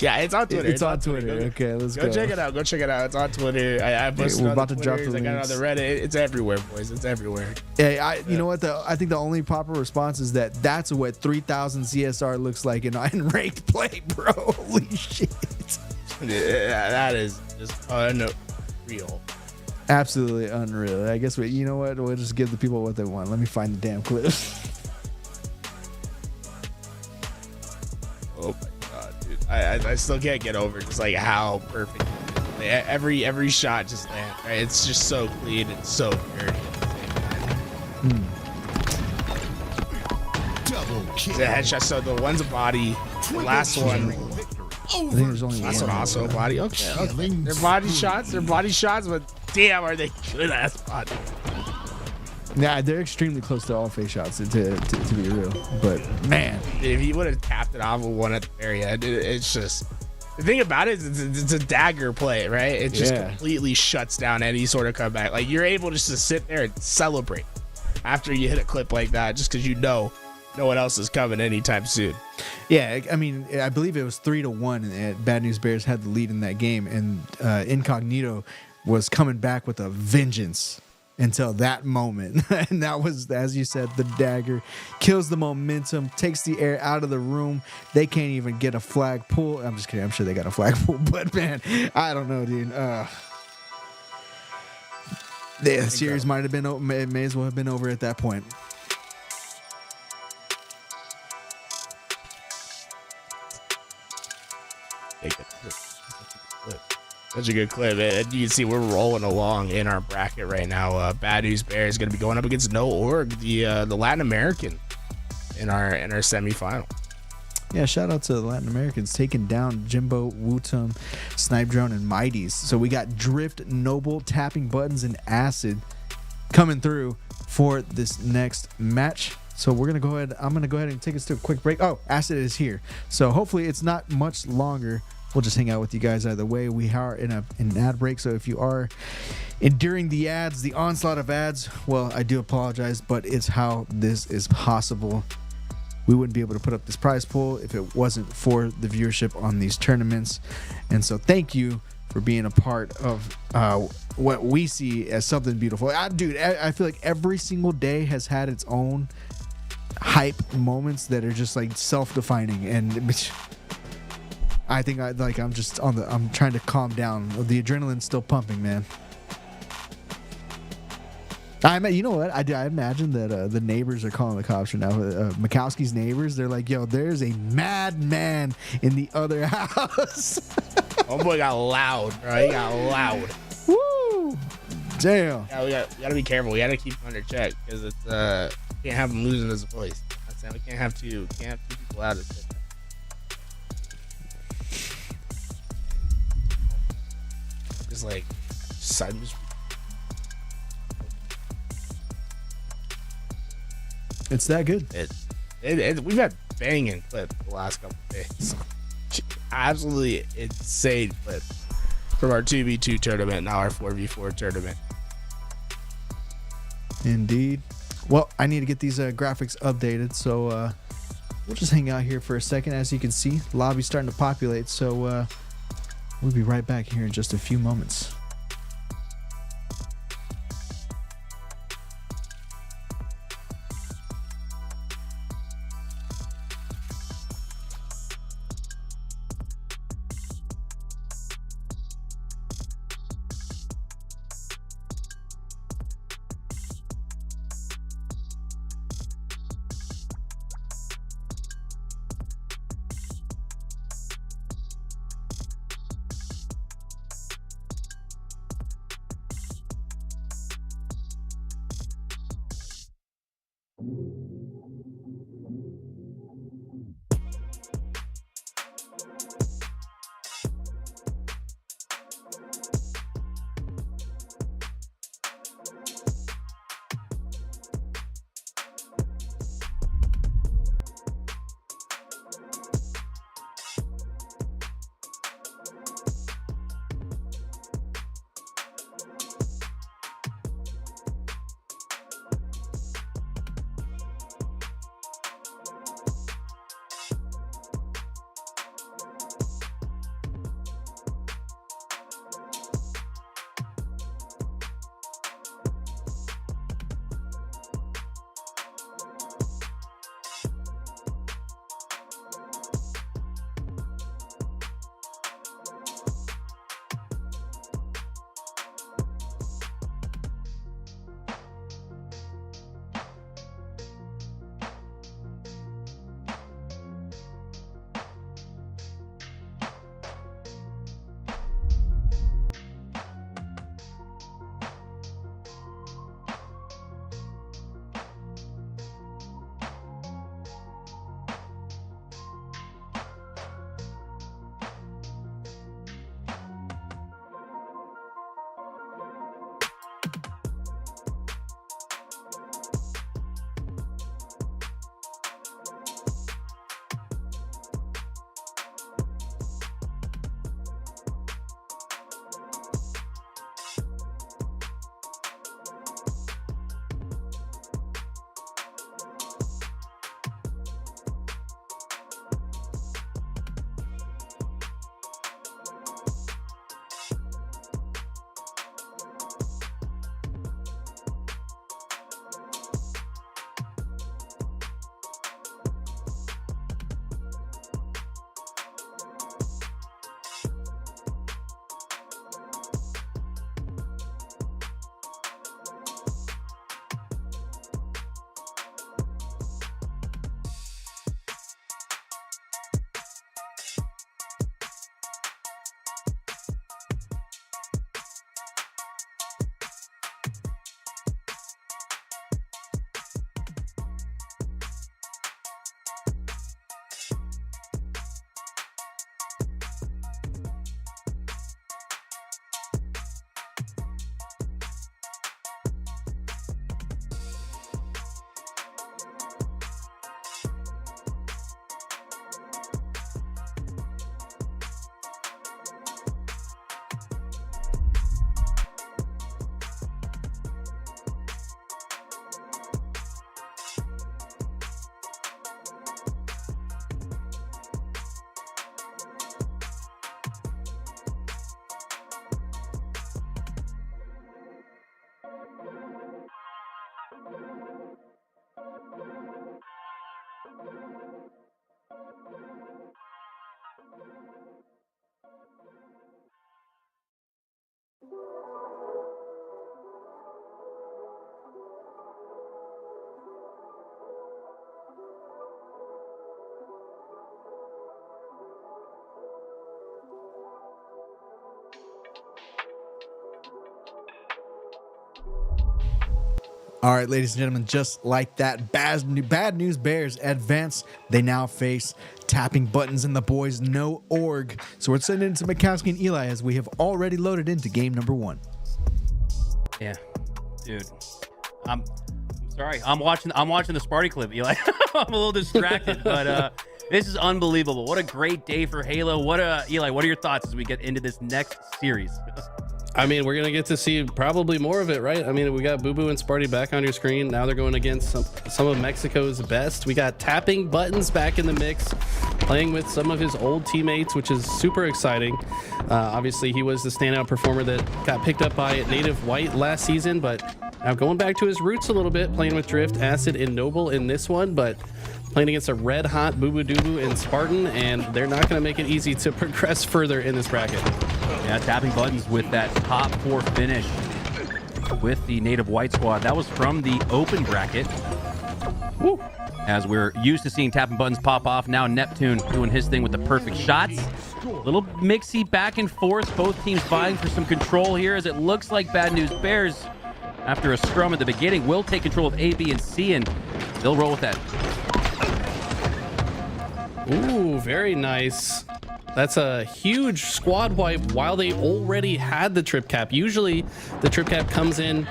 Yeah, it's on Twitter. It's on Twitter. Okay, let's go. Go check it out. Go check it out. It's on Twitter. I posted we're on about the to drop Twitters. the I got it on links. the Reddit. It's everywhere, boys. It's everywhere. Yeah, you know what? I think the only proper response is that's what 3,000 CSR looks like in ranked play, bro. Holy shit. Yeah, that is just unreal. Absolutely unreal. I guess you know what? We'll just give the people what they want. Let me find the damn clips. Oh my God, dude. I still can't get over just like how perfect it is. Every shot just lands, right? It's just so clean and so dirty. Double kill. The headshot, so the one's a body. The last one. I think there's only Last one. one also a body. Okay. They're body shots, but damn, are they good ass body. Nah, they're extremely close to all face shots to be real. But man, if he would have tapped it off with one at the very end, it's just the thing about it is it's a dagger play, right? It just completely shuts down any sort of comeback. Like you're able just to sit there and celebrate after you hit a clip like that, just because you know no one else is coming anytime soon. Yeah, I mean, I believe it was 3-1, and Bad News Bears had the lead in that game, and Incognito was coming back with a vengeance until that moment. And that was, as you said, the dagger kills the momentum, takes the air out of the room. They can't even get a flag pull. I'm just kidding. I'm sure they got a flag pull, but man, I don't know, dude. The series might have been over, may as well have been over at that point. Such a good clip. And you can see we're rolling along in our bracket right now. Bad News Bears is going to be going up against No Org, the Latin American, in our semifinal. Yeah, shout out to the Latin Americans taking down Jimbo, Wootum, Snipe Drone, and Mighties. So we got Drift, Noble, Tapping Buttons, and Acid coming through for this next match. So we're gonna go ahead. I'm gonna go ahead and take us to a quick break. Oh, Acid is here. So hopefully it's not much longer. we'll just hang out with you guys either way. We are in an ad break, so if you are enduring the ads, the onslaught of ads, well, I do apologize, but it's how this is possible. We wouldn't be able to put up this prize pool if it wasn't for the viewership on these tournaments. And so thank you for being a part of what we see as something beautiful. Dude, I feel like every single day has had its own hype moments that are just like self-defining, and I think I'm trying to calm down. The adrenaline's still pumping, man. You know what? I imagine that the neighbors are calling the cops right now. Mikowski's neighbors, they're like, yo, there's a madman in the other house. Oh boy, got loud, right? He got loud. Woo! Damn. Yeah, we gotta be careful. We gotta keep him under check because it's can't have him losing his voice. That's it. We can't have two people out of it. Just like side. It's that good. We've had banging clips the last couple of days. Absolutely insane clip from our 2v2 tournament, now our 4v4 tournament. Indeed. Well, I need to get these graphics updated, so we'll just hang out here for a second. As you can see, the lobby's starting to populate, so we'll be right back here in just a few moments. All right, ladies and gentlemen, just like that, bad news bears advance. They now face Tapping Buttons and the boys No Org. So we're sending it to Mikowski and Eli as we have already loaded into game number 1. Yeah, dude. I'm sorry. I'm watching the Sparty clip, Eli. I'm a little distracted, but this is unbelievable. What a great day for Halo. Eli, what are your thoughts as we get into this next series? I mean, we're going to get to see probably more of it, right? I mean, we got Bubu and Sparty back on your screen. Now they're going against some of Mexico's best. We got Tapping Buttons back in the mix, playing with some of his old teammates, which is super exciting. Obviously, he was the standout performer that got picked up by Native White last season, but now going back to his roots a little bit, playing with Drift, Acid, and Noble in this one, but playing against a red-hot Bubu Dubu and Spartan, and they're not going to make it easy to progress further in this bracket. Yeah, Tapping Buttons with that top 4 finish with the Native White squad. That was from the open bracket. Woo. As we're used to seeing Tapping Buttons pop off, now Neptune doing his thing with the perfect shots. Little mixy back and forth. Both teams vying for some control here, as it looks like Bad News Bears, after a scrum at the beginning, will take control of A, B, and C, and they'll roll with that. Ooh, very nice. That's a huge squad wipe while they already had the trip cap. Usually the trip cap comes in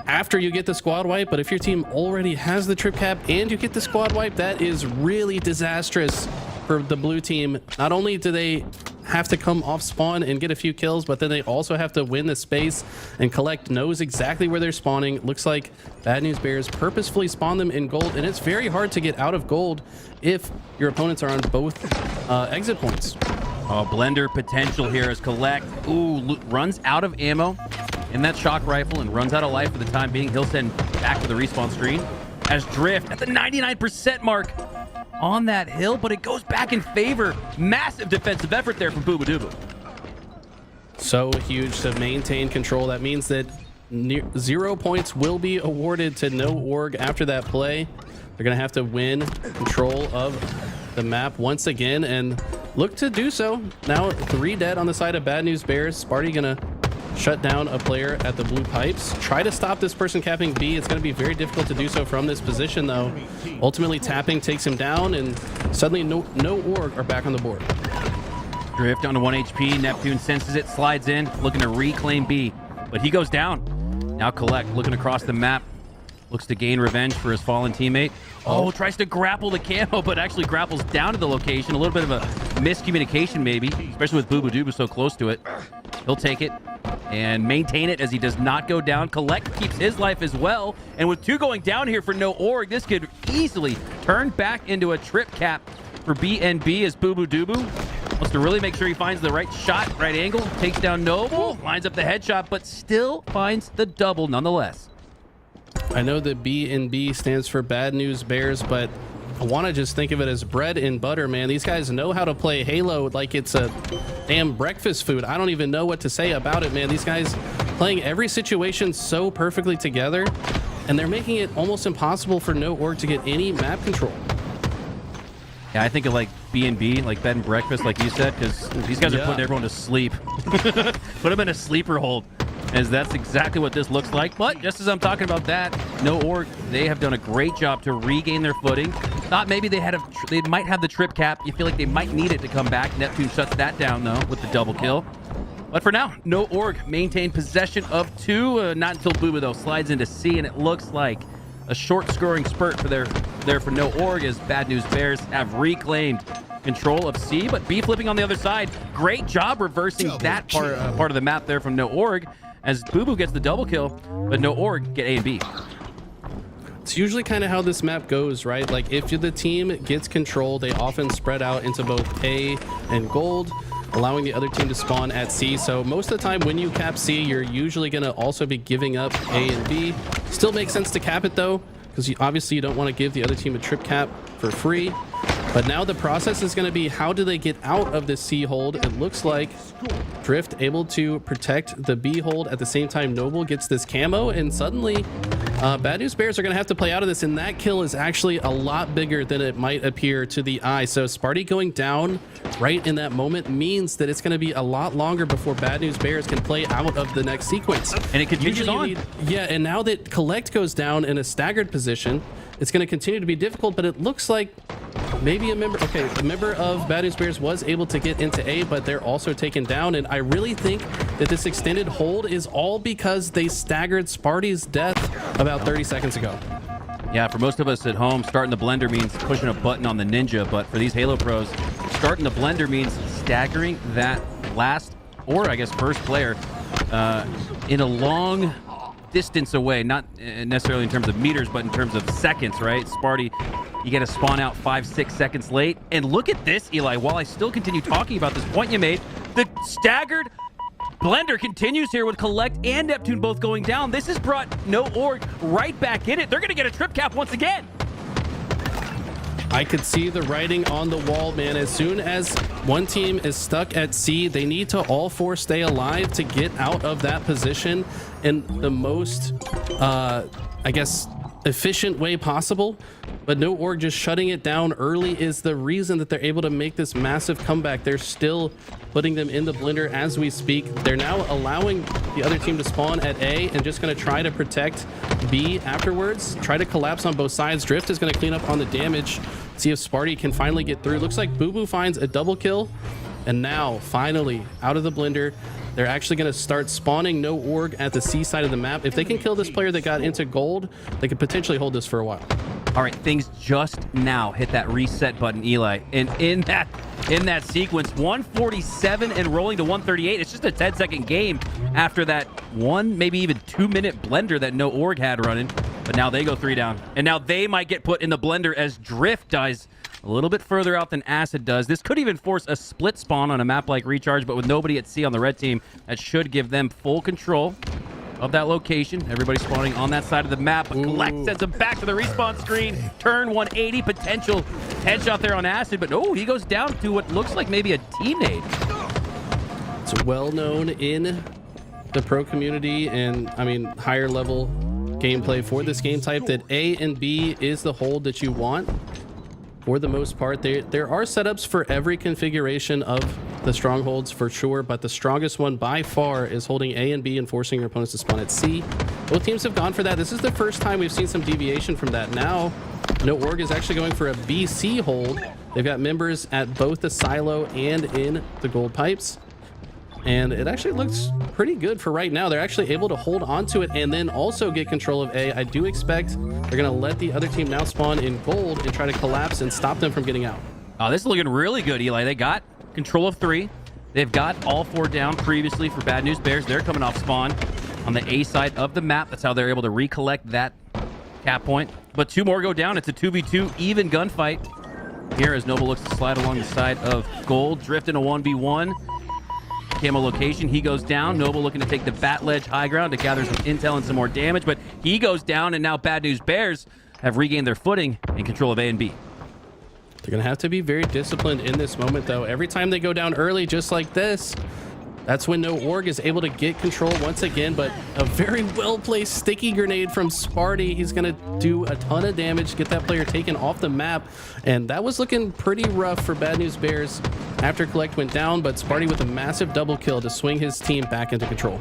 after you get the squad wipe, but if your team already has the trip cap and you get the squad wipe, that is really disastrous for the blue team. Not only do they have to come off spawn and get a few kills, but then they also have to win the space, and Kuhlect knows exactly where they're spawning. Looks like Bad News Bears purposefully spawn them in gold, and it's very hard to get out of gold if your opponents are on both exit points. Oh, blender potential here as Kuhlect runs out of ammo in that shock rifle and runs out of life for the time being. He'll send back to the respawn screen as Drift at the 99% mark on that hill, but it goes back in favor. Massive defensive effort there from Bubu Dubu. So huge to maintain control. That means that 0 points will be awarded to No Org after that play. They're going to have to win control of the map once again and look to do so. Now 3 dead on the side of Bad News Bears. Sparty going to shut down a player at the blue pipes. Try to stop this person capping B. It's going to be very difficult to do so from this position, though. Ultimately, Tapping takes him down, and suddenly no Org are back on the board. Drift down to 1 HP. Neptune senses it, slides in, looking to reclaim B, but he goes down. Now Kuhlect looking across the map, looks to gain revenge for his fallen teammate. Oh, tries to grapple the camo, but actually grapples down to the location. A little bit of a miscommunication, maybe, especially with Bubu Dubu so close to it. He'll take it and maintain it as he does not go down. Kuhlect keeps his life as well. And with 2 going down here for No Org, this could easily turn back into a trip cap for BNB as Bubu Dubu wants to really make sure he finds the right shot, right angle, takes down Noble, lines up the headshot, but still finds the double nonetheless. I know that BNB stands for Bad News Bears, but I want to just think of it as bread and butter, man. These guys know how to play Halo like it's a damn breakfast food. I don't even know what to say about it, man. These guys playing every situation so perfectly together, and they're making it almost impossible for No Org to get any map control. Yeah, I think of like B&B, like bed and breakfast, like you said, because these guys are putting everyone to sleep. Put them in a sleeper hold, as that's exactly what this looks like. But just as I'm talking about that, No Org, they have done a great job to regain their footing. Thought maybe they might have the trip cap. You feel like they might need it to come back. Neptune shuts that down, though, with the double kill. But for now, No Org maintain possession of 2. Not until Bubu, though, slides into C, and it looks like a short scoring spurt for No Org, as Bad News Bears have reclaimed control of C, but B flipping on the other side. Great job reversing that part of the map there from No Org, as Bubu gets the double kill, but No Org get A and B. It's usually kind of how this map goes, right? Like if the team gets control, they often spread out into both A and gold, allowing the other team to spawn at C. So most of the time when you cap C, you're usually going to also be giving up A and B. Still makes sense to cap it though, because obviously you don't want to give the other team a trip cap for free. But now the process is going to be, how do they get out of this C hold? It looks like Drift able to protect the B hold at the same time Noble gets this camo, and suddenly Bad News Bears are going to have to play out of this, and that kill is actually a lot bigger than it might appear to the eye. So Sparty going down right in that moment means that it's going to be a lot longer before Bad News Bears can play out of the next sequence. And it continues on. Yeah, and now that Kuhlect goes down in a staggered position, it's going to continue to be difficult, but it looks like maybe a member of Bad News Bears was able to get into A, but they're also taken down. And I really think that this extended hold is all because they staggered Sparty's death about 30 seconds ago. Yeah, for most of us at home, starting the blender means pushing a button on the Ninja, but for these Halo pros, starting the blender means staggering that last, or I guess first player, in a long distance away, not necessarily in terms of meters, but in terms of seconds, right? Sparty, you get to spawn out 5-6 seconds late. And look at this, Eli, while I still continue talking about this point you made, the staggered blender continues here with Kuhlect and Neptune both going down. This has brought No Org right back in it. They're going to get a trip cap once again. I could see the writing on the wall, man. As soon as one team is stuck at C, they need to all four stay alive to get out of that position in the most, I guess, efficient way possible. But No Org just shutting it down early is the reason that they're able to make this massive comeback. They're still putting them in the blender as we speak. They're now allowing the other team to spawn at A and just going to try to protect B afterwards. Try to collapse on both sides. Drift is going to clean up on the damage. See if Sparty can finally get through. Looks like Bubu finds a double kill. And now, finally, out of the blender, they're actually going to start spawning No Org at the C side of the map. If they can kill this player that got into gold, they could potentially hold this for a while. All right, things just now hit that reset button, Eli. And in that sequence, 147 and rolling to 138. It's just a 10-second game after that 1, maybe even 2-minute blender that No Org had running. But now they go 3 down. And now they might get put in the blender as Drift dies a little bit further out than Acid does. This could even force a split spawn on a map like Recharge, but with nobody at C on the red team, that should give them full control of that location. Everybody spawning on that side of the map. Kuhlect sends him back to the respawn screen. Turn 180, potential headshot there on Acid, but no, he goes down to what looks like maybe a teammate. It's well known in the pro community and, I mean, higher level gameplay for this game type that A and B is the hold that you want. For the most part, there are setups for every configuration of the strongholds for sure, but the strongest one by far is holding A and B and forcing your opponents to spawn at C. Both teams have gone for that. This is the first time we've seen some deviation from that. Now, No Org is actually going for a BC hold. They've got members at both the silo and in the gold pipes. And it actually looks pretty good for right now. They're actually able to hold on to it and then also get control of A. I do expect they're going to let the other team now spawn in gold and try to collapse and stop them from getting out. Oh, this is looking really good, Eli. They got control of 3. They've got all 4 down previously for Bad News Bears. They're coming off spawn on the A side of the map. That's how they're able to recollect that cap point. But 2 more go down. It's a 2v2 even gunfight here as Noble looks to slide along the side of gold. Drift in a 1v1. Camo location, he goes down. Noble looking to take the bat ledge high ground to gather some intel and some more damage, but he goes down, and now Bad News Bears have regained their footing and control of A and B. They're going to have to be very disciplined in this moment, though. Every time they go down early, just like this, that's when No Org is able to get control once again, but a very well-placed sticky grenade from Sparty. He's going to do a ton of damage, get that player taken off the map, and that was looking pretty rough for Bad News Bears after Kuhlect went down, but Sparty with a massive double kill to swing his team back into control.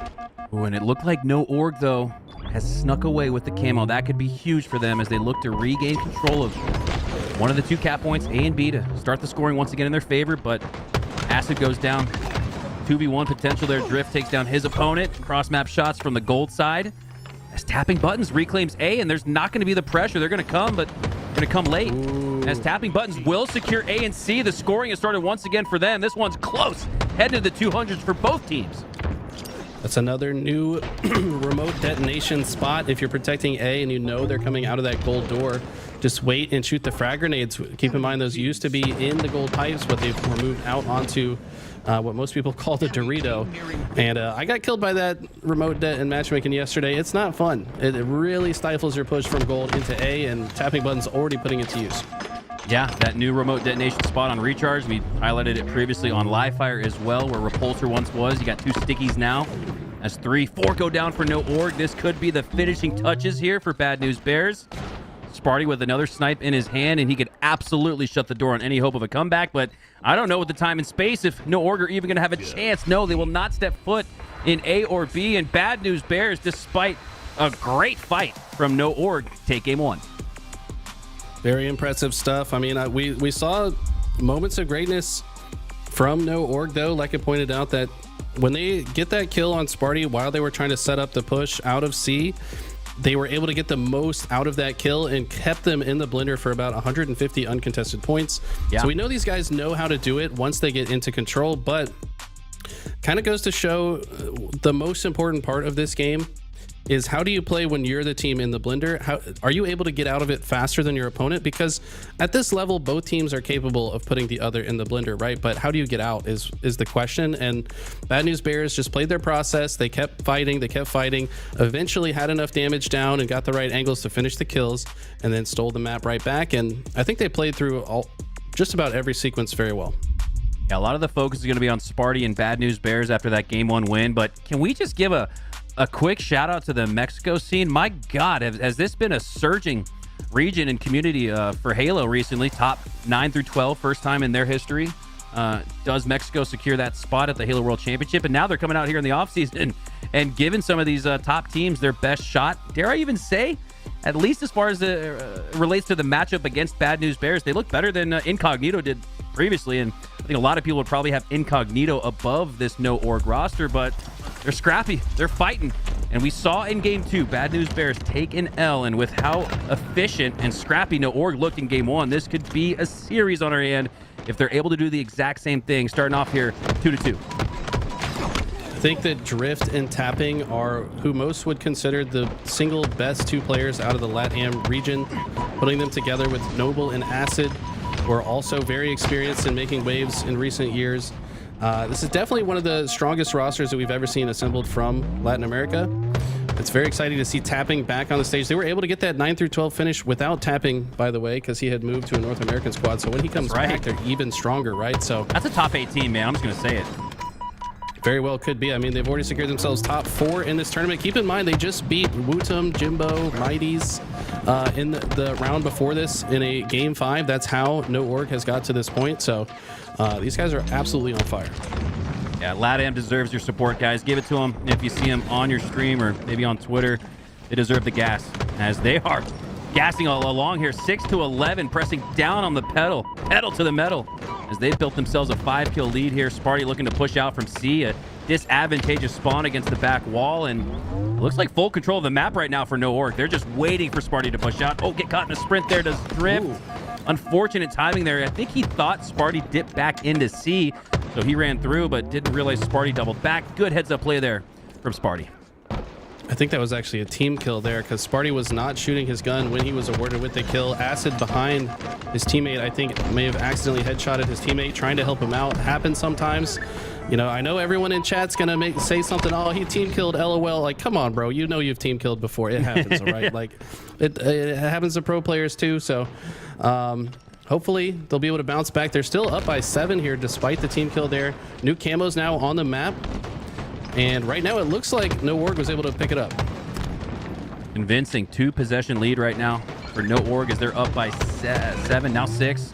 Ooh, and it looked like No Org, though, has snuck away with the camo. That could be huge for them as they look to regain control of one of the 2 cap points, A and B, to start the scoring once again in their favor, but Acid goes down. 2v1 potential there. Drift takes down his opponent. Cross-map shots from the gold side. As tapping buttons reclaims A, and there's not going to be the pressure. They're going to come, but they're going to come late. Ooh. As tapping buttons will secure A and C. The scoring has started once again for them. This one's close. Heading to the 200s for both teams. That's another new remote detonation spot. If you're protecting A and you know they're coming out of that gold door, just wait and shoot the frag grenades. Keep in mind those used to be in the gold pipes, but they were moved out onto what most people call the Dorito. And I got killed by that remote det in matchmaking yesterday. It's not fun. It really stifles your push from gold into A, and tapping button's already putting it to use. Yeah, that new remote detonation spot on recharge. We highlighted it previously on live fire as well, where Repulsor once was. You got 2 stickies now. As 3, 4 go down for no org. This could be the finishing touches here for Bad News Bears. Sparty with another snipe in his hand, and he could absolutely shut the door on any hope of a comeback. But I don't know with the time and space if no org are even going to have a chance. No, they will not step foot in A or B. And Bad News Bears, despite a great fight from no org, take game 1. Very impressive stuff. I mean, we saw moments of greatness from no org, though. Like I pointed out, that when they get that kill on Sparty while they were trying to set up the push out of C, they were able to get the most out of that kill and kept them in the blender for about 150 uncontested points. So we know these guys know how to do it once they get into control, but kind of goes to show the most important part of this game is how do you play when you're the team in the blender? How are you able to get out of it faster than your opponent? Because at this level, both teams are capable of putting the other in the blender, right? But how do you get out is the question. And Bad News Bears just played their process. They kept fighting, eventually had enough damage down and got the right angles to finish the kills, and then stole the map right back. And I think they played through just about every sequence very well. Yeah, a lot of the focus is going to be on Sparty and Bad News Bears after that game 1 win. But can we just give a quick shout out to the Mexico scene? My God, has this been a surging region and community for Halo recently? Top 9 through 12, first time in their history. Does Mexico secure that spot at the Halo World Championship? And now they're coming out here in the offseason and giving some of these top teams their best shot. Dare I even say, at least as far as it relates to the matchup against Bad News Bears, they look better than Incognito did previously. And I think a lot of people would probably have Incognito above this no org roster, but they're scrappy, they're fighting. And we saw in game 2, Bad News Bears take an L, and with how efficient and scrappy no org looked in game 1, this could be a series on our hand if they're able to do the exact same thing, starting off here 2-2. I think that Drift and Tapping are who most would consider the single best 2 players out of the LATAM region. Putting them together with Noble and Acid, who are also very experienced in making waves in recent years. This is definitely one of the strongest rosters that we've ever seen assembled from Latin America. It's very exciting to see Tapping back on the stage. They were able to get that 9 through 12 finish without Tapping, by the way, because he had moved to a North American squad. So when he comes back, they're even stronger, right? So that's a top 18, man. I'm just going to say it. Very well could be. I mean, they've already secured themselves top 4 in this tournament. Keep in mind, they just beat Wootum, Jimbo, Mighties in the round before this in a game 5. That's how no org has got to this point. So these guys are absolutely on fire. Yeah, LATAM deserves your support, guys. Give it to them. If you see them on your stream or maybe on Twitter, they deserve the gas, as they are gassing all along here. 6-11, pressing down on the pedal to the metal, as they've built themselves a 5-kill lead here. Sparty looking to push out from C, a disadvantageous spawn against the back wall, and it looks like full control of the map right now for no org. They're just waiting for Sparty to push out. Oh, get caught in a sprint there, does Drift. Ooh. Unfortunate timing there. I think he thought Sparty dipped back into C, so he ran through, but didn't realize Sparty doubled back. Good heads-up play there from Sparty. I think that was actually a team kill there, because Sparty was not shooting his gun when he was awarded with the kill. Acid behind his teammate, I think, may have accidentally headshotted his teammate, trying to help him out. Happens sometimes. You know, I know everyone in chat's gonna say something, oh, he team killed, LOL. Like, come on, bro. You know you've team killed before. It happens, all right? Like, it happens to pro players too, so hopefully they'll be able to bounce back. They're still up by 7 here despite the team kill there. New camos now on the map. And right now it looks like no org was able to pick it up. Convincing 2-possession lead right now for no org as they're up by 7, now 6.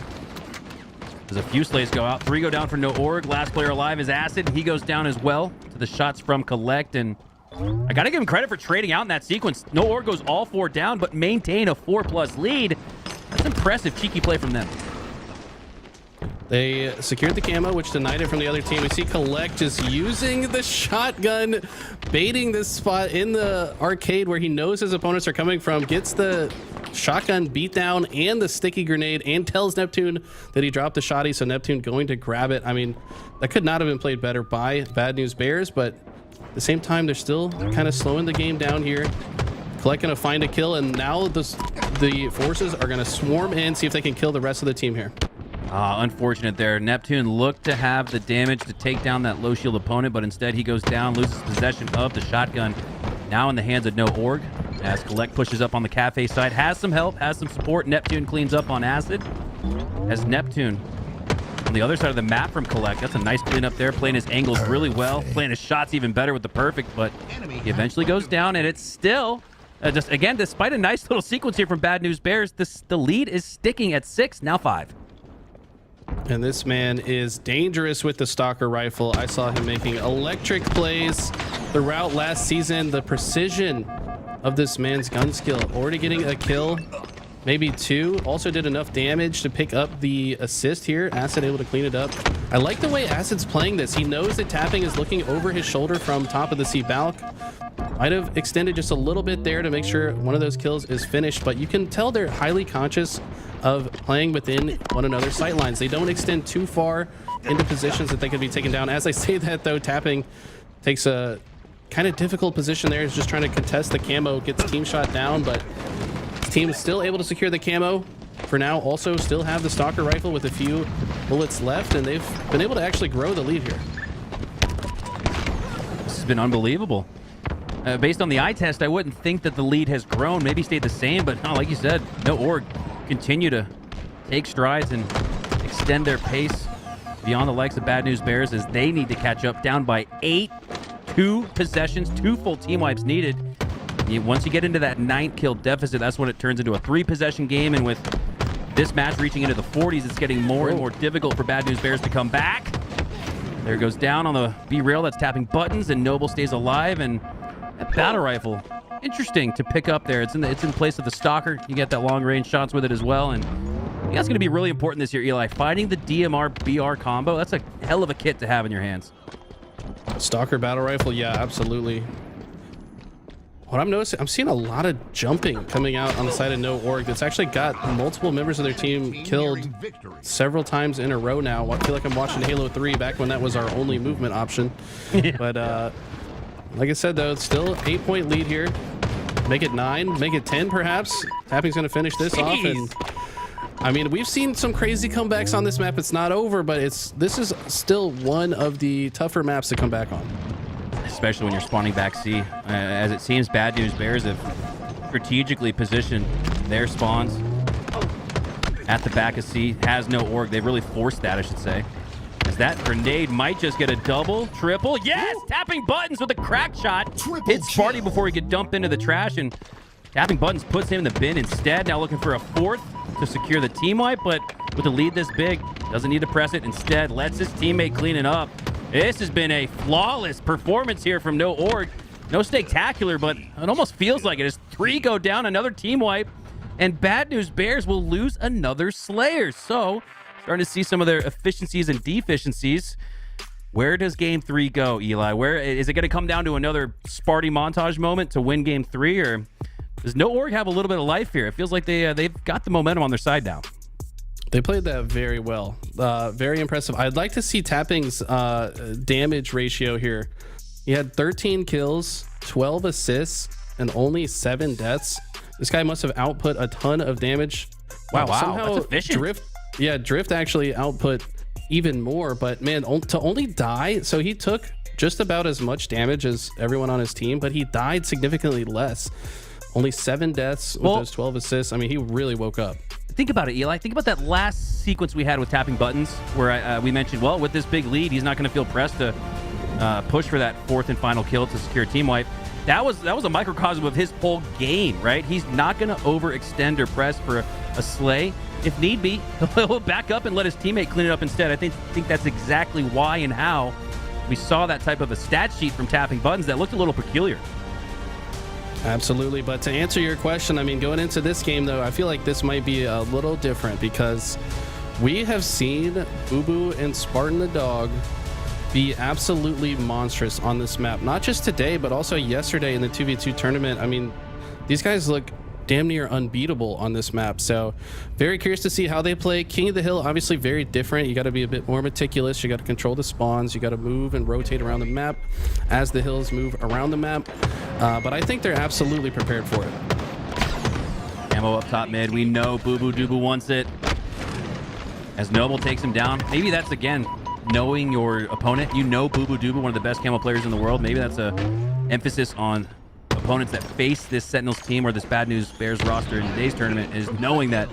There's a few slays go out. 3 go down for no org. Last player alive is Acid. He goes down as well to the shots from Kuhlect. And I got to give him credit for trading out in that sequence. No org goes all 4 down, but maintain a 4+ lead. That's impressive cheeky play from them. They secured the camo, which denied it from the other team. We see Kuhlect just using the shotgun, baiting this spot in the arcade where he knows his opponents are coming from, gets the shotgun beatdown and the sticky grenade, and tells Neptune that he dropped the shotty, so Neptune going to grab it. I mean, that could not have been played better by Bad News Bears, but at the same time, they're still kind of slowing the game down here. Kuhlect gonna find a kill, and now the forces are gonna swarm in, see if they can kill the rest of the team here. Unfortunate there. Neptune looked to have the damage to take down that low shield opponent, but instead he goes down, loses possession of the shotgun. Now in the hands of No Org, as Kuhlect pushes up on the cafe side, has some help, has some support. Neptune cleans up on acid. As Neptune on the other side of the map from Kuhlect, that's a nice cleanup there, playing his angles really well, playing his shots even better with the perfect, but he eventually goes down, and it's still just, again, despite a nice little sequence here from Bad News Bears, the lead is sticking at 6, now 5. And this man is dangerous with the Stalker rifle. I saw him making electric plays throughout last season. The precision of this man's gun skill, already getting a kill, maybe 2. Also did enough damage to pick up the assist here. Acid able to clean it up. I like the way Acid's playing this. He knows that tapping is looking over his shoulder from top of the C balc. Might have extended just a little bit there to make sure one of those kills is finished, but you can tell they're highly conscious of playing within one another's sight lines. They don't extend too far into positions that they could be taken down. As I say that, though, tapping takes a kind of difficult position there. He's just trying to contest the camo, gets team shot down, but his team is still able to secure the camo. For now, also still have the Stalker rifle with a few bullets left, and they've been able to actually grow the lead here. This has been unbelievable. Based on the eye test, I wouldn't think that the lead has grown, maybe stayed the same, but no, like you said, No Org continue to take strides and extend their pace beyond the likes of Bad News Bears as they need to catch up, down by 8, 2 possessions, 2 full team wipes needed. Once you get into that 9 kill deficit, that's when it turns into a 3 possession game, and with this match reaching into the 40s, it's getting more and more difficult for Bad News Bears to come back. There goes down on the B-rail, that's tapping buttons, and Noble stays alive, and that battle rifle, interesting to pick up there. It's in place of the Stalker. You get that long range shots with it as well, and that's going to be really important this year, Eli. Finding the DMR BR combo, that's a hell of a kit to have in your hands. Stalker battle rifle, yeah, absolutely. What I'm noticing, I'm seeing a lot of jumping coming out on the side of No Org. That's actually got multiple members of their team killed several times in a row now. I feel like I'm watching Halo 3 back when that was our only movement option. But like I said, though, it's still 8-point lead here. Make it 9, make it 10 perhaps. Tapping's going to finish this off, and I mean, we've seen some crazy comebacks on this map. It's not over, but this is still one of the tougher maps to come back on. Especially when you're spawning back C. As it seems, Bad News Bears have strategically positioned their spawns at the back of C. Has No Org. They've really forced that, I should say. As that grenade might just get a double, triple. Yes! Tapping buttons with a crack shot. Hits Sparty before he could dump into the trash, and tapping buttons puts him in the bin instead. Now looking for a 4th to secure the team wipe, but with a lead this big, doesn't need to press it. Instead, lets his teammate clean it up. This has been a flawless performance here from No Org. No spectacular, but it almost feels like it. As 3 go down, another team wipe, and Bad News Bears will lose another Slayer. So, starting to see some of their efficiencies and deficiencies. Where does game 3 go, Eli? Where is it going to come down to another Sparty montage moment to win game 3, or does No Org have a little bit of life here? It feels like they've got the momentum on their side now. They played that very well. Very impressive. I'd like to see Tapping's damage ratio here. He had 13 kills, 12 assists, and only 7 deaths. This guy must have output a ton of damage. Wow, somehow that's efficient. Drift actually output even more, but man, to only die, so he took just about as much damage as everyone on his team, but he died significantly less. Only 7 deaths with those 12 assists. I mean, he really woke up. Think about it, Eli. Think about that last sequence we had with tapping buttons, where we mentioned, well, with this big lead, he's not going to feel pressed to push for that 4th and final kill to secure team wipe. That was a microcosm of his whole game, right? He's not going to overextend or press for a slay. If need be, he'll back up and let his teammate clean it up instead. I think that's exactly why and how we saw that type of a stat sheet from tapping buttons that looked a little peculiar. Absolutely, but to answer your question, I mean, going into this game, though, I feel like this might be a little different because we have seen Bubu and Spartan the Dog be absolutely monstrous on this map. Not just today, but also yesterday in the 2v2 tournament. I mean, these guys look damn near unbeatable on this map. So very curious to see how they play. King of the Hill, obviously very different. You got to be a bit more meticulous. You got to control the spawns. You got to move and rotate around the map as the hills move around the map. But I think they're absolutely prepared for it. Ammo up top mid. We know Bubu Dubu wants it. As Noble takes him down. Maybe that's, again, knowing your opponent. You know Bubu Dubu, one of the best camo players in the world. Maybe that's a emphasis on opponents that face this Sentinels team or this Bad News Bears roster in today's tournament, is knowing that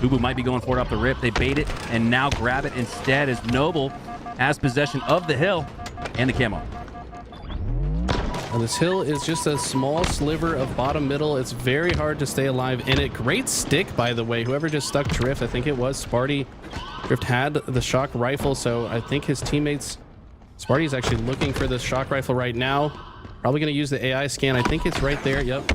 Bubu might be going for it off the rip. They bait it and now grab it instead as Noble has possession of the hill and the camo. Well, this hill is just a small sliver of bottom middle. It's very hard to stay alive in it. Great stick, by the way. Whoever just stuck Drift, I think it was Sparty. Drift had the shock rifle, so I think his teammates... Sparty is actually looking for the shock rifle right now. Probably going to use the AI scan. I think it's right there. Yep.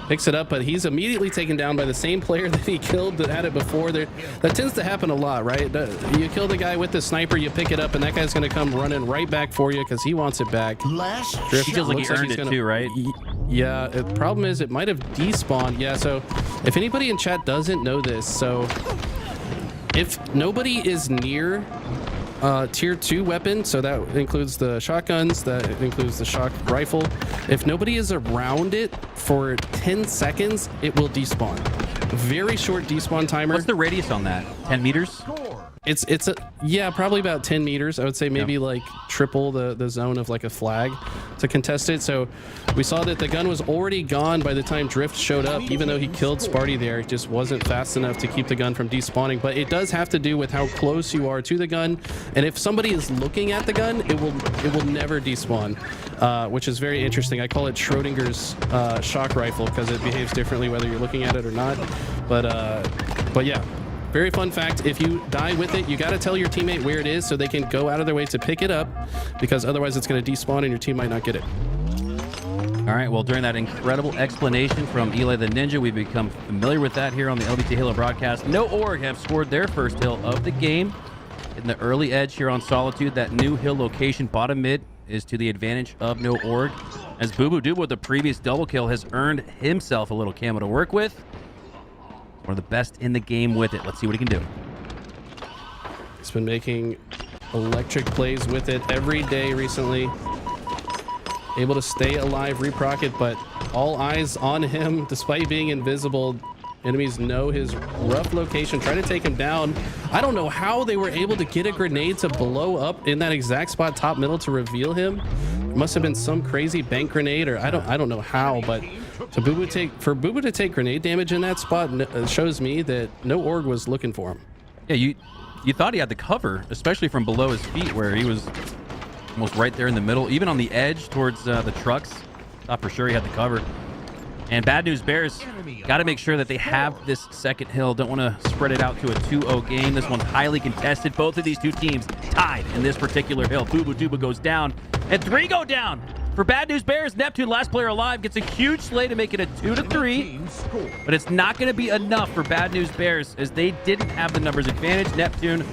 Picks it up, but he's immediately taken down by the same player that he killed that had it before. That tends to happen a lot, right? You kill the guy with the sniper, you pick it up, and that guy's going to come running right back for you because he wants it back. Drift he feels like he earned it too, right? Yeah, the problem is it might have despawned. Yeah, so if anybody in chat doesn't know this, so if nobody is near tier 2 weapon, so that includes the shotguns, that includes the shock rifle, if nobody is around it for 10 seconds, it will despawn. Very short despawn timer. What's the radius on that? 10 meters? It's a, yeah, probably about 10 meters. I would say maybe like triple the zone of like a flag to contest it. So we saw that the gun was already gone by the time Drift showed up. Even though he killed Sparty there, it just wasn't fast enough to keep the gun from despawning. But it does have to do with how close you are to the gun, and if somebody is looking at the gun, it will never despawn, which is very interesting. I call it Schrodinger's shock rifle because it behaves differently whether you're looking at it or not. But yeah. Very fun fact, if you die with it, you got to tell your teammate where it is so they can go out of their way to pick it up, because otherwise it's going to despawn and your team might not get it. All right, well, during that incredible explanation from Eli the Ninja, we've become familiar with that here on the LVT Halo broadcast. No Org have scored their first hill of the game in the early edge here on Solitude. That new hill location, bottom mid, is to the advantage of No Org, as Bubu Dubu with the previous double kill has earned himself a little camo to work with. One of the best in the game with it. Let's see what he can do. He's been making electric plays with it every day recently. Able to stay alive, reproc it, but all eyes on him despite being invisible. Enemies know his rough location, try to take him down. I don't know how they were able to get a grenade to blow up in that exact spot top middle to reveal him. It must have been some crazy bank grenade, or I don't know how, but for Bubu to take grenade damage in that spot shows me that No Org was looking for him. Yeah, you thought he had the cover, especially from below his feet where he was almost right there in the middle, even on the edge towards the trucks. Thought for sure he had the cover. And Bad News Bears got to make sure that they have this second hill. Don't want to spread it out to a 2-0 game. This one's highly contested. Both of these two teams tied in this particular hill. Bubu Dubu goes down, and 3 go down. For Bad News Bears, Neptune, last player alive, gets a huge slay to make it a 2-3. But it's not going to be enough for Bad News Bears, as they didn't have the numbers advantage. Neptune,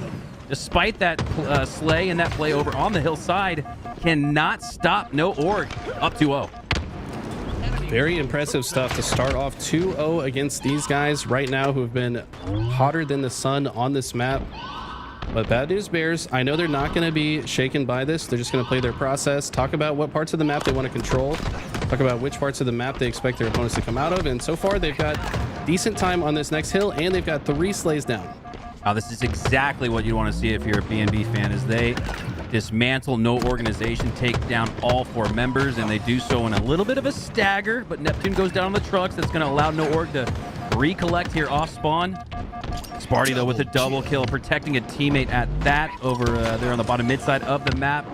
despite that slay and that play over on the hillside, cannot stop No Org up 2-0. Very impressive stuff to start off 2-0 against these guys right now who have been hotter than the sun on this map. But Bad News Bears, I know they're not going to be shaken by this. They're just going to play their process, talk about what parts of the map they want to control, talk about which parts of the map they expect their opponents to come out of. And so far, they've got decent time on this next hill, and they've got 3 slays down. Oh, this is exactly what you want to see if you're a BNB fan, is they dismantle No Organization, take down all 4 members, and they do so in a little bit of a stagger, but Neptune goes down on the trucks. That's going to allow No Org to recollect here off spawn. Sparty, though, with a double kill, protecting a teammate at that over there on the bottom mid side of the map.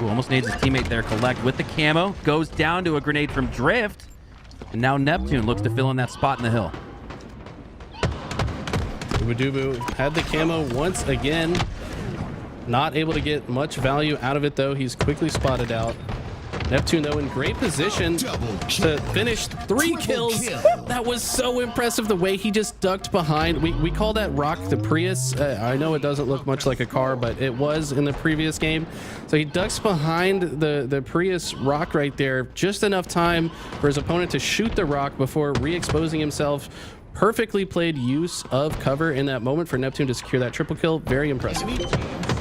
Ooh, almost needs his teammate there. Kuhlect with the camo, goes down to a grenade from Drift, and now Neptune looks to fill in that spot in the hill. Dubu had the camo once again. Not able to get much value out of it, though. He's quickly spotted out. Neptune, though, in great position to finish 3 kills. That was so impressive, the way he just ducked behind. We call that rock the Prius. I know it doesn't look much like a car, but it was in the previous game. So he ducks behind the Prius rock right there, just enough time for his opponent to shoot the rock before re-exposing himself. Perfectly played use of cover in that moment for Neptune to secure that triple kill. Very impressive.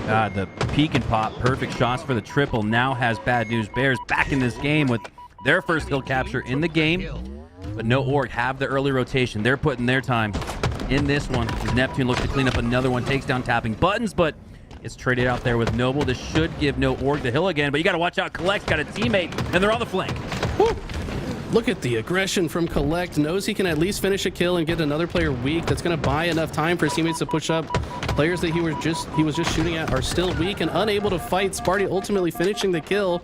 God, the peek and pop, perfect shots for the triple, now has Bad News Bears back in this game with their first kill capture in the game. But no org have the early rotation. They're putting their time in this one as Neptune looks to clean up another one, takes down tapping buttons, but it's traded out there with Noble. This should give no org the hill again, but you got to watch out. Kuhlect's got a teammate, and they're on the flank. Woo. Look at the aggression from Kuhlect. Knows he can at least finish a kill and get another player weak. That's going to buy enough time for his teammates to push up. Players that he was just shooting at are still weak and unable to fight. Sparty ultimately finishing the kill.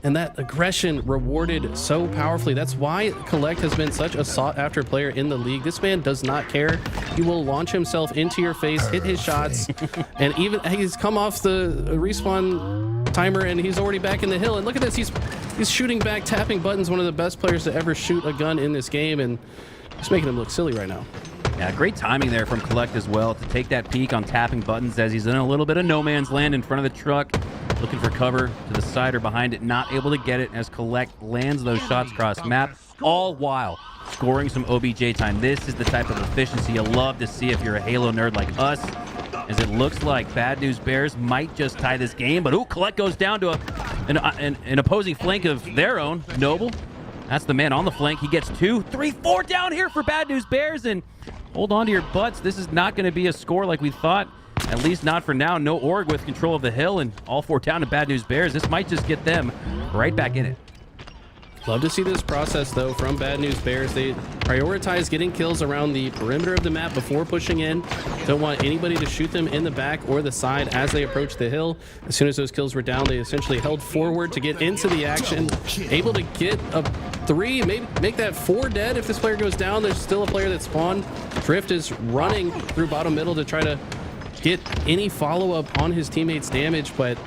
And that aggression rewarded so powerfully. That's why Kuhlect has been such a sought-after player in the league. This man does not care. He will launch himself into your face, hit his shots, and even he's come off the respawn timer and he's already back in the hill. And look at this, he's shooting back, tapping buttons, one of the best players to ever shoot a gun in this game, and he's making him look silly right now. Yeah, great timing there from Kuhlect as well to take that peek on tapping buttons as he's in a little bit of no man's land in front of the truck, looking for cover to the side or behind it, not able to get it as Kuhlect lands those shots across map, all while scoring some OBJ time. This is the type of efficiency you love to see if you're a Halo nerd like us, as it looks like Bad News Bears might just tie this game, but Kuhlect goes down to an opposing flank of their own. Noble, that's the man on the flank. He gets 2, 3, 4 down here for Bad News Bears, and hold on to your butts. This is not going to be a score like we thought, at least not for now. No org with control of the hill, and all 4 down to Bad News Bears. This might just get them right back in it. Love to see this process, though, from Bad News Bears. They prioritize getting kills around the perimeter of the map before pushing in. Don't want anybody to shoot them in the back or the side as they approach the hill. As soon as those kills were down, they essentially held forward to get into the action. Able to get a 3, maybe make that 4 dead. If this player goes down, there's still a player that spawned. Drift is running through bottom middle to try to get any follow-up on his teammates' damage, but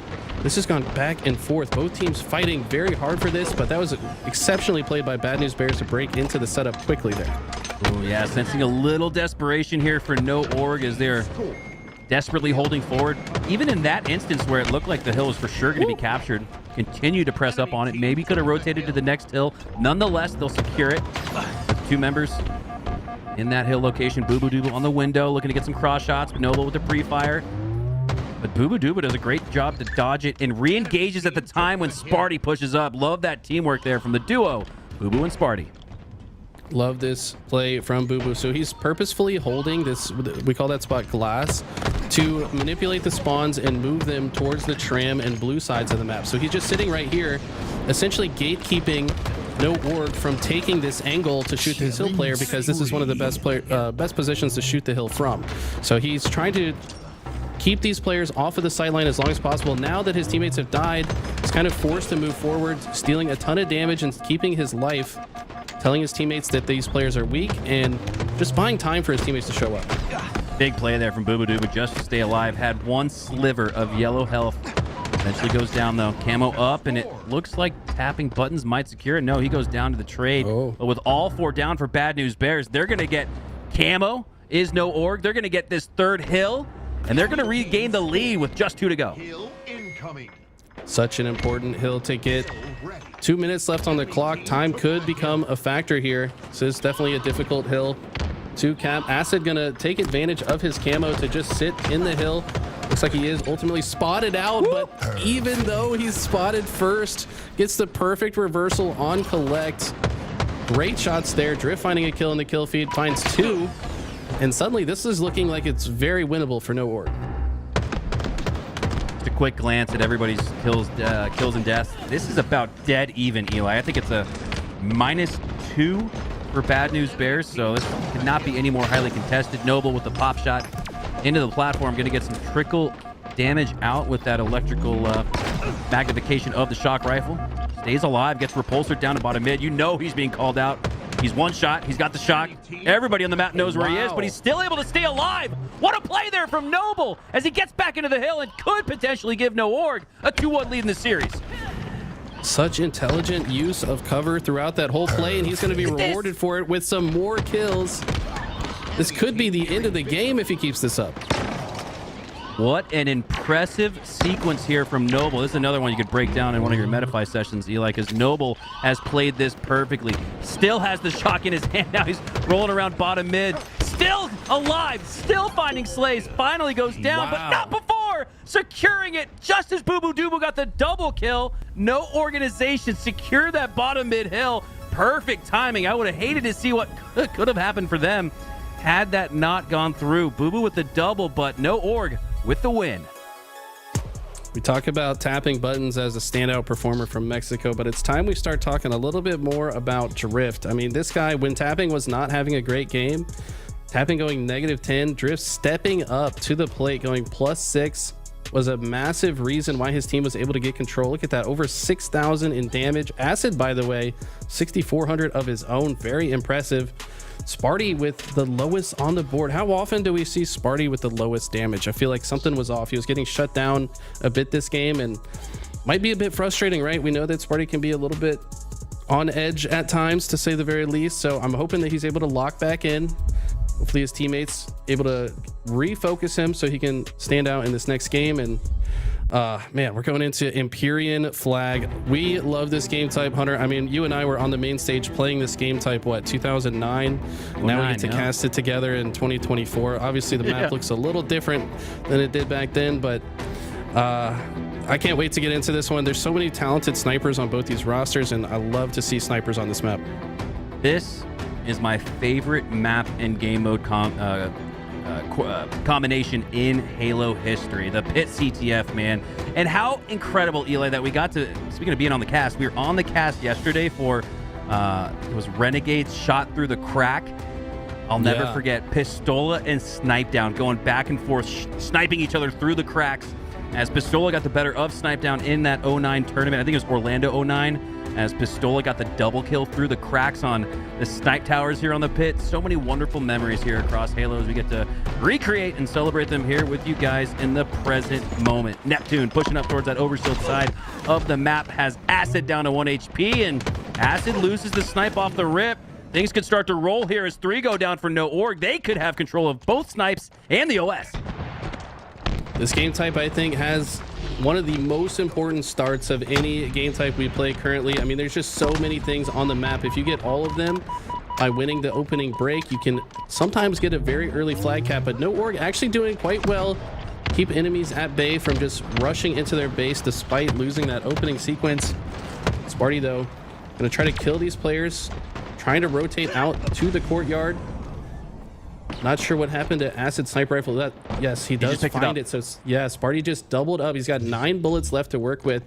this has gone back and forth. Both teams fighting very hard for this, but that was exceptionally played by Bad News Bears to break into the setup quickly there. Oh yeah, sensing a little desperation here for no org as they're desperately holding forward. Even in that instance where it looked like the hill was for sure going to be captured, continue to press up on it. Maybe could have rotated to the next hill. Nonetheless, they'll secure it. 2 members in that hill location. Bubu on the window, looking to get some cross shots. Noble with the pre-fire. But Bubu does a great job to dodge it and re-engages at the time when Sparty pushes up. Love that teamwork there from the duo, Bubu and Sparty. Love this play from Bubu. So he's purposefully holding this, we call that spot glass, to manipulate the spawns and move them towards the tram and blue sides of the map. So he's just sitting right here, essentially gatekeeping no org from taking this angle to shoot his hill player, because this is one of the best positions to shoot the hill from. So he's trying to keep these players off of the sideline as long as possible. Now that his teammates have died, he's kind of forced to move forward, stealing a ton of damage and keeping his life, telling his teammates that these players are weak and just buying time for his teammates to show up. Big play there from Bubu just to stay alive. Had 1 sliver of yellow health. Eventually goes down though. Camo up, and it looks like tapping buttons might secure it. No, he goes down to the trade. But with all 4 down for Bad News Bears, they're going to get camo, is no org. They're going to get this 3rd hill, and they're going to regain the lead with just 2 to go. Such an important hill to get. 2 minutes left on the clock. Time could become a factor here. This is definitely a difficult hill to cap. Acid gonna take advantage of his camo to just sit in the hill. Looks like he is ultimately spotted out, but even though he's spotted first, gets the perfect reversal on Kuhlect. Great shots there. Drift finding a kill in the kill feed, finds 2, and suddenly this is looking like it's very winnable for no org. Just a quick glance at everybody's kills and deaths. This is about dead even, Eli. I think it's a -2 for Bad News Bears, so this could not be any more highly contested. Noble with the pop shot into the platform, going to get some trickle damage out with that electrical magnification of the shock rifle. Stays alive, gets repulsor down to bottom mid. You know he's being called out. He's 1 shot, he's got the shock. Everybody on the map knows where he is, but he's still able to stay alive. What a play there from Noble as he gets back into the hill and could potentially give no org a 2-1 lead in the series. Such intelligent use of cover throughout that whole play, and he's going to be rewarded for it with some more kills. This could be the end of the game if he keeps this up. What an impressive sequence here from Noble. This is another one you could break down in one of your Metafy sessions, Eli, because Noble has played this perfectly. Still has the shock in his hand. Now he's rolling around bottom mid. Still alive. Still finding Slays. Finally goes down, but not before. Securing it just as Bubu Dubu got the double kill. No organization. Secure that bottom mid hill. Perfect timing. I would have hated to see what could have happened for them had that not gone through. Bubu with the double, but no org with the win. We talk about tapping buttons as a standout performer from Mexico, but it's time we start talking a little bit more about Drift. I mean, this guy, when tapping was not having a great game, tapping going -10, Drift stepping up to the plate, going +6, was a massive reason why his team was able to get control. Look at that, over 6,000 in damage. Acid, by the way, 6,400 of his own, very impressive. Sparty with the lowest on the board. How often do we see Sparty with the lowest damage? I feel like something was off. He was getting shut down a bit this game, and might be a bit frustrating, right? We know that Sparty can be a little bit on edge at times, to say the very least. So I'm hoping that he's able to lock back in. Hopefully his teammates able to refocus him so he can stand out in this next game. And man, we're going into Empyrean Flag. We love this game type, Hunter. I mean, you and I were on the main stage playing this game type, what, 2009? Now we get to cast it together in 2024. Obviously, the map looks a little different than it did back then, but I can't wait to get into this one. There's so many talented snipers on both these rosters, and I love to see snipers on this map. This is my favorite map and game mode combination in Halo history. The Pit CTF, man. And how incredible, Eli, that we got to, speaking of being on the cast, we were on the cast yesterday for, it was Renegades shot through the crack. I'll never forget Pistola and Snipe Down going back and forth, sniping each other through the cracks as Pistola got the better of Snipe Down in that 09 tournament. I think it was Orlando 09. As Pistola got the double kill through the cracks on the snipe towers here on the pit. So many wonderful memories here across Halo as we get to recreate and celebrate them here with you guys in the present moment. Neptune pushing up towards that overshield side of the map, has Acid down to 1 HP, and Acid loses the snipe off the rip. Things could start to roll here as 3 go down for no org. They could have control of both snipes and the OS. This game type, I think, has one of the most important starts of any game type we play currently. I mean, there's just so many things on the map. If you get all of them by winning the opening break, you can sometimes get a very early flag cap, but no org actually doing quite well. Keep enemies at bay from just rushing into their base despite losing that opening sequence. Sparty, though, gonna try to kill these players, trying to rotate out to the courtyard. Not sure what happened to Acid Sniper Rifle. That, yes, he does find it. So yeah, Sparty just doubled up. He's got 9 bullets left to work with.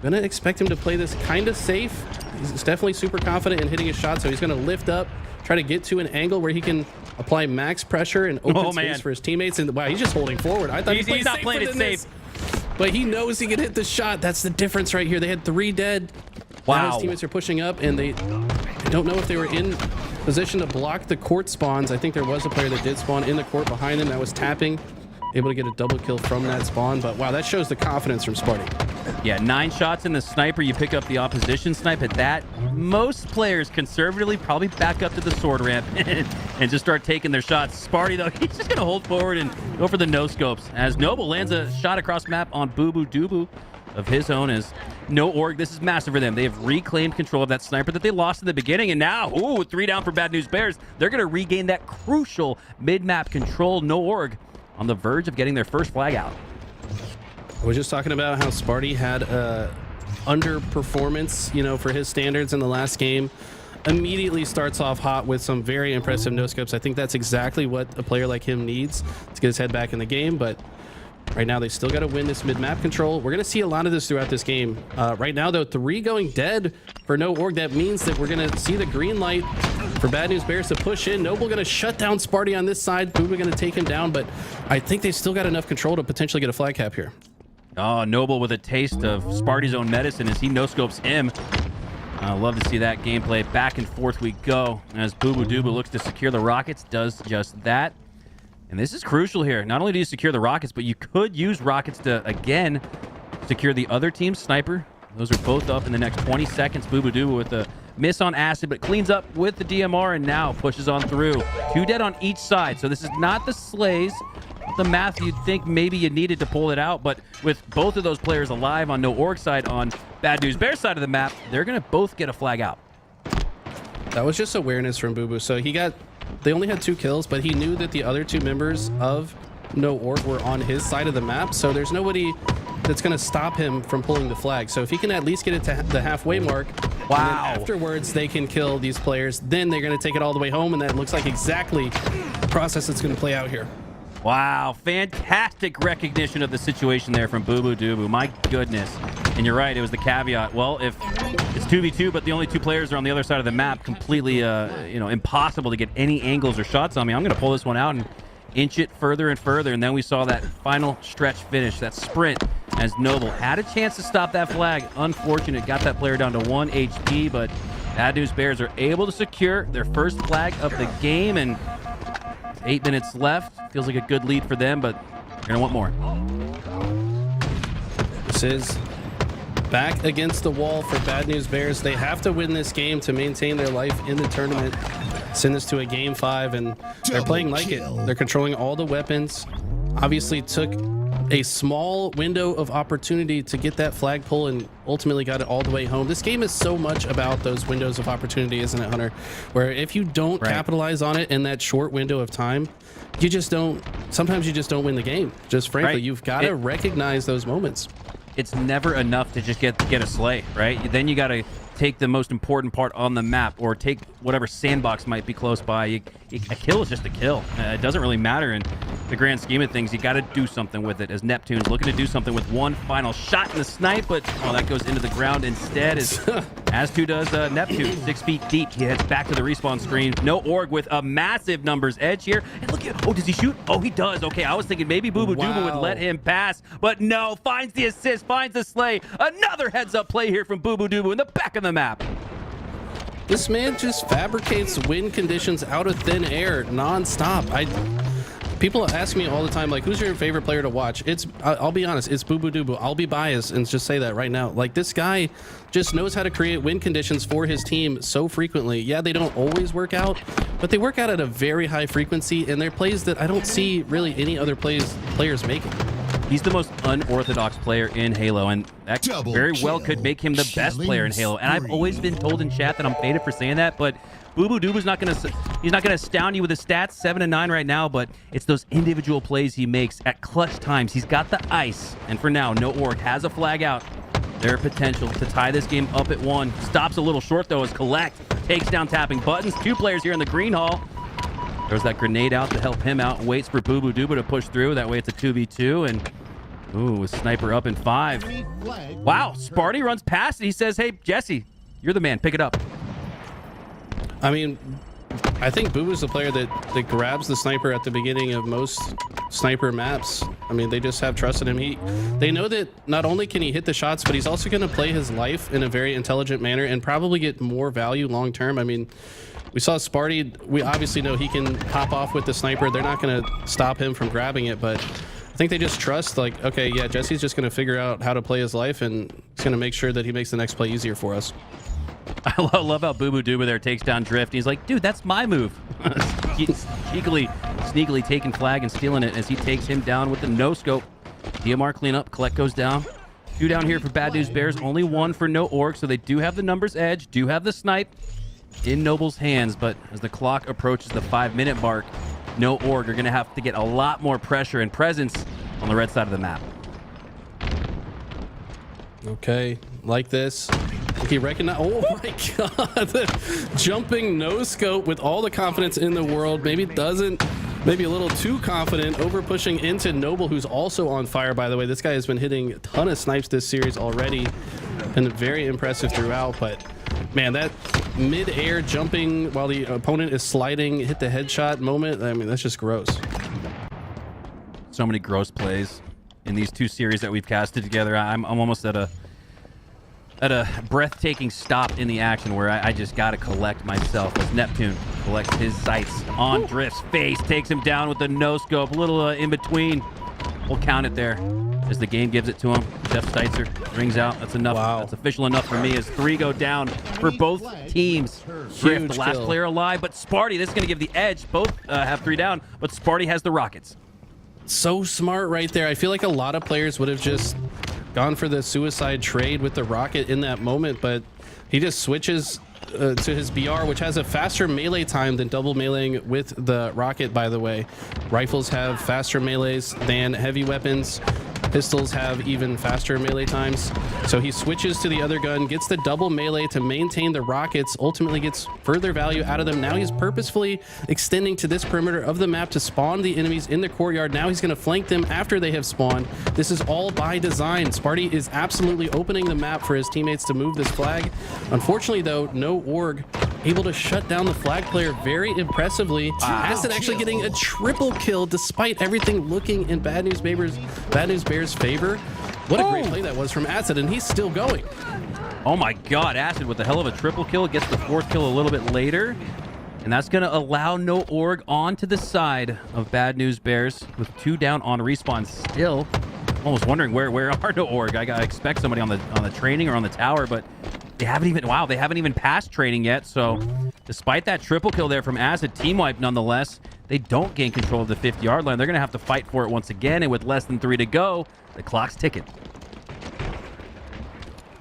Gonna expect him to play this kind of safe. He's definitely super confident in hitting his shot, so he's gonna lift up, try to get to an angle where he can apply max pressure and open space for his teammates. And wow, he's just holding forward. I thought he's not playing it safe, but he knows he can hit the shot. That's the difference right here. They had 3 dead. Wow. Now his teammates are pushing up, and they don't know if they were in position to block the court spawns. I think there was a player that did spawn in the court behind them that was tapping, able to get a double kill from that spawn. But wow, that shows the confidence from Sparty. Yeah, 9 shots in the sniper. You pick up the opposition snipe at that. Most players conservatively probably back up to the sword ramp and just start taking their shots. Sparty, though, he's just gonna hold forward and go for the no scopes as Noble lands a shot across map on Bubu Dubu of his own. As no org, this is massive for them. They have reclaimed control of that sniper that they lost in the beginning, and now, ooh, 3 down for Bad News Bears. They're going to regain that crucial mid-map control. No org on the verge of getting their first flag out. I was just talking about how Sparty had underperformance, you know, for his standards in the last game. Immediately starts off hot with some very impressive no-scopes. I think that's exactly what a player like him needs to get his head back in the game, but right now, they still got to win this mid-map control. We're going to see a lot of this throughout this game. Right now, though, 3 going dead for no org. That means that we're going to see the green light for Bad News Bears to push in. Noble going to shut down Sparty on this side. Bubu going to take him down, but I think they still got enough control to potentially get a flag cap here. Oh, Noble with a taste of Sparty's own medicine as he no-scopes him. I love to see that gameplay. Back and forth we go as Bubu Dubu looks to secure the rockets. Does just that. And this is crucial here. Not only do you secure the rockets, but you could use rockets to, again, secure the other team's sniper Those are both up in the next 20 seconds. Bubu with a miss on acid, but cleans up with the DMR and now pushes on through. 2 dead on each side. So this is not the slays. The math you'd think maybe you needed to pull it out, but with both of those players alive on No Org side, on Bad News Bear side of the map, they're going to both get a flag out. That was just awareness from Bubu. So they only had 2 kills, but he knew that the other 2 members of No Org were on his side of the map. So there's nobody that's going to stop him from pulling the flag. So if he can at least get it to the halfway mark, wow. And then afterwards they can kill these players, then they're going to take it all the way home. And that looks like exactly the process that's going to play out here. Wow, fantastic recognition of the situation there from Bubu. My goodness. And you're right, it was the caveat. Well, if it's 2v2, but the only 2 players are on the other side of the map, completely, impossible to get any angles or shots on me. I'm going to pull this one out and inch it further and further. And then we saw that final stretch finish, that sprint, as Noble had a chance to stop that flag. Unfortunate, got that player down to 1 HP, but Bad News Bears are able to secure their first flag of the game, and 8 minutes left. Feels like a good lead for them, but they're going to want more. This is back against the wall for Bad News Bears. They have to win this game to maintain their life in the tournament. Send this to a game 5, and they're playing like it. They're controlling all the weapons. Obviously took a small window of opportunity to get that flag pull and ultimately got it all the way home. This game is so much about those windows of opportunity, isn't it, Hunter? Where if you don't capitalize on it in that short window of time, you just don't, sometimes you just don't win the game. Just frankly, you've got to recognize those moments. It's never enough to just get a slay, right? Then you got to take the most important part on the map, or take whatever sandbox might be close by. A kill is just a kill. It doesn't really matter in the grand scheme of things. You got to do something with it, as Neptune's looking to do something with one final shot in the snipe, but that goes into the ground instead, as too does Neptune. 6 feet deep. He heads back to the respawn screen. No Org with a massive numbers edge here. And look at, does he shoot? Oh, he does. Okay, I was thinking maybe Bubu would let him pass, but no, finds the assist, finds the slay. Another heads up play here from Bubu in the back of the map. This man just fabricates win conditions out of thin air non-stop. People ask me all the time, like, who's your favorite player to watch? I'll be honest, it's Bubu. I'll be biased and just say that right now. Like, this guy just knows how to create win conditions for his team so frequently. Yeah, they don't always work out, but they work out at a very high frequency, and they're plays that I don't see really any other players making. He's the most unorthodox player in Halo, and that very well could make him the best player in Halo. And I've always been told in chat that I'm faded for saying that, but Bubu's not gonna astound you with his stats, 7 and 9 right now, but it's those individual plays he makes at clutch times. He's got the ice, and for now, No Org has a flag out. Their potential to tie this game up at 1. Stops a little short though as Kuhlect takes down tapping buttons. 2 players here in the green hall. Throws that grenade out to help him out. Waits for Bubu to push through. That way it's a 2v2, and ooh, a sniper up in 5. Wow, Sparty runs past it. He says, hey, Jesse, you're the man. Pick it up. I mean, I think Bubu's the player that grabs the sniper at the beginning of most sniper maps. I mean, they just have trust in him. They know that not only can he hit the shots, but he's also going to play his life in a very intelligent manner and probably get more value long term. I mean, we saw Sparty. We obviously know he can pop off with the sniper. They're not going to stop him from grabbing it, but I think they just trust, like, okay, yeah, Jesse's just going to figure out how to play his life, and he's going to make sure that he makes the next play easier for us. I love how Bubu there takes down Drift. He's like, dude, that's my move. Sneakily taking flag and stealing it as he takes him down with the no-scope. DMR cleanup. Kuhlect goes down. 2 down here for Bad News Bears. Only 1 for No Org, so they do have the numbers edge, do have the snipe in Noble's hands, but as the clock approaches the 5-minute mark, No Org are going to have to get a lot more pressure and presence on the red side of the map. Okay, like this. He recognized. Oh my god. Jumping no scope with all the confidence in the world. Maybe a little too confident, over pushing into Noble, who's also on fire, by the way. This guy has been hitting a ton of snipes this series already. Been very impressive throughout, but man, that mid-air jumping while the opponent is sliding, hit the headshot moment, I mean, that's just gross. So many gross plays in these 2 series that we've casted together. I'm almost at a breathtaking stop in the action where I just got to collect myself as Neptune collects his sights on Drift's face, takes him down with the no-scope, a little in between. We'll count it there. as the game gives it to him. Jeff Steitzer rings out. That's enough. Wow. That's official enough for me as 3 go down for both teams. Drift, the last player alive, but Sparty, this is going to give the edge. Both have 3 down, but Sparty has the rockets. So smart right there. I feel like a lot of players would have just gone for the suicide trade with the rocket in that moment, but he just switches to his BR, which has a faster melee time than double meleeing with the rocket, by the way. Rifles have faster melees than heavy weapons. Pistols have even faster melee times. So he switches to the other gun, gets the double melee to maintain the rockets, ultimately gets further value out of them. Now he's purposefully extending to this perimeter of the map to spawn the enemies in the courtyard. Now he's going to flank them after they have spawned. This is all by design. Sparty is absolutely opening the map for his teammates to move this flag. Unfortunately, though, no org able to shut down the flag player very impressively. Acid actually getting a triple kill despite everything looking in Bad News Bears' favor. What a great play that was from Acid, and he's still going. Oh my God, Acid with a hell of a triple kill. Gets the 4th kill a little bit later. And that's going to allow no org onto the side of Bad News Bears with 2 down on respawn still. Almost wondering where are no org. I expect somebody on the training or on the tower, but they haven't even passed training yet. So despite that triple kill there from Acid, team wipe nonetheless, they don't gain control of the 50-yard line. They're going to have to fight for it once again, and with less than 3 to go, the clock's ticking.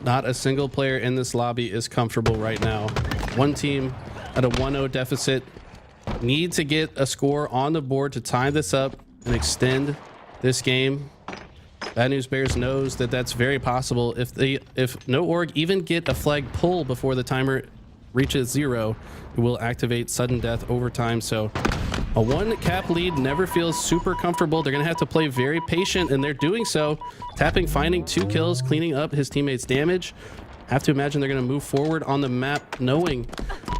Not a single player in this lobby is comfortable right now. One team at a 1-0 deficit need to get a score on the board to tie this up and extend this game. Bad News Bears knows that that's very possible. If no org even get a flag pull before the timer reaches 0, it will activate sudden death overtime. So a 1 cap lead never feels super comfortable. They're gonna have to play very patient, and they're doing so. Tapping, finding 2 kills, cleaning up his teammates' damage. Have to imagine they're gonna move forward on the map knowing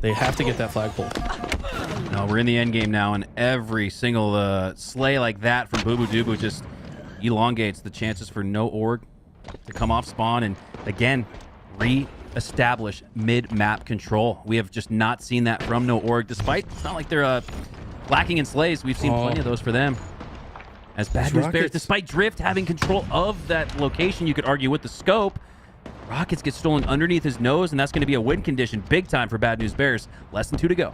they have to get that flag pull. No, we're in the end game now, and every single slay like that from Bubu Dubu just elongates the chances for no org to come off spawn and again re-establish mid-map control. We have just not seen that from no org, despite it's not like they're lacking in slays. We've seen plenty of those for them. As Bad News Bears, despite Drift having control of that location, you could argue with the scope, Rockets get stolen underneath his nose, and that's going to be a win condition big time for Bad News Bears. Less than 2 to go.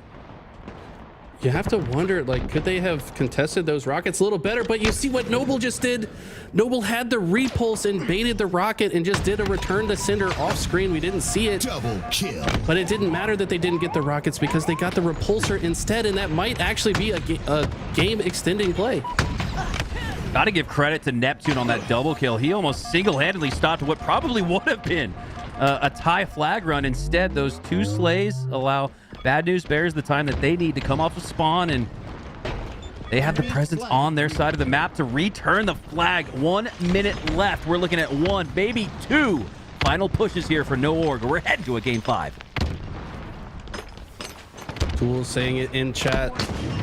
You have to wonder, like, could they have contested those rockets a little better? But you see what Noble just did. Noble had the repulse and baited the rocket and just did a return to sender off screen. We didn't see it. Double kill. But it didn't matter that they didn't get the rockets because they got the repulsor instead, and that might actually be a game extending play. Got to give credit to Neptune on that double kill. He almost single-handedly stopped what probably would have been a tie flag run. Instead, those 2 slays allow Bad News Bears the time that they need to come off of spawn, and they have the presence on their side of the map to return the flag. 1 minute left. We're looking at 1, maybe 2 final pushes here for no org. We're heading to a game 5. Tool saying it in chat.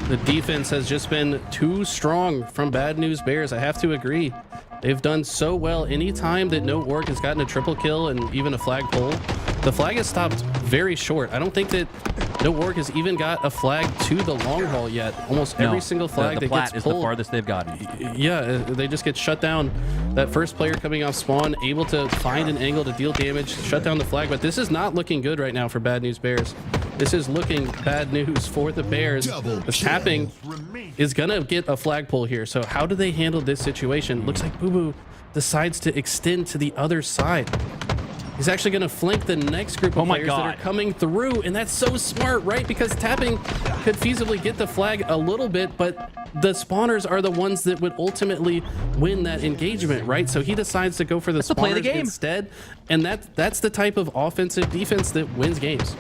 The defense has just been too strong from Bad News Bears. I have to agree. They've done so well. Anytime that no org has gotten a triple kill and even a flag pull, the flag has stopped very short. I don't think that no org has even got a flag to the long haul yet. Almost every single flag the that plat gets is pulled, the farthest they've gotten. Yeah, they just get shut down. That first player coming off spawn, able to find an angle to deal damage, shut down the flag. But this is not looking good right now for Bad News Bears. This is looking bad news for the Bears. The tapping is gonna get a flag pull here. So how do they handle this situation? Looks like Bubu decides to extend to the other side. He's actually going to flank the next group of players that are coming through, and that's so smart, right? Because tapping could feasibly get the flag a little bit, but the spawners are the ones that would ultimately win that engagement, right? So he decides to go for the spawners instead, and that's the type of offensive defense that wins games.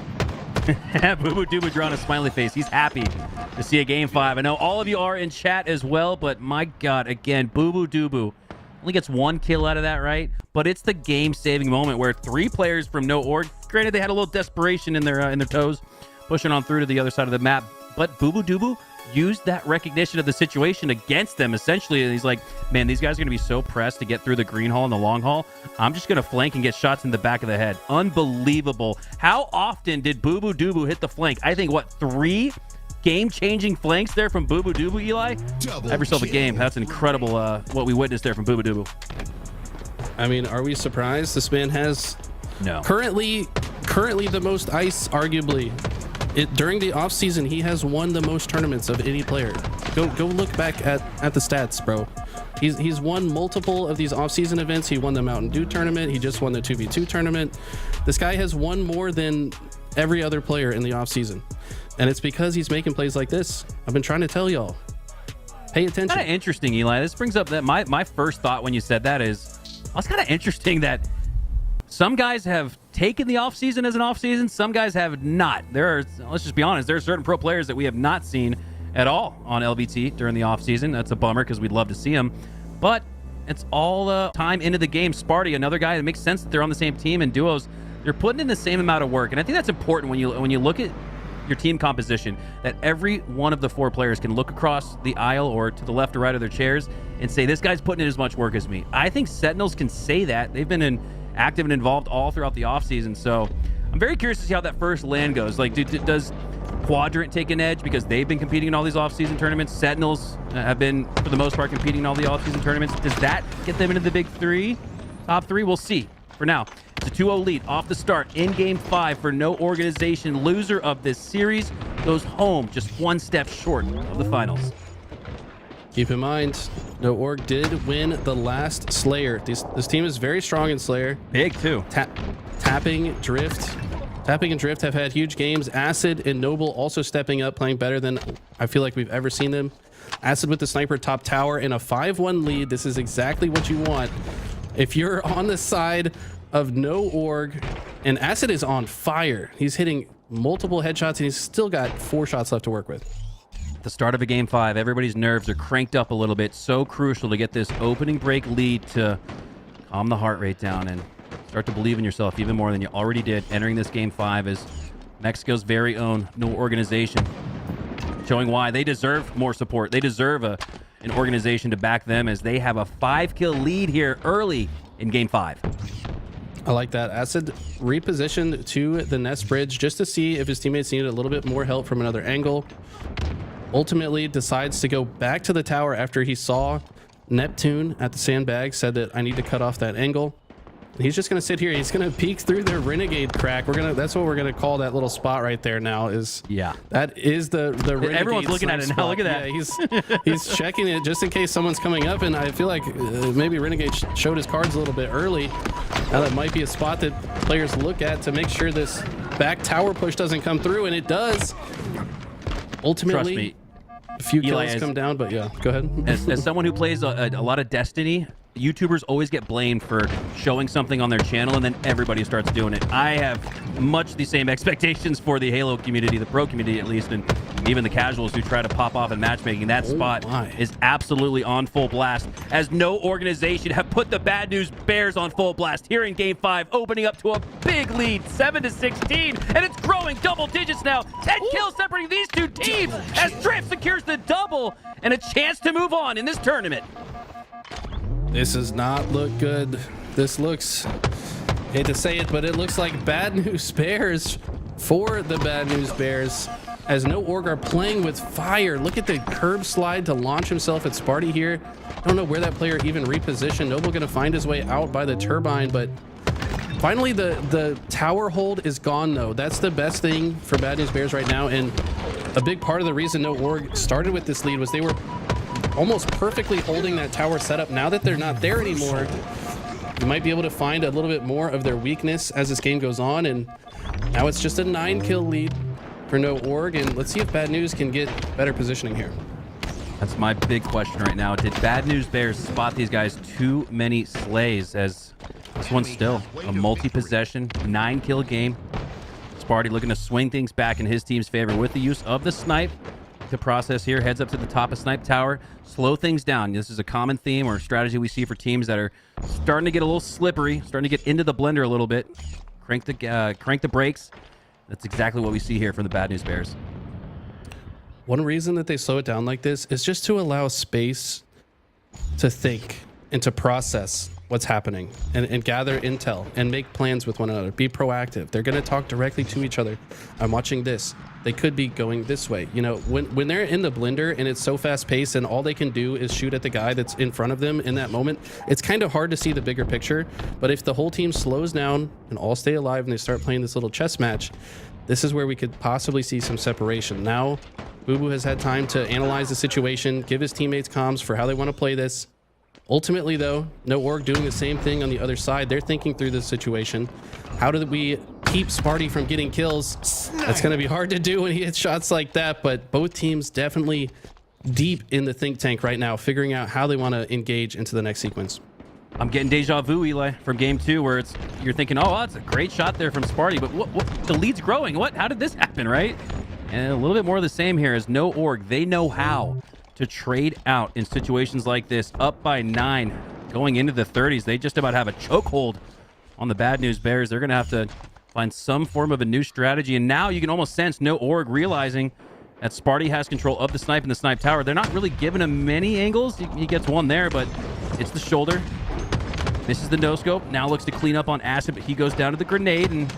Bubu Dubu drawing a smiley face. He's happy to see a game 5. I know all of you are in chat as well, but my God, again, Bubu Dubu only gets 1 kill out of that, right? But it's the game-saving moment where 3 players from no org, granted they had a little desperation in their toes, pushing on through to the other side of the map, but Bubu Dubu used that recognition of the situation against them, essentially. And he's like, man, these guys are going to be so pressed to get through the green hall and the long hall. I'm just going to flank and get shots in the back of the head. Unbelievable. How often did Bubu Dubu hit the flank? I think, what, 3 game-changing flanks there from Bubu Dubu, Eli? Have yourself a game. That's incredible what we witnessed there from Bubu Dubu. I mean, are we surprised? This man has currently the most ice, arguably. During the off season, he has won the most tournaments of any player. Go look back at the stats, bro. He's won multiple of these off-season events. He won the Mountain Dew tournament. He just won the 2v2 tournament. This guy has won more than every other player in the off-season, and it's because he's making plays like this. I've been trying to tell y'all. Pay attention. Kind of interesting, Eli. This brings up that my first thought when you said that is, well, it's kind of interesting that some guys have taken the offseason as an offseason. Some guys have not. Let's just be honest, there are certain pro players that we have not seen at all on LVT during the offseason. That's a bummer because we'd love to see them. But it's all time into the game. Sparty, another guy that makes sense that they're on the same team and duos. They're putting in the same amount of work. And I think that's important when you look at your team composition, that every one of the 4 players can look across the aisle or to the left or right of their chairs and say, this guy's putting in as much work as me. I think Sentinels can say that. They've been active and involved all throughout the offseason. So I'm very curious to see how that first LAN goes. Like, does Quadrant take an edge because they've been competing in all these offseason tournaments? Sentinels have been, for the most part, competing in all the offseason tournaments. Does that get them into the big 3? Top 3? We'll see. For now, it's a 2-0 lead off the start in Game 5 for No Organization. Loser of this series goes home just 1 step short of the finals. Keep in mind, No Org did win the last Slayer. This team is very strong in Slayer. Big, too. Tapping, Drift. Tapping and Drift have had huge games. Acid and Noble also stepping up, playing better than I feel like we've ever seen them. Acid with the sniper top tower in a 5-1 lead. This is exactly what you want. If you're on the side of No Org, and Acid is on fire. He's hitting multiple headshots, and he's still got 4 shots left to work with. At the start of a Game 5, everybody's nerves are cranked up a little bit. So crucial to get this opening break lead to calm the heart rate down and start to believe in yourself even more than you already did entering this Game 5 as Mexico's very own No Organization, showing why they deserve more support. They deserve an organization to back them as they have a 5-kill lead here early in Game 5. I like that. Acid repositioned to the nest bridge just to see if his teammates needed a little bit more help from another angle. Ultimately decides to go back to the tower after he saw Neptune at the sandbag, said that I need to cut off that angle. He's just gonna sit here. He's gonna peek through their renegade crack. That's what we're gonna call that little spot right there now. That is the renegade. Everyone's looking at it now. Look at that. Yeah, he's checking it just in case someone's coming up, and I feel like maybe Renegade showed his cards a little bit early. Now that might be a spot that players look at to make sure this back tower push doesn't come through, and it does. Ultimately, trust me, a few Eli, kills come down, but yeah, go ahead. As someone who plays a lot of Destiny, YouTubers always get blamed for showing something on their channel and then everybody starts doing it. I have much the same expectations for the Halo community, the pro community at least, and even the casuals who try to pop off in matchmaking. That spot is absolutely on full blast, as No Organization have put the Bad News Bears on full blast here in Game 5, opening up to a big lead, 7-16, and it's growing double digits now. 10 kills separating these two teams as Drift secures the double and a chance to move on in this tournament. This does not look good. This looks, hate to say it, but it looks like Bad News Bears for the Bad News Bears, as No Org are playing with fire. Look at the curb slide to launch himself at Sparty here. I don't know where that player even repositioned. Noble gonna find his way out by the turbine, but finally the tower hold is gone though. That's the best thing for Bad News Bears right now, and a big part of the reason No Org started with this lead was they were almost perfectly holding that tower setup. Now that they're not there anymore, you might be able to find a little bit more of their weakness as this game goes on, and now it's just a 9-kill lead for No Org, and let's see if Bad News can get better positioning here. That's my big question right now. Did Bad News Bears spot these guys too many slays, as this one's still a multi-possession 9-kill game? Sparty looking to swing things back in his team's favor with the use of the snipe. The process here, heads up to the top of Snipe Tower, slow things down. This is a common theme or strategy we see for teams that are starting to get a little slippery, starting to get into the blender a little bit. Crank the brakes. That's exactly what we see here from the Bad News Bears. One reason that they slow it down like this is just to allow space to think and to process. what's happening and gather intel and make plans with one another. Be proactive. They're going to talk directly to each other. I'm watching this. They could be going this way. You know, when they're in the blender and it's so fast paced and all they can do is shoot at the guy that's in front of them in that moment, it's kind of hard to see the bigger picture. But if the whole team slows down and all stay alive and they start playing this little chess match, this is where we could possibly see some separation. Now, Bubu has had time to analyze the situation, give his teammates comms for how they want to play this. Ultimately, though, No Org doing the same thing on the other side. They're thinking through this situation. How do we keep Sparty from getting kills? That's going to be hard to do when he hits shots like that, but both teams definitely deep in the think tank right now, figuring out how they want to engage into the next sequence. I'm getting deja vu, Eli, from game 2, where you're thinking, oh, that's a great shot there from Sparty, but what the lead's growing. How did this happen, right? And a little bit more of the same here as No Org. They know how to trade out in situations like this. Up by 9 going into the 30s. They just about have a chokehold on the Bad News Bears. They're going to have to find some form of a new strategy. And now you can almost sense No Org realizing that Sparty has control of the snipe and the snipe tower. They're not really giving him many angles. He gets one there, but it's the shoulder. Misses the no-scope. Now looks to clean up on Acid, but he goes down to the grenade. And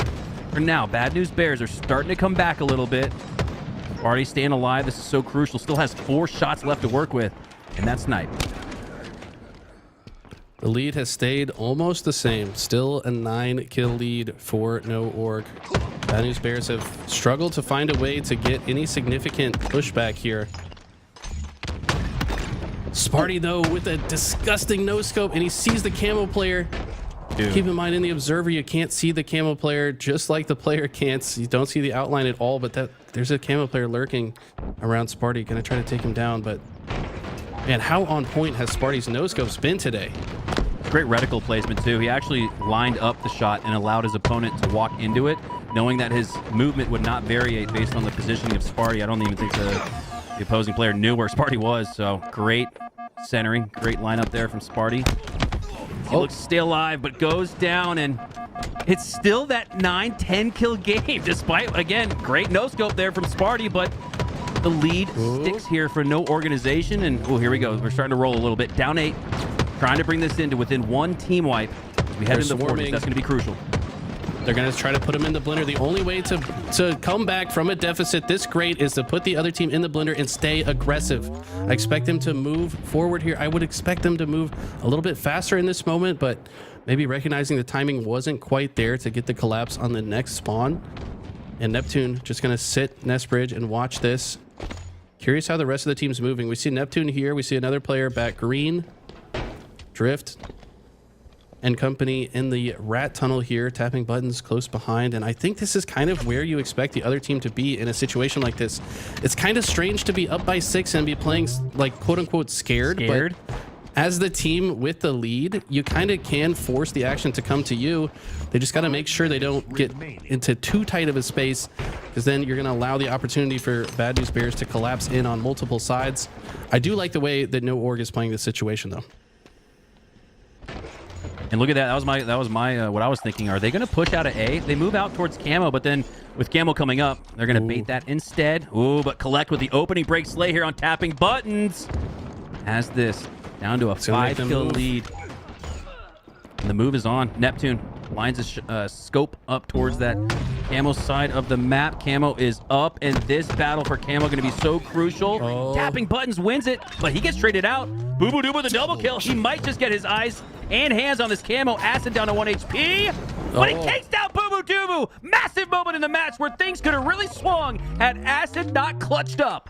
for now, Bad News Bears are starting to come back a little bit. Sparty staying alive. This is so crucial. Still has 4 shots left to work with, and that's snipe. The lead has stayed almost the same. Still a 9-kill lead for No Org. Bad News Bears have struggled to find a way to get any significant pushback here. Sparty, though, with a disgusting no-scope, and he sees the camo player. Dude. Keep in mind, in the observer, you can't see the camo player just like the player can't. You don't see the outline at all, but there's a camo player lurking around Sparty. Gonna try to take him down, but man, how on point has Sparty's no-scopes been today? Great reticle placement, too. He actually lined up the shot and allowed his opponent to walk into it, knowing that his movement would not variate based on the positioning of Sparty. I don't even think the opposing player knew where Sparty was, so great centering. Great lineup there from Sparty. He looks still alive, but goes down, and it's still that 9-10 kill game, despite, again, great no-scope there from Sparty, but the lead sticks here for No Organization, and here we go. We're starting to roll a little bit. Down 8, trying to bring this into within 1 team wipe. We head into the 40s. That's going to be crucial. They're going to try to put him in the blender. The only way to come back from a deficit this great is to put the other team in the blender and stay aggressive. I expect them to move forward here. I would expect them to move a little bit faster in this moment, but maybe recognizing the timing wasn't quite there to get the collapse on the next spawn. And Neptune just going to sit Nest Bridge and watch this. Curious how the rest of the team's moving. We see Neptune here. We see another player back green. Drift and company in the rat tunnel here, tapping buttons close behind. And I think this is kind of where you expect the other team to be in a situation like this. It's kind of strange to be up by 6 and be playing like quote unquote scared. But as the team with the lead, you kind of can force the action to come to you. They just got to make sure they don't get into too tight of a space, because then you're going to allow the opportunity for Bad News Bears to collapse in on multiple sides. I do like the way that No Org is playing this situation, though. And look at that. That was my what I was thinking. Are they going to push out of A? They move out towards Camo, but then with Camo coming up, they're going to bait that instead. Ooh, but Kuhlect with the opening break Slay here on tapping buttons. Has this down to a 5-kill lead. And the move is on. Neptune lines a scope up towards that Camo side of the map. Camo is up, and this battle for Camo going to be so crucial. Tapping buttons wins it, but he gets traded out. Bubu Dubu with a double kill. He might just get his eyes and hands on this Camo. Acid down to 1 HP. But he takes down Bubu Dubu. Massive moment in the match where things could have really swung had Acid not clutched up.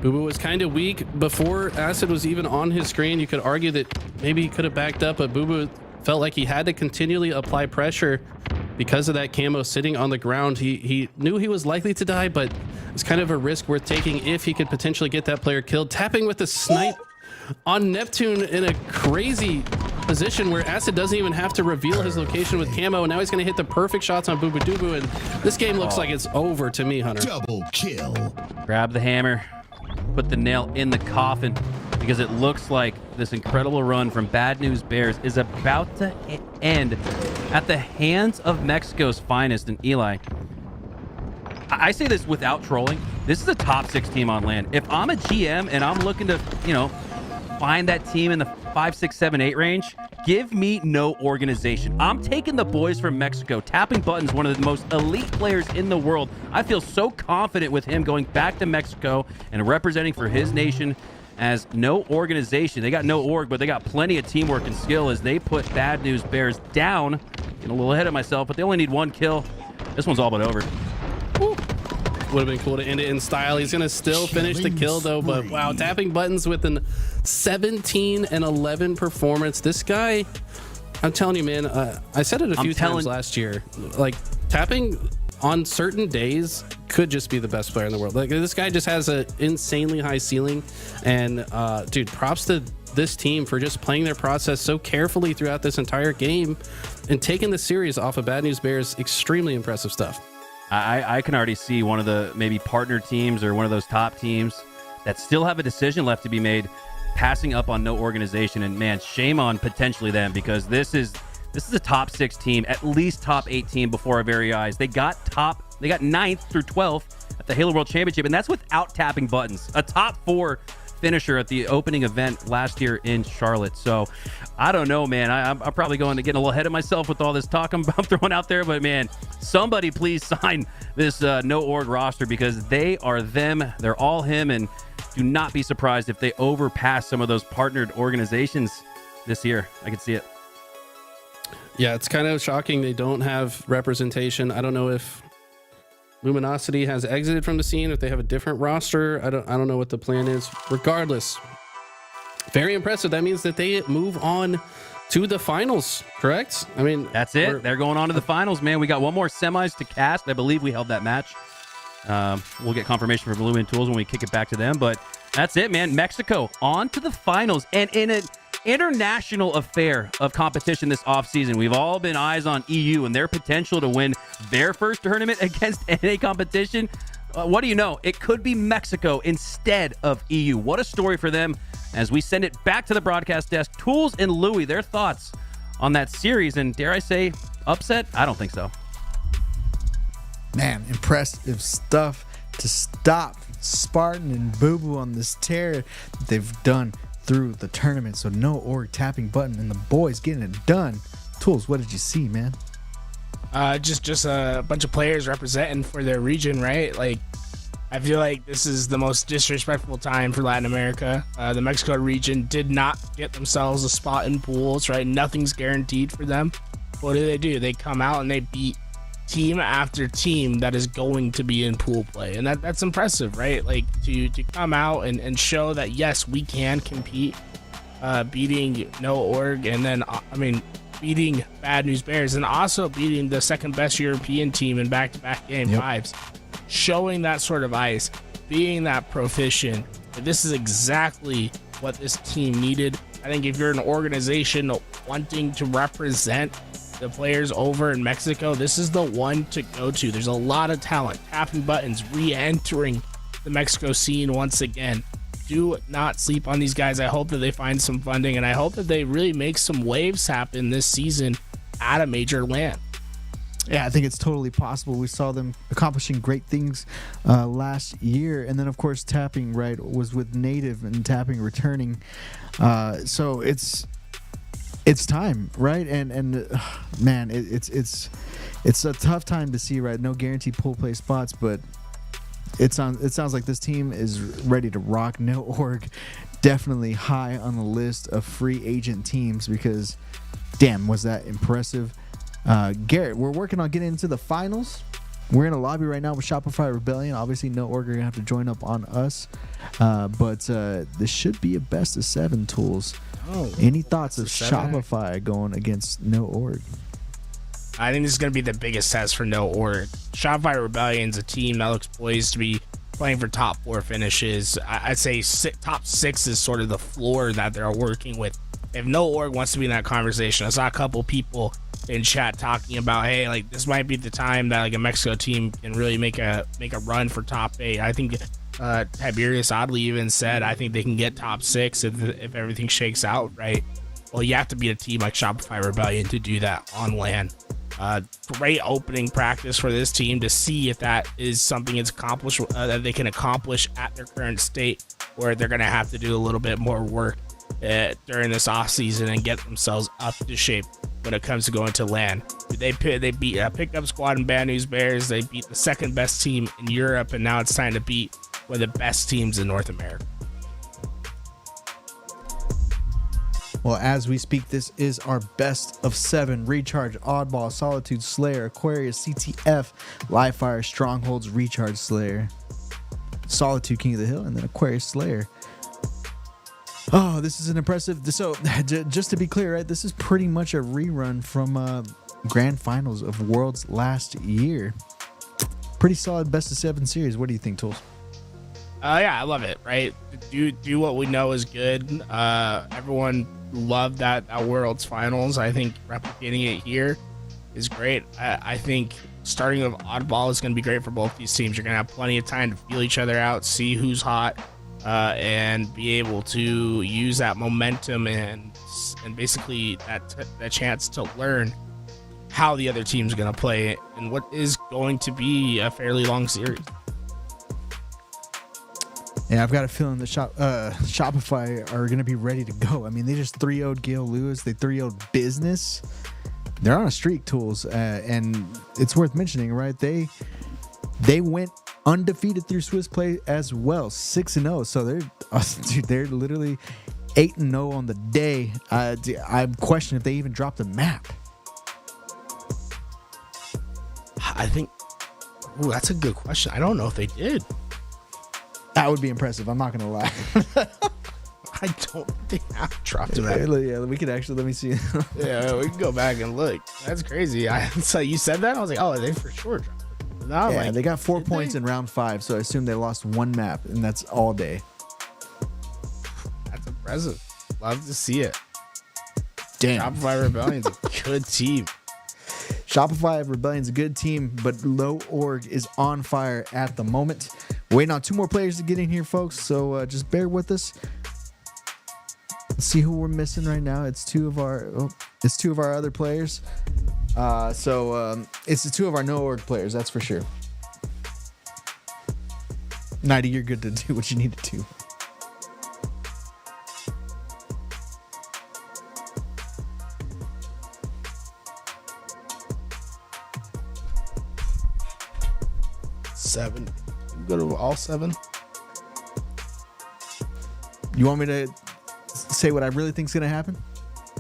Bubu was kind of weak before Acid was even on his screen. You could argue that maybe he could have backed up, but Bubu felt like he had to continually apply pressure because of that Camo sitting on the ground. He knew he was likely to die, but it's kind of a risk worth taking if he could potentially get that player killed. Tapping with the snipe on Neptune in a crazy position where Acid doesn't even have to reveal his location with Camo. Now he's going to hit the perfect shots on Bubu Dubu, and this game looks like it's over to me, Hunter. Double kill. Grab the hammer. Put the nail in the coffin, because it looks like this incredible run from Bad News Bears is about to end at the hands of Mexico's finest. And Eli, I say this without trolling. This is a top 6 team on land. If I'm a GM and I'm looking to, find that team in the 5, 6, 7, 8 range. Give me no organization. I'm taking the boys from Mexico. Tapping Buttons, one of the most elite players in the world. I feel so confident with him going back to Mexico and representing for his nation as no organization. They got no org, but they got plenty of teamwork and skill as they put Bad News Bears down. Getting a little ahead of myself, but they only need 1 kill. This one's all but over. Would have been cool to end it in style. He's going to still finish the kill, though. But wow, Tapping Buttons with an 17-11 performance. This guy, I'm telling you, man, I said it a few times last year. Like, Tapping on certain days could just be the best player in the world. Like, this guy just has an insanely high ceiling. And, dude, props to this team for just playing their process so carefully throughout this entire game and taking the series off of Bad News Bears. Extremely impressive stuff. I can already see one of the maybe partner teams or one of those top teams that still have a decision left to be made passing up on no organization. And man, shame on potentially them, because this is a top 6 team, at least top 8 team before our very eyes. They got 9th through 12th at the Halo World Championship, and that's without Tapping Buttons, a top 4 finisher at the opening event last year in Charlotte. So I don't know, man. I'm probably going to get a little ahead of myself with all this talk I'm throwing out there, but man, somebody please sign this no org roster, because they are them. They're all him, and do not be surprised if they overpass some of those partnered organizations this year. I can see it. Yeah, it's kind of shocking they don't have representation. I don't know if Luminosity has exited from the scene, if they have a different roster. I don't know what the plan is. Regardless, very impressive. That means that they move on to the finals, correct? I mean, that's it. They're going on to the finals, man. We got one more semis to cast. I believe we held that match. We'll get confirmation from Lumen Tools when we kick it back to them, but that's it, man. Mexico on to the finals, and in an international affair of competition this offseason. We've all been eyes on EU and their potential to win their first tournament against NA competition. What do you know? It could be Mexico instead of EU. What a story for them as we send it back to the broadcast desk. Tools and Louie, their thoughts on that series, and dare I say, upset? I don't think so. Man, impressive stuff to stop Spartan and Bubu on this tear that they've done through the tournament. So no org, Tapping Button, and the boys getting it done. Tools, what did you see, man? Just a bunch of players representing for their region, right? Like, I feel like this is the most disrespectful time for Latin America. The Mexico region did not get themselves a spot in pools, right? Nothing's guaranteed for them. What do? They come out and they beat team after team that is going to be in pool play, and that's impressive, right? Like, to come out and show that yes, we can compete, beating no org, and then beating Bad News Bears, and also beating the second best European team in back-to-back game 5s, showing that sort of ice, being that proficient. This is exactly what this team needed. I think if you're an organization wanting to represent the players over in Mexico, this is the one to go to. There's a lot of talent. Tapping Buttons re-entering the Mexico scene once again. Do not sleep on these guys. I hope that they find some funding, and I hope that they really make some waves happen this season at a major LAN. Yeah, I think it's totally possible. We saw them accomplishing great things last year, and then of course Tapping, right, was with Native and Tapping returning. So it's time, right? And man, it's a tough time to see, right? No guaranteed pool play spots, but it sounds like this team is ready to rock. No org definitely high on the list of free agent teams, because damn, was that impressive. Garrett, we're working on getting into the finals. We're in a lobby right now with Shopify Rebellion. Obviously, no org are gonna have to join up on us, but this should be a best of 7, Tools. Any thoughts of Shopify going against no org? I think this is going to be the biggest test for no org. Shopify Rebellion's a team that looks poised to be playing for top 4 finishes. I'd say top 6 is sort of the floor that they're working with. If no org wants to be in that conversation, I saw a couple people in chat talking about, hey, like, this might be the time that like a Mexico team can really make a run for top 8. I think Tiberius oddly even said, I think they can get top 6 if everything shakes out right. Well, you have to beat a team like Shopify Rebellion to do that on LAN. Great opening practice for this team to see if that is something it's accomplished that they can accomplish at their current state, or they're going to have to do a little bit more work during this off season and get themselves up to shape when it comes to going to LAN. They beat a pickup squad in Bad News Bears. They beat the second best team in Europe, and now it's time to beat one of the best teams in North America. Well, as we speak, this is our best of 7. Recharge, Oddball, Solitude, Slayer, Aquarius, CTF, Livefire, Strongholds, Recharge, Slayer, Solitude, King of the Hill, and then Aquarius, Slayer. Oh, this is an impressive. So, just to be clear, right, this is pretty much a rerun from Grand Finals of Worlds last year. Pretty solid best of 7 series. What do you think, Tools? Yeah, I love it. Right, do what we know is good. Everyone loved that Worlds Finals. I think replicating it here is great. I think starting with Oddball is going to be great for both these teams. You're going to have plenty of time to feel each other out, see who's hot, and be able to use that momentum and basically that chance to learn how the other team's going to play in what is going to be a fairly long series. Yeah, I've got a feeling the Shopify are going to be ready to go. I mean, they just 3-0'd Gale Lewis. They 3-0'd Business. They're on a streak, Tools. And it's worth mentioning, right? They went undefeated through Swiss play as well, 6-0. So they're literally 8-0 on the day. I'm questioning if they even dropped a map. I think, that's a good question. I don't know if they did. That would be impressive. I'm not gonna lie. I don't think they have dropped a map. Yeah, we could actually, let me see. Yeah, we can go back and look. That's crazy. So you said that? I was like, oh, they for sure dropped it. No, Yeah, like, they got 4 points in round 5, so I assume they lost 1 map, and that's all day. That's impressive. Love to see it. Damn. Shopify Rebellion's a good team. Shopify Rebellion's a good team, but Low Org is on fire at the moment. Waiting on 2 more players to get in here, folks, so just bear with us. Let's see who we're missing right now. It's 2 of our other players. It's the 2 of our No Org players, that's for sure. Nighty, you're good to do what you need to do. Seven. Go to all 7. You want me to say what I really think is going to happen?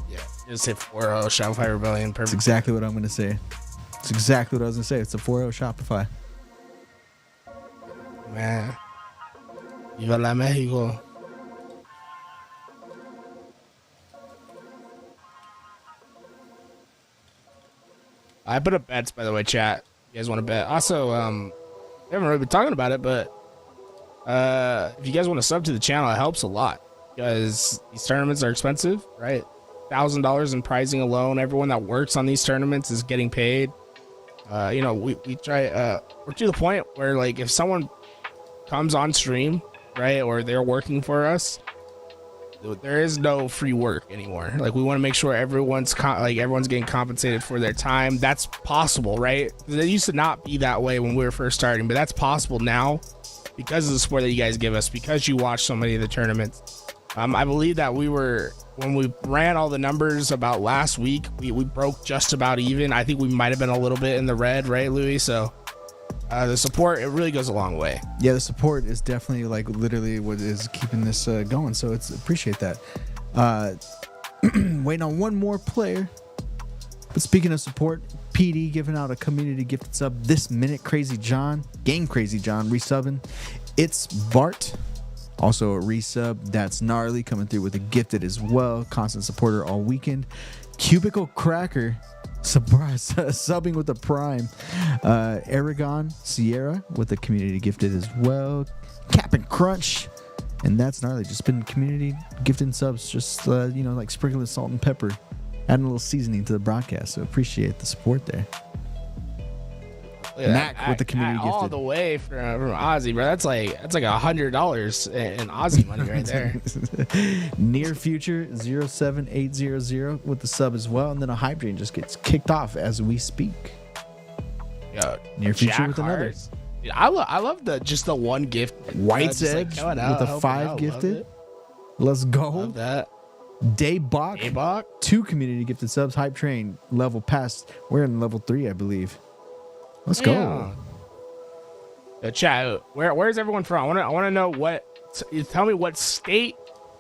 Yeah. Just hit 4-0 Shopify Rebellion. Perfect. That's exactly what I'm going to say. It's exactly what I was going to say. It's a 4-0 Shopify. Man. Viva la Mexico. I put up bets, by the way, chat. You guys want to bet? Also, we haven't really been talking about it, but if you guys want to sub to the channel, it helps a lot because these tournaments are expensive, right? $1,000 in prizing alone. Everyone that works on these tournaments is getting paid. We try. We're to the point where, like, if someone comes on stream, right, or they're working for us, there is no free work anymore. Like, we want to make sure everyone's getting compensated for their time. That's possible, right? It used to not be that way when we were first starting, but that's possible now because of the support that you guys give us, because you watch so many of the tournaments. I believe that when we ran all the numbers about last week, we broke just about even. I think we might have been a little bit in the red, right, Louis? So the support, it really goes a long way. Yeah, the support is definitely, like, literally what is keeping this going. So appreciate that. Waiting on 1 more player. But speaking of support, PD giving out a community gifted sub this minute. Crazy John, Game Crazy John, resubbing. It's Bart, also a resub. That's Gnarly coming through with a gifted as well. Constant supporter all weekend. Cubicle Cracker, surprise, subbing with a prime. Aragon Sierra with a community gifted as well. Cap'n Crunch, and that's Gnarly. Just been community gifting subs, just like sprinkling salt and pepper, adding a little seasoning to the broadcast. So appreciate the support there. Mac with the community gifted all the way from Aussie, bro. That's like $100 in Aussie money right there. Near Future 07800 with the sub as well, and then a hype dream just gets kicked off as we speak. Yo, Near Future with another. Dude, I love the one gift. White's Edge with a 5 gifted. Let's go. Love that. Daybach. 2 community gifted subs. Hype train level passed. We're in level 3, I believe. Let's go. Chat. Where's everyone from? I want to know what. Tell me what state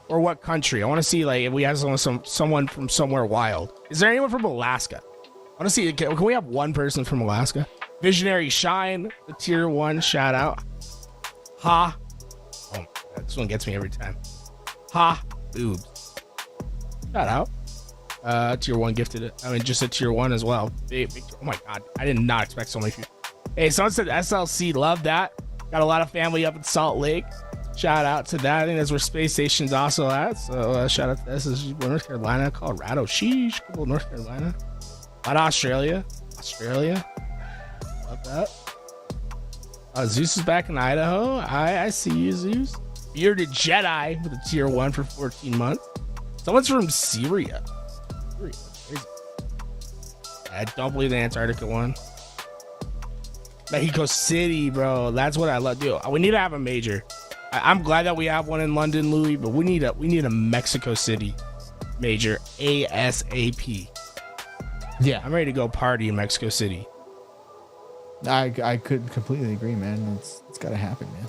or what country. I want to see like if we have someone from somewhere wild. Is there anyone from Alaska? I want to see. Can we have one person from Alaska? Visionary Shine, the tier 1 shout out. Ha. Oh, this one gets me every time. Ha. Boobs. Shout out. Tier 1 gifted it. I mean, just a tier 1 as well. Oh my god, I did not expect so many people. Hey, someone said SLC. Love that. Got a lot of family up in Salt Lake. Shout out to that. I think that's where Space Station's also at. So shout out to this. This is North Carolina, Colorado. Sheesh. Cool, North Carolina. A lot of Australia. Love that. Zeus is back in Idaho. I see you, Zeus. Bearded Jedi with a tier 1 for 14 months. Someone's from Syria. I don't believe the Antarctica one. Mexico City, bro. That's what I love. Dude, we need to have a major. I'm glad that we have one in London, Louis, but we need a Mexico City major ASAP. Yeah, I'm ready to go party in Mexico City. I could completely agree, man. It's got to happen, man.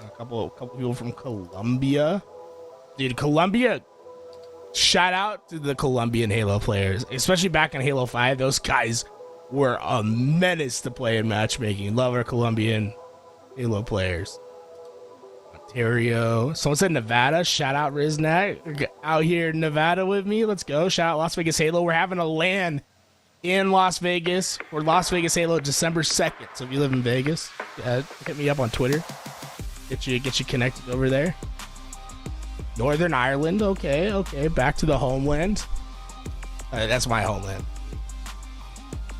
A couple people from Colombia. Dude, Colombia. Shout out to the Colombian Halo players, especially back in Halo 5. Those guys were a menace to play in matchmaking. Love our Colombian Halo players. Ontario. Someone said Nevada. Shout out Riznak. Out here in Nevada with me. Let's go. Shout out Las Vegas Halo. We're having a LAN in Las Vegas. We're Las Vegas Halo December 2nd. So if you live in Vegas, hit me up on Twitter. Get you connected over there. Northern Ireland. Okay. Back to the homeland. That's my homeland.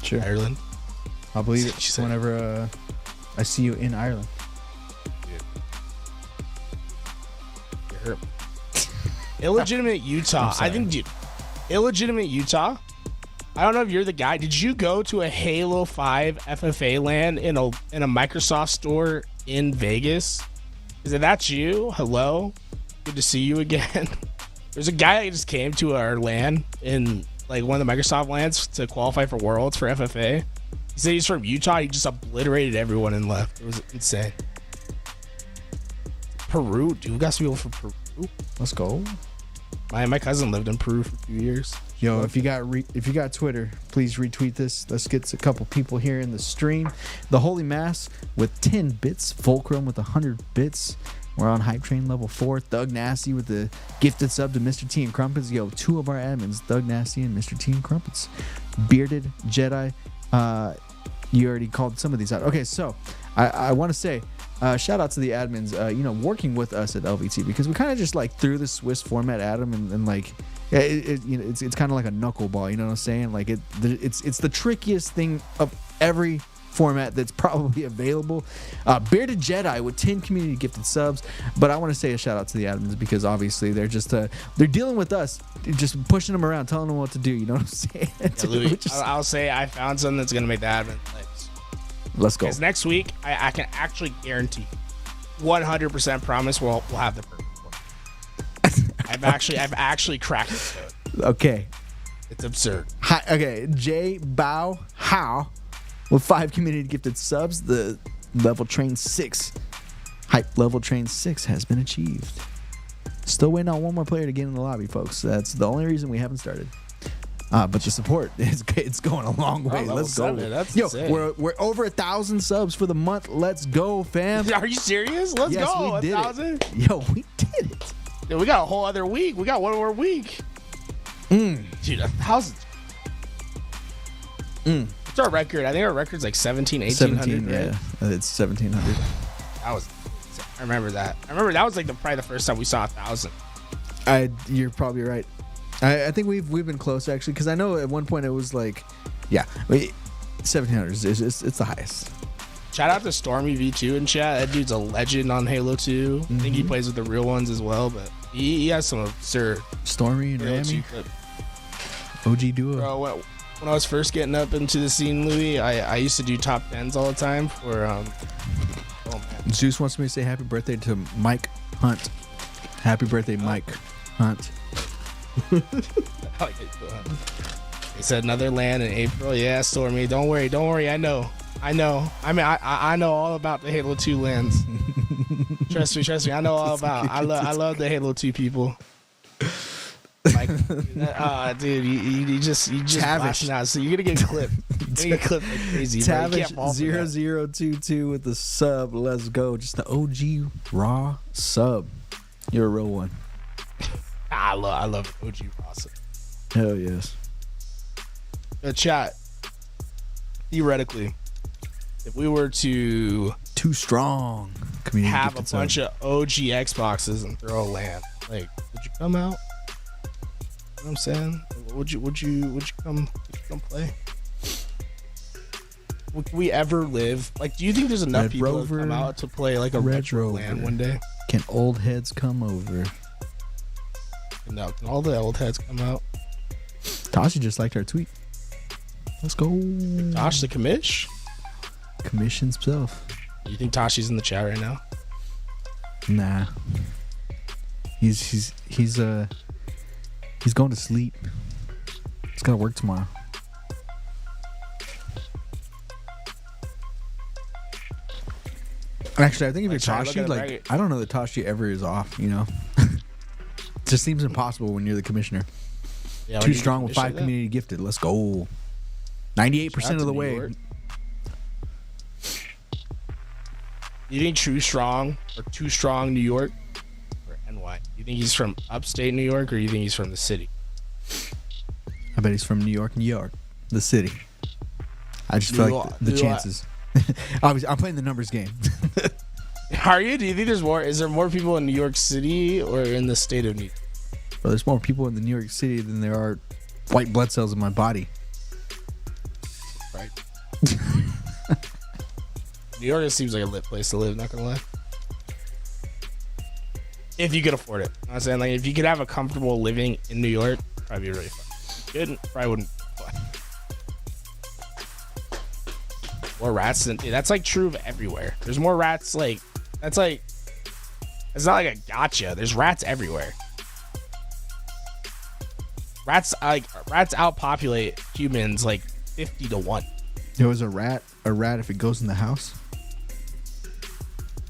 Sure. Ireland. I'll believe it whenever I see you in Ireland. Dude. Illegitimate Utah. I think, dude, illegitimate Utah. I don't know if you're the guy. Did you go to a Halo 5 FFA LAN in a Microsoft store in Vegas? Is it that's you? Hello? Good to see you again. There's a guy that just came to our LAN in like one of the Microsoft LANs to qualify for Worlds for FFA. He said he's from Utah. He just obliterated everyone and left. It was insane. Peru, dude. We got some people from Peru. Let's go. My cousin lived in Peru for 2 years. Yo, if you got Twitter, please retweet this. Let's get a couple people here in the stream. The Holy Mass with 10 bits. Fulcrum with 100 bits. We're on Hype Train level 4. Thug Nasty with the gifted sub to Mr. T and Crumpets. Yo, 2 of our admins, Thug Nasty and Mr. T and Crumpets. Bearded Jedi. You already called some of these out. Okay, so I want to say shout out to the admins, working with us at LVT, because we kind of just like threw the Swiss format at them and like, it's kind of like a knuckleball. You know what I'm saying? Like it's the trickiest thing of every format that's probably available. Bearded Jedi with 10 community gifted subs. But I want to say a shout out to the admins, because obviously they're just they're dealing with us, just pushing them around, telling them what to do. You know what I'm saying? Yeah, Louis, I'll say I found something that's gonna make the admin clicks. Let's go. Because next week I can actually guarantee, 100% promise we'll have the perfect one. I've actually cracked it. Okay. It's absurd. Hi, okay, J Bao How with 5 community gifted subs. The level train 6 hype level train 6 has been achieved. Still waiting on one more player to get in the lobby, folks. That's the only reason we haven't started. But the support it's going a long way. Let's go. That's yo, insane. we're over 1,000 subs for the month. Let's go, fam. Are you serious? Let's go. We did 1,000. Yo, we did it. Dude, we got a whole other week. We got one more week. Dude, 1,000. What's our record? I think our record's like 1,800. Yeah, right? it's 1,700. I remember that. I remember that was like probably the first time we saw 1,000. You're probably right. I think we've been close, actually, because I know at one point it was like, 1,700 it's the highest. Shout out to Stormy V2 in chat. That dude's a legend on Halo 2. I think he plays with the real ones as well, but he has some absurd Stormy and Rami. OG duo. Bro, when I was first getting up into the scene, Louis, I used to do top 10s all the time for Zeus wants me to say happy birthday to Mike Hunt. Happy birthday, Mike Hunt. He said another land in April. Yeah, Stormy. Don't worry. I know. I mean, I know all about the Halo 2 lands. Trust me. I know all about. I love the Halo 2 people. Like, dude, you just blasting out. So you're gonna get clipped. You're gonna get clipped like crazy. Tavish 0022 with the sub. Let's go. Just the OG raw sub. You're a real one. I love OG raw sub. Hell yes. The chat. Theoretically, if we were to Too strong community have a gifted bunch sub. of OG Xboxes and throw a LAN, like, would you come out? You know what I'm saying? Would you come play? Would we ever live? Like, do you think there's enough Red people Rover, to come out to play like a Red retro Rover. LAN one day? Can old heads come over? No, can all the old heads come out? Tashi just liked our tweet. Let's go. Tosh the commish? Commissions himself. You think Tashi's in the chat right now? Nah. He's going to sleep. He's gotta work tomorrow. Actually, I think if you're Tashi, like, I don't know that Tashi ever is off, you know? It just seems impossible when you're the commissioner. Yeah, Too strong with 5 community gifted. Let's go. 98% of the way. You think True Strong or Too Strong New York or NY? You think he's from upstate New York or you think he's from the city? I bet he's from New York, the city. I just feel like the chances. Obviously, I'm playing the numbers game. Are you? Do you think there's more? Is there more people in New York City or in the state of New York? Bro, there's more people in the New York City than there are white blood cells in my body. Right. New York seems like a lit place to live, not gonna lie. If you could afford it. I'm saying, like, if you could have a comfortable living in New York, probably be really fun. Couldn't, probably wouldn't be fun. More rats than, dude, that's like true of everywhere. There's more rats, like, that's like, it's not like a gotcha. There's rats everywhere. Rats outpopulate humans like 50-1. There was a rat if it goes in the house.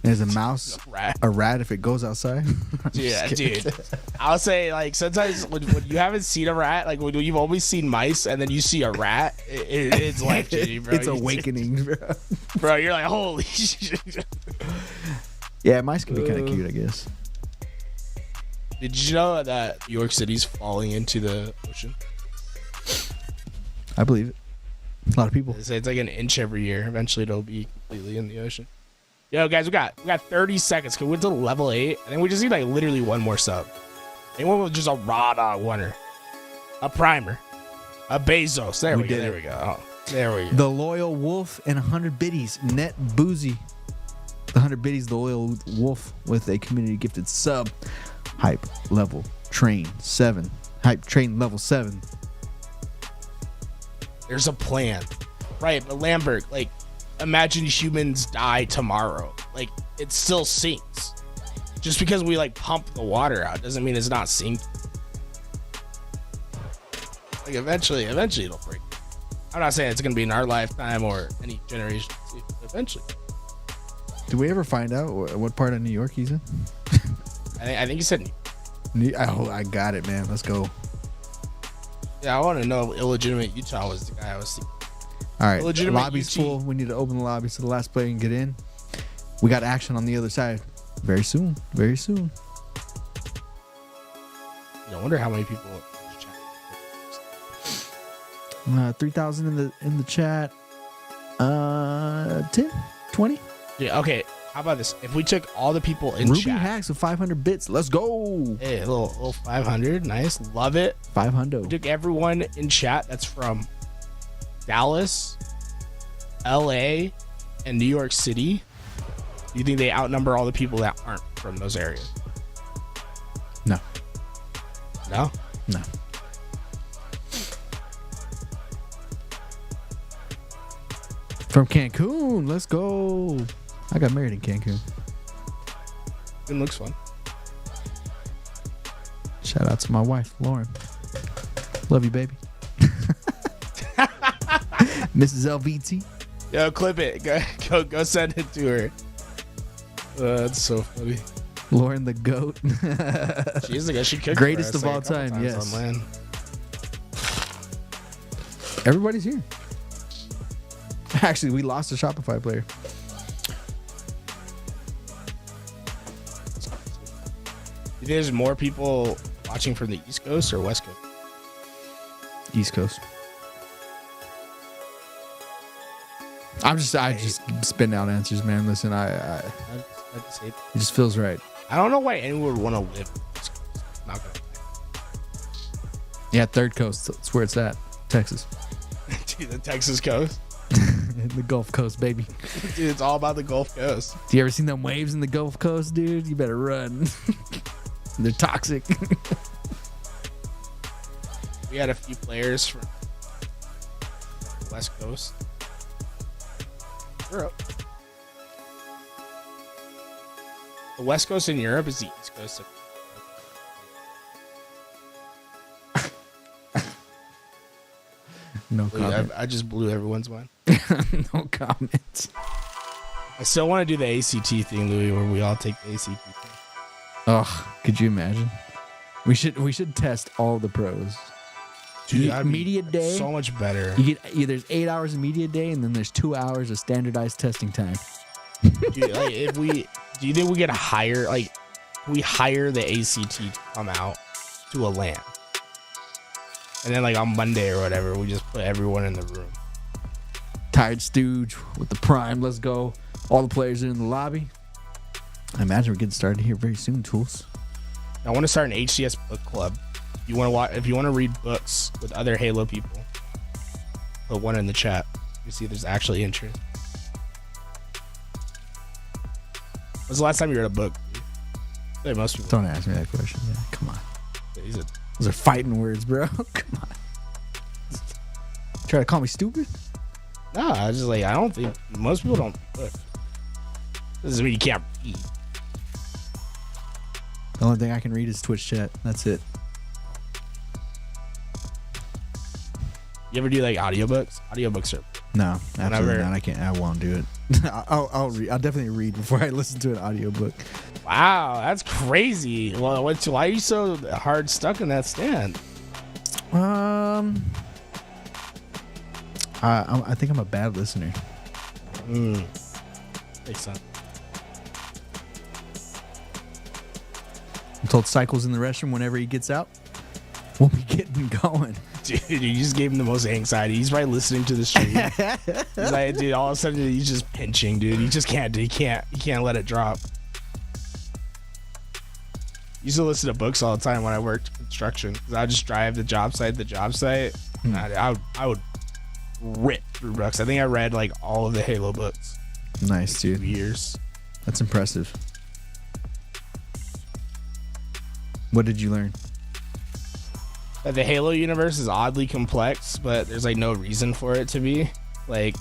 There's a mouse, a rat if it goes outside. Yeah, dude. I'll say, like, sometimes when you haven't seen a rat, like when you've always seen mice and then you see a rat, it's life-changing, bro. It's awakening, bro. Bro, you're like, holy shit. Yeah, mice can be kind of cute, I guess. Did you know that New York City's falling into the ocean? I believe it. A lot of people. They say it's like an inch every year. Eventually, it'll be completely in the ocean. Yo, guys, we got 30 seconds. Can we get to level 8? I think we just need like literally one more sub. Anyone with just a raw dog winner, a primer, a Bezos. There we go. There we go. Oh, there we go. The Loyal Wolf and 100 biddies. Net Boozy. The 100 biddies, the Loyal Wolf with a community gifted sub. Hype level train 7. Hype train level 7. There's a plan, right? But Lambert, like, imagine humans die tomorrow. Like, it still sinks. Just because we like pump the water out doesn't mean it's not sinking. Like, eventually it'll break. I'm not saying it's gonna be in our lifetime or any generation. Eventually. Did we ever find out what part of New York he's in? I think he said. Oh, I got it, man. Let's go. Yeah, I want to know if illegitimate Utah was the guy I was thinking. All right, Illegitimate lobby's UT. full. We need to open the lobby so the last player can get in. We got action on the other side very soon. Very soon. I wonder how many people. 3,000 in the chat. 10, 20. Yeah. Okay. How about this? If we took all the people in Ruby chat, Hacks with 500 bits. Let's go. Hey, a little 500. Nice. Love it. 500. We took everyone in chat that's from Dallas, LA, and New York City. Do you think they outnumber all the people that aren't from those areas? No. No? No. From Cancun. Let's go. I got married in Cancun. It looks fun. Shout out to my wife, Lauren. Love you, baby. Mrs. LVT. Yo, clip it. Go send it to her. That's so funny. Lauren the GOAT. She cooked Greatest for us, of all a couple time, times yes. on land. Everybody's here. Actually, we lost a Shopify player. You think there's more people watching from the East Coast or West Coast? East Coast. I just spitting out answers, man. Listen, it just feels right. I don't know why anyone would want to live. Not gonna. Yeah, third coast. That's where it's at. Texas. Dude, the Texas coast. The Gulf Coast, baby. Dude, it's all about the Gulf Coast. Do you ever seen them waves in the Gulf Coast, dude? You better run. They're toxic. We had a few players from the West Coast. Europe. The West Coast in Europe is the East Coast. No comment. I just blew everyone's mind. No comments. I still want to do the ACT thing, Louis, where we all take the ACT thing. Oh, could you imagine? We should test all the pros. Dude, media day, so much better. You get there's 8 hours of media day, and then there's 2 hours of standardized testing time. Dude, like, do you think we get hire we hire the ACT to come out to a LAN, and then like on Monday or whatever, we just put everyone in the room. Tired Stooge with the Prime. Let's go. All the players are in the lobby. I imagine we're getting started here very soon, Tools. I want to start an HCS book club. If you want to read books with other Halo people, put one in the chat. You see, there's actually interest. When's the last time you read a book? Hey, most people don't ask me that question. Yeah, come on. Yeah, those are fighting words, bro. Come on. Try to call me stupid? No, I just I don't think most people don't book. Doesn't mean you can't read. The only thing I can read is Twitch chat. That's it. You ever do audiobooks? Audiobooks are no, absolutely not. I can't. I won't do it. I'll read. I'll definitely read before I listen to an audiobook. Wow, that's crazy. Well, why are you so hard stuck in that stand? I think I'm a bad listener. Makes sense. I'm told Cycle's in the restroom whenever he gets out. We'll be getting going. Dude, you just gave him the most anxiety. He's probably listening to the stream. He's like, dude, all of a sudden he's just pinching, dude. He just can't. He can't let it drop. I used to listen to books all the time when I worked construction. Cause I would just drive the job site to job site. I would rip through books. I think I read all of the Halo books. Nice, dude. 2 years. That's impressive. What did you learn? That the Halo universe is oddly complex, but there's no reason for it to be. All right,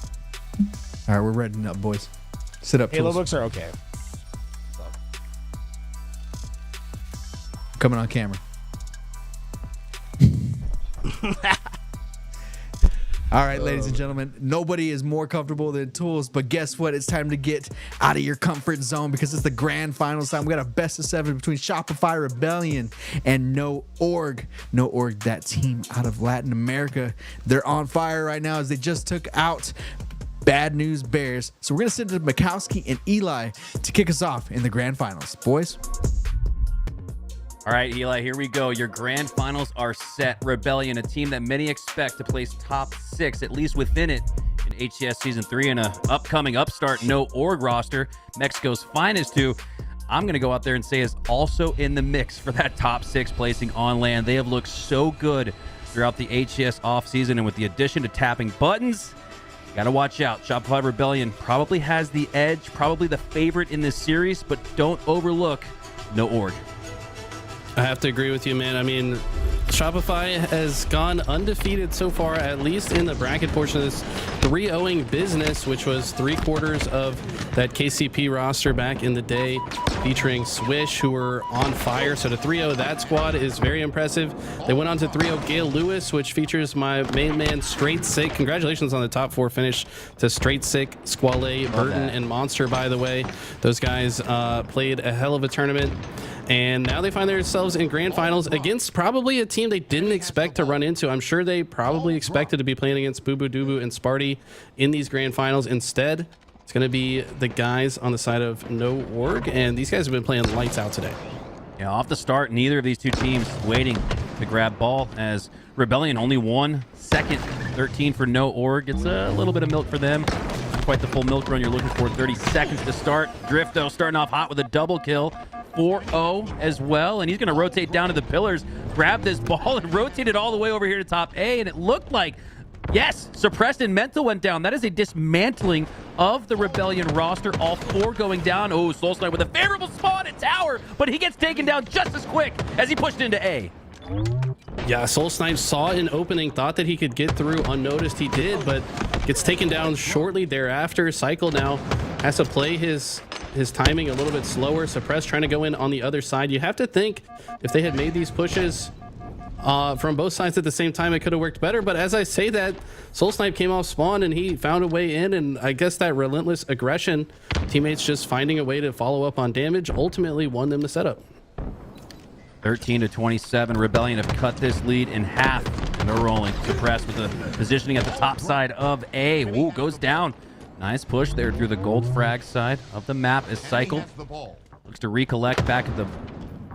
we're reading up, boys. Sit up. Halo Tools. books are okay. Coming on camera. All right, ladies and gentlemen, nobody is more comfortable than Tools, but guess what? It's time to get out of your comfort zone because it's the grand finals time. We got a best of 7 between Shopify Rebellion and No Org. No Org, that team out of Latin America. They're on fire right now as they just took out Bad News Bears. So we're going to send it to Mikowski and Eli to kick us off in the grand finals. Boys. All right, Eli, here we go. Your grand finals are set. Rebellion, a team that many expect to place top 6, at least within it, in HCS Season 3 and an upcoming upstart No Org roster. Mexico's finest too. I'm going to go out there and say is also in the mix for that top 6 placing on land. They have looked so good throughout the HCS offseason, and with the addition to tapping buttons, you got to watch out. Shopify Rebellion probably has the edge, probably the favorite in this series, but don't overlook No Org. I have to agree with you, man. I mean, Shopify has gone undefeated so far, at least in the bracket portion of this 3-0ing business, which was 3/4 of that KCP roster back in the day, featuring Swish, who were on fire. So to 3-0 that squad is very impressive. They went on to 3-0 Gale Lewis, which features my main man Straight Sick. Congratulations on the top 4 finish to Straight Sick, Squale, Burton, and Monster, by the way. Those guys played a hell of a tournament. And now they find themselves in grand finals against probably a team they didn't expect to run into. I'm sure they probably expected to be playing against Bubu, Dubu, and Sparty in these grand finals. Instead, it's going to be the guys on the side of No Org, and these guys have been playing lights out today. Yeah, off the start, neither of these two teams waiting to grab ball, as Rebellion only 1 second, 13 for No Org. It's a little bit of milk for them. Not quite the full milk run you're looking for. 30 seconds to start. Drift, though, starting off hot with a double kill. 4-0 as well, and he's going to rotate down to the pillars, grab this ball, and rotate it all the way over here to top A, and it looked like, yes, Suppressed and Mental went down. That is a dismantling of the Rebellion roster. All 4 going down. Oh, Soul Snipe with a favorable spawn at tower, but he gets taken down just as quick as he pushed into A. Yeah, Soul Snipe saw an opening, thought that he could get through unnoticed. He did, but gets taken down shortly thereafter. Cycle now has to play his timing a little bit slower. Suppress trying to go in on the other side. You have to think if they had made these pushes from both sides at the same time, it could have worked better. But as I say that, Soul Snipe came off spawn and he found a way in, and I guess that relentless aggression, teammates just finding a way to follow up on damage, ultimately won them the setup. 13-27, Rebellion have cut this lead in half, and they're rolling. Suppressed with the positioning at the top side of A. Woo, goes down. Nice push there through the gold frag side of the map as Cycle looks to recollect back at the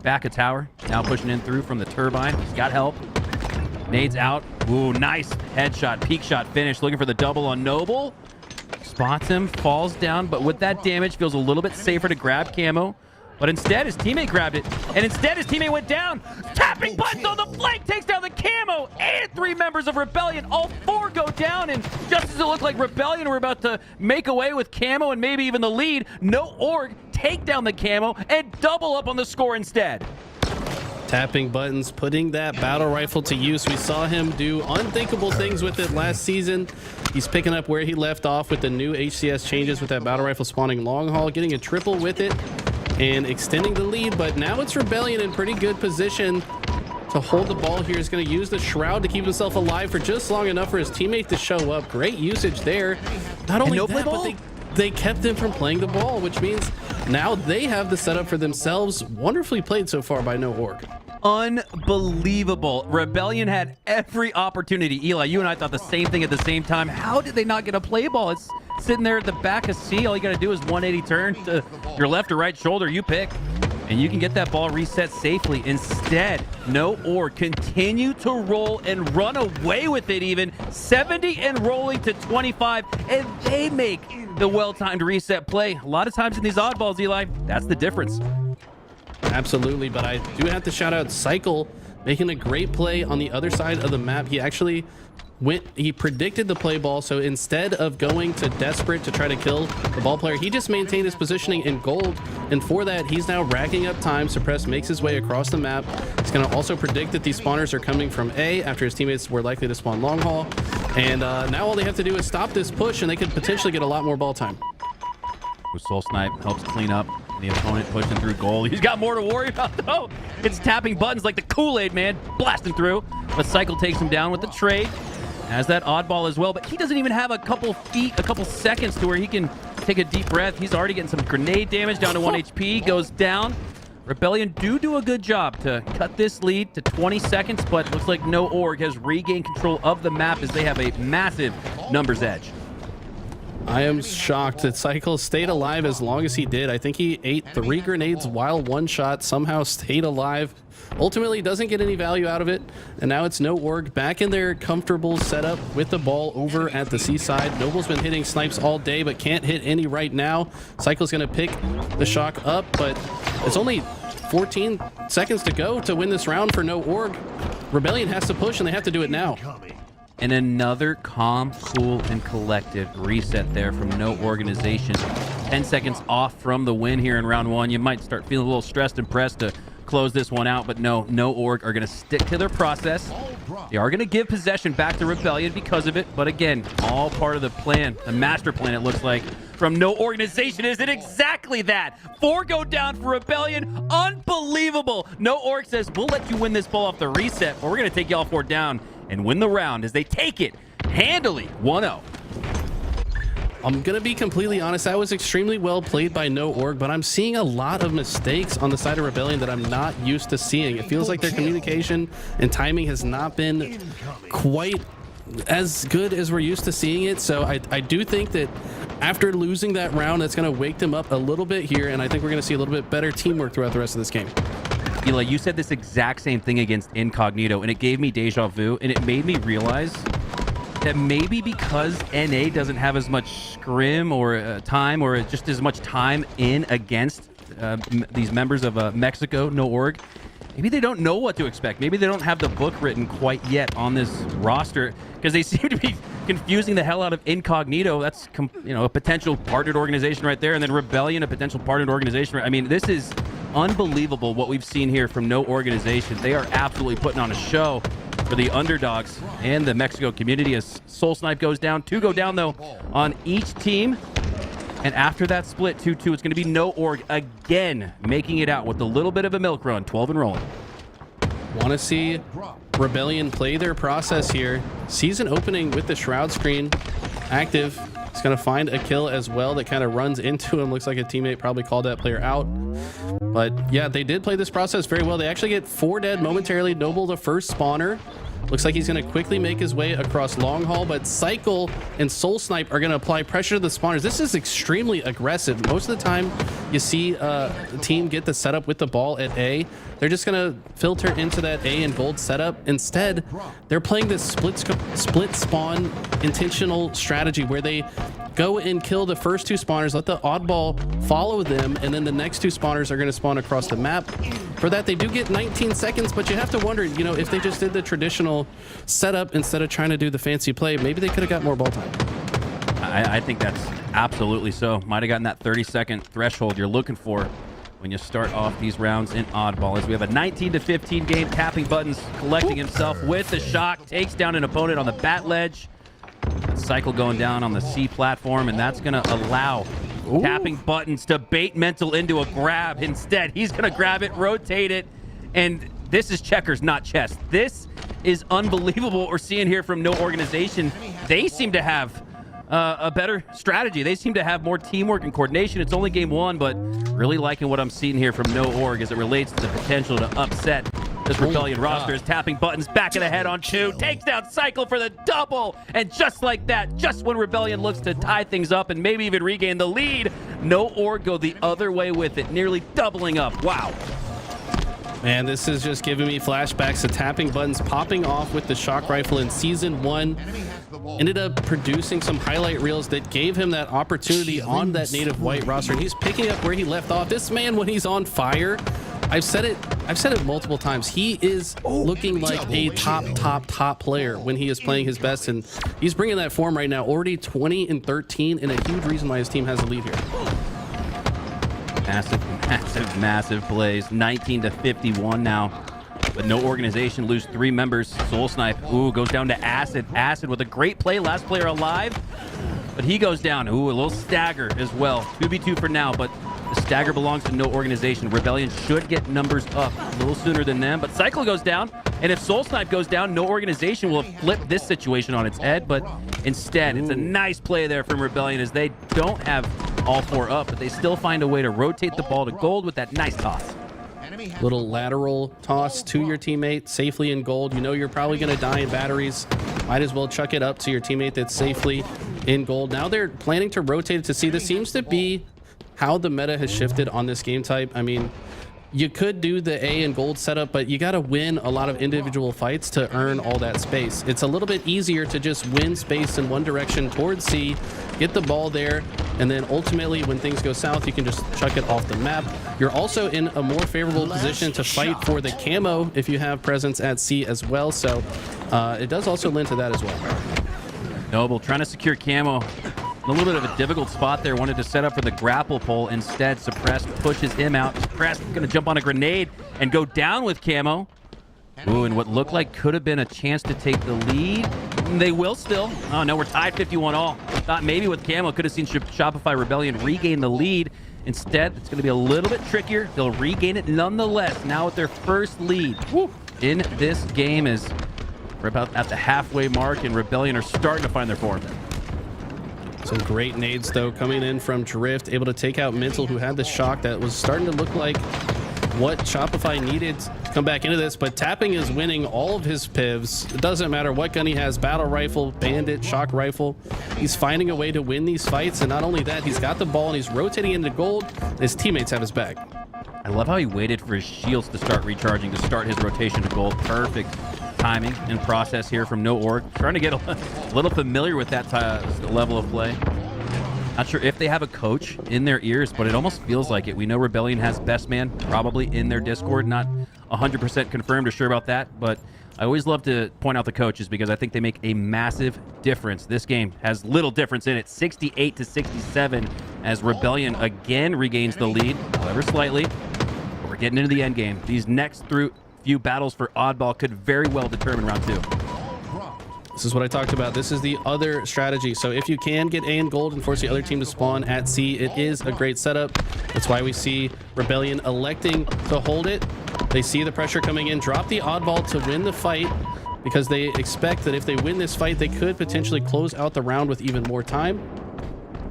back of tower. Now pushing in through from the turbine. He's got help. Nades out. Ooh, nice headshot, peak shot finish. Looking for the double on Noble. Spots him, falls down, but with that damage, feels a little bit safer to grab camo. But instead, his teammate grabbed it, and instead his teammate went down. Tapping buttons on the flank, takes down the camo, and 3 members of Rebellion. All 4 go down, and just as it looked like Rebellion were about to make away with camo and maybe even the lead, No Org take down the camo and double up on the score instead. Tapping buttons, putting that battle rifle to use. We saw him do unthinkable things with it last season. He's picking up where he left off with the new HCS changes with that battle rifle spawning long haul, getting a triple with it and extending the lead. But now it's Rebellion in pretty good position to hold the ball here. He's going to use the Shroud to keep himself alive for just long enough for his teammate to show up. Great usage there. Not only that, but they kept him from playing the ball, which means now they have the setup for themselves. Wonderfully played so far by No Org. Unbelievable. Rebellion had every opportunity. Eli, you and I thought the same thing at the same time. How did they not get a play ball? It's sitting there at the back of C. All you got to do is 180 turn to your left or right shoulder. You pick, and you can get that ball reset safely. Instead, No Org continue to roll and run away with it even. 70 and rolling to 25, and they make the well-timed reset play. A lot of times in these oddballs, Eli, that's the difference. Absolutely, but I do have to shout out Cycle making a great play on the other side of the map. He actually he predicted the play ball, so instead of going to desperate to try to kill the ball player, he just maintained his positioning in gold, and for that he's now racking up time. Suppress makes his way across the map. He's going to also predict that these spawners are coming from A after his teammates were likely to spawn long haul, and now all they have to do is stop this push and they could potentially get a lot more ball time. Soul Snipe helps clean up the opponent pushing through goal. He's got more to worry about though. It's tapping buttons like the Kool-Aid man, blasting through. But Cycle takes him down with the trade. Has that oddball as well, but he doesn't even have a couple seconds to where he can take a deep breath. He's already getting some grenade damage, down to 1 HP, goes down. Rebellion do a good job to cut this lead to 20 seconds, but looks like No Org has regained control of the map as they have a massive numbers edge. I am shocked that Cycle stayed alive as long as he did. I think he ate 3 grenades while one shot, somehow stayed alive. Ultimately doesn't get any value out of it, and now it's No Org back in their comfortable setup with the ball over at the seaside. Noble's been hitting snipes all day but can't hit any right now. Cycle's gonna pick the shock up, but it's only 14 seconds to go to win this round for No Org. Rebellion has to push, and they have to do it now. And another calm, cool, and collected reset there from No Organization. 10 seconds off from the win here in round 1. You might start feeling a little stressed and pressed to close this one out, but no org are going to stick to their process. They are going to give possession back to Rebellion because of it, but again, all part of the plan, the master plan, it looks like, from No Organization. Is it exactly that? 4 go down for Rebellion. Unbelievable. No Org says, we'll let you win this ball off the reset, but we're going to take y'all 4 down and win the round as they take it handily 1-0. I'm going to be completely honest. That was extremely well played by No Org, but I'm seeing a lot of mistakes on the side of Rebellion that I'm not used to seeing. It feels like their communication and timing has not been quite as good as we're used to seeing it. So I do think that after losing that round, that's going to wake them up a little bit here, and I think we're going to see a little bit better teamwork throughout the rest of this game. Eli, you said this exact same thing against Incognito, and it gave me deja vu, and it made me realize that maybe because NA doesn't have as much scrim or time or just as much time in against these members of Mexico, No Org, maybe they don't know what to expect. Maybe they don't have the book written quite yet on this roster because they seem to be confusing the hell out of Incognito. That's a potential partnered organization right there, and then Rebellion, a potential partnered organization. I mean, this is unbelievable what we've seen here from No Organization. They are absolutely putting on a show for the underdogs and the Mexico community as Soul Snipe goes down. 2 go down, though, on each team. And after that split, 2-2, it's going to be No Org again, making it out with a little bit of a milk run, 12 and rolling. Want to see Rebellion play their process here. Season opening with the Shroud screen active. He's going to find a kill as well that kind of runs into him. Looks like a teammate probably called that player out. But yeah, they did play this process very well. They actually get 4 dead momentarily. Noble, the first spawner. Looks like he's going to quickly make his way across long haul, but Cycle and Soul Snipe are going to apply pressure to the spawners. This is extremely aggressive. Most of the time you see the team get the setup with the ball at A. They're just going to filter into that A and gold setup. Instead, they're playing this split spawn intentional strategy where they go and kill the first 2 spawners, let the oddball follow them, and then the next 2 spawners are going to spawn across the map. For that, they do get 19 seconds, but you have to wonder, if they just did the traditional setup instead of trying to do the fancy play, maybe they could have got more ball time. I think that's absolutely so. Might have gotten that 30-second threshold you're looking for when you start off these rounds in oddball. As we have a 19-15 game, tapping buttons, collecting himself with the shock, takes down an opponent on the bat ledge. Cycle going down on the C platform, and that's going to allow tapping buttons to bait Mental into a grab. Instead, he's going to grab it, rotate it, and this is checkers, not chess. This is unbelievable what we're seeing here from No Organization. They seem to have a better strategy. They seem to have more teamwork and coordination. It's only game 1, but really liking what I'm seeing here from No Org as it relates to the potential to upset this Rebellion roster. Is tapping buttons back of the head on 2, takes down Cycle for the double, and just like that, just when Rebellion looks to tie things up and maybe even regain the lead, No Org go the other way with it, nearly doubling up. Wow. Man, this is just giving me flashbacks to tapping buttons popping off with the shock rifle in season 1. Ended up producing some highlight reels that gave him that opportunity on that native white roster, and he's picking up where he left off. This man, when he's on fire, I've said it multiple times, he is looking like a top player when he is playing his best, and he's bringing that form right now. Already 20 and 13, and a huge reason why his team has a lead here. Massive plays. 19-51 now. But No Organization lose 3 members. Soul Snipe, goes down to Acid. Acid with a great play, last player alive. But he goes down. A little stagger as well. 2v2 for now, but the stagger belongs to No Organization. Rebellion should get numbers up a little sooner than them, but Cycle goes down, and if Soul Snipe goes down, No Organization will have flipped this situation on its head, but instead, it's a nice play there from Rebellion as they don't have all 4 up, but they still find a way to rotate the ball to gold with that nice toss. Little lateral toss to your teammate safely in gold. You know you're probably going to die in batteries. Might as well chuck it up to your teammate that's safely in gold. Now they're planning to rotate it to C. This seems to be how the meta has shifted on this game type. I mean, you could do the A and gold setup, but you got to win a lot of individual fights to earn all that space. It's a little bit easier to just win space in one direction towards C, get the ball there, and then ultimately when things go south, you can just chuck it off the map. You're also in a more favorable position to fight for the camo if you have presence at C as well. So it does also lend to that as well. Noble trying to secure camo In a little bit of a difficult spot there. Wanted to set up for the grapple pole. Instead, Suppressed pushes him out. Suppressed going to jump on a grenade and go down with Camo. Ooh, and what looked like could have been a chance to take the lead. They will still. Oh, no, we're tied 51-all. Thought maybe with Camo could have seen Shopify Rebellion regain the lead. Instead, it's going to be a little bit trickier. They'll regain it nonetheless. Now with their first lead in this game is we're about at the halfway mark, and Rebellion are starting to find their form. Some great nades, though, coming in from Drift, able to take out Mental, who had the shock that was starting to look like what Shopify needed to come back into this, but Tapping is winning all of his pivs. It doesn't matter what gun he has, battle rifle, bandit, shock rifle. He's finding a way to win these fights, and not only that, he's got the ball and he's rotating into gold. His teammates have his back. I love how he waited for his shields to start recharging to start his rotation to gold. Perfect timing and process here from No Org. Trying to get a little familiar with that level of play. Not sure if they have a coach in their ears, but it almost feels like it. We know Rebellion has Best Man probably in their Discord. Not 100% confirmed or sure about that, but I always love to point out the coaches because I think they make a massive difference. This game has little difference in it. 68-67 as Rebellion again regains the lead, however slightly. But we're getting into the end game. These next few battles for Oddball could very well determine round 2. This is what I talked about. This is the other strategy. So if you can get A and gold and force the other team to spawn at C, it is a great setup. That's why we see Rebellion electing to hold it. They see the pressure coming in, drop the oddball to win the fight because they expect that if they win this fight, they could potentially close out the round with even more time.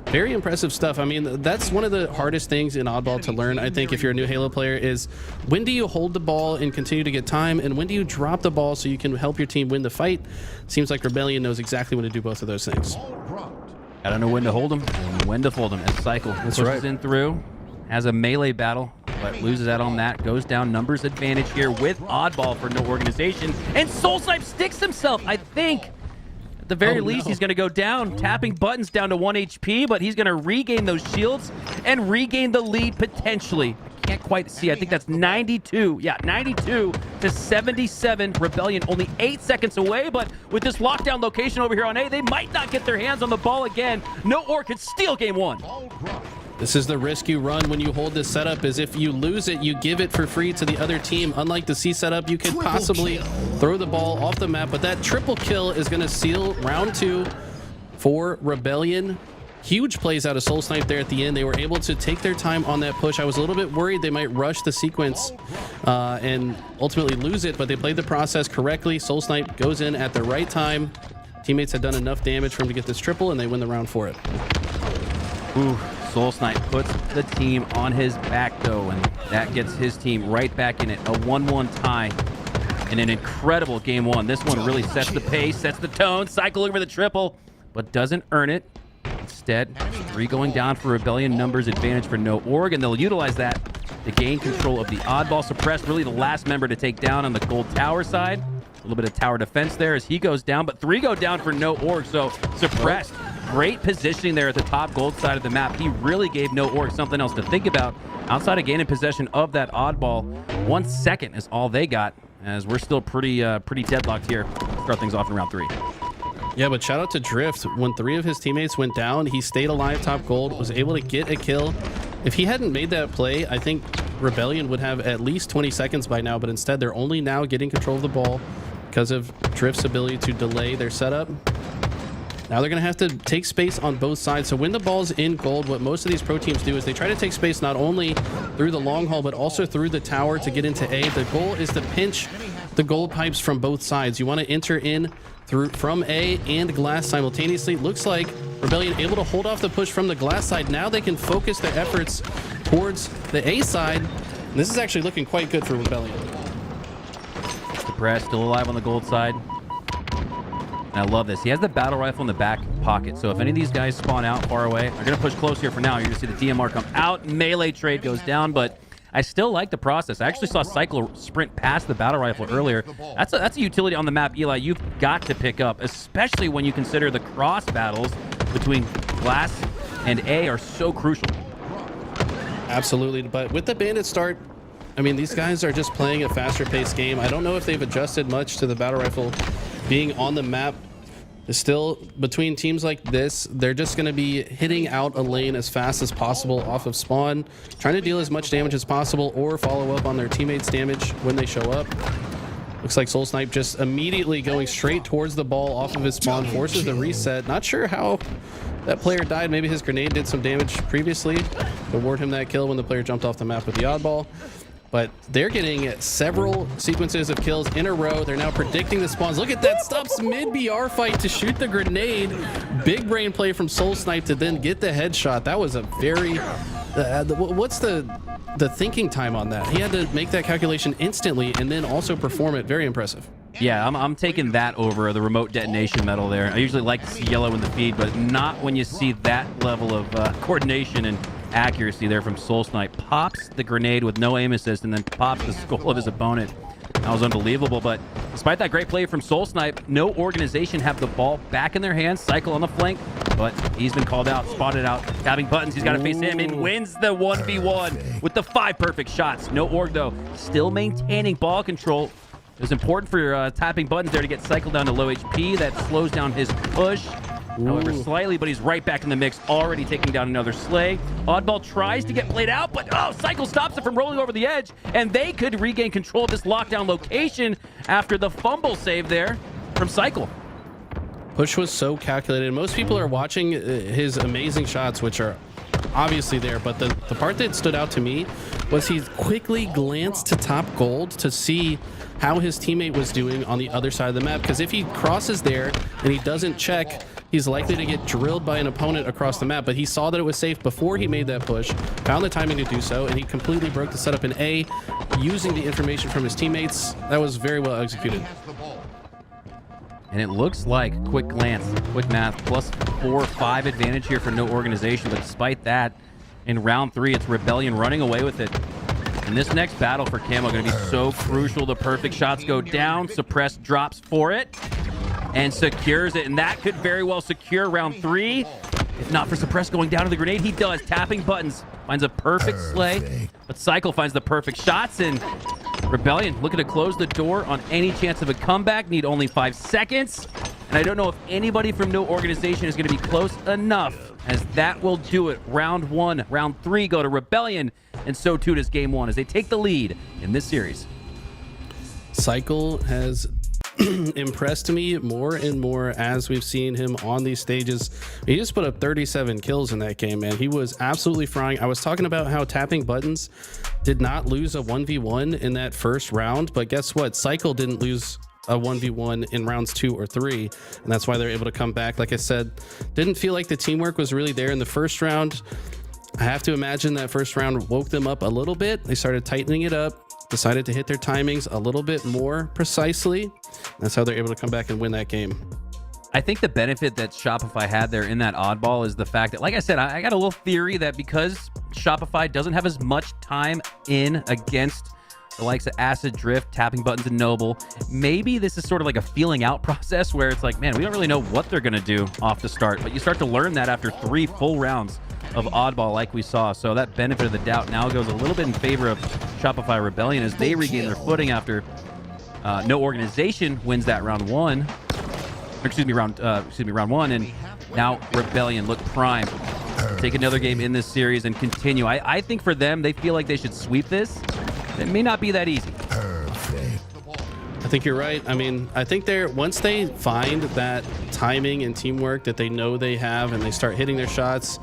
Very impressive stuff. I mean, that's one of the hardest things in Oddball to learn, I think, if you're a new Halo player, is when do you hold the ball and continue to get time, and when do you drop the ball so you can help your team win the fight? Seems like Rebellion knows exactly when to do both of those things. Gotta know when to hold them and when to fold them. As Cycle pushes in through, has a melee battle, but loses out on that. Goes down numbers advantage here with Oddball for No Organization, and Soulsnipe sticks himself, I think. At the very least, he's going to go down, tapping buttons down to 1 HP, but he's going to regain those shields and regain the lead potentially. I can't quite see. I think that's 92. Yeah, 92-77. Rebellion only 8 seconds away, but with this lockdown location over here on A, they might not get their hands on the ball again. No Orc could steal game 1. This is the risk you run when you hold this setup, is if you lose it, you give it for free to the other team. Unlike the C setup, you could possibly throw the ball off the map, but that triple kill is going to seal round 2 for Rebellion. Huge plays out of Soulsnipe there at the end. They were able to take their time on that push. I was a little bit worried they might rush the sequence and ultimately lose it, but they played the process correctly. Soulsnipe goes in at the right time. Teammates had done enough damage for him to get this triple, and they win the round for it. Ooh. Soulsnipe puts the team on his back, though, and that gets his team right back in it. A 1-1 tie in an incredible game 1. This one really sets the pace, sets the tone. Cycle looking for the triple, but doesn't earn it. Instead, 3 going down for Rebellion. Numbers advantage for No Org, and they'll utilize that to gain control of the Oddball. Suppressed, really the last member to take down on the gold tower side. A little bit of tower defense there as he goes down, but 3 go down for No Org, so Suppressed. Great positioning there at the top gold side of the map. He really gave No Org something else to think about outside of gaining possession of that Oddball. 1 second is all they got, as we're still pretty deadlocked here. Start things off in round 3. Yeah, but shout out to Drift. When 3 of his teammates went down, he stayed alive top gold, was able to get a kill. If he hadn't made that play, I think Rebellion would have at least 20 seconds by now, but instead they're only now getting control of the ball because of Drift's ability to delay their setup. Now they're going to have to take space on both sides. So when the ball's in gold, what most of these pro teams do is they try to take space not only through the long haul, but also through the tower to get into A. The goal is to pinch the gold pipes from both sides. You want to enter in from A and glass simultaneously. Looks like Rebellion able to hold off the push from the glass side. Now they can focus their efforts towards the A side. And this is actually looking quite good for Rebellion. Suppressed, still alive on the gold side. And I love this. He has the battle rifle in the back pocket. So if any of these guys spawn out far away, they're going to push close here for now. You're going to see the DMR come out. Melee trade goes down, but I still like the process. I actually saw Cycle sprint past the battle rifle earlier. That's a utility on the map, Eli, you've got to pick up, especially when you consider the cross battles between Glass and A are so crucial. Absolutely. But with the bandit start, I mean, these guys are just playing a faster paced game. I don't know if they've adjusted much to the battle rifle being on the map Still, between teams like this, they're just going to be hitting out a lane as fast as possible off of spawn, trying to deal as much damage as possible or follow up on their teammates' damage when they show up. Looks like Soul Snipe just immediately going straight towards the ball off of his spawn, forces the reset. Not sure how that player died. Maybe his grenade did some damage previously to award him that kill when the player jumped off the map with the oddball. But they're getting several sequences of kills in a row. They're now predicting the spawns. Look at that, stops mid-BR fight to shoot the grenade. Big brain play from Soul Snipe to then get the headshot. That was a very... what's the thinking time on that? He had to make that calculation instantly and then also perform it. Very impressive. Yeah, I'm taking that over the remote detonation medal there. I usually like to see yellow in the feed, but not when you see that level of coordination and accuracy there from Soul Snipe. Pops the grenade with no aim assist and then pops the skull of his opponent. That was unbelievable, but despite that great play from Soul Snipe, no organization have the ball back in their hands. Cycle on the flank, but he's been called out, spotted out, tapping buttons. He's got to face him and wins the 1v1 with the 5 perfect shots. No org, though. Still maintaining ball control. It was important for tapping buttons there to get cycled down to low HP. That slows down his push. However, slightly, but he's right back in the mix, already taking down another Slay. Oddball tries to get played out, but Cycle stops it from rolling over the edge, and they could regain control of this lockdown location after the fumble save there from Cycle. Push was so calculated. Most people are watching his amazing shots, which are obviously there, but the part that stood out to me was he quickly glanced to top gold to see how his teammate was doing on the other side of the map, because if he crosses there and he doesn't check, he's likely to get drilled by an opponent across the map. But he saw that it was safe before he made that push, found the timing to do so, and he completely broke the setup in A using the information from his teammates. That was very well executed. And it looks like, quick glance, quick math, plus 4-5 advantage here for no organization. But despite that, in round 3, it's Rebellion running away with it. And this next battle for Camo going to be so crucial. The perfect shots go down. Suppress drops for it and secures it. And that could very well secure round 3. If not for Suppress going down to the grenade, he does. Tapping buttons. Finds a perfect slay. But Cycle finds the perfect shots. And Rebellion looking to close the door on any chance of a comeback. Need only 5 seconds. And I don't know if anybody from no organization is going to be close enough, as that will do it. Round 1. Round 3 go to Rebellion. And so too does game 1 as they take the lead in this series. Cycle has impressed me more and more as we've seen him on these stages. He just put up 37 kills in that game, man. He was absolutely frying. I was talking about how tapping buttons did not lose a 1v1 in that first round, but guess what? Cycle didn't lose a 1v1 in rounds 2 or 3, and that's why they're able to come back. Like I said, didn't feel like the teamwork was really there in the first round. I have to imagine that first round woke them up a little bit. They started tightening it up, decided to hit their timings a little bit more precisely. That's how they're able to come back and win that game. I think the benefit that Shopify had there in that oddball is the fact that, like I said, I got a little theory that because Shopify doesn't have as much time in against the likes of Acid Drift, Tapping Buttons, and Noble, maybe this is sort of like a feeling out process where it's like, man, we don't really know what they're going to do off the start, but you start to learn that after 3 full rounds of oddball like we saw. So that benefit of the doubt now goes a little bit in favor of Shopify Rebellion as they regain their footing after no organization wins that round 1. Round 1, and now Rebellion look prime. Take another game in this series and continue. I think for them, they feel like they should sweep this. It may not be that easy. I think you're right. I mean, I think once they find that timing and teamwork that they know they have and they start hitting their shots,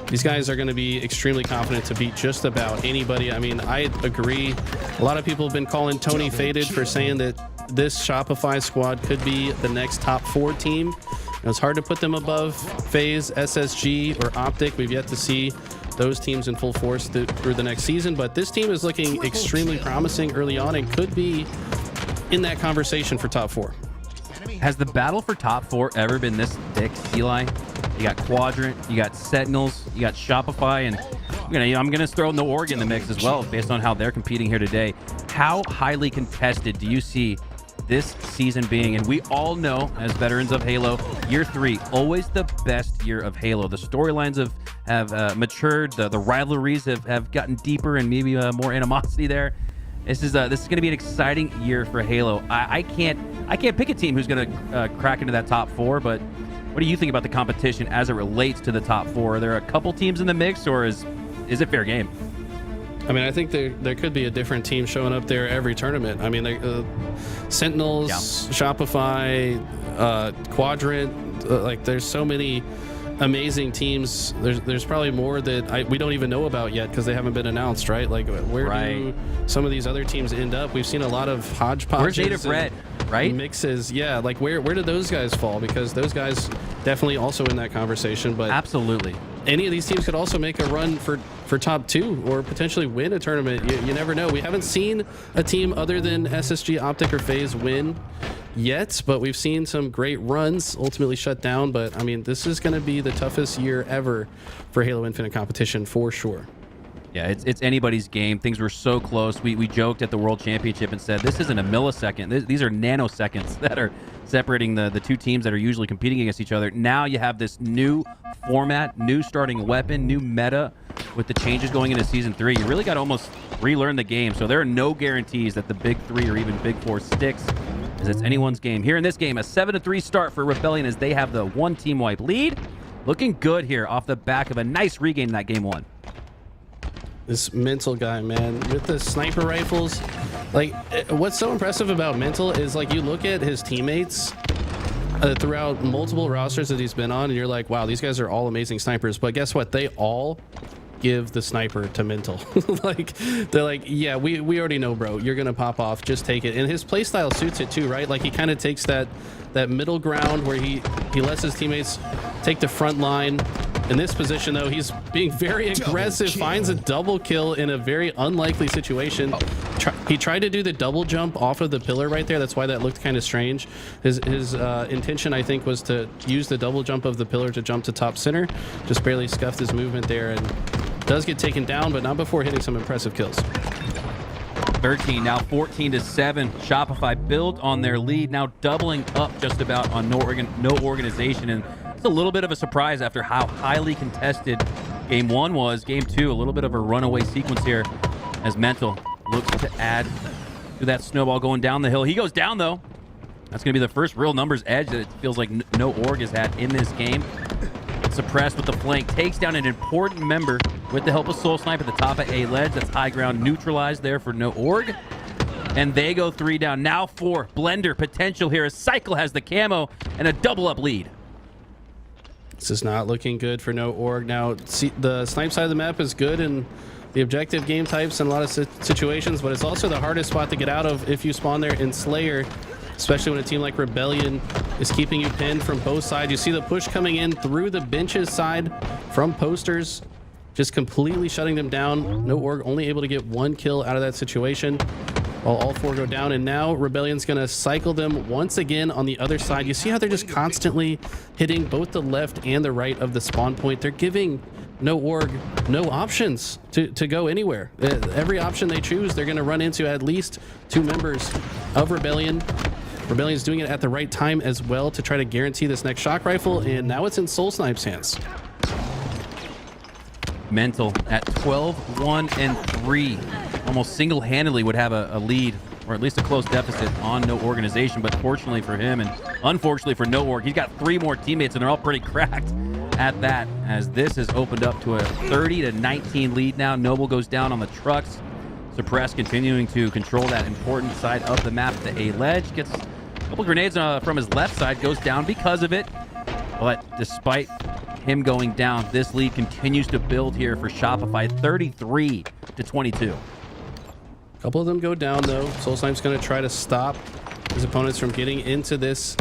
these guys are going to be extremely confident to beat just about anybody. I mean, I agree. A lot of people have been calling Tony faded for saying that this Shopify squad could be the next top 4 team. It's hard to put them above FaZe, SSG, or Optic. We've yet to see those teams in full force through the next season, but this team is looking extremely promising early on and could be in that conversation for top 4. Has the battle for top 4 ever been this thick, Eli? You got Quadrant, you got Sentinels, you got Shopify, and I'm gonna throw No Org in the mix as well based on how they're competing here today. How highly contested do you see this season being? And we all know, as veterans of Halo, year 3, always the best year of Halo. The storylines have matured, the rivalries have gotten deeper and maybe more animosity there. This is going to be an exciting year for Halo. I can't I can't pick a team who's going to crack into that top 4, but what do you think about the competition as it relates to the top 4? Are there a couple teams in the mix, or is it fair game? I mean, I think there could be a different team showing up there every tournament. I mean, Sentinels, Shopify, Quadrant, like there's so many amazing teams. There's probably more that we don't even know about yet because they haven't been announced, right? Like where do some of these other teams end up? We've seen a lot of hodgepodges. Where's Native Red, right? Mixes, yeah. Like where did those guys fall? Because those guys definitely also in that conversation. But absolutely, any of these teams could also make a run for top 2 or potentially win a tournament. You never know. We haven't seen a team other than SSG, Optic, or FaZe win yet, but we've seen some great runs ultimately shut down. But I mean, this is going to be the toughest year ever for Halo Infinite competition for sure. Yeah, it's anybody's game. Things were so close. We joked at the World Championship and said this isn't a millisecond. These are nanoseconds that are separating the two teams that are usually competing against each other. Now you have this new format, new starting weapon, new meta with the changes going into Season 3. You really got to almost relearn the game. So there are no guarantees that the Big 3 or even Big 4 sticks, as it's anyone's game. Here in this game, a 7-3 start for Rebellion as they have the 1 team wipe lead. Looking good here off the back of a nice regain in that game 1. This Mental guy, man, with the sniper rifles. Like, what's so impressive about Mental is, like, you look at his teammates throughout multiple rosters that he's been on, and you're like, wow, these guys are all amazing snipers. But guess what? They all give the sniper to Mental. Like, they're like, yeah, we already know, bro. You're going to pop off. Just take it. And his playstyle suits it, too, right? Like, he kind of takes that middle ground where he lets his teammates take the front line. In this position, though, he's being very aggressive, finds a double kill in a very unlikely situation. He tried to do the double jump off of the pillar right there. That's why that looked kind of strange. His intention, I think, was to use the double jump of the pillar to jump to top center. Just barely scuffed his movement there and does get taken down, but not before hitting some impressive kills. 13, now 14-7. Shopify build on their lead, now doubling up just about on no organization. And it's a little bit of a surprise after how highly contested game 1 was. Game 2, a little bit of a runaway sequence here as Mental looks to add to that snowball going down the hill. He goes down, though. That's going to be the first real numbers edge that it feels like no org has had in this game. Suppressed with the flank, takes down an important member with the help of Soul Snipe at the top of A ledge. That's high ground neutralized there for no org. And they go 3 down. Now 4. Blender potential here as Cycle has the camo and a double up lead. This is not looking good for no org. Now, see, the snipe side of the map is good in the objective game types in a lot of situations, but it's also the hardest spot to get out of if you spawn there in Slayer, especially when a team like Rebellion is keeping you pinned from both sides. You see the push coming in through the benches side from posters, just completely shutting them down. No org only able to get 1 kill out of that situation while all 4 go down. And now Rebellion's gonna cycle them once again on the other side. You see how they're just constantly hitting both the left and the right of the spawn point. They're giving no org no options to go anywhere. Every option they choose, they're gonna run into at least 2 members of Rebellion. Rebellion's doing it at the right time as well to try to guarantee this next shock rifle, and now it's in Soul Snipe's hands. Mental at 12-1-3. Almost single-handedly would have a lead, or at least a close deficit on no organization. But fortunately for him, and unfortunately for no org, he's got 3 more teammates, and they're all pretty cracked at that, as this has opened up to a 30-19 lead now. Noble goes down on the trucks. Suppress continuing to control that important side of the map. The A ledge gets a couple grenades from his left side, goes down because of it. But despite him going down, this lead continues to build here for Shopify, 33-22. A couple of them go down, though. Soul Snipe's going to try to stop his opponents from getting into this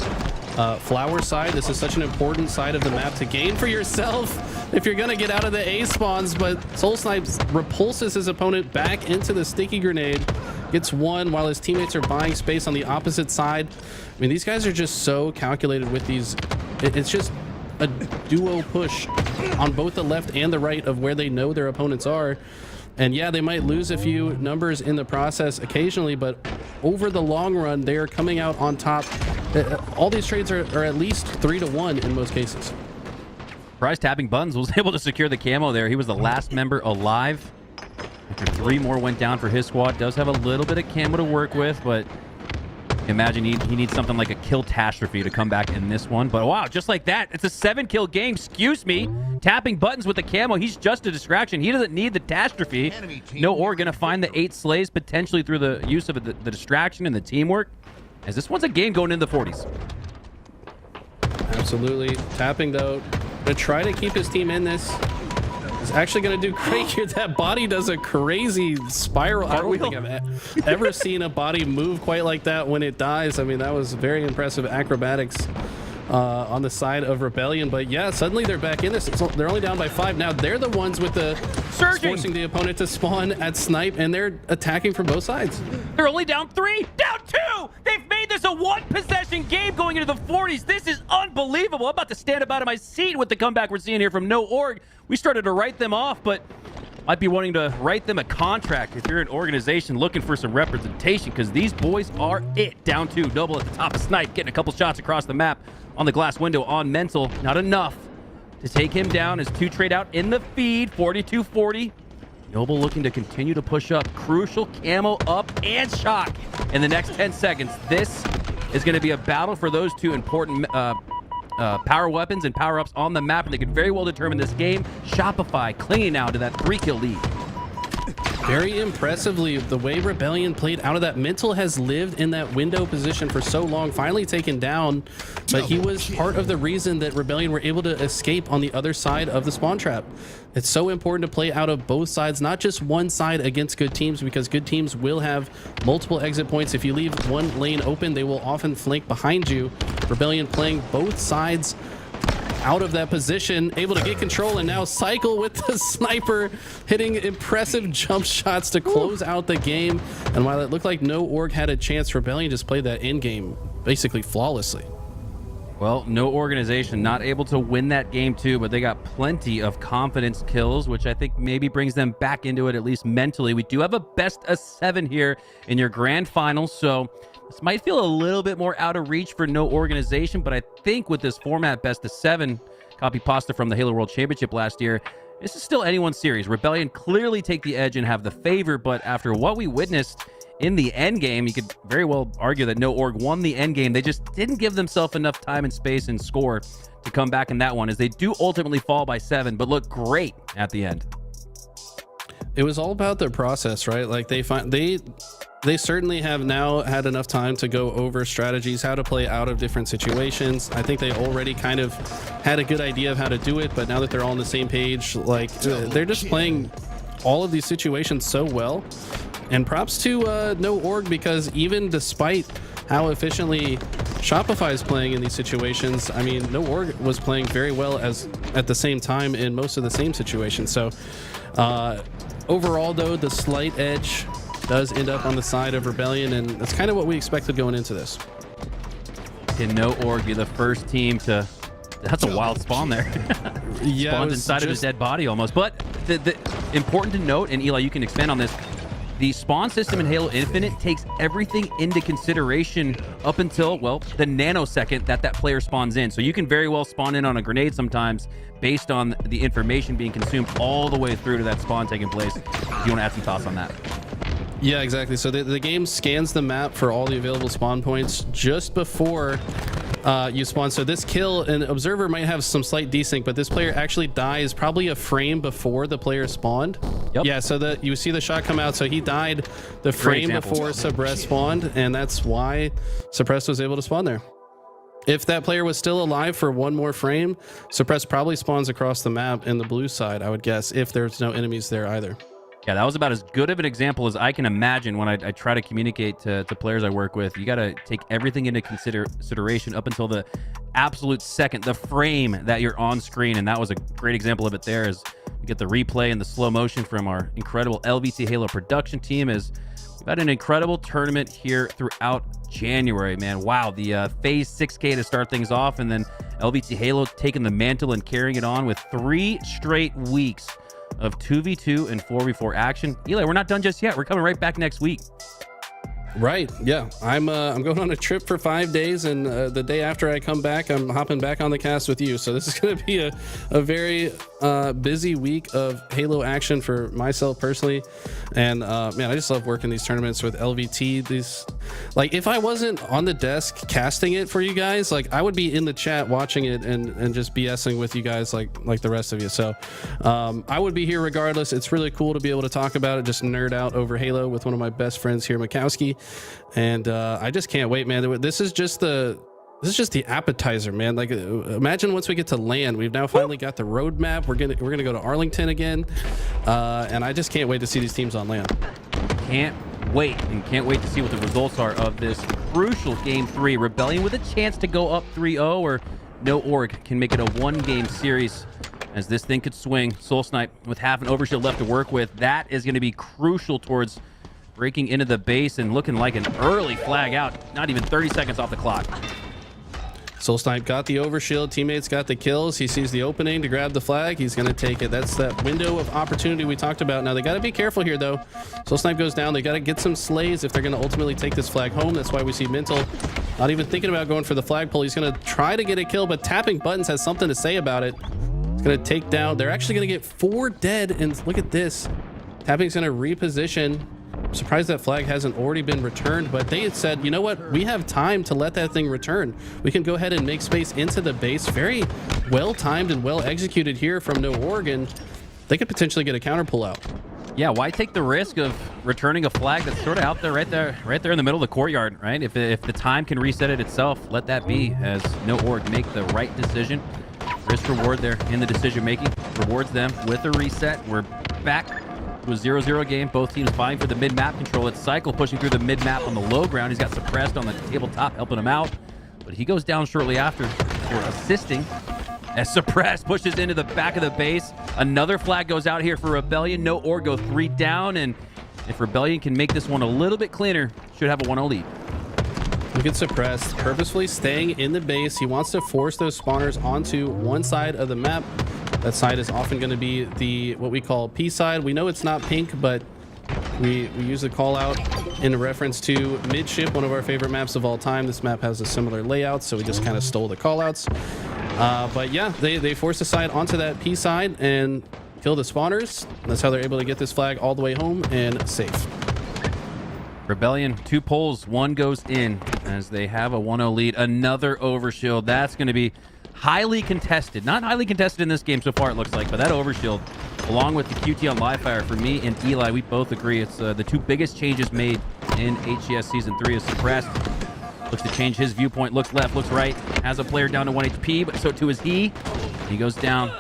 flower side. This is such an important side of the map to gain for yourself if you're going to get out of the A spawns, but Soul Snipe repulses his opponent back into the sticky grenade, gets 1 while his teammates are buying space on the opposite side. I mean, these guys are just so calculated with these. It's just a duo push on both the left and the right of where they know their opponents are. And yeah, they might lose a few numbers in the process occasionally, but over the long run, they are coming out on top. All these trades are at least 3-1 in most cases. Prize tapping Buns was able to secure the camo there. He was the last member alive. After 3 more went down for his squad. Does have a little bit of camo to work with, but Imagine he needs something like a kill-tastrophe to come back in this one. But wow, just like that, it's a 7-kill game. Excuse me. Tapping buttons with the camo. He's just a distraction. He doesn't need the tastrophe. No Org gonna find the 8 slays potentially through the use of the distraction and the teamwork. As this one's a game going into the 40s. Absolutely. Tapping though, to try to keep his team in this. Is actually going to do great here. That body does a crazy spiral. I don't think I've ever seen a body move quite like that when it dies. I mean, that was very impressive acrobatics on the side of Rebellion. But yeah, suddenly they're back in this. They're only down by 5 now. They're the ones with the forcing the opponent to spawn at snipe, and they're attacking from both sides. They're only down 3, down 2. They've made this a 1-possession game going into the 40s. This is unbelievable. I'm about to stand up out of my seat with the comeback we're seeing here from No Org. We started to write them off, but might be wanting to write them a contract if you're an organization looking for some representation, because these boys are it. Down 2, Noble at the top of snipe, getting a couple shots across the map on the glass window on mental. Not enough to take him down as 2 trade out in the feed. 42-40. Noble looking to continue to push up. Crucial camo up and shock in the next 10 seconds. This is going to be a battle for those 2 important power weapons and power-ups on the map, and they could very well determine this game. Shopify clinging now to that 3-kill lead. Very impressively, the way Rebellion played out of that. Mental has lived in that window position for so long, finally taken down, but he was part of the reason that Rebellion were able to escape on the other side of the spawn trap. It's so important to play out of both sides, not just one side against good teams, because good teams will have multiple exit points. If you leave one lane open, they will often flank behind you. Rebellion playing both sides out of that position, able to get control, and now Cycle with the sniper hitting impressive jump shots to close out the game. And while it looked like No Org had a chance, Rebellion just played that end game basically flawlessly. Well, no organization not able to win that game too, but they got plenty of confidence kills, which I think maybe brings them back into it, at least mentally. We do have a best of 7 here in your grand finals, so this might feel a little bit more out of reach for no organization, but I think with this format, best of 7, copy pasta from the Halo World Championship last year, this is still anyone's series. Rebellion clearly take the edge and have the favor, but after what we witnessed in the end game, you could very well argue that No Org won the end game. They just didn't give themselves enough time and space and score to come back in that one, as they do ultimately fall by 7, but look great at the end. It was all about their process, right? Like they certainly have now had enough time to go over strategies, how to play out of different situations. I think they already kind of had a good idea of how to do it, but now that they're all on the same page, like they're just playing all of these situations so well. And props to No Org, because even despite how efficiently Shopify is playing in these situations, I mean, No Org was playing very well at the same time in most of the same situations. So overall, though, the slight edge does end up on the side of Rebellion, and that's kind of what we expected going into this. Can No Org be the first team to... That's a wild spawn there. Yeah, spawned inside of his dead body almost. But the important to note, and Eli, you can expand on this, the spawn system in Halo Infinite takes everything into consideration up until, well, the nanosecond that player spawns in. So you can very well spawn in on a grenade sometimes based on the information being consumed all the way through to that spawn taking place. If you want to add some thoughts on that. Yeah, exactly. So the game scans the map for all the available spawn points just before you spawn. So this kill, an observer might have some slight desync, but this player actually dies probably a frame before the player spawned. Yep. Yeah, so you see the shot come out. So he died the frame before Suppress spawned, and that's why Suppress was able to spawn there. If that player was still alive for one more frame, Suppress probably spawns across the map in the blue side, I would guess, if there's no enemies there either. Yeah, that was about as good of an example as I can imagine when I try to communicate to players I work with. You got to take everything into consideration up until the absolute second, the frame that you're on screen. And that was a great example of it there, as we get the replay and the slow motion from our incredible LVT Halo production team. As we've had an incredible tournament here throughout January, man. Wow, the Phase 6K to start things off, and then LVT Halo taking the mantle and carrying it on with 3 straight weeks of 2v2 and 4v4 action. Eli, we're not done just yet. We're coming right back next week. Right. Yeah. I'm going on a trip for 5 days, and the day after I come back, I'm hopping back on the cast with you. So this is going to be a very busy week of Halo action for myself personally. And man, I just love working these tournaments with LVT. These, like, if I wasn't on the desk casting it for you guys, like, I would be in the chat watching it and just BSing with you guys like the rest of you. So I would be here regardless. It's really cool to be able to talk about it, just nerd out over Halo with one of my best friends here, Mikowski. And I just can't wait, man. This is just the appetizer, man. Like, imagine once we get to land, we've now finally got the roadmap. We're gonna go to Arlington again, and I just can't wait to see these teams on land. Can't wait to see what the results are of this crucial game 3. Rebellion with a chance to go up 3-0, or No Org can make it a 1-game series, as this thing could swing. Soul Snipe with half an overshield left to work with. That is going to be crucial towards breaking into the base and looking like an early flag out. Not even 30 seconds off the clock. Soul Snipe got the overshield. Teammates got the kills. He sees the opening to grab the flag. He's going to take it. That's that window of opportunity we talked about. Now, they got to be careful here, though. Soul Snipe goes down. They got to get some slays if they're going to ultimately take this flag home. That's why we see Mental not even thinking about going for the flagpole. He's going to try to get a kill, but tapping buttons has something to say about it. It's going to take down. They're actually going to get 4 dead, and look at this. Tapping's going to reposition. I'm surprised that flag hasn't already been returned, but they had said, you know what, we have time to let that thing return. We can go ahead and make space into the base. Very well timed and well executed here from No Oregon. They could potentially get a counter pull out. Yeah, why take the risk of returning a flag that's sort of out there, right there in the middle of the courtyard, right? If the time can reset it itself, let that be, as No Org make the right decision. Risk reward there in the decision making rewards them with a reset. We're back to a 0-0 game. Both teams vying for the mid-map control. It's Cycle pushing through the mid-map on the low ground. He's got Suppressed on the tabletop helping him out, but he goes down shortly after for assisting as Suppressed pushes into the back of the base. Another flag goes out here for Rebellion. No Org go 3 down, and if Rebellion can make this one a little bit cleaner, should have a 1-0 lead. Look at Suppressed, purposefully staying in the base. He wants to force those spawners onto one side of the map. That side is often going to be the what we call P side. We know it's not pink, but we use the call out in reference to Midship, one of our favorite maps of all time. This map has a similar layout, so we just kind of stole the call outs. But yeah, they force the side onto that P side and kill the spawners. That's how they're able to get this flag all the way home and safe. Rebellion, 2 pulls, 1 goes in as they have a 1-0 lead. Another overshield. That's going to be highly contested. Not highly contested in this game so far, it looks like, but that overshield, along with the QT on live fire, for me and Eli, we both agree it's the 2 biggest changes made in HCS Season 3 is Suppressed. Looks to change his viewpoint, looks left, looks right, has a player down to 1 HP, but so too is he. He goes down.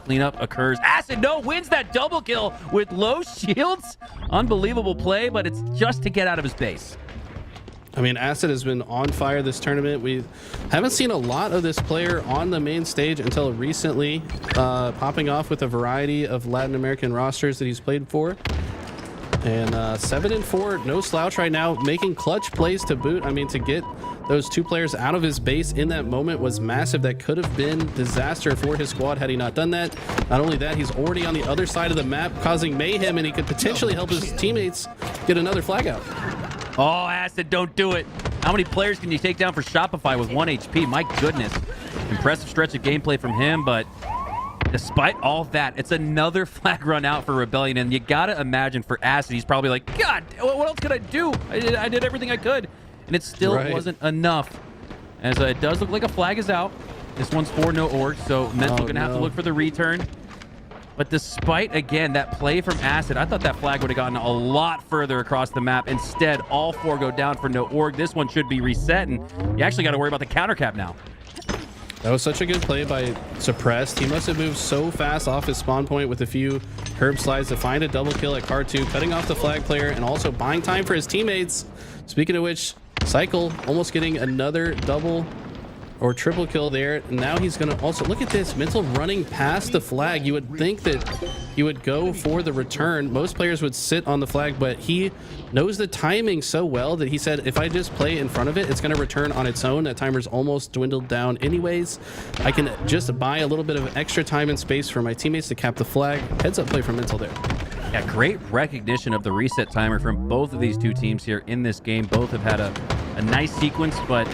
Cleanup occurs. Acid wins that double kill with low shields. Unbelievable play, but it's just to get out of his base. I mean, Acid has been on fire this tournament. We haven't seen a lot of this player on the main stage until recently, popping off with a variety of Latin American rosters that he's played for. And 7-4, no slouch right now, making clutch plays to boot. I mean, to get those 2 players out of his base in that moment was massive. That could have been disaster for his squad had he not done that. Not only that, he's already on the other side of the map causing mayhem, and he could potentially help his teammates get another flag out. Oh, Acid, don't do it. How many players can you take down for Shopify with 1 HP? My goodness. Impressive stretch of gameplay from him, but despite all that, it's another flag run out for Rebellion, and you gotta imagine for Acid, he's probably like, God, what else could I do? I did everything I could, and it still wasn't enough. As it does look like a flag is out. This one's for No Org, so Mental gonna have to look for the return. But despite, again, that play from Acid, I thought that flag would have gotten a lot further across the map. Instead, all 4 go down for No Org. This one should be reset, and you actually got to worry about the counter cap now. That was such a good play by Suppressed. He must have moved so fast off his spawn point with a few herb slides to find a double kill at Car 2, cutting off the flag player and also buying time for his teammates. Speaking of which, Cycle almost getting another double or triple kill there. And now he's going to also look at this Mental running past the flag. You would think that he would go for the return. Most players would sit on the flag, but he knows the timing so well that he said, if I just play in front of it, it's going to return on its own. That timer's almost dwindled down anyways. I can just buy a little bit of extra time and space for my teammates to cap the flag. Heads up play from Mental there. Yeah, great recognition of the reset timer from both of these two teams here in this game. Both have had a nice sequence, but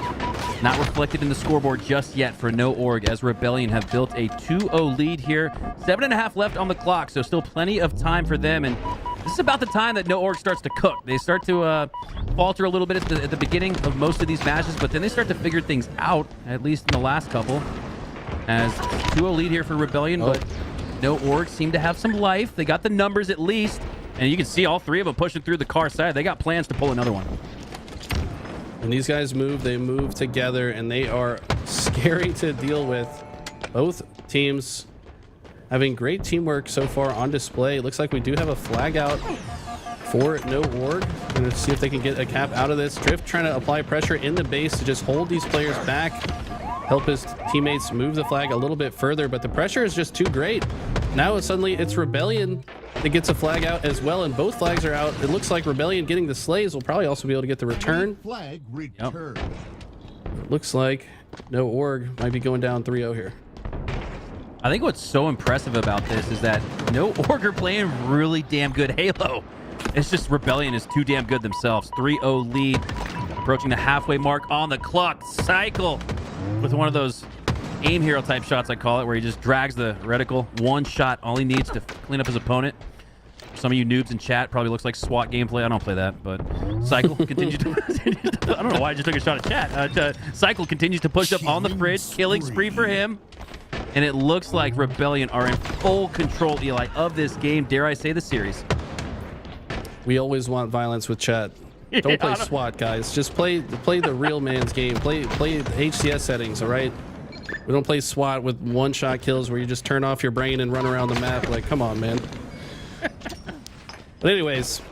not reflected in the scoreboard just yet for No Org, as Rebellion have built a 2-0 lead here. 7.5 left on the clock, so still plenty of time for them. And this is about the time that No Org starts to cook. They start to falter a little bit at the beginning of most of these matches, but then they start to figure things out, at least in the last couple. As 2-0 lead here for Rebellion, but No Org seem to have some life. They got the numbers at least, and you can see all three of them pushing through the car side. They got plans to pull another one. When these guys move, they move together, and they are scary to deal with. Both teams having great teamwork so far on display. It looks like we do have a flag out for No Org. Gonna see if they can get a cap out of this. Drift trying to apply pressure in the base to just hold these players back, help his teammates move the flag a little bit further, but the pressure is just too great. Now suddenly it's Rebellion that gets a flag out as well, and both flags are out. It looks like Rebellion getting the slays will probably also be able to get the return. Flag return. It looks like No Org might be going down 3-0 here. I think what's so impressive about this is that No Org are playing really damn good Halo. It's just Rebellion is too damn good themselves. 3-0 lead, approaching the halfway mark on the clock. Cycle with one of those aim hero type shots, I call it, where he just drags the reticle. One shot, all he needs to clean up his opponent. Some of you noobs in chat probably looks like SWAT gameplay. I don't play that, but Cycle continues to I don't know why I just took a shot at chat. Cycle continues to push up on the fridge. Killing spree for him. And it looks like Rebellion are in full control, Eli, of this game. Dare I say the series. We always want violence with chat. Don't play SWAT, guys. Just play the real man's game. Play HCS settings, all right? We don't play SWAT with one-shot kills where you just turn off your brain and run around the map. Like, come on, man. But anyways,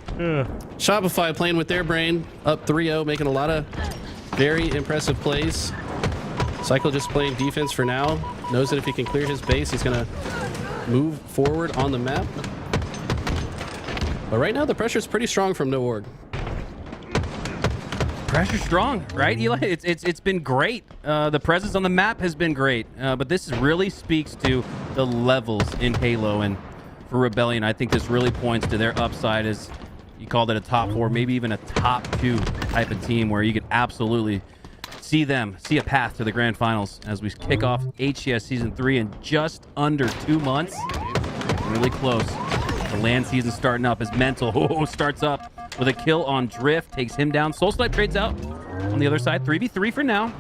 Shopify playing with their brain, up 3-0, making a lot of very impressive plays. Cycle just playing defense for now. Knows that if he can clear his base, he's going to move forward on the map. But right now, the pressure is pretty strong from No Org. Pressure strong, right, Eli? It's been great. The presence on the map has been great, but this really speaks to the levels in Halo. And for Rebellion, I think this really points to their upside as you called it a top 4, maybe even a top 2 type of team where you could absolutely see a path to the grand finals as we kick off HCS Season 3 in just under 2 months. Really close. The land season starting up as Mental starts up with a kill on Drift, takes him down. Soul Snipe trades out on the other side. 3v3 for now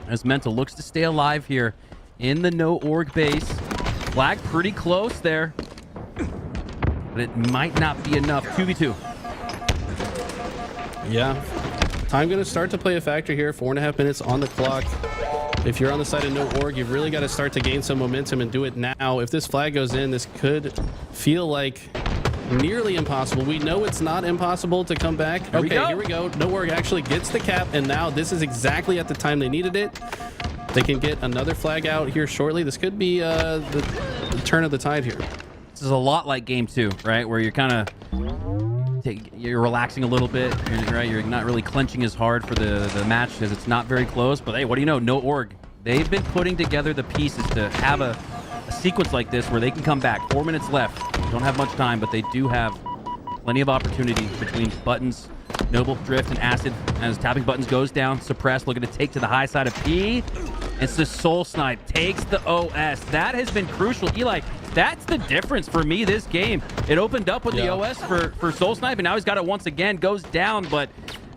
as Mental looks to stay alive here in the No Org base. Flag pretty close there, but it might not be enough. 2v2. Yeah. Time going to start to play a factor here. 4.5 minutes on the clock. If you're on the side of No Org, you've really got to start to gain some momentum and do it now. If this flag goes in, this could feel like nearly impossible. We know it's not impossible to come back. Okay, here we go. No Org actually gets the cap, and now this is exactly at the time they needed it. They can get another flag out here shortly. This could be the turn of the tide here. This is a lot like Game 2, right? Where you're kind of you're relaxing a little bit, right? You're not really clenching as hard for the match because it's not very close. But hey, what do you know? No Org, they've been putting together the pieces to have a sequence like this where they can come back. 4 minutes left. Don't have much time, but they do have plenty of opportunity between buttons, Noble, Drift, and Acid. As tapping buttons goes down, Suppress looking to take to the high side of P. It's the Soul Snipe, takes the OS. That has been crucial. Eli, that's the difference for me this game. It opened up with the OS for Soul Snipe, and now he's got it once again. Goes down, but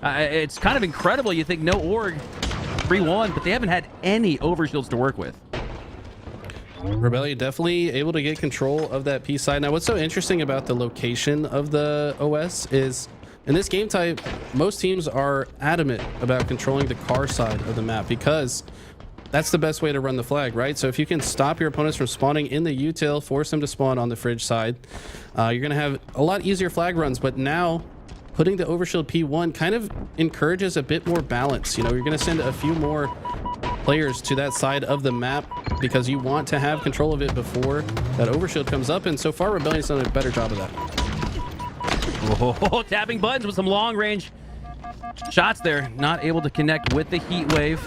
it's kind of incredible. You think No Org 3-1, but they haven't had any overshields to work with. Rebellion definitely able to get control of that P side. Now, what's so interesting about the location of the OS is in this game type, most teams are adamant about controlling the car side of the map because that's the best way to run the flag, right? So if you can stop your opponents from spawning in the util, force them to spawn on the fridge side, you're going to have a lot easier flag runs. But now putting the overshield P1 kind of encourages a bit more balance. You know, you're going to send a few more players to that side of the map because you want to have control of it before that overshield comes up. And so far, Rebellion's done a better job of that. Oh, tapping buttons with some long range shots there. Not able to connect with the heat wave.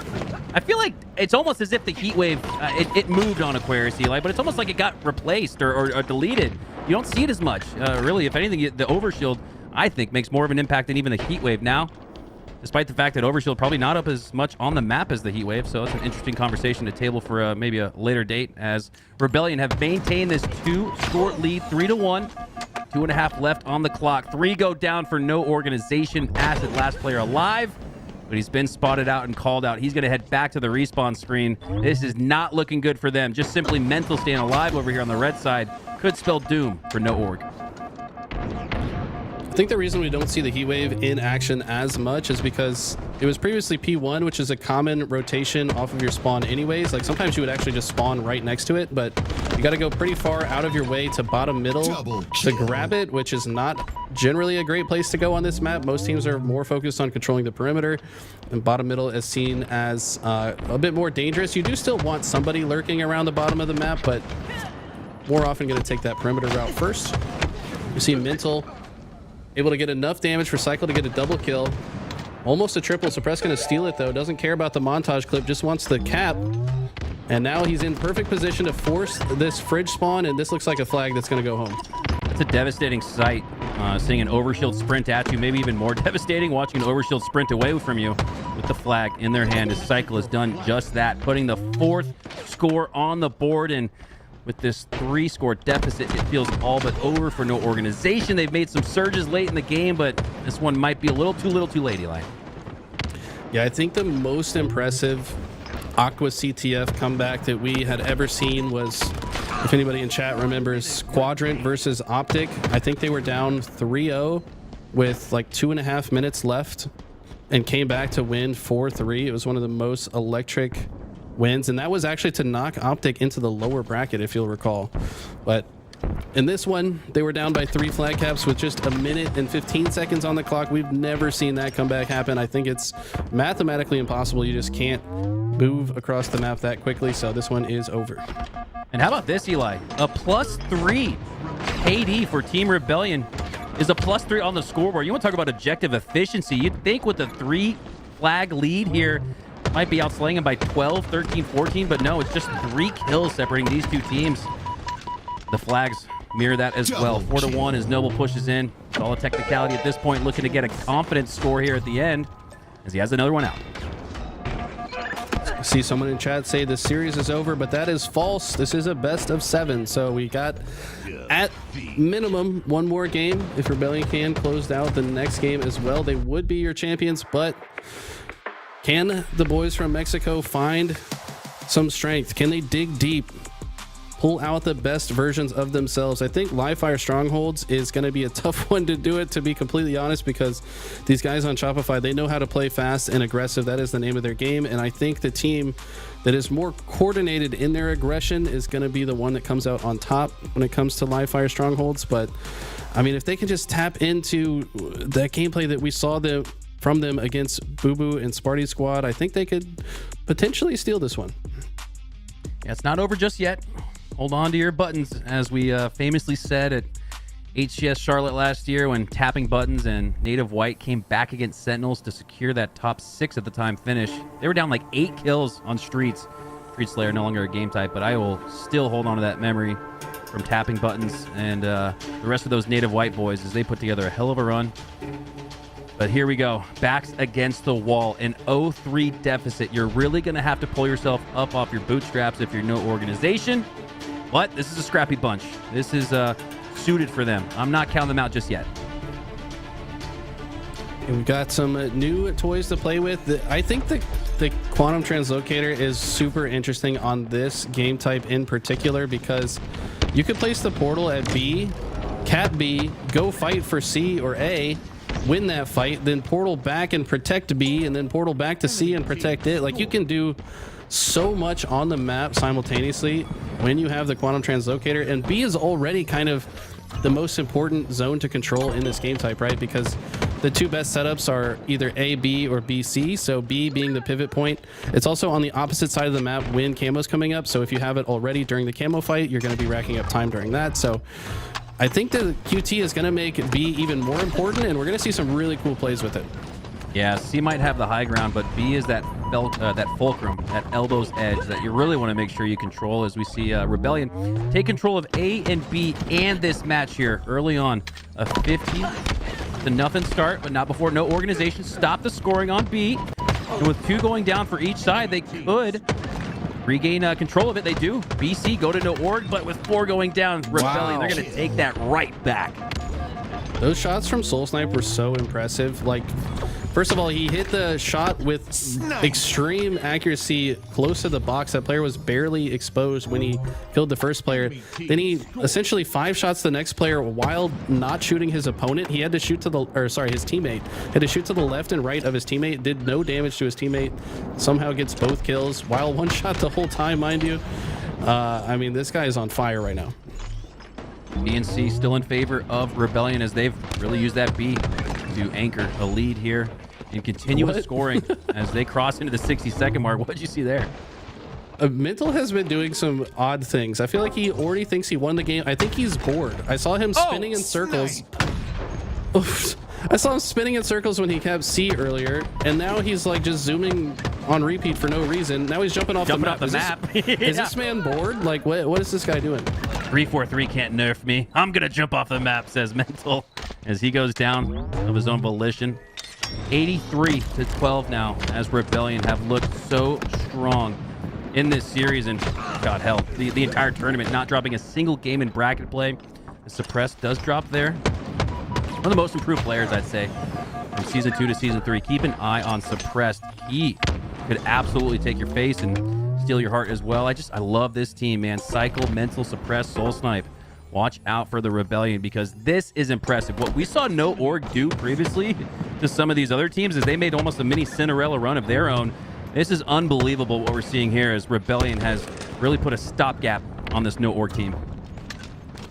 I feel like it's almost as if the heat wave, it moved on Aquarius, Eli, but it's almost like it got replaced or deleted. You don't see it as much. Really, if anything, the overshield, I think, makes more of an impact than even the heat wave now. Despite the fact that overshield probably not up as much on the map as the heat wave, so it's an interesting conversation to table for maybe a later date, as Rebellion have maintained this 2-score lead, 3-1. 2.5 left on the clock. 3 go down for no organization. Acid, last player alive, but he's been spotted out and called out. He's going to head back to the respawn screen. This is not looking good for them. Just simply mental staying alive over here on the red side could spell doom for no org. I think the reason we don't see the heat wave in action as much is because it was previously P1, which is a common rotation off of your spawn anyways. Like sometimes you would actually just spawn right next to it, but you got to go pretty far out of your way to bottom middle to grab it, which is not generally a great place to go on this map. Most teams are more focused on controlling the perimeter, and bottom middle is seen as a bit more dangerous. You do still want somebody lurking around the bottom of the map, but more often going to take that perimeter route first. You see Mental able to get enough damage for Cycle to get a double kill. Almost a triple. Suppress going to steal it, though. Doesn't care about the montage clip, just wants the cap. And now he's in perfect position to force this fridge spawn, and this looks like a flag that's going to go home. It's a devastating sight, seeing an overshield sprint at you. Maybe even more devastating, watching an overshield sprint away from you with the flag in their hand. As Cycle has done just that, putting the 4th score on the board. And with this 3-score deficit, it feels all but over for no organization. They've made some surges late in the game, but this one might be a little too late, Eli. Yeah, I think the most impressive Aqua CTF comeback that we had ever seen was, if anybody in chat remembers, Quadrant versus Optic. I think they were down 3-0 with like 2.5 minutes left and came back to win 4-3. It was one of the most electric wins, and that was actually to knock Optic into the lower bracket, if you'll recall. But in this one, they were down by 3 flag caps with just 1 minute and 15 seconds on the clock. We've never seen that comeback happen. I think it's mathematically impossible. You just can't move across the map that quickly, so this one is over. And how about this, Eli? A +3 KD for Team Rebellion is a +3 on the scoreboard. You want to talk about objective efficiency. You'd think with a 3 flag lead here, might be outslaying him by 12, 13, 14, but no, it's just 3 kills separating these two teams. The flags mirror that as well. 4-1 as Noble pushes in. It's all a technicality at this point, looking to get a confidence score here at the end as he has another one out. I see someone in chat say the series is over, but that is false. This is a best of 7, so we got at minimum 1 more game. If Rebellion can close out the next game as well, they would be your champions, but can the boys from Mexico find some strength? Can they dig deep, pull out the best versions of themselves? I think Live Fire Strongholds is going to be a tough one to do it, to be completely honest, because these guys on Shopify, they know how to play fast and aggressive. That is the name of their game, and I think the team that is more coordinated in their aggression is going to be the one that comes out on top when it comes to Live Fire Strongholds. But I mean, if they can just tap into that gameplay that we saw from them against Bubu and Sparty squad, I think they could potentially steal this one. Yeah, it's not over just yet. Hold on to your buttons, as we famously said at HCS Charlotte last year when tapping buttons and Native White came back against Sentinels to secure that top 6 at the time finish. They were down like 8 kills on Streets. Street Slayer no longer a game type, but I will still hold on to that memory from tapping buttons and the rest of those Native White boys as they put together a hell of a run. But here we go. Backs against the wall. An 0-3 deficit. You're really going to have to pull yourself up off your bootstraps if you're no organization. But this is a scrappy bunch. This is suited for them. I'm not counting them out just yet. And we've got some new toys to play with. I think the Quantum Translocator is super interesting on this game type in particular, because you could place the portal at B, cap B, go fight for C or A, win that fight, then portal back and protect B, and then portal back to C and protect it. Like, you can do so much on the map simultaneously when you have the Quantum Translocator, and B is already kind of the most important zone to control in this game type, right? Because the 2 best setups are either A, B, or B, C. So B being the pivot point. It's also on the opposite side of the map when camo's coming up. So if you have it already during the camo fight, you're going to be racking up time during that. So I think the QT is going to make B even more important, and we're going to see some really cool plays with it. Yeah, C might have the high ground, but B is that fulcrum, that elbow's edge that you really want to make sure you control, as we see Rebellion take control of A and B and this match here early on. A 50-0 start, but not before no organization stop the scoring on B. And with 2 going down for each side, they could regain control of it. They do. BC go to no org, but with 4 going down, Rebellion, they're going to take that right back. Those shots from Soul Snipe were so impressive. Like, first of all, he hit the shot with extreme accuracy close to the box. That player was barely exposed when he killed the first player. Then he essentially 5 shots the next player while not shooting his opponent. He had to shoot to the, or sorry, his teammate had to shoot to the left and right of his teammate. Did no damage to his teammate. Somehow gets both kills while 1 shot the whole time, mind you. I mean, this guy is on fire right now. B and C still in favor of Rebellion, as they've really used that B to anchor a lead here in continuous scoring as they cross into the 60-second mark. What did you see there? Mental has been doing some odd things. I feel like he already thinks he won the game. I think he's bored. I saw him spinning in circles. I saw him spinning in circles when he kept C earlier, and now he's like just zooming on repeat for no reason. Now he's jumping off the map. Is this man bored? Like, what is this guy doing? 343 can't nerf me. I'm gonna jump off the map, says Mental, as he goes down of his own volition. 83-12 now, as Rebellion have looked so strong in this series, and God help, the entire tournament, not dropping a single game in bracket play. The Suppressed does drop there. One of the most improved players, I'd say, from season 2 to season 3. Keep an eye on Suppressed. He could absolutely take your face and steal your heart as well. I love this team, man. Cycle, Mental, Suppressed, Soul Snipe. Watch out for the Rebellion, because this is impressive. What we saw No Org do previously to some of these other teams is they made almost a mini Cinderella run of their own. This is unbelievable what we're seeing here, as Rebellion has really put a stopgap on this No Org team.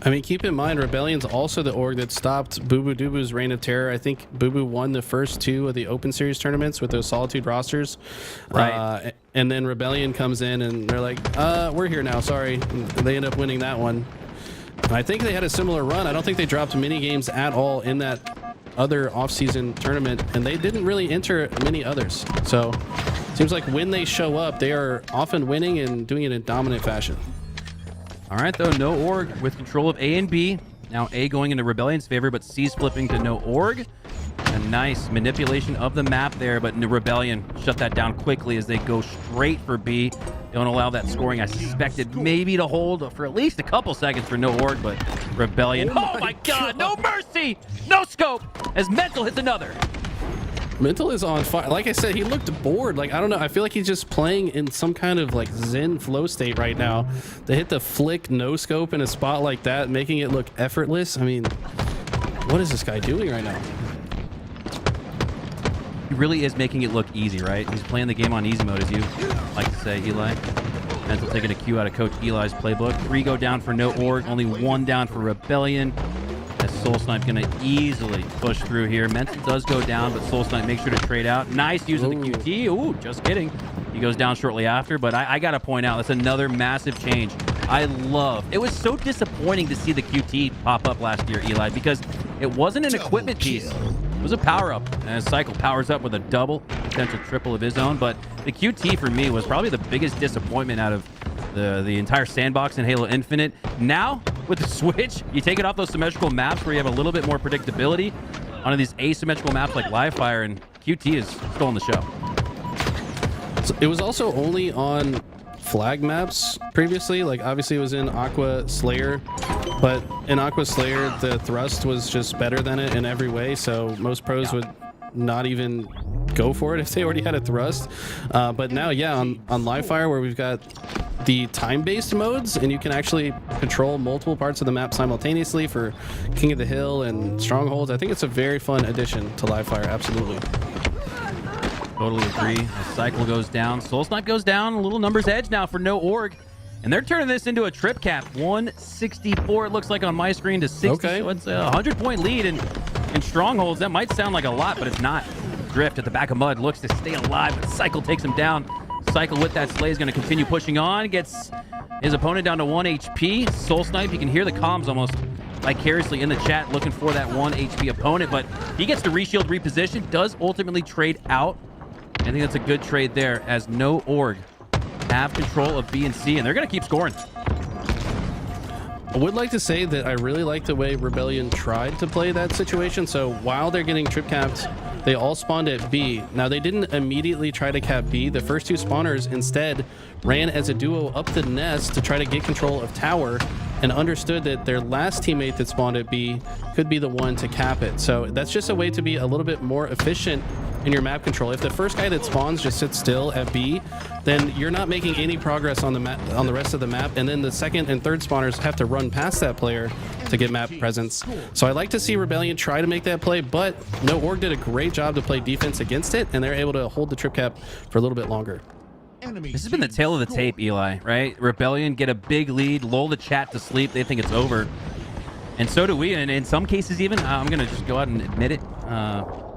I mean, keep in mind, Rebellion's also the org that stopped Bubu Dubu's reign of terror. I think Bubu won the first 2 of the Open Series tournaments with those Solitude rosters. Right. And then Rebellion comes in and they're like, we're here now, sorry. And they end up winning that one. I think they had a similar run. I don't think they dropped many games at all in that other off-season tournament, and they didn't really enter many others. So it seems like when they show up, they are often winning and doing it in dominant fashion. All right, though, No Org with control of A and B. Now A going into Rebellion's favor, but C's flipping to No Org. A nice manipulation of the map there, but Rebellion shut that down quickly as they go straight for B. Don't allow that scoring I suspected maybe to hold for at least a couple seconds for No Org, but Rebellion. Oh my God, no mercy, no scope, as Mental hits another. Mental is on fire. Like I said, he looked bored. Like, I don't know. I feel like he's just playing in some kind of like Zen flow state right now. They hit the flick no scope in a spot like that, making it look effortless. I mean, what is this guy doing right now? He really is making it look easy, right? He's playing the game on easy mode, as you like to say, Eli. Mental taking a cue out of Coach Eli's playbook. 3 go down for No Org, only 1 down for Rebellion. As Soul Snipe gonna easily push through here. Mental does go down, but Soul Snipe makes sure to trade out. Nice use of the QT. Ooh, just kidding. He goes down shortly after, but I gotta point out, that's another massive change. I love. It was so disappointing to see the QT pop up last year, Eli, because it wasn't an equipment piece. It was a power-up, and Cycle powers up with a double, potential triple of his own, but the QT for me was probably the biggest disappointment out of the entire sandbox in Halo Infinite. Now, with the Switch, you take it off those symmetrical maps where you have a little bit more predictability onto these asymmetrical maps like Livefire, and QT is stolen the show. So it was also only on flag maps previously. Like, obviously it was in Aqua Slayer, but in Aqua Slayer the thrust was just better than it in every way, so most pros would not even go for it if they already had a thrust. But now, yeah, on Livefire, where we've got the time-based modes and you can actually control multiple parts of the map simultaneously for King of the Hill and Strongholds, I think it's a very fun addition to Livefire. Absolutely. Totally agree. The Cycle goes down. Soul Snipe goes down. A little numbers edge now for No Org. And they're turning this into a trip cap. 164, it looks like on my screen, to 60. Okay. So it's a 100-point lead in Strongholds. That might sound like a lot, but it's not. Drift at the back of Mud looks to stay alive, but Cycle takes him down. Cycle with that Slay is going to continue pushing on. Gets his opponent down to 1 HP. Soul Snipe, you can hear the comms almost vicariously in the chat looking for that 1 HP opponent, but he gets the reshield reposition, does ultimately trade out. I think that's a good trade there, as no org have control of B and C, and they're going to keep scoring. I would like to say that I really like the way Rebellion tried to play that situation. So while they're getting trip capped, they all spawned at B. Now, they didn't immediately try to cap B. The first two spawners instead ran as a duo up the nest to try to get control of tower, and understood that their last teammate that spawned at B could be the one to cap it. So that's just a way to be a little bit more efficient in your map control. If the first guy that spawns just sits still at B, then you're not making any progress on the map, on the rest of the map, and then the second and third spawners have to run past that player to get map presence. So I like to see Rebellion try to make that play, but No Org did a great job to play defense against it, and they're able to hold the trip cap for a little bit longer. This has been the tale of the tape, Eli, right? Rebellion get a big lead, lull the chat to sleep. They think it's over. And so do we. And in some cases even, I'm going to just go out and admit it.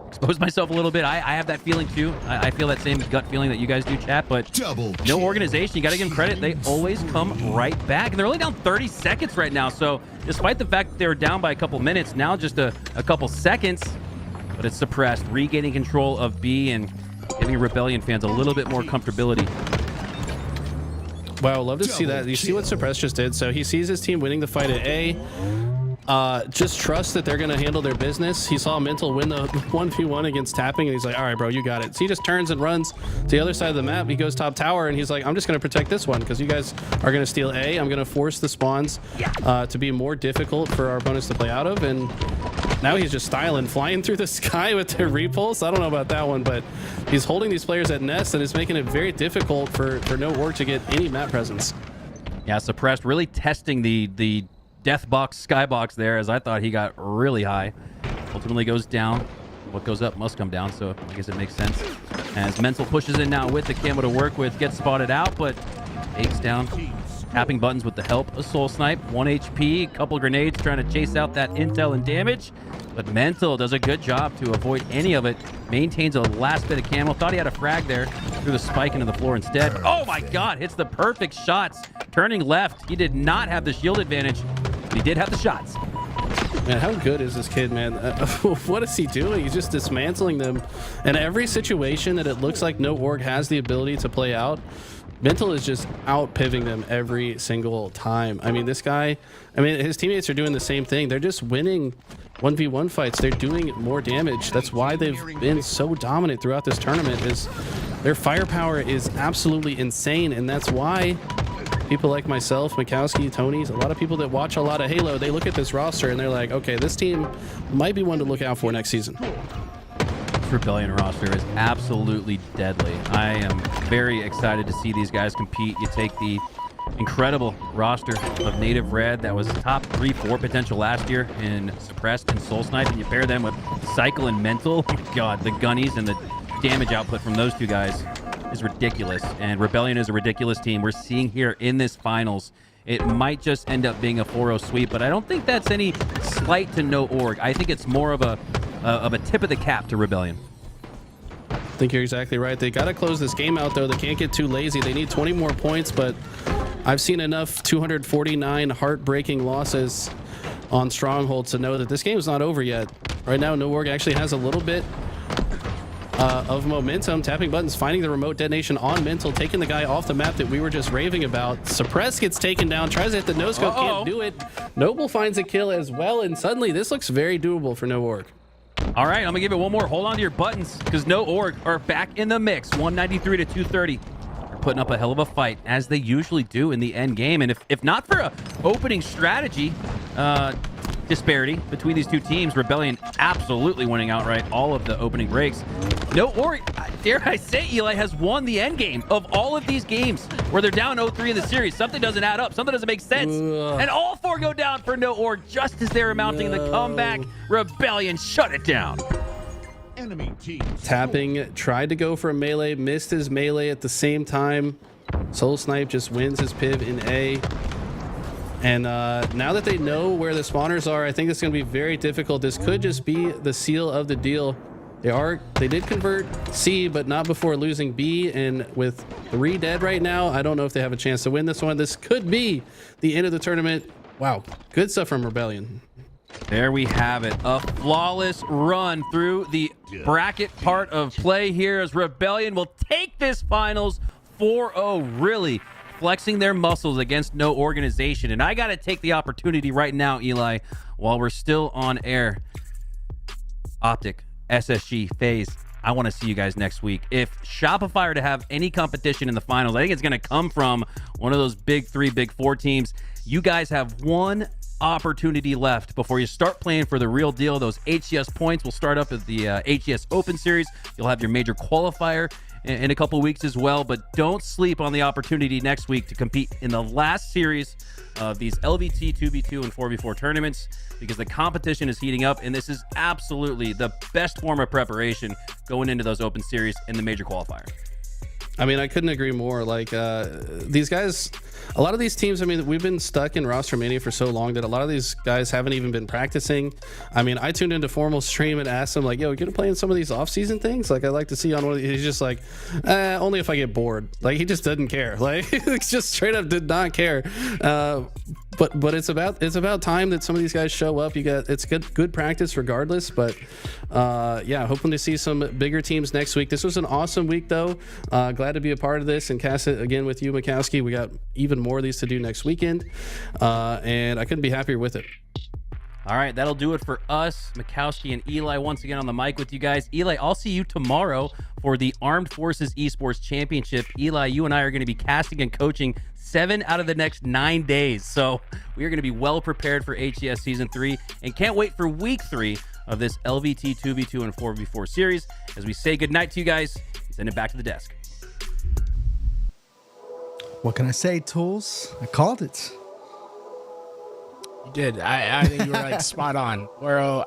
Expose myself a little bit. I have that feeling too. I feel that same gut feeling that you guys do, chat. But no organization, you got to give them credit. They always come right back. And they're only down 30 seconds right now. So despite the fact that they were down by a couple minutes, now just a couple seconds. But it's suppressed. Regaining control of B and giving Rebellion fans a little bit more comfortability. Wow, love to see that. You see what Suppress just did? So he sees his team winning the fight at A. Just trust that they're going to handle their business. He saw Mental win the 1v1 against Tapping, and he's like, all right, bro, you got it. So he just turns and runs to the other side of the map. He goes top tower, and he's like, I'm just going to protect this one because you guys are going to steal A. I'm going to force the spawns to be more difficult for our opponents to play out of. And now he's just styling, flying through the sky with their repulse. I don't know about that one, but he's holding these players at nest, and it's making it very difficult for No Org to get any map presence. Yeah, Suppressed really testing the death box, skybox there, as I thought he got really high. Ultimately goes down. What goes up must come down, so I guess it makes sense. As Mental pushes in now with the camo to work with, gets spotted out, but takes down. Tapping buttons with the help of Soul Snipe. 1 HP, couple grenades trying to chase out that intel and damage. But Mental does a good job to avoid any of it. Maintains a last bit of camo. Thought he had a frag there. Threw the spike into the floor instead. Oh my god, hits the perfect shots. Turning left. He did not have the shield advantage. But he did have the shots. Man, how good is this kid, man? What is he doing? He's just dismantling them. And every situation that it looks like No Org has the ability to play out, Mental is just out pivoting them every single time. I mean, this guy, his teammates are doing the same thing. They're just winning 1v1 fights. They're doing more damage. That's why they've been so dominant throughout this tournament. Is their firepower is absolutely insane, and that's why people like myself, Mikowski, Tony's, a lot of people that watch a lot of Halo, they look at this roster and they're like, okay, this team might be one to look out for next season. Rebellion roster is absolutely deadly. I am very excited to see these guys compete. You take the incredible roster of Native Red that was top 3-4 potential last year in Suppressed and Soul Snipe, and you pair them with Cycle and Mental. Oh my god, the gunnies and the damage output from those two guys is ridiculous. And Rebellion is a ridiculous team. We're seeing here in this finals, it might just end up being a 4-0 sweep, but I don't think that's any slight to No Org. I think it's more of a tip of the cap to Rebellion. I think you're exactly right. They got to close this game out, though. They can't get too lazy. They need 20 more points, but I've seen enough 249 heartbreaking losses on Stronghold to know that this game is not over yet. Right now, No Org actually has a little bit of momentum. Tapping buttons, finding the remote detonation on Mental, taking the guy off the map that we were just raving about. Suppress gets taken down, tries to hit the no-scope, can't do it. Noble finds a kill as well, and suddenly this looks very doable for No Org. All right, I'm gonna give it one more. Hold on to your buttons, because No Org are back in the mix. 193 to 230. They're putting up a hell of a fight, as they usually do in the end game. And if not for a opening strategy disparity between these two teams, Rebellion absolutely winning outright all of the opening breaks. No Org, dare I say, Eli, has won the end game of all of these games where they're down 0-3 in the series. Something doesn't add up. Something doesn't make sense. And all four go down for No Org just as they're mounting the comeback. Rebellion shut it down. Enemy team. Tapping tried to go for a melee, missed his melee at the same time. Soul Snipe just wins his piv in A. And now that they know where the spawners are, I think it's going to be very difficult. This could just be the seal of the deal. They did convert C, but not before losing B. And with 3 dead right now, I don't know if they have a chance to win this one. This could be the end of the tournament. Wow, good stuff from Rebellion. There we have it. A flawless run through the bracket part of play here as Rebellion will take this finals 4-0, really flexing their muscles against no organization. And I got to take the opportunity right now, Eli, while we're still on air. Optic, SSG, FaZe, I want to see you guys next week. If Shopify are to have any competition in the finals, I think it's going to come from one of those big 3, big 4 teams. You guys have one opportunity left before you start playing for the real deal. Those HCS points will start up at the HCS Open Series. You'll have your major qualifier in a couple of weeks as well, but don't sleep on the opportunity next week to compete in the last series of these LVT 2v2 and 4v4 tournaments, because the competition is heating up, and this is absolutely the best form of preparation going into those Open Series in the major qualifier. I mean, I couldn't agree more. Like, these guys, a lot of these teams, I mean, we've been stuck in roster mania for so long that a lot of these guys haven't even been practicing. I mean, I tuned into Formal stream and asked him, like, yo, you gonna play in some of these off-season things? Like, I'd like to see on one of these. He's just like, only if I get bored. Like, he just doesn't care. Like, he just straight up did not care. But it's about time that some of these guys show up. It's good practice regardless. But yeah, hoping to see some bigger teams next week. This was an awesome week though. Glad to be a part of this and cast it again with you, Mikowski. We got even more of these to do next weekend, and I couldn't be happier with it. All right, that'll do it for us. Mikowski and Eli once again on the mic with you guys. Eli, I'll see you tomorrow for the Armed Forces Esports Championship. Eli, you and I are going to be casting and coaching 7 out of the next 9 days. So we are going to be well prepared for HES Season 3 and can't wait for Week 3 of this LVT 2v2 and 4v4 series. As we say goodnight to you guys, send it back to the desk. What can I say, Tools? I called it. You did. I think you were like spot on.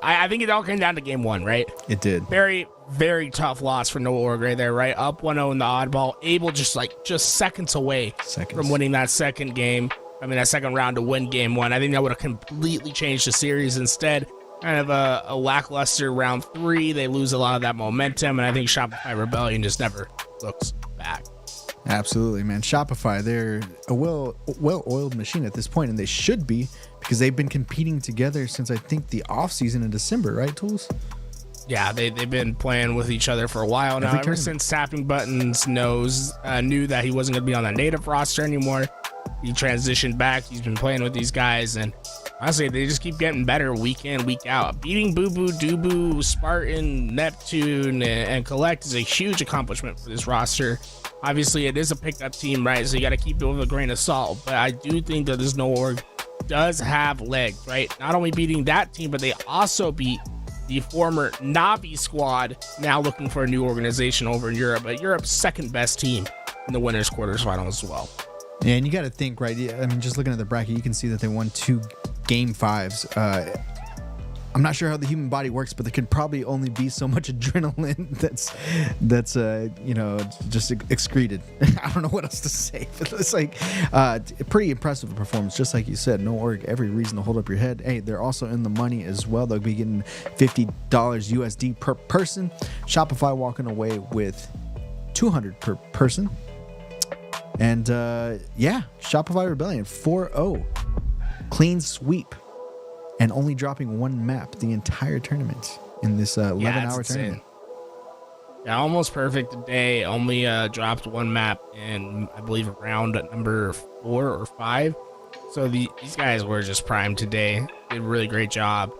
I think it all came down to game 1, right? It did. Very, very tough loss for No Org right there, right? Up 1-0 in the oddball, able just seconds away from winning that second game. I mean, that second round to win game 1. I think that would have completely changed the series. Instead, kind of a lackluster round 3. They lose a lot of that momentum, and I think Shopify Rebellion just never looks back. Absolutely, man. Shopify, they're a well-oiled machine at this point, and they should be, because they've been competing together since I think the off season in December, right, Tools? Yeah, they've been playing with each other for a while now. Ever since Tapping Buttons knew that he wasn't going to be on that native roster anymore, he transitioned back. He's been playing with these guys, and honestly, they just keep getting better week in, week out. Beating Bubu, Dubu, Spartan, Neptune, and Kuhlect is a huge accomplishment for this roster. Obviously, it is a pickup team, right? So you got to keep it with a grain of salt. But I do think that this No Org does have legs, right? Not only beating that team, but they also beat the former Navi squad, now looking for a new organization over in Europe. But Europe's second best team in the winners quarterfinals as well. Yeah, and you got to think, right? I mean, just looking at the bracket, you can see that they won 2 game 5s. I'm not sure how the human body works, but there could probably only be so much adrenaline that's just excreted. I don't know what else to say, but it's like pretty impressive performance. Just like you said, No Org, every reason to hold up your head. Hey, they're also in the money as well. They'll be getting $50 USD per person. Shopify walking away with $200 per person. And yeah, Shopify Rebellion 4-0, clean sweep. And only dropping 1 map the entire tournament in this 11-hour tournament. Yeah, almost perfect day. Only dropped 1 map in, I believe, round number 4 or 5. So these guys were just primed today. Did a really great job.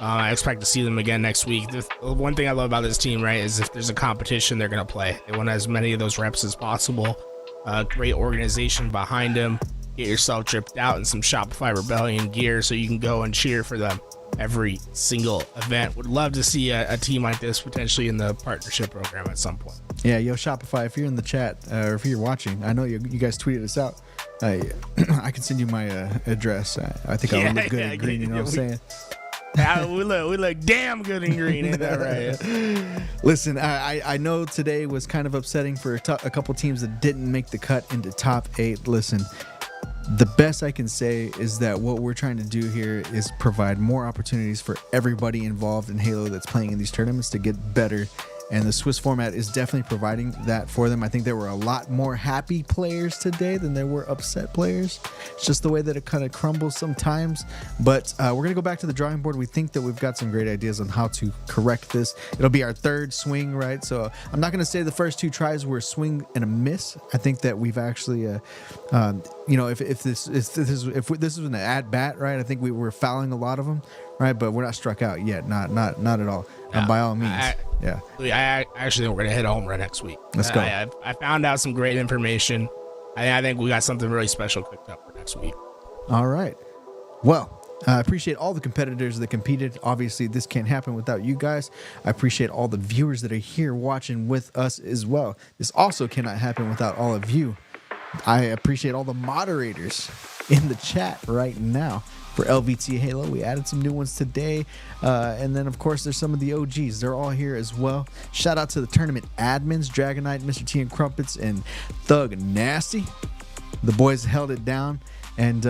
I expect to see them again next week. The one thing I love about this team, right, is if there's a competition, they're going to play. They want as many of those reps as possible. Great organization behind them. Get yourself dripped out in some Shopify Rebellion gear so you can go and cheer for them every single event. Would love to see a team like this potentially in the partnership program at some point. Yeah, yo, Shopify, if you're in the chat or if you're watching, I know you guys tweeted us out. I can send you my address. I think I look good in green, you know what I'm saying? we look damn good in green, ain't that right? Listen, I know today was kind of upsetting for a couple teams that didn't make the cut into top 8. Listen, the best I can say is that what we're trying to do here is provide more opportunities for everybody involved in Halo that's playing in these tournaments to get better and the Swiss format is definitely providing that for them. I think there were a lot more happy players today than there were upset players. It's just the way that it kind of crumbles sometimes. But we're going to go back to the drawing board. We think that we've got some great ideas on how to correct this. It'll be our third swing, right? So I'm not going to say the first 2 tries were a swing and a miss. I think that we've actually, if this is an at bat, right? I think we were fouling a lot of them, right? But we're not struck out yet. Not at all. By all means. I actually think we're gonna hit a home run next week. Let's go. I found out some great information. I think we got something really special cooked up for next week. All right. Well, I appreciate all the competitors that competed. Obviously, this can't happen without you guys. I appreciate all the viewers that are here watching with us as well. This also cannot happen without all of you. I appreciate all the moderators in the chat right now for LVT Halo. We added some new ones today. And then, of course, there's some of the OGs. They're all here as well. Shout out to the tournament admins, Dragonite, Mr. T and Crumpets, and Thug Nasty. The boys held it down. And,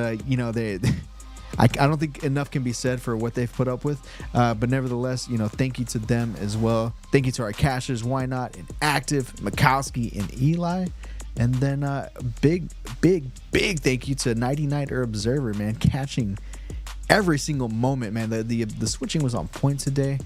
I don't think enough can be said for what they've put up with. But nevertheless, thank you to them as well. Thank you to our cashers, Why Not, and Active, Mikowski, and Eli. And then big thank you to 99er Observer, man, catching every single moment, man. The switching was on point today.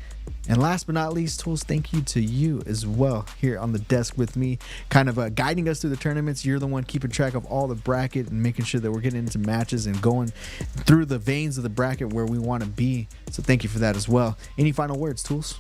And last but not least, Tools, thank you to you as well here on the desk with me, kind of guiding us through the tournaments. You're the one keeping track of all the bracket and making sure that we're getting into matches and going through the veins of the bracket where we want to be. So thank you for that as well. Any final words, Tools?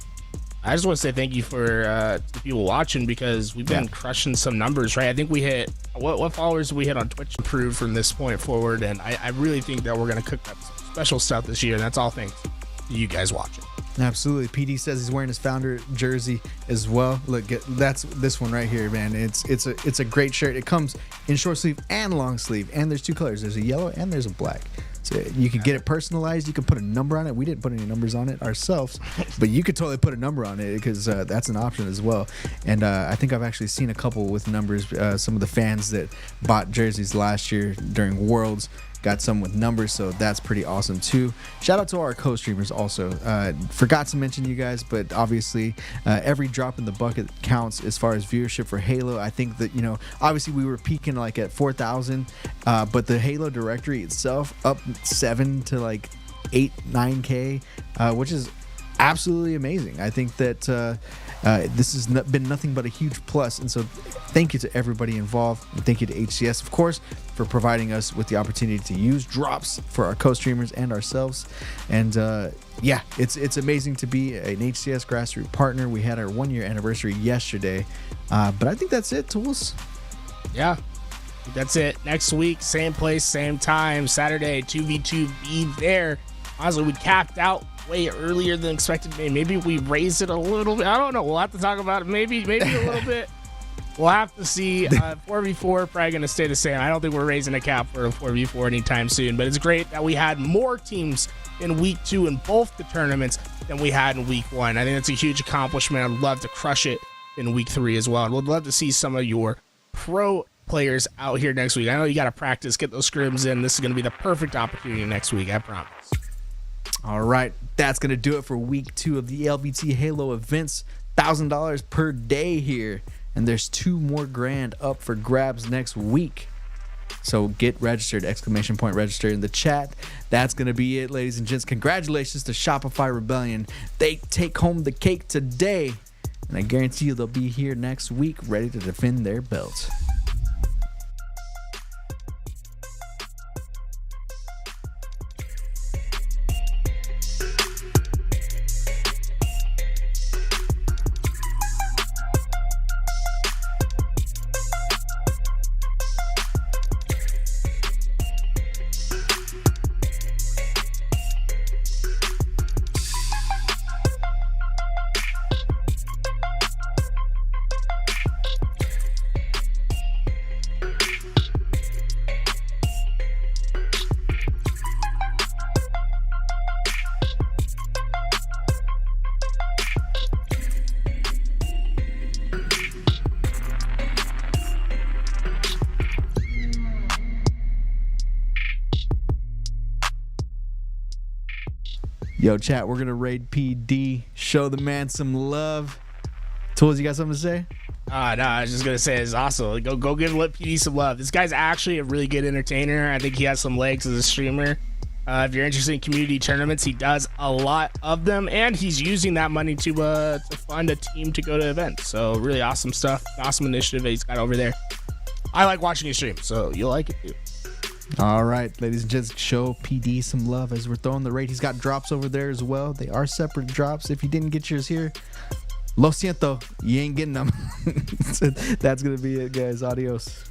I just want to say thank you for the people watching, because we've been crushing some numbers, right? I think we hit, what followers did we hit on Twitch? Improved from this point forward, and I really think that we're going to cook up some special stuff this year, and that's all thanks to you guys watching. Absolutely. PD says he's wearing his founder jersey as well. Look, that's this one right here, man. It's a great shirt. It comes in short sleeve and long sleeve, and there's 2 colors. There's a yellow and there's a black. So you can get it personalized. You can put a number on it. We didn't put any numbers on it ourselves, but you could totally put a number on it, because that's an option as well. And I think I've actually seen a couple with numbers. Some of the fans that bought jerseys last year during Worlds got some with numbers, so that's pretty awesome too. Shout out to our co-streamers also. Forgot to mention you guys, but obviously every drop in the bucket counts as far as viewership for Halo. I think that, obviously we were peaking like at 4,000, but the Halo directory itself up 7 to like 8-9K, which is absolutely amazing. I think that this has been nothing but a huge plus, and so thank you to everybody involved, and thank you to HCS, of course, for providing us with the opportunity to use drops for our co-streamers and ourselves. And it's amazing to be an HCS grassroots partner. We had our 1-year anniversary yesterday, but I think that's it, Tools. Yeah, that's it. Next week, same place, same time, Saturday, 2v2, be there. Honestly, we capped out way earlier than expected. Maybe we raised it a little bit. I don't know. We'll have to talk about it. Maybe a little bit. We'll have to see. 4v4 probably going to stay the same. I don't think we're raising a cap for a 4v4 anytime soon, but it's great that we had more teams in week 2 in both the tournaments than we had in week 1. I think that's a huge accomplishment. I'd love to crush it in week 3 as well. We'd love to see some of your pro players out here next week. I know you got to practice, get those scrims in. This is going to be the perfect opportunity next week, I promise. All right, that's going to do it for week 2 of the LVT Halo events. $1,000 per day here. And there's 2 more grand up for grabs next week. So get registered, ! Register in the chat. That's going to be it, ladies and gents. Congratulations to Shopify Rebellion. They take home the cake today. And I guarantee you they'll be here next week ready to defend their belts. Yo, chat, we're going to raid PD, show the man some love. Tools, you got something to say? No, I was just gonna say it's awesome. Go give PD some love. This guy's actually a really good entertainer. I think he has some legs as a streamer. If you're interested in community tournaments, he does a lot of them, and he's using that money to fund a team to go to events. So really awesome stuff. Awesome initiative that he's got over there. I like watching his stream, so you'll like it too. All right, ladies and gents, show PD some love as we're throwing the raid. He's got drops over there as well. They are separate drops. If you didn't get yours here, lo siento, you ain't getting them. So that's gonna be it, guys. Adios.